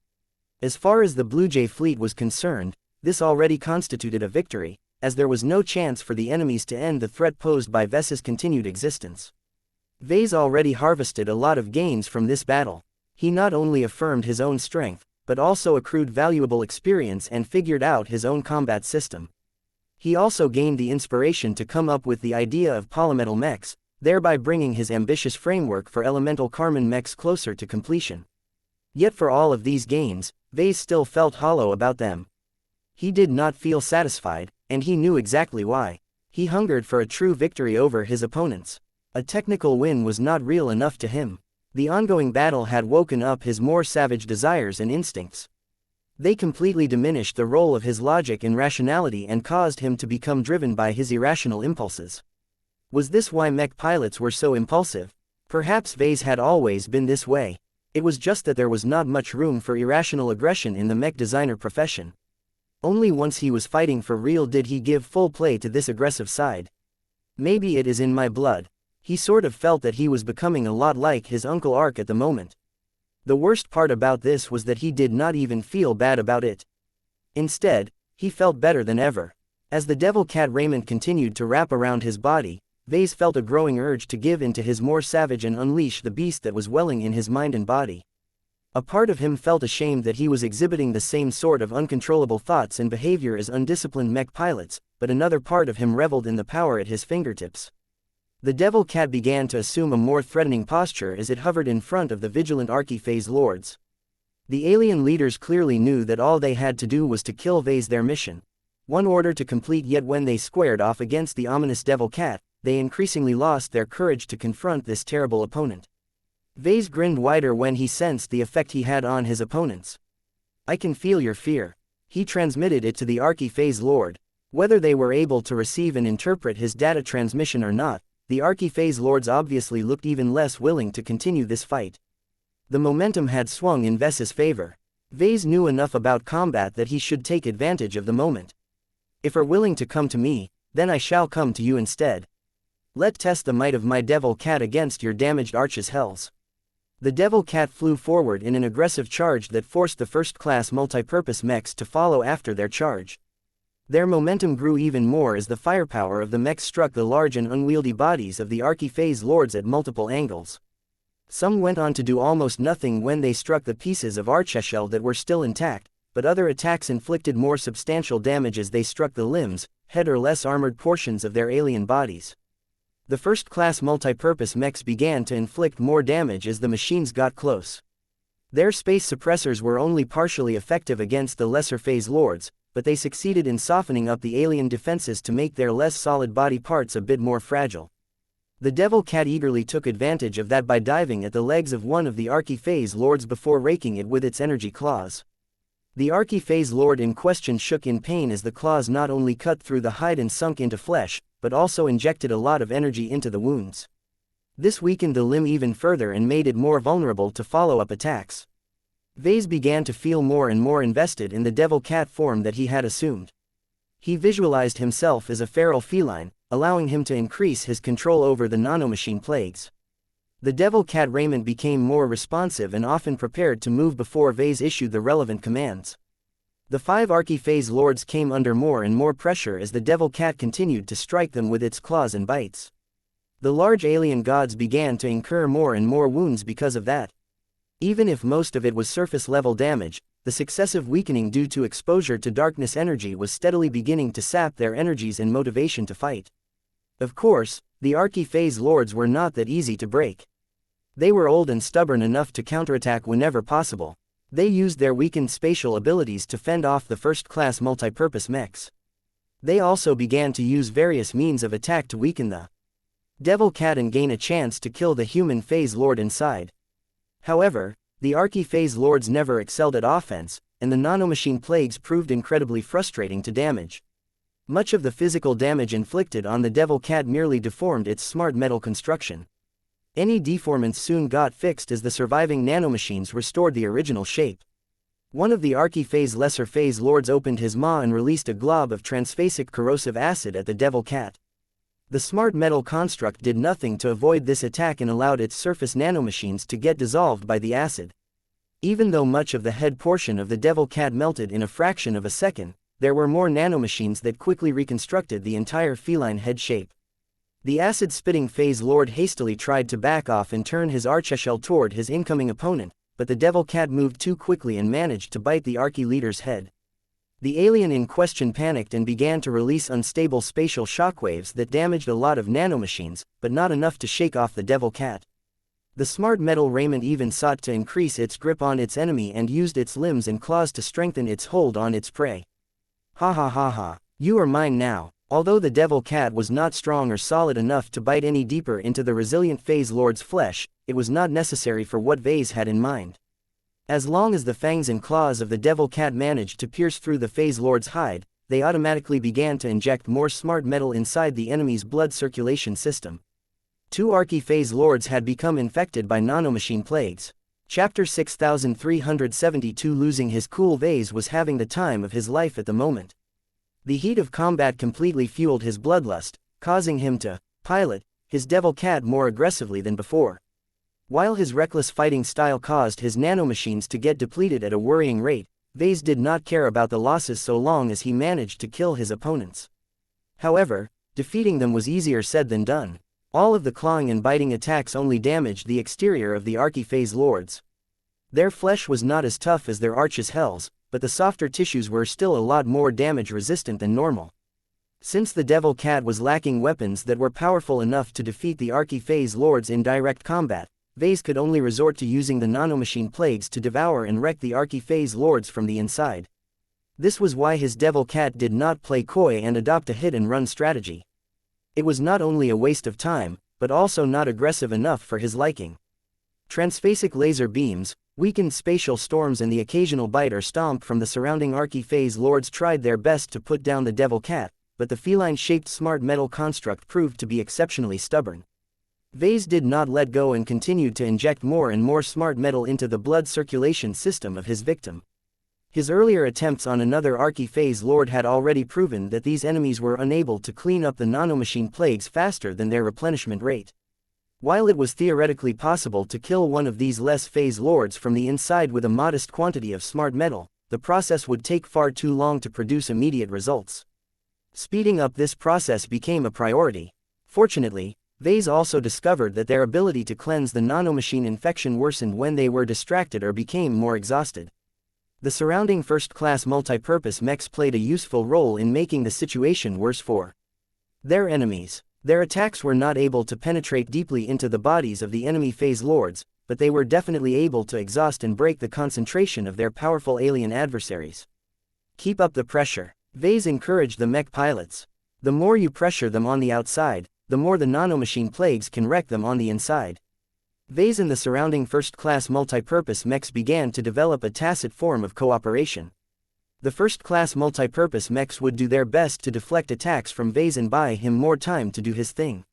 As far as the Blue Jay fleet was concerned, this already constituted a victory, as there was no chance for the enemies to end the threat posed by Ves's continued existence. Vase already harvested a lot of gains from this battle. He not only affirmed his own strength, but also accrued valuable experience and figured out his own combat system. He also gained the inspiration to come up with the idea of polymetal mechs, thereby bringing his ambitious framework for elemental Karman mechs closer to completion. Yet for all of these gains, Vase still felt hollow about them. He did not feel satisfied, and he knew exactly why. He hungered for a true victory over his opponents. A technical win was not real enough to him. The ongoing battle had woken up his more savage desires and instincts. They completely diminished the role of his logic and rationality and caused him to become driven by his irrational impulses. Was this why mech pilots were so impulsive? Perhaps Vase had always been this way. It was just that there was not much room for irrational aggression in the mech designer profession. Only once he was fighting for real did he give full play to this aggressive side. Maybe it is in my blood. He sort of felt that he was becoming a lot like his Uncle Ark at the moment. The worst part about this was that he did not even feel bad about it. Instead, he felt better than ever. As the devil cat raiment continued to wrap around his body, Vase felt a growing urge to give in to his more savage and unleash the beast that was welling in his mind and body. A part of him felt ashamed that he was exhibiting the same sort of uncontrollable thoughts and behavior as undisciplined mech pilots, but another part of him reveled in the power at his fingertips. The devil cat began to assume a more threatening posture as it hovered in front of the vigilant Archiphase lords. The alien leaders clearly knew that all they had to do was to kill Vase, their mission. One order to complete, yet when they squared off against the ominous devil cat, they increasingly lost their courage to confront this terrible opponent. Vase grinned wider when he sensed the effect he had on his opponents. "I can feel your fear." He transmitted it to the Archiphase Lord. Whether they were able to receive and interpret his data transmission or not, the Archiphase Lords obviously looked even less willing to continue this fight. The momentum had swung in Ves's favor. Vase knew enough about combat that he should take advantage of the moment. "If you're willing to come to me, then I shall come to you instead. Let test the might of my devil cat against your damaged arch's hells." The devil cat flew forward in an aggressive charge that forced the first-class multipurpose mechs to follow after their charge. Their momentum grew even more as the firepower of the mechs struck the large and unwieldy bodies of the Archiphase lords at multiple angles. Some went on to do almost nothing when they struck the pieces of archshell that were still intact, but other attacks inflicted more substantial damage as they struck the limbs, head or less armored portions of their alien bodies. The first-class multipurpose mechs began to inflict more damage as the machines got close. Their space suppressors were only partially effective against the lesser phase lords, but they succeeded in softening up the alien defenses to make their less solid body parts a bit more fragile. The devil cat eagerly took advantage of that by diving at the legs of one of the Archiphase lords before raking it with its energy claws. The Archiphase lord in question shook in pain as the claws not only cut through the hide and sunk into flesh, but also injected a lot of energy into the wounds. This weakened the limb even further and made it more vulnerable to follow-up attacks. Vase began to feel more and more invested in the devil cat form that he had assumed. He visualized himself as a feral feline, allowing him to increase his control over the nanomachine plagues. The devil cat raiment became more responsive and often prepared to move before Vase issued the relevant commands. The 5 Archiphase lords came under more and more pressure as the devil cat continued to strike them with its claws and bites. The large alien gods began to incur more and more wounds because of that. Even if most of it was surface-level damage, the successive weakening due to exposure to darkness energy was steadily beginning to sap their energies and motivation to fight. Of course, the Archiphase lords were not that easy to break. They were old and stubborn enough to counterattack whenever possible. They used their weakened spatial abilities to fend off the first-class multipurpose mechs. They also began to use various means of attack to weaken the devil cat and gain a chance to kill the human phase lord inside. However, the Archiphase lords never excelled at offense, and the nanomachine plagues proved incredibly frustrating to damage. Much of the physical damage inflicted on the devil cat merely deformed its smart metal construction. Any deformants soon got fixed as the surviving nanomachines restored the original shape. One of the Archiphase lesser phase lords opened his maw and released a glob of transphasic corrosive acid at the devil cat. The smart metal construct did nothing to avoid this attack and allowed its surface nanomachines to get dissolved by the acid. Even though much of the head portion of the devil cat melted in a fraction of a second, there were more nanomachines that quickly reconstructed the entire feline head shape. The acid-spitting phase lord hastily tried to back off and turn his archshell toward his incoming opponent, but the devil cat moved too quickly and managed to bite the Archi leader's head. The alien in question panicked and began to release unstable spatial shockwaves that damaged a lot of nanomachines, but not enough to shake off the devil cat. The smart metal raiment even sought to increase its grip on its enemy and used its limbs and claws to strengthen its hold on its prey. "Ha ha ha ha, you are mine now." Although the devil cat was not strong or solid enough to bite any deeper into the resilient phase lord's flesh, it was not necessary for what Vase had in mind. As long as the fangs and claws of the devil cat managed to pierce through the phase lord's hide, they automatically began to inject more smart metal inside the enemy's blood circulation system. 2 archi-phase lords had become infected by nanomachine plagues. Chapter 6372. Losing his cool. Vase was having the time of his life at the moment. The heat of combat completely fueled his bloodlust, causing him to pilot his devil cat more aggressively than before. While his reckless fighting style caused his nanomachines to get depleted at a worrying rate, Vase did not care about the losses so long as he managed to kill his opponents. However, defeating them was easier said than done. All of the clawing and biting attacks only damaged the exterior of the archi-phase lords. Their flesh was not as tough as their arch's hells, but the softer tissues were still a lot more damage-resistant than normal. Since the devil cat was lacking weapons that were powerful enough to defeat the archi-phase lords in direct combat, Vase could only resort to using the nanomachine plagues to devour and wreck the archi-phase lords from the inside. This was why his devil cat did not play coy and adopt a hit-and-run strategy. It was not only a waste of time, but also not aggressive enough for his liking. Transphasic laser beams, weakened spatial storms and the occasional bite or stomp from the surrounding archi-phase lords tried their best to put down the devil cat, but the feline-shaped smart metal construct proved to be exceptionally stubborn. Vase did not let go and continued to inject more and more smart metal into the blood circulation system of his victim. His earlier attempts on another archi-phase lord had already proven that these enemies were unable to clean up the nanomachine plagues faster than their replenishment rate. While it was theoretically possible to kill one of these less phase lords from the inside with a modest quantity of smart metal, the process would take far too long to produce immediate results. Speeding up this process became a priority. Fortunately, Vase also discovered that their ability to cleanse the nanomachine infection worsened when they were distracted or became more exhausted. The surrounding first-class multipurpose mechs played a useful role in making the situation worse for their enemies. Their attacks were not able to penetrate deeply into the bodies of the enemy phase lords, but they were definitely able to exhaust and break the concentration of their powerful alien adversaries. Keep up the pressure. Vase encouraged the mech pilots. The more you pressure them on the outside, the more the nanomachine plagues can wreck them on the inside. Vase and the surrounding first-class multipurpose mechs began to develop a tacit form of cooperation. The first-class multipurpose mechs would do their best to deflect attacks from Vase and buy him more time to do his thing.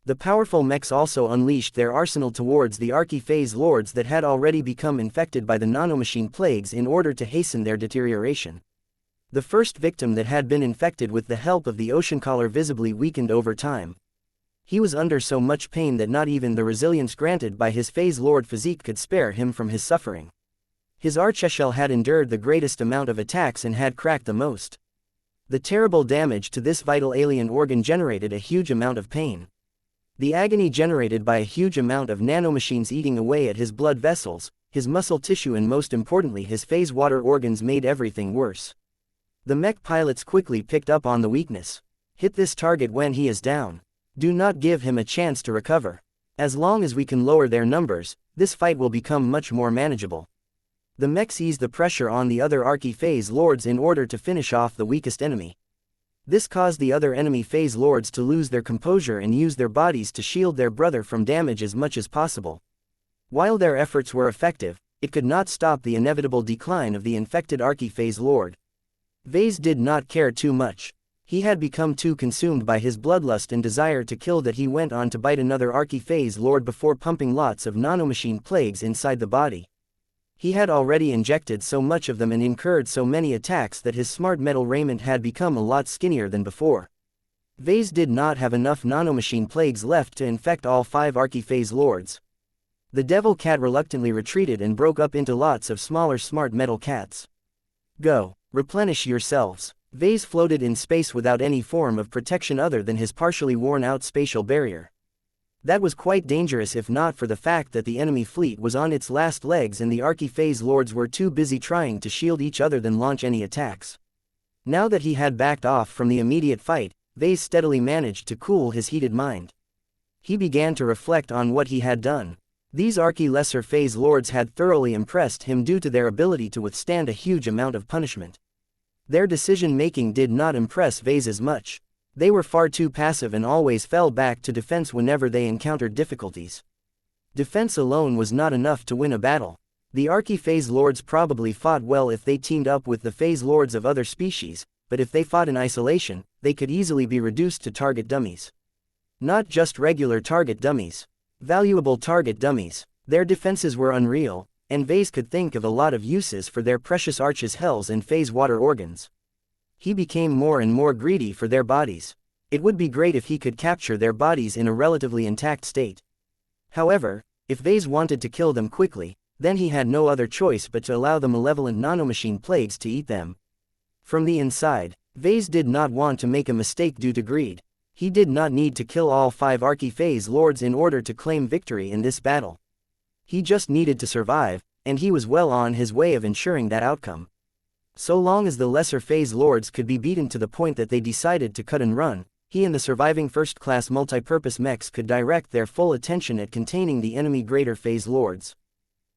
The powerful mechs also unleashed their arsenal towards the archi-phase lords that had already become infected by the nanomachine plagues in order to hasten their deterioration. The first victim that had been infected with the help of the ocean collar visibly weakened over time. He was under so much pain that not even the resilience granted by his phase lord physique could spare him from his suffering. His archeshell had endured the greatest amount of attacks and had cracked the most. The terrible damage to this vital alien organ generated a huge amount of pain. The agony generated by a huge amount of nanomachines eating away at his blood vessels, his muscle tissue and most importantly his phase water organs made everything worse. The mech pilots quickly picked up on the weakness. Hit this target when he is down. Do not give him a chance to recover. As long as we can lower their numbers, this fight will become much more manageable. The mechs eased the pressure on the other archi-phase lords in order to finish off the weakest enemy. This caused the other enemy phase lords to lose their composure and use their bodies to shield their brother from damage as much as possible. While their efforts were effective, it could not stop the inevitable decline of the infected archi-phase lord. Vase did not care too much. He had become too consumed by his bloodlust and desire to kill that he went on to bite another archi-phase lord before pumping lots of nanomachine plagues inside the body. He had already injected so much of them and incurred so many attacks that his smart metal raiment had become a lot skinnier than before. Vase did not have enough nanomachine plagues left to infect all 5 archi-phase lords. The devil cat reluctantly retreated and broke up into lots of smaller smart metal cats. Go, replenish yourselves. Vase floated in space without any form of protection other than his partially worn-out spatial barrier. That was quite dangerous if not for the fact that the enemy fleet was on its last legs and the archi-phase lords were too busy trying to shield each other than launch any attacks. Now that he had backed off from the immediate fight, Vase steadily managed to cool his heated mind. He began to reflect on what he had done. These archi-lesser phase lords had thoroughly impressed him due to their ability to withstand a huge amount of punishment. Their decision-making did not impress Vase as much. They were far too passive and always fell back to defense whenever they encountered difficulties. Defense alone was not enough to win a battle. The Archi-Phase Lords probably fought well if they teamed up with the Phase Lords of other species, but if they fought in isolation, they could easily be reduced to target dummies. Not just regular target dummies. Valuable target dummies. Their defenses were unreal, and Vase could think of a lot of uses for their precious arches, hells and phase water organs. He became more and more greedy for their bodies. It would be great if he could capture their bodies in a relatively intact state. However, if Vase wanted to kill them quickly, then he had no other choice but to allow the malevolent nanomachine plagues to eat them. From the inside, Vase did not want to make a mistake due to greed. He did not need to kill all 5 Archi-Phase Lords in order to claim victory in this battle. He just needed to survive, and he was well on his way of ensuring that outcome. So long as the lesser Phase Lords could be beaten to the point that they decided to cut and run, he and the surviving first-class multipurpose mechs could direct their full attention at containing the enemy greater Phase Lords.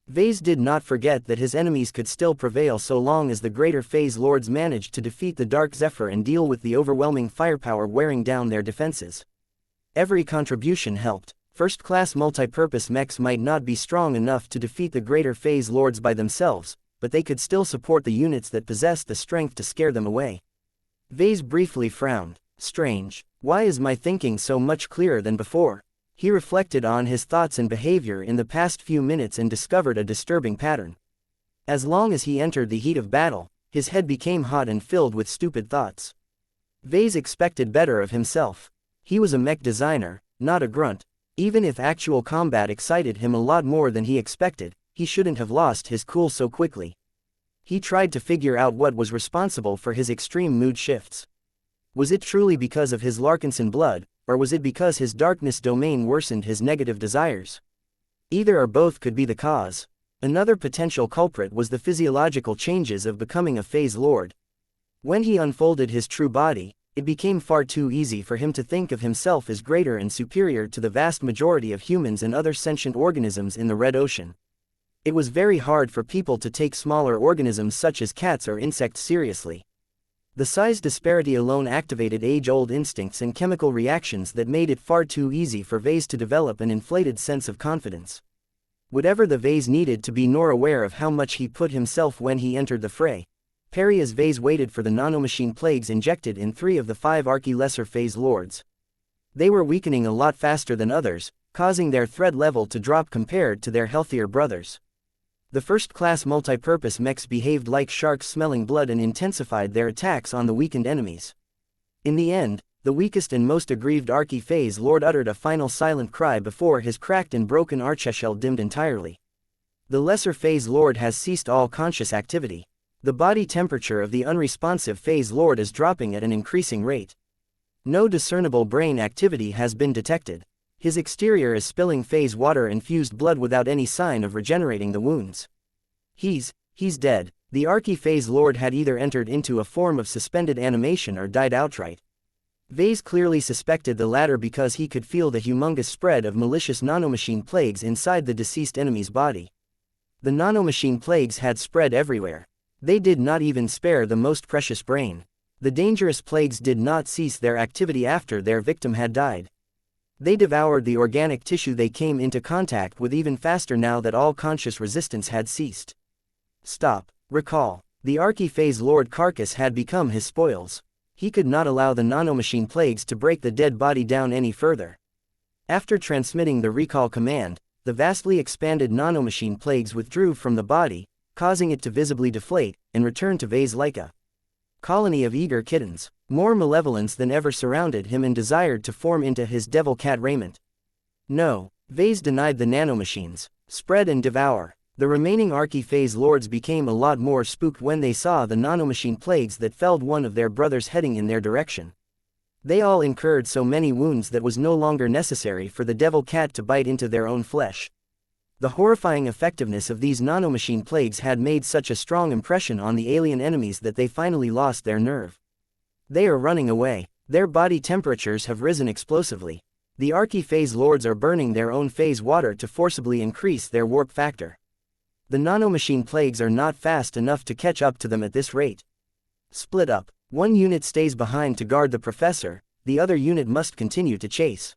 Vase did not forget that his enemies could still prevail so long as the greater Phase Lords managed to defeat the Dark Zephyr and deal with the overwhelming firepower wearing down their defenses. Every contribution helped. First-class multipurpose mechs might not be strong enough to defeat the greater Phase Lords by themselves, but they could still support the units that possessed the strength to scare them away. Vase briefly frowned. Strange. Why is my thinking so much clearer than before? He reflected on his thoughts and behavior in the past few minutes and discovered a disturbing pattern. As long as he entered the heat of battle, his head became hot and filled with stupid thoughts. Vase expected better of himself. He was a mech designer, not a grunt. Even if actual combat excited him a lot more than he expected, he shouldn't have lost his cool so quickly. He tried to figure out what was responsible for his extreme mood shifts. Was it truly because of his Larkinson blood, or was it because his darkness domain worsened his negative desires? Either or both could be the cause. Another potential culprit was the physiological changes of becoming a Phase Lord. When he unfolded his true body, it became far too easy for him to think of himself as greater and superior to the vast majority of humans and other sentient organisms in the Red Ocean. It was very hard for people to take smaller organisms such as cats or insects seriously. The size disparity alone activated age-old instincts and chemical reactions that made it far too easy for Vase to develop an inflated sense of confidence. Whatever the Vase needed to be nor aware of how much he put himself when he entered the fray. Parry as Vase waited for the nanomachine plagues injected in 3 of the 5 Archi-Lesser Phase Lords. They were weakening a lot faster than others, causing their threat level to drop compared to their healthier brothers. The first-class multipurpose mechs behaved like sharks smelling blood and intensified their attacks on the weakened enemies. In the end, the weakest and most aggrieved Archi-Phase Lord uttered a final silent cry before his cracked and broken archeshell dimmed entirely. The lesser Phase Lord has ceased all conscious activity. The body temperature of the unresponsive Phase Lord is dropping at an increasing rate. No discernible brain activity has been detected. His exterior is spilling phase water-infused blood without any sign of regenerating the wounds. He's dead. The Archi-Phase Lord had either entered into a form of suspended animation or died outright. Vase clearly suspected the latter because he could feel the humongous spread of malicious nanomachine plagues inside the deceased enemy's body. The nanomachine plagues had spread everywhere. They did not even spare the most precious brain. The dangerous plagues did not cease their activity after their victim had died. They devoured the organic tissue they came into contact with even faster now that all conscious resistance had ceased. Stop. Recall. The Archi-Phase Lord carcass had become his spoils. He could not allow the nanomachine plagues to break the dead body down any further. After transmitting the recall command, the vastly expanded nanomachine plagues withdrew from the body, causing it to visibly deflate, and return to Vase like a colony of eager kittens. More malevolence than ever surrounded him and desired to form into his devil cat raiment. No, Vase denied the nanomachines. Spread and devour. The remaining Archi-Phase Lords became a lot more spooked when they saw the nanomachine plagues that felled one of their brothers heading in their direction. They all incurred so many wounds that was no longer necessary for the devil cat to bite into their own flesh. The horrifying effectiveness of these nanomachine plagues had made such a strong impression on the alien enemies that they finally lost their nerve. They are running away. Their body temperatures have risen explosively. The Archi-Phase Lords are burning their own phase water to forcibly increase their warp factor. The nanomachine plagues are not fast enough to catch up to them at this rate. Split up. One unit stays behind to guard the professor, the other unit must continue to chase.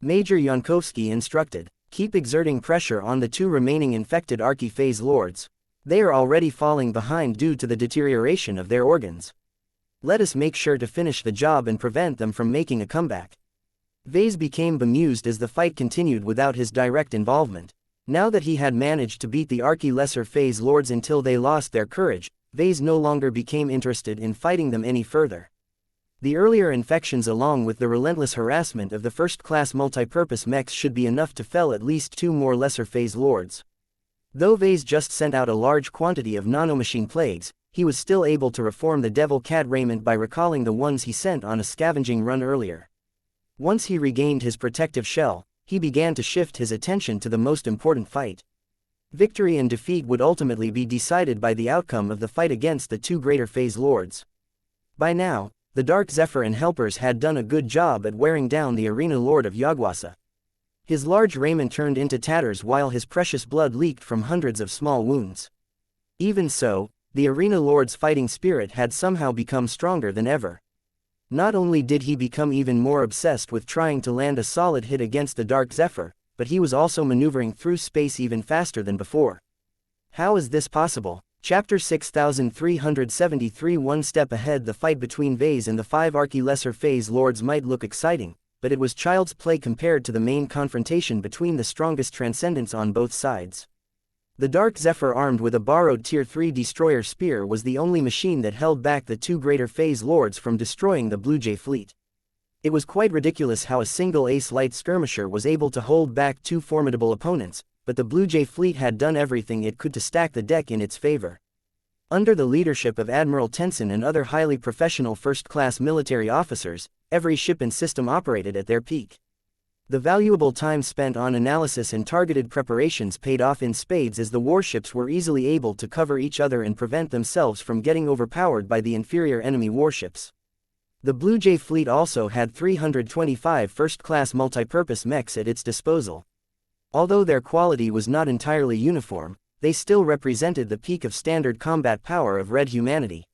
Major Yankovsky instructed. Keep exerting pressure on the 2 remaining infected Archi-phase lords. They are already falling behind due to the deterioration of their organs. Let us make sure to finish the job and prevent them from making a comeback. Vase became bemused as the fight continued without his direct involvement. Now that he had managed to beat the Archi-lesser phase lords until they lost their courage, Vase no longer became interested in fighting them any further. The earlier infections along with the relentless harassment of the first-class multipurpose mechs should be enough to fell at least 2 more lesser phase lords. Though Vase just sent out a large quantity of nanomachine plagues, he was still able to reform the devil cat raiment by recalling the ones he sent on a scavenging run earlier. Once he regained his protective shell, he began to shift his attention to the most important fight. Victory and defeat would ultimately be decided by the outcome of the fight against the 2 greater phase lords. By now, the Dark Zephyr and helpers had done a good job at wearing down the arena lord of Xianxia. His large raiment turned into tatters while his precious blood leaked from hundreds of small wounds. Even so, the arena lord's fighting spirit had somehow become stronger than ever. Not only did he become even more obsessed with trying to land a solid hit against the Dark Zephyr, but he was also maneuvering through space even faster than before. How is this possible? Chapter 6373. One step ahead. The fight between Vase and the 5 Archi-lesser phase lords might look exciting, but it was child's play compared to the main confrontation between the strongest transcendents on both sides. The Dark Zephyr, armed with a borrowed Tier 3 destroyer spear, was the only machine that held back the 2 greater phase lords from destroying the Blue Jay fleet. It was quite ridiculous how a single ace light skirmisher was able to hold back 2 formidable opponents, but the Blue Jay fleet had done everything it could to stack the deck in its favor. Under the leadership of Admiral Tenson and other highly professional first-class military officers, every ship and system operated at their peak. The valuable time spent on analysis and targeted preparations paid off in spades as the warships were easily able to cover each other and prevent themselves from getting overpowered by the inferior enemy warships. The Blue Jay fleet also had 325 first-class multipurpose mechs at its disposal. Although their quality was not entirely uniform, they still represented the peak of standard combat power of Red humanity.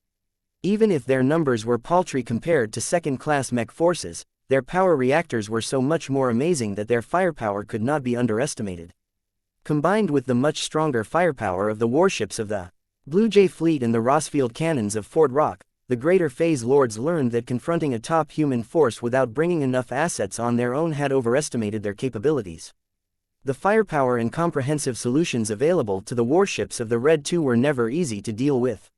Even if their numbers were paltry compared to second-class mech forces, their power reactors were so much more amazing that their firepower could not be underestimated. Combined with the much stronger firepower of the warships of the Blue Jay fleet and the Rossfield cannons of Fort Rock, the greater phase lords learned that confronting a top human force without bringing enough assets on their own had overestimated their capabilities. The firepower and comprehensive solutions available to the warships of the Red 2 were never easy to deal with.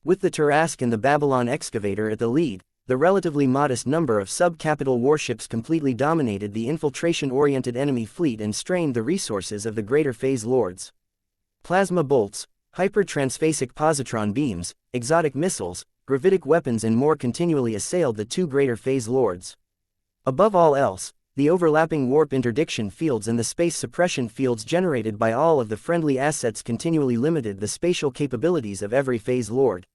With the Tarask and the Babylon Excavator at the lead, the relatively modest number of sub-capital warships completely dominated the infiltration-oriented enemy fleet and strained the resources of the greater phase lords. Plasma bolts, hyper-transphasic positron beams, exotic missiles, gravitic weapons and more continually assailed the 2 greater phase lords. Above all else, the overlapping warp interdiction fields and the space suppression fields generated by all of the friendly assets continually limited the spatial capabilities of every phase lord.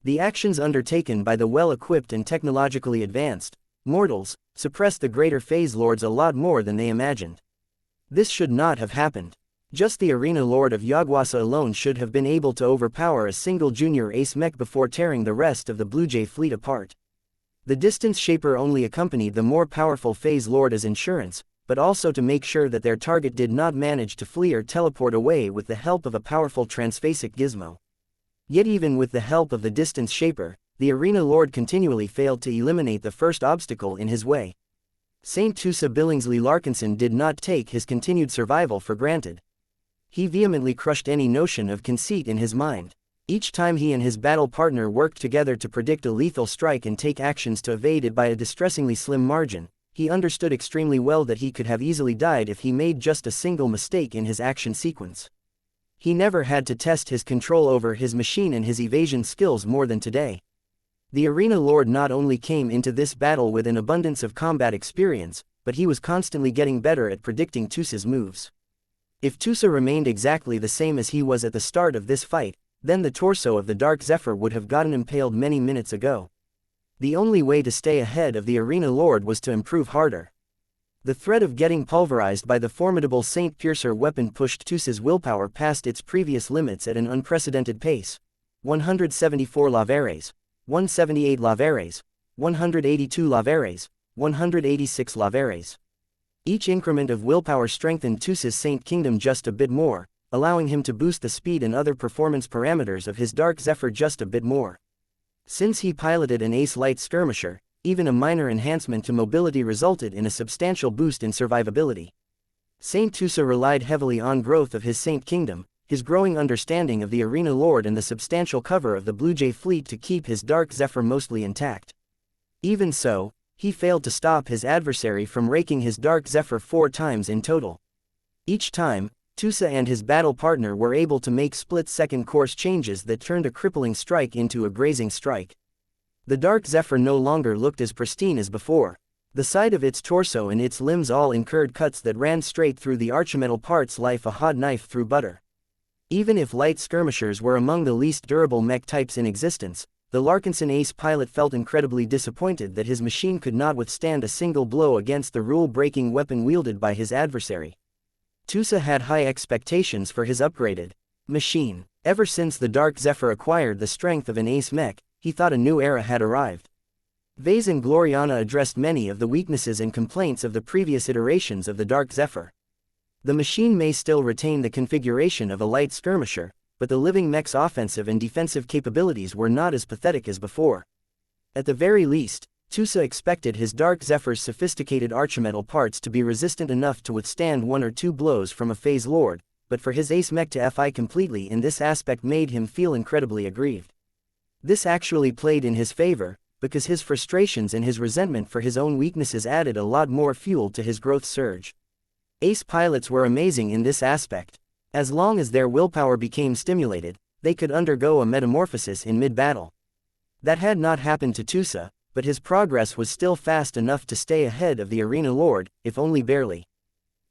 The actions undertaken by the well-equipped and technologically advanced mortals suppressed the greater phase lords a lot more than they imagined. This should not have happened. Just the arena lord of Xianxia alone should have been able to overpower a single junior ace mech before tearing the rest of the Blue Jay fleet apart. The distance shaper only accompanied the more powerful phase lord as insurance, but also to make sure that their target did not manage to flee or teleport away with the help of a powerful transphasic gizmo. Yet even with the help of the distance shaper, the arena lord continually failed to eliminate the first obstacle in his way. Saint Tusa Billingsley Larkinson did not take his continued survival for granted. He vehemently crushed any notion of conceit in his mind. Each time he and his battle partner worked together to predict a lethal strike and take actions to evade it by a distressingly slim margin, he understood extremely well that he could have easily died if he made just a single mistake in his action sequence. He never had to test his control over his machine and his evasion skills more than today. The arena lord not only came into this battle with an abundance of combat experience, but he was constantly getting better at predicting Tusa's moves. If Tusa remained exactly the same as he was at the start of this fight, then the torso of the Dark Zephyr would have gotten impaled many minutes ago. The only way to stay ahead of the arena lord was to improve harder. The threat of getting pulverized by the formidable Saint Piercer weapon pushed Tusa's willpower past its previous limits at an unprecedented pace. 174 lavares, 178 lavares, 182 lavares, 186 lavares. Each increment of willpower strengthened Tusa's Saint Kingdom just a bit more, allowing him to boost the speed and other performance parameters of his Dark Zephyr just a bit more. Since he piloted an Ace Light Skirmisher, even a minor enhancement to mobility resulted in a substantial boost in survivability. Saint Tusa relied heavily on growth of his Saint Kingdom, his growing understanding of the Arena Lord and the substantial cover of the Blue Jay fleet to keep his Dark Zephyr mostly intact. Even so, he failed to stop his adversary from raking his Dark Zephyr 4 times in total. Each time, Tusa and his battle partner were able to make split-second course changes that turned a crippling strike into a grazing strike. The Dark Zephyr no longer looked as pristine as before. The side of its torso and its limbs all incurred cuts that ran straight through the archimetal parts like a hot knife through butter. Even if light skirmishers were among the least durable mech types in existence, the Larkinson Ace pilot felt incredibly disappointed that his machine could not withstand a single blow against the rule-breaking weapon wielded by his adversary. Tusa had high expectations for his upgraded machine. Ever since the Dark Zephyr acquired the strength of an Ace mech, he thought a new era had arrived. Vase and Gloriana addressed many of the weaknesses and complaints of the previous iterations of the Dark Zephyr. The machine may still retain the configuration of a light skirmisher, but the living mech's offensive and defensive capabilities were not as pathetic as before. At the very least, Tusa expected his Dark Zephyr's sophisticated archimetal parts to be resistant enough to withstand 1 or 2 blows from a Phase Lord, but for his Ace mech to FI completely in this aspect made him feel incredibly aggrieved. This actually played in his favor, because his frustrations and his resentment for his own weaknesses added a lot more fuel to his growth surge. Ace pilots were amazing in this aspect. As long as their willpower became stimulated, they could undergo a metamorphosis in mid-battle. That had not happened to Tusa, but his progress was still fast enough to stay ahead of the Arena Lord, if only barely.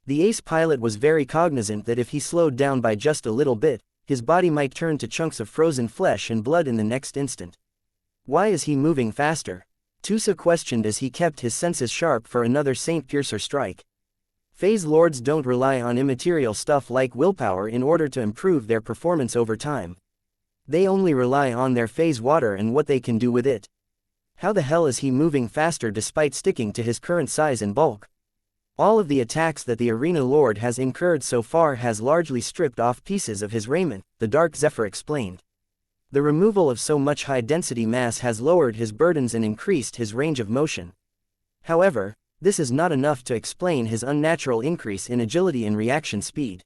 The Ace pilot was very cognizant that if he slowed down by just a little bit, his body might turn to chunks of frozen flesh and blood in the next instant. Why is he moving faster? Tusa questioned as he kept his senses sharp for another Saint Piercer strike. Phase Lords don't rely on immaterial stuff like willpower in order to improve their performance over time. They only rely on their phase water and what they can do with it. How the hell is he moving faster despite sticking to his current size and bulk? All of the attacks that the Arena Lord has incurred so far has largely stripped off pieces of his raiment, the Dark Zephyr explained. The removal of so much high-density mass has lowered his burdens and increased his range of motion. However, this is not enough to explain his unnatural increase in agility and reaction speed.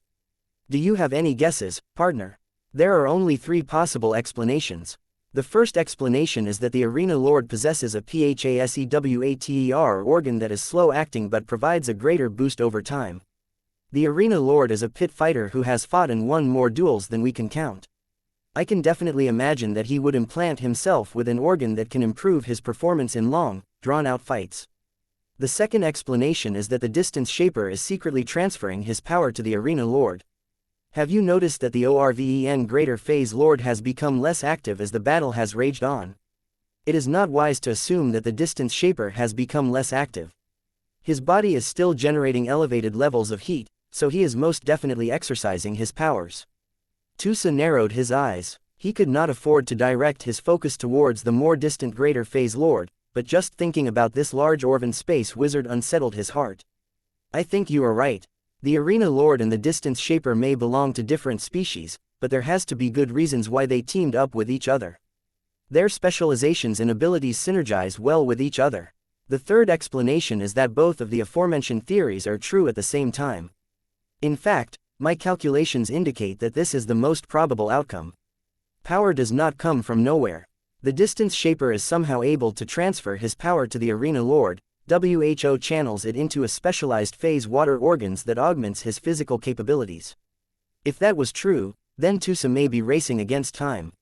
Do you have any guesses, partner? There are only 3 possible explanations. The first explanation is that the Arena Lord possesses a PHASEWATER organ that is slow-acting but provides a greater boost over time. The Arena Lord is a pit fighter who has fought and won more duels than we can count. I can definitely imagine that he would implant himself with an organ that can improve his performance in long, drawn-out fights. The second explanation is that the Distance Shaper is secretly transferring his power to the Arena Lord. Have you noticed that the ORVEN Greater Phase Lord has become less active as the battle has raged on? It is not wise to assume that the Distance Shaper has become less active. His body is still generating elevated levels of heat, so he is most definitely exercising his powers. Tusa narrowed his eyes. He could not afford to direct his focus towards the more distant Greater Phase Lord, but just thinking about this large Orvan space wizard unsettled his heart. I think you are right. The Arena Lord and the Distance Shaper may belong to different species, but there has to be good reasons why they teamed up with each other. Their specializations and abilities synergize well with each other. The third explanation is that both of the aforementioned theories are true at the same time. In fact, my calculations indicate that this is the most probable outcome. Power does not come from nowhere. The Distance Shaper is somehow able to transfer his power to the Arena Lord. WHO channels it into a specialized phase water organs that augments his physical capabilities. If that was true, then Tusa may be racing against time.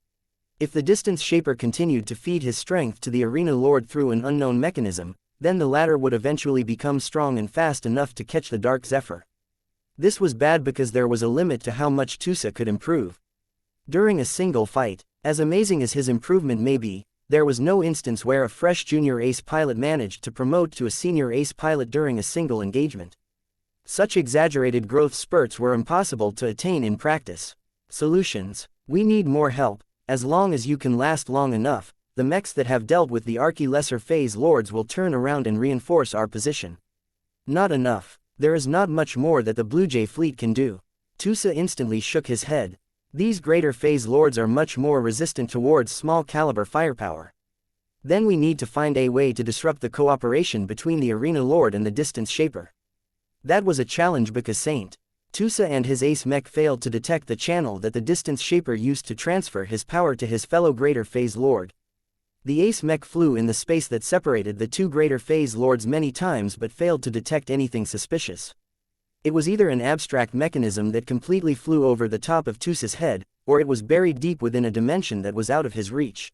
If the Distance Shaper continued to feed his strength to the Arena Lord through an unknown mechanism, then the latter would eventually become strong and fast enough to catch the Dark Zephyr. This was bad because there was a limit to how much Tusa could improve. During a single fight, as amazing as his improvement may be, there was no instance where a fresh junior ace pilot managed to promote to a senior ace pilot during a single engagement. Such exaggerated growth spurts were impossible to attain in practice. Solutions. We need more help. As long as you can last long enough, the mechs that have dealt with the Archie Lesser Phase Lords will turn around and reinforce our position. Not enough. There is not much more that the Blue Jay fleet can do. Tusa instantly shook his head. These greater phase lords are much more resistant towards small caliber firepower. Then we need to find a way to disrupt the cooperation between the Arena Lord and the Distance Shaper. That was a challenge because Saint Tusa and his ace Mech failed to detect the channel that the Distance Shaper used to transfer his power to his fellow Greater Phase Lord. The ace Mech flew in the space that separated the two Greater Phase Lords many times but failed to detect anything suspicious. It was either an abstract mechanism that completely flew over the top of Tusa's head, or it was buried deep within a dimension that was out of his reach.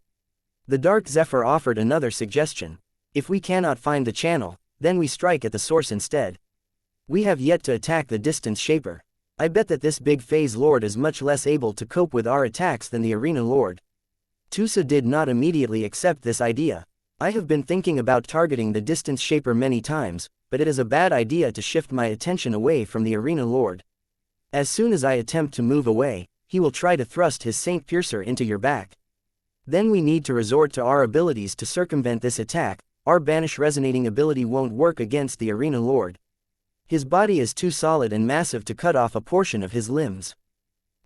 The Dark Zephyr offered another suggestion. If we cannot find the channel, then we strike at the source instead. We have yet to attack the Distance Shaper. I bet that this big phase lord is much less able to cope with our attacks than the Arena Lord. Tusa did not immediately accept this idea. I have been thinking about targeting the Distance Shaper many times, but it is a bad idea to shift my attention away from the Arena Lord. As soon as I attempt to move away, he will try to thrust his Saint Piercer into your back. Then we need to resort to our abilities to circumvent this attack. Our Banish Resonating ability won't work against the Arena Lord. His body is too solid and massive to cut off a portion of his limbs.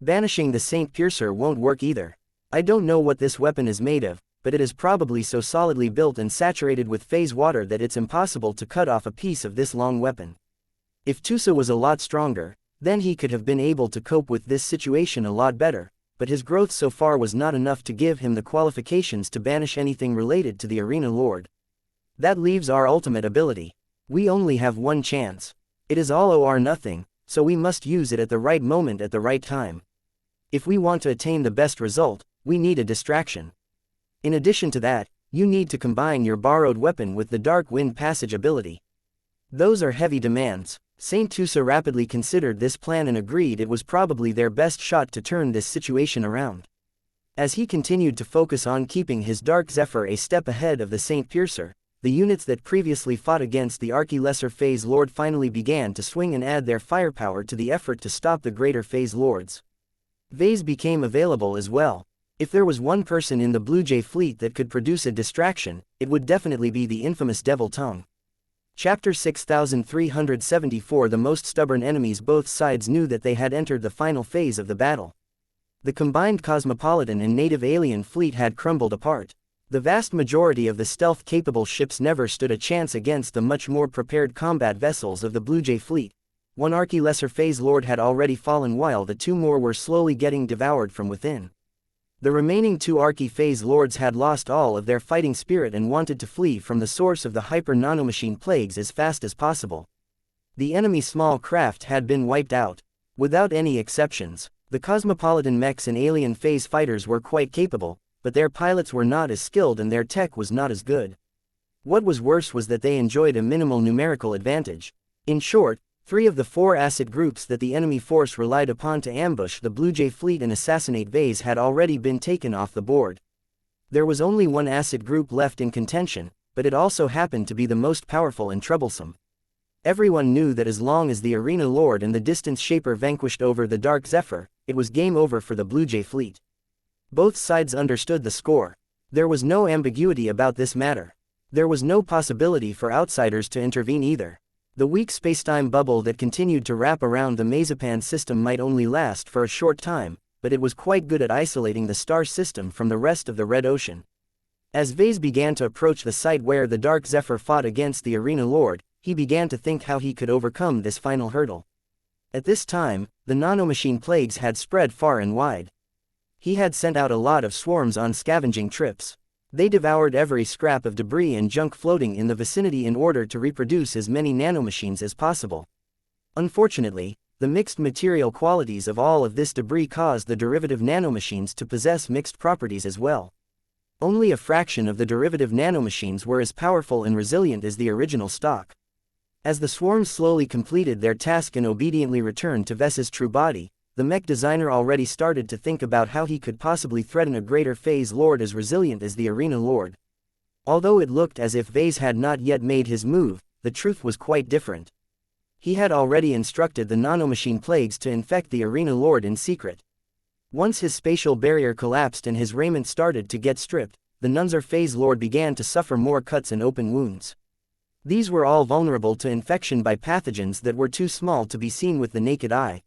Banishing the Saint Piercer won't work either. I don't know what this weapon is made of, but it is probably so solidly built and saturated with phase water that it's impossible to cut off a piece of this long weapon. If Tusa was a lot stronger, then he could have been able to cope with this situation a lot better, but his growth so far was not enough to give him the qualifications to banish anything related to the Arena Lord. That leaves our ultimate ability. We only have one chance. It is all or nothing, so we must use it at the right moment at the right time. If we want to attain the best result, we need a distraction. In addition to that, you need to combine your borrowed weapon with the Dark Wind Passage ability. Those are heavy demands. Saint Tusa rapidly considered this plan and agreed it was probably their best shot to turn this situation around. As he continued to focus on keeping his Dark Zephyr a step ahead of the Saint Piercer, the units that previously fought against the Archi-Lesser Phase Lord finally began to swing and add their firepower to the effort to stop the Greater Phase Lords. Vase became available as well. If there was one person in the Blue Jay fleet that could produce a distraction, it would definitely be the infamous Devil Tongue. Chapter 6374. The most stubborn enemies. Both sides knew that they had entered the final phase of the battle. The combined cosmopolitan and native alien fleet had crumbled apart. The vast majority of the stealth-capable ships never stood a chance against the much more prepared combat vessels of the Blue Jay fleet. One Archi-Lesser Phase Lord had already fallen while the two more were slowly getting devoured from within. The remaining two Archi-Phase Lords had lost all of their fighting spirit and wanted to flee from the source of the hyper-nanomachine plagues as fast as possible. The enemy small craft had been wiped out. Without any exceptions, the cosmopolitan mechs and alien phase fighters were quite capable, but their pilots were not as skilled and their tech was not as good. What was worse was that they enjoyed a minimal numerical advantage. In short, 3 of the 4 acid groups that the enemy force relied upon to ambush the Blue Jay fleet and assassinate Vase had already been taken off the board. There was only one acid group left in contention, but it also happened to be the most powerful and troublesome. Everyone knew that as long as the Arena Lord and the Distance Shaper vanquished over the Dark Zephyr, it was game over for the Blue Jay fleet. Both sides understood the score. There was no ambiguity about this matter. There was no possibility for outsiders to intervene either. The weak spacetime bubble that continued to wrap around the Mazepan system might only last for a short time, but it was quite good at isolating the star system from the rest of the Red Ocean. As Vase began to approach the site where the Dark Zephyr fought against the Arena Lord, he began to think how he could overcome this final hurdle. At this time, the nanomachine plagues had spread far and wide. He had sent out a lot of swarms on scavenging trips. They devoured every scrap of debris and junk floating in the vicinity in order to reproduce as many nanomachines as possible. Unfortunately, the mixed material qualities of all of this debris caused the derivative nanomachines to possess mixed properties as well. Only a fraction of the derivative nanomachines were as powerful and resilient as the original stock. As the swarms slowly completed their task and obediently returned to Ves's true body, the mech designer already started to think about how he could possibly threaten a greater phase lord as resilient as the Arena Lord. Although it looked as if Vase had not yet made his move, the truth was quite different. He had already instructed the nanomachine plagues to infect the Arena Lord in secret. Once his spatial barrier collapsed and his raiment started to get stripped, the Nunzer Phase Lord began to suffer more cuts and open wounds. These were all vulnerable to infection by pathogens that were too small to be seen with the naked eye.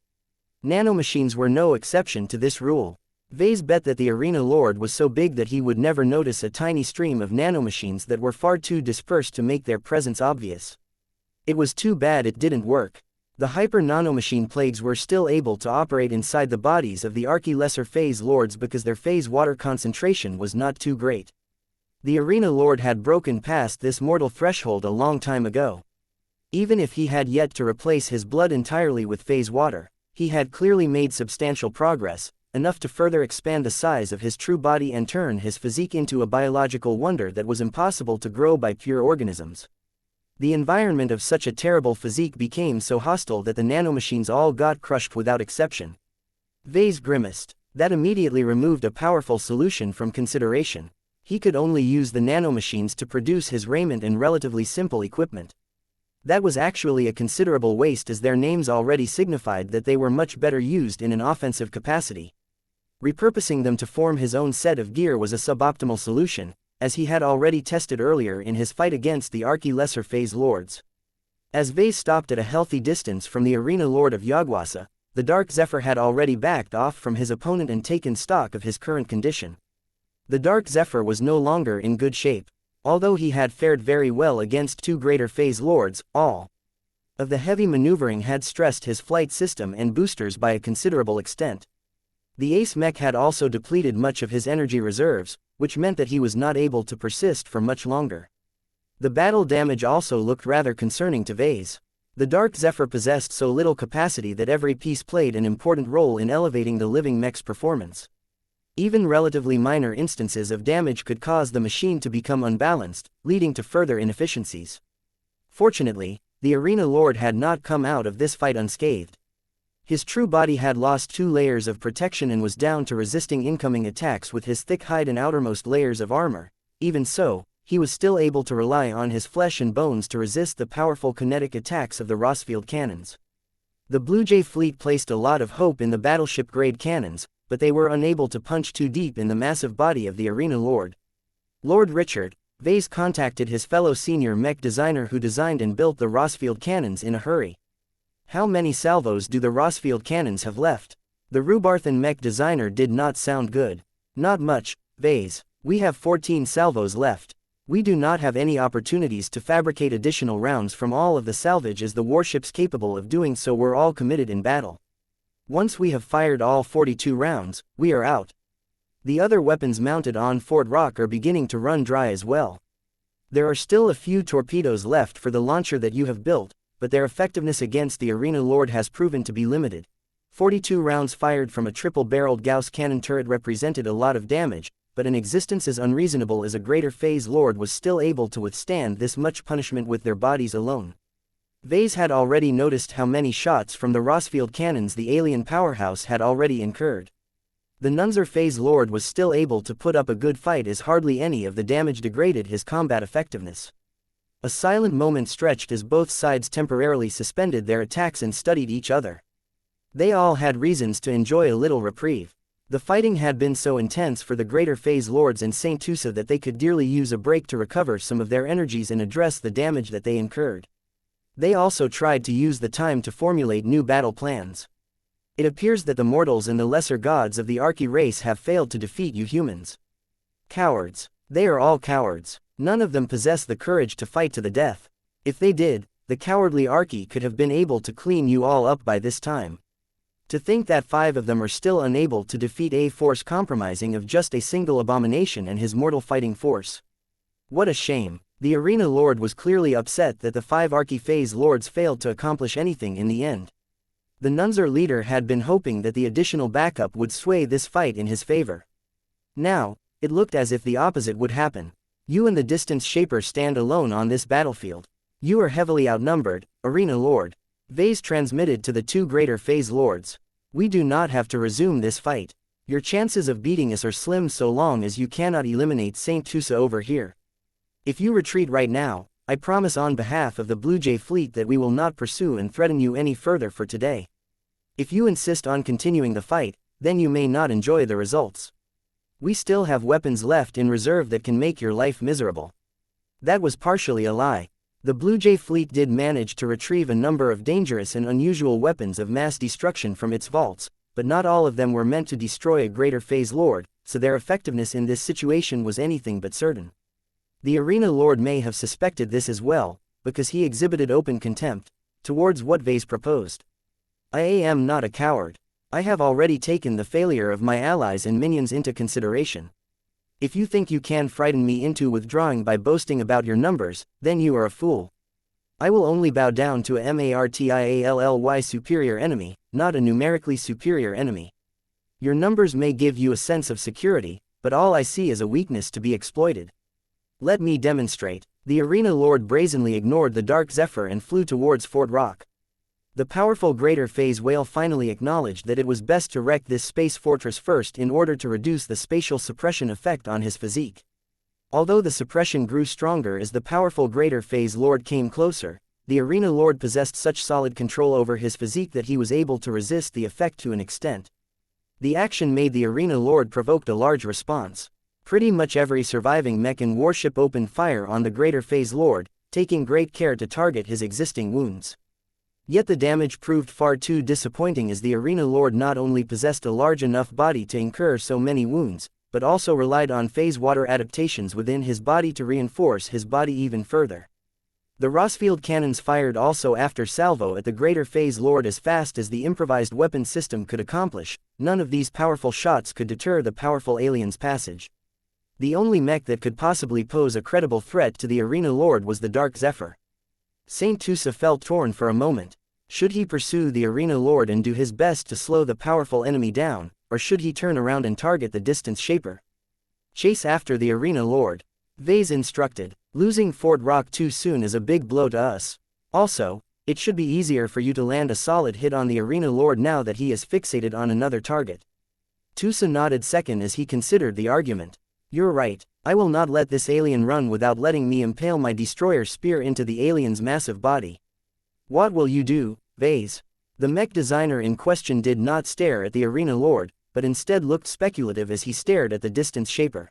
Nanomachines were no exception to this rule. Vase bet that the arena lord was so big that he would never notice a tiny stream of nanomachines that were far too dispersed to make their presence obvious. It was too bad it didn't work. The hyper-nanomachine plagues were still able to operate inside the bodies of the Archi-Lesser Phase Lords because their phase water concentration was not too great. The arena lord had broken past this mortal threshold a long time ago. Even if he had yet to replace his blood entirely with phase water, he had clearly made substantial progress, enough to further expand the size of his true body and turn his physique into a biological wonder that was impossible to grow by pure organisms. The environment of such a terrible physique became so hostile that the nanomachines all got crushed without exception. Vase grimaced. That immediately removed a powerful solution from consideration. He could only use the nanomachines to produce his raiment and relatively simple equipment. That was actually a considerable waste, as their names already signified that they were much better used in an offensive capacity. Repurposing them to form his own set of gear was a suboptimal solution, as he had already tested earlier in his fight against the Archi-Lesser Phase Lords. As Vase stopped at a healthy distance from the arena lord of Yagwasa, the Dark Zephyr had already backed off from his opponent and taken stock of his current condition. The Dark Zephyr was no longer in good shape. Although he had fared very well against two greater phase lords, all of the heavy maneuvering had stressed his flight system and boosters by a considerable extent. The ace mech had also depleted much of his energy reserves, which meant that he was not able to persist for much longer. The battle damage also looked rather concerning to Vase. The Dark Zephyr possessed so little capacity that every piece played an important role in elevating the living mech's performance. Even relatively minor instances of damage could cause the machine to become unbalanced, leading to further inefficiencies. Fortunately, the arena lord had not come out of this fight unscathed. His true body had lost 2 layers of protection and was down to resisting incoming attacks with his thick hide and outermost layers of armor. Even so, he was still able to rely on his flesh and bones to resist the powerful kinetic attacks of the Rossfield cannons. The Blue Jay fleet placed a lot of hope in the battleship-grade cannons, but they were unable to punch too deep in the massive body of the arena lord. Lord Richard, Vase contacted his fellow senior mech designer who designed and built the Rossfield cannons in a hurry. How many salvos do the Rossfield cannons have left? The Rubarthan mech designer did not sound good. Not much, Vase. We have 14 salvos left. We do not have any opportunities to fabricate additional rounds from all of the salvage, as the warships capable of doing so were all committed in battle. Once we have fired all 42 rounds, we are out. The other weapons mounted on Fort Rock are beginning to run dry as well. There are still a few torpedoes left for the launcher that you have built, but their effectiveness against the arena lord has proven to be limited. 42 rounds fired from a triple-barreled Gauss cannon turret represented a lot of damage, but an existence as unreasonable as a greater phase lord was still able to withstand this much punishment with their bodies alone. Vase had already noticed how many shots from the Rossfield cannons the alien powerhouse had already incurred. The Nunzer phase lord was still able to put up a good fight, as hardly any of the damage degraded his combat effectiveness. A silent moment stretched as both sides temporarily suspended their attacks and studied each other. They all had reasons to enjoy a little reprieve. The fighting had been so intense for the greater phase lords and Saint Tusa that they could dearly use a break to recover some of their energies and address the damage that they incurred. They also tried to use the time to formulate new battle plans. It appears that the mortals and the lesser gods of the Archi race have failed to defeat you humans. Cowards. They are all cowards. None of them possess the courage to fight to the death. If they did, the cowardly Archi could have been able to clean you all up by this time. To think that 5 of them are still unable to defeat a force comprising of just a single abomination and his mortal fighting force. What a shame. The arena lord was clearly upset that the 5 Archi phase lords failed to accomplish anything in the end. The Nunzer leader had been hoping that the additional backup would sway this fight in his favor. Now, it looked as if the opposite would happen. You and the distance shaper stand alone on this battlefield. You are heavily outnumbered, arena lord. Vase transmitted to the 2 greater phase lords. We do not have to resume this fight. Your chances of beating us are slim so long as you cannot eliminate Saint Tusa over here. If you retreat right now, I promise on behalf of the Blue Jay fleet that we will not pursue and threaten you any further for today. If you insist on continuing the fight, then you may not enjoy the results. We still have weapons left in reserve that can make your life miserable. That was partially a lie. The Blue Jay fleet did manage to retrieve a number of dangerous and unusual weapons of mass destruction from its vaults, but not all of them were meant to destroy a greater phase lord, so their effectiveness in this situation was anything but certain. The Arena Lord may have suspected this as well, because he exhibited open contempt towards what Vase proposed. I am not a coward. I have already taken the failure of my allies and minions into consideration. If you think you can frighten me into withdrawing by boasting about your numbers, then you are a fool. I will only bow down to a martially superior enemy, not a numerically superior enemy. Your numbers may give you a sense of security, but all I see is a weakness to be exploited. Let me demonstrate. The Arena Lord brazenly ignored the Dark Zephyr and flew towards Fort Rock. The powerful Greater Phase Whale finally acknowledged that it was best to wreck this space fortress first in order to reduce the spatial suppression effect on his physique. Although the suppression grew stronger as the powerful Greater Phase Lord came closer, the Arena Lord possessed such solid control over his physique that he was able to resist the effect to an extent. The action made the Arena Lord provoked a large response. Pretty much every surviving mech and warship opened fire on the Greater Phase Lord, taking great care to target his existing wounds. Yet the damage proved far too disappointing as the Arena Lord not only possessed a large enough body to incur so many wounds, but also relied on phase water adaptations within his body to reinforce his body even further. The Rossfield cannons fired also after salvo at the Greater Phase Lord as fast as the improvised weapon system could accomplish. None of these powerful shots could deter the powerful alien's passage. The only mech that could possibly pose a credible threat to the Arena Lord was the Dark Zephyr. Saint Tusa felt torn for a moment. Should he pursue the Arena Lord and do his best to slow the powerful enemy down, or should he turn around and target the Distance Shaper? Chase after the Arena Lord. Vase instructed. Losing Fort Rock too soon is a big blow to us. Also, it should be easier for you to land a solid hit on the Arena Lord now that he is fixated on another target. Tusa nodded second as he considered the argument. You're right, I will not let this alien run without letting me impale my destroyer spear into the alien's massive body. What will you do, Vase? The mech designer in question did not stare at the Arena Lord, but instead looked speculative as he stared at the Distance Shaper.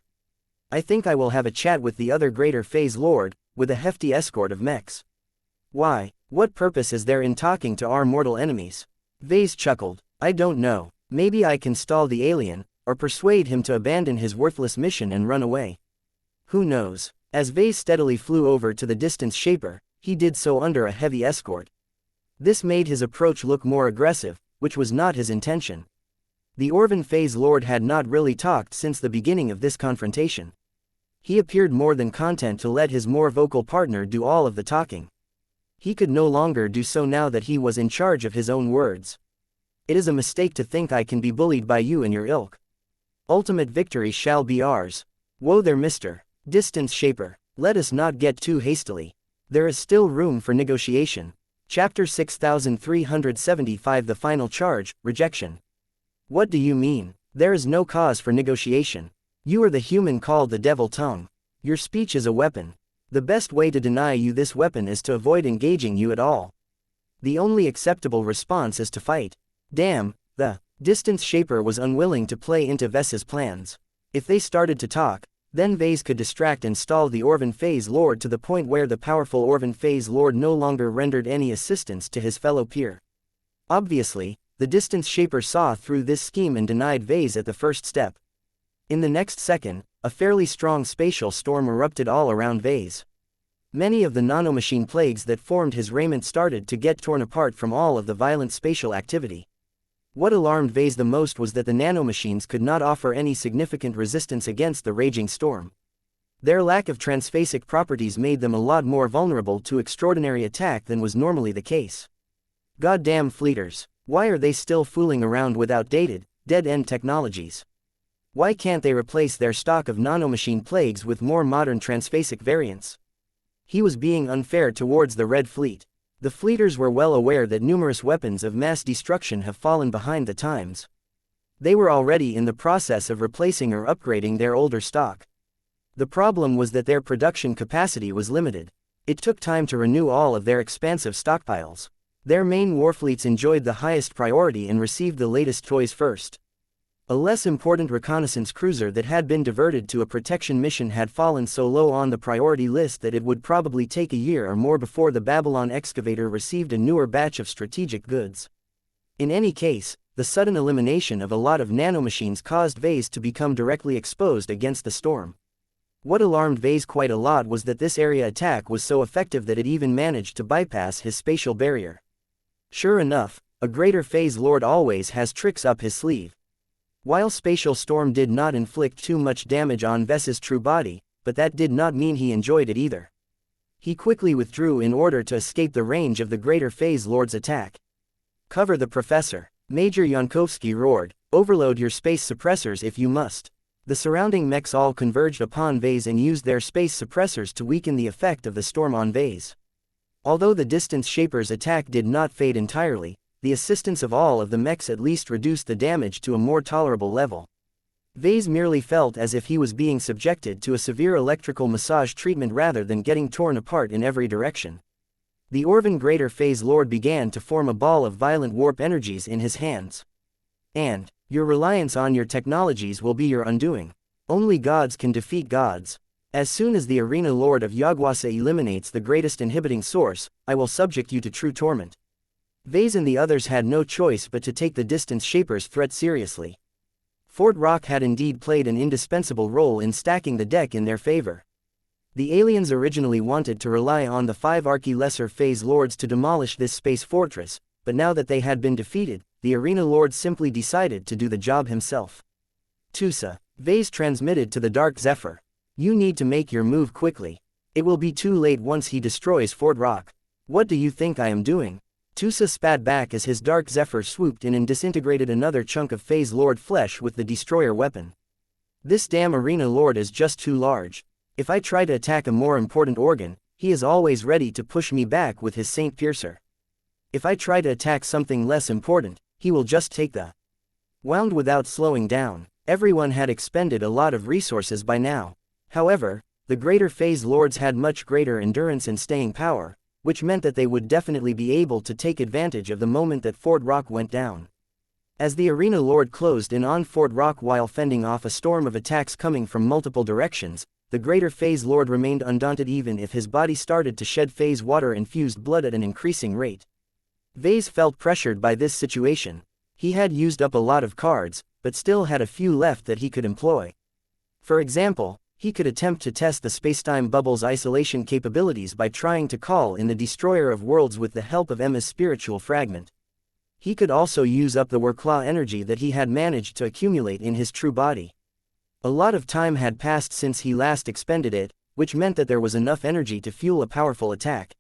I think I will have a chat with the other Greater Phase Lord, with a hefty escort of mechs. Why, what purpose is there in talking to our mortal enemies? Vase chuckled. I don't know, maybe I can stall the alien, or persuade him to abandon his worthless mission and run away. Who knows? As Vase steadily flew over to the Distance Shaper, he did so under a heavy escort. This made his approach look more aggressive, which was not his intention. The Orvan Phase Lord had not really talked since the beginning of this confrontation. He appeared more than content to let his more vocal partner do all of the talking. He could no longer do so now that he was in charge of his own words. It is a mistake to think I can be bullied by you and your ilk. Ultimate victory shall be ours. Whoa there, Mr. Distance Shaper. Let us not get too hastily. There is still room for negotiation. Chapter 6375 The Final Charge, Rejection. What do you mean? There is no cause for negotiation. You are the human called the Devil Tongue. Your speech is a weapon. The best way to deny you this weapon is to avoid engaging you at all. The only acceptable response is to fight. Damn, the Distance Shaper was unwilling to play into Ves's plans. If they started to talk, then Vase could distract and stall the Orvan Phase Lord to the point where the powerful Orvan Phase Lord no longer rendered any assistance to his fellow peer. Obviously, the Distance Shaper saw through this scheme and denied Vase at the first step. In the next second, a fairly strong spatial storm erupted all around Vase. Many of the nanomachine plagues that formed his raiment started to get torn apart from all of the violent spatial activity. What alarmed Vase the most was that the nanomachines could not offer any significant resistance against the raging storm. Their lack of transphasic properties made them a lot more vulnerable to extraordinary attack than was normally the case. Goddamn fleeters, why are they still fooling around with outdated, dead-end technologies? Why can't they replace their stock of nanomachine plagues with more modern transphasic variants? He was being unfair towards the Red Fleet. The fleeters were well aware that numerous weapons of mass destruction have fallen behind the times. They were already in the process of replacing or upgrading their older stock. The problem was that their production capacity was limited. It took time to renew all of their expansive stockpiles. Their main warfleets enjoyed the highest priority and received the latest toys first. A less important reconnaissance cruiser that had been diverted to a protection mission had fallen so low on the priority list that it would probably take a year or more before the Babylon excavator received a newer batch of strategic goods. In any case, the sudden elimination of a lot of nanomachines caused Vase to become directly exposed against the storm. What alarmed Vase quite a lot was that this area attack was so effective that it even managed to bypass his spatial barrier. Sure enough, a greater phase lord always has tricks up his sleeve. While Spatial Storm did not inflict too much damage on Ves's true body, but that did not mean he enjoyed it either. He quickly withdrew in order to escape the range of the Greater Phase Lord's attack. "Cover the Professor," Major Yankovsky roared. "Overload your space suppressors if you must." The surrounding mechs all converged upon Vase and used their space suppressors to weaken the effect of the storm on Vase. Although the Distance Shaper's attack did not fade entirely, the assistance of all of the mechs at least reduced the damage to a more tolerable level. Vase merely felt as if he was being subjected to a severe electrical massage treatment rather than getting torn apart in every direction. The Orvan Greater Phase Lord began to form a ball of violent warp energies in his hands. "And your reliance on your technologies will be your undoing. Only gods can defeat gods. As soon as the Arena Lord of Yagwasa eliminates the greatest inhibiting source, I will subject you to true torment." Vase and the others had no choice but to take the Distance Shaper's threat seriously. Fort Rock had indeed played an indispensable role in stacking the deck in their favor. The aliens originally wanted to rely on the 5 Lesser Phase Lords to demolish this space fortress, but now that they had been defeated, the Arena Lord simply decided to do the job himself. "Tusa," Vase transmitted to the Dark Zephyr. "You need to make your move quickly. It will be too late once he destroys Fort Rock." "What do you think I am doing?" Tusa spat back as his Dark Zephyr swooped in and disintegrated another chunk of Phase Lord flesh with the destroyer weapon. "This damn Arena Lord is just too large. If I try to attack a more important organ, he is always ready to push me back with his Saint Piercer. If I try to attack something less important, he will just take the wound without slowing down." Everyone had expended a lot of resources by now. However, the Greater Phase Lords had much greater endurance and staying power, which meant that they would definitely be able to take advantage of the moment that Fort Rock went down. As the Arena Lord closed in on Fort Rock while fending off a storm of attacks coming from multiple directions, the Greater Phase Lord remained undaunted even if his body started to shed phase water-infused blood at an increasing rate. Vase felt pressured by this situation. He had used up a lot of cards, but still had a few left that he could employ. For example, he could attempt to test the spacetime bubble's isolation capabilities by trying to call in the Destroyer of Worlds with the help of Emma's spiritual fragment. He could also use up the wuxia energy that he had managed to accumulate in his true body. A lot of time had passed since he last expended it, which meant that there was enough energy to fuel a powerful attack.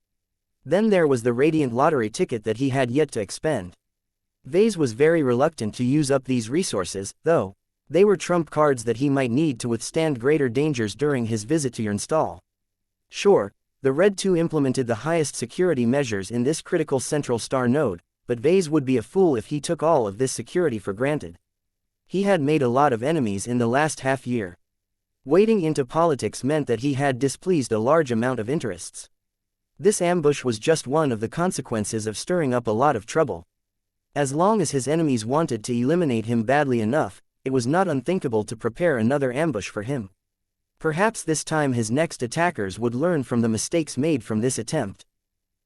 Then there was the Radiant Lottery ticket that he had yet to expend. Vase was very reluctant to use up these resources, though. They were trump cards that he might need to withstand greater dangers during his visit to Yurnstal. Sure, the Red 2 implemented the highest security measures in this critical central star node, but Vase would be a fool if he took all of this security for granted. He had made a lot of enemies in the last half year. Wading into politics meant that he had displeased a large amount of interests. This ambush was just one of the consequences of stirring up a lot of trouble. As long as his enemies wanted to eliminate him badly enough, it was not unthinkable to prepare another ambush for him. Perhaps this time his next attackers would learn from the mistakes made from this attempt.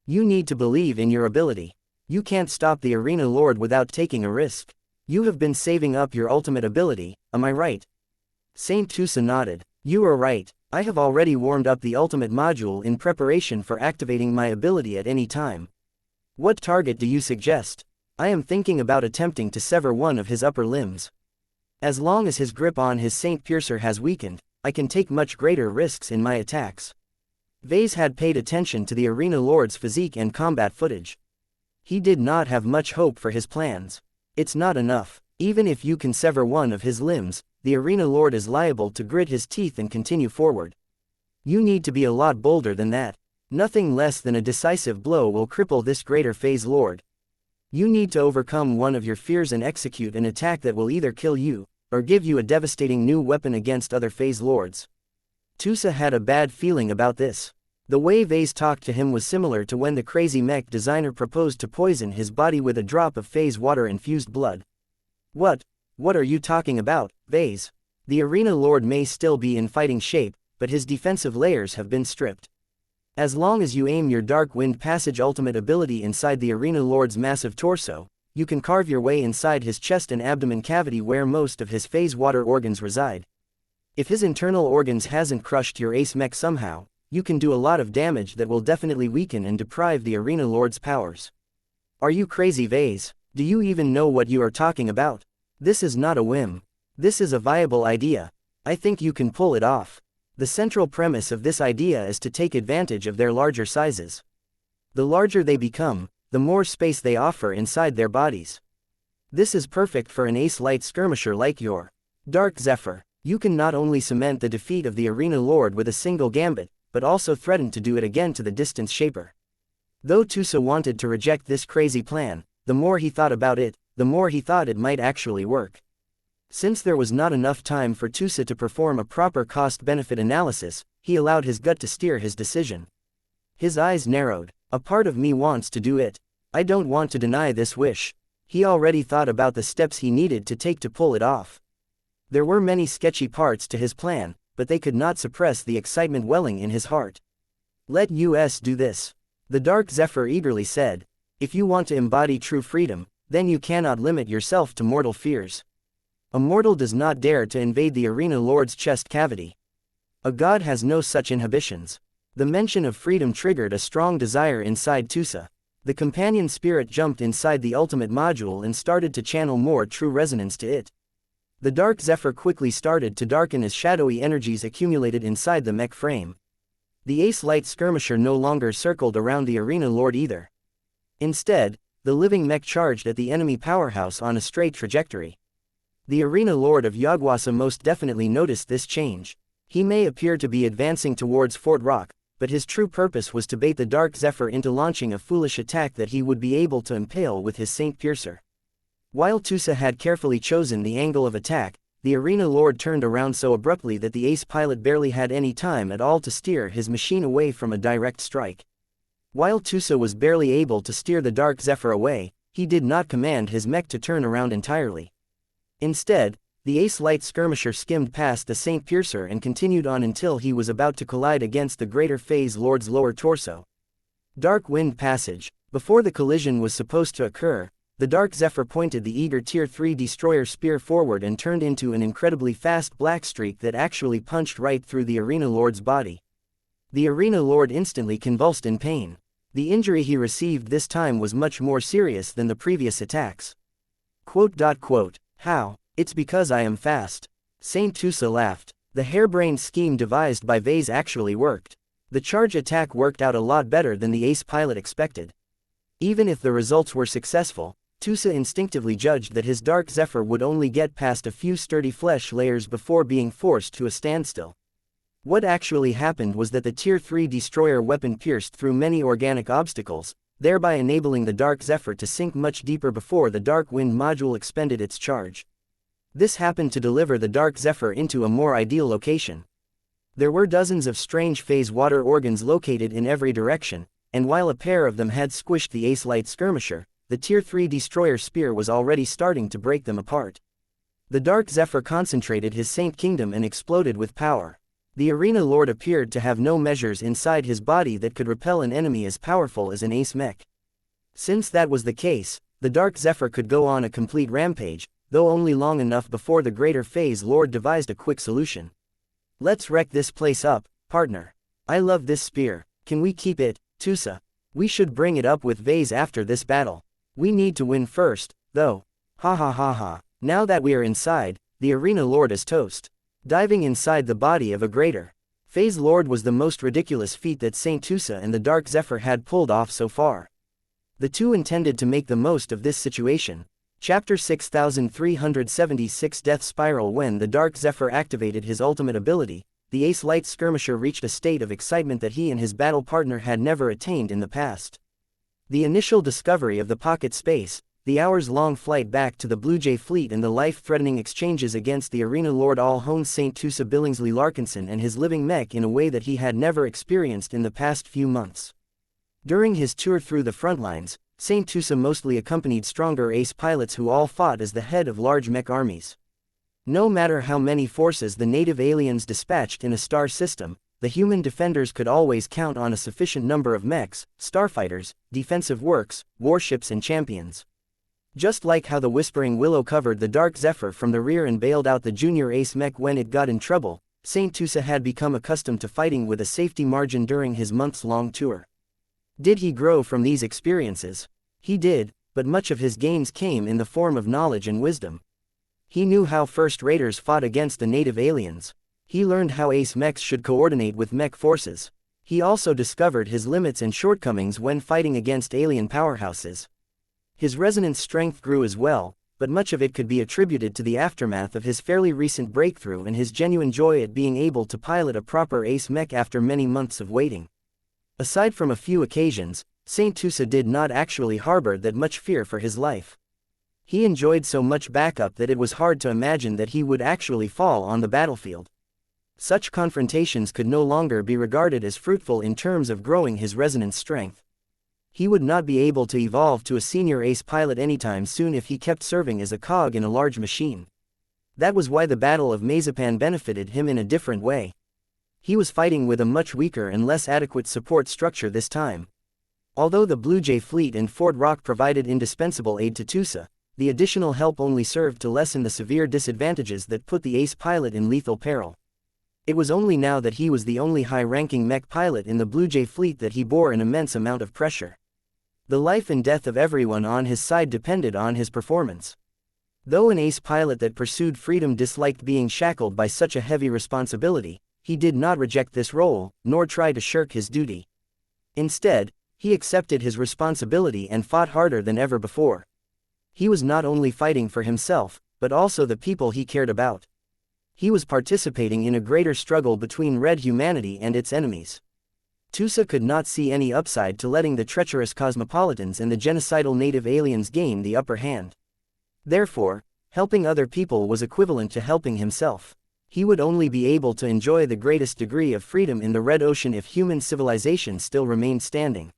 You need to believe in your ability. You can't stop the Arena Lord without taking a risk. You have been saving up your ultimate ability, am I right? Saint Tusa nodded. You are right, I have already warmed up the ultimate module in preparation for activating my ability at any time. What target do you suggest? I am thinking about attempting to sever one of his upper limbs. As long as his grip on his Saint Piercer has weakened, I can take much greater risks in my attacks. Vase had paid attention to the Arena Lord's physique and combat footage. He did not have much hope for his plans. It's not enough. Even if you can sever one of his limbs, the Arena Lord is liable to grit his teeth and continue forward. You need to be a lot bolder than that. Nothing less than a decisive blow will cripple this Greater Phase Lord. You need to overcome one of your fears and execute an attack that will either kill you, or give you a devastating new weapon against other Phase Lords. Tusa had a bad feeling about this. The way Vase talked to him was similar to when the crazy mech designer proposed to poison his body with a drop of phase water-infused blood. What? What are you talking about, Vase? The Arena Lord may still be in fighting shape, but his defensive layers have been stripped. As long as you aim your Dark Wind Passage ultimate ability inside the Arena Lord's massive torso, you can carve your way inside his chest and abdomen cavity where most of his phase water organs reside. If his internal organs hasn't crushed your ace mech somehow, you can do a lot of damage that will definitely weaken and deprive the Arena Lord's powers. Are you crazy, Vase? Do you even know what you are talking about? This is not a whim. This is a viable idea. I think you can pull it off. The central premise of this idea is to take advantage of their larger sizes. The larger they become, the more space they offer inside their bodies. This is perfect for an ace light skirmisher like your Dark Zephyr. You can not only cement the defeat of the Arena Lord with a single gambit, but also threaten to do it again to the Distance Shaper. Though Tusa wanted to reject this crazy plan, the more he thought about it, the more he thought it might actually work. Since there was not enough time for Tusa to perform a proper cost-benefit analysis, he allowed his gut to steer his decision. His eyes narrowed. A part of me wants to do it. I don't want to deny this wish. He already thought about the steps he needed to take to pull it off. There were many sketchy parts to his plan, but they could not suppress the excitement welling in his heart. Let us do this. The Dark Zephyr eagerly said. If you want to embody true freedom, then you cannot limit yourself to mortal fears. A mortal does not dare to invade the Arena Lord's chest cavity. A god has no such inhibitions. The mention of freedom triggered a strong desire inside Tusa. The companion spirit jumped inside the ultimate module and started to channel more true resonance to it. The Dark Zephyr quickly started to darken as shadowy energies accumulated inside the mech frame. The ace light skirmisher no longer circled around the Arena Lord either. Instead, the living mech charged at the enemy powerhouse on a straight trajectory. The Arena Lord of Yagwasa most definitely noticed this change. He may appear to be advancing towards Fort Rock, but his true purpose was to bait the Dark Zephyr into launching a foolish attack that he would be able to impale with his Saint Piercer. While Tusa had carefully chosen the angle of attack, the Arena Lord turned around so abruptly that the ace pilot barely had any time at all to steer his machine away from a direct strike. While Tusa was barely able to steer the Dark Zephyr away, he did not command his mech to turn around entirely. Instead, the ace light skirmisher skimmed past the Saint Piercer and continued on until he was about to collide against the Greater Phase Lord's lower torso. Dark Wind Passage. Before the collision was supposed to occur, the Dark Zephyr pointed the eager Tier 3 destroyer spear forward and turned into an incredibly fast black streak that actually punched right through the Arena Lord's body. The Arena Lord instantly convulsed in pain. The injury he received this time was much more serious than the previous attacks. How? It's because I am fast. Saint Tusa laughed. The harebrained scheme devised by Vase actually worked. The charge attack worked out a lot better than the ace pilot expected. Even if the results were successful, Tusa instinctively judged that his Dark Zephyr would only get past a few sturdy flesh layers before being forced to a standstill. What actually happened was that the Tier 3 destroyer weapon pierced through many organic obstacles, thereby enabling the Dark Zephyr to sink much deeper before the Dark Wind module expended its charge. This happened to deliver the Dark Zephyr into a more ideal location. There were dozens of strange phase water organs located in every direction, and while a pair of them had squished the ace light skirmisher, the Tier 3 destroyer spear was already starting to break them apart. The Dark Zephyr concentrated his Saint Kingdom and exploded with power. The Arena Lord appeared to have no measures inside his body that could repel an enemy as powerful as an ace mech. Since that was the case, the Dark Zephyr could go on a complete rampage, though only long enough before the Greater Phase Lord devised a quick solution. Let's wreck this place up, partner. I love this spear. Can we keep it, Tusa? We should bring it up with Vase after this battle. We need to win first, though. Ha ha ha ha. Now that we are inside, the Arena Lord is toast. Diving inside the body of a Greater Phase Lord was the most ridiculous feat that Saint Tusa and the Dark Zephyr had pulled off so far. The two intended to make the most of this situation. Chapter 6376 Death Spiral. When the Dark Zephyr activated his ultimate ability, the Ace Light Skirmisher reached a state of excitement that he and his battle partner had never attained in the past. The initial discovery of the pocket space, the hours-long flight back to the Blue Jay fleet and the life-threatening exchanges against the Arena Lord all honed St. Tusa Billingsley Larkinson and his living mech in a way that he had never experienced in the past few months. During his tour through the front lines, Saint Tusa mostly accompanied stronger ace pilots who all fought as the head of large mech armies. No matter how many forces the native aliens dispatched in a star system, the human defenders could always count on a sufficient number of mechs, starfighters, defensive works, warships and champions. Just like how the Whispering Willow covered the Dark Zephyr from the rear and bailed out the junior ace mech when it got in trouble, Saint Tusa had become accustomed to fighting with a safety margin during his months-long tour. Did he grow from these experiences? He did, but much of his gains came in the form of knowledge and wisdom. He knew how First Raiders fought against the native aliens. He learned how ace mechs should coordinate with mech forces. He also discovered his limits and shortcomings when fighting against alien powerhouses. His resonance strength grew as well, but much of it could be attributed to the aftermath of his fairly recent breakthrough and his genuine joy at being able to pilot a proper ace mech after many months of waiting. Aside from a few occasions, Saint Tusa did not actually harbor that much fear for his life. He enjoyed so much backup that it was hard to imagine that he would actually fall on the battlefield. Such confrontations could no longer be regarded as fruitful in terms of growing his resonance strength. He would not be able to evolve to a senior ace pilot anytime soon if he kept serving as a cog in a large machine. That was why the Battle of Mazepan benefited him in a different way. He was fighting with a much weaker and less adequate support structure this time. Although the Blue Jay fleet and Fort Rock provided indispensable aid to Tusa, the additional help only served to lessen the severe disadvantages that put the ace pilot in lethal peril. It was only now that he was the only high-ranking mech pilot in the Blue Jay fleet that he bore an immense amount of pressure. The life and death of everyone on his side depended on his performance. Though an ace pilot that pursued freedom disliked being shackled by such a heavy responsibility, he did not reject this role, nor try to shirk his duty. Instead, he accepted his responsibility and fought harder than ever before. He was not only fighting for himself, but also the people he cared about. He was participating in a greater struggle between red humanity and its enemies. Tusa could not see any upside to letting the treacherous cosmopolitans and the genocidal native aliens gain the upper hand. Therefore, helping other people was equivalent to helping himself. He would only be able to enjoy the greatest degree of freedom in the Red Ocean if human civilization still remained standing.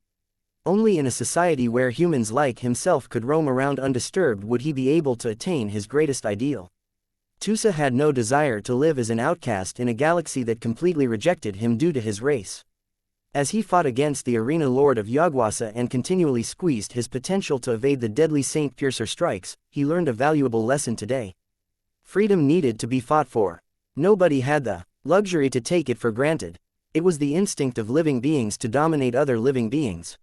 Only in a society where humans like himself could roam around undisturbed would he be able to attain his greatest ideal. Tusa had no desire to live as an outcast in a galaxy that completely rejected him due to his race. As he fought against the Arena Lord of Yaguasa and continually squeezed his potential to evade the deadly Saint Piercer strikes, he learned a valuable lesson today. Freedom needed to be fought for. Nobody had the luxury to take it for granted. It was the instinct of living beings to dominate other living beings.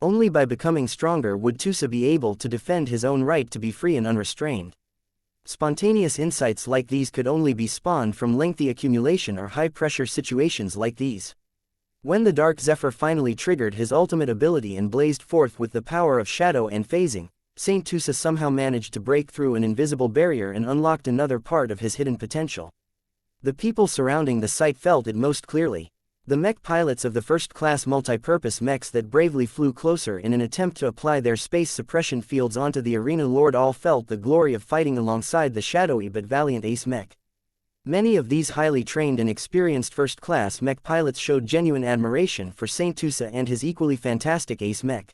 Only by becoming stronger would Tusa be able to defend his own right to be free and unrestrained. Spontaneous insights like these could only be spawned from lengthy accumulation or high-pressure situations like these. When the Dark Zephyr finally triggered his ultimate ability and blazed forth with the power of shadow and phasing, Saint Tusa somehow managed to break through an invisible barrier and unlocked another part of his hidden potential. The people surrounding the site felt it most clearly. The mech pilots of the first-class multi-purpose mechs that bravely flew closer in an attempt to apply their space suppression fields onto the Arena Lord all felt the glory of fighting alongside the shadowy but valiant ace mech. Many of these highly trained and experienced first-class mech pilots showed genuine admiration for Saint Tusa and his equally fantastic ace mech.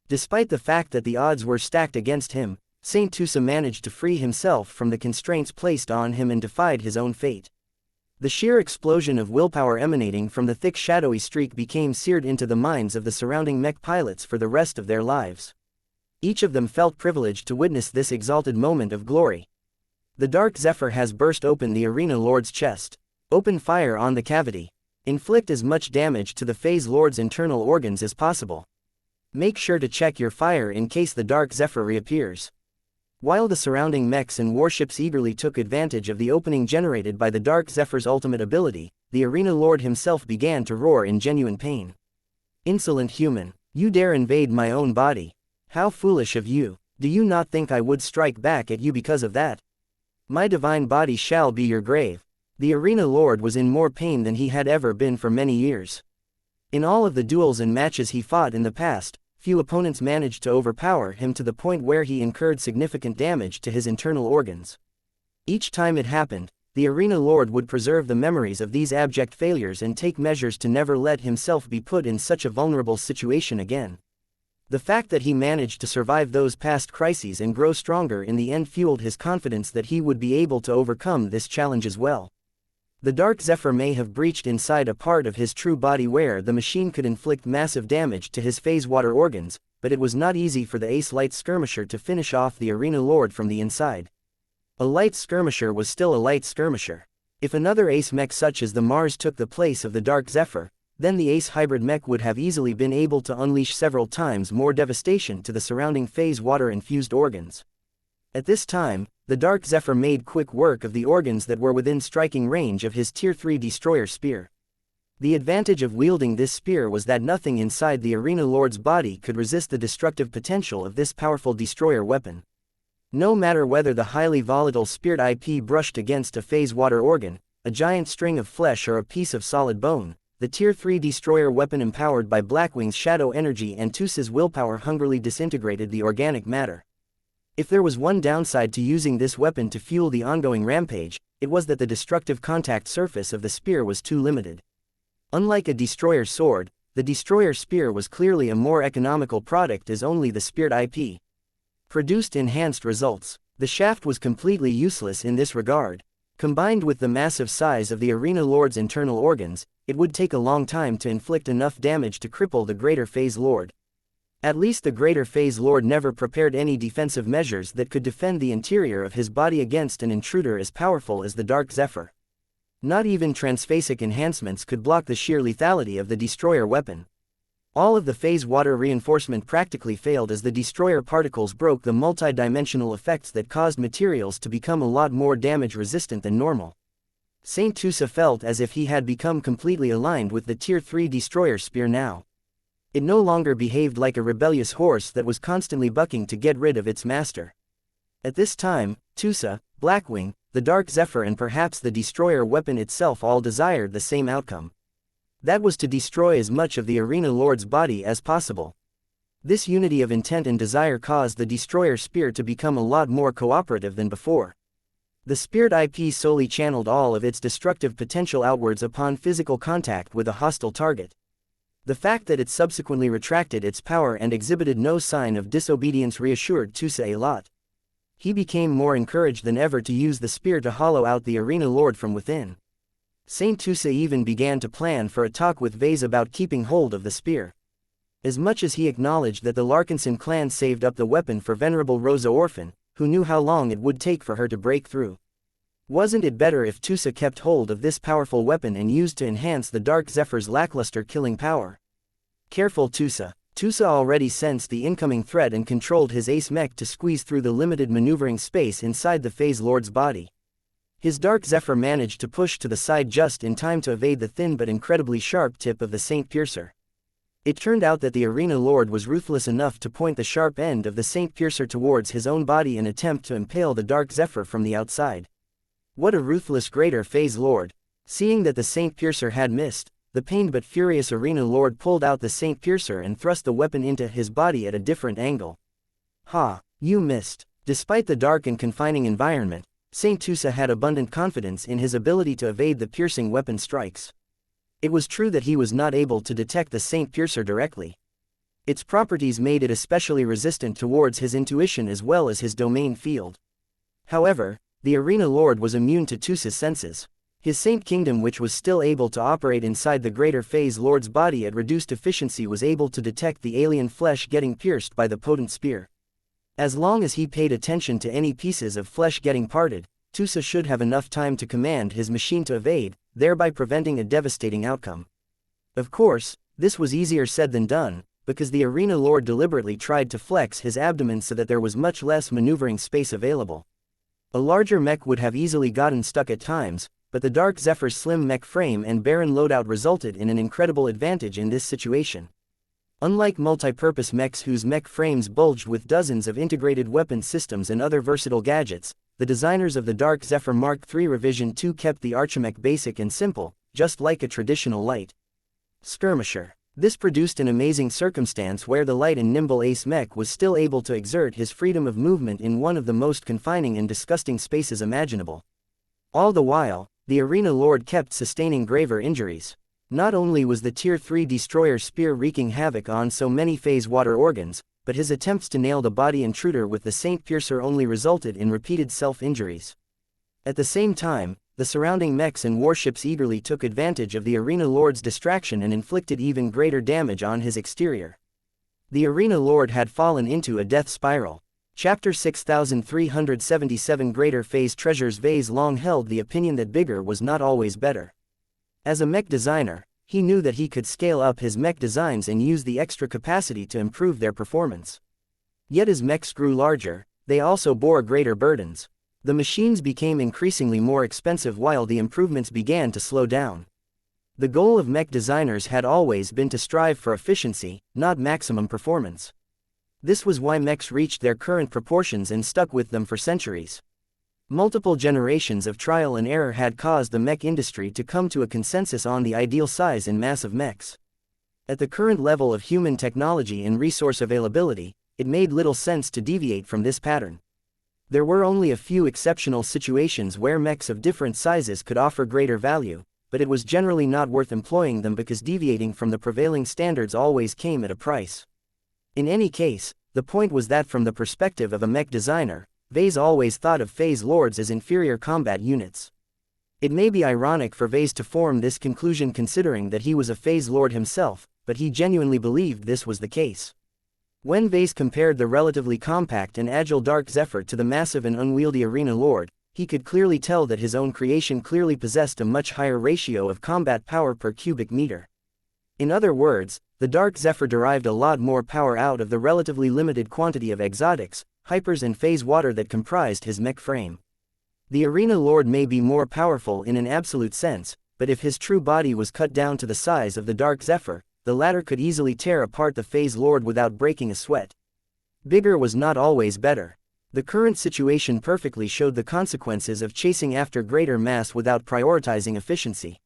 Despite the fact that the odds were stacked against him, Saint Tusa managed to free himself from the constraints placed on him and defied his own fate. The sheer explosion of willpower emanating from the thick shadowy streak became seared into the minds of the surrounding mech pilots for the rest of their lives. Each of them felt privileged to witness this exalted moment of glory. The Dark Zephyr has burst open the Arena Lord's chest. Open fire on the cavity. Inflict as much damage to the Phase Lord's internal organs as possible. Make sure to check your fire in case the Dark Zephyr reappears. While the surrounding mechs and warships eagerly took advantage of the opening generated by the Dark Zephyr's ultimate ability, the Arena Lord himself began to roar in genuine pain. Insolent human, you dare invade my own body. How foolish of you. Do you not think I would strike back at you because of that? My divine body shall be your grave. The Arena Lord was in more pain than he had ever been for many years. In all of the duels and matches he fought in the past, few opponents managed to overpower him to the point where he incurred significant damage to his internal organs. Each time it happened, the Arena Lord would preserve the memories of these abject failures and take measures to never let himself be put in such a vulnerable situation again. The fact that he managed to survive those past crises and grow stronger in the end fueled his confidence that he would be able to overcome this challenge as well. The Dark Zephyr may have breached inside a part of his true body where the machine could inflict massive damage to his phase water organs, but it was not easy for the Ace Light Skirmisher to finish off the Arena Lord from the inside. A light skirmisher was still a light skirmisher. If another Ace Mech such as the Mars took the place of the Dark Zephyr, then the Ace Hybrid Mech would have easily been able to unleash several times more devastation to the surrounding phase water-infused organs. At this time, the Dark Zephyr made quick work of the organs that were within striking range of his Tier 3 Destroyer Spear. The advantage of wielding this spear was that nothing inside the Arena Lord's body could resist the destructive potential of this powerful destroyer weapon. No matter whether the highly volatile speared IP brushed against a phase water organ, a giant string of flesh or a piece of solid bone, the Tier 3 destroyer weapon empowered by Blackwing's shadow energy and Tusa's willpower hungrily disintegrated the organic matter. If there was one downside to using this weapon to fuel the ongoing rampage, it was that the destructive contact surface of the spear was too limited. Unlike a destroyer sword, the destroyer spear was clearly a more economical product as only the speared IP produced enhanced results. The shaft was completely useless in this regard. Combined with the massive size of the Arena Lord's internal organs, it would take a long time to inflict enough damage to cripple the Greater Phase Lord. At least the Greater Phase Lord never prepared any defensive measures that could defend the interior of his body against an intruder as powerful as the Dark Zephyr. Not even transphasic enhancements could block the sheer lethality of the destroyer weapon. All of the phase water reinforcement practically failed as the destroyer particles broke the multi-dimensional effects that caused materials to become a lot more damage-resistant than normal. Saint Tusa felt as if he had become completely aligned with the Tier 3 destroyer spear now. It no longer behaved like a rebellious horse that was constantly bucking to get rid of its master. At this time, Tusa, Blackwing, the Dark Zephyr and perhaps the destroyer weapon itself all desired the same outcome. That was to destroy as much of the Arena Lord's body as possible. This unity of intent and desire caused the destroyer spear to become a lot more cooperative than before. The speared IP solely channeled all of its destructive potential outwards upon physical contact with a hostile target. The fact that it subsequently retracted its power and exhibited no sign of disobedience reassured Tusa a lot. He became more encouraged than ever to use the spear to hollow out the Arena Lord from within. Saint Tusa even began to plan for a talk with Vase about keeping hold of the spear. As much as he acknowledged that the Larkinson clan saved up the weapon for Venerable Rosa Orphan, who knew how long it would take for her to break through. Wasn't it better if Tusa kept hold of this powerful weapon and used to enhance the Dark Zephyr's lackluster killing power? Careful Tusa. Tusa already sensed the incoming threat and controlled his Ace Mech to squeeze through the limited maneuvering space inside the Phase Lord's body. His Dark Zephyr managed to push to the side just in time to evade the thin but incredibly sharp tip of the Saint Piercer. It turned out that the Arena Lord was ruthless enough to point the sharp end of the Saint Piercer towards his own body in an attempt to impale the Dark Zephyr from the outside. What a ruthless Greater Phase Lord! Seeing that the Saint Piercer had missed, the pained but furious Arena Lord pulled out the Saint Piercer and thrust the weapon into his body at a different angle. Ha! You missed! Despite the dark and confining environment, Saint Tusa had abundant confidence in his ability to evade the piercing weapon strikes. It was true that he was not able to detect the Saint Piercer directly. Its properties made it especially resistant towards his intuition as well as his domain field. However, the Arena Lord was immune to Tusa's senses. His Saint Kingdom, which was still able to operate inside the Greater Phase Lord's body at reduced efficiency, was able to detect the alien flesh getting pierced by the potent spear. As long as he paid attention to any pieces of flesh getting parted, Tusa should have enough time to command his machine to evade, thereby preventing a devastating outcome. Of course, this was easier said than done, because the Arena Lord deliberately tried to flex his abdomen so that there was much less maneuvering space available. A larger mech would have easily gotten stuck at times, but the Dark Zephyr's slim mech frame and barren loadout resulted in an incredible advantage in this situation. Unlike multi-purpose mechs whose mech frames bulged with dozens of integrated weapon systems and other versatile gadgets, the designers of the Dark Zephyr Mark III Revision 2 kept the Archimech basic and simple, just like a traditional light skirmisher. This produced an amazing circumstance where the light and nimble Ace Mech was still able to exert his freedom of movement in one of the most confining and disgusting spaces imaginable. All the while, the Arena Lord kept sustaining graver injuries. Not only was the Tier 3 destroyer spear wreaking havoc on so many phase water organs, but his attempts to nail the body intruder with the Saint Piercer only resulted in repeated self-injuries. At the same time, the surrounding mechs and warships eagerly took advantage of the Arena Lord's distraction and inflicted even greater damage on his exterior. The Arena Lord had fallen into a death spiral. Chapter 6377 Greater Phase Treasures. Vase long held the opinion that bigger was not always better. As a mech designer, he knew that he could scale up his mech designs and use the extra capacity to improve their performance. Yet as mechs grew larger, they also bore greater burdens. The machines became increasingly more expensive while the improvements began to slow down. The goal of mech designers had always been to strive for efficiency, not maximum performance. This was why mechs reached their current proportions and stuck with them for centuries. Multiple generations of trial and error had caused the mech industry to come to a consensus on the ideal size and mass of mechs. At the current level of human technology and resource availability, it made little sense to deviate from this pattern. There were only a few exceptional situations where mechs of different sizes could offer greater value, but it was generally not worth employing them because deviating from the prevailing standards always came at a price. In any case, the point was that from the perspective of a mech designer, Vase always thought of phase lords as inferior combat units. It may be ironic for Vase to form this conclusion considering that he was a phase lord himself, but he genuinely believed this was the case. When Vase compared the relatively compact and agile Dark Zephyr to the massive and unwieldy Arena Lord, he could clearly tell that his own creation clearly possessed a much higher ratio of combat power per cubic meter. In other words, the Dark Zephyr derived a lot more power out of the relatively limited quantity of exotics, hypers and phase water that comprised his mech frame. The Arena Lord may be more powerful in an absolute sense, but if his true body was cut down to the size of the Dark Zephyr, the latter could easily tear apart the phase lord without breaking a sweat. Bigger was not always better. The current situation perfectly showed the consequences of chasing after greater mass without prioritizing efficiency.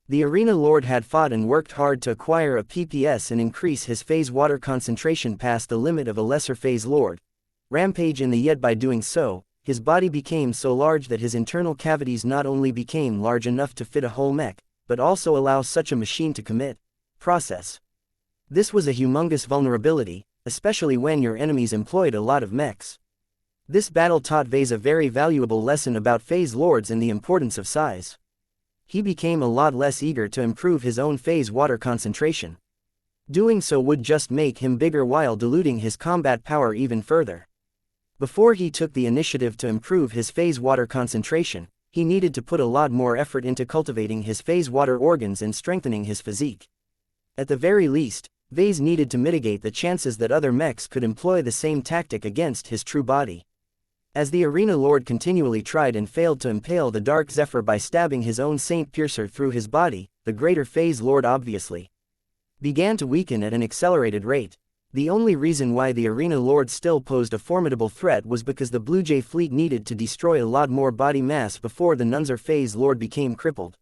The Arena Lord had fought and worked hard to acquire a PPS and increase his phase water concentration past the limit of a lesser phase lord. Rampage in the yet by doing so, his body became so large that his internal cavities not only became large enough to fit a whole mech, but also allow such a machine to commit process. This was a humongous vulnerability, especially when your enemies employed a lot of mechs. This battle taught Vase a very valuable lesson about phase lords and the importance of size. He became a lot less eager to improve his own phase water concentration. Doing so would just make him bigger while diluting his combat power even further. Before he took the initiative to improve his phase water concentration, he needed to put a lot more effort into cultivating his phase water organs and strengthening his physique. At the very least, Vase needed to mitigate the chances that other mechs could employ the same tactic against his true body. As the Arena Lord continually tried and failed to impale the Dark Zephyr by stabbing his own Saint Piercer through his body, the greater phase lord obviously began to weaken at an accelerated rate. The only reason why the Arena Lord still posed a formidable threat was because the Blue Jay fleet needed to destroy a lot more body mass before the Nunzer phase lord became crippled.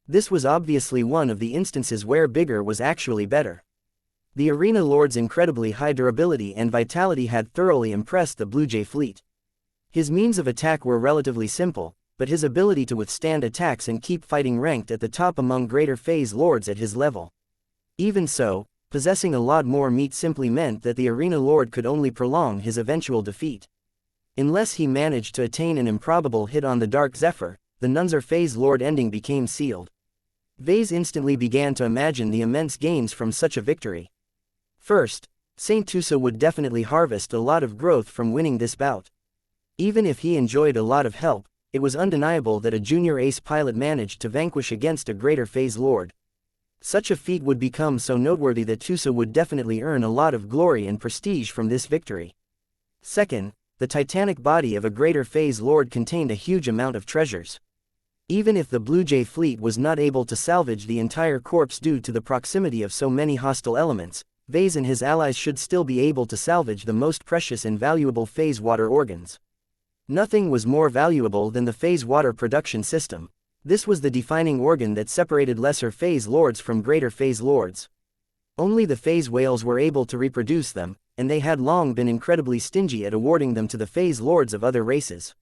This was obviously one of the instances where bigger was actually better. The Arena Lord's incredibly high durability and vitality had thoroughly impressed the Blue Jay fleet. His means of attack were relatively simple, but his ability to withstand attacks and keep fighting ranked at the top among greater phase lords at his level. Even so, possessing a lot more meat simply meant that the Arena Lord could only prolong his eventual defeat. Unless he managed to attain an improbable hit on the Dark Zephyr, the Nunzer phase lord ending became sealed. Vase instantly began to imagine the immense gains from such a victory. First, Saint Tusa would definitely harvest a lot of growth from winning this bout. Even if he enjoyed a lot of help, it was undeniable that a junior ace pilot managed to vanquish against a greater phase lord. Such a feat would become so noteworthy that Tusa would definitely earn a lot of glory and prestige from this victory. Second, the titanic body of a greater phase lord contained a huge amount of treasures. Even if the Blue Jay fleet was not able to salvage the entire corpse due to the proximity of so many hostile elements, Vase and his allies should still be able to salvage the most precious and valuable phase water organs. Nothing was more valuable than the phase water production system. This was the defining organ that separated lesser phase lords from greater phase lords. Only the phase whales were able to reproduce them, and they had long been incredibly stingy at awarding them to the phase lords of other races.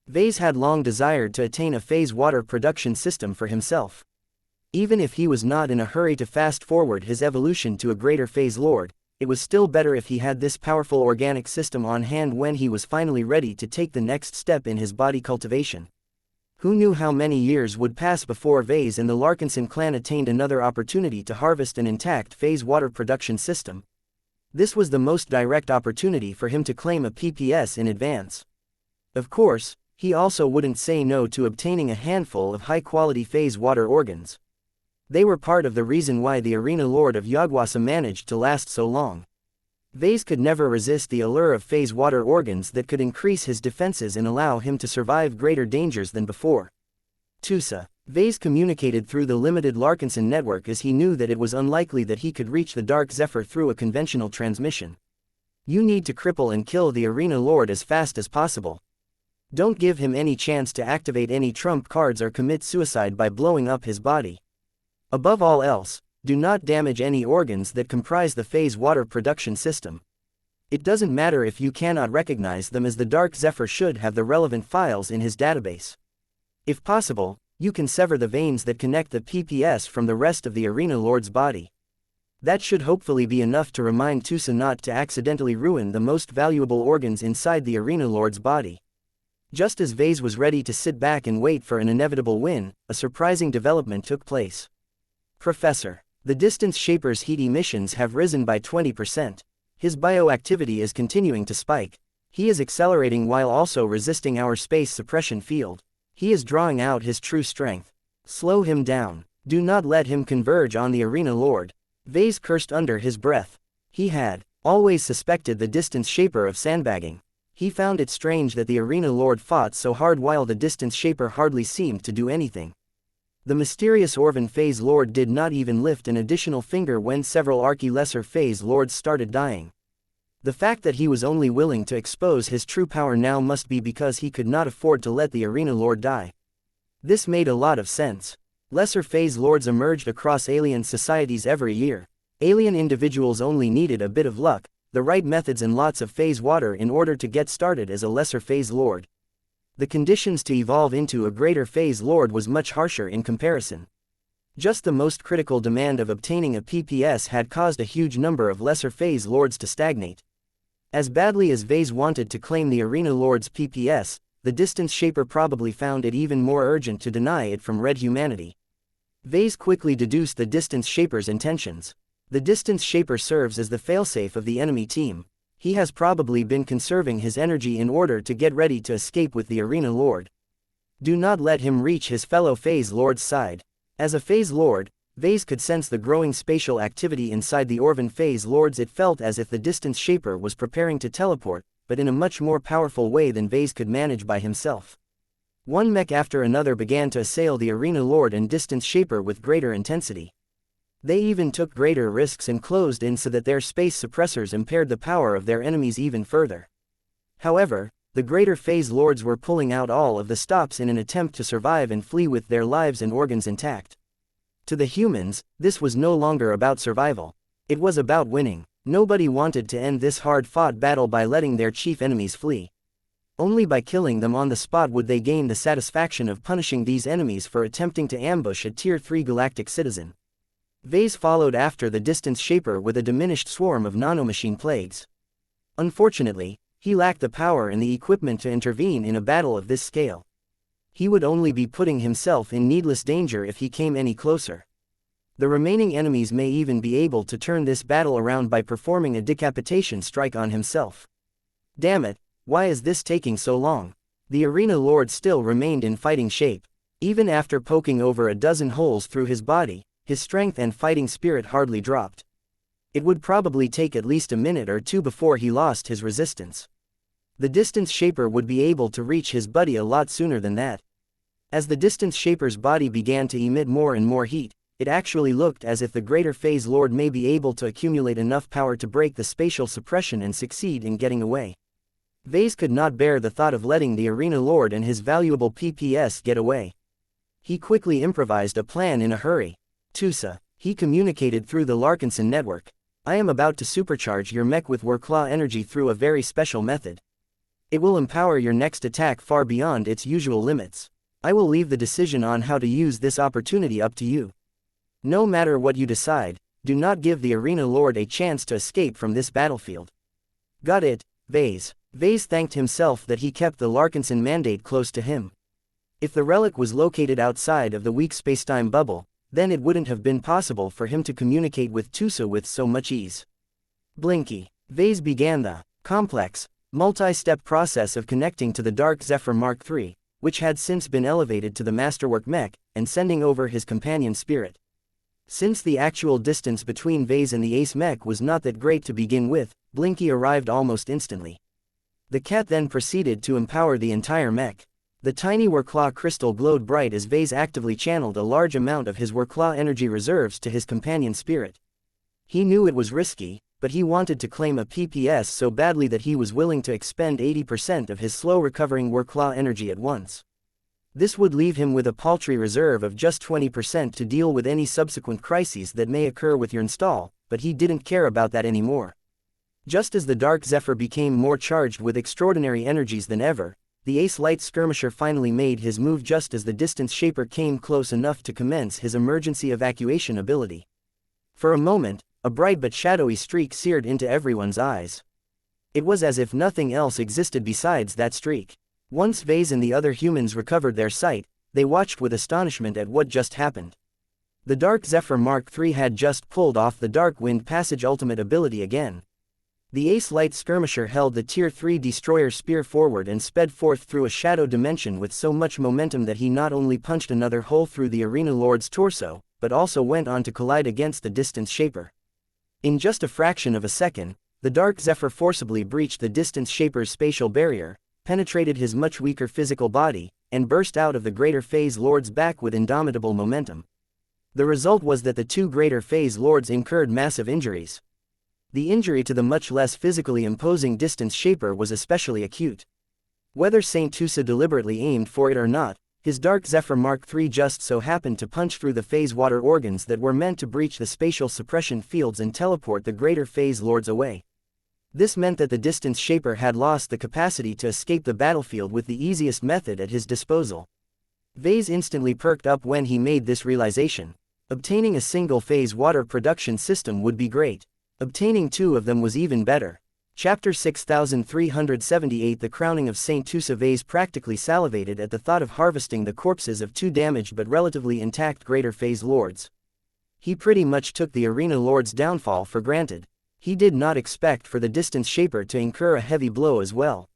Vase had long desired to attain a phase water production system for himself. Even if he was not in a hurry to fast forward his evolution to a greater phase lord, it was still better if he had this powerful organic system on hand when he was finally ready to take the next step in his body cultivation. Who knew how many years would pass before Vase and the Larkinson clan attained another opportunity to harvest an intact phase water production system? This was the most direct opportunity for him to claim a PPS in advance. Of course, he also wouldn't say no to obtaining a handful of high-quality phase water organs. They were part of the reason why the Arena Lord of Yagwasa managed to last so long. Vase could never resist the allure of phase water organs that could increase his defenses and allow him to survive greater dangers than before. Tusa. Vase communicated through the limited Larkinson network as he knew that it was unlikely that he could reach the Dark Zephyr through a conventional transmission. You need to cripple and kill the Arena Lord as fast as possible. Don't give him any chance to activate any trump cards or commit suicide by blowing up his body. Above all else, do not damage any organs that comprise the phase water production system. It doesn't matter if you cannot recognize them, as the Dark Zephyr should have the relevant files in his database. If possible, you can sever the veins that connect the PPS from the rest of the Arena Lord's body. That should hopefully be enough to remind Tusa not to accidentally ruin the most valuable organs inside the Arena Lord's body. Just as Vase was ready to sit back and wait for an inevitable win, a surprising development took place. Professor, the Distance Shaper's heat emissions have risen by 20%. His bioactivity is continuing to spike. He is accelerating while also resisting our space suppression field. He is drawing out his true strength. Slow him down. Do not let him converge on the Arena Lord. Vase cursed under his breath. He had always suspected the Distance Shaper of sandbagging. He found it strange that the Arena Lord fought so hard while the Distance Shaper hardly seemed to do anything. The mysterious Orvan Phase Lord did not even lift an additional finger when several Archi-Lesser Phase Lords started dying. The fact that he was only willing to expose his true power now must be because he could not afford to let the Arena Lord die. This made a lot of sense. Lesser Phase Lords emerged across alien societies every year. Alien individuals only needed a bit of luck, the right methods and lots of phase water in order to get started as a Lesser Phase Lord. The conditions to evolve into a greater phase lord was much harsher in comparison. Just the most critical demand of obtaining a PPS had caused a huge number of lesser phase lords to stagnate. As badly as Vase wanted to claim the Arena Lord's PPS, the Distance Shaper probably found it even more urgent to deny it from red humanity. Vase quickly deduced the Distance Shaper's intentions. The Distance Shaper serves as the failsafe of the enemy team. He has probably been conserving his energy in order to get ready to escape with the Arena Lord. Do not let him reach his fellow Phase Lord's side. As a Phase Lord, Vase could sense the growing spatial activity inside the Orvan Phase Lords. It felt as if the Distance Shaper was preparing to teleport, but in a much more powerful way than Vase could manage by himself. One mech after another began to assail the Arena Lord and Distance Shaper with greater intensity. They even took greater risks and closed in so that their space suppressors impaired the power of their enemies even further. However, the greater phase lords were pulling out all of the stops in an attempt to survive and flee with their lives and organs intact. To the humans, this was no longer about survival. It was about winning. Nobody wanted to end this hard-fought battle by letting their chief enemies flee. Only by killing them on the spot would they gain the satisfaction of punishing these enemies for attempting to ambush a Tier 3 galactic citizen. Vase followed after the Distance Shaper with a diminished swarm of nanomachine plagues. Unfortunately, he lacked the power and the equipment to intervene in a battle of this scale. He would only be putting himself in needless danger if he came any closer. The remaining enemies may even be able to turn this battle around by performing a decapitation strike on himself. Damn it, why is this taking so long? The Arena Lord still remained in fighting shape. Even after poking over a dozen holes through his body, his strength and fighting spirit hardly dropped. It would probably take at least a minute or two before he lost his resistance. The Distance Shaper would be able to reach his buddy a lot sooner than that. As the Distance Shaper's body began to emit more and more heat, it actually looked as if the Greater Phase Lord may be able to accumulate enough power to break the spatial suppression and succeed in getting away. Vase could not bear the thought of letting the Arena Lord and his valuable PPS get away. He quickly improvised a plan in a hurry. Tusa, he communicated through the Larkinson network. I am about to supercharge your mech with wuxia energy through a very special method. It will empower your next attack far beyond its usual limits. I will leave the decision on how to use this opportunity up to you. No matter what you decide, do not give the Arena Lord a chance to escape from this battlefield. Got it, Vase. Vase thanked himself that he kept the Larkinson mandate close to him. If the relic was located outside of the weak spacetime bubble, then it wouldn't have been possible for him to communicate with Tusa with so much ease. Blinky. Vase began the complex, multi-step process of connecting to the Dark Zephyr Mark III, which had since been elevated to the masterwork Mech, and sending over his companion spirit. Since the actual distance between Vase and the Ace Mech was not that great to begin with, Blinky arrived almost instantly. The cat then proceeded to empower the entire Mech. The tiny Wurklaw crystal glowed bright as Vase actively channeled a large amount of his Wurklaw energy reserves to his companion spirit. He knew it was risky, but he wanted to claim a PPS so badly that he was willing to expend 80% of his slow-recovering Wurklaw energy at once. This would leave him with a paltry reserve of just 20% to deal with any subsequent crises that may occur with Xianxia, but he didn't care about that anymore. Just as the Dark Zephyr became more charged with extraordinary energies than ever, the Ace Light Skirmisher finally made his move just as the Distance Shaper came close enough to commence his emergency evacuation ability. For a moment, a bright but shadowy streak seared into everyone's eyes. It was as if nothing else existed besides that streak. Once Vase and the other humans recovered their sight, they watched with astonishment at what just happened. The Dark Zephyr Mark III had just pulled off the Dark Wind Passage ultimate ability again. The Ace Light Skirmisher held the Tier 3 Destroyer Spear forward and sped forth through a shadow dimension with so much momentum that he not only punched another hole through the Arena Lord's torso, but also went on to collide against the Distance Shaper. In just a fraction of a second, the Dark Zephyr forcibly breached the Distance Shaper's spatial barrier, penetrated his much weaker physical body, and burst out of the Greater Phase Lord's back with indomitable momentum. The result was that the two Greater Phase Lords incurred massive injuries. The injury to the much less physically imposing Distance Shaper was especially acute. Whether Saint Tusa deliberately aimed for it or not, his Dark Zephyr Mark III just so happened to punch through the phase water organs that were meant to breach the spatial suppression fields and teleport the Greater Phase Lords away. This meant that the Distance Shaper had lost the capacity to escape the battlefield with the easiest method at his disposal. Vase instantly perked up when he made this realization. Obtaining a single-phase water production system would be great. Obtaining two of them was even better. Chapter 6378 The Crowning of Saint Tusa. Vase practically salivated at the thought of harvesting the corpses of two damaged but relatively intact Greater Phase Lords. He pretty much took the Arena Lord's downfall for granted. He did not expect for the Distance Shaper to incur a heavy blow as well.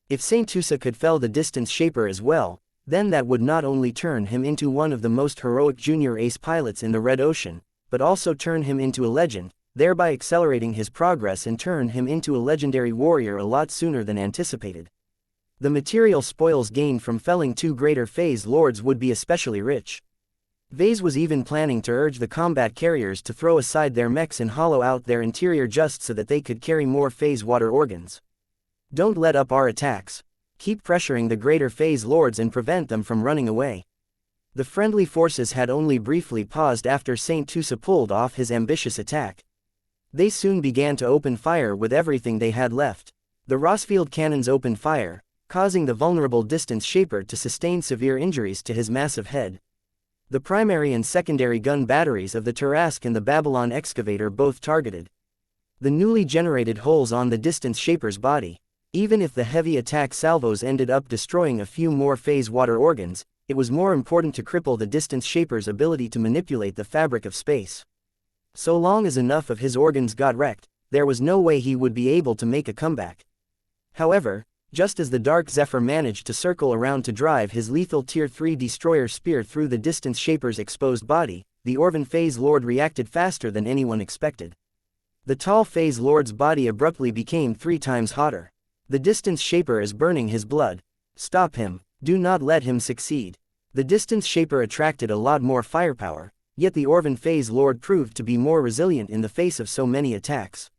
If Saint Tusa could fell the Distance Shaper as well, then that would not only turn him into one of the most heroic junior ace pilots in the Red Ocean, but also turn him into a legend, thereby accelerating his progress and turn him into a legendary warrior a lot sooner than anticipated. The material spoils gained from felling two Greater Phase Lords would be especially rich. Vase was even planning to urge the combat carriers to throw aside their mechs and hollow out their interior just so that they could carry more phase water organs. Don't let up our attacks. Keep pressuring the Greater Phase Lords and prevent them from running away. The friendly forces had only briefly paused after Saint Tusa pulled off his ambitious attack. They soon began to open fire with everything they had left. The Rossfield cannons opened fire, causing the vulnerable Distance Shaper to sustain severe injuries to his massive head. The primary and secondary gun batteries of the Tarask and the Babylon excavator both targeted the newly generated holes on the Distance Shaper's body. Even if the heavy attack salvos ended up destroying a few more phase water organs, it was more important to cripple the Distance Shaper's ability to manipulate the fabric of space. So long as enough of his organs got wrecked, there was no way he would be able to make a comeback. However, just as the Dark Zephyr managed to circle around to drive his lethal Tier 3 Destroyer Spear through the Distance Shaper's exposed body, the Orvan Phase Lord reacted faster than anyone expected. The tall Phase Lord's body abruptly became 3 times hotter. The Distance Shaper is burning his blood. Stop him. Do not let him succeed. The Distance Shaper attracted a lot more firepower, yet the Orvan Phase Lord proved to be more resilient in the face of so many attacks.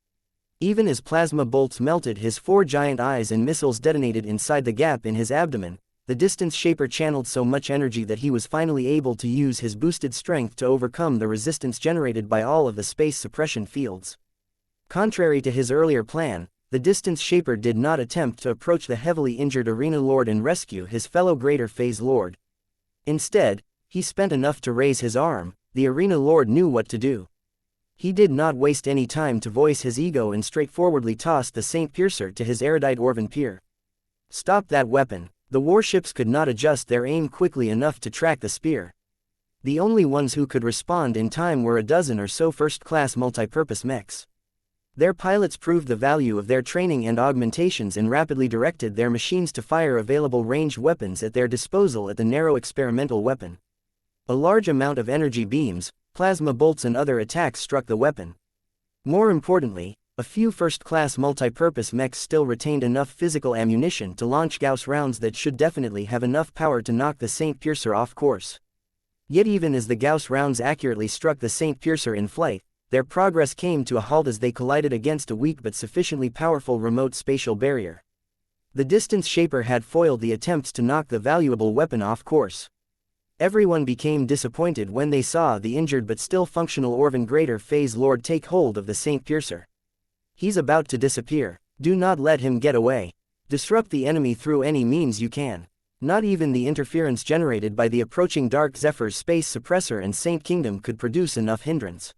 Even as plasma bolts melted his 4 giant eyes and missiles detonated inside the gap in his abdomen, the Distance Shaper channeled so much energy that he was finally able to use his boosted strength to overcome the resistance generated by all of the space suppression fields. Contrary to his earlier plan, the Distance Shaper did not attempt to approach the heavily injured Arena Lord and rescue his fellow Greater Phase Lord. Instead, he spent enough to raise his arm, the Arena Lord knew what to do. He did not waste any time to voice his ego and straightforwardly tossed the Saint Piercer to his erudite Orvan peer. Stop that weapon. The warships could not adjust their aim quickly enough to track the spear. The only ones who could respond in time were a dozen or so first-class multipurpose mechs. Their pilots proved the value of their training and augmentations and rapidly directed their machines to fire available ranged weapons at their disposal at the narrow experimental weapon. A large amount of energy beams, plasma bolts and other attacks struck the weapon. More importantly, a few first-class multipurpose mechs still retained enough physical ammunition to launch Gauss rounds that should definitely have enough power to knock the Saint Piercer off course. Yet even as the Gauss rounds accurately struck the Saint Piercer in flight, their progress came to a halt as they collided against a weak but sufficiently powerful remote spatial barrier. The distance shaper had foiled the attempts to knock the valuable weapon off course. Everyone became disappointed when they saw the injured but still functional Orvan Greater Phase Lord take hold of the Saint Piercer. He's about to disappear. Do not let him get away. Disrupt the enemy through any means you can. Not even the interference generated by the approaching Dark Zephyr's space suppressor and Saint Kingdom could produce enough hindrance.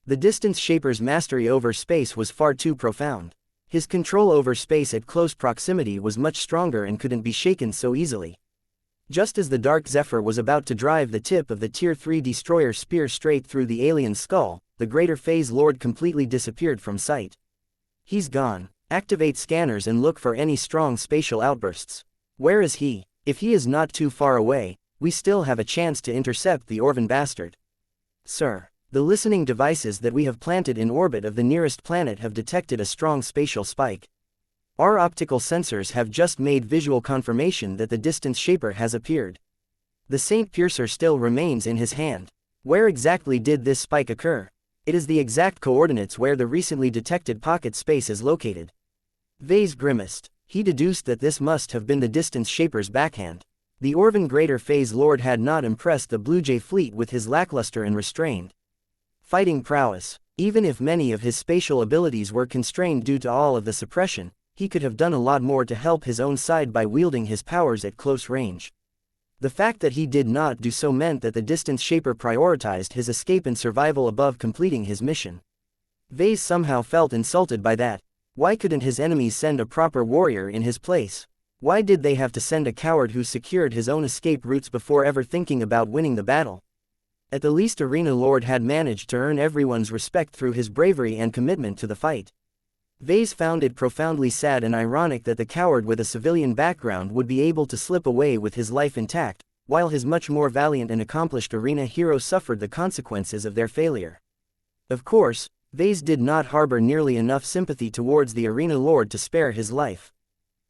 The distance shaper's mastery over space was far too profound. His control over space at close proximity was much stronger and couldn't be shaken so easily. Just as the Dark Zephyr was about to drive the tip of the Tier 3 destroyer spear straight through the alien's skull, the Greater Phase Lord completely disappeared from sight. He's gone. Activate scanners and look for any strong spatial outbursts. Where is he? If he is not too far away, we still have a chance to intercept the Orvan bastard. Sir, the listening devices that we have planted in orbit of the nearest planet have detected a strong spatial spike. Our optical sensors have just made visual confirmation that the distance shaper has appeared. The Saint Piercer still remains in his hand. Where exactly did this spike occur? It is the exact coordinates where the recently detected pocket space is located. Vase grimaced. He deduced that this must have been the distance shaper's backhand. The Orvan Greater Phase Lord had not impressed the Blue Jay fleet with his lackluster and restrained fighting prowess. Even if many of his spatial abilities were constrained due to all of the suppression, he could have done a lot more to help his own side by wielding his powers at close range. The fact that he did not do so meant that the distance shaper prioritized his escape and survival above completing his mission. Vase somehow felt insulted by that. Why couldn't his enemies send a proper warrior in his place? Why did they have to send a coward who secured his own escape routes before ever thinking about winning the battle? At the least Arena Lord had managed to earn everyone's respect through his bravery and commitment to the fight. Vase found it profoundly sad and ironic that the coward with a civilian background would be able to slip away with his life intact, while his much more valiant and accomplished arena hero suffered the consequences of their failure. Of course, Vase did not harbor nearly enough sympathy towards the Arena Lord to spare his life.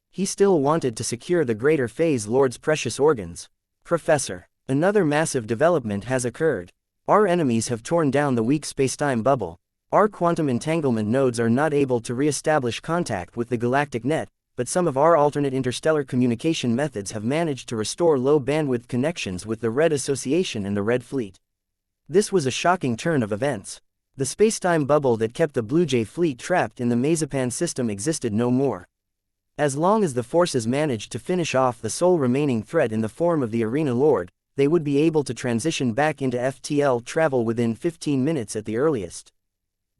He still wanted to secure the Greater Phase Lord's precious organs. Professor, another massive development has occurred. Our enemies have torn down the weak spacetime bubble. Our quantum entanglement nodes are not able to re-establish contact with the galactic net, but some of our alternate interstellar communication methods have managed to restore low-bandwidth connections with the Red Association and the Red Fleet. This was a shocking turn of events. The spacetime bubble that kept the Blue Jay fleet trapped in the Mazapan system existed no more. As long as the forces managed to finish off the sole remaining threat in the form of the Arena Lord, they would be able to transition back into FTL travel within 15 minutes at the earliest.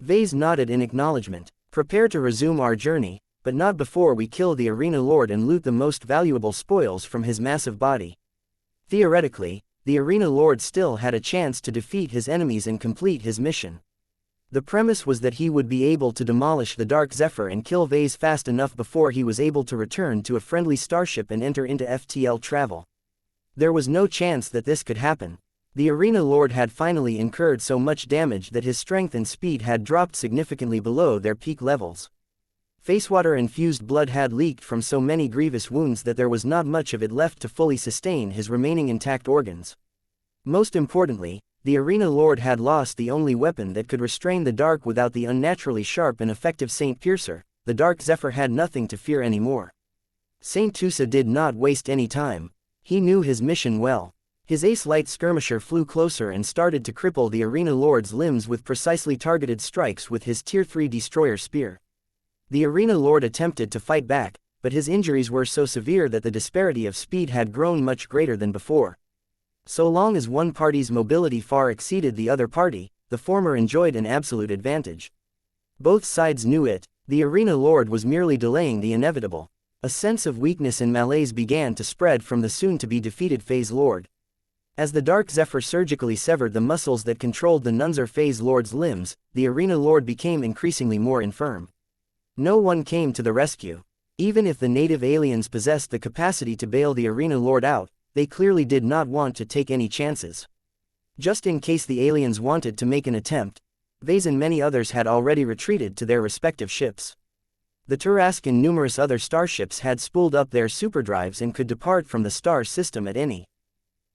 Vase nodded in acknowledgement. Prepare to resume our journey, but not before we kill the Arena Lord and loot the most valuable spoils from his massive body. Theoretically, the Arena Lord still had a chance to defeat his enemies and complete his mission. The premise was that he would be able to demolish the Dark Zephyr and kill Vase fast enough before he was able to return to a friendly starship and enter into FTL travel. There was no chance that this could happen. The Arena Lord had finally incurred so much damage that his strength and speed had dropped significantly below their peak levels. Facewater-infused blood had leaked from so many grievous wounds that there was not much of it left to fully sustain his remaining intact organs. Most importantly, the Arena Lord had lost the only weapon that could restrain the dark without the unnaturally sharp and effective Saint Piercer. The Dark Zephyr had nothing to fear anymore. Saint Tusa did not waste any time. He knew his mission well. His ace light skirmisher flew closer and started to cripple the Arena Lord's limbs with precisely targeted strikes with his Tier 3 destroyer spear. The Arena Lord attempted to fight back, but his injuries were so severe that the disparity of speed had grown much greater than before. So long as one party's mobility far exceeded the other party, the former enjoyed an absolute advantage. Both sides knew it, the arena lord was merely delaying the inevitable. A sense of weakness and malaise began to spread from the soon-to-be defeated phase lord. As the dark zephyr surgically severed the muscles that controlled the Nunzer phase lord's limbs, the arena lord became increasingly more infirm. No one came to the rescue. Even if the native aliens possessed the capacity to bail the arena lord out, they clearly did not want to take any chances. Just in case the aliens wanted to make an attempt, Vase and many others had already retreated to their respective ships. The Turask and numerous other starships had spooled up their superdrives and could depart from the star system at any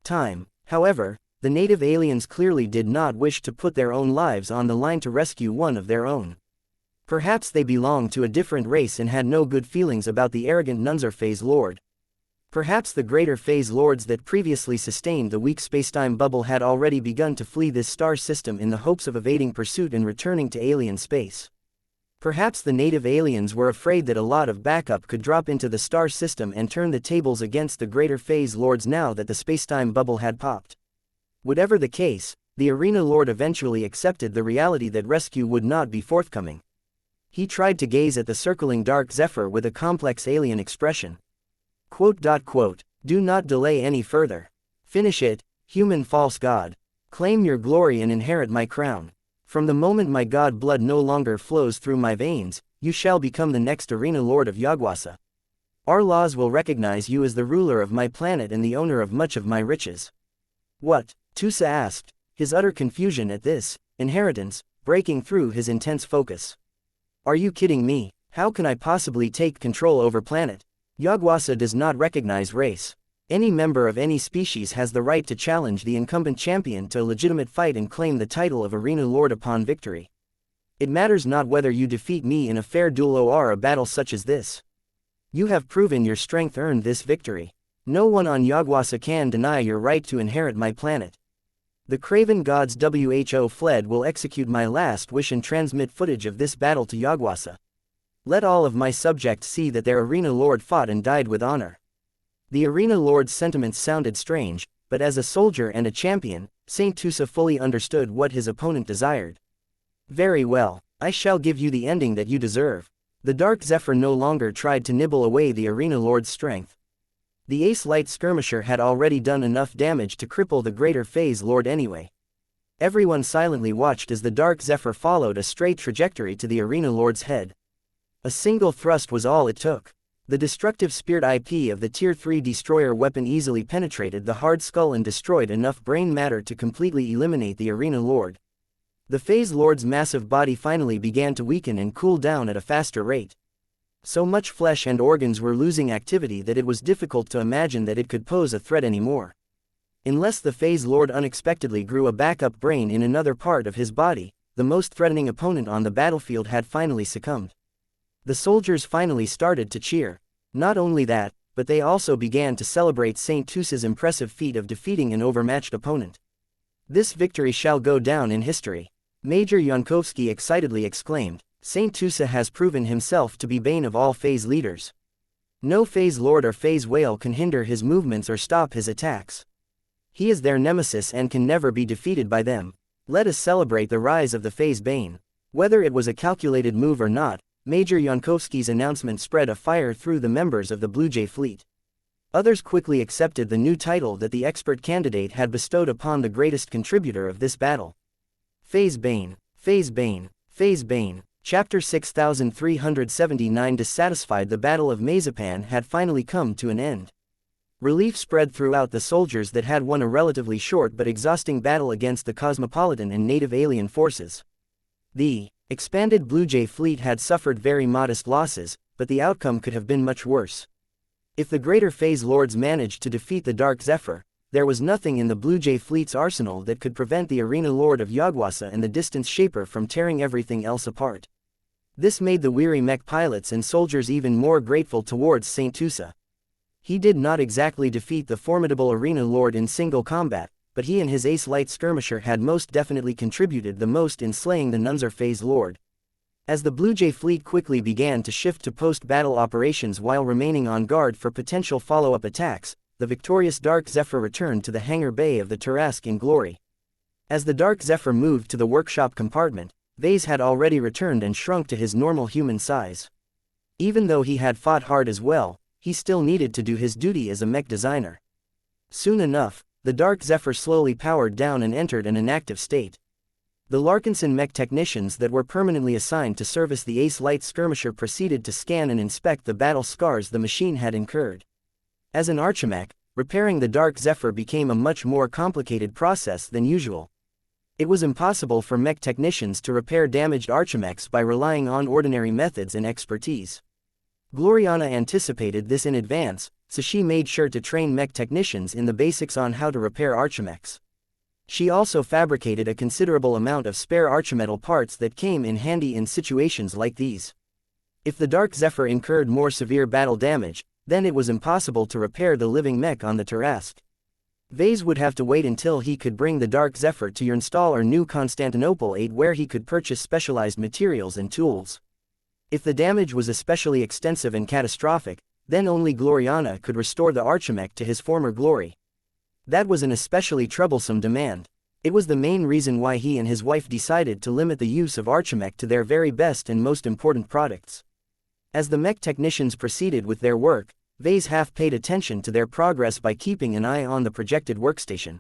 time. However, the native aliens clearly did not wish to put their own lives on the line to rescue one of their own. Perhaps they belonged to a different race and had no good feelings about the arrogant Nunzer phase lord. Perhaps the greater phase lords that previously sustained the weak spacetime bubble had already begun to flee this star system in the hopes of evading pursuit and returning to alien space. Perhaps the native aliens were afraid that a lot of backup could drop into the star system and turn the tables against the greater phase lords now that the spacetime bubble had popped. Whatever the case, the arena lord eventually accepted the reality that rescue would not be forthcoming. He tried to gaze at the circling dark zephyr with a complex alien expression. "Do not delay any further. Finish it, human false god. Claim your glory and inherit my crown. From the moment my god blood no longer flows through my veins, you shall become the next arena lord of Yagwasa. Our laws will recognize you as the ruler of my planet and the owner of much of my riches." "What?" Tusa asked, his utter confusion at this inheritance breaking through his intense focus. "Are you kidding me? How can I possibly take control over planet? Yagwasa does not recognize race. Any member of any species has the right to challenge the incumbent champion to a legitimate fight and claim the title of arena lord upon victory. It matters not whether you defeat me in a fair duel or a battle such as this. You have proven your strength earned this victory. No one on Yagwasa can deny your right to inherit my planet. The craven gods who fled will execute my last wish and transmit footage of this battle to Yagwasa. Let all of my subjects see that their arena lord fought and died with honor." The arena lord's sentiments sounded strange, but as a soldier and a champion, Saint Tusa fully understood what his opponent desired. "Very well, I shall give you the ending that you deserve." The dark zephyr no longer tried to nibble away the arena lord's strength. The ace light skirmisher had already done enough damage to cripple the greater phase lord anyway. Everyone silently watched as the dark zephyr followed a straight trajectory to the arena lord's head. A single thrust was all it took. The destructive speared IP of the Tier 3 destroyer weapon easily penetrated the hard skull and destroyed enough brain matter to completely eliminate the arena lord. The phase lord's massive body finally began to weaken and cool down at a faster rate. So much flesh and organs were losing activity that it was difficult to imagine that it could pose a threat anymore. Unless the phase lord unexpectedly grew a backup brain in another part of his body, the most threatening opponent on the battlefield had finally succumbed. The soldiers finally started to cheer. Not only that, but they also began to celebrate Saint Tusa's impressive feat of defeating an overmatched opponent. "This victory shall go down in history," Major Yankovsky excitedly exclaimed. "Saint Tusa has proven himself to be bane of all phase leaders. No phase lord or phase whale can hinder his movements or stop his attacks. He is their nemesis and can never be defeated by them. Let us celebrate the rise of the phase bane." Whether it was a calculated move or not, Major Yankovsky's announcement spread a fire through the members of the Blue Jay fleet. Others quickly accepted the new title that the expert candidate had bestowed upon the greatest contributor of this battle. Phase Bane, Phase Bane, Phase Bane. Chapter 6379. Dissatisfied, the Battle of Mazepan had finally come to an end. Relief spread throughout the soldiers that had won a relatively short but exhausting battle against the cosmopolitan and native alien forces. The expanded Blue Jay fleet had suffered very modest losses, but the outcome could have been much worse. If the greater phase lords managed to defeat the Dark Zephyr, there was nothing in the Blue Jay fleet's arsenal that could prevent the arena lord of Yagwasa and the distance shaper from tearing everything else apart. This made the weary mech pilots and soldiers even more grateful towards Saint Tusa. He did not exactly defeat the formidable arena lord in single combat, but he and his ace light skirmisher had most definitely contributed the most in slaying the Nunzer phase lord. As the Blue Jay fleet quickly began to shift to post-battle operations while remaining on guard for potential follow-up attacks, the victorious Dark Zephyr returned to the hangar bay of the Tarrasque in glory. As the Dark Zephyr moved to the workshop compartment, Vase had already returned and shrunk to his normal human size. Even though he had fought hard as well, he still needed to do his duty as a mech designer. Soon enough, the Dark Zephyr slowly powered down and entered an inactive state. The Larkinson mech technicians that were permanently assigned to service the Ace Light Skirmisher proceeded to scan and inspect the battle scars the machine had incurred. As an archimech, repairing the Dark Zephyr became a much more complicated process than usual. It was impossible for mech technicians to repair damaged archimechs by relying on ordinary methods and expertise. Gloriana anticipated this in advance, so she made sure to train mech technicians in the basics on how to repair archimechs. She also fabricated a considerable amount of spare archimetal parts that came in handy in situations like these. If the Dark Zephyr incurred more severe battle damage, then it was impossible to repair the living mech on the Tarrasque. Vase would have to wait until he could bring the Dark Zephyr to Yurnstal or New Constantinople 8, where he could purchase specialized materials and tools. If the damage was especially extensive and catastrophic, then only Gloriana could restore the archimech to his former glory. That was an especially troublesome demand. It was the main reason why he and his wife decided to limit the use of archimech to their very best and most important products. As the mech technicians proceeded with their work, Vase half paid attention to their progress by keeping an eye on the projected workstation.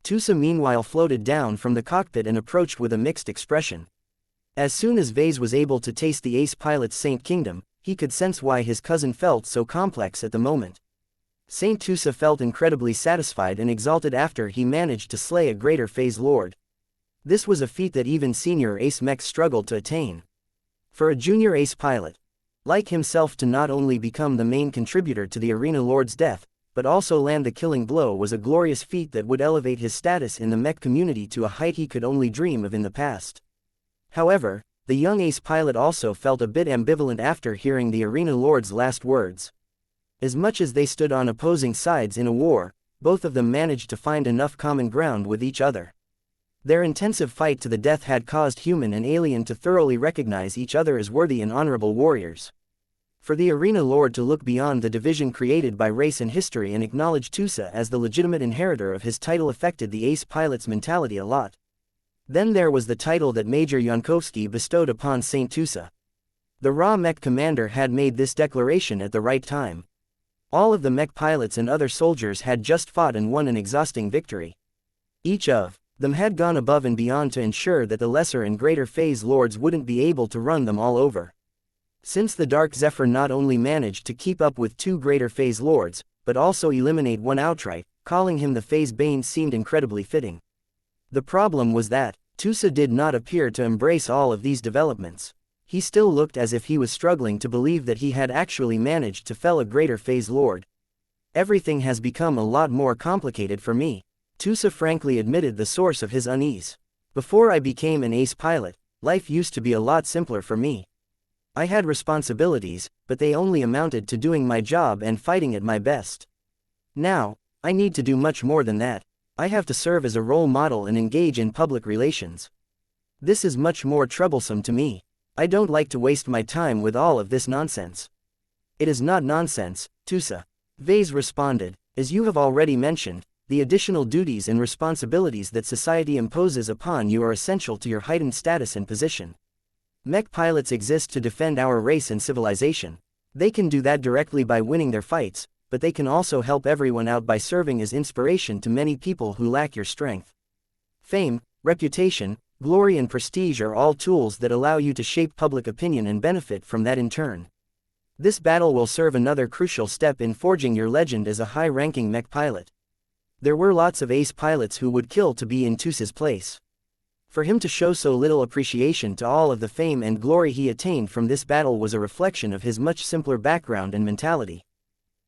Tusa meanwhile floated down from the cockpit and approached with a mixed expression. As soon as Vase was able to taste the Ace Pilot's Saint Kingdom, he could sense why his cousin felt so complex at the moment. Saint Tusa felt incredibly satisfied and exalted after he managed to slay a greater phase lord. This was a feat that even senior ace mechs struggled to attain. For a junior ace pilot like himself to not only become the main contributor to the arena lord's death, but also land the killing blow was a glorious feat that would elevate his status in the mech community to a height he could only dream of in the past. However, the young ace pilot also felt a bit ambivalent after hearing the arena lord's last words. As much as they stood on opposing sides in a war, both of them managed to find enough common ground with each other. Their intensive fight to the death had caused human and alien to thoroughly recognize each other as worthy and honorable warriors. For the arena lord to look beyond the division created by race and history and acknowledge Tusa as the legitimate inheritor of his title affected the ace pilot's mentality a lot. Then there was the title that Major Yankovsky bestowed upon Saint Tusa. The raw mech commander had made this declaration at the right time. All of the mech pilots and other soldiers had just fought and won an exhausting victory. Each of them had gone above and beyond to ensure that the lesser and greater phase lords wouldn't be able to run them all over. Since the Dark Zephyr not only managed to keep up with two greater phase lords, but also eliminate one outright, calling him the Phase Bane seemed incredibly fitting. The problem was that Tusa did not appear to embrace all of these developments. He still looked as if he was struggling to believe that he had actually managed to fell a greater phase lord. Everything has become a lot more complicated for me, Tusa frankly admitted the source of his unease. Before I became an ace pilot, life used to be a lot simpler for me. I had responsibilities, but they only amounted to doing my job and fighting at my best. Now, I need to do much more than that. I have to serve as a role model and engage in public relations. This is much more troublesome to me. I don't like to waste my time with all of this nonsense. It is not nonsense, Tusa. Vase responded. As you have already mentioned, the additional duties and responsibilities that society imposes upon you are essential to your heightened status and position. Mech pilots exist to defend our race and civilization. They can do that directly by winning their fights, but they can also help everyone out by serving as inspiration to many people who lack your strength. Fame, reputation, glory and prestige are all tools that allow you to shape public opinion and benefit from that in turn. This battle will serve another crucial step in forging your legend as a high-ranking mech pilot. There were lots of ace pilots who would kill to be in Tusa's place. For him to show so little appreciation to all of the fame and glory he attained from this battle was a reflection of his much simpler background and mentality.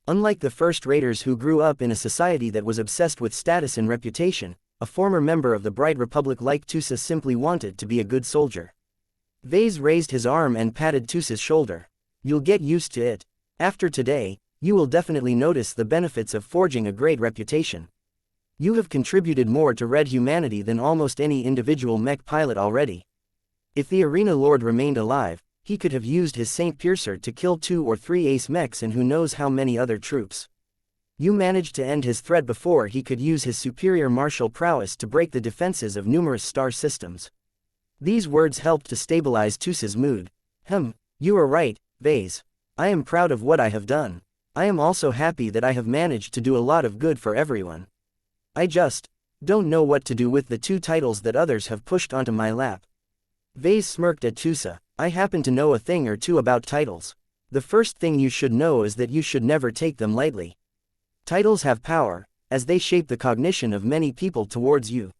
Unlike the first raiders who grew up in a society that was obsessed with status and reputation, a former member of the Bright Republic like Tusa simply wanted to be a good soldier. Vase raised his arm and patted Tusa's shoulder. You'll get used to it. After today, you will definitely notice the benefits of forging a great reputation. You have contributed more to red humanity than almost any individual mech pilot already. If the arena lord remained alive, he could have used his Saint Piercer to kill 2 or 3 ace mechs and who knows how many other troops. You managed to end his threat before he could use his superior martial prowess to break the defenses of numerous star systems. These words helped to stabilize Tusa's mood. You are right, Vase. I am proud of what I have done. I am also happy that I have managed to do a lot of good for everyone. I just don't know what to do with the 2 titles that others have pushed onto my lap. Vase smirked at Tusa. I happen to know a thing or two about titles. The first thing you should know is that you should never take them lightly. Titles have power, as they shape the cognition of many people towards you.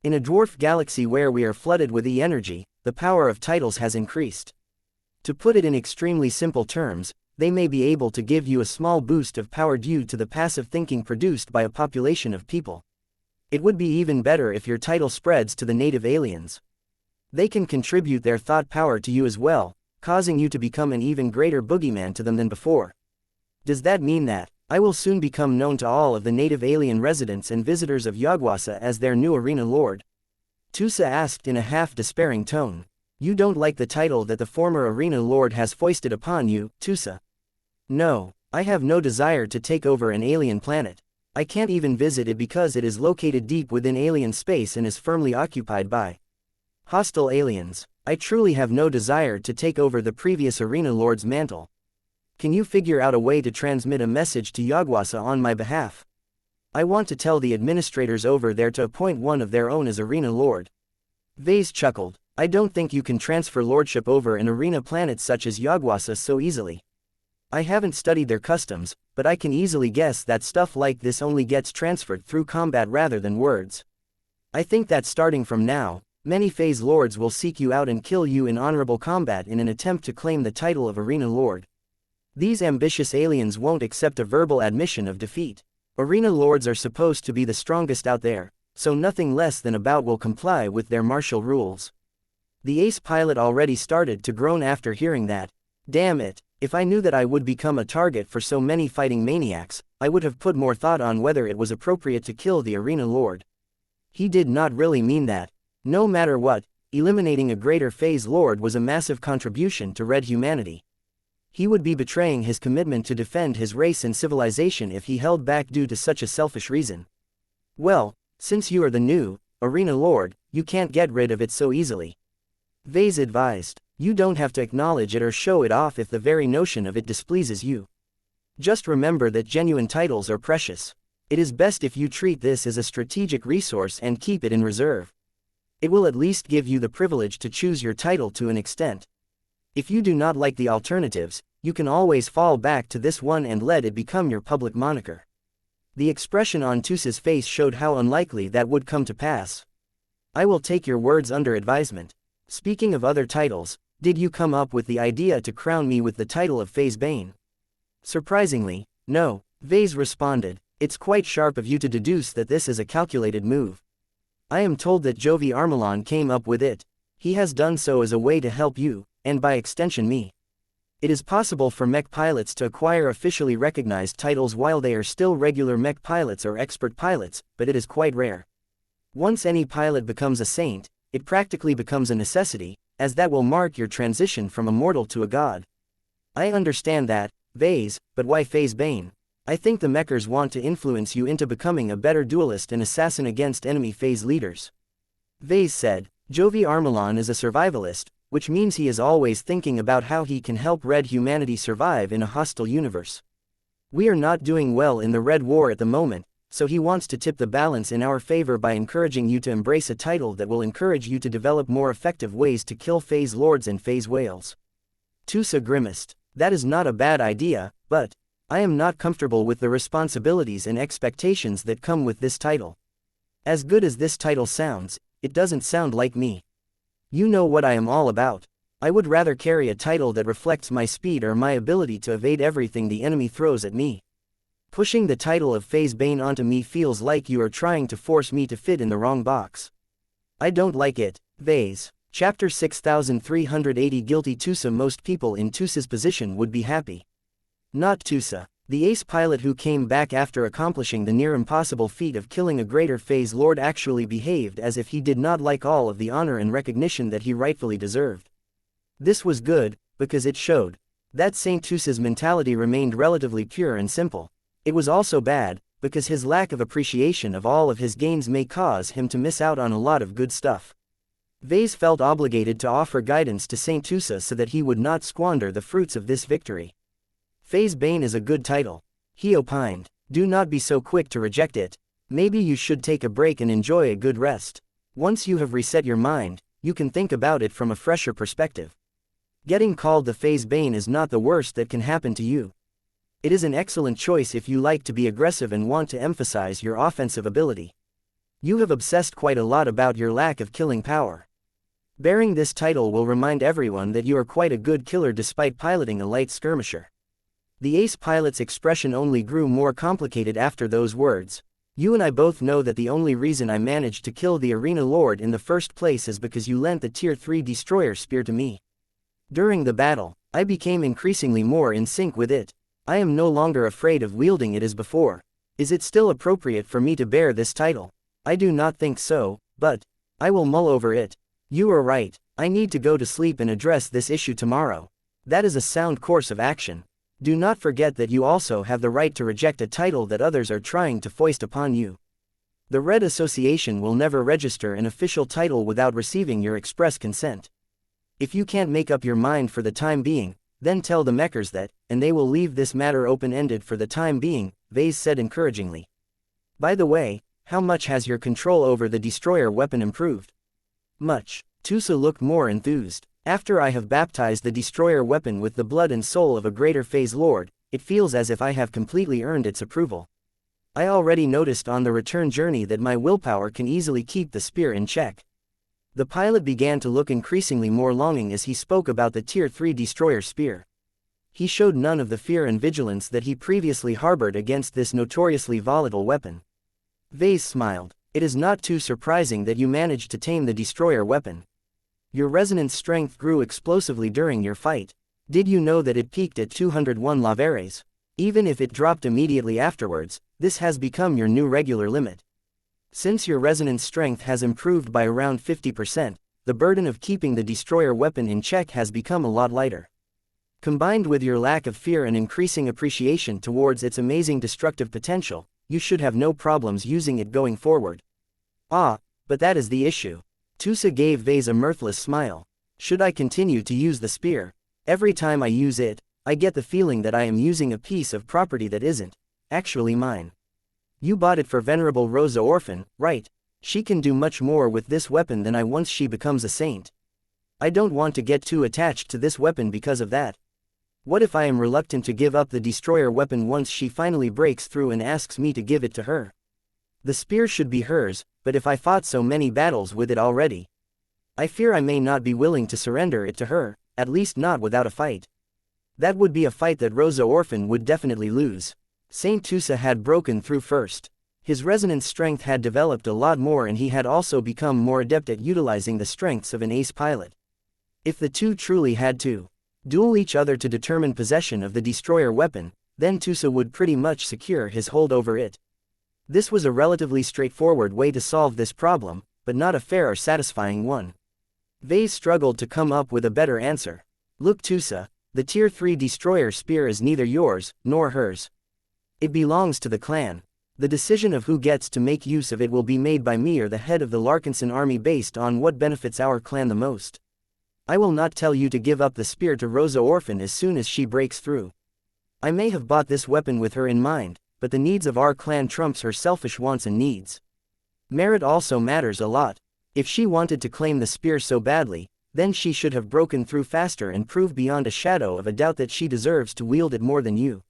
In a dwarf galaxy where we are flooded with E-energy, the power of titles has increased. To put it in extremely simple terms, they may be able to give you a small boost of power due to the passive thinking produced by a population of people. It would be even better if your title spreads to the native aliens. They can contribute their thought power to you as well, causing you to become an even greater boogeyman to them than before. Does that mean that I will soon become known to all of the native alien residents and visitors of Xianxia as their new arena lord? Tusa asked in a half-despairing tone. You don't like the title that the former arena lord has foisted upon you, Tusa? No, I have no desire to take over an alien planet. I can't even visit it because it is located deep within alien space and is firmly occupied by hostile aliens. I truly have no desire to take over the previous arena lord's mantle. Can you figure out a way to transmit a message to Xianxia on my behalf? I want to tell the administrators over there to appoint one of their own as arena lord. Vase chuckled. I don't think you can transfer lordship over an arena planet such as Xianxia so easily. I haven't studied their customs, but I can easily guess that stuff like this only gets transferred through combat rather than words. I think that starting from now, many phase lords will seek you out and kill you in honorable combat in an attempt to claim the title of arena lord. These ambitious aliens won't accept a verbal admission of defeat. Arena lords are supposed to be the strongest out there, so nothing less than a bout will comply with their martial rules. The ace pilot already started to groan after hearing that. Damn it, if I knew that I would become a target for so many fighting maniacs, I would have put more thought on whether it was appropriate to kill the arena lord. He did not really mean that. No matter what, eliminating a greater phase lord was a massive contribution to red humanity. He would be betraying his commitment to defend his race and civilization if he held back due to such a selfish reason. Well, since you are the new arena lord, you can't get rid of it so easily. Vase advised. You don't have to acknowledge it or show it off if the very notion of it displeases you. Just remember that genuine titles are precious. It is best if you treat this as a strategic resource and keep it in reserve. It will at least give you the privilege to choose your title to an extent. If you do not like the alternatives, you can always fall back to this one and let it become your public moniker. The expression on Tusa's face showed how unlikely that would come to pass. I will take your words under advisement. Speaking of other titles, did you come up with the idea to crown me with the title of Phase Bane? Surprisingly, no, Vase responded. It's quite sharp of you to deduce that this is a calculated move. I am told that Jovi Armelon came up with it. He has done so as a way to help you, and by extension me. It is possible for mech pilots to acquire officially recognized titles while they are still regular mech pilots or expert pilots, but it is quite rare. Once any pilot becomes a saint, it practically becomes a necessity, as that will mark your transition from a mortal to a god. I understand that, Vase, but why Phase Bane? I think the mechers want to influence you into becoming a better duelist and assassin against enemy phase leaders. Vase said. Jovi Armelon is a survivalist, which means he is always thinking about how he can help red humanity survive in a hostile universe. We are not doing well in the Red War at the moment, so he wants to tip the balance in our favor by encouraging you to embrace a title that will encourage you to develop more effective ways to kill phase lords and phase whales. Tusa grimaced. That is not a bad idea, but I am not comfortable with the responsibilities and expectations that come with this title. As good as this title sounds, it doesn't sound like me. You know what I am all about. I would rather carry a title that reflects my speed or my ability to evade everything the enemy throws at me. Pushing the title of Phase Bane onto me feels like you are trying to force me to fit in the wrong box. I don't like it, Vase. Chapter 6380 Guilty Tusa. Most people in Tusa's position would be happy. Not Tusa. The ace pilot who came back after accomplishing the near-impossible feat of killing a greater phase lord actually behaved as if he did not like all of the honor and recognition that he rightfully deserved. This was good, because it showed that Saint Tusa's mentality remained relatively pure and simple. It was also bad, because his lack of appreciation of all of his gains may cause him to miss out on a lot of good stuff. Vase felt obligated to offer guidance to Saint Tusa so that he would not squander the fruits of this victory. Faye's Bane is a good title, he opined. Do not be so quick to reject it. Maybe you should take a break and enjoy a good rest. Once you have reset your mind, you can think about it from a fresher perspective. Getting called the Faye's Bane is not the worst that can happen to you. It is an excellent choice if you like to be aggressive and want to emphasize your offensive ability. You have obsessed quite a lot about your lack of killing power. Bearing this title will remind everyone that you are quite a good killer despite piloting a light skirmisher. The ace pilot's expression only grew more complicated after those words. You and I both know that the only reason I managed to kill the arena lord in the first place is because you lent the tier 3 destroyer spear to me. During the battle, I became increasingly more in sync with it. I am no longer afraid of wielding it as before. Is it still appropriate for me to bear this title? I do not think so, but I will mull over it. You are right, I need to go to sleep and address this issue tomorrow. That is a sound course of action. Do not forget that you also have the right to reject a title that others are trying to foist upon you. The Red Association will never register an official title without receiving your express consent. If you can't make up your mind for the time being, then tell the Mechers that, and they will leave this matter open-ended for the time being, Vase said encouragingly. By the way, how much has your control over the destroyer weapon improved? Much. Tusa looked more enthused. After I have baptized the destroyer weapon with the blood and soul of a greater phase lord, it feels as if I have completely earned its approval. I already noticed on the return journey that my willpower can easily keep the spear in check. The pilot began to look increasingly more longing as he spoke about the tier 3 destroyer spear. He showed none of the fear and vigilance that he previously harbored against this notoriously volatile weapon. Vase smiled. It is not too surprising that you managed to tame the destroyer weapon. Your resonance strength grew explosively during your fight. Did you know that it peaked at 201 laveres? Even if it dropped immediately afterwards, this has become your new regular limit. Since your resonance strength has improved by around 50%, the burden of keeping the destroyer weapon in check has become a lot lighter. Combined with your lack of fear and increasing appreciation towards its amazing destructive potential, you should have no problems using it going forward. Ah, but that is the issue. Tusa gave Vase a mirthless smile. Should I continue to use the spear? Every time I use it, I get the feeling that I am using a piece of property that isn't actually mine. You bought it for Venerable Rosa Orphan, right? She can do much more with this weapon than I once she becomes a saint. I don't want to get too attached to this weapon because of that. What if I am reluctant to give up the destroyer weapon once she finally breaks through and asks me to give it to her? The spear should be hers, but if I fought so many battles with it already, I fear I may not be willing to surrender it to her, at least not without a fight. That would be a fight that Rosa Orphan would definitely lose. Saint Tusa had broken through first. His resonance strength had developed a lot more and he had also become more adept at utilizing the strengths of an ace pilot. If the two truly had to duel each other to determine possession of the destroyer weapon, then Tusa would pretty much secure his hold over it. This was a relatively straightforward way to solve this problem, but not a fair or satisfying one. Vase struggled to come up with a better answer. Look Tusa, the tier 3 destroyer spear is neither yours, nor hers. It belongs to the clan. The decision of who gets to make use of it will be made by me or the head of the Larkinson army based on what benefits our clan the most. I will not tell you to give up the spear to Rosa Orphan as soon as she breaks through. I may have bought this weapon with her in mind, but the needs of our clan trumps her selfish wants and needs. Merit also matters a lot. If she wanted to claim the spear so badly, then she should have broken through faster and proved beyond a shadow of a doubt that she deserves to wield it more than you.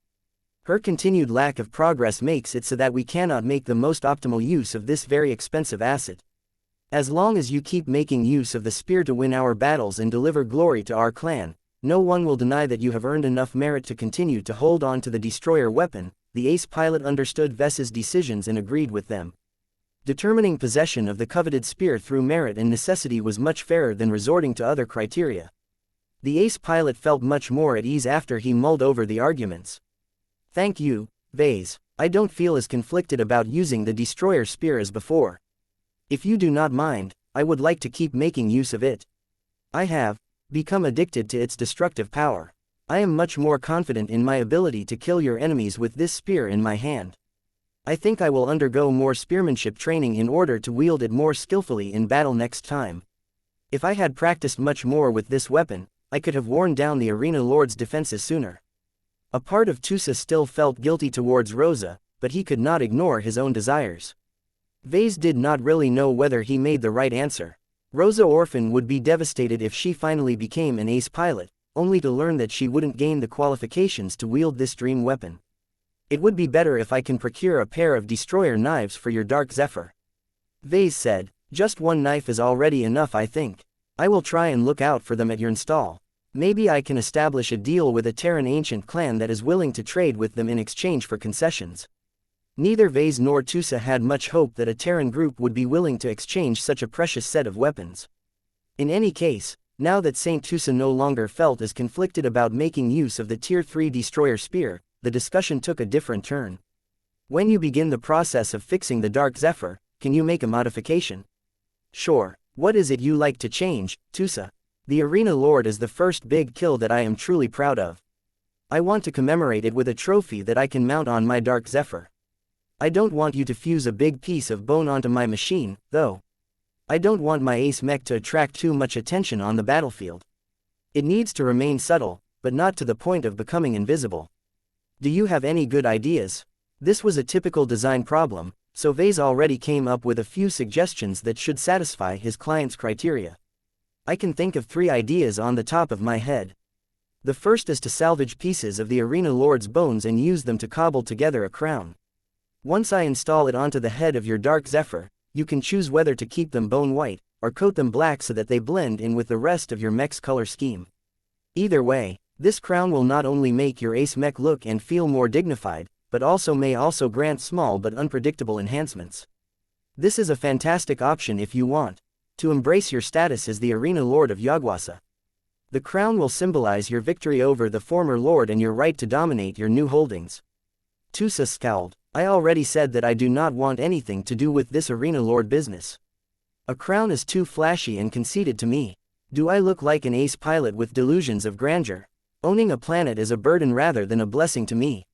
Her continued lack of progress makes it so that we cannot make the most optimal use of this very expensive asset. As long as you keep making use of the spear to win our battles and deliver glory to our clan, no one will deny that you have earned enough merit to continue to hold on to the destroyer weapon. The ace pilot understood Ves's decisions and agreed with them. Determining possession of the coveted spear through merit and necessity was much fairer than resorting to other criteria. The ace pilot felt much more at ease after he mulled over the arguments. Thank you, Vase. I don't feel as conflicted about using the destroyer spear as before. If you do not mind, I would like to keep making use of it. I have become addicted to its destructive power. I am much more confident in my ability to kill your enemies with this spear in my hand. I think I will undergo more spearmanship training in order to wield it more skillfully in battle next time. If I had practiced much more with this weapon, I could have worn down the arena lord's defenses sooner. A part of Tusa still felt guilty towards Rosa, but he could not ignore his own desires. Vase did not really know whether he made the right answer. Rosa Orphan would be devastated if she finally became an ace pilot, only to learn that she wouldn't gain the qualifications to wield this dream weapon. It would be better if I can procure a pair of destroyer knives for your Dark Zephyr. Vase said, just one knife is already enough, I think. I will try and look out for them at your install. Maybe I can establish a deal with a Terran ancient clan that is willing to trade with them in exchange for concessions. Neither Vase nor Tusa had much hope that a Terran group would be willing to exchange such a precious set of weapons. In any case, now that Saint Tusa no longer felt as conflicted about making use of the Tier 3 destroyer spear, the discussion took a different turn. When you begin the process of fixing the Dark Zephyr, can you make a modification? Sure. What is it you like to change, Tusa? The Arena Lord is the first big kill that I am truly proud of. I want to commemorate it with a trophy that I can mount on my Dark Zephyr. I don't want you to fuse a big piece of bone onto my machine, though. I don't want my ace mech to attract too much attention on the battlefield. It needs to remain subtle, but not to the point of becoming invisible. Do you have any good ideas? This was a typical design problem, so Vase already came up with a few suggestions that should satisfy his client's criteria. I can think of 3 ideas on the top of my head. The first is to salvage pieces of the Arena Lord's bones and use them to cobble together a crown. Once I install it onto the head of your Dark Zephyr, you can choose whether to keep them bone white, or coat them black so that they blend in with the rest of your mech's color scheme. Either way, this crown will not only make your ace mech look and feel more dignified, but may also grant small but unpredictable enhancements. This is a fantastic option if you want to embrace your status as the Arena Lord of Yagwasa. The crown will symbolize your victory over the former lord and your right to dominate your new holdings. Tusa scowled. I already said that I do not want anything to do with this Arena Lord business. A crown is too flashy and conceited to me. Do I look like an ace pilot with delusions of grandeur? Owning a planet is a burden rather than a blessing to me.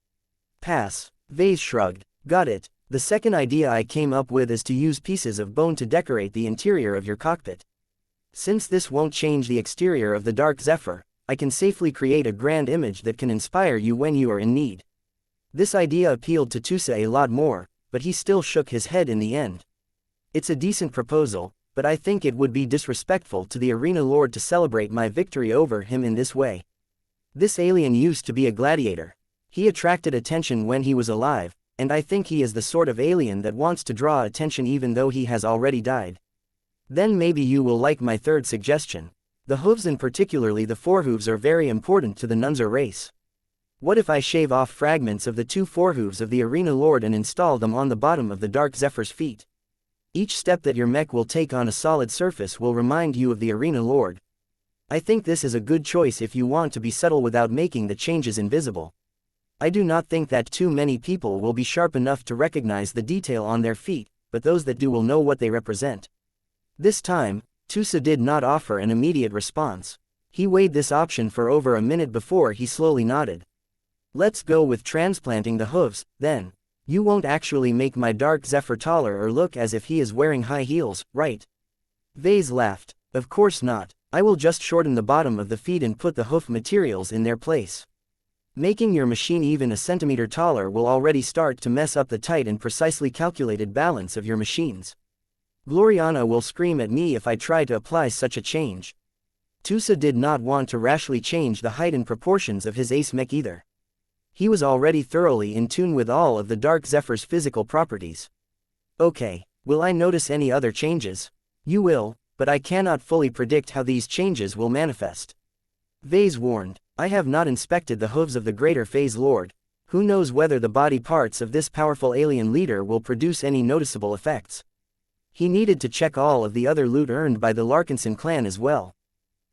Pass. Vase shrugged. Got it. The second idea I came up with is to use pieces of bone to decorate the interior of your cockpit. Since this won't change the exterior of the Dark Zephyr, I can safely create a grand image that can inspire you when you are in need. This idea appealed to Tusa a lot more, but he still shook his head in the end. It's a decent proposal, but I think it would be disrespectful to the Arena Lord to celebrate my victory over him in this way. This alien used to be a gladiator. He attracted attention when he was alive, and I think he is the sort of alien that wants to draw attention even though he has already died. Then maybe you will like my third suggestion. The hooves and particularly the forehooves are very important to the Nunzer race. What if I shave off fragments of the 2 forehooves of the Arena Lord and install them on the bottom of the Dark Zephyr's feet? Each step that your mech will take on a solid surface will remind you of the Arena Lord. I think this is a good choice if you want to be subtle without making the changes invisible. I do not think that too many people will be sharp enough to recognize the detail on their feet, but those that do will know what they represent. This time, Tusa did not offer an immediate response. He weighed this option for over a minute before he slowly nodded. Let's go with transplanting the hooves, then. You won't actually make my Dark Zephyr taller or look as if he is wearing high heels, right? Vase laughed. Of course not. I will just shorten the bottom of the feet and put the hoof materials in their place. Making your machine even a centimeter taller will already start to mess up the tight and precisely calculated balance of your machines. Gloriana will scream at me if I try to apply such a change. Tusa did not want to rashly change the height and proportions of his ace mech either. He was already thoroughly in tune with all of the Dark Zephyr's physical properties. Okay, will I notice any other changes? You will, but I cannot fully predict how these changes will manifest. Vase warned. I have not inspected the hooves of the Greater Phase Lord. Who knows whether the body parts of this powerful alien leader will produce any noticeable effects. He needed to check all of the other loot earned by the Larkinson clan as well.